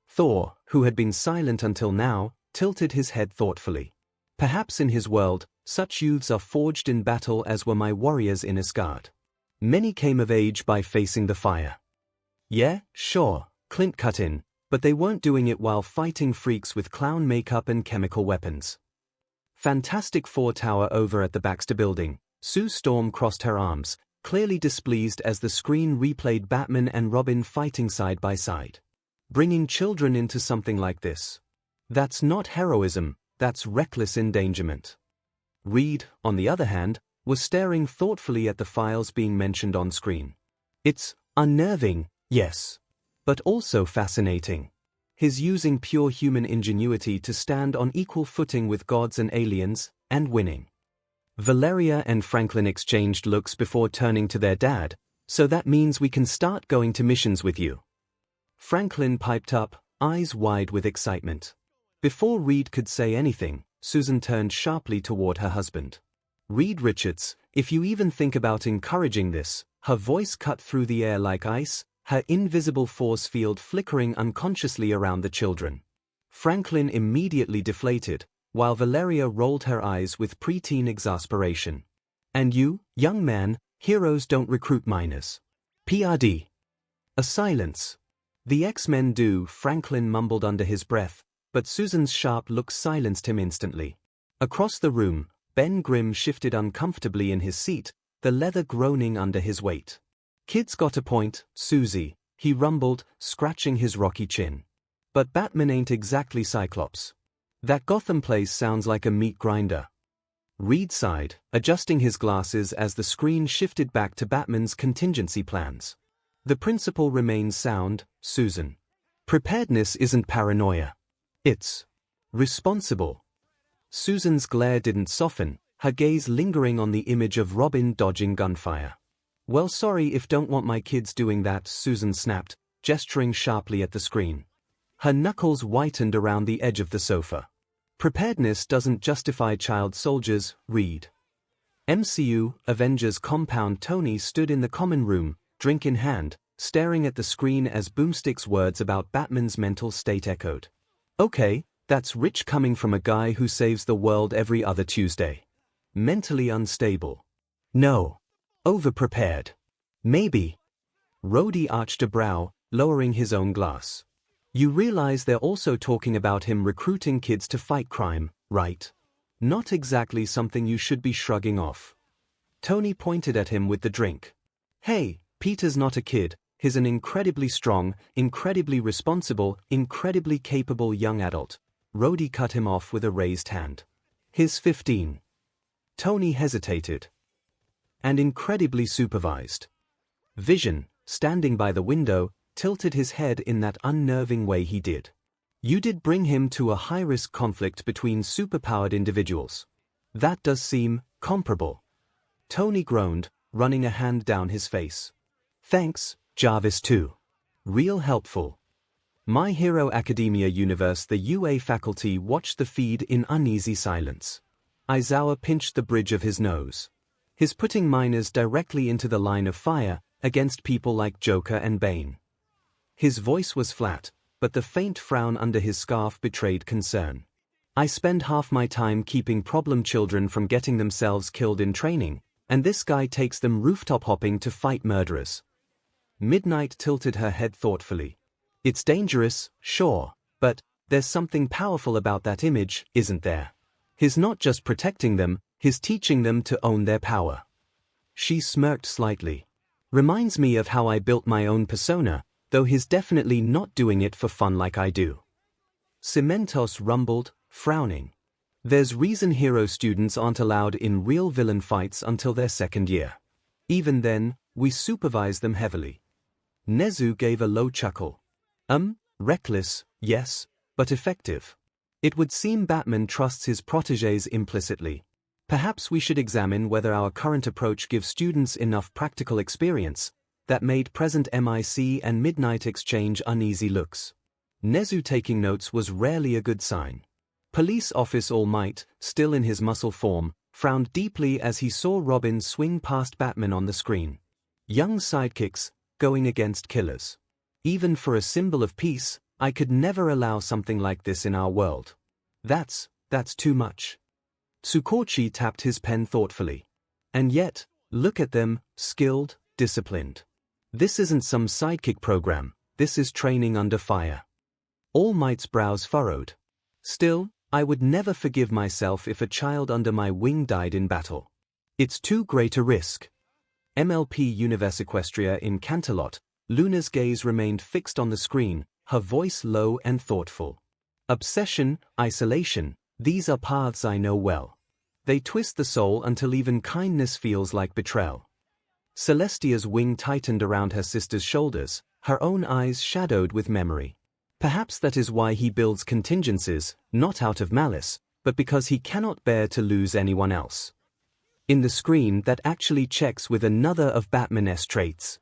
Thor, who had been silent until now, tilted his head thoughtfully. Perhaps in his world, such youths are forged in battle as were my warriors in Asgard. Many came of age by facing the fire. Yeah, sure, Clint cut in, but they weren't doing it while fighting freaks with clown makeup and chemical weapons. Fantastic Four tower over at the Baxter Building. Sue Storm crossed her arms, clearly displeased as the screen replayed Batman and Robin fighting side by side. Bringing children into something like this. That's not heroism, that's reckless endangerment. Reed, on the other hand, was staring thoughtfully at the files being mentioned on screen. It's unnerving, yes, but also fascinating. He's using pure human ingenuity to stand on equal footing with gods and aliens, and winning. Valeria and Franklin exchanged looks before turning to their dad. So that means we can start going to missions with you. Franklin piped up, eyes wide with excitement. Before Reed could say anything, Susan turned sharply toward her husband. Reed Richards, if you even think about encouraging this, her voice cut through the air like ice, her invisible force field flickering unconsciously around the children. Franklin immediately deflated, while Valeria rolled her eyes with preteen exasperation. And you, young man, heroes don't recruit minors. PRD. A silence. The X-Men do, Franklin mumbled under his breath, but Susan's sharp look silenced him instantly. Across the room, Ben Grimm shifted uncomfortably in his seat, the leather groaning under his weight. Kid's got a point, Susie, he rumbled, scratching his rocky chin. But Batman ain't exactly Cyclops. That Gotham place sounds like a meat grinder. Reed sighed, adjusting his glasses as the screen shifted back to Batman's contingency plans. The principle remains sound, Susan. Preparedness isn't paranoia. It's responsible. Susan's glare didn't soften, her gaze lingering on the image of Robin dodging gunfire. Well, sorry if don't want my kids doing that, Susan snapped, gesturing sharply at the screen. Her knuckles whitened around the edge of the sofa. Preparedness doesn't justify child soldiers, Reed. MCU, Avengers compound. Tony stood in the common room, drink in hand, staring at the screen as Boomstick's words about Batman's mental state echoed. Okay, that's rich coming from a guy who saves the world every other Tuesday. Mentally unstable. No. Overprepared. Maybe. Rhodey arched a brow, lowering his own glass. You realize they're also talking about him recruiting kids to fight crime, right? Not exactly something you should be shrugging off. Tony pointed at him with the drink. Hey, Peter's not a kid, he's an incredibly strong, incredibly responsible, incredibly capable young adult. Rhodey cut him off with a raised hand. He's 15. Tony hesitated. And incredibly supervised. Vision, standing by the window, tilted his head in that unnerving way he did. You did bring him to a high-risk conflict between superpowered individuals. That does seem comparable. Tony groaned, running a hand down his face. Thanks, Jarvis too. Real helpful. My Hero Academia universe. The UA faculty watched the feed in uneasy silence. Aizawa pinched the bridge of his nose. He's putting minors directly into the line of fire, against people like Joker and Bane. His voice was flat, but the faint frown under his scarf betrayed concern. I spend half my time keeping problem children from getting themselves killed in training, and this guy takes them rooftop hopping to fight murderers. Midnight tilted her head thoughtfully. It's dangerous, sure, but there's something powerful about that image, isn't there? He's not just protecting them, he's teaching them to own their power. She smirked slightly. Reminds me of how I built my own persona, though he's definitely not doing it for fun like I do. Cementos rumbled, frowning. There's reason hero students aren't allowed in real villain fights until their second year. Even then, we supervise them heavily. Nezu gave a low chuckle. Reckless, yes, but effective. It would seem Batman trusts his protégés implicitly. Perhaps we should examine whether our current approach gives students enough practical experience that made present MIC and Midnight exchange uneasy looks. Nezu taking notes was rarely a good sign. Police Office All Might, still in his muscle form, frowned deeply as he saw Robin swing past Batman on the screen. Young sidekicks, going against killers. Even for a symbol of peace, I could never allow something like this in our world. That's too much. Tsukochi tapped his pen thoughtfully. And yet, look at them, skilled, disciplined. This isn't some sidekick program, this is training under fire. All Might's brows furrowed. Still, I would never forgive myself if a child under my wing died in battle. It's too great a risk. MLP Universe Equestria in Canterlot, Luna's gaze remained fixed on the screen, her voice low and thoughtful. Obsession, isolation, these are paths I know well. They twist the soul until even kindness feels like betrayal. Celestia's wing tightened around her sister's shoulders, her own eyes shadowed with memory. Perhaps that is why he builds contingencies, not out of malice, but because he cannot bear to lose anyone else. In the screen, that actually checks with another of Batman's traits.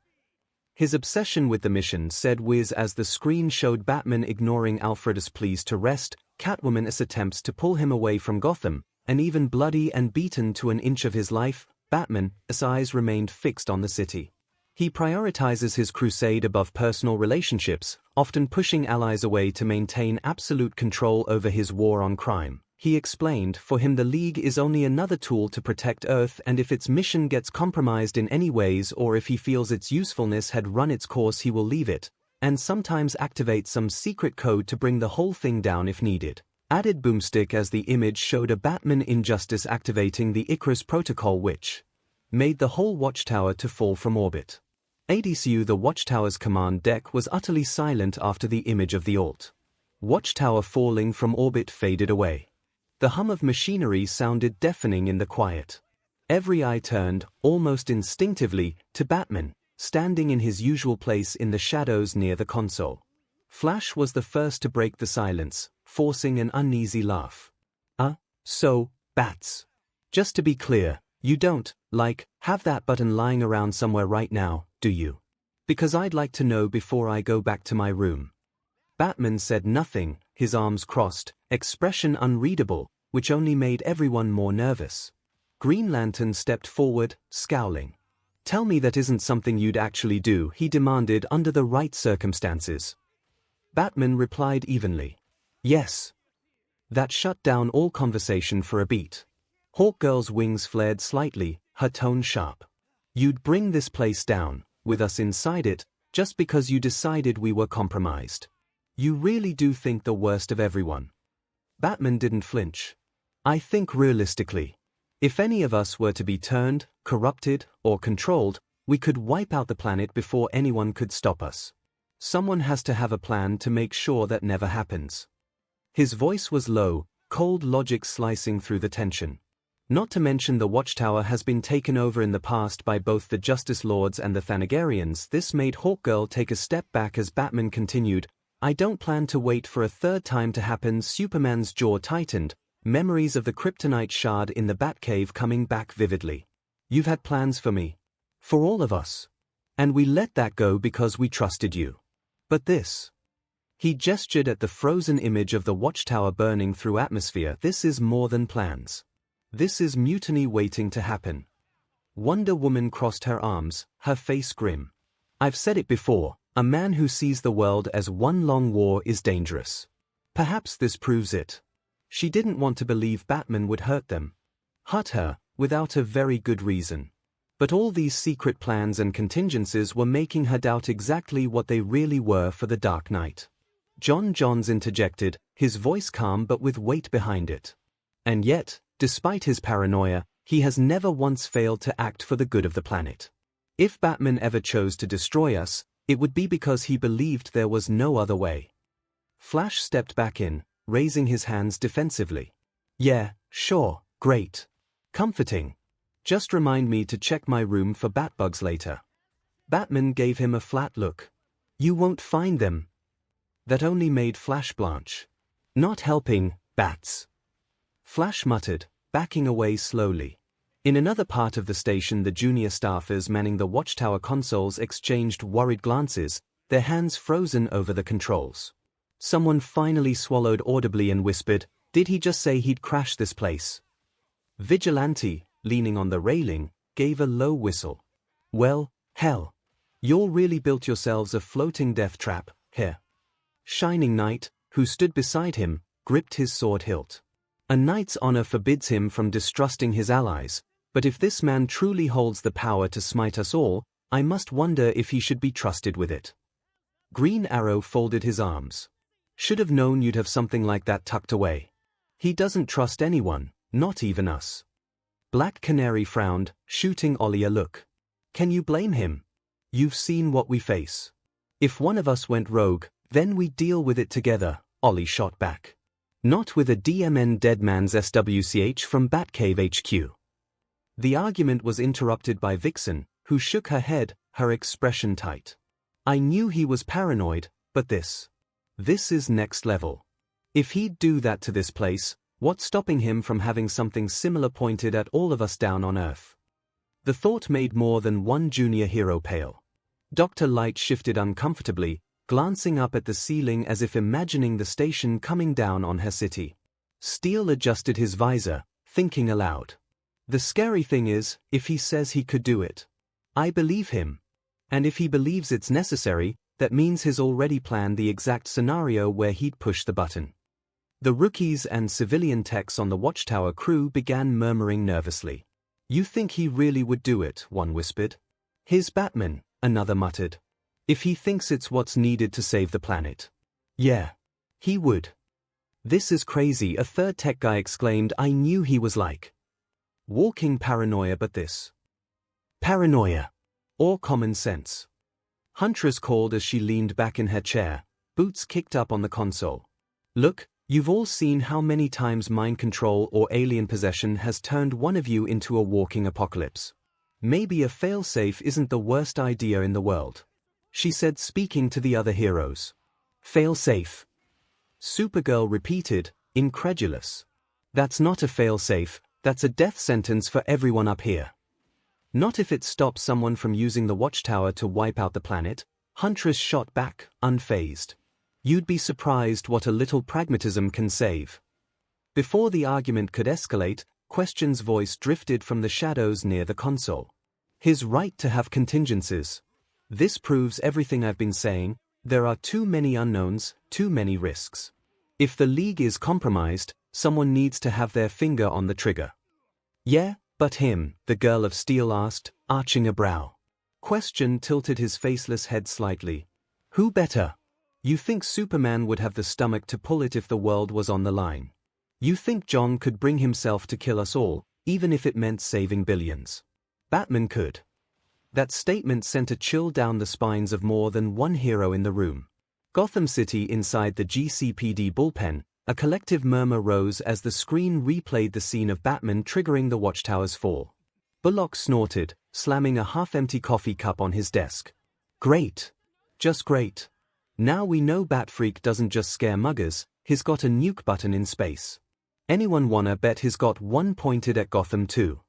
His obsession with the mission said whiz as the screen showed Batman ignoring Alfred's pleas to rest, Catwoman's attempts to pull him away from Gotham, and even bloody and beaten to an inch of his life, Batman's eyes remained fixed on the city. He prioritizes his crusade above personal relationships, often pushing allies away to maintain absolute control over his war on crime. He explained, for him the League is only another tool to protect Earth, and if its mission gets compromised in any ways or if he feels its usefulness had run its course, he will leave it, and sometimes activate some secret code to bring the whole thing down if needed. Added boomstick as the image showed a Batman Injustice activating the Icarus Protocol, which made the whole watchtower to fall from orbit. 𝐴DCU The watchtower's command deck was utterly silent after the image of the alt watchtower falling from orbit faded away. The hum of machinery sounded deafening in the quiet. Every eye turned, almost instinctively, to Batman, standing in his usual place in the shadows near the console. Flash was the first to break the silence, forcing an uneasy laugh. So, Bats. Just to be clear, you don't, have that button lying around somewhere right now, do you? Because I'd like to know before I go back to my room. Batman said nothing, his arms crossed, expression unreadable, which only made everyone more nervous. Green Lantern stepped forward, scowling. Tell me that isn't something you'd actually do, he demanded under the right circumstances. Batman replied evenly. Yes. That shut down all conversation for a beat. Hawkgirl's wings flared slightly, her tone sharp. You'd bring this place down, with us inside it, just because you decided we were compromised. You really do think the worst of everyone. Batman didn't flinch. I think realistically, if any of us were to be turned, corrupted, or controlled, we could wipe out the planet before anyone could stop us. Someone has to have a plan to make sure that never happens. His voice was low, cold logic slicing through the tension. Not to mention the Watchtower has been taken over in the past by both the Justice Lords and the Thanagarians. This made Hawkgirl take a step back as Batman continued, I don't plan to wait for a third time to happen. Superman's jaw tightened, memories of the kryptonite shard in the Batcave coming back vividly. You've had plans for me. For all of us. And we let that go because we trusted you. But this. He gestured at the frozen image of the Watchtower burning through atmosphere. This is more than plans. This is mutiny waiting to happen. Wonder Woman crossed her arms, her face grim. I've said it before, a man who sees the world as one long war is dangerous. Perhaps this proves it. She didn't want to believe Batman would hurt them. Hurt her, without a very good reason. But all these secret plans and contingencies were making her doubt exactly what they really were for the Dark Knight. John Johns interjected, his voice calm but with weight behind it. And yet, despite his paranoia, he has never once failed to act for the good of the planet. If Batman ever chose to destroy us, it would be because he believed there was no other way. Flash stepped back in, raising his hands defensively. Yeah, sure, great. Comforting. Just remind me to check my room for batbugs later. Batman gave him a flat look. You won't find them. That only made Flash blanch. Not helping, Bats. Flash muttered, backing away slowly. In another part of the station, the junior staffers manning the Watchtower consoles exchanged worried glances, their hands frozen over the controls. Someone finally swallowed audibly and whispered, did he just say he'd crash this place? Vigilante, leaning on the railing, gave a low whistle. Well, hell. You'll really built yourselves a floating death trap, here. Shining Knight, who stood beside him, gripped his sword hilt. A knight's honor forbids him from distrusting his allies, but if this man truly holds the power to smite us all, I must wonder if he should be trusted with it. Green Arrow folded his arms. Should have known you'd have something like that tucked away. He doesn't trust anyone, not even us. Black Canary frowned, shooting Ollie a look. Can you blame him? You've seen what we face. If one of us went rogue, then we deal with it together, Ollie shot back. Not with a DMN dead man's SWCH from Batcave HQ. The argument was interrupted by Vixen, who shook her head, her expression tight. I knew he was paranoid, but this is next level. If he'd do that to this place, what's stopping him from having something similar pointed at all of us down on Earth? The thought made more than one junior hero pale. Dr. Light shifted uncomfortably, glancing up at the ceiling as if imagining the station coming down on her city. Steele adjusted his visor, thinking aloud. The scary thing is, if he says he could do it, I believe him. And if he believes it's necessary, that means he's already planned the exact scenario where he'd push the button. The rookies and civilian techs on the Watchtower crew began murmuring nervously. You think he really would do it, one whispered. He's Batman, another muttered. If he thinks it's what's needed to save the planet. Yeah. He would. This is crazy, a third tech guy exclaimed. I knew he was like walking paranoia, but this paranoia. Or common sense. Huntress called as she leaned back in her chair, boots kicked up on the console. Look, you've all seen how many times mind control or alien possession has turned one of you into a walking apocalypse. Maybe a failsafe isn't the worst idea in the world, she said, speaking to the other heroes. Failsafe. Supergirl repeated, incredulous. That's not a failsafe, that's a death sentence for everyone up here. Not if it stops someone from using the Watchtower to wipe out the planet, Huntress shot back, unfazed. You'd be surprised what a little pragmatism can save. Before the argument could escalate, Question's voice drifted from the shadows near the console. His right to have contingencies. This proves everything I've been saying. There are too many unknowns, too many risks. If the League is compromised, someone needs to have their finger on the trigger. Yeah, but him, the girl of steel asked, arching a brow. Question tilted his faceless head slightly. Who better? You think Superman would have the stomach to pull it if the world was on the line? You think John could bring himself to kill us all, even if it meant saving billions? Batman could. That statement sent a chill down the spines of more than one hero in the room. Gotham City, inside the GCPD bullpen, a collective murmur rose as the screen replayed the scene of Batman triggering the Watchtower's fall. Bullock snorted, slamming a half-empty coffee cup on his desk. Great. Just great. Now we know Batfreak doesn't just scare muggers, he's got a nuke button in space. Anyone wanna bet he's got one pointed at Gotham too?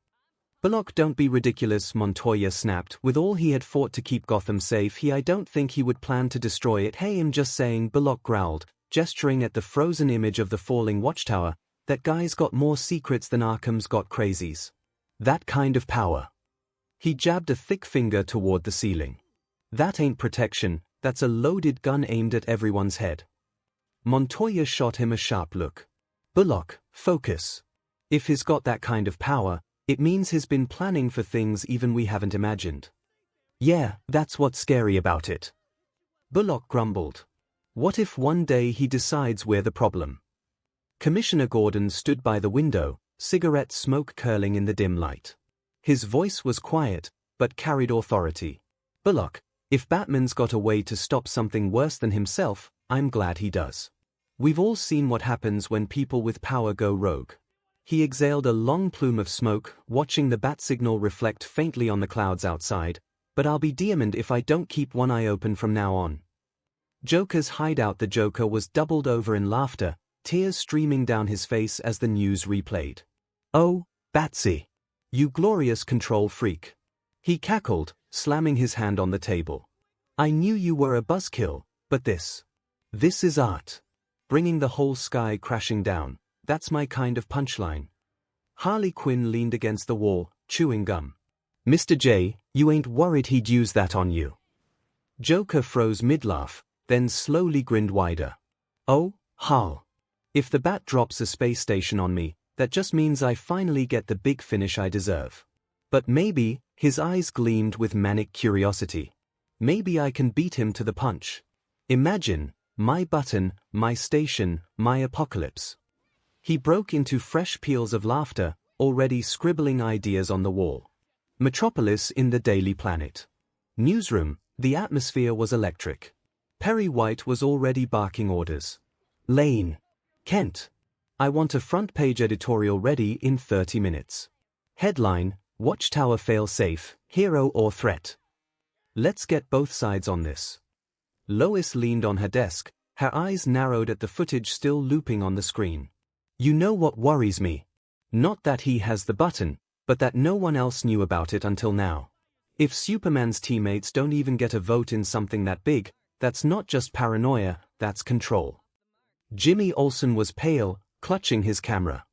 Bullock, don't be ridiculous, Montoya snapped. With all he had fought to keep Gotham safe, I don't think he would plan to destroy it. Hey, I'm just saying, Bullock growled, gesturing at the frozen image of the falling Watchtower. That guy's got more secrets than Arkham's got crazies. That kind of power. He jabbed a thick finger toward the ceiling. That ain't protection, that's a loaded gun aimed at everyone's head. Montoya shot him a sharp look. Bullock, focus. If he's got that kind of power, it means he's been planning for things even we haven't imagined. Yeah, that's what's scary about it. Bullock grumbled. What if one day he decides we're the problem? Commissioner Gordon stood by the window, cigarette smoke curling in the dim light. His voice was quiet, but carried authority. Bullock, if Batman's got a way to stop something worse than himself, I'm glad he does. We've all seen what happens when people with power go rogue. He exhaled a long plume of smoke, watching the bat signal reflect faintly on the clouds outside. But I'll be damned if I don't keep one eye open from now on. Joker's hideout. The Joker was doubled over in laughter, tears streaming down his face as the news replayed. Oh, Batsy. You glorious control freak. He cackled, slamming his hand on the table. I knew you were a buzzkill, but this is art. Bringing the whole sky crashing down. That's my kind of punchline. Harley Quinn leaned against the wall, chewing gum. Mr. J, you ain't worried he'd use that on you? Joker froze mid-laugh, then slowly grinned wider. Oh, Hal. If the bat drops a space station on me, that just means I finally get the big finish I deserve. But maybe, his eyes gleamed with manic curiosity. Maybe I can beat him to the punch. Imagine, my button, my station, my apocalypse. He broke into fresh peals of laughter, already scribbling ideas on the wall. Metropolis in the Daily Planet. Newsroom, the atmosphere was electric. Perry White was already barking orders. Lane. Kent. I want a front-page editorial ready in 30 minutes. Headline, Watchtower fail-safe, hero or threat? Let's get both sides on this. Lois leaned on her desk, her eyes narrowed at the footage still looping on the screen. You know what worries me? Not that he has the button, but that no one else knew about it until now. If Superman's teammates don't even get a vote in something that big, that's not just paranoia, that's control. Jimmy Olsen was pale, clutching his camera.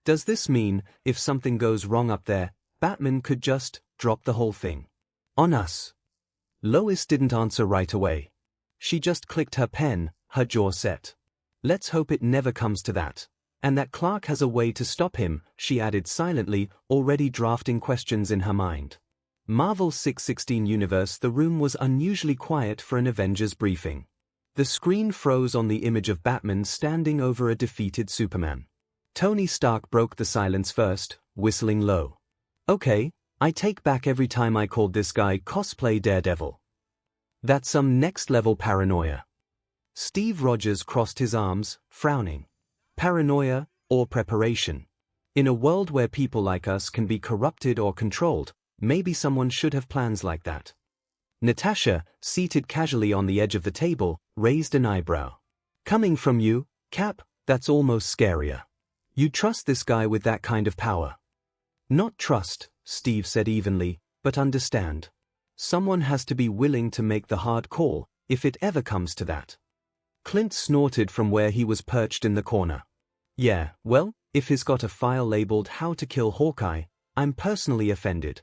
Does this mean, if something goes wrong up there, Batman could just drop the whole thing on us? Lois didn't answer right away. She just clicked her pen, her jaw set. Let's hope it never comes to that. And that Clark has a way to stop him, she added silently, already drafting questions in her mind. Marvel 616 universe. The room was unusually quiet for an Avengers briefing. The screen froze on the image of Batman standing over a defeated Superman. Tony Stark broke the silence first, whistling low. Okay, I take back every time I called this guy cosplay Daredevil. That's some next-level paranoia. Steve Rogers crossed his arms, frowning. Paranoia, or preparation? In a world where people like us can be corrupted or controlled, maybe someone should have plans like that. Natasha, seated casually on the edge of the table, raised an eyebrow. Coming from you, Cap, that's almost scarier. You trust this guy with that kind of power? Not trust, Steve said evenly, but understand. Someone has to be willing to make the hard call, if it ever comes to that. Clint snorted from where he was perched in the corner. Yeah, well, if he's got a file labeled How to Kill Hawkeye, I'm personally offended.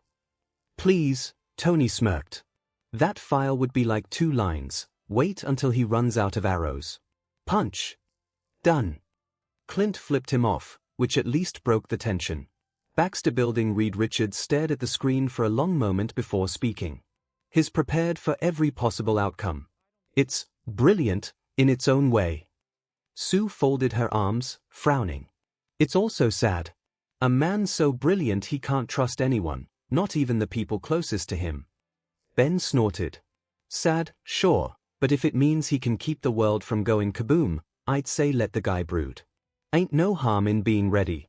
Please, Tony smirked. That file would be like 2 lines. Wait until he runs out of arrows. Punch. Done. Clint flipped him off, which at least broke the tension. Baxter Building. Reed Richards stared at the screen for a long moment before speaking. He's prepared for every possible outcome. It's brilliant, in its own way. Sue folded her arms, frowning. It's also sad. A man so brilliant he can't trust anyone, not even the people closest to him. Ben snorted. Sad, sure, but if it means he can keep the world from going kaboom, I'd say let the guy brood. Ain't no harm in being ready.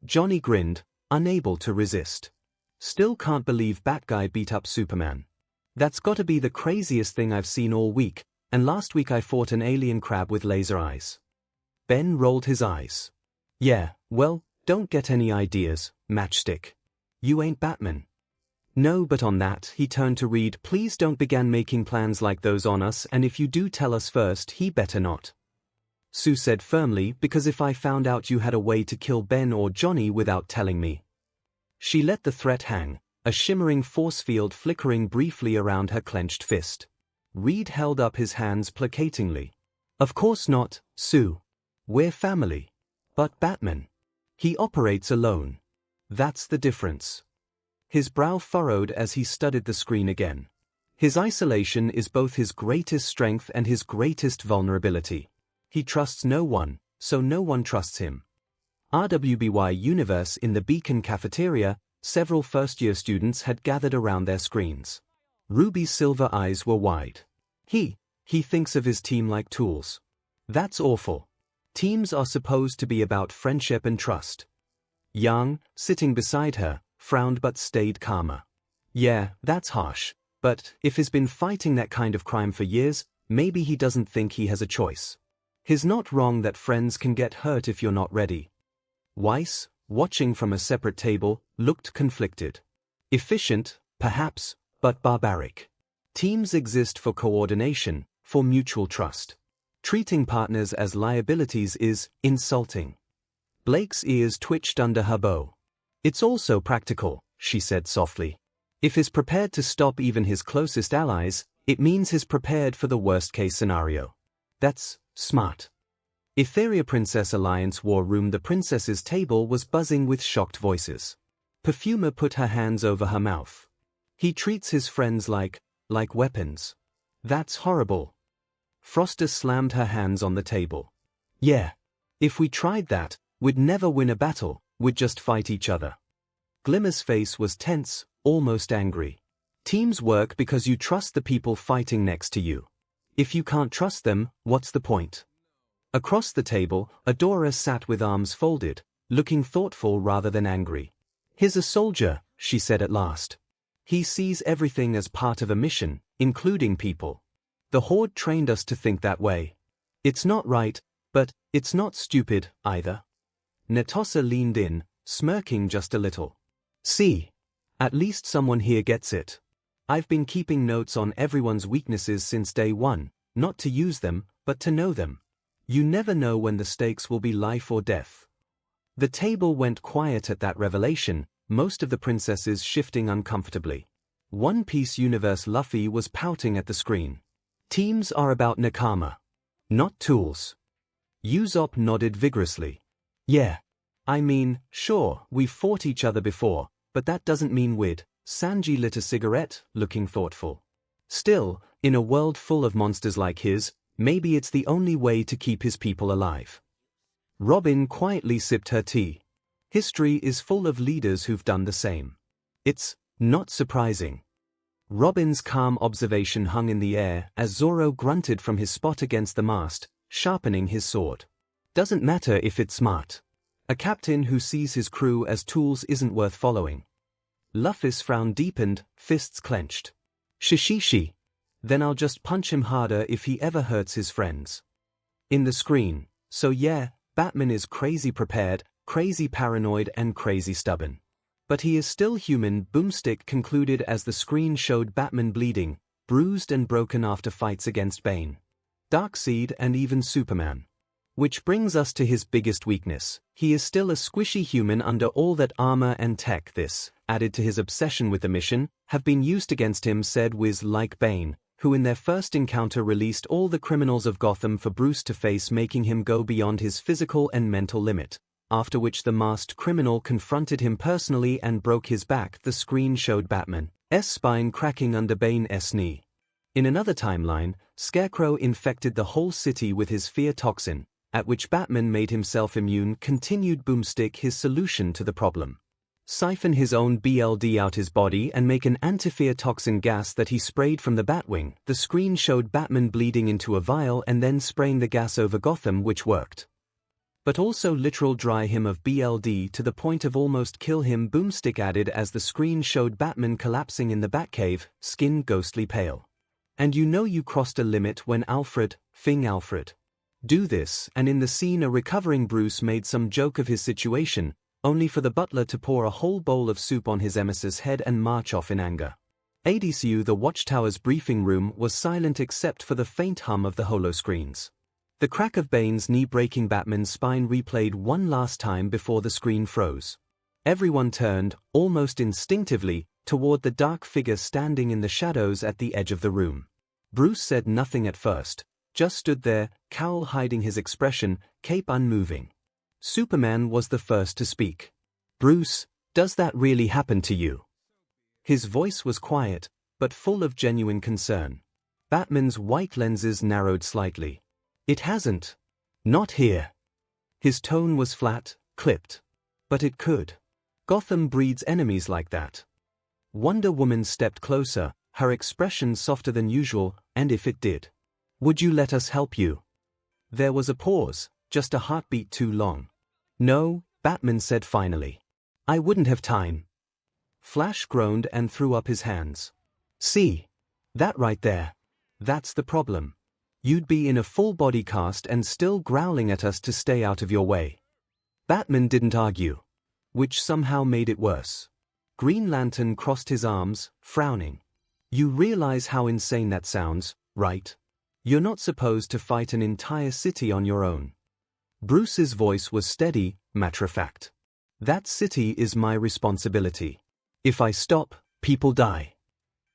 Johnny grinned, unable to resist. Still can't believe Batguy beat up Superman. That's gotta be the craziest thing I've seen all week, and last week I fought an alien crab with laser eyes. Ben rolled his eyes. Yeah, well, don't get any ideas, Matchstick. You ain't Batman. No, but on that, he turned to Reed. Please don't begin making plans like those on us, and if you do tell us first, he better not. Sue said firmly, because if I found out you had a way to kill Ben or Johnny without telling me. She let the threat hang, a shimmering force field flickering briefly around her clenched fist. Reed held up his hands placatingly. Of course not, Sue. We're family. But Batman. He operates alone. That's the difference. His brow furrowed as he studied the screen again. His isolation is both his greatest strength and his greatest vulnerability. He trusts no one, so no one trusts him. RWBY Universe. In the Beacon cafeteria, several first-year students had gathered around their screens. Ruby's silver eyes were wide. He thinks of his team like tools. That's awful. Teams are supposed to be about friendship and trust. Yang, sitting beside her, frowned but stayed calmer. Yeah, that's harsh, but if he's been fighting that kind of crime for years, maybe he doesn't think he has a choice. He's not wrong that friends can get hurt if you're not ready. Weiss, watching from a separate table, looked conflicted. Efficient, perhaps, but barbaric. Teams exist for coordination, for mutual trust. Treating partners as liabilities is insulting. Blake's ears twitched under her bow. It's also practical, she said softly. If he's prepared to stop even his closest allies, it means he's prepared for the worst-case scenario. That's smart. Etheria Princess Alliance War Room. The princess's table was buzzing with shocked voices. Perfumer put her hands over her mouth. He treats his friends like weapons. That's horrible. Froster slammed her hands on the table. Yeah. If we tried that, we'd never win a battle, we'd just fight each other. Glimmer's face was tense, almost angry. Teams work because you trust the people fighting next to you. If you can't trust them, what's the point? Across the table, Adora sat with arms folded, looking thoughtful rather than angry. "He's a soldier," she said at last. "He sees everything as part of a mission, including people. The Horde trained us to think that way. It's not right, but it's not stupid, either." Netossa leaned in, smirking just a little. "See? At least someone here gets it. I've been keeping notes on everyone's weaknesses since day one, not to use them, but to know them. You never know when the stakes will be life or death." The table went quiet at that revelation, most of the princesses shifting uncomfortably. One Piece Universe Luffy was pouting at the screen. "Teams are about nakama, not tools." Usopp nodded vigorously. "Yeah. I mean, sure, we've fought each other before, but that doesn't mean we'd." Sanji lit a cigarette, looking thoughtful. "Still, in a world full of monsters like his, maybe it's the only way to keep his people alive." Robin quietly sipped her tea. History is full of leaders who've done the same. It's not surprising. Robin's calm observation hung in the air as Zoro grunted from his spot against the mast, sharpening his sword. "Doesn't matter if it's smart. A captain who sees his crew as tools isn't worth following." Luffy's frown deepened, fists clenched. "Shishishi. Then I'll just punch him harder if he ever hurts his friends." In the screen, "So yeah, Batman is crazy prepared, crazy paranoid and crazy stubborn. But he is still human," Boomstick concluded as the screen showed Batman bleeding, bruised and broken after fights against Bane, Darkseid and even Superman. "Which brings us to his biggest weakness. He is still a squishy human under all that armor and tech. This, added to his obsession with the mission, have been used against him," said Wiz like Bane, who in their first encounter released all the criminals of Gotham for Bruce to face, making him go beyond his physical and mental limit, after which the masked criminal confronted him personally and broke his back. The screen showed Batman's spine cracking under Bane's knee. In another timeline, Scarecrow infected the whole city with his fear toxin, at which Batman made himself immune. Continued Boomstick his solution to the problem. "Siphon his own BLD out his body and make an anti-fear toxin gas that he sprayed from the Batwing." The screen showed Batman bleeding into a vial and then spraying the gas over Gotham, which worked. But also literal dry him of BLD to the point of almost kill him, Boomstick added as the screen showed Batman collapsing in the Batcave, skin ghostly pale. "And you know you crossed a limit when Alfred do this," and in the scene a recovering Bruce made some joke of his situation, only for the butler to pour a whole bowl of soup on his emissar's head and march off in anger. ADCU The Watchtower's briefing room was silent except for the faint hum of the holoscreens. The crack of Bane's knee breaking Batman's spine replayed one last time before the screen froze. Everyone turned, almost instinctively, toward the dark figure standing in the shadows at the edge of the room. Bruce said nothing at first, just stood there, cowl hiding his expression, cape unmoving. Superman was the first to speak. "Bruce, does that really happen to you?" His voice was quiet, but full of genuine concern. Batman's white lenses narrowed slightly. "It hasn't. Not here." His tone was flat, clipped. "But it could. Gotham breeds enemies like that." Wonder Woman stepped closer, her expression softer than usual. "And if it did? Would you let us help you?" There was a pause, just a heartbeat too long. "No," Batman said finally. "I wouldn't have time." Flash groaned and threw up his hands. "See? That right there. That's the problem. You'd be in a full body cast and still growling at us to stay out of your way." Batman didn't argue, which somehow made it worse. Green Lantern crossed his arms, frowning. "You realize how insane that sounds, right? You're not supposed to fight an entire city on your own." Bruce's voice was steady, matter-of-fact. "That city is my responsibility. If I stop, people die."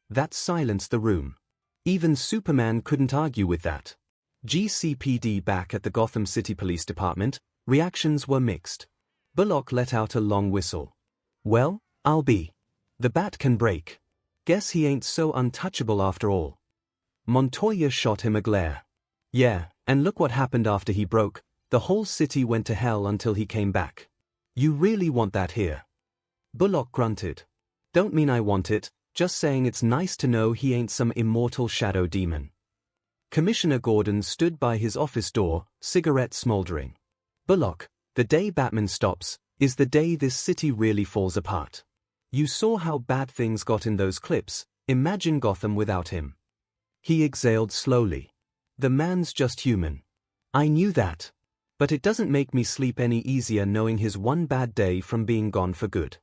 That silenced the room. Even Superman couldn't argue with that. GCPD back at the Gotham City Police Department, reactions were mixed. Bullock let out a long whistle. "Well, I'll be. The bat can break. Guess he ain't so untouchable after all." Montoya shot him a glare. "Yeah, and look what happened after he broke. The whole city went to hell until he came back. You really want that here?" Bullock grunted. "Don't mean I want it, just saying it's nice to know he ain't some immortal shadow demon." Commissioner Gordon stood by his office door, cigarette smoldering. Bullock, the day Batman stops, is the day this city really falls apart. You saw how bad things got in those clips, imagine Gotham without him. He exhaled slowly. The man's just human. I knew that. But it doesn't make me sleep any easier knowing his one bad day from being gone for good.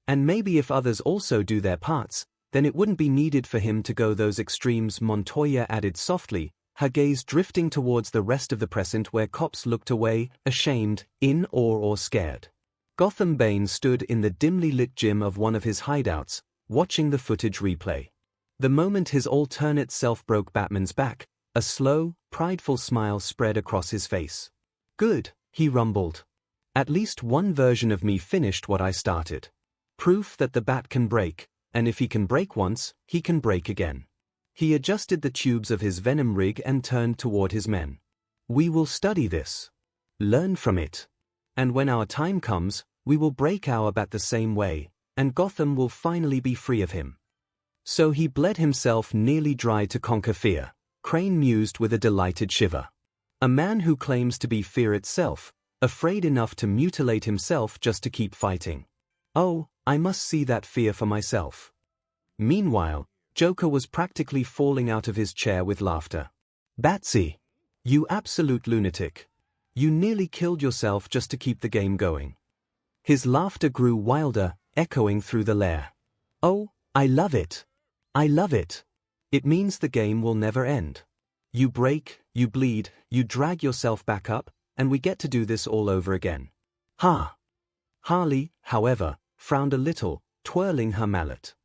And maybe if others also do their parts, then it wouldn't be needed for him to go those extremes, Montoya added softly, her gaze drifting towards the rest of the precinct where cops looked away, ashamed, in awe or scared. Gotham Bane stood in the dimly lit gym of one of his hideouts, watching the footage replay. The moment his alternate self broke Batman's back, a slow, prideful smile spread across his face. Good, he rumbled. At least one version of me finished what I started. Proof that the bat can break, and if he can break once, he can break again. He adjusted the tubes of his venom rig and turned toward his men. We will study this. Learn from it. And when our time comes, we will break our bat the same way, and Gotham will finally be free of him. So he bled himself nearly dry to conquer fear, Crane mused with a delighted shiver. A man who claims to be fear itself, afraid enough to mutilate himself just to keep fighting. Oh, I must see that fear for myself. Meanwhile, Joker was practically falling out of his chair with laughter. Batsy! You absolute lunatic. You nearly killed yourself just to keep the game going. His laughter grew wilder, echoing through the lair. Oh, I love it. I love it. It means the game will never end. You break, you bleed, you drag yourself back up, and we get to do this all over again. Ha! Harley, however, frowned a little, twirling her mallet.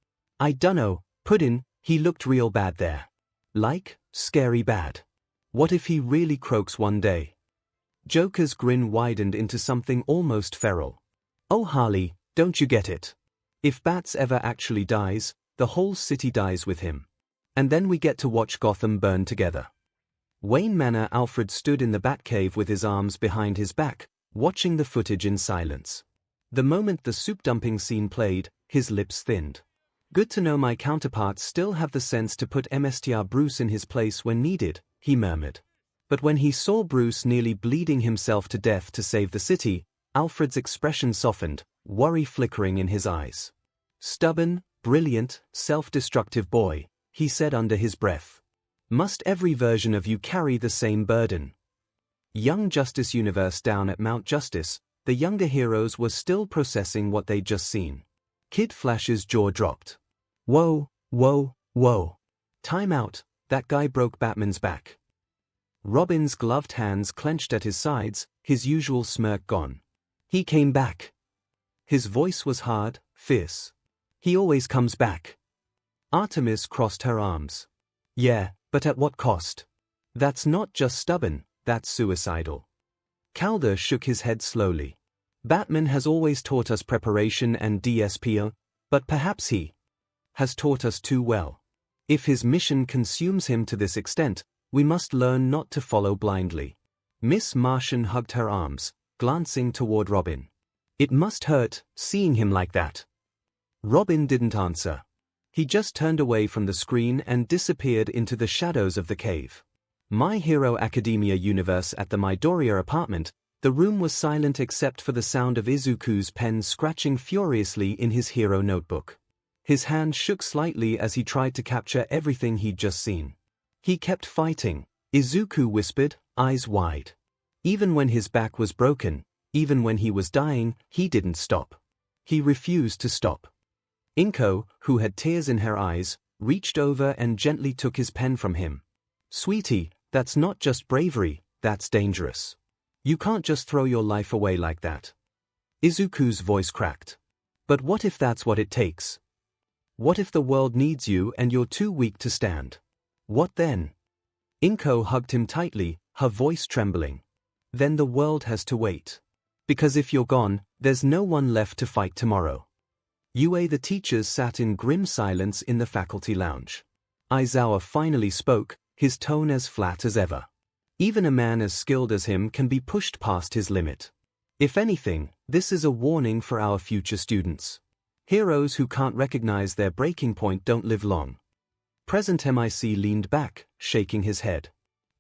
I dunno, Puddin', he looked real bad there. Like, scary bad. What if he really croaks one day? Joker's grin widened into something almost feral. Oh Harley, don't you get it? If Bats ever actually dies, the whole city dies with him. And then we get to watch Gotham burn together. Wayne Manor Alfred stood in the Batcave with his arms behind his back, watching the footage in silence. The moment the soup dumping scene played, his lips thinned. Good to know my counterparts still have the sense to put Mr. Bruce in his place when needed, he murmured. But when he saw Bruce nearly bleeding himself to death to save the city, Alfred's expression softened, worry flickering in his eyes. Stubborn, brilliant, self-destructive boy, he said under his breath. Must every version of you carry the same burden? Young Justice Universe down at Mount Justice, the younger heroes were still processing what they'd just seen. Kid Flash's jaw dropped. Whoa, whoa, whoa. Time out, that guy broke Batman's back. Robin's gloved hands clenched at his sides, his usual smirk gone. He came back. His voice was hard, fierce. He always comes back. Artemis crossed her arms. Yeah, but at what cost? That's not just stubborn, that's suicidal. Calder shook his head slowly. Batman has always taught us preparation and DSPO, but perhaps he has taught us too well. If his mission consumes him to this extent, we must learn not to follow blindly. Miss Martian hugged her arms, glancing toward Robin. It must hurt, seeing him like that. Robin didn't answer. He just turned away from the screen and disappeared into the shadows of the cave. My Hero Academia universe at the Midoriya apartment, the room was silent except for the sound of Izuku's pen scratching furiously in his hero notebook. His hand shook slightly as he tried to capture everything he'd just seen. He kept fighting, Izuku whispered, eyes wide. Even when his back was broken, even when he was dying, he didn't stop. He refused to stop. Inko, who had tears in her eyes, reached over and gently took his pen from him. Sweetie, that's not just bravery, that's dangerous. You can't just throw your life away like that. Izuku's voice cracked. But what if that's what it takes? What if the world needs you and you're too weak to stand? What then? Inko hugged him tightly, her voice trembling. Then the world has to wait. Because if you're gone, there's no one left to fight tomorrow. Yue the teachers sat in grim silence in the faculty lounge. Aizawa finally spoke, his tone as flat as ever. Even a man as skilled as him can be pushed past his limit. If anything, this is a warning for our future students. Heroes who can't recognize their breaking point don't live long. Present MIC leaned back, shaking his head.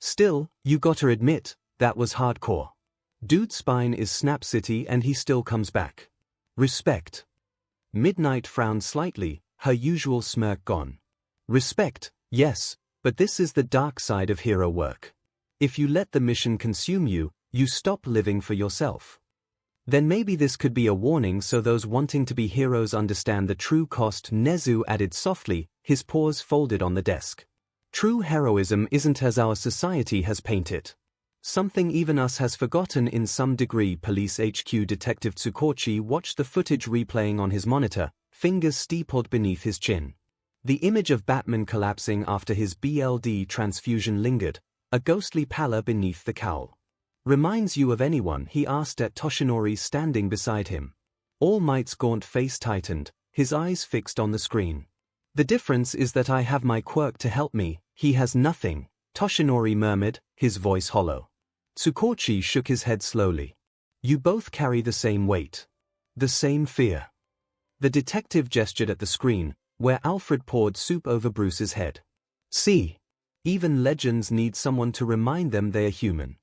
Still, you gotta admit, that was hardcore. Dude's spine is Snap City and he still comes back. Respect. Midnight frowned slightly, her usual smirk gone. Respect, yes, but this is the dark side of hero work. If you let the mission consume you, you stop living for yourself. Then maybe this could be a warning so those wanting to be heroes understand the true cost. Nezu added softly, his paws folded on the desk. True heroism isn't as our society has painted. Something even us has forgotten in some degree. Police HQ Detective Tsukochi watched the footage replaying on his monitor, fingers steepled beneath his chin. The image of Batman collapsing after his BLD transfusion lingered, a ghostly pallor beneath the cowl. Reminds you of anyone? He asked at Toshinori standing beside him. All Might's gaunt face tightened, his eyes fixed on the screen. The difference is that I have my quirk to help me, he has nothing, Toshinori murmured, his voice hollow. Tsukochi shook his head slowly. You both carry the same weight. The same fear. The detective gestured at the screen, where Alfred poured soup over Bruce's head. See? Even legends need someone to remind them they are human.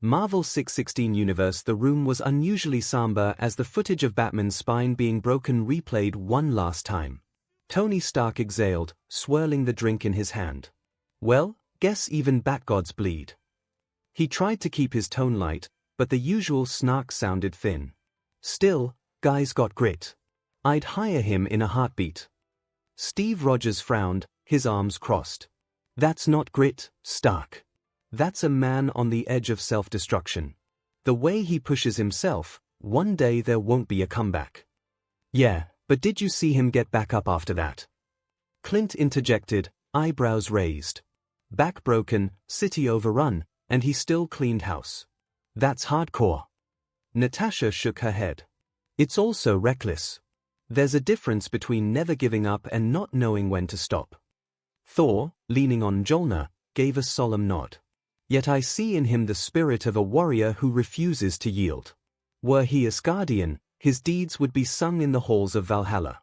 Marvel 616 Universe. The room was unusually somber as the footage of Batman's spine being broken replayed one last time. Tony Stark exhaled, swirling the drink in his hand. Well, guess even Batgods bleed. He tried to keep his tone light, but the usual snark sounded thin. Still, guy's got grit. I'd hire him in a heartbeat. Steve Rogers frowned, his arms crossed. That's not grit, Stark. That's a man on the edge of self-destruction. The way he pushes himself, one day there won't be a comeback. Yeah, but did you see him get back up after that? Clint interjected, eyebrows raised. Back broken, city overrun, and he still cleaned house. That's hardcore. Natasha shook her head. It's also reckless. There's a difference between never giving up and not knowing when to stop. Thor, leaning on Mjolnir, gave a solemn nod. Yet I see in him the spirit of a warrior who refuses to yield. Were he Asgardian, his deeds would be sung in the halls of Valhalla.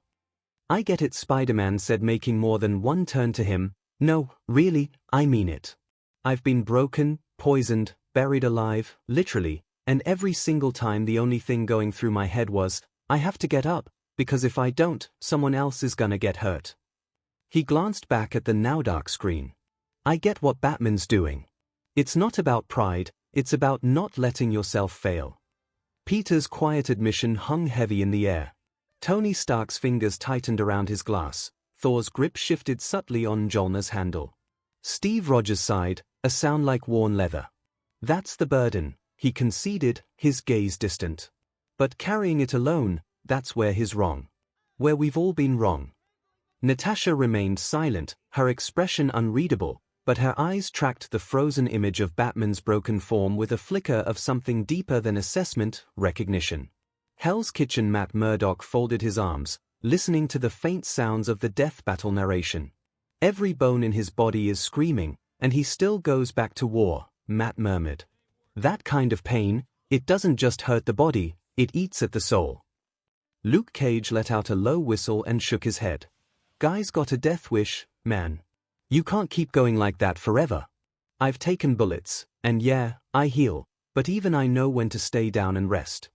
I get it, Spider-Man said, making more than one turn to him. No, really, I mean it. I've been broken, poisoned, buried alive, literally, and every single time the only thing going through my head was, I have to get up, because if I don't, someone else is gonna get hurt. He glanced back at the now dark screen. I get what Batman's doing. It's not about pride, it's about not letting yourself fail. Peter's quiet admission hung heavy in the air. Tony Stark's fingers tightened around his glass, Thor's grip shifted subtly on Mjolnir's handle. Steve Rogers sighed, a sound like worn leather. That's the burden, he conceded, his gaze distant. But carrying it alone, that's where he's wrong. Where we've all been wrong. Natasha remained silent, her expression unreadable, but her eyes tracked the frozen image of Batman's broken form with a flicker of something deeper than assessment, recognition. Hell's Kitchen. Matt Murdock folded his arms, listening to the faint sounds of the death battle narration. Every bone in his body is screaming, and he still goes back to war, Matt murmured. That kind of pain, it doesn't just hurt the body, it eats at the soul. Luke Cage let out a low whistle and shook his head. Guy's got a death wish, man. You can't keep going like that forever. I've taken bullets, and yeah, I heal, but even I know when to stay down and rest.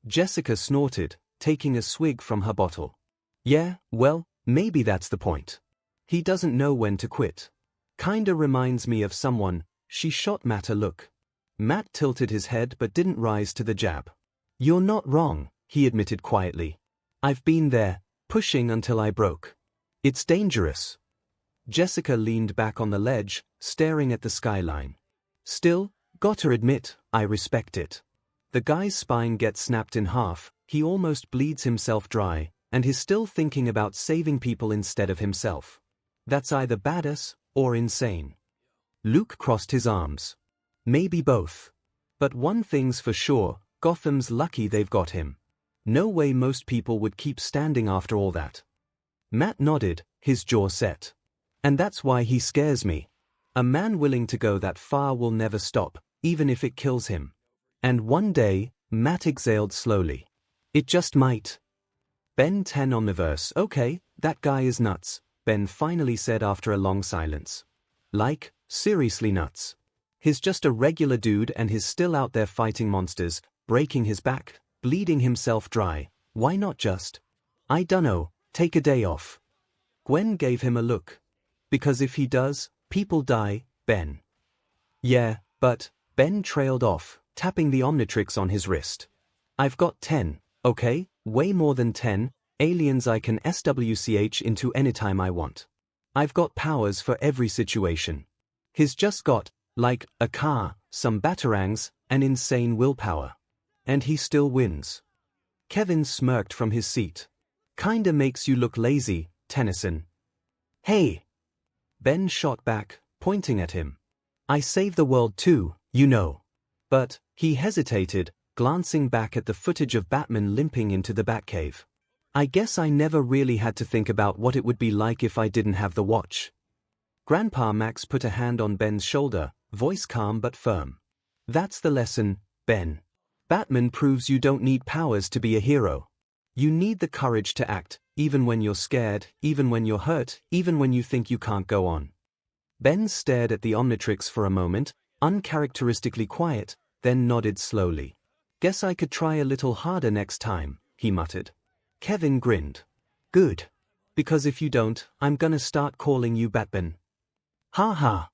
Jessica snorted, taking a swig from her bottle. Yeah, well, maybe that's the point. He doesn't know when to quit. Kinda reminds me of someone. She shot Matt a look. Matt tilted his head but didn't rise to the jab. You're not wrong, he admitted quietly. I've been there, pushing until I broke. It's dangerous. Jessica leaned back on the ledge, staring at the skyline. Still, gotta admit, I respect it. The guy's spine gets snapped in half, he almost bleeds himself dry, and he's still thinking about saving people instead of himself. That's either badass or insane. Luke crossed his arms. Maybe both. But one thing's for sure, Gotham's lucky they've got him. No way most people would keep standing after all that. Matt nodded, his jaw set. And that's why he scares me. A man willing to go that far will never stop, even if it kills him. And one day, Matt exhaled slowly. It just might. Ben 10 Omniverse. Okay, that guy is nuts. Ben finally said after a long silence. Like, seriously nuts. He's just a regular dude and he's still out there fighting monsters, breaking his back, bleeding himself dry. Why not just, I dunno, take a day off? Gwen gave him a look. Because if he does, people die, Ben. Yeah, but, Ben trailed off, tapping the Omnitrix on his wrist. I've got 10, okay, way more than 10, aliens I can SWCH into anytime I want. I've got powers for every situation. He's just got, like, a car, some batarangs, and insane willpower. And he still wins. Kevin smirked from his seat. Kinda makes you look lazy, Tennyson. Hey! Ben shot back, pointing at him. I save the world too, you know. But, he hesitated, glancing back at the footage of Batman limping into the Batcave. I guess I never really had to think about what it would be like if I didn't have the watch. Grandpa Max put a hand on Ben's shoulder, voice calm but firm. That's the lesson, Ben. Batman proves you don't need powers to be a hero. You need the courage to act, even when you're scared, even when you're hurt, even when you think you can't go on. Ben stared at the Omnitrix for a moment, uncharacteristically quiet, then nodded slowly. Guess I could try a little harder next time, he muttered. Kevin grinned. Good. Because if you don't, I'm gonna start calling you Batman. Ha ha.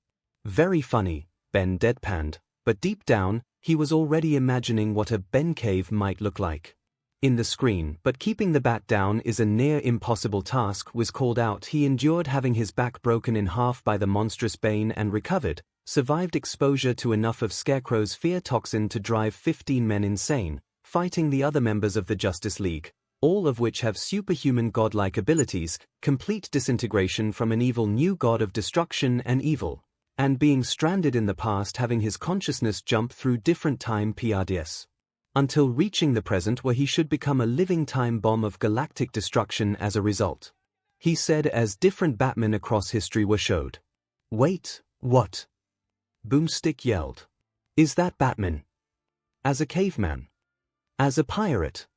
Very funny, Ben deadpanned, but deep down, he was already imagining what a Ben cave might look like. In the screen, but keeping the bat down is a near impossible task, was called out. He endured having his back broken in half by the monstrous Bane and recovered, survived exposure to enough of Scarecrow's fear toxin to drive 15 men insane, fighting the other members of the Justice League, all of which have superhuman godlike abilities, complete disintegration from an evil new god of destruction and evil, and being stranded in the past, having his consciousness jump through different time periods. Until reaching the present where he should become a living time bomb of galactic destruction as a result. He said as different Batmen across history were showed. Wait, what? Boomstick yelled. Is that Batman? As a caveman? As a pirate?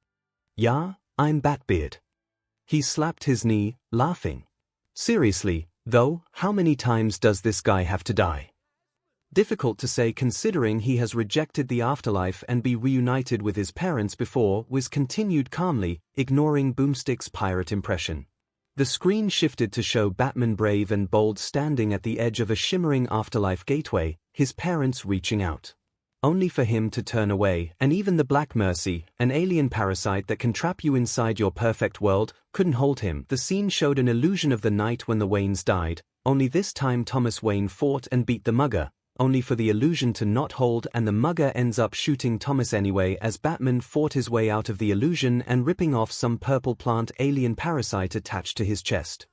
Yeah, I'm Batbeard. He slapped his knee, laughing. Seriously, though, how many times does this guy have to die? Difficult to say considering he has rejected the afterlife and be reunited with his parents before, was continued calmly, ignoring Boomstick's pirate impression. The screen shifted to show Batman brave and bold standing at the edge of a shimmering afterlife gateway, his parents reaching out. Only for him to turn away, and even the Black Mercy, an alien parasite that can trap you inside your perfect world, couldn't hold him. The scene showed an illusion of the night when the Waynes died, only this time Thomas Wayne fought and beat the Mugger, only for the illusion to not hold and the Mugger ends up shooting Thomas anyway as Batman fought his way out of the illusion and ripping off some purple plant alien parasite attached to his chest.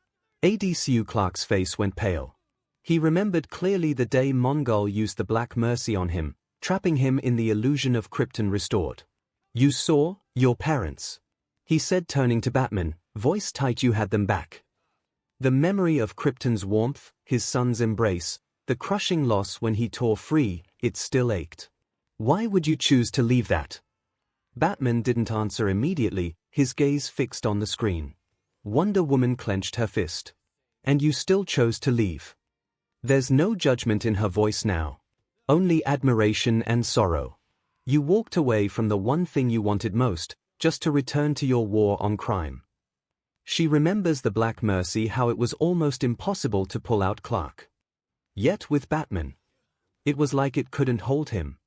ADCU Clark's face went pale. He remembered clearly the day Mongol used the Black Mercy on him, trapping him in the illusion of Krypton restored. You saw your parents, he said turning to Batman, voice tight. You had them back. The memory of Krypton's warmth, his son's embrace, the crushing loss when he tore free, it still ached. Why would you choose to leave that? Batman didn't answer immediately, his gaze fixed on the screen. Wonder Woman clenched her fist. And you still chose to leave. There's no judgment in her voice now. Only admiration and sorrow. You walked away from the one thing you wanted most, just to return to your war on crime. She remembers the Black Mercy, how it was almost impossible to pull out Clark. Yet with Batman, it was like it couldn't hold him.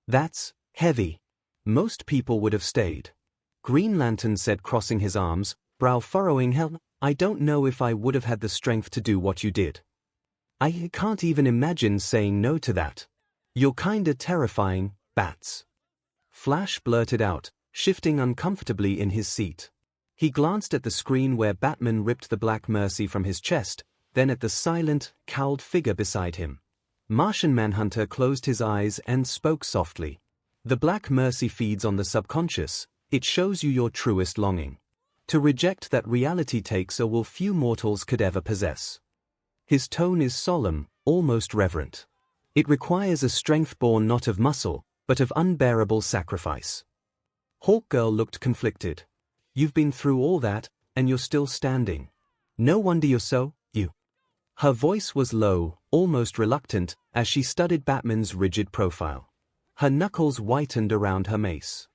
That's heavy. Most people would have stayed. Green Lantern said, crossing his arms, brow furrowing. Hell, I don't know if I would have had the strength to do what you did. I can't even imagine saying no to that. You're kinda terrifying, Bats. Flash blurted out, shifting uncomfortably in his seat. He glanced at the screen where Batman ripped the Black Mercy from his chest, then at the silent, cowled figure beside him. Martian Manhunter closed his eyes and spoke softly. The Black Mercy feeds on the subconscious, it shows you your truest longing. To reject that reality takes a will few mortals could ever possess. His tone is solemn, almost reverent. It requires a strength born not of muscle, but of unbearable sacrifice. Hawkgirl looked conflicted. You've been through all that, and you're still standing. No wonder you're so, Her voice was low, almost reluctant, as she studied Batman's rigid profile. Her knuckles whitened around her mace.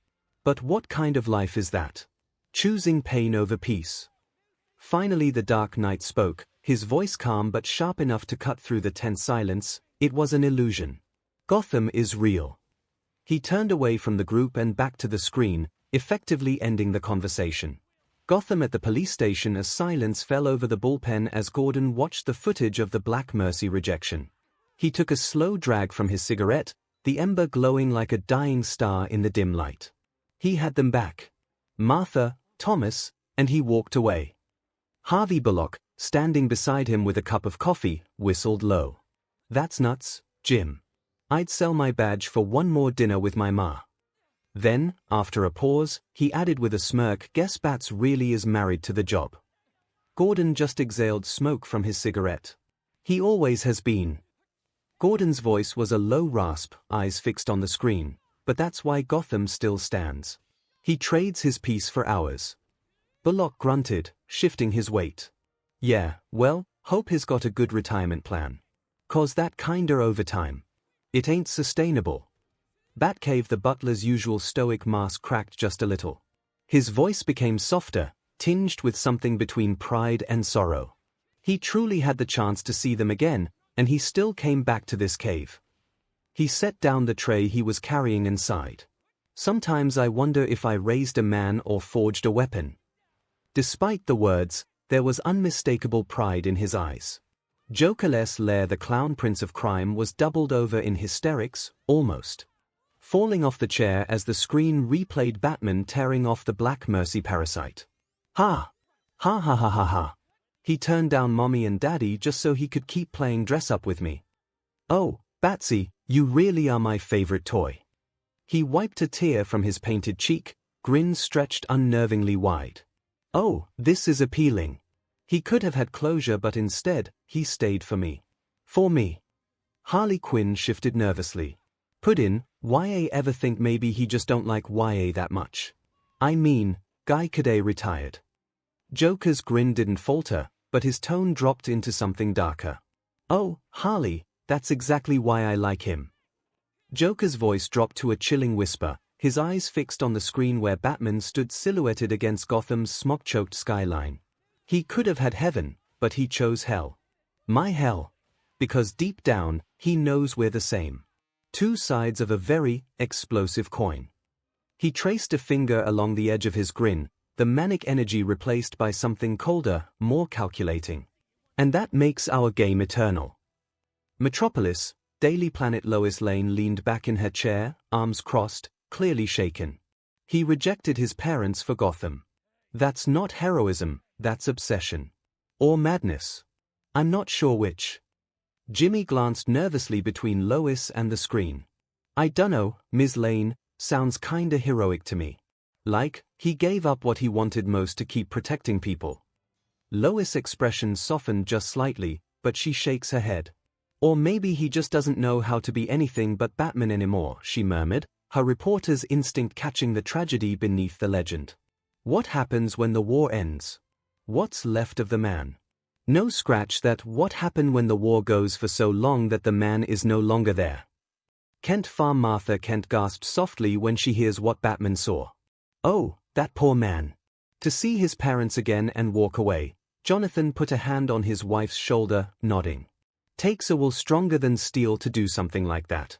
But what kind of life is that? Choosing pain over peace. Finally the Dark Knight spoke, his voice calm but sharp enough to cut through the tense silence. It was an illusion. Gotham is real. He turned away from the group and back to the screen, effectively ending the conversation. Gotham at the police station. As silence fell over the bullpen as Gordon watched the footage of the Black Mercy rejection. He took a slow drag from his cigarette, the ember glowing like a dying star in the dim light. He had them back. Martha, Thomas, and he walked away. Harvey Bullock, standing beside him with a cup of coffee, whistled low. "That's nuts, Jim. I'd sell my badge for one more dinner with my ma." Then, after a pause, he added with a smirk, "Guess Bats really is married to the job." Gordon just exhaled smoke from his cigarette. "He always has been." Gordon's voice was a low rasp, eyes fixed on the screen. "But that's why Gotham still stands. He trades his peace for ours." Bullock grunted, shifting his weight. "Yeah, well, hope he's got a good retirement plan. 'Cause that kinda overtime. It ain't sustainable." Batcave the butler's usual stoic mask cracked just a little. His voice became softer, tinged with something between pride and sorrow. He truly had the chance to see them again, and he still came back to this cave. He set down the tray he was carrying and sighed. "Sometimes I wonder if I raised a man or forged a weapon." Despite the words, there was unmistakable pride in his eyes. Jokerless Lair, the clown prince of crime, was doubled over in hysterics, almost falling off the chair as the screen replayed Batman tearing off the Black Mercy parasite. "Ha! Ha ha ha ha ha! He turned down Mommy and Daddy just so he could keep playing dress-up with me. Oh, Batsy, you really are my favorite toy." He wiped a tear from his painted cheek, grin stretched unnervingly wide. "Oh, this is appealing." He could have had closure, but instead, he stayed for me. For me. Harley Quinn shifted nervously. "Put in, YA ever think maybe he just don't like YA that much? I mean, Guy Cadet retired." Joker's grin didn't falter, but his tone dropped into something darker. "Oh, Harley, that's exactly why I like him." Joker's voice dropped to a chilling whisper, his eyes fixed on the screen where Batman stood silhouetted against Gotham's smog-choked skyline. He could have had heaven, but he chose hell. My hell. Because deep down, he knows we're the same. Two sides of a very explosive coin. He traced a finger along the edge of his grin, the manic energy replaced by something colder, more calculating. "And that makes our game eternal." Metropolis, Daily Planet. Lois Lane leaned back in her chair, arms crossed, clearly shaken. He rejected his parents for Gotham. That's not heroism, that's obsession. Or madness. I'm not sure which. Jimmy glanced nervously between Lois and the screen. "I dunno, Ms. Lane, sounds kinda heroic to me. Like, he gave up what he wanted most to keep protecting people." Lois' expression softened just slightly, but she shakes her head. "Or maybe he just doesn't know how to be anything but Batman anymore," she murmured, her reporter's instinct catching the tragedy beneath the legend. What happens when the war ends? What's left of the man? No scratch that. What happened when the war goes for so long that the man is no longer there? Kent Farm. Martha Kent gasped softly when she hears what Batman saw. "Oh, that poor man." To see his parents again and walk away, Jonathan put a hand on his wife's shoulder, nodding. "Takes a will stronger than steel to do something like that."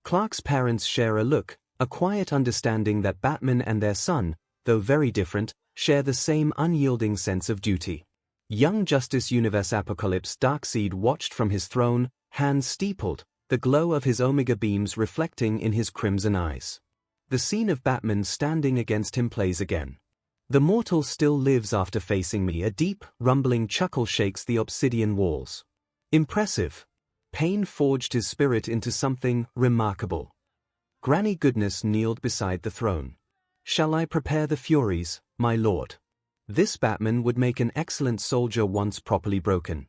Clark's parents share a look, a quiet understanding that Batman and their son, though very different, share the same unyielding sense of duty. Young Justice Universe Apocalypse Darkseid watched from his throne, hands steepled, the glow of his omega beams reflecting in his crimson eyes. The scene of Batman standing against him plays again. "The mortal still lives after facing me." A deep, rumbling chuckle shakes the obsidian walls. Impressive. Pain forged his spirit into something remarkable. Granny Goodness kneeled beside the throne. "Shall I prepare the Furies, my lord?" This Batman would make an excellent soldier once properly broken.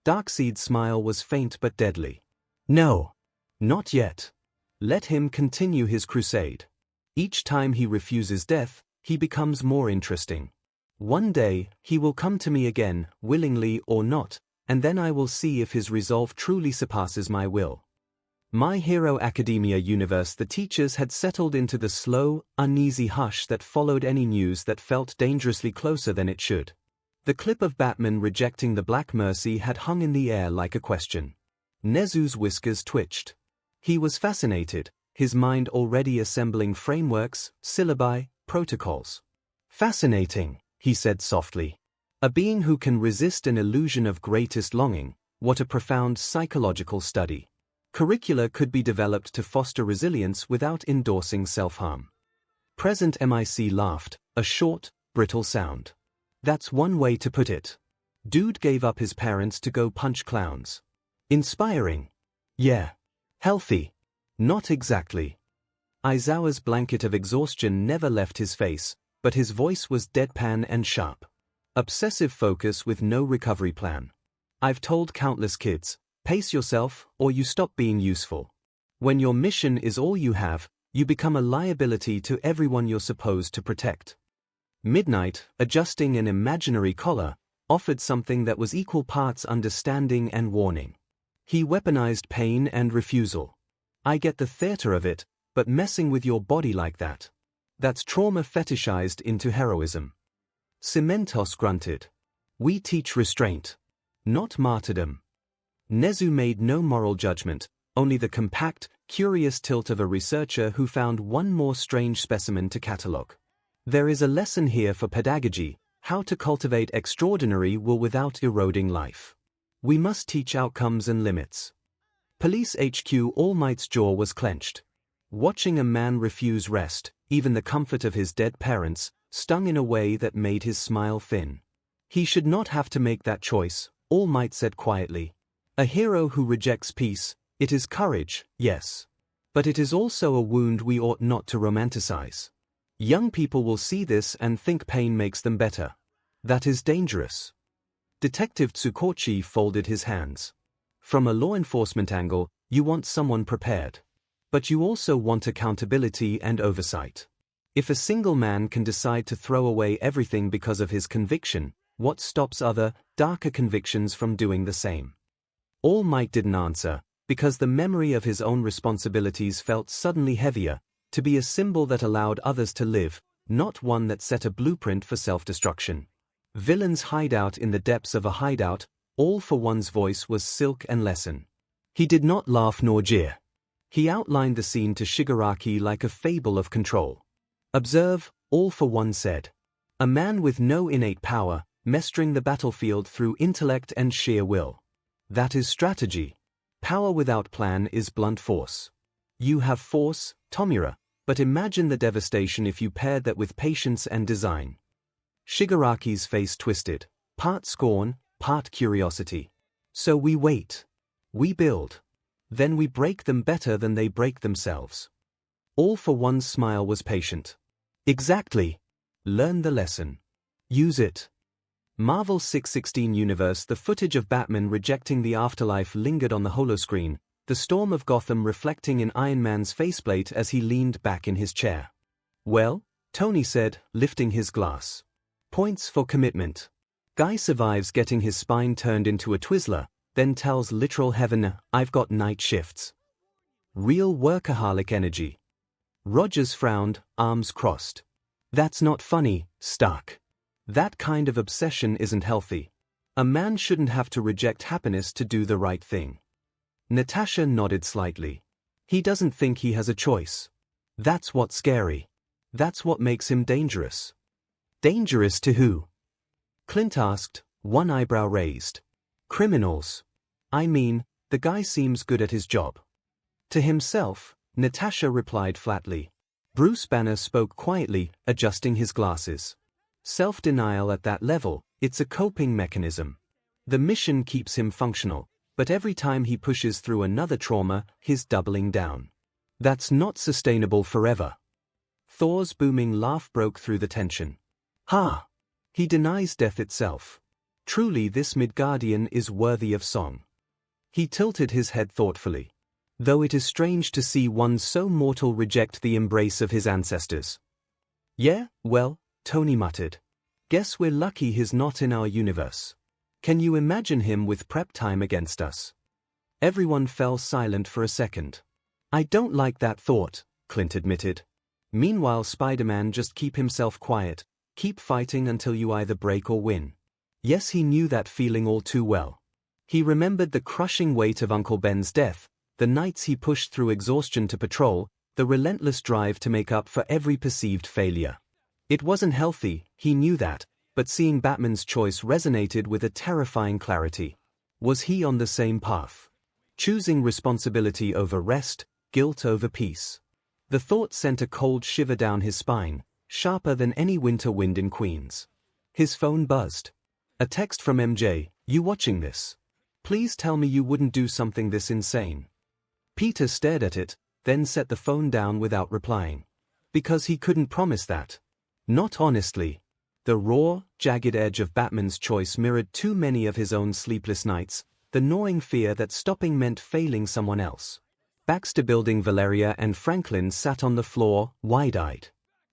Darkseid's smile was faint but deadly. "No. Not yet. Let him continue his crusade. Each time he refuses death, he becomes more interesting. One day, he will come to me again, willingly or not, and then I will see if his resolve truly surpasses my will. My Hero Academia universe. The teachers had settled into the slow, uneasy hush that followed any news that felt dangerously closer than it should. The clip of Batman rejecting the Black Mercy had hung in the air like a question. Nezu's whiskers twitched. He was fascinated, his mind already assembling frameworks, syllabi, protocols. Fascinating, he said softly. A being who can resist an illusion of greatest longing, what a profound psychological study. Curricula could be developed to foster resilience without endorsing self-harm. Present MIC laughed, a short, brittle sound. That's one way to put it. Dude gave up his parents to go punch clowns. Inspiring. Yeah. Healthy. Not exactly. Aizawa's blanket of exhaustion never left his face, but his voice was deadpan and sharp. Obsessive focus with no recovery plan. I've told countless kids, pace yourself or you stop being useful. When your mission is all you have, you become a liability to everyone you're supposed to protect. Midnight, adjusting an imaginary collar, offered something that was equal parts understanding and warning. He weaponized pain and refusal. I get the theater of it, but messing with your body like that's trauma fetishized into heroism. Cementos grunted. We teach restraint, not martyrdom. Nezu made no moral judgment, only the compact, curious tilt of a researcher who found one more strange specimen to catalogue. There is a lesson here for pedagogy, how to cultivate extraordinary will without eroding life. We must teach outcomes and limits. Police HQ. All Might's jaw was clenched. Watching a man refuse rest, even the comfort of his dead parents, stung in a way that made his smile thin. He should not have to make that choice, All Might said quietly. A hero who rejects peace, it is courage, yes. But it is also a wound we ought not to romanticize. Young people will see this and think pain makes them better. That is dangerous. Detective Tsukochi folded his hands. From a law enforcement angle, you want someone prepared. But you also want accountability and oversight. If a single man can decide to throw away everything because of his conviction, what stops other, darker convictions from doing the same? All Might didn't answer, because the memory of his own responsibilities felt suddenly heavier, to be a symbol that allowed others to live, not one that set a blueprint for self-destruction. Villains hide out in the depths of a hideout, All for One's voice was silk and lesson. He did not laugh nor jeer. He outlined the scene to Shigaraki like a fable of control. Observe, All for One said. A man with no innate power, mastering the battlefield through intellect and sheer will. That is strategy. Power without plan is blunt force. You have force, Tomura, but imagine the devastation if you paired that with patience and design. Shigaraki's face twisted, part scorn, part curiosity. So we wait. We build. Then we break them better than they break themselves. All for One's smile was patient. Exactly. Learn the lesson. Use it. Marvel 616 universe. The footage of Batman rejecting the afterlife lingered on the holoscreen, the storm of Gotham reflecting in Iron Man's faceplate as he leaned back in his chair. Well, Tony said, lifting his glass. Points for commitment. Guy survives getting his spine turned into a Twizzler, then tells literal heaven, I've got night shifts. Real workaholic energy. Rogers frowned, arms crossed. That's not funny, Stark. That kind of obsession isn't healthy. A man shouldn't have to reject happiness to do the right thing. Natasha nodded slightly. He doesn't think he has a choice. That's what's scary. That's what makes him dangerous. Dangerous to who? Clint asked, one eyebrow raised. Criminals. I mean, the guy seems good at his job. To himself, Natasha replied flatly. Bruce Banner spoke quietly, adjusting his glasses. Self-denial at that level, it's a coping mechanism. The mission keeps him functional, but every time he pushes through another trauma, he's doubling down. That's not sustainable forever. Thor's booming laugh broke through the tension. Ha! He denies death itself. Truly this Midgardian is worthy of song. He tilted his head thoughtfully. Though it is strange to see one so mortal reject the embrace of his ancestors. Yeah, well, Tony muttered. Guess we're lucky he's not in our universe. Can you imagine him with prep time against us? Everyone fell silent for a second. I don't like that thought, Clint admitted. Meanwhile, Spider-Man just keep himself quiet, keep fighting until you either break or win. Yes, he knew that feeling all too well. He remembered the crushing weight of Uncle Ben's death, the nights he pushed through exhaustion to patrol, the relentless drive to make up for every perceived failure. It wasn't healthy, he knew that, but seeing Batman's choice resonated with a terrifying clarity. Was he on the same path? Choosing responsibility over rest, guilt over peace. The thought sent a cold shiver down his spine, sharper than any winter wind in Queens. His phone buzzed. A text from MJ, "You watching this? Please tell me you wouldn't do something this insane." Peter stared at it, then set the phone down without replying. Because he couldn't promise that. Not honestly. The raw, jagged edge of Batman's choice mirrored too many of his own sleepless nights, the gnawing fear that stopping meant failing someone else. Baxter Building. Valeria and Franklin sat on the floor, wide-eyed.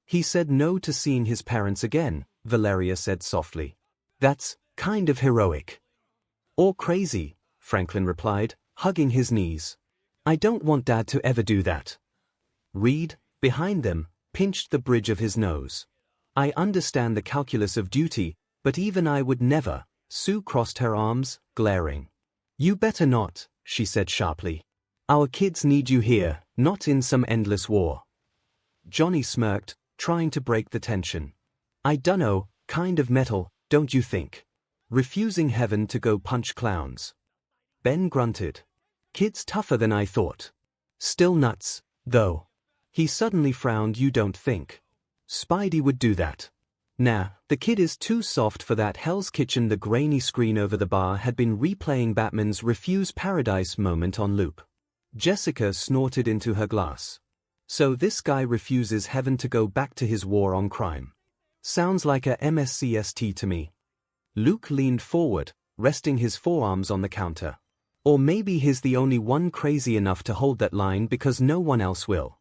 He said no to seeing his parents again, Valeria said softly. That's kind of heroic. Or crazy, Franklin replied, hugging his knees. I don't want Dad to ever do that. Reed, behind them, pinched the bridge of his nose. I understand the calculus of duty, but even I would never. Sue crossed her arms, glaring. You better not, she said sharply. Our kids need you here, not in some endless war. Johnny smirked, trying to break the tension. I dunno, kind of metal, don't you think? Refusing heaven to go punch clowns. Ben grunted. Kid's tougher than I thought. Still nuts, though. He suddenly frowned. You don't think Spidey would do that? Nah, the kid is too soft for that. Hell's Kitchen. The grainy screen over the bar had been replaying Batman's Refuse Paradise moment on loop. Jessica snorted into her glass. So this guy refuses heaven to go back to his war on crime. Sounds like a MSCST to me. Luke leaned forward, resting his forearms on the counter. Or maybe he's the only one crazy enough to hold that line because no one else will.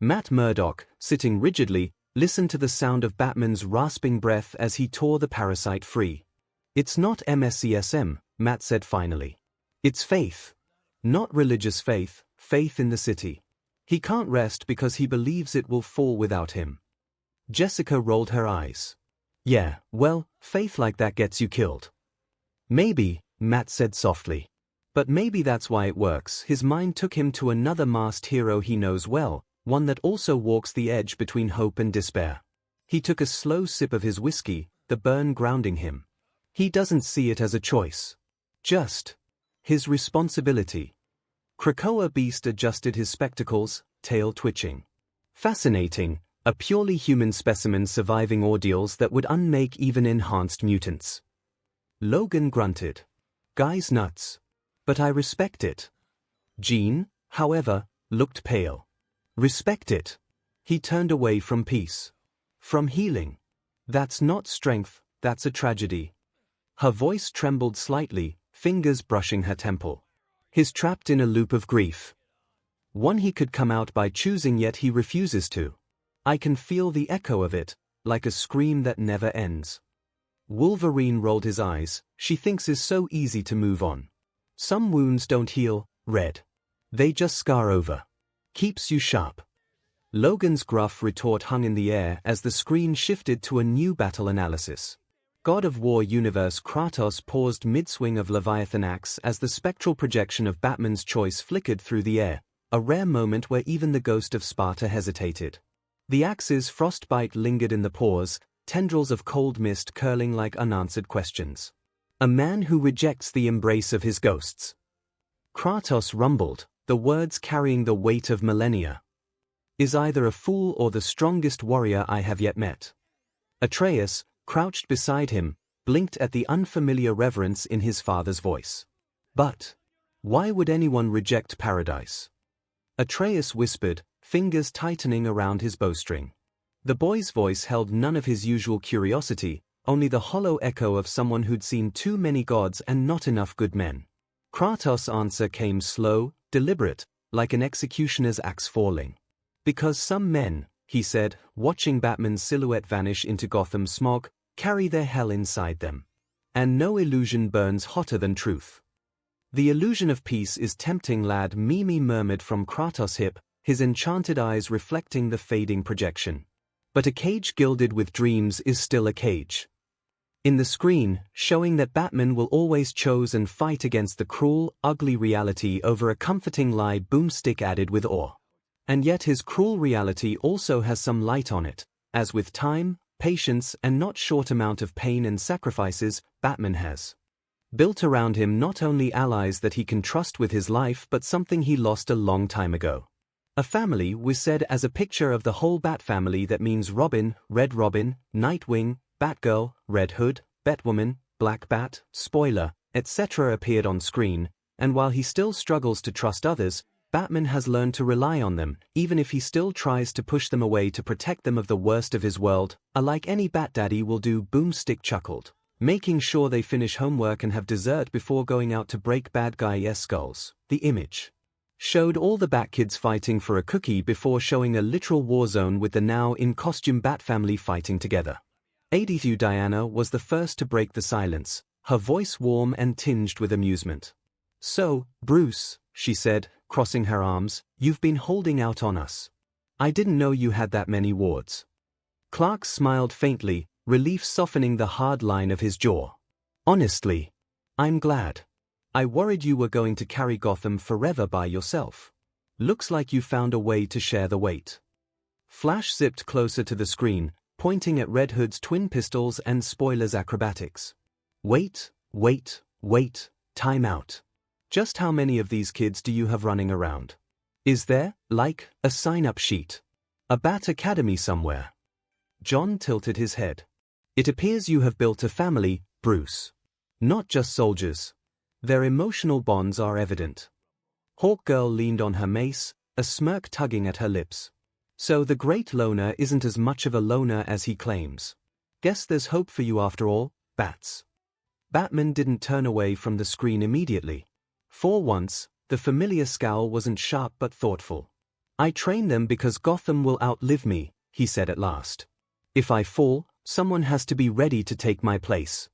Matt Murdock, sitting rigidly, listened to the sound of Batman's rasping breath as he tore the parasite free. It's not MSCSM, Matt said finally. It's faith. Not religious faith, faith in the city. He can't rest because he believes it will fall without him. Jessica rolled her eyes. Yeah, well, faith like that gets you killed. Maybe, Matt said softly. But maybe that's why it works. His mind took him to another masked hero he knows well, one that also walks the edge between hope and despair. He took a slow sip of his whiskey, the burn grounding him. He doesn't see it as a choice. Just his responsibility. Krakoa Beast adjusted his spectacles, tail twitching. Fascinating, a purely human specimen surviving ordeals that would unmake even enhanced mutants. Logan grunted. Guy's nuts. But I respect it. Jean, however, looked pale. Respect it. He turned away from peace. From healing. That's not strength, that's a tragedy. Her voice trembled slightly, fingers brushing her temple. He's trapped in a loop of grief. One he could come out by choosing, yet he refuses to. I can feel the echo of it, like a scream that never ends. Wolverine rolled his eyes. She thinks it's so easy to move on. Some wounds don't heal, Red. They just scar over. Keeps you sharp. Logan's gruff retort hung in the air as the screen shifted to a new battle analysis. God of War universe. Kratos paused mid-swing of Leviathan axe as the spectral projection of Batman's choice flickered through the air, a rare moment where even the ghost of Sparta hesitated. The axe's frostbite lingered in the pores, tendrils of cold mist curling like unanswered questions. A man who rejects the embrace of his ghosts. Kratos rumbled, the words carrying the weight of millennia. Is either a fool or the strongest warrior I have yet met. Atreus, crouched beside him, blinked at the unfamiliar reverence in his father's voice. But why would anyone reject paradise? Atreus whispered, fingers tightening around his bowstring. The boy's voice held none of his usual curiosity, only the hollow echo of someone who'd seen too many gods and not enough good men. Kratos' answer came slow, deliberate, like an executioner's axe falling. Because some men, he said, watching Batman's silhouette vanish into Gotham's smog, carry their hell inside them. and no illusion burns hotter than truth. The illusion of peace is tempting, lad, Mimi murmured from Kratos' hip, his enchanted eyes reflecting the fading projection. But a cage gilded with dreams is still a cage. In the screen, showing that Batman will always choose and fight against the cruel, ugly reality over a comforting lie, Boomstick added with awe. And yet his cruel reality also has some light on it, as with time, patience and not short amount of pain and sacrifices, Batman has built around him not only allies that he can trust with his life but something he lost a long time ago. A family was said as a picture of the whole Bat family. That means Robin, Red Robin, Nightwing, Batgirl, Red Hood, Batwoman, Black Bat, Spoiler, etc. appeared on screen, and while he still struggles to trust others, Batman has learned to rely on them, even if he still tries to push them away to protect them of the worst of his world, like any Bat Daddy will do. Boomstick chuckled, making sure they finish homework and have dessert before going out to break bad guys' skulls. The image showed all the Bat kids fighting for a cookie before showing a literal war zone with the now in costume Bat family fighting together. 𝐻𝐻𝐸 Diana was the first to break the silence, her voice warm and tinged with amusement. So, Bruce, she said, crossing her arms, you've been holding out on us. I didn't know you had that many wards. Clark smiled faintly, relief softening the hard line of his jaw. Honestly, I'm glad. I worried you were going to carry Gotham forever by yourself. Looks like you found a way to share the weight. Flash zipped closer to the screen, pointing at Red Hood's twin pistols and Spoiler's acrobatics. Wait, time out. Just how many of these kids do you have running around? Is there, like, a sign-up sheet? A Bat Academy somewhere? John tilted his head. It appears you have built a family, Bruce. Not just soldiers. Their emotional bonds are evident. Hawkgirl leaned on her mace, a smirk tugging at her lips. So the great loner isn't as much of a loner as he claims. Guess there's hope for you after all, Bats. Batman didn't turn away from the screen immediately. For once, the familiar scowl wasn't sharp but thoughtful. I train them because Gotham will outlive me, he said at last. If I fall, someone has to be ready to take my place.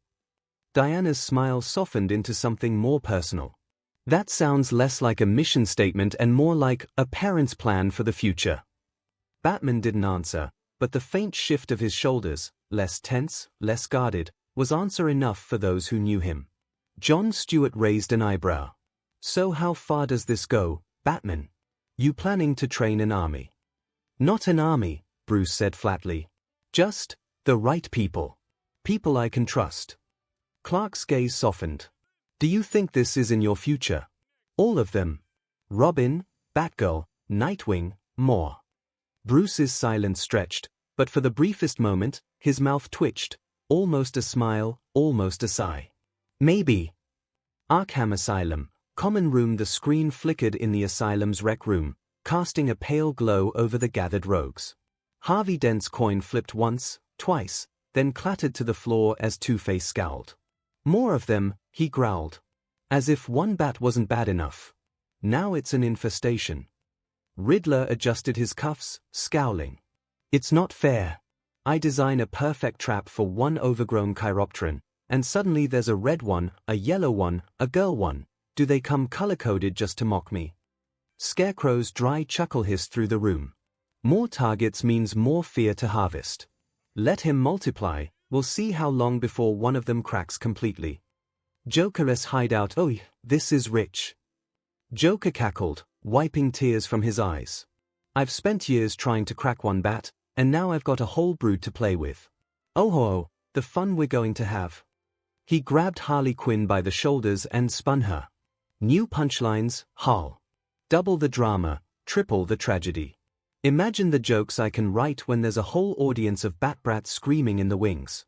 Diana's smile softened into something more personal. That sounds less like a mission statement and more like a parent's plan for the future. Batman didn't answer, but the faint shift of his shoulders, less tense, less guarded, was answer enough for those who knew him. John Stewart raised an eyebrow. So how far does this go, Batman? You planning to train an army? Not an army, Bruce said flatly. Just the right people. People I can trust. Clark's gaze softened. Do you think this is in your future? All of them. Robin, Batgirl, Nightwing, more. Bruce's silence stretched, but for the briefest moment, his mouth twitched, almost a smile, almost a sigh. Maybe. Arkham Asylum, common room. The screen flickered in the asylum's rec room, casting a pale glow over the gathered rogues. Harvey Dent's coin flipped once, twice, then clattered to the floor as Two-Face scowled. More of them, he growled. As if one bat wasn't bad enough. Now it's an infestation. Riddler adjusted his cuffs, scowling. It's not fair. I design a perfect trap for one overgrown chiropteran, and suddenly there's a red one, a yellow one, a girl one. Do they come color-coded just to mock me? Scarecrow's dry chuckle hissed through the room. More targets means more fear to harvest. Let him multiply, we'll see how long before one of them cracks completely. Joker's hideout. Oh, this is rich. Joker cackled, wiping tears from his eyes. I've spent years trying to crack one bat, and now I've got a whole brood to play with. Oh, the fun we're going to have. He grabbed Harley Quinn by the shoulders and spun her. New punchlines, Hal. Double the drama, triple the tragedy. Imagine the jokes I can write when there's a whole audience of Bat-brats screaming in the wings.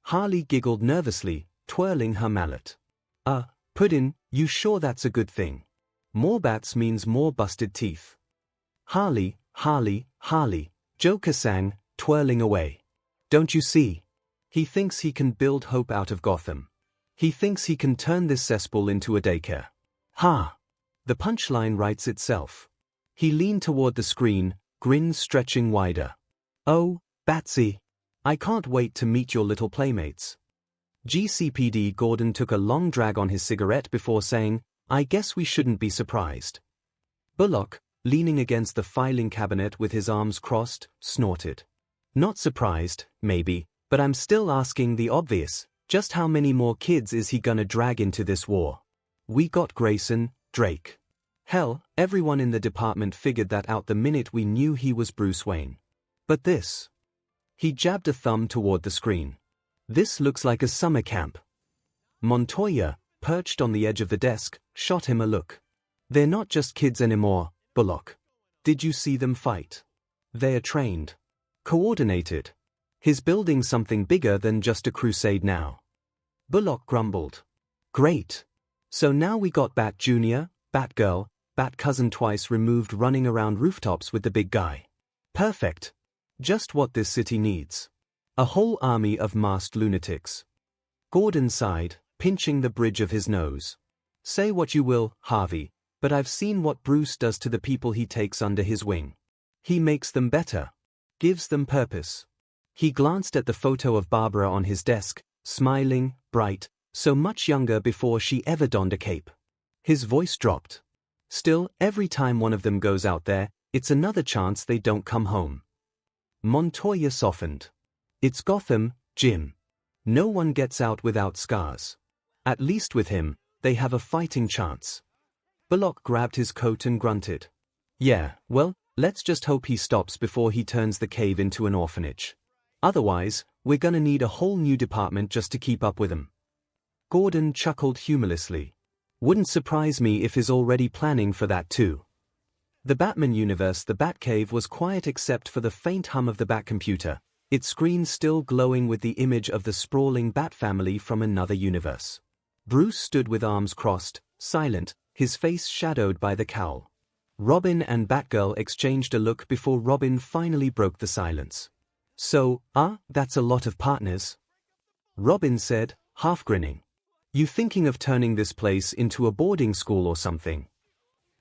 Harley giggled nervously, twirling her mallet. Puddin', you sure that's a good thing? More bats means more busted teeth. Harley, Joker sang, twirling away. Don't you see? He thinks he can build hope out of Gotham. He thinks he can turn this cesspool into a daycare. Ha! The punchline writes itself. He leaned toward the screen, grin stretching wider. Oh, Batsy! I can't wait to meet your little playmates. GCPD Gordon took a long drag on his cigarette before saying, "I guess we shouldn't be surprised." Bullock, leaning against the filing cabinet with his arms crossed, snorted. "Not surprised, maybe, but I'm still asking the obvious, just how many more kids is he gonna drag into this war? We got Grayson, Drake. Hell, everyone in the department figured that out the minute we knew he was Bruce Wayne. But this." He jabbed a thumb toward the screen. "This looks like a summer camp." Montoya, perched on the edge of the desk, shot him a look. "They're not just kids anymore, Bullock. Did you see them fight? They're trained. Coordinated. He's building something bigger than just a crusade now." Bullock grumbled. "Great. So now we got Bat Jr., Batgirl, Bat Cousin twice removed running around rooftops with the big guy. Perfect. Just what this city needs. A whole army of masked lunatics." Gordon sighed, pinching the bridge of his nose. "Say what you will, Harvey, but I've seen what Bruce does to the people he takes under his wing. He makes them better. Gives them purpose." He glanced at the photo of Barbara on his desk, smiling, bright, so much younger before she ever donned a cape. His voice dropped. "Still, every time one of them goes out there, it's another chance they don't come home." Montoya softened. "It's Gotham, Jim. No one gets out without scars. At least with him, they have a fighting chance." Bullock grabbed his coat and grunted. "Yeah, well, let's just hope he stops before he turns the cave into an orphanage. Otherwise, we're gonna need a whole new department just to keep up with him." Gordon chuckled humorlessly. "Wouldn't surprise me if he's already planning for that too." The Batman universe, the Batcave, was quiet except for the faint hum of the Batcomputer, its screen still glowing with the image of the sprawling Bat family from another universe. Bruce stood with arms crossed, silent, his face shadowed by the cowl. Robin and Batgirl exchanged a look before Robin finally broke the silence. "So, that's a lot of partners," Robin said, half grinning. "You thinking of turning this place into a boarding school or something?"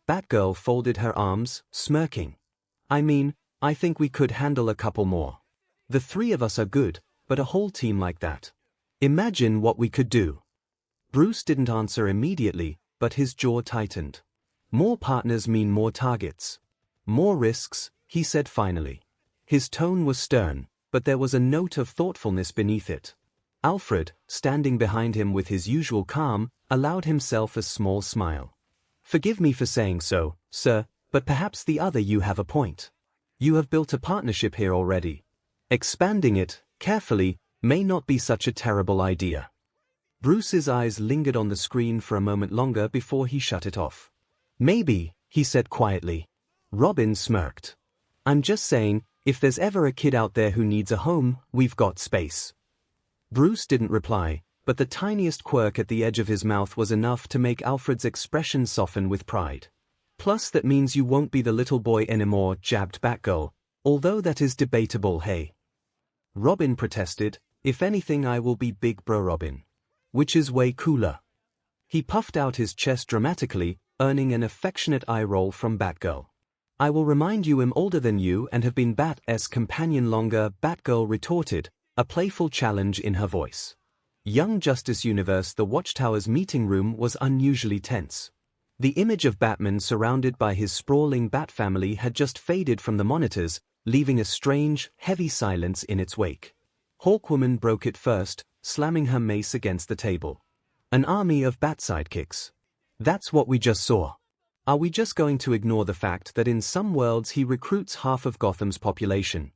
Batgirl folded her arms, smirking. "I mean, I think we could handle a couple more. The three of us are good, but a whole team like that. Imagine what we could do." Bruce didn't answer immediately, but his jaw tightened. "More partners mean more targets. More risks," he said finally. His tone was stern, but there was a note of thoughtfulness beneath it. Alfred, standing behind him with his usual calm, allowed himself a small smile. "Forgive me for saying so, sir, but perhaps the other you have a point. You have built a partnership here already. Expanding it, carefully, may not be such a terrible idea." Bruce's eyes lingered on the screen for a moment longer before he shut it off. "Maybe," he said quietly. Robin smirked. "I'm just saying, if there's ever a kid out there who needs a home, we've got space." Bruce didn't reply, but the tiniest quirk at the edge of his mouth was enough to make Alfred's expression soften with pride. "Plus that means you won't be the little boy anymore," jabbed Batgirl, "although that is debatable, hey." Robin protested, "If anything I will be Big Bro Robin. Which is way cooler." He puffed out his chest dramatically, earning an affectionate eye roll from Batgirl. "I will remind you I'm older than you and have been Bat's companion longer," Batgirl retorted, a playful challenge in her voice. Young Justice Universe, the Watchtower's meeting room was unusually tense. The image of Batman surrounded by his sprawling Bat family had just faded from the monitors, leaving a strange, heavy silence in its wake. Hawkwoman broke it first, slamming her mace against the table. "An army of Bat sidekicks. That's what we just saw. Are we just going to ignore the fact that in some worlds he recruits half of Gotham's population?"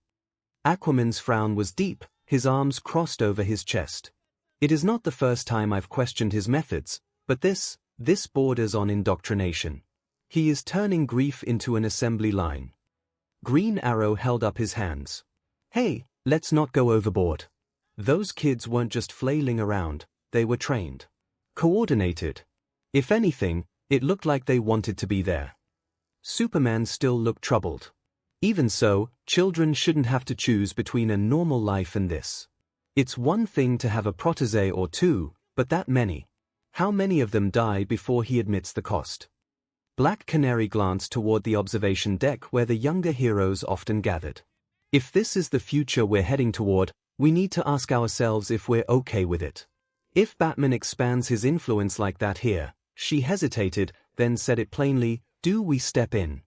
Aquaman's frown was deep, his arms crossed over his chest. "It is not the first time I've questioned his methods, but this borders on indoctrination. He is turning grief into an assembly line." Green Arrow held up his hands. "Hey, let's not go overboard. Those kids weren't just flailing around, they were trained. Coordinated. If anything, it looked like they wanted to be there." Superman still looked troubled. "Even so, children shouldn't have to choose between a normal life and this. It's one thing to have a protege or two, but that many. How many of them die before he admits the cost?" Black Canary glanced toward the observation deck where the younger heroes often gathered. "If this is the future we're heading toward, we need to ask ourselves if we're okay with it. If Batman expands his influence like that here, she hesitated, then said it plainly, do we step in?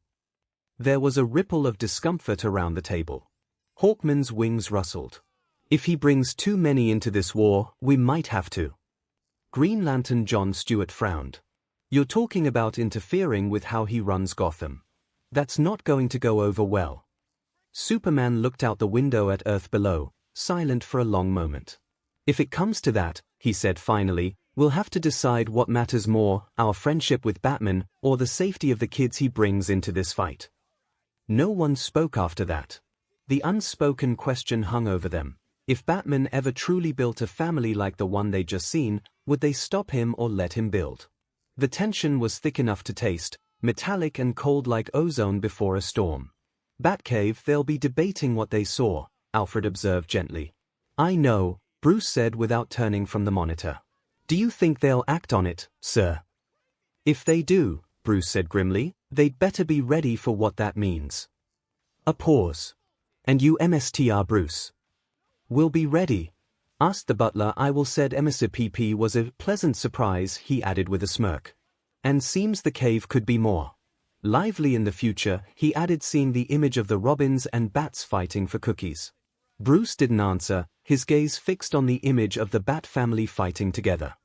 There was a ripple of discomfort around the table. Hawkman's wings rustled. If he brings too many into this war, we might have to. Green Lantern John Stewart frowned. You're talking about interfering with how he runs Gotham. That's not going to go over well. Superman looked out the window at Earth below, silent for a long moment. If it comes to that, he said finally, we'll have to decide what matters more, our friendship with Batman, or the safety of the kids he brings into this fight. No one spoke after that. The unspoken question hung over them. If Batman ever truly built a family like the one they'd just seen, would they stop him or let him build? The tension was thick enough to taste, metallic and cold like ozone before a storm. Batcave, they'll be debating what they saw, Alfred observed gently. I know, Bruce said without turning from the monitor. Do you think they'll act on it, sir? If they do, Bruce said grimly, they'd better be ready for what that means. A pause. And you Mr. Bruce? We'll be ready. Asked the butler. I will said Mr. was a pleasant surprise, he added with a smirk. And seems the cave could be more lively in the future, he added, seeing the image of the Robins and Bats fighting for cookies. Bruce didn't answer, his gaze fixed on the image of the Bat family fighting together.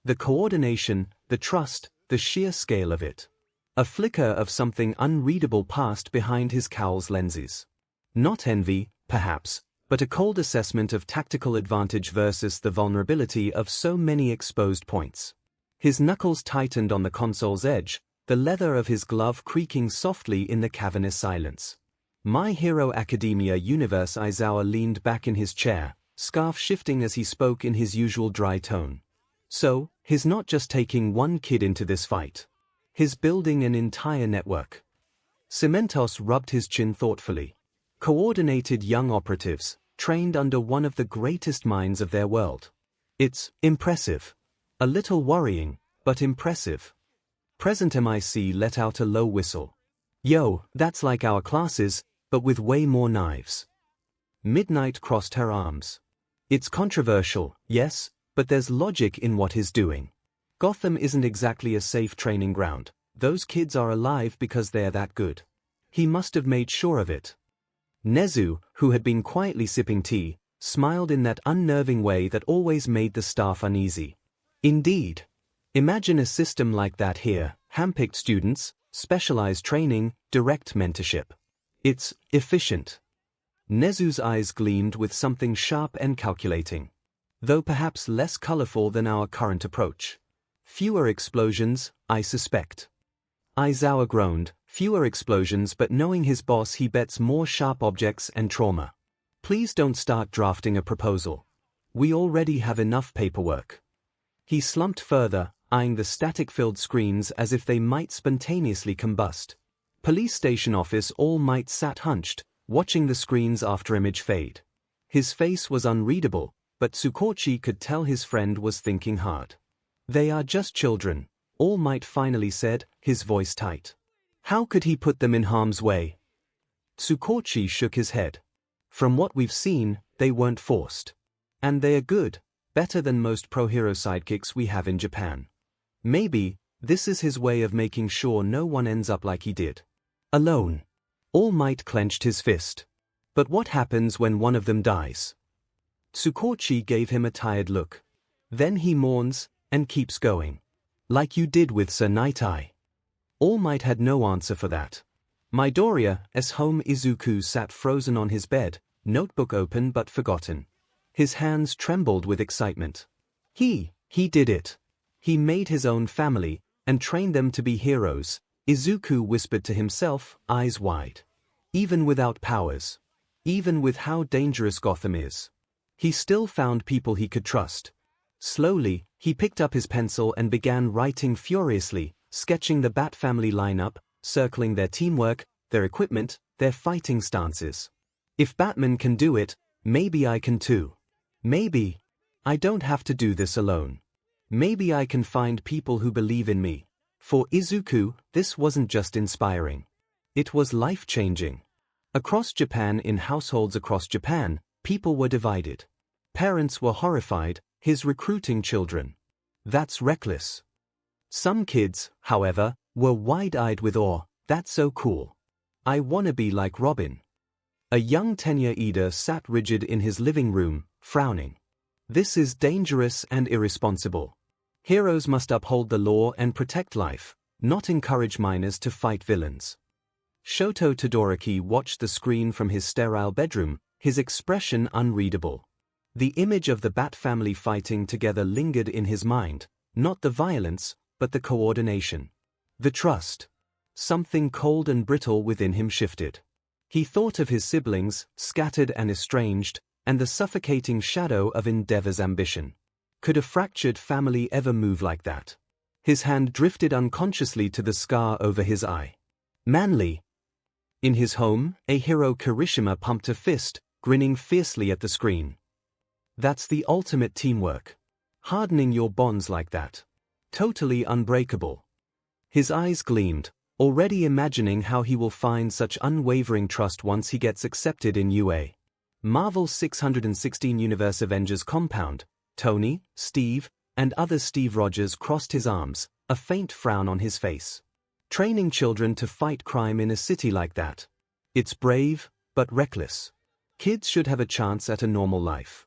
The coordination, the trust, the sheer scale of it. A flicker of something unreadable passed behind his cowl's lenses. Not envy, perhaps, but a cold assessment of tactical advantage versus the vulnerability of so many exposed points. His knuckles tightened on the console's edge, the leather of his glove creaking softly in the cavernous silence. My Hero Academia Universe. Aizawa leaned back in his chair, scarf shifting as he spoke in his usual dry tone. So, he's not just taking one kid into this fight. He's building an entire network. Cementos rubbed his chin thoughtfully. Coordinated young operatives, trained under one of the greatest minds of their world. It's impressive. A little worrying, but impressive. Present MIC let out a low whistle. Yo, that's like our classes, but with way more knives. Midnight crossed her arms. It's controversial, yes, but there's logic in what he's doing. Gotham isn't exactly a safe training ground. Those kids are alive because they're that good. He must have made sure of it. Nezu, who had been quietly sipping tea, smiled in that unnerving way that always made the staff uneasy. Indeed. Imagine a system like that here, handpicked students, specialized training, direct mentorship. It's efficient. Nezu's eyes gleamed with something sharp and calculating. Though perhaps less colorful than our current approach. Fewer explosions, I suspect. Aizawa groaned, fewer explosions, but knowing his boss, he bets more sharp objects and trauma. Please don't start drafting a proposal. We already have enough paperwork. He slumped further, eyeing the static-filled screens as if they might spontaneously combust. Police station office. All Might sat hunched, watching the screen's after-image fade. His face was unreadable, but Tsukochi could tell his friend was thinking hard. They are just children, All Might finally said, his voice tight. How could he put them in harm's way? Tsukochi shook his head. From what we've seen, they weren't forced. And they are good, better than most pro-hero sidekicks we have in Japan. Maybe, this is his way of making sure no one ends up like he did. Alone. All Might clenched his fist. But what happens when one of them dies? Tsukochi gave him a tired look. Then he mourns, and keeps going. Like you did with Sir Night-Eye. All Might had no answer for that. Midoriya's home. Izuku sat frozen on his bed, notebook open but forgotten. His hands trembled with excitement. He did it. He made his own family, and trained them to be heroes, Izuku whispered to himself, eyes wide. Even without powers. Even with how dangerous Gotham is. He still found people he could trust. Slowly, he picked up his pencil and began writing furiously, sketching the Bat family lineup, circling their teamwork, their equipment, their fighting stances. If Batman can do it, maybe I can too. Maybe. I don't have to do this alone. Maybe I can find people who believe in me. For Izuku, this wasn't just inspiring. It was life-changing. Across Japan, in households across Japan, people were divided. Parents were horrified, His recruiting children. That's reckless. Some kids, however, were wide-eyed with awe. That's so cool. I wanna be like Robin. A young 10-year Ida sat rigid in his living room, frowning. This is dangerous and irresponsible. Heroes must uphold the law and protect life, not encourage minors to fight villains. Shoto Todoroki watched the screen from his sterile bedroom, his expression unreadable. The image of the Bat family fighting together lingered in his mind, not the violence, but the coordination. The trust. Something cold and brittle within him shifted. He thought of his siblings, scattered and estranged, and the suffocating shadow of Endeavor's ambition. Could a fractured family ever move like that? His hand drifted unconsciously to the scar over his eye. Manly. In his home, Aihiro Kirishima pumped a fist, grinning fiercely at the screen. That's the ultimate teamwork. Hardening your bonds like that. Totally unbreakable. His eyes gleamed, already imagining how he will find such unwavering trust once he gets accepted in UA. Marvel's 616 Universe Avengers compound. Tony, Steve, and other Steve Rogers crossed his arms, a faint frown on his face. Training children to fight crime in a city like that. It's brave, but reckless. Kids should have a chance at a normal life.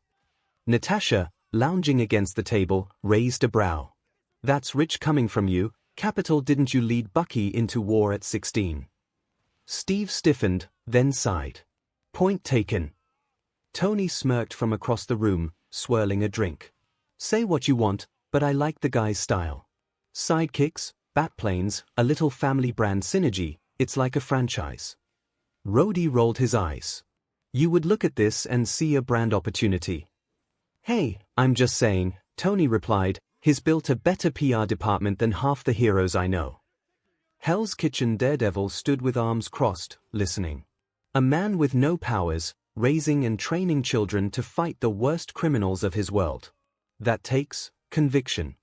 Natasha, lounging against the table, raised a brow. That's rich coming from you. Capital, didn't you lead Bucky into war at 16? Steve stiffened, then sighed. Point taken. Tony smirked from across the room, swirling a drink. Say what you want, but I like the guy's style. Sidekicks, Batplanes, a little family brand synergy, it's like a franchise. Rhodey rolled his eyes. You would look at this and see a brand opportunity. Hey, I'm just saying, Tony replied. He's built a better PR department than half the heroes I know. Hell's Kitchen Daredevil stood with arms crossed, listening. A man with no powers, raising and training children to fight the worst criminals of his world. That takes conviction.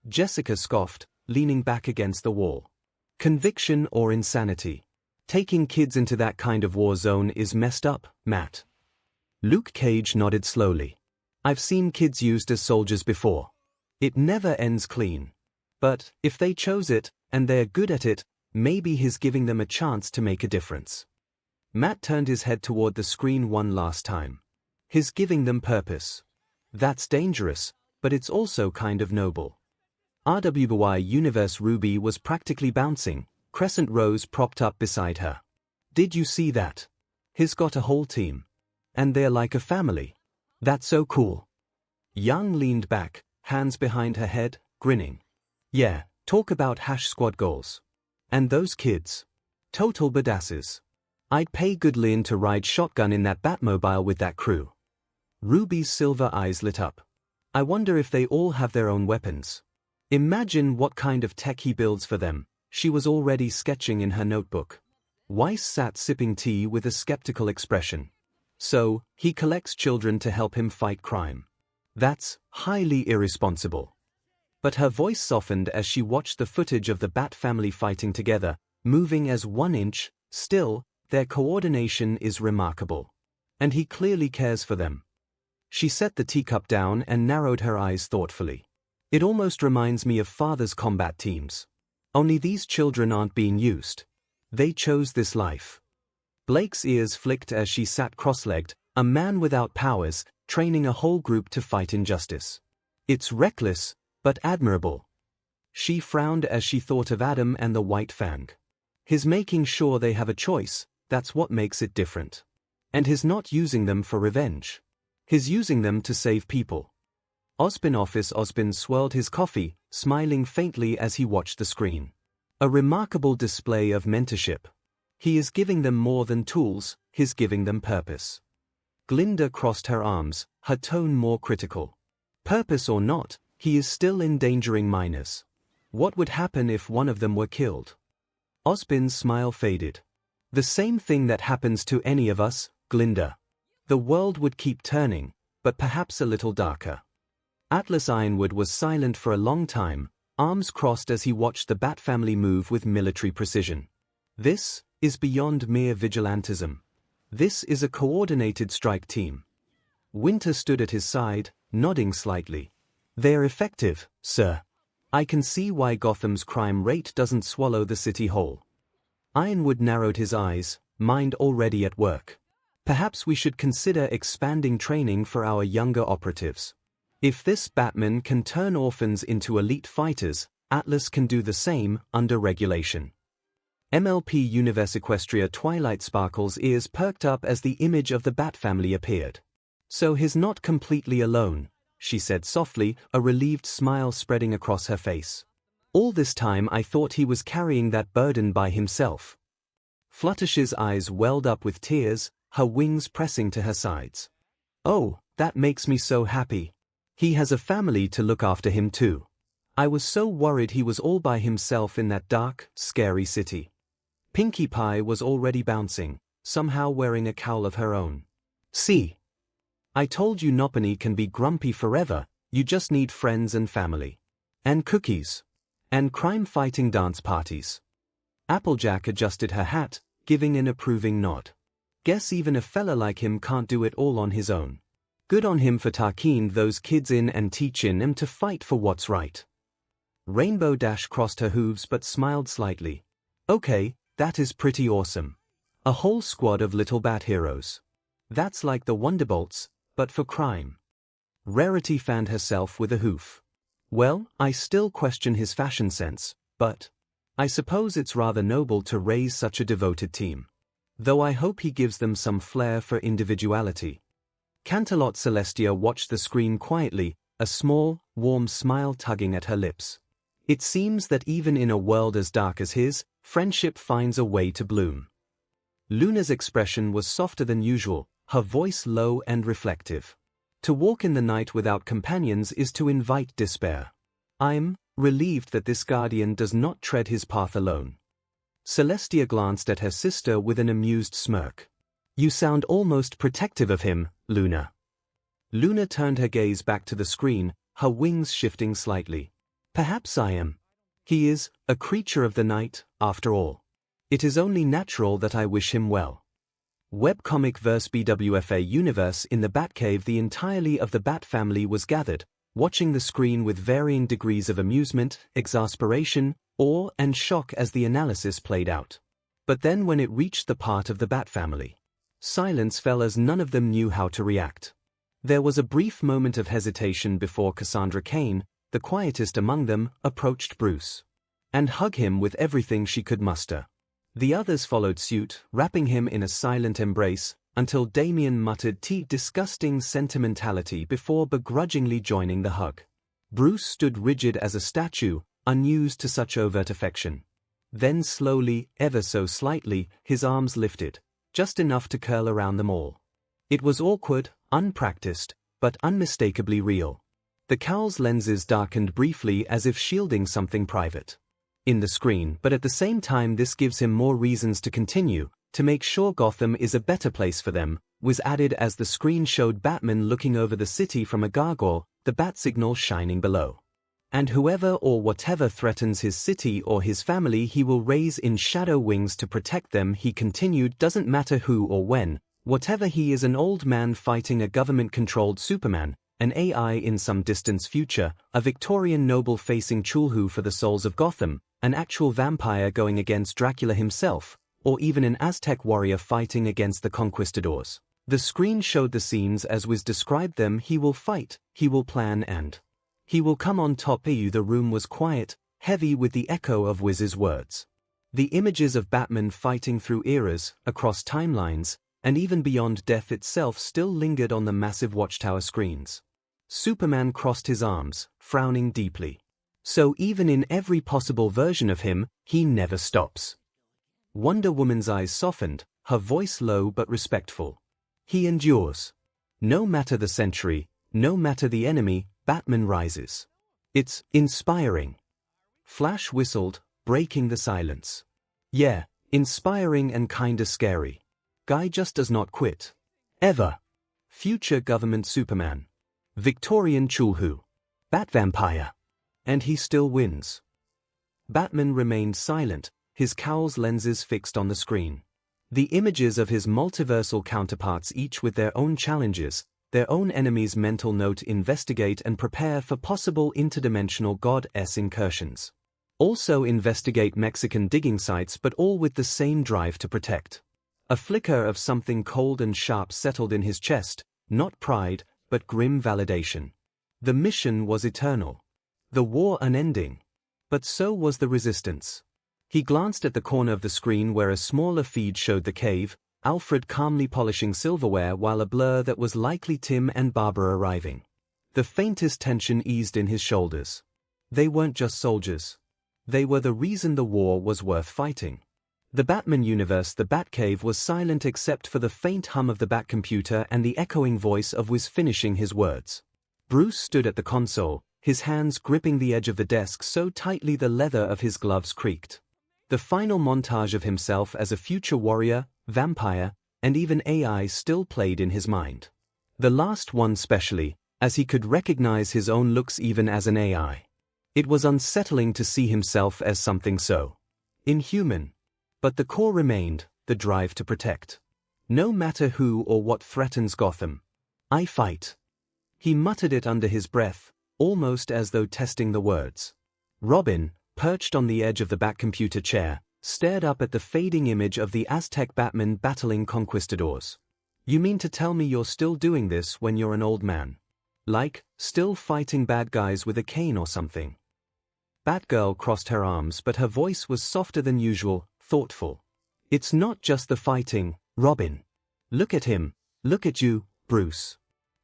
Jessica scoffed, leaning back against the wall. Conviction or insanity? Taking kids into that kind of war zone is messed up, Matt. Luke Cage nodded slowly. I've seen kids used as soldiers before. It never ends clean. But if they chose it, and they're good at it, maybe he's giving them a chance to make a difference. Matt turned his head toward the screen one last time. He's giving them purpose. That's dangerous, but it's also kind of noble. RWBY Universe Ruby was practically bouncing, Crescent Rose propped up beside her. Did you see that? He's got a whole team. And they're like a family. That's so cool. Young leaned back, hands behind her head, grinning. Yeah, talk about #squad goals. And those kids. Total badasses. I'd pay Goodlin to ride shotgun in that Batmobile with that crew. Ruby's silver eyes lit up. I wonder if they all have their own weapons. Imagine what kind of tech he builds for them. She was already sketching in her notebook. Weiss sat sipping tea with a skeptical expression. So, he collects children to help him fight crime. That's highly irresponsible. But her voice softened as she watched the footage of the Bat family fighting together, moving as 1 inch. Still, their coordination is remarkable. And he clearly cares for them. She set the teacup down and narrowed her eyes thoughtfully. It almost reminds me of father's combat teams. Only these children aren't being used. They chose this life. Blake's ears flicked as she sat cross-legged, a man without powers, training a whole group to fight injustice. It's reckless, but admirable. She frowned as she thought of Adam and the White Fang. His making sure they have a choice, that's what makes it different. And his not using them for revenge. His using them to save people. Osbin swirled his coffee, smiling faintly as he watched the screen. A remarkable display of mentorship. He is giving them more than tools, he's giving them purpose. Glinda crossed her arms, her tone more critical. Purpose or not, he is still endangering minors. What would happen if one of them were killed? Osbin's smile faded. The same thing that happens to any of us, Glinda. The world would keep turning, but perhaps a little darker. Atlas Ironwood was silent for a long time, arms crossed as he watched the Bat family move with military precision. This is beyond mere vigilantism. This is a coordinated strike team. Winter stood at his side, nodding slightly. "They're effective, sir. I can see why Gotham's crime rate doesn't swallow the city whole." Ironwood narrowed his eyes, mind already at work. "Perhaps we should consider expanding training for our younger operatives. If this Batman can turn orphans into elite fighters, Atlas can do the same under regulation." MLP Universe Equestria Twilight Sparkle's ears perked up as the image of the Bat family appeared. "So he's not completely alone," she said softly, a relieved smile spreading across her face. "All this time I thought he was carrying that burden by himself." Fluttershy's eyes welled up with tears, her wings pressing to her sides. "Oh, that makes me so happy. He has a family to look after him too. I was so worried he was all by himself in that dark, scary city." Pinkie Pie was already bouncing, somehow wearing a cowl of her own. "See? I told you Noppany can be grumpy forever, you just need friends and family. And cookies. And crime-fighting dance parties." Applejack adjusted her hat, giving an approving nod. "Guess even a fella like him can't do it all on his own. Good on him for taking those kids in and teaching them to fight for what's right." Rainbow Dash crossed her hooves but smiled slightly. "Okay, that is pretty awesome. A whole squad of little bat heroes. That's like the Wonderbolts, but for crime." Rarity fanned herself with a hoof. "Well, I still question his fashion sense, but I suppose it's rather noble to raise such a devoted team. Though I hope he gives them some flair for individuality." Canterlot Celestia watched the screen quietly, a small, warm smile tugging at her lips. It seems that even in a world as dark as his, friendship finds a way to bloom. Luna's expression was softer than usual, her voice low and reflective. "To walk in the night without companions is to invite despair. I'm relieved that this guardian does not tread his path alone." Celestia glanced at her sister with an amused smirk. "You sound almost protective of him, Luna." Luna turned her gaze back to the screen, her wings shifting slightly. "Perhaps I am. He is a creature of the night, after all. It is only natural that I wish him well." Webcomic verse BWFA universe. In the Batcave, the entirety of the Bat family was gathered, watching the screen with varying degrees of amusement, exasperation, awe and shock as the analysis played out. But then when it reached the part of the Bat family, silence fell as none of them knew how to react. There was a brief moment of hesitation before Cassandra Cain, the quietest among them, approached Bruce and hugged him with everything she could muster. The others followed suit, wrapping him in a silent embrace, until Damien muttered disgusting sentimentality before begrudgingly joining the hug. Bruce stood rigid as a statue, unused to such overt affection. Then slowly, ever so slightly, his arms lifted, just enough to curl around them all. It was awkward, unpracticed, but unmistakably real. The cowl's lenses darkened briefly as if shielding something private in the screen, but at the same time this gives him more reasons to continue, to make sure Gotham is a better place for them, was added as the screen showed Batman looking over the city from a gargoyle, the bat signal shining below. "And whoever or whatever threatens his city or his family he will raise in shadow wings to protect them," he continued. "Doesn't matter who or when, whatever he is, an old man fighting a government-controlled Superman, an AI in some distant future, a Victorian noble facing 𝐒𝐿 for the souls of Gotham, an actual vampire going against Dracula himself, or even an Aztec warrior fighting against the conquistadors." The screen showed the scenes as Wiz described them. He will fight, he will plan, and he will come on top. The room was quiet, heavy with the echo of Wiz's words. The images of Batman fighting through eras, across timelines, and even beyond death itself still lingered on the massive watchtower screens. Superman crossed his arms, frowning deeply. So even in every possible version of him, he never stops. Wonder Woman's eyes softened, her voice low but respectful. "He endures. No matter the century, no matter the enemy, Batman rises. It's inspiring." Flash whistled, breaking the silence. "Yeah, inspiring and kinda scary. Guy just does not quit. Ever. Future government Superman. Victorian 𝐒𝐿. Bat vampire. And he still wins." Batman remained silent, his cowl's lenses fixed on the screen. The images of his multiversal counterparts, each with their own challenges, their own enemies' mental note, investigate and prepare for possible interdimensional goddess incursions. Also investigate Mexican digging sites, but all with the same drive to protect. A flicker of something cold and sharp settled in his chest, not pride, but grim validation. The mission was eternal. The war unending. But so was the resistance. He glanced at the corner of the screen where a smaller feed showed the cave, Alfred calmly polishing silverware while a blur that was likely Tim and Barbara arriving. The faintest tension eased in his shoulders. They weren't just soldiers. They were the reason the war was worth fighting. The Batman universe, the Batcave, was silent except for the faint hum of the Batcomputer and the echoing voice of Wiz finishing his words. Bruce stood at the console, his hands gripping the edge of the desk so tightly the leather of his gloves creaked. The final montage of himself as a future warrior, vampire, and even AI still played in his mind. The last one especially, as he could recognize his own looks even as an AI. It was unsettling to see himself as something so inhuman. But the core remained, the drive to protect. No matter who or what threatens Gotham, I fight. He muttered it under his breath, almost as though testing the words. Robin, perched on the edge of the Batcomputer chair, stared up at the fading image of the Aztec Batman battling conquistadors. You mean to tell me you're still doing this when you're an old man? Like, still fighting bad guys with a cane or something? Batgirl crossed her arms, but her voice was softer than usual, thoughtful. It's not just the fighting, Robin. Look at him, look at you, Bruce.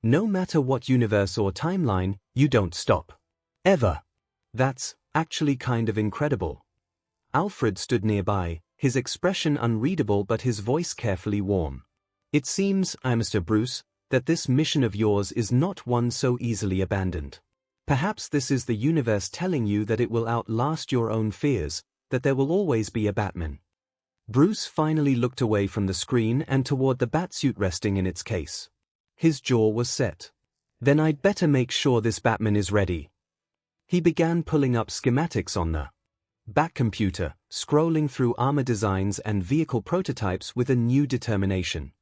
No matter what universe or timeline, you don't stop. Ever. That's actually kind of incredible. Alfred stood nearby, his expression unreadable but his voice carefully warm. It seems, Mr. Bruce, that this mission of yours is not one so easily abandoned. Perhaps this is the universe telling you that it will outlast your own fears, that there will always be a Batman. Bruce finally looked away from the screen and toward the Batsuit resting in its case. His jaw was set. Then I'd better make sure this Batman is ready. He began pulling up schematics on the Batcomputer, scrolling through armor designs and vehicle prototypes with a new determination.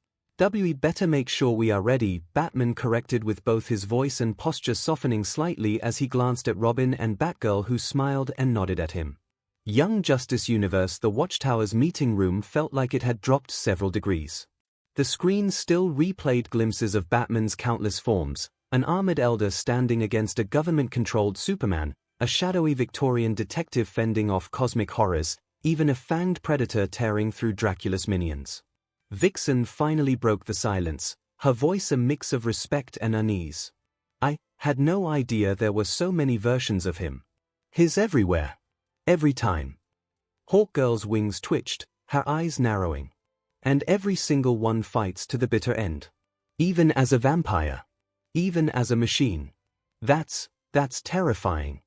We better make sure we are ready, Batman corrected with both his voice and posture softening slightly as he glanced at Robin and Batgirl, who smiled and nodded at him. Young Justice Universe, the Watchtower's meeting room felt like it had dropped several degrees. The screen still replayed glimpses of Batman's countless forms, an armored elder standing against a government-controlled Superman, a shadowy Victorian detective fending off cosmic horrors, even a fanged predator tearing through Dracula's minions. Vixen finally broke the silence, her voice a mix of respect and unease. I had no idea there were so many versions of him. He's everywhere. Every time. Hawkgirl's wings twitched, her eyes narrowing. And every single one fights to the bitter end. Even as a vampire. Even as a machine. That's terrifying.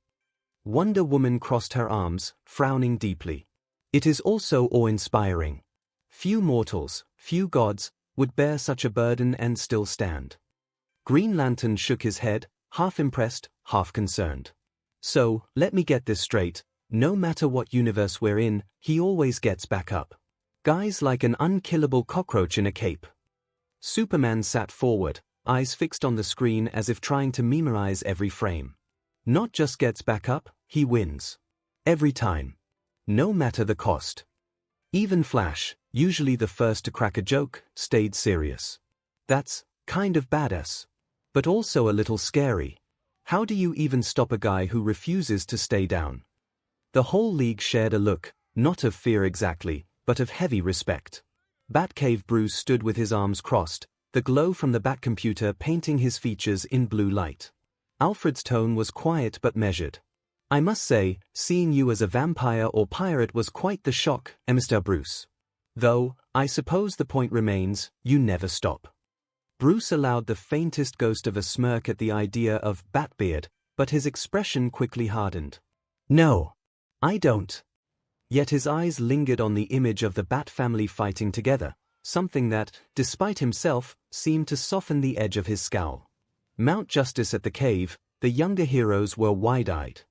Wonder Woman crossed her arms, frowning deeply. It is also awe-inspiring. Few mortals, few gods, would bear such a burden and still stand. Green Lantern shook his head, half impressed, half concerned. So, let me get this straight, no matter what universe we're in, he always gets back up. Guys like an unkillable cockroach in a cape. Superman sat forward, eyes fixed on the screen as if trying to memorize every frame. Not just gets back up, he wins. Every time. No matter the cost. Even Flash, usually the first to crack a joke, stayed serious. That's kind of badass. But also a little scary. How do you even stop a guy who refuses to stay down? The whole league shared a look, not of fear exactly, but of heavy respect. Batcave Bruce stood with his arms crossed, the glow from the Batcomputer painting his features in blue light. Alfred's tone was quiet but measured. I must say, seeing you as a vampire or pirate was quite the shock, Mr. Bruce. Though, I suppose the point remains, you never stop. Bruce allowed the faintest ghost of a smirk at the idea of Batbeard, but his expression quickly hardened. No, I don't. Yet his eyes lingered on the image of the Bat family fighting together, something that, despite himself, seemed to soften the edge of his scowl. Mount Justice at the cave, the younger heroes were wide-eyed.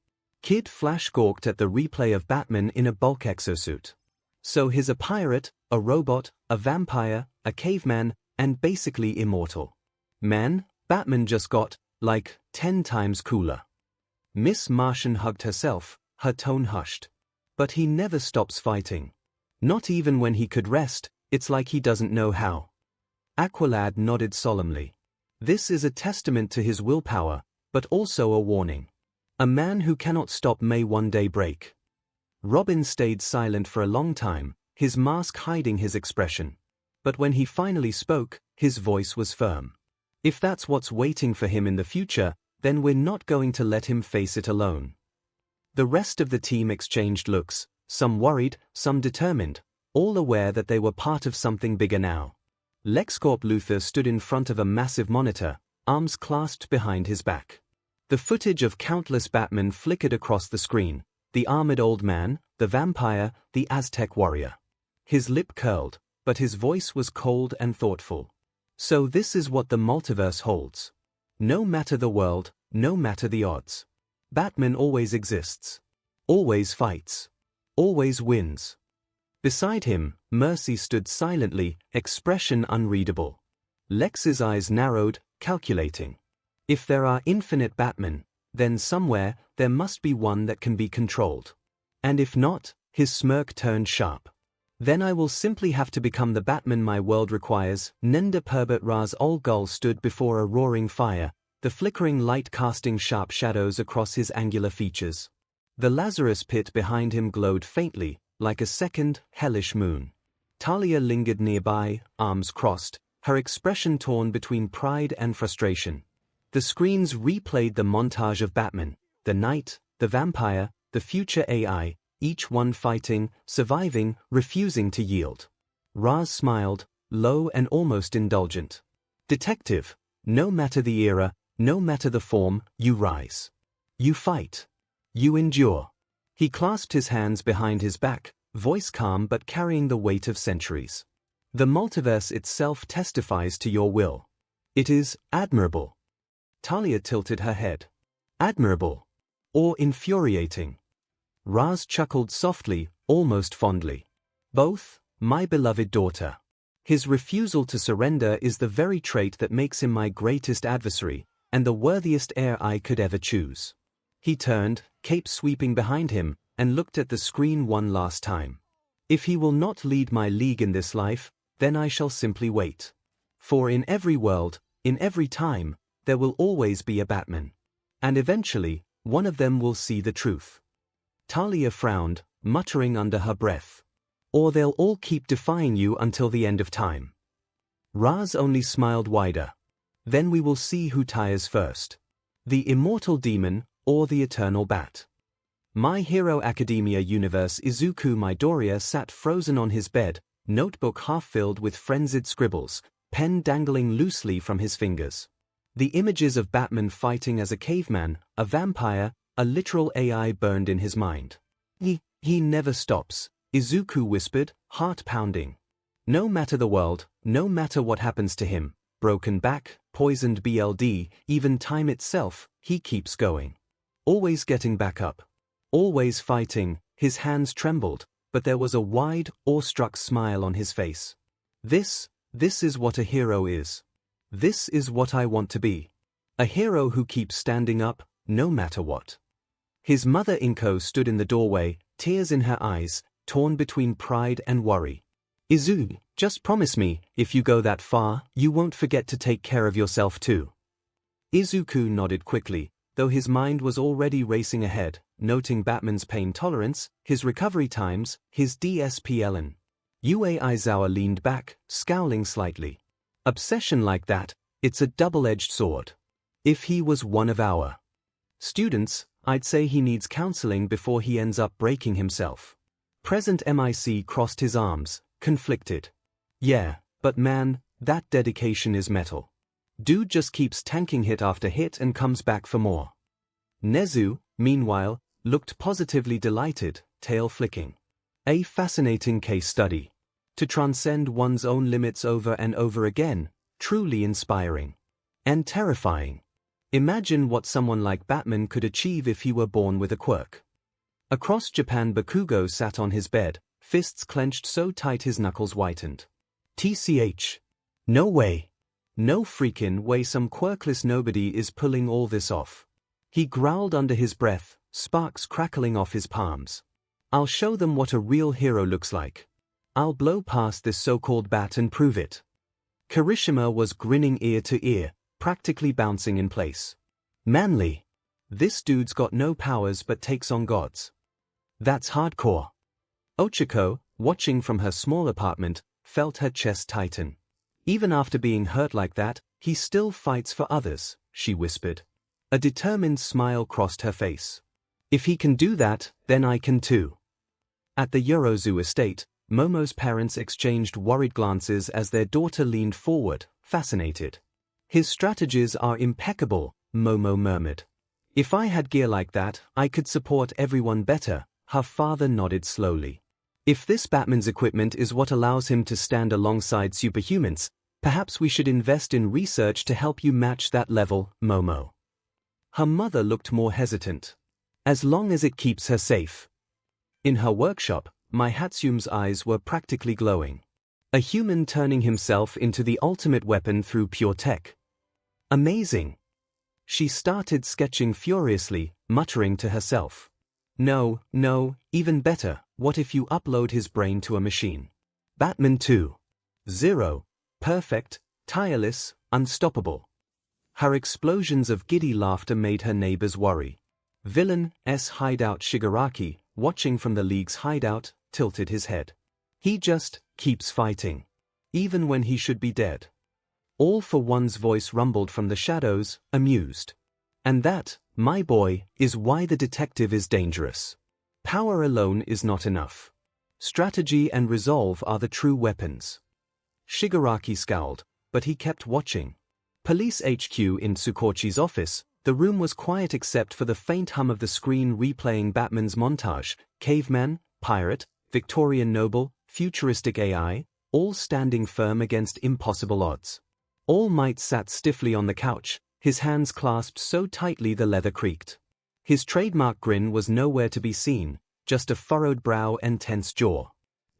Kid Flash gawked at the replay of Batman in a bulk exosuit. So he's a pirate, a robot, a vampire, a caveman, and basically immortal. Man, Batman just got, like, 10 times cooler. Miss Martian hugged herself, her tone hushed. But he never stops fighting. Not even when he could rest, it's like he doesn't know how. Aqualad nodded solemnly. This is a testament to his willpower, but also a warning. A man who cannot stop may one day break. Robin stayed silent for a long time, his mask hiding his expression. But when he finally spoke, his voice was firm. If that's what's waiting for him in the future, then we're not going to let him face it alone. The rest of the team exchanged looks, some worried, some determined, all aware that they were part of something bigger now. LexCorp Luthor stood in front of a massive monitor, arms clasped behind his back. The footage of countless Batmen flickered across the screen, the armored old man, the vampire, the Aztec warrior. His lip curled, but his voice was cold and thoughtful. So this is what the multiverse holds. No matter the world, no matter the odds. Batman always exists. Always fights. Always wins. Beside him, Mercy stood silently, expression unreadable. Lex's eyes narrowed, calculating. If there are infinite Batmen, then somewhere, there must be one that can be controlled. And if not, his smirk turned sharp. Then I will simply have to become the Batman my world requires. Nenda Perbert Ras Ol Ghul stood before a roaring fire, the flickering light casting sharp shadows across his angular features. The Lazarus pit behind him glowed faintly, like a second, hellish moon. Talia lingered nearby, arms crossed, her expression torn between pride and frustration. The screens replayed the montage of Batman, the knight, the vampire, the future AI, each one fighting, surviving, refusing to yield. Raz smiled, low and almost indulgent. Detective, no matter the era, no matter the form, you rise. You fight. You endure. He clasped his hands behind his back, voice calm but carrying the weight of centuries. The multiverse itself testifies to your will. It is admirable. Talia tilted her head. Admirable. Or infuriating. Raz chuckled softly, almost fondly. Both, my beloved daughter. His refusal to surrender is the very trait that makes him my greatest adversary, and the worthiest heir I could ever choose. He turned, cape sweeping behind him, and looked at the screen one last time. If he will not lead my league in this life, then I shall simply wait. For in every world, in every time, there will always be a Batman. And eventually, one of them will see the truth. Talia frowned, muttering under her breath. Or they'll all keep defying you until the end of time. Raz only smiled wider. Then we will see who tires first. The immortal demon, or the eternal bat. My Hero Academia universe Izuku Midoriya sat frozen on his bed, notebook half filled with frenzied scribbles, pen dangling loosely from his fingers. The images of Batman fighting as a caveman, a vampire, a literal AI burned in his mind. He never stops, Izuku whispered, heart pounding. No matter the world, no matter what happens to him, broken back, poisoned BLD, even time itself, he keeps going. Always getting back up. Always fighting. His hands trembled, but there was a wide, awestruck smile on his face. This is what a hero is. This is what I want to be. A hero who keeps standing up, no matter what. His mother Inko stood in the doorway, tears in her eyes, torn between pride and worry. Izu, just promise me, if you go that far, you won't forget to take care of yourself too. Izuku nodded quickly, though his mind was already racing ahead, noting Batman's pain tolerance, his recovery times, his DSPLN. Yue Aizawa leaned back, scowling slightly. Obsession like that, it's a double-edged sword. If he was one of our students, I'd say he needs counseling before he ends up breaking himself. Present MIC crossed his arms, conflicted. Yeah, but man, that dedication is metal. Dude just keeps tanking hit after hit and comes back for more. Nezu, meanwhile, looked positively delighted, tail flicking. A fascinating case study. To transcend one's own limits over and over again, truly inspiring. And terrifying. Imagine what someone like Batman could achieve if he were born with a quirk. Across Japan, Bakugo sat on his bed, fists clenched so tight his knuckles whitened. TCH. No way. No freakin' way some quirkless nobody is pulling all this off. He growled under his breath, sparks crackling off his palms. I'll show them what a real hero looks like. I'll blow past this so-called bat and prove it. Kirishima was grinning ear to ear, practically bouncing in place. Manly. This dude's got no powers but takes on gods. That's hardcore. Ochako, watching from her small apartment, felt her chest tighten. Even after being hurt like that, he still fights for others, she whispered. A determined smile crossed her face. If he can do that, then I can too. At the Yorozu estate, Momo's parents exchanged worried glances as their daughter leaned forward, fascinated. His strategies are impeccable, Momo murmured. If I had gear like that, I could support everyone better, her father nodded slowly. If this Batman's equipment is what allows him to stand alongside superhumans, perhaps we should invest in research to help you match that level, Momo. Her mother looked more hesitant. As long as it keeps her safe. In her workshop, Myhatsume's eyes were practically glowing. A human turning himself into the ultimate weapon through pure tech. Amazing. She started sketching furiously, muttering to herself. No, even better, what if you upload his brain to a machine? Batman 2.0. Perfect, tireless, unstoppable. Her explosions of giddy laughter made her neighbors worry. Villain's hideout Shigaraki, watching from the League's hideout, tilted his head. He just keeps fighting. Even when he should be dead. All for One's voice rumbled from the shadows, amused. And that, my boy, is why the detective is dangerous. Power alone is not enough. Strategy and resolve are the true weapons. Shigaraki scowled, but he kept watching. Police HQ in Tsukochi's office, the room was quiet except for the faint hum of the screen replaying Batman's montage, caveman, pirate, Victorian noble, futuristic AI, all standing firm against impossible odds. All Might sat stiffly on the couch, his hands clasped so tightly the leather creaked. His trademark grin was nowhere to be seen, just a furrowed brow and tense jaw.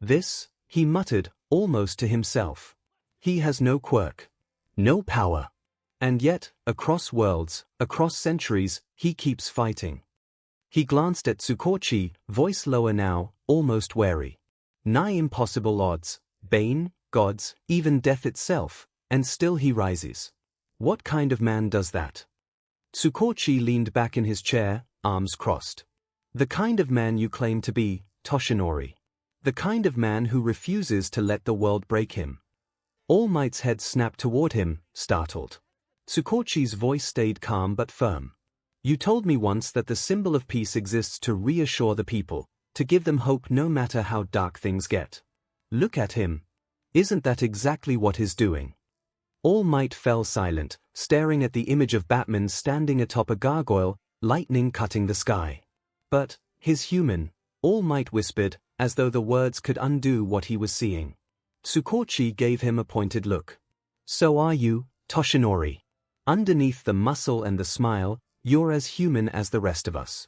This, he muttered, almost to himself. He has no quirk. No power. And yet, across worlds, across centuries, he keeps fighting. He glanced at Tsukochi, voice lower now, almost wary. Nigh impossible odds, bane, gods, even death itself, and still he rises. What kind of man does that? Tsukochi leaned back in his chair, arms crossed. The kind of man you claim to be, Toshinori. The kind of man who refuses to let the world break him. All Might's head snapped toward him, startled. Tsukochi's voice stayed calm but firm. You told me once that the symbol of peace exists to reassure the people, to give them hope no matter how dark things get. Look at him. Isn't that exactly what he's doing? All Might fell silent, staring at the image of Batman standing atop a gargoyle, lightning cutting the sky. But, he's human, All Might whispered, as though the words could undo what he was seeing. Tsukochi gave him a pointed look. So are you, Toshinori. Underneath the muscle and the smile, you're as human as the rest of us.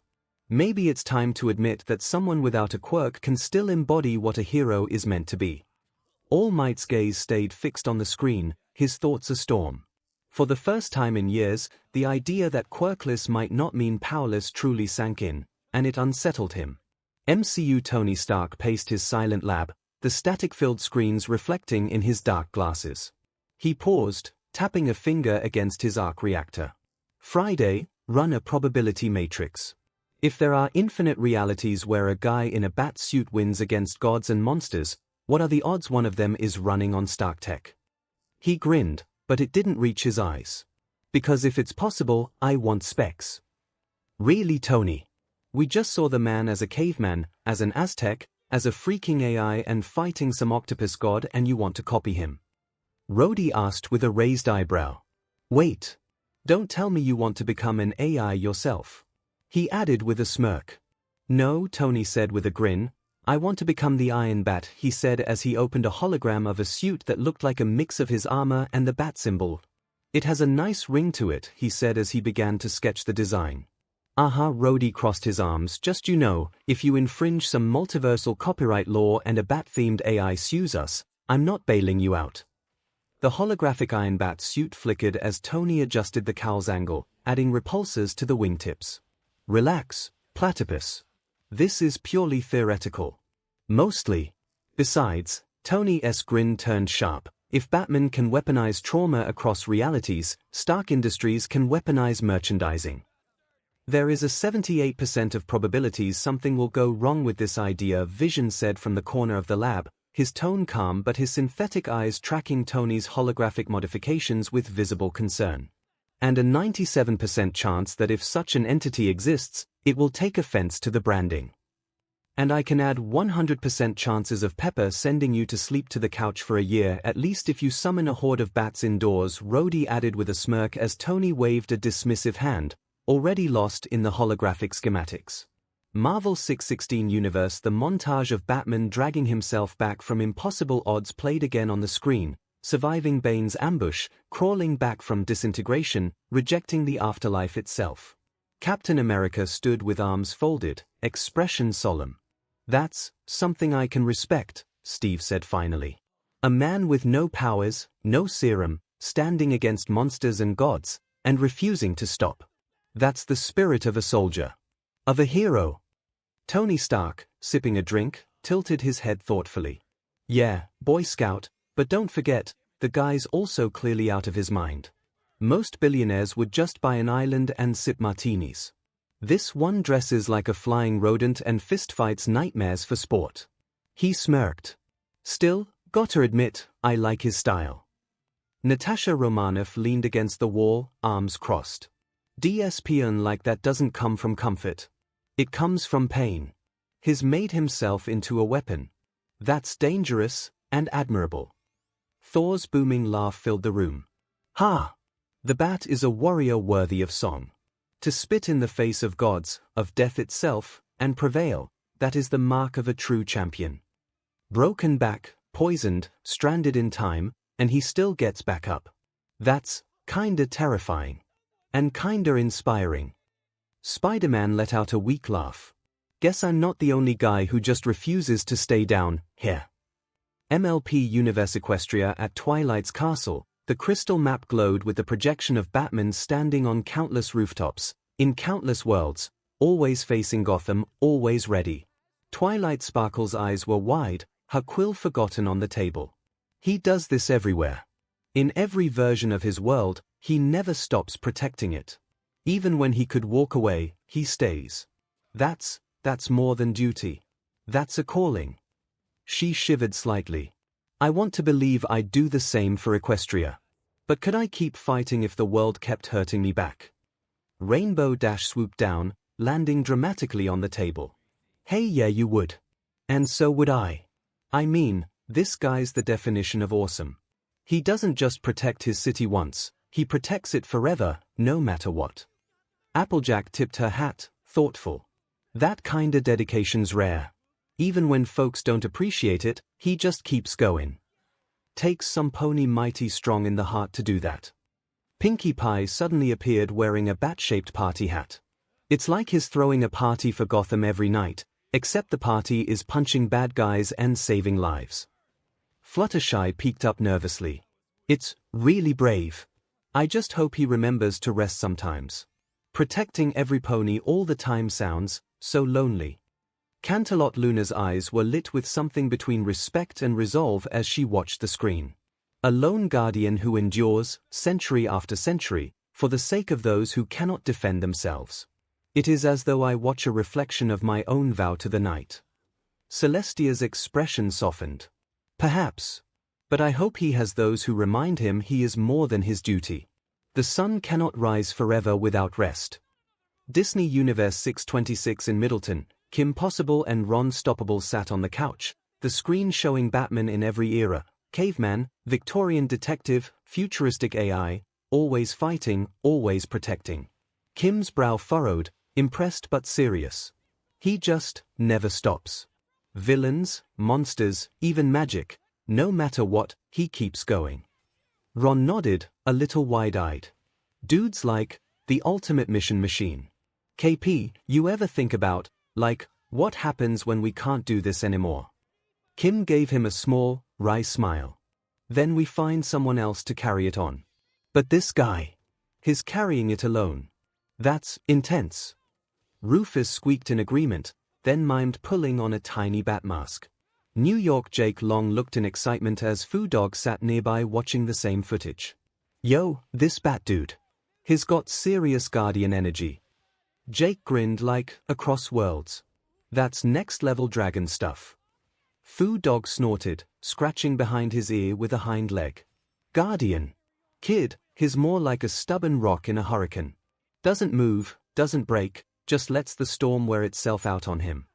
Maybe it's time to admit that someone without a quirk can still embody what a hero is meant to be. All Might's gaze stayed fixed on the screen, his thoughts a storm. For the first time in years, the idea that quirkless might not mean powerless truly sank in, and it unsettled him. MCU Tony Stark paced his silent lab, the static-filled screens reflecting in his dark glasses. He paused, tapping a finger against his arc reactor. Friday, run a probability matrix. If there are infinite realities where a guy in a bat suit wins against gods and monsters, what are the odds one of them is running on Stark tech? He grinned, but it didn't reach his eyes. Because if it's possible, I want specs. Really, Tony? We just saw the man as a caveman, as an Aztec, as a freaking AI and fighting some octopus god, and you want to copy him? Rhodey asked with a raised eyebrow. Wait. Don't tell me you want to become an AI yourself. He added with a smirk. No, Tony said with a grin. I want to become the Iron Bat, he said as he opened a hologram of a suit that looked like a mix of his armor and the bat symbol. It has a nice ring to it, he said as he began to sketch the design. Rhodey crossed his arms. Just if you infringe some multiversal copyright law and a bat-themed AI sues us, I'm not bailing you out. The holographic Iron Bat suit flickered as Tony adjusted the cowl's angle, adding repulsors to the wingtips. Relax, platypus. This is purely theoretical. Mostly. Besides, Tony's grin turned sharp. If Batman can weaponize trauma across realities, Stark Industries can weaponize merchandising. There is a 78% of probabilities something will go wrong with this idea, Vision said from the corner of the lab, his tone calm but his synthetic eyes tracking Tony's holographic modifications with visible concern. And a 97% chance that if such an entity exists, it will take offense to the branding. And I can add 100% chances of Pepper sending you to sleep to the couch for a year at least if you summon a horde of bats indoors, Rhodey added with a smirk as Tony waved a dismissive hand, already lost in the holographic schematics. Marvel 616 Universe. The montage of Batman dragging himself back from impossible odds played again on the screen, surviving Bane's ambush, crawling back from disintegration, rejecting the afterlife itself. Captain America stood with arms folded, expression solemn. That's something I can respect, Steve said finally. A man with no powers, no serum, standing against monsters and gods, and refusing to stop. That's the spirit of a soldier. Of a hero. Tony Stark, sipping a drink, tilted his head thoughtfully. Yeah, Boy Scout, but don't forget, the guy's also clearly out of his mind. Most billionaires would just buy an island and sip martinis. This one dresses like a flying rodent and fistfights nightmares for sport. He smirked. Still, gotta admit, I like his style. Natasha Romanoff leaned against the wall, arms crossed. DSPN like that doesn't come from comfort. It comes from pain. He's made himself into a weapon. That's dangerous and admirable. Thor's booming laugh filled the room. Ha! The bat is a warrior worthy of song. To spit in the face of gods, of death itself, and prevail, that is the mark of a true champion. Broken back, poisoned, stranded in time, and he still gets back up. That's kinda terrifying. And kinda inspiring. Spider-Man let out a weak laugh. Guess I'm not the only guy who just refuses to stay down here. MLP Universe Equestria. At Twilight's castle, the crystal map glowed with the projection of Batman standing on countless rooftops, in countless worlds, always facing Gotham, always ready. Twilight Sparkle's eyes were wide, her quill forgotten on the table. He does this everywhere. In every version of his world, he never stops protecting it. Even when he could walk away, he stays. That's more than duty. That's a calling. She shivered slightly. I want to believe I'd do the same for Equestria. But could I keep fighting if the world kept hurting me back? Rainbow Dash swooped down, landing dramatically on the table. Hey, yeah, you would. And so would I. I mean, this guy's the definition of awesome. He doesn't just protect his city once, he protects it forever, no matter what. Applejack tipped her hat, thoughtful. That kinda dedication's rare. Even when folks don't appreciate it, he just keeps going. Takes some pony mighty strong in the heart to do that. Pinkie Pie suddenly appeared wearing a bat-shaped party hat. It's like he's throwing a party for Gotham every night, except the party is punching bad guys and saving lives. Fluttershy peeked up nervously. It's really brave. I just hope he remembers to rest sometimes. Protecting every pony all the time sounds so lonely. Canterlot Luna's eyes were lit with something between respect and resolve as she watched the screen. A lone guardian who endures, century after century, for the sake of those who cannot defend themselves. It is as though I watch a reflection of my own vow to the night. Celestia's expression softened. Perhaps. But I hope he has those who remind him he is more than his duty. The sun cannot rise forever without rest. Disney Universe 626 in Middleton, Kim Possible and Ron Stoppable sat on the couch, the screen showing Batman in every era, caveman, Victorian detective, futuristic AI, always fighting, always protecting. Kim's brow furrowed, impressed but serious. He just never stops. Villains, monsters, even magic, no matter what, he keeps going. Ron nodded, a little wide-eyed. Dude's like the ultimate mission machine. KP, you ever think about, like, what happens when we can't do this anymore? Kim gave him a small, wry smile. Then we find someone else to carry it on. But this guy, he's carrying it alone. That's intense. Rufus squeaked in agreement, then mimed pulling on a tiny bat mask. New York Jake Long looked in excitement as Foo Dog sat nearby watching the same footage. Yo, this bat dude. He's got serious guardian energy. Jake grinned like, across worlds. That's next-level dragon stuff. Foo Dog snorted, scratching behind his ear with a hind leg. Guardian. Kid, he's more like a stubborn rock in a hurricane. Doesn't move, doesn't break, just lets the storm wear itself out on him.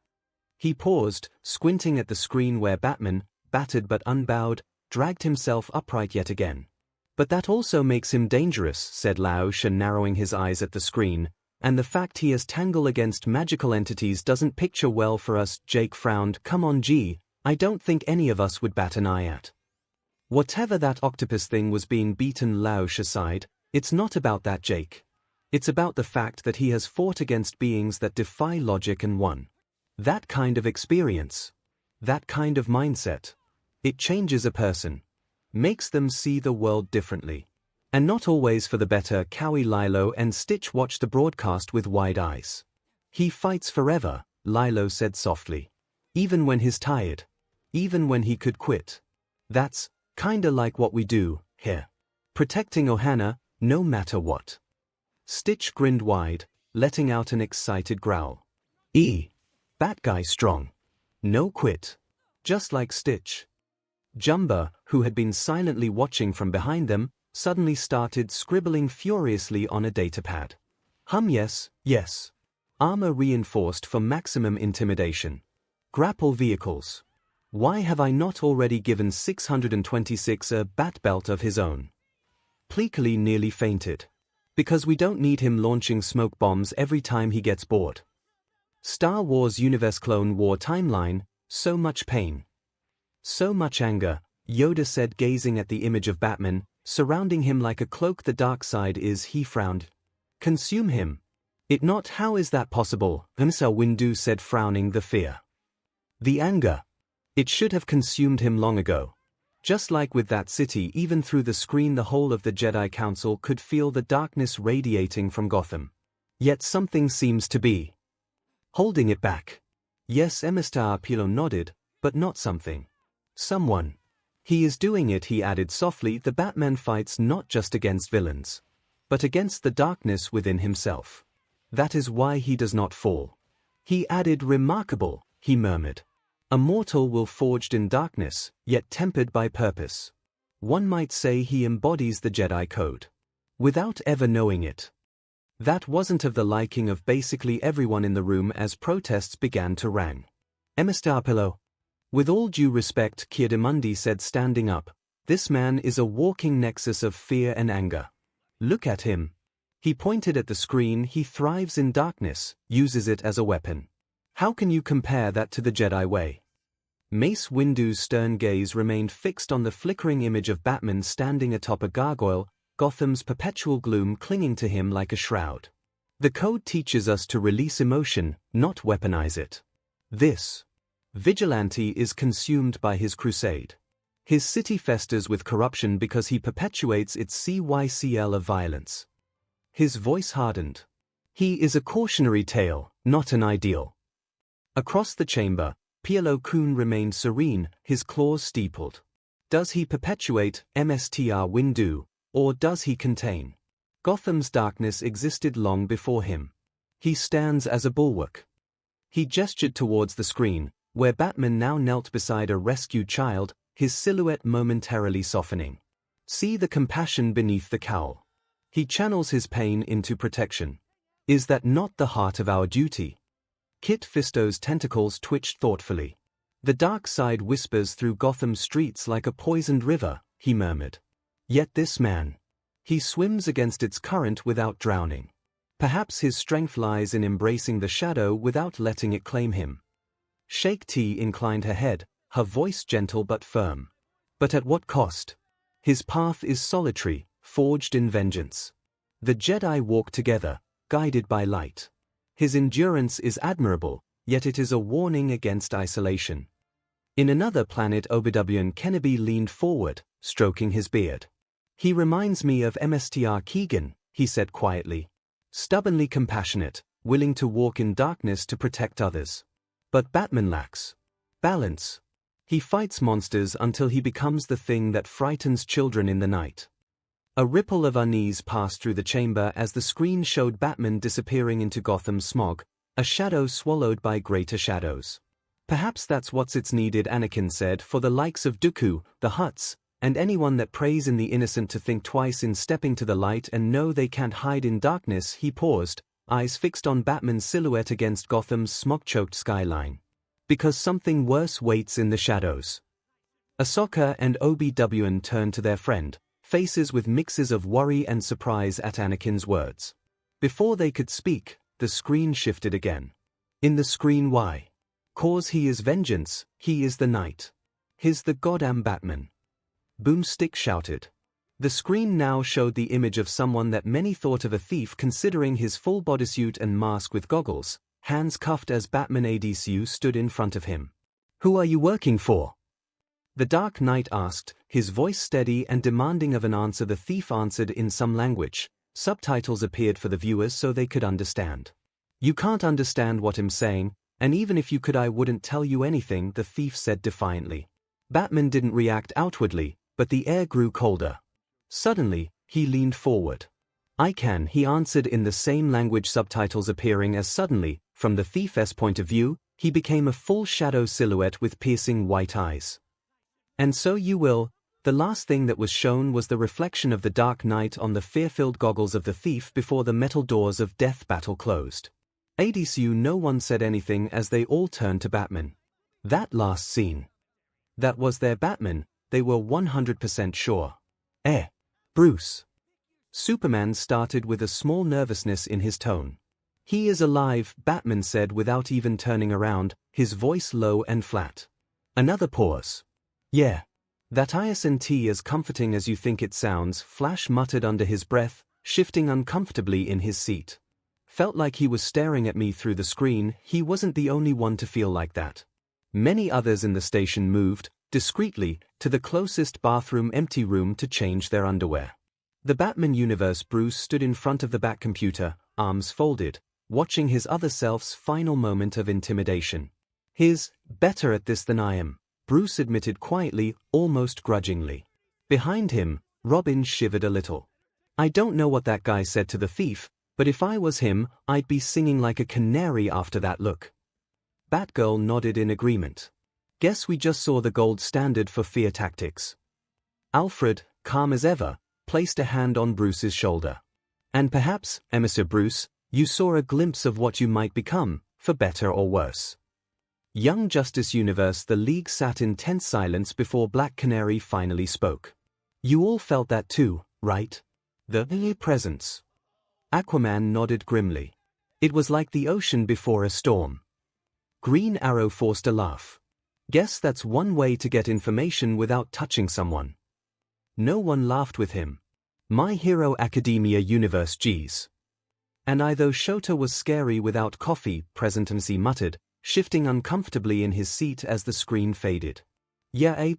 He paused, squinting at the screen where Batman, battered but unbowed, dragged himself upright yet again. But that also makes him dangerous, said Laosha, narrowing his eyes at the screen, and the fact he has tangle against magical entities doesn't picture well for us. Jake frowned. Come on G, I don't think any of us would bat an eye at. Whatever that octopus thing was being beaten, Laosha sighed. It's not about that, Jake. It's about the fact that he has fought against beings that defy logic and won. That kind of experience, that kind of mindset, it changes a person, makes them see the world differently. And not always for the better. Lilo and Stitch watched the broadcast with wide eyes. He fights forever, Lilo said softly. Even when he's tired. Even when he could quit. That's kinda like what we do here. Protecting Ohana, no matter what. Stitch grinned wide, letting out an excited growl. Bat guy strong. No quit. Just like Stitch. Jumba, who had been silently watching from behind them, suddenly started scribbling furiously on a datapad. Yes. Armor reinforced for maximum intimidation. Grapple vehicles. Why have I not already given 626 a bat belt of his own? Pleakley nearly fainted. Because we don't need him launching smoke bombs every time he gets bored. Star Wars Universe Clone War timeline, so much pain. So much anger, Yoda said, gazing at the image of Batman, surrounding him like a cloak. The dark side is, he frowned. Consume him. It not, how is that possible? Windu said, frowning. The fear. The anger. It should have consumed him long ago. Just like with that city, even through the screen the whole of the Jedi Council could feel the darkness radiating from Gotham. Yet something seems to be holding it back. Yes, Mr. Pilon nodded, but not something. Someone. He is doing it, he added softly. The Batman fights not just against villains, but against the darkness within himself. That is why he does not fall. He added, remarkable, he murmured. A mortal will forged in darkness, yet tempered by purpose. One might say he embodies the Jedi Code. Without ever knowing it. That wasn't of the liking of basically everyone in the room as protests began to rang. Mr. Pillow. With all due respect, Kiadimundi said, standing up, this man is a walking nexus of fear and anger. Look at him. He pointed at the screen. He thrives in darkness, uses it as a weapon. How can you compare that to the Jedi way? Mace Windu's stern gaze remained fixed on the flickering image of Batman standing atop a gargoyle, Gotham's perpetual gloom clinging to him like a shroud. The code teaches us to release emotion, not weaponize it. This vigilante is consumed by his crusade. His city festers with corruption because he perpetuates its cycle of violence. His voice hardened. He is a cautionary tale, not an ideal. Across the chamber, Palo-kun remained serene, his claws steepled. Does he perpetuate, Mr. Windu, or does he contain? Gotham's darkness existed long before him. He stands as a bulwark. He gestured towards the screen, where Batman now knelt beside a rescued child, his silhouette momentarily softening. See the compassion beneath the cowl. He channels his pain into protection. Is that not the heart of our duty? Kit Fisto's tentacles twitched thoughtfully. The dark side whispers through Gotham's streets like a poisoned river, he murmured. Yet this man. He swims against its current without drowning. Perhaps his strength lies in embracing the shadow without letting it claim him. Sheikh T inclined her head, her voice gentle but firm. But at what cost? His path is solitary, forged in vengeance. The Jedi walk together, guided by light. His endurance is admirable, yet it is a warning against isolation. In another planet, 𝐒𝐩𝐢𝐵 leaned forward, stroking his beard. He reminds me of Mr. Keegan, he said quietly. Stubbornly compassionate, willing to walk in darkness to protect others. But Batman lacks balance. He fights monsters until he becomes the thing that frightens children in the night. A ripple of unease passed through the chamber as the screen showed Batman disappearing into Gotham's smog, a shadow swallowed by greater shadows. Perhaps that's what's needed, Anakin said, for the likes of Deku, the Hutts, and anyone that prays in the innocent to think twice in stepping to the light and know they can't hide in darkness. He paused, eyes fixed on Batman's silhouette against Gotham's smog-choked skyline. Because something worse waits in the shadows. Ahsoka and Obi-Wan turned to their friend, faces with mixes of worry and surprise at Anakin's words. Before they could speak, the screen shifted again. In the screen, why? 'Cause he is vengeance, he is the night. He's the goddamn Batman. Boomstick shouted. The screen now showed the image of someone that many thought of a thief, considering his full bodysuit and mask with goggles, hands cuffed as Batman 𝐻𝐻𝐸 stood in front of him. Who are you working for? The Dark Knight asked, his voice steady and demanding of an answer. The thief answered in some language. Subtitles appeared for the viewers so they could understand. You can't understand what I'm saying, and even if you could I wouldn't tell you anything, the thief said defiantly. Batman didn't react outwardly, but the air grew colder. Suddenly, he leaned forward. I can, he answered in the same language, subtitles appearing as suddenly, from the thief's point of view, he became a full shadow silhouette with piercing white eyes. And so you will. The last thing that was shown was the reflection of the Dark Knight on the fear-filled goggles of the thief before the metal doors of Death Battle closed. 𝐻𝐻𝐸. No one said anything as they all turned to Batman. That last scene. That was their Batman, they were 100% sure. Bruce. Superman started with a small nervousness in his tone. He is alive, Batman said without even turning around, his voice low and flat. Another pause. Yeah. That isn't as comforting as you think it sounds, Flash muttered under his breath, shifting uncomfortably in his seat. Felt like he was staring at me through the screen. He wasn't the only one to feel like that. Many others in the station moved, discreetly, to the closest bathroom empty room to change their underwear. The Batman universe. Bruce stood in front of the Bat computer, arms folded, watching his other self's final moment of intimidation. He's better at this than I am, Bruce admitted quietly, almost grudgingly. Behind him, Robin shivered a little. I don't know what that guy said to the thief, but if I was him, I'd be singing like a canary after that look. Batgirl nodded in agreement. Guess we just saw the gold standard for fear tactics. Alfred, calm as ever, placed a hand on Bruce's shoulder. And perhaps, Mr. Bruce, you saw a glimpse of what you might become, for better or worse. Young Justice Universe. The League sat in tense silence before Black Canary finally spoke. You all felt that too, right? The presence. Aquaman nodded grimly. It was like the ocean before a storm. Green Arrow forced a laugh. Guess that's one way to get information without touching someone. No one laughed with him. My Hero Academia universe. Geez. And I though Shota was scary without coffee, President muttered, shifting uncomfortably in his seat as the screen faded. Yeah, A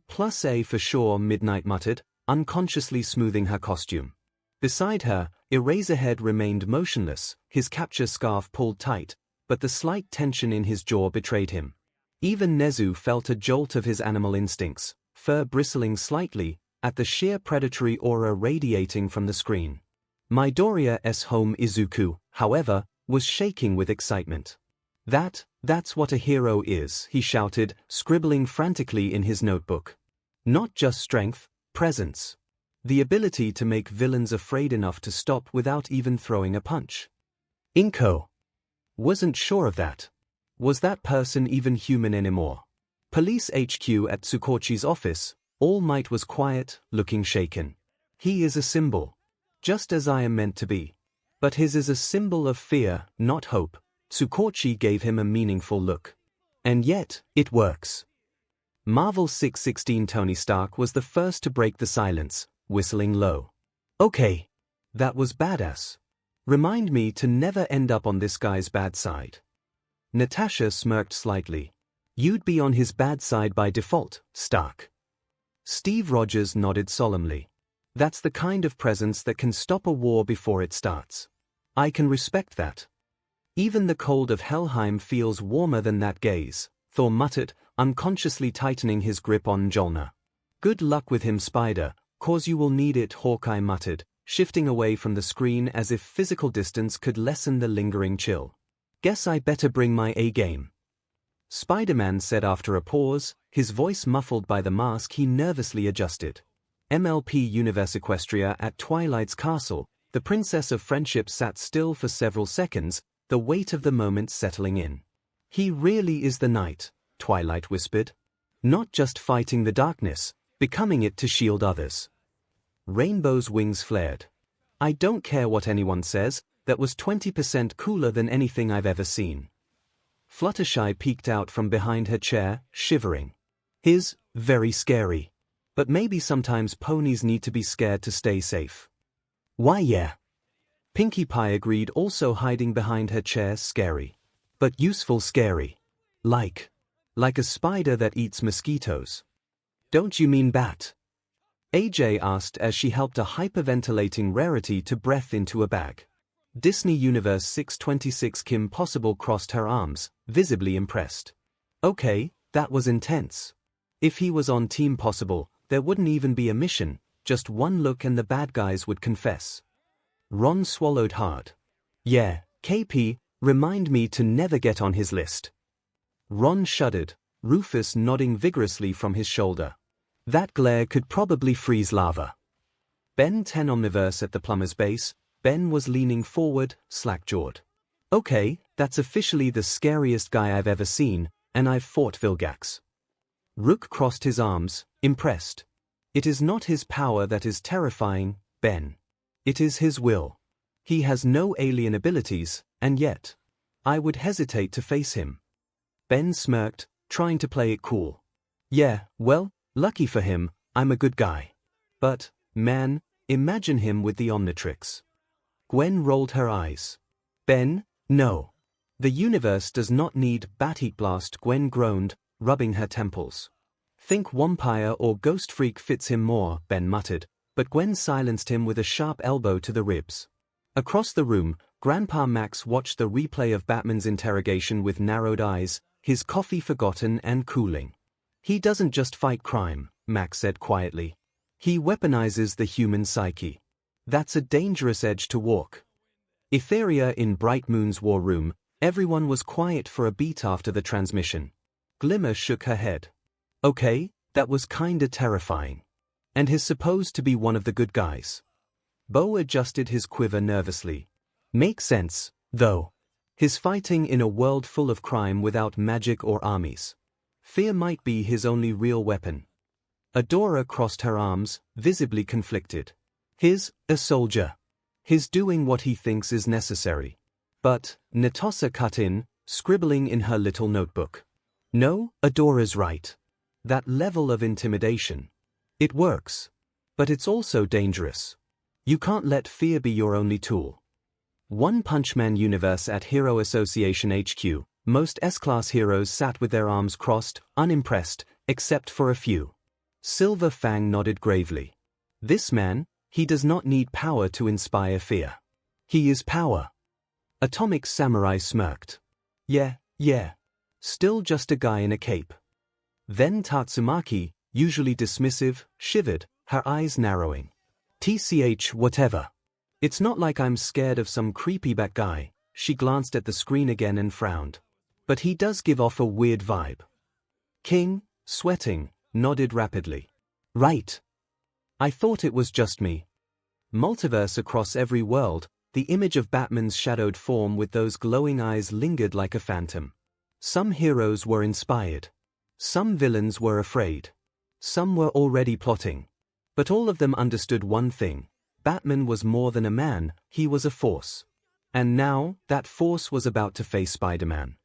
for sure, Midnight muttered, unconsciously smoothing her costume. Beside her, Eraserhead remained motionless, his capture scarf pulled tight, but the slight tension in his jaw betrayed him. Even Nezu felt a jolt of his animal instincts, fur bristling slightly, at the sheer predatory aura radiating from the screen. Midoriya's home Izuku, however, was shaking with excitement. That's what a hero is, he shouted, scribbling frantically in his notebook. Not just strength, presence. The ability to make villains afraid enough to stop without even throwing a punch. Inko. Wasn't sure of that. Was that person even human anymore? Police HQ at Tsukochi's office, All Might was quiet, looking shaken. He is a symbol. Just as I am meant to be. But his is a symbol of fear, not hope. Tsukochi gave him a meaningful look. And yet, it works. Marvel 616. Tony Stark was the first to break the silence, whistling low. Okay. That was badass. Remind me to never end up on this guy's bad side. Natasha smirked slightly. You'd be on his bad side by default, Stark. Steve Rogers nodded solemnly. That's the kind of presence that can stop a war before it starts. I can respect that. Even the cold of Helheim feels warmer than that gaze, Thor muttered, unconsciously tightening his grip on Mjolnir. Good luck with him, Spider, 'cause you will need it, Hawkeye muttered, shifting away from the screen as if physical distance could lessen the lingering chill. Guess I better bring my A-game. Spider-Man said after a pause, his voice muffled by the mask he nervously adjusted. MLP Universe Equestria at Twilight's castle, the Princess of Friendship sat still for several seconds, the weight of the moment settling in. He really is the knight, Twilight whispered. Not just fighting the darkness, becoming it to shield others. Rainbow's wings flared. I don't care what anyone says, that was 20% cooler than anything I've ever seen. Fluttershy peeked out from behind her chair, shivering. Very scary. But maybe sometimes ponies need to be scared to stay safe. Why yeah. Pinkie Pie agreed, also hiding behind her chair, scary. But useful scary. Like a spider that eats mosquitoes. Don't you mean bat? AJ asked as she helped a hyperventilating rarity to breath into a bag. Disney Universe 626 Kim Possible crossed her arms, visibly impressed. Okay, that was intense. If he was on Team Possible, there wouldn't even be a mission, just one look and the bad guys would confess. Ron swallowed hard. Yeah, KP, remind me to never get on his list. Ron shuddered, Rufus nodding vigorously from his shoulder. That glare could probably freeze lava. Ben 10 Omniverse at the plumber's base, Ben was leaning forward, slack-jawed. Okay, that's officially the scariest guy I've ever seen, and I've fought Vilgax. Rook crossed his arms, impressed. It is not his power that is terrifying, Ben. It is his will. He has no alien abilities, and yet, I would hesitate to face him. Ben smirked, trying to play it cool. Yeah, well, lucky for him, I'm a good guy. But, man, imagine him with the Omnitrix. Gwen rolled her eyes. Ben, no. The universe does not need Bat-Heat Blast, Gwen groaned, rubbing her temples. Think Vampire or Ghost Freak fits him more, Ben muttered, but Gwen silenced him with a sharp elbow to the ribs. Across the room, Grandpa Max watched the replay of Batman's interrogation with narrowed eyes, his coffee forgotten and cooling. He doesn't just fight crime, Max said quietly. He weaponizes the human psyche. That's a dangerous edge to walk. Etheria in Bright Moon's war room, everyone was quiet for a beat after the transmission. Glimmer shook her head. Okay, that was kinda terrifying. And he's supposed to be one of the good guys. Bo adjusted his quiver nervously. Makes sense, though. He's fighting in a world full of crime without magic or armies. Fear might be his only real weapon. Adora crossed her arms, visibly conflicted. He's a soldier. He's doing what he thinks is necessary. But, Natossa cut in, scribbling in her little notebook. No, Adora's right. That level of intimidation. It works. But it's also dangerous. You can't let fear be your only tool. One Punch Man Universe at Hero Association HQ, most S-Class heroes sat with their arms crossed, unimpressed, except for a few. Silver Fang nodded gravely. This man, he does not need power to inspire fear. He is power. Atomic Samurai smirked. Yeah. Still just a guy in a cape. Then Tatsumaki, usually dismissive, shivered, her eyes narrowing. TCH whatever. It's not like I'm scared of some creepy bat guy. She glanced at the screen again and frowned. But he does give off a weird vibe. King, sweating, nodded rapidly. Right. I thought it was just me. Multiverse across every world, the image of Batman's shadowed form with those glowing eyes lingered like a phantom. Some heroes were inspired. Some villains were afraid. Some were already plotting. But all of them understood one thing. Batman was more than a man, he was a force. And now, that force was about to face Spider-Man.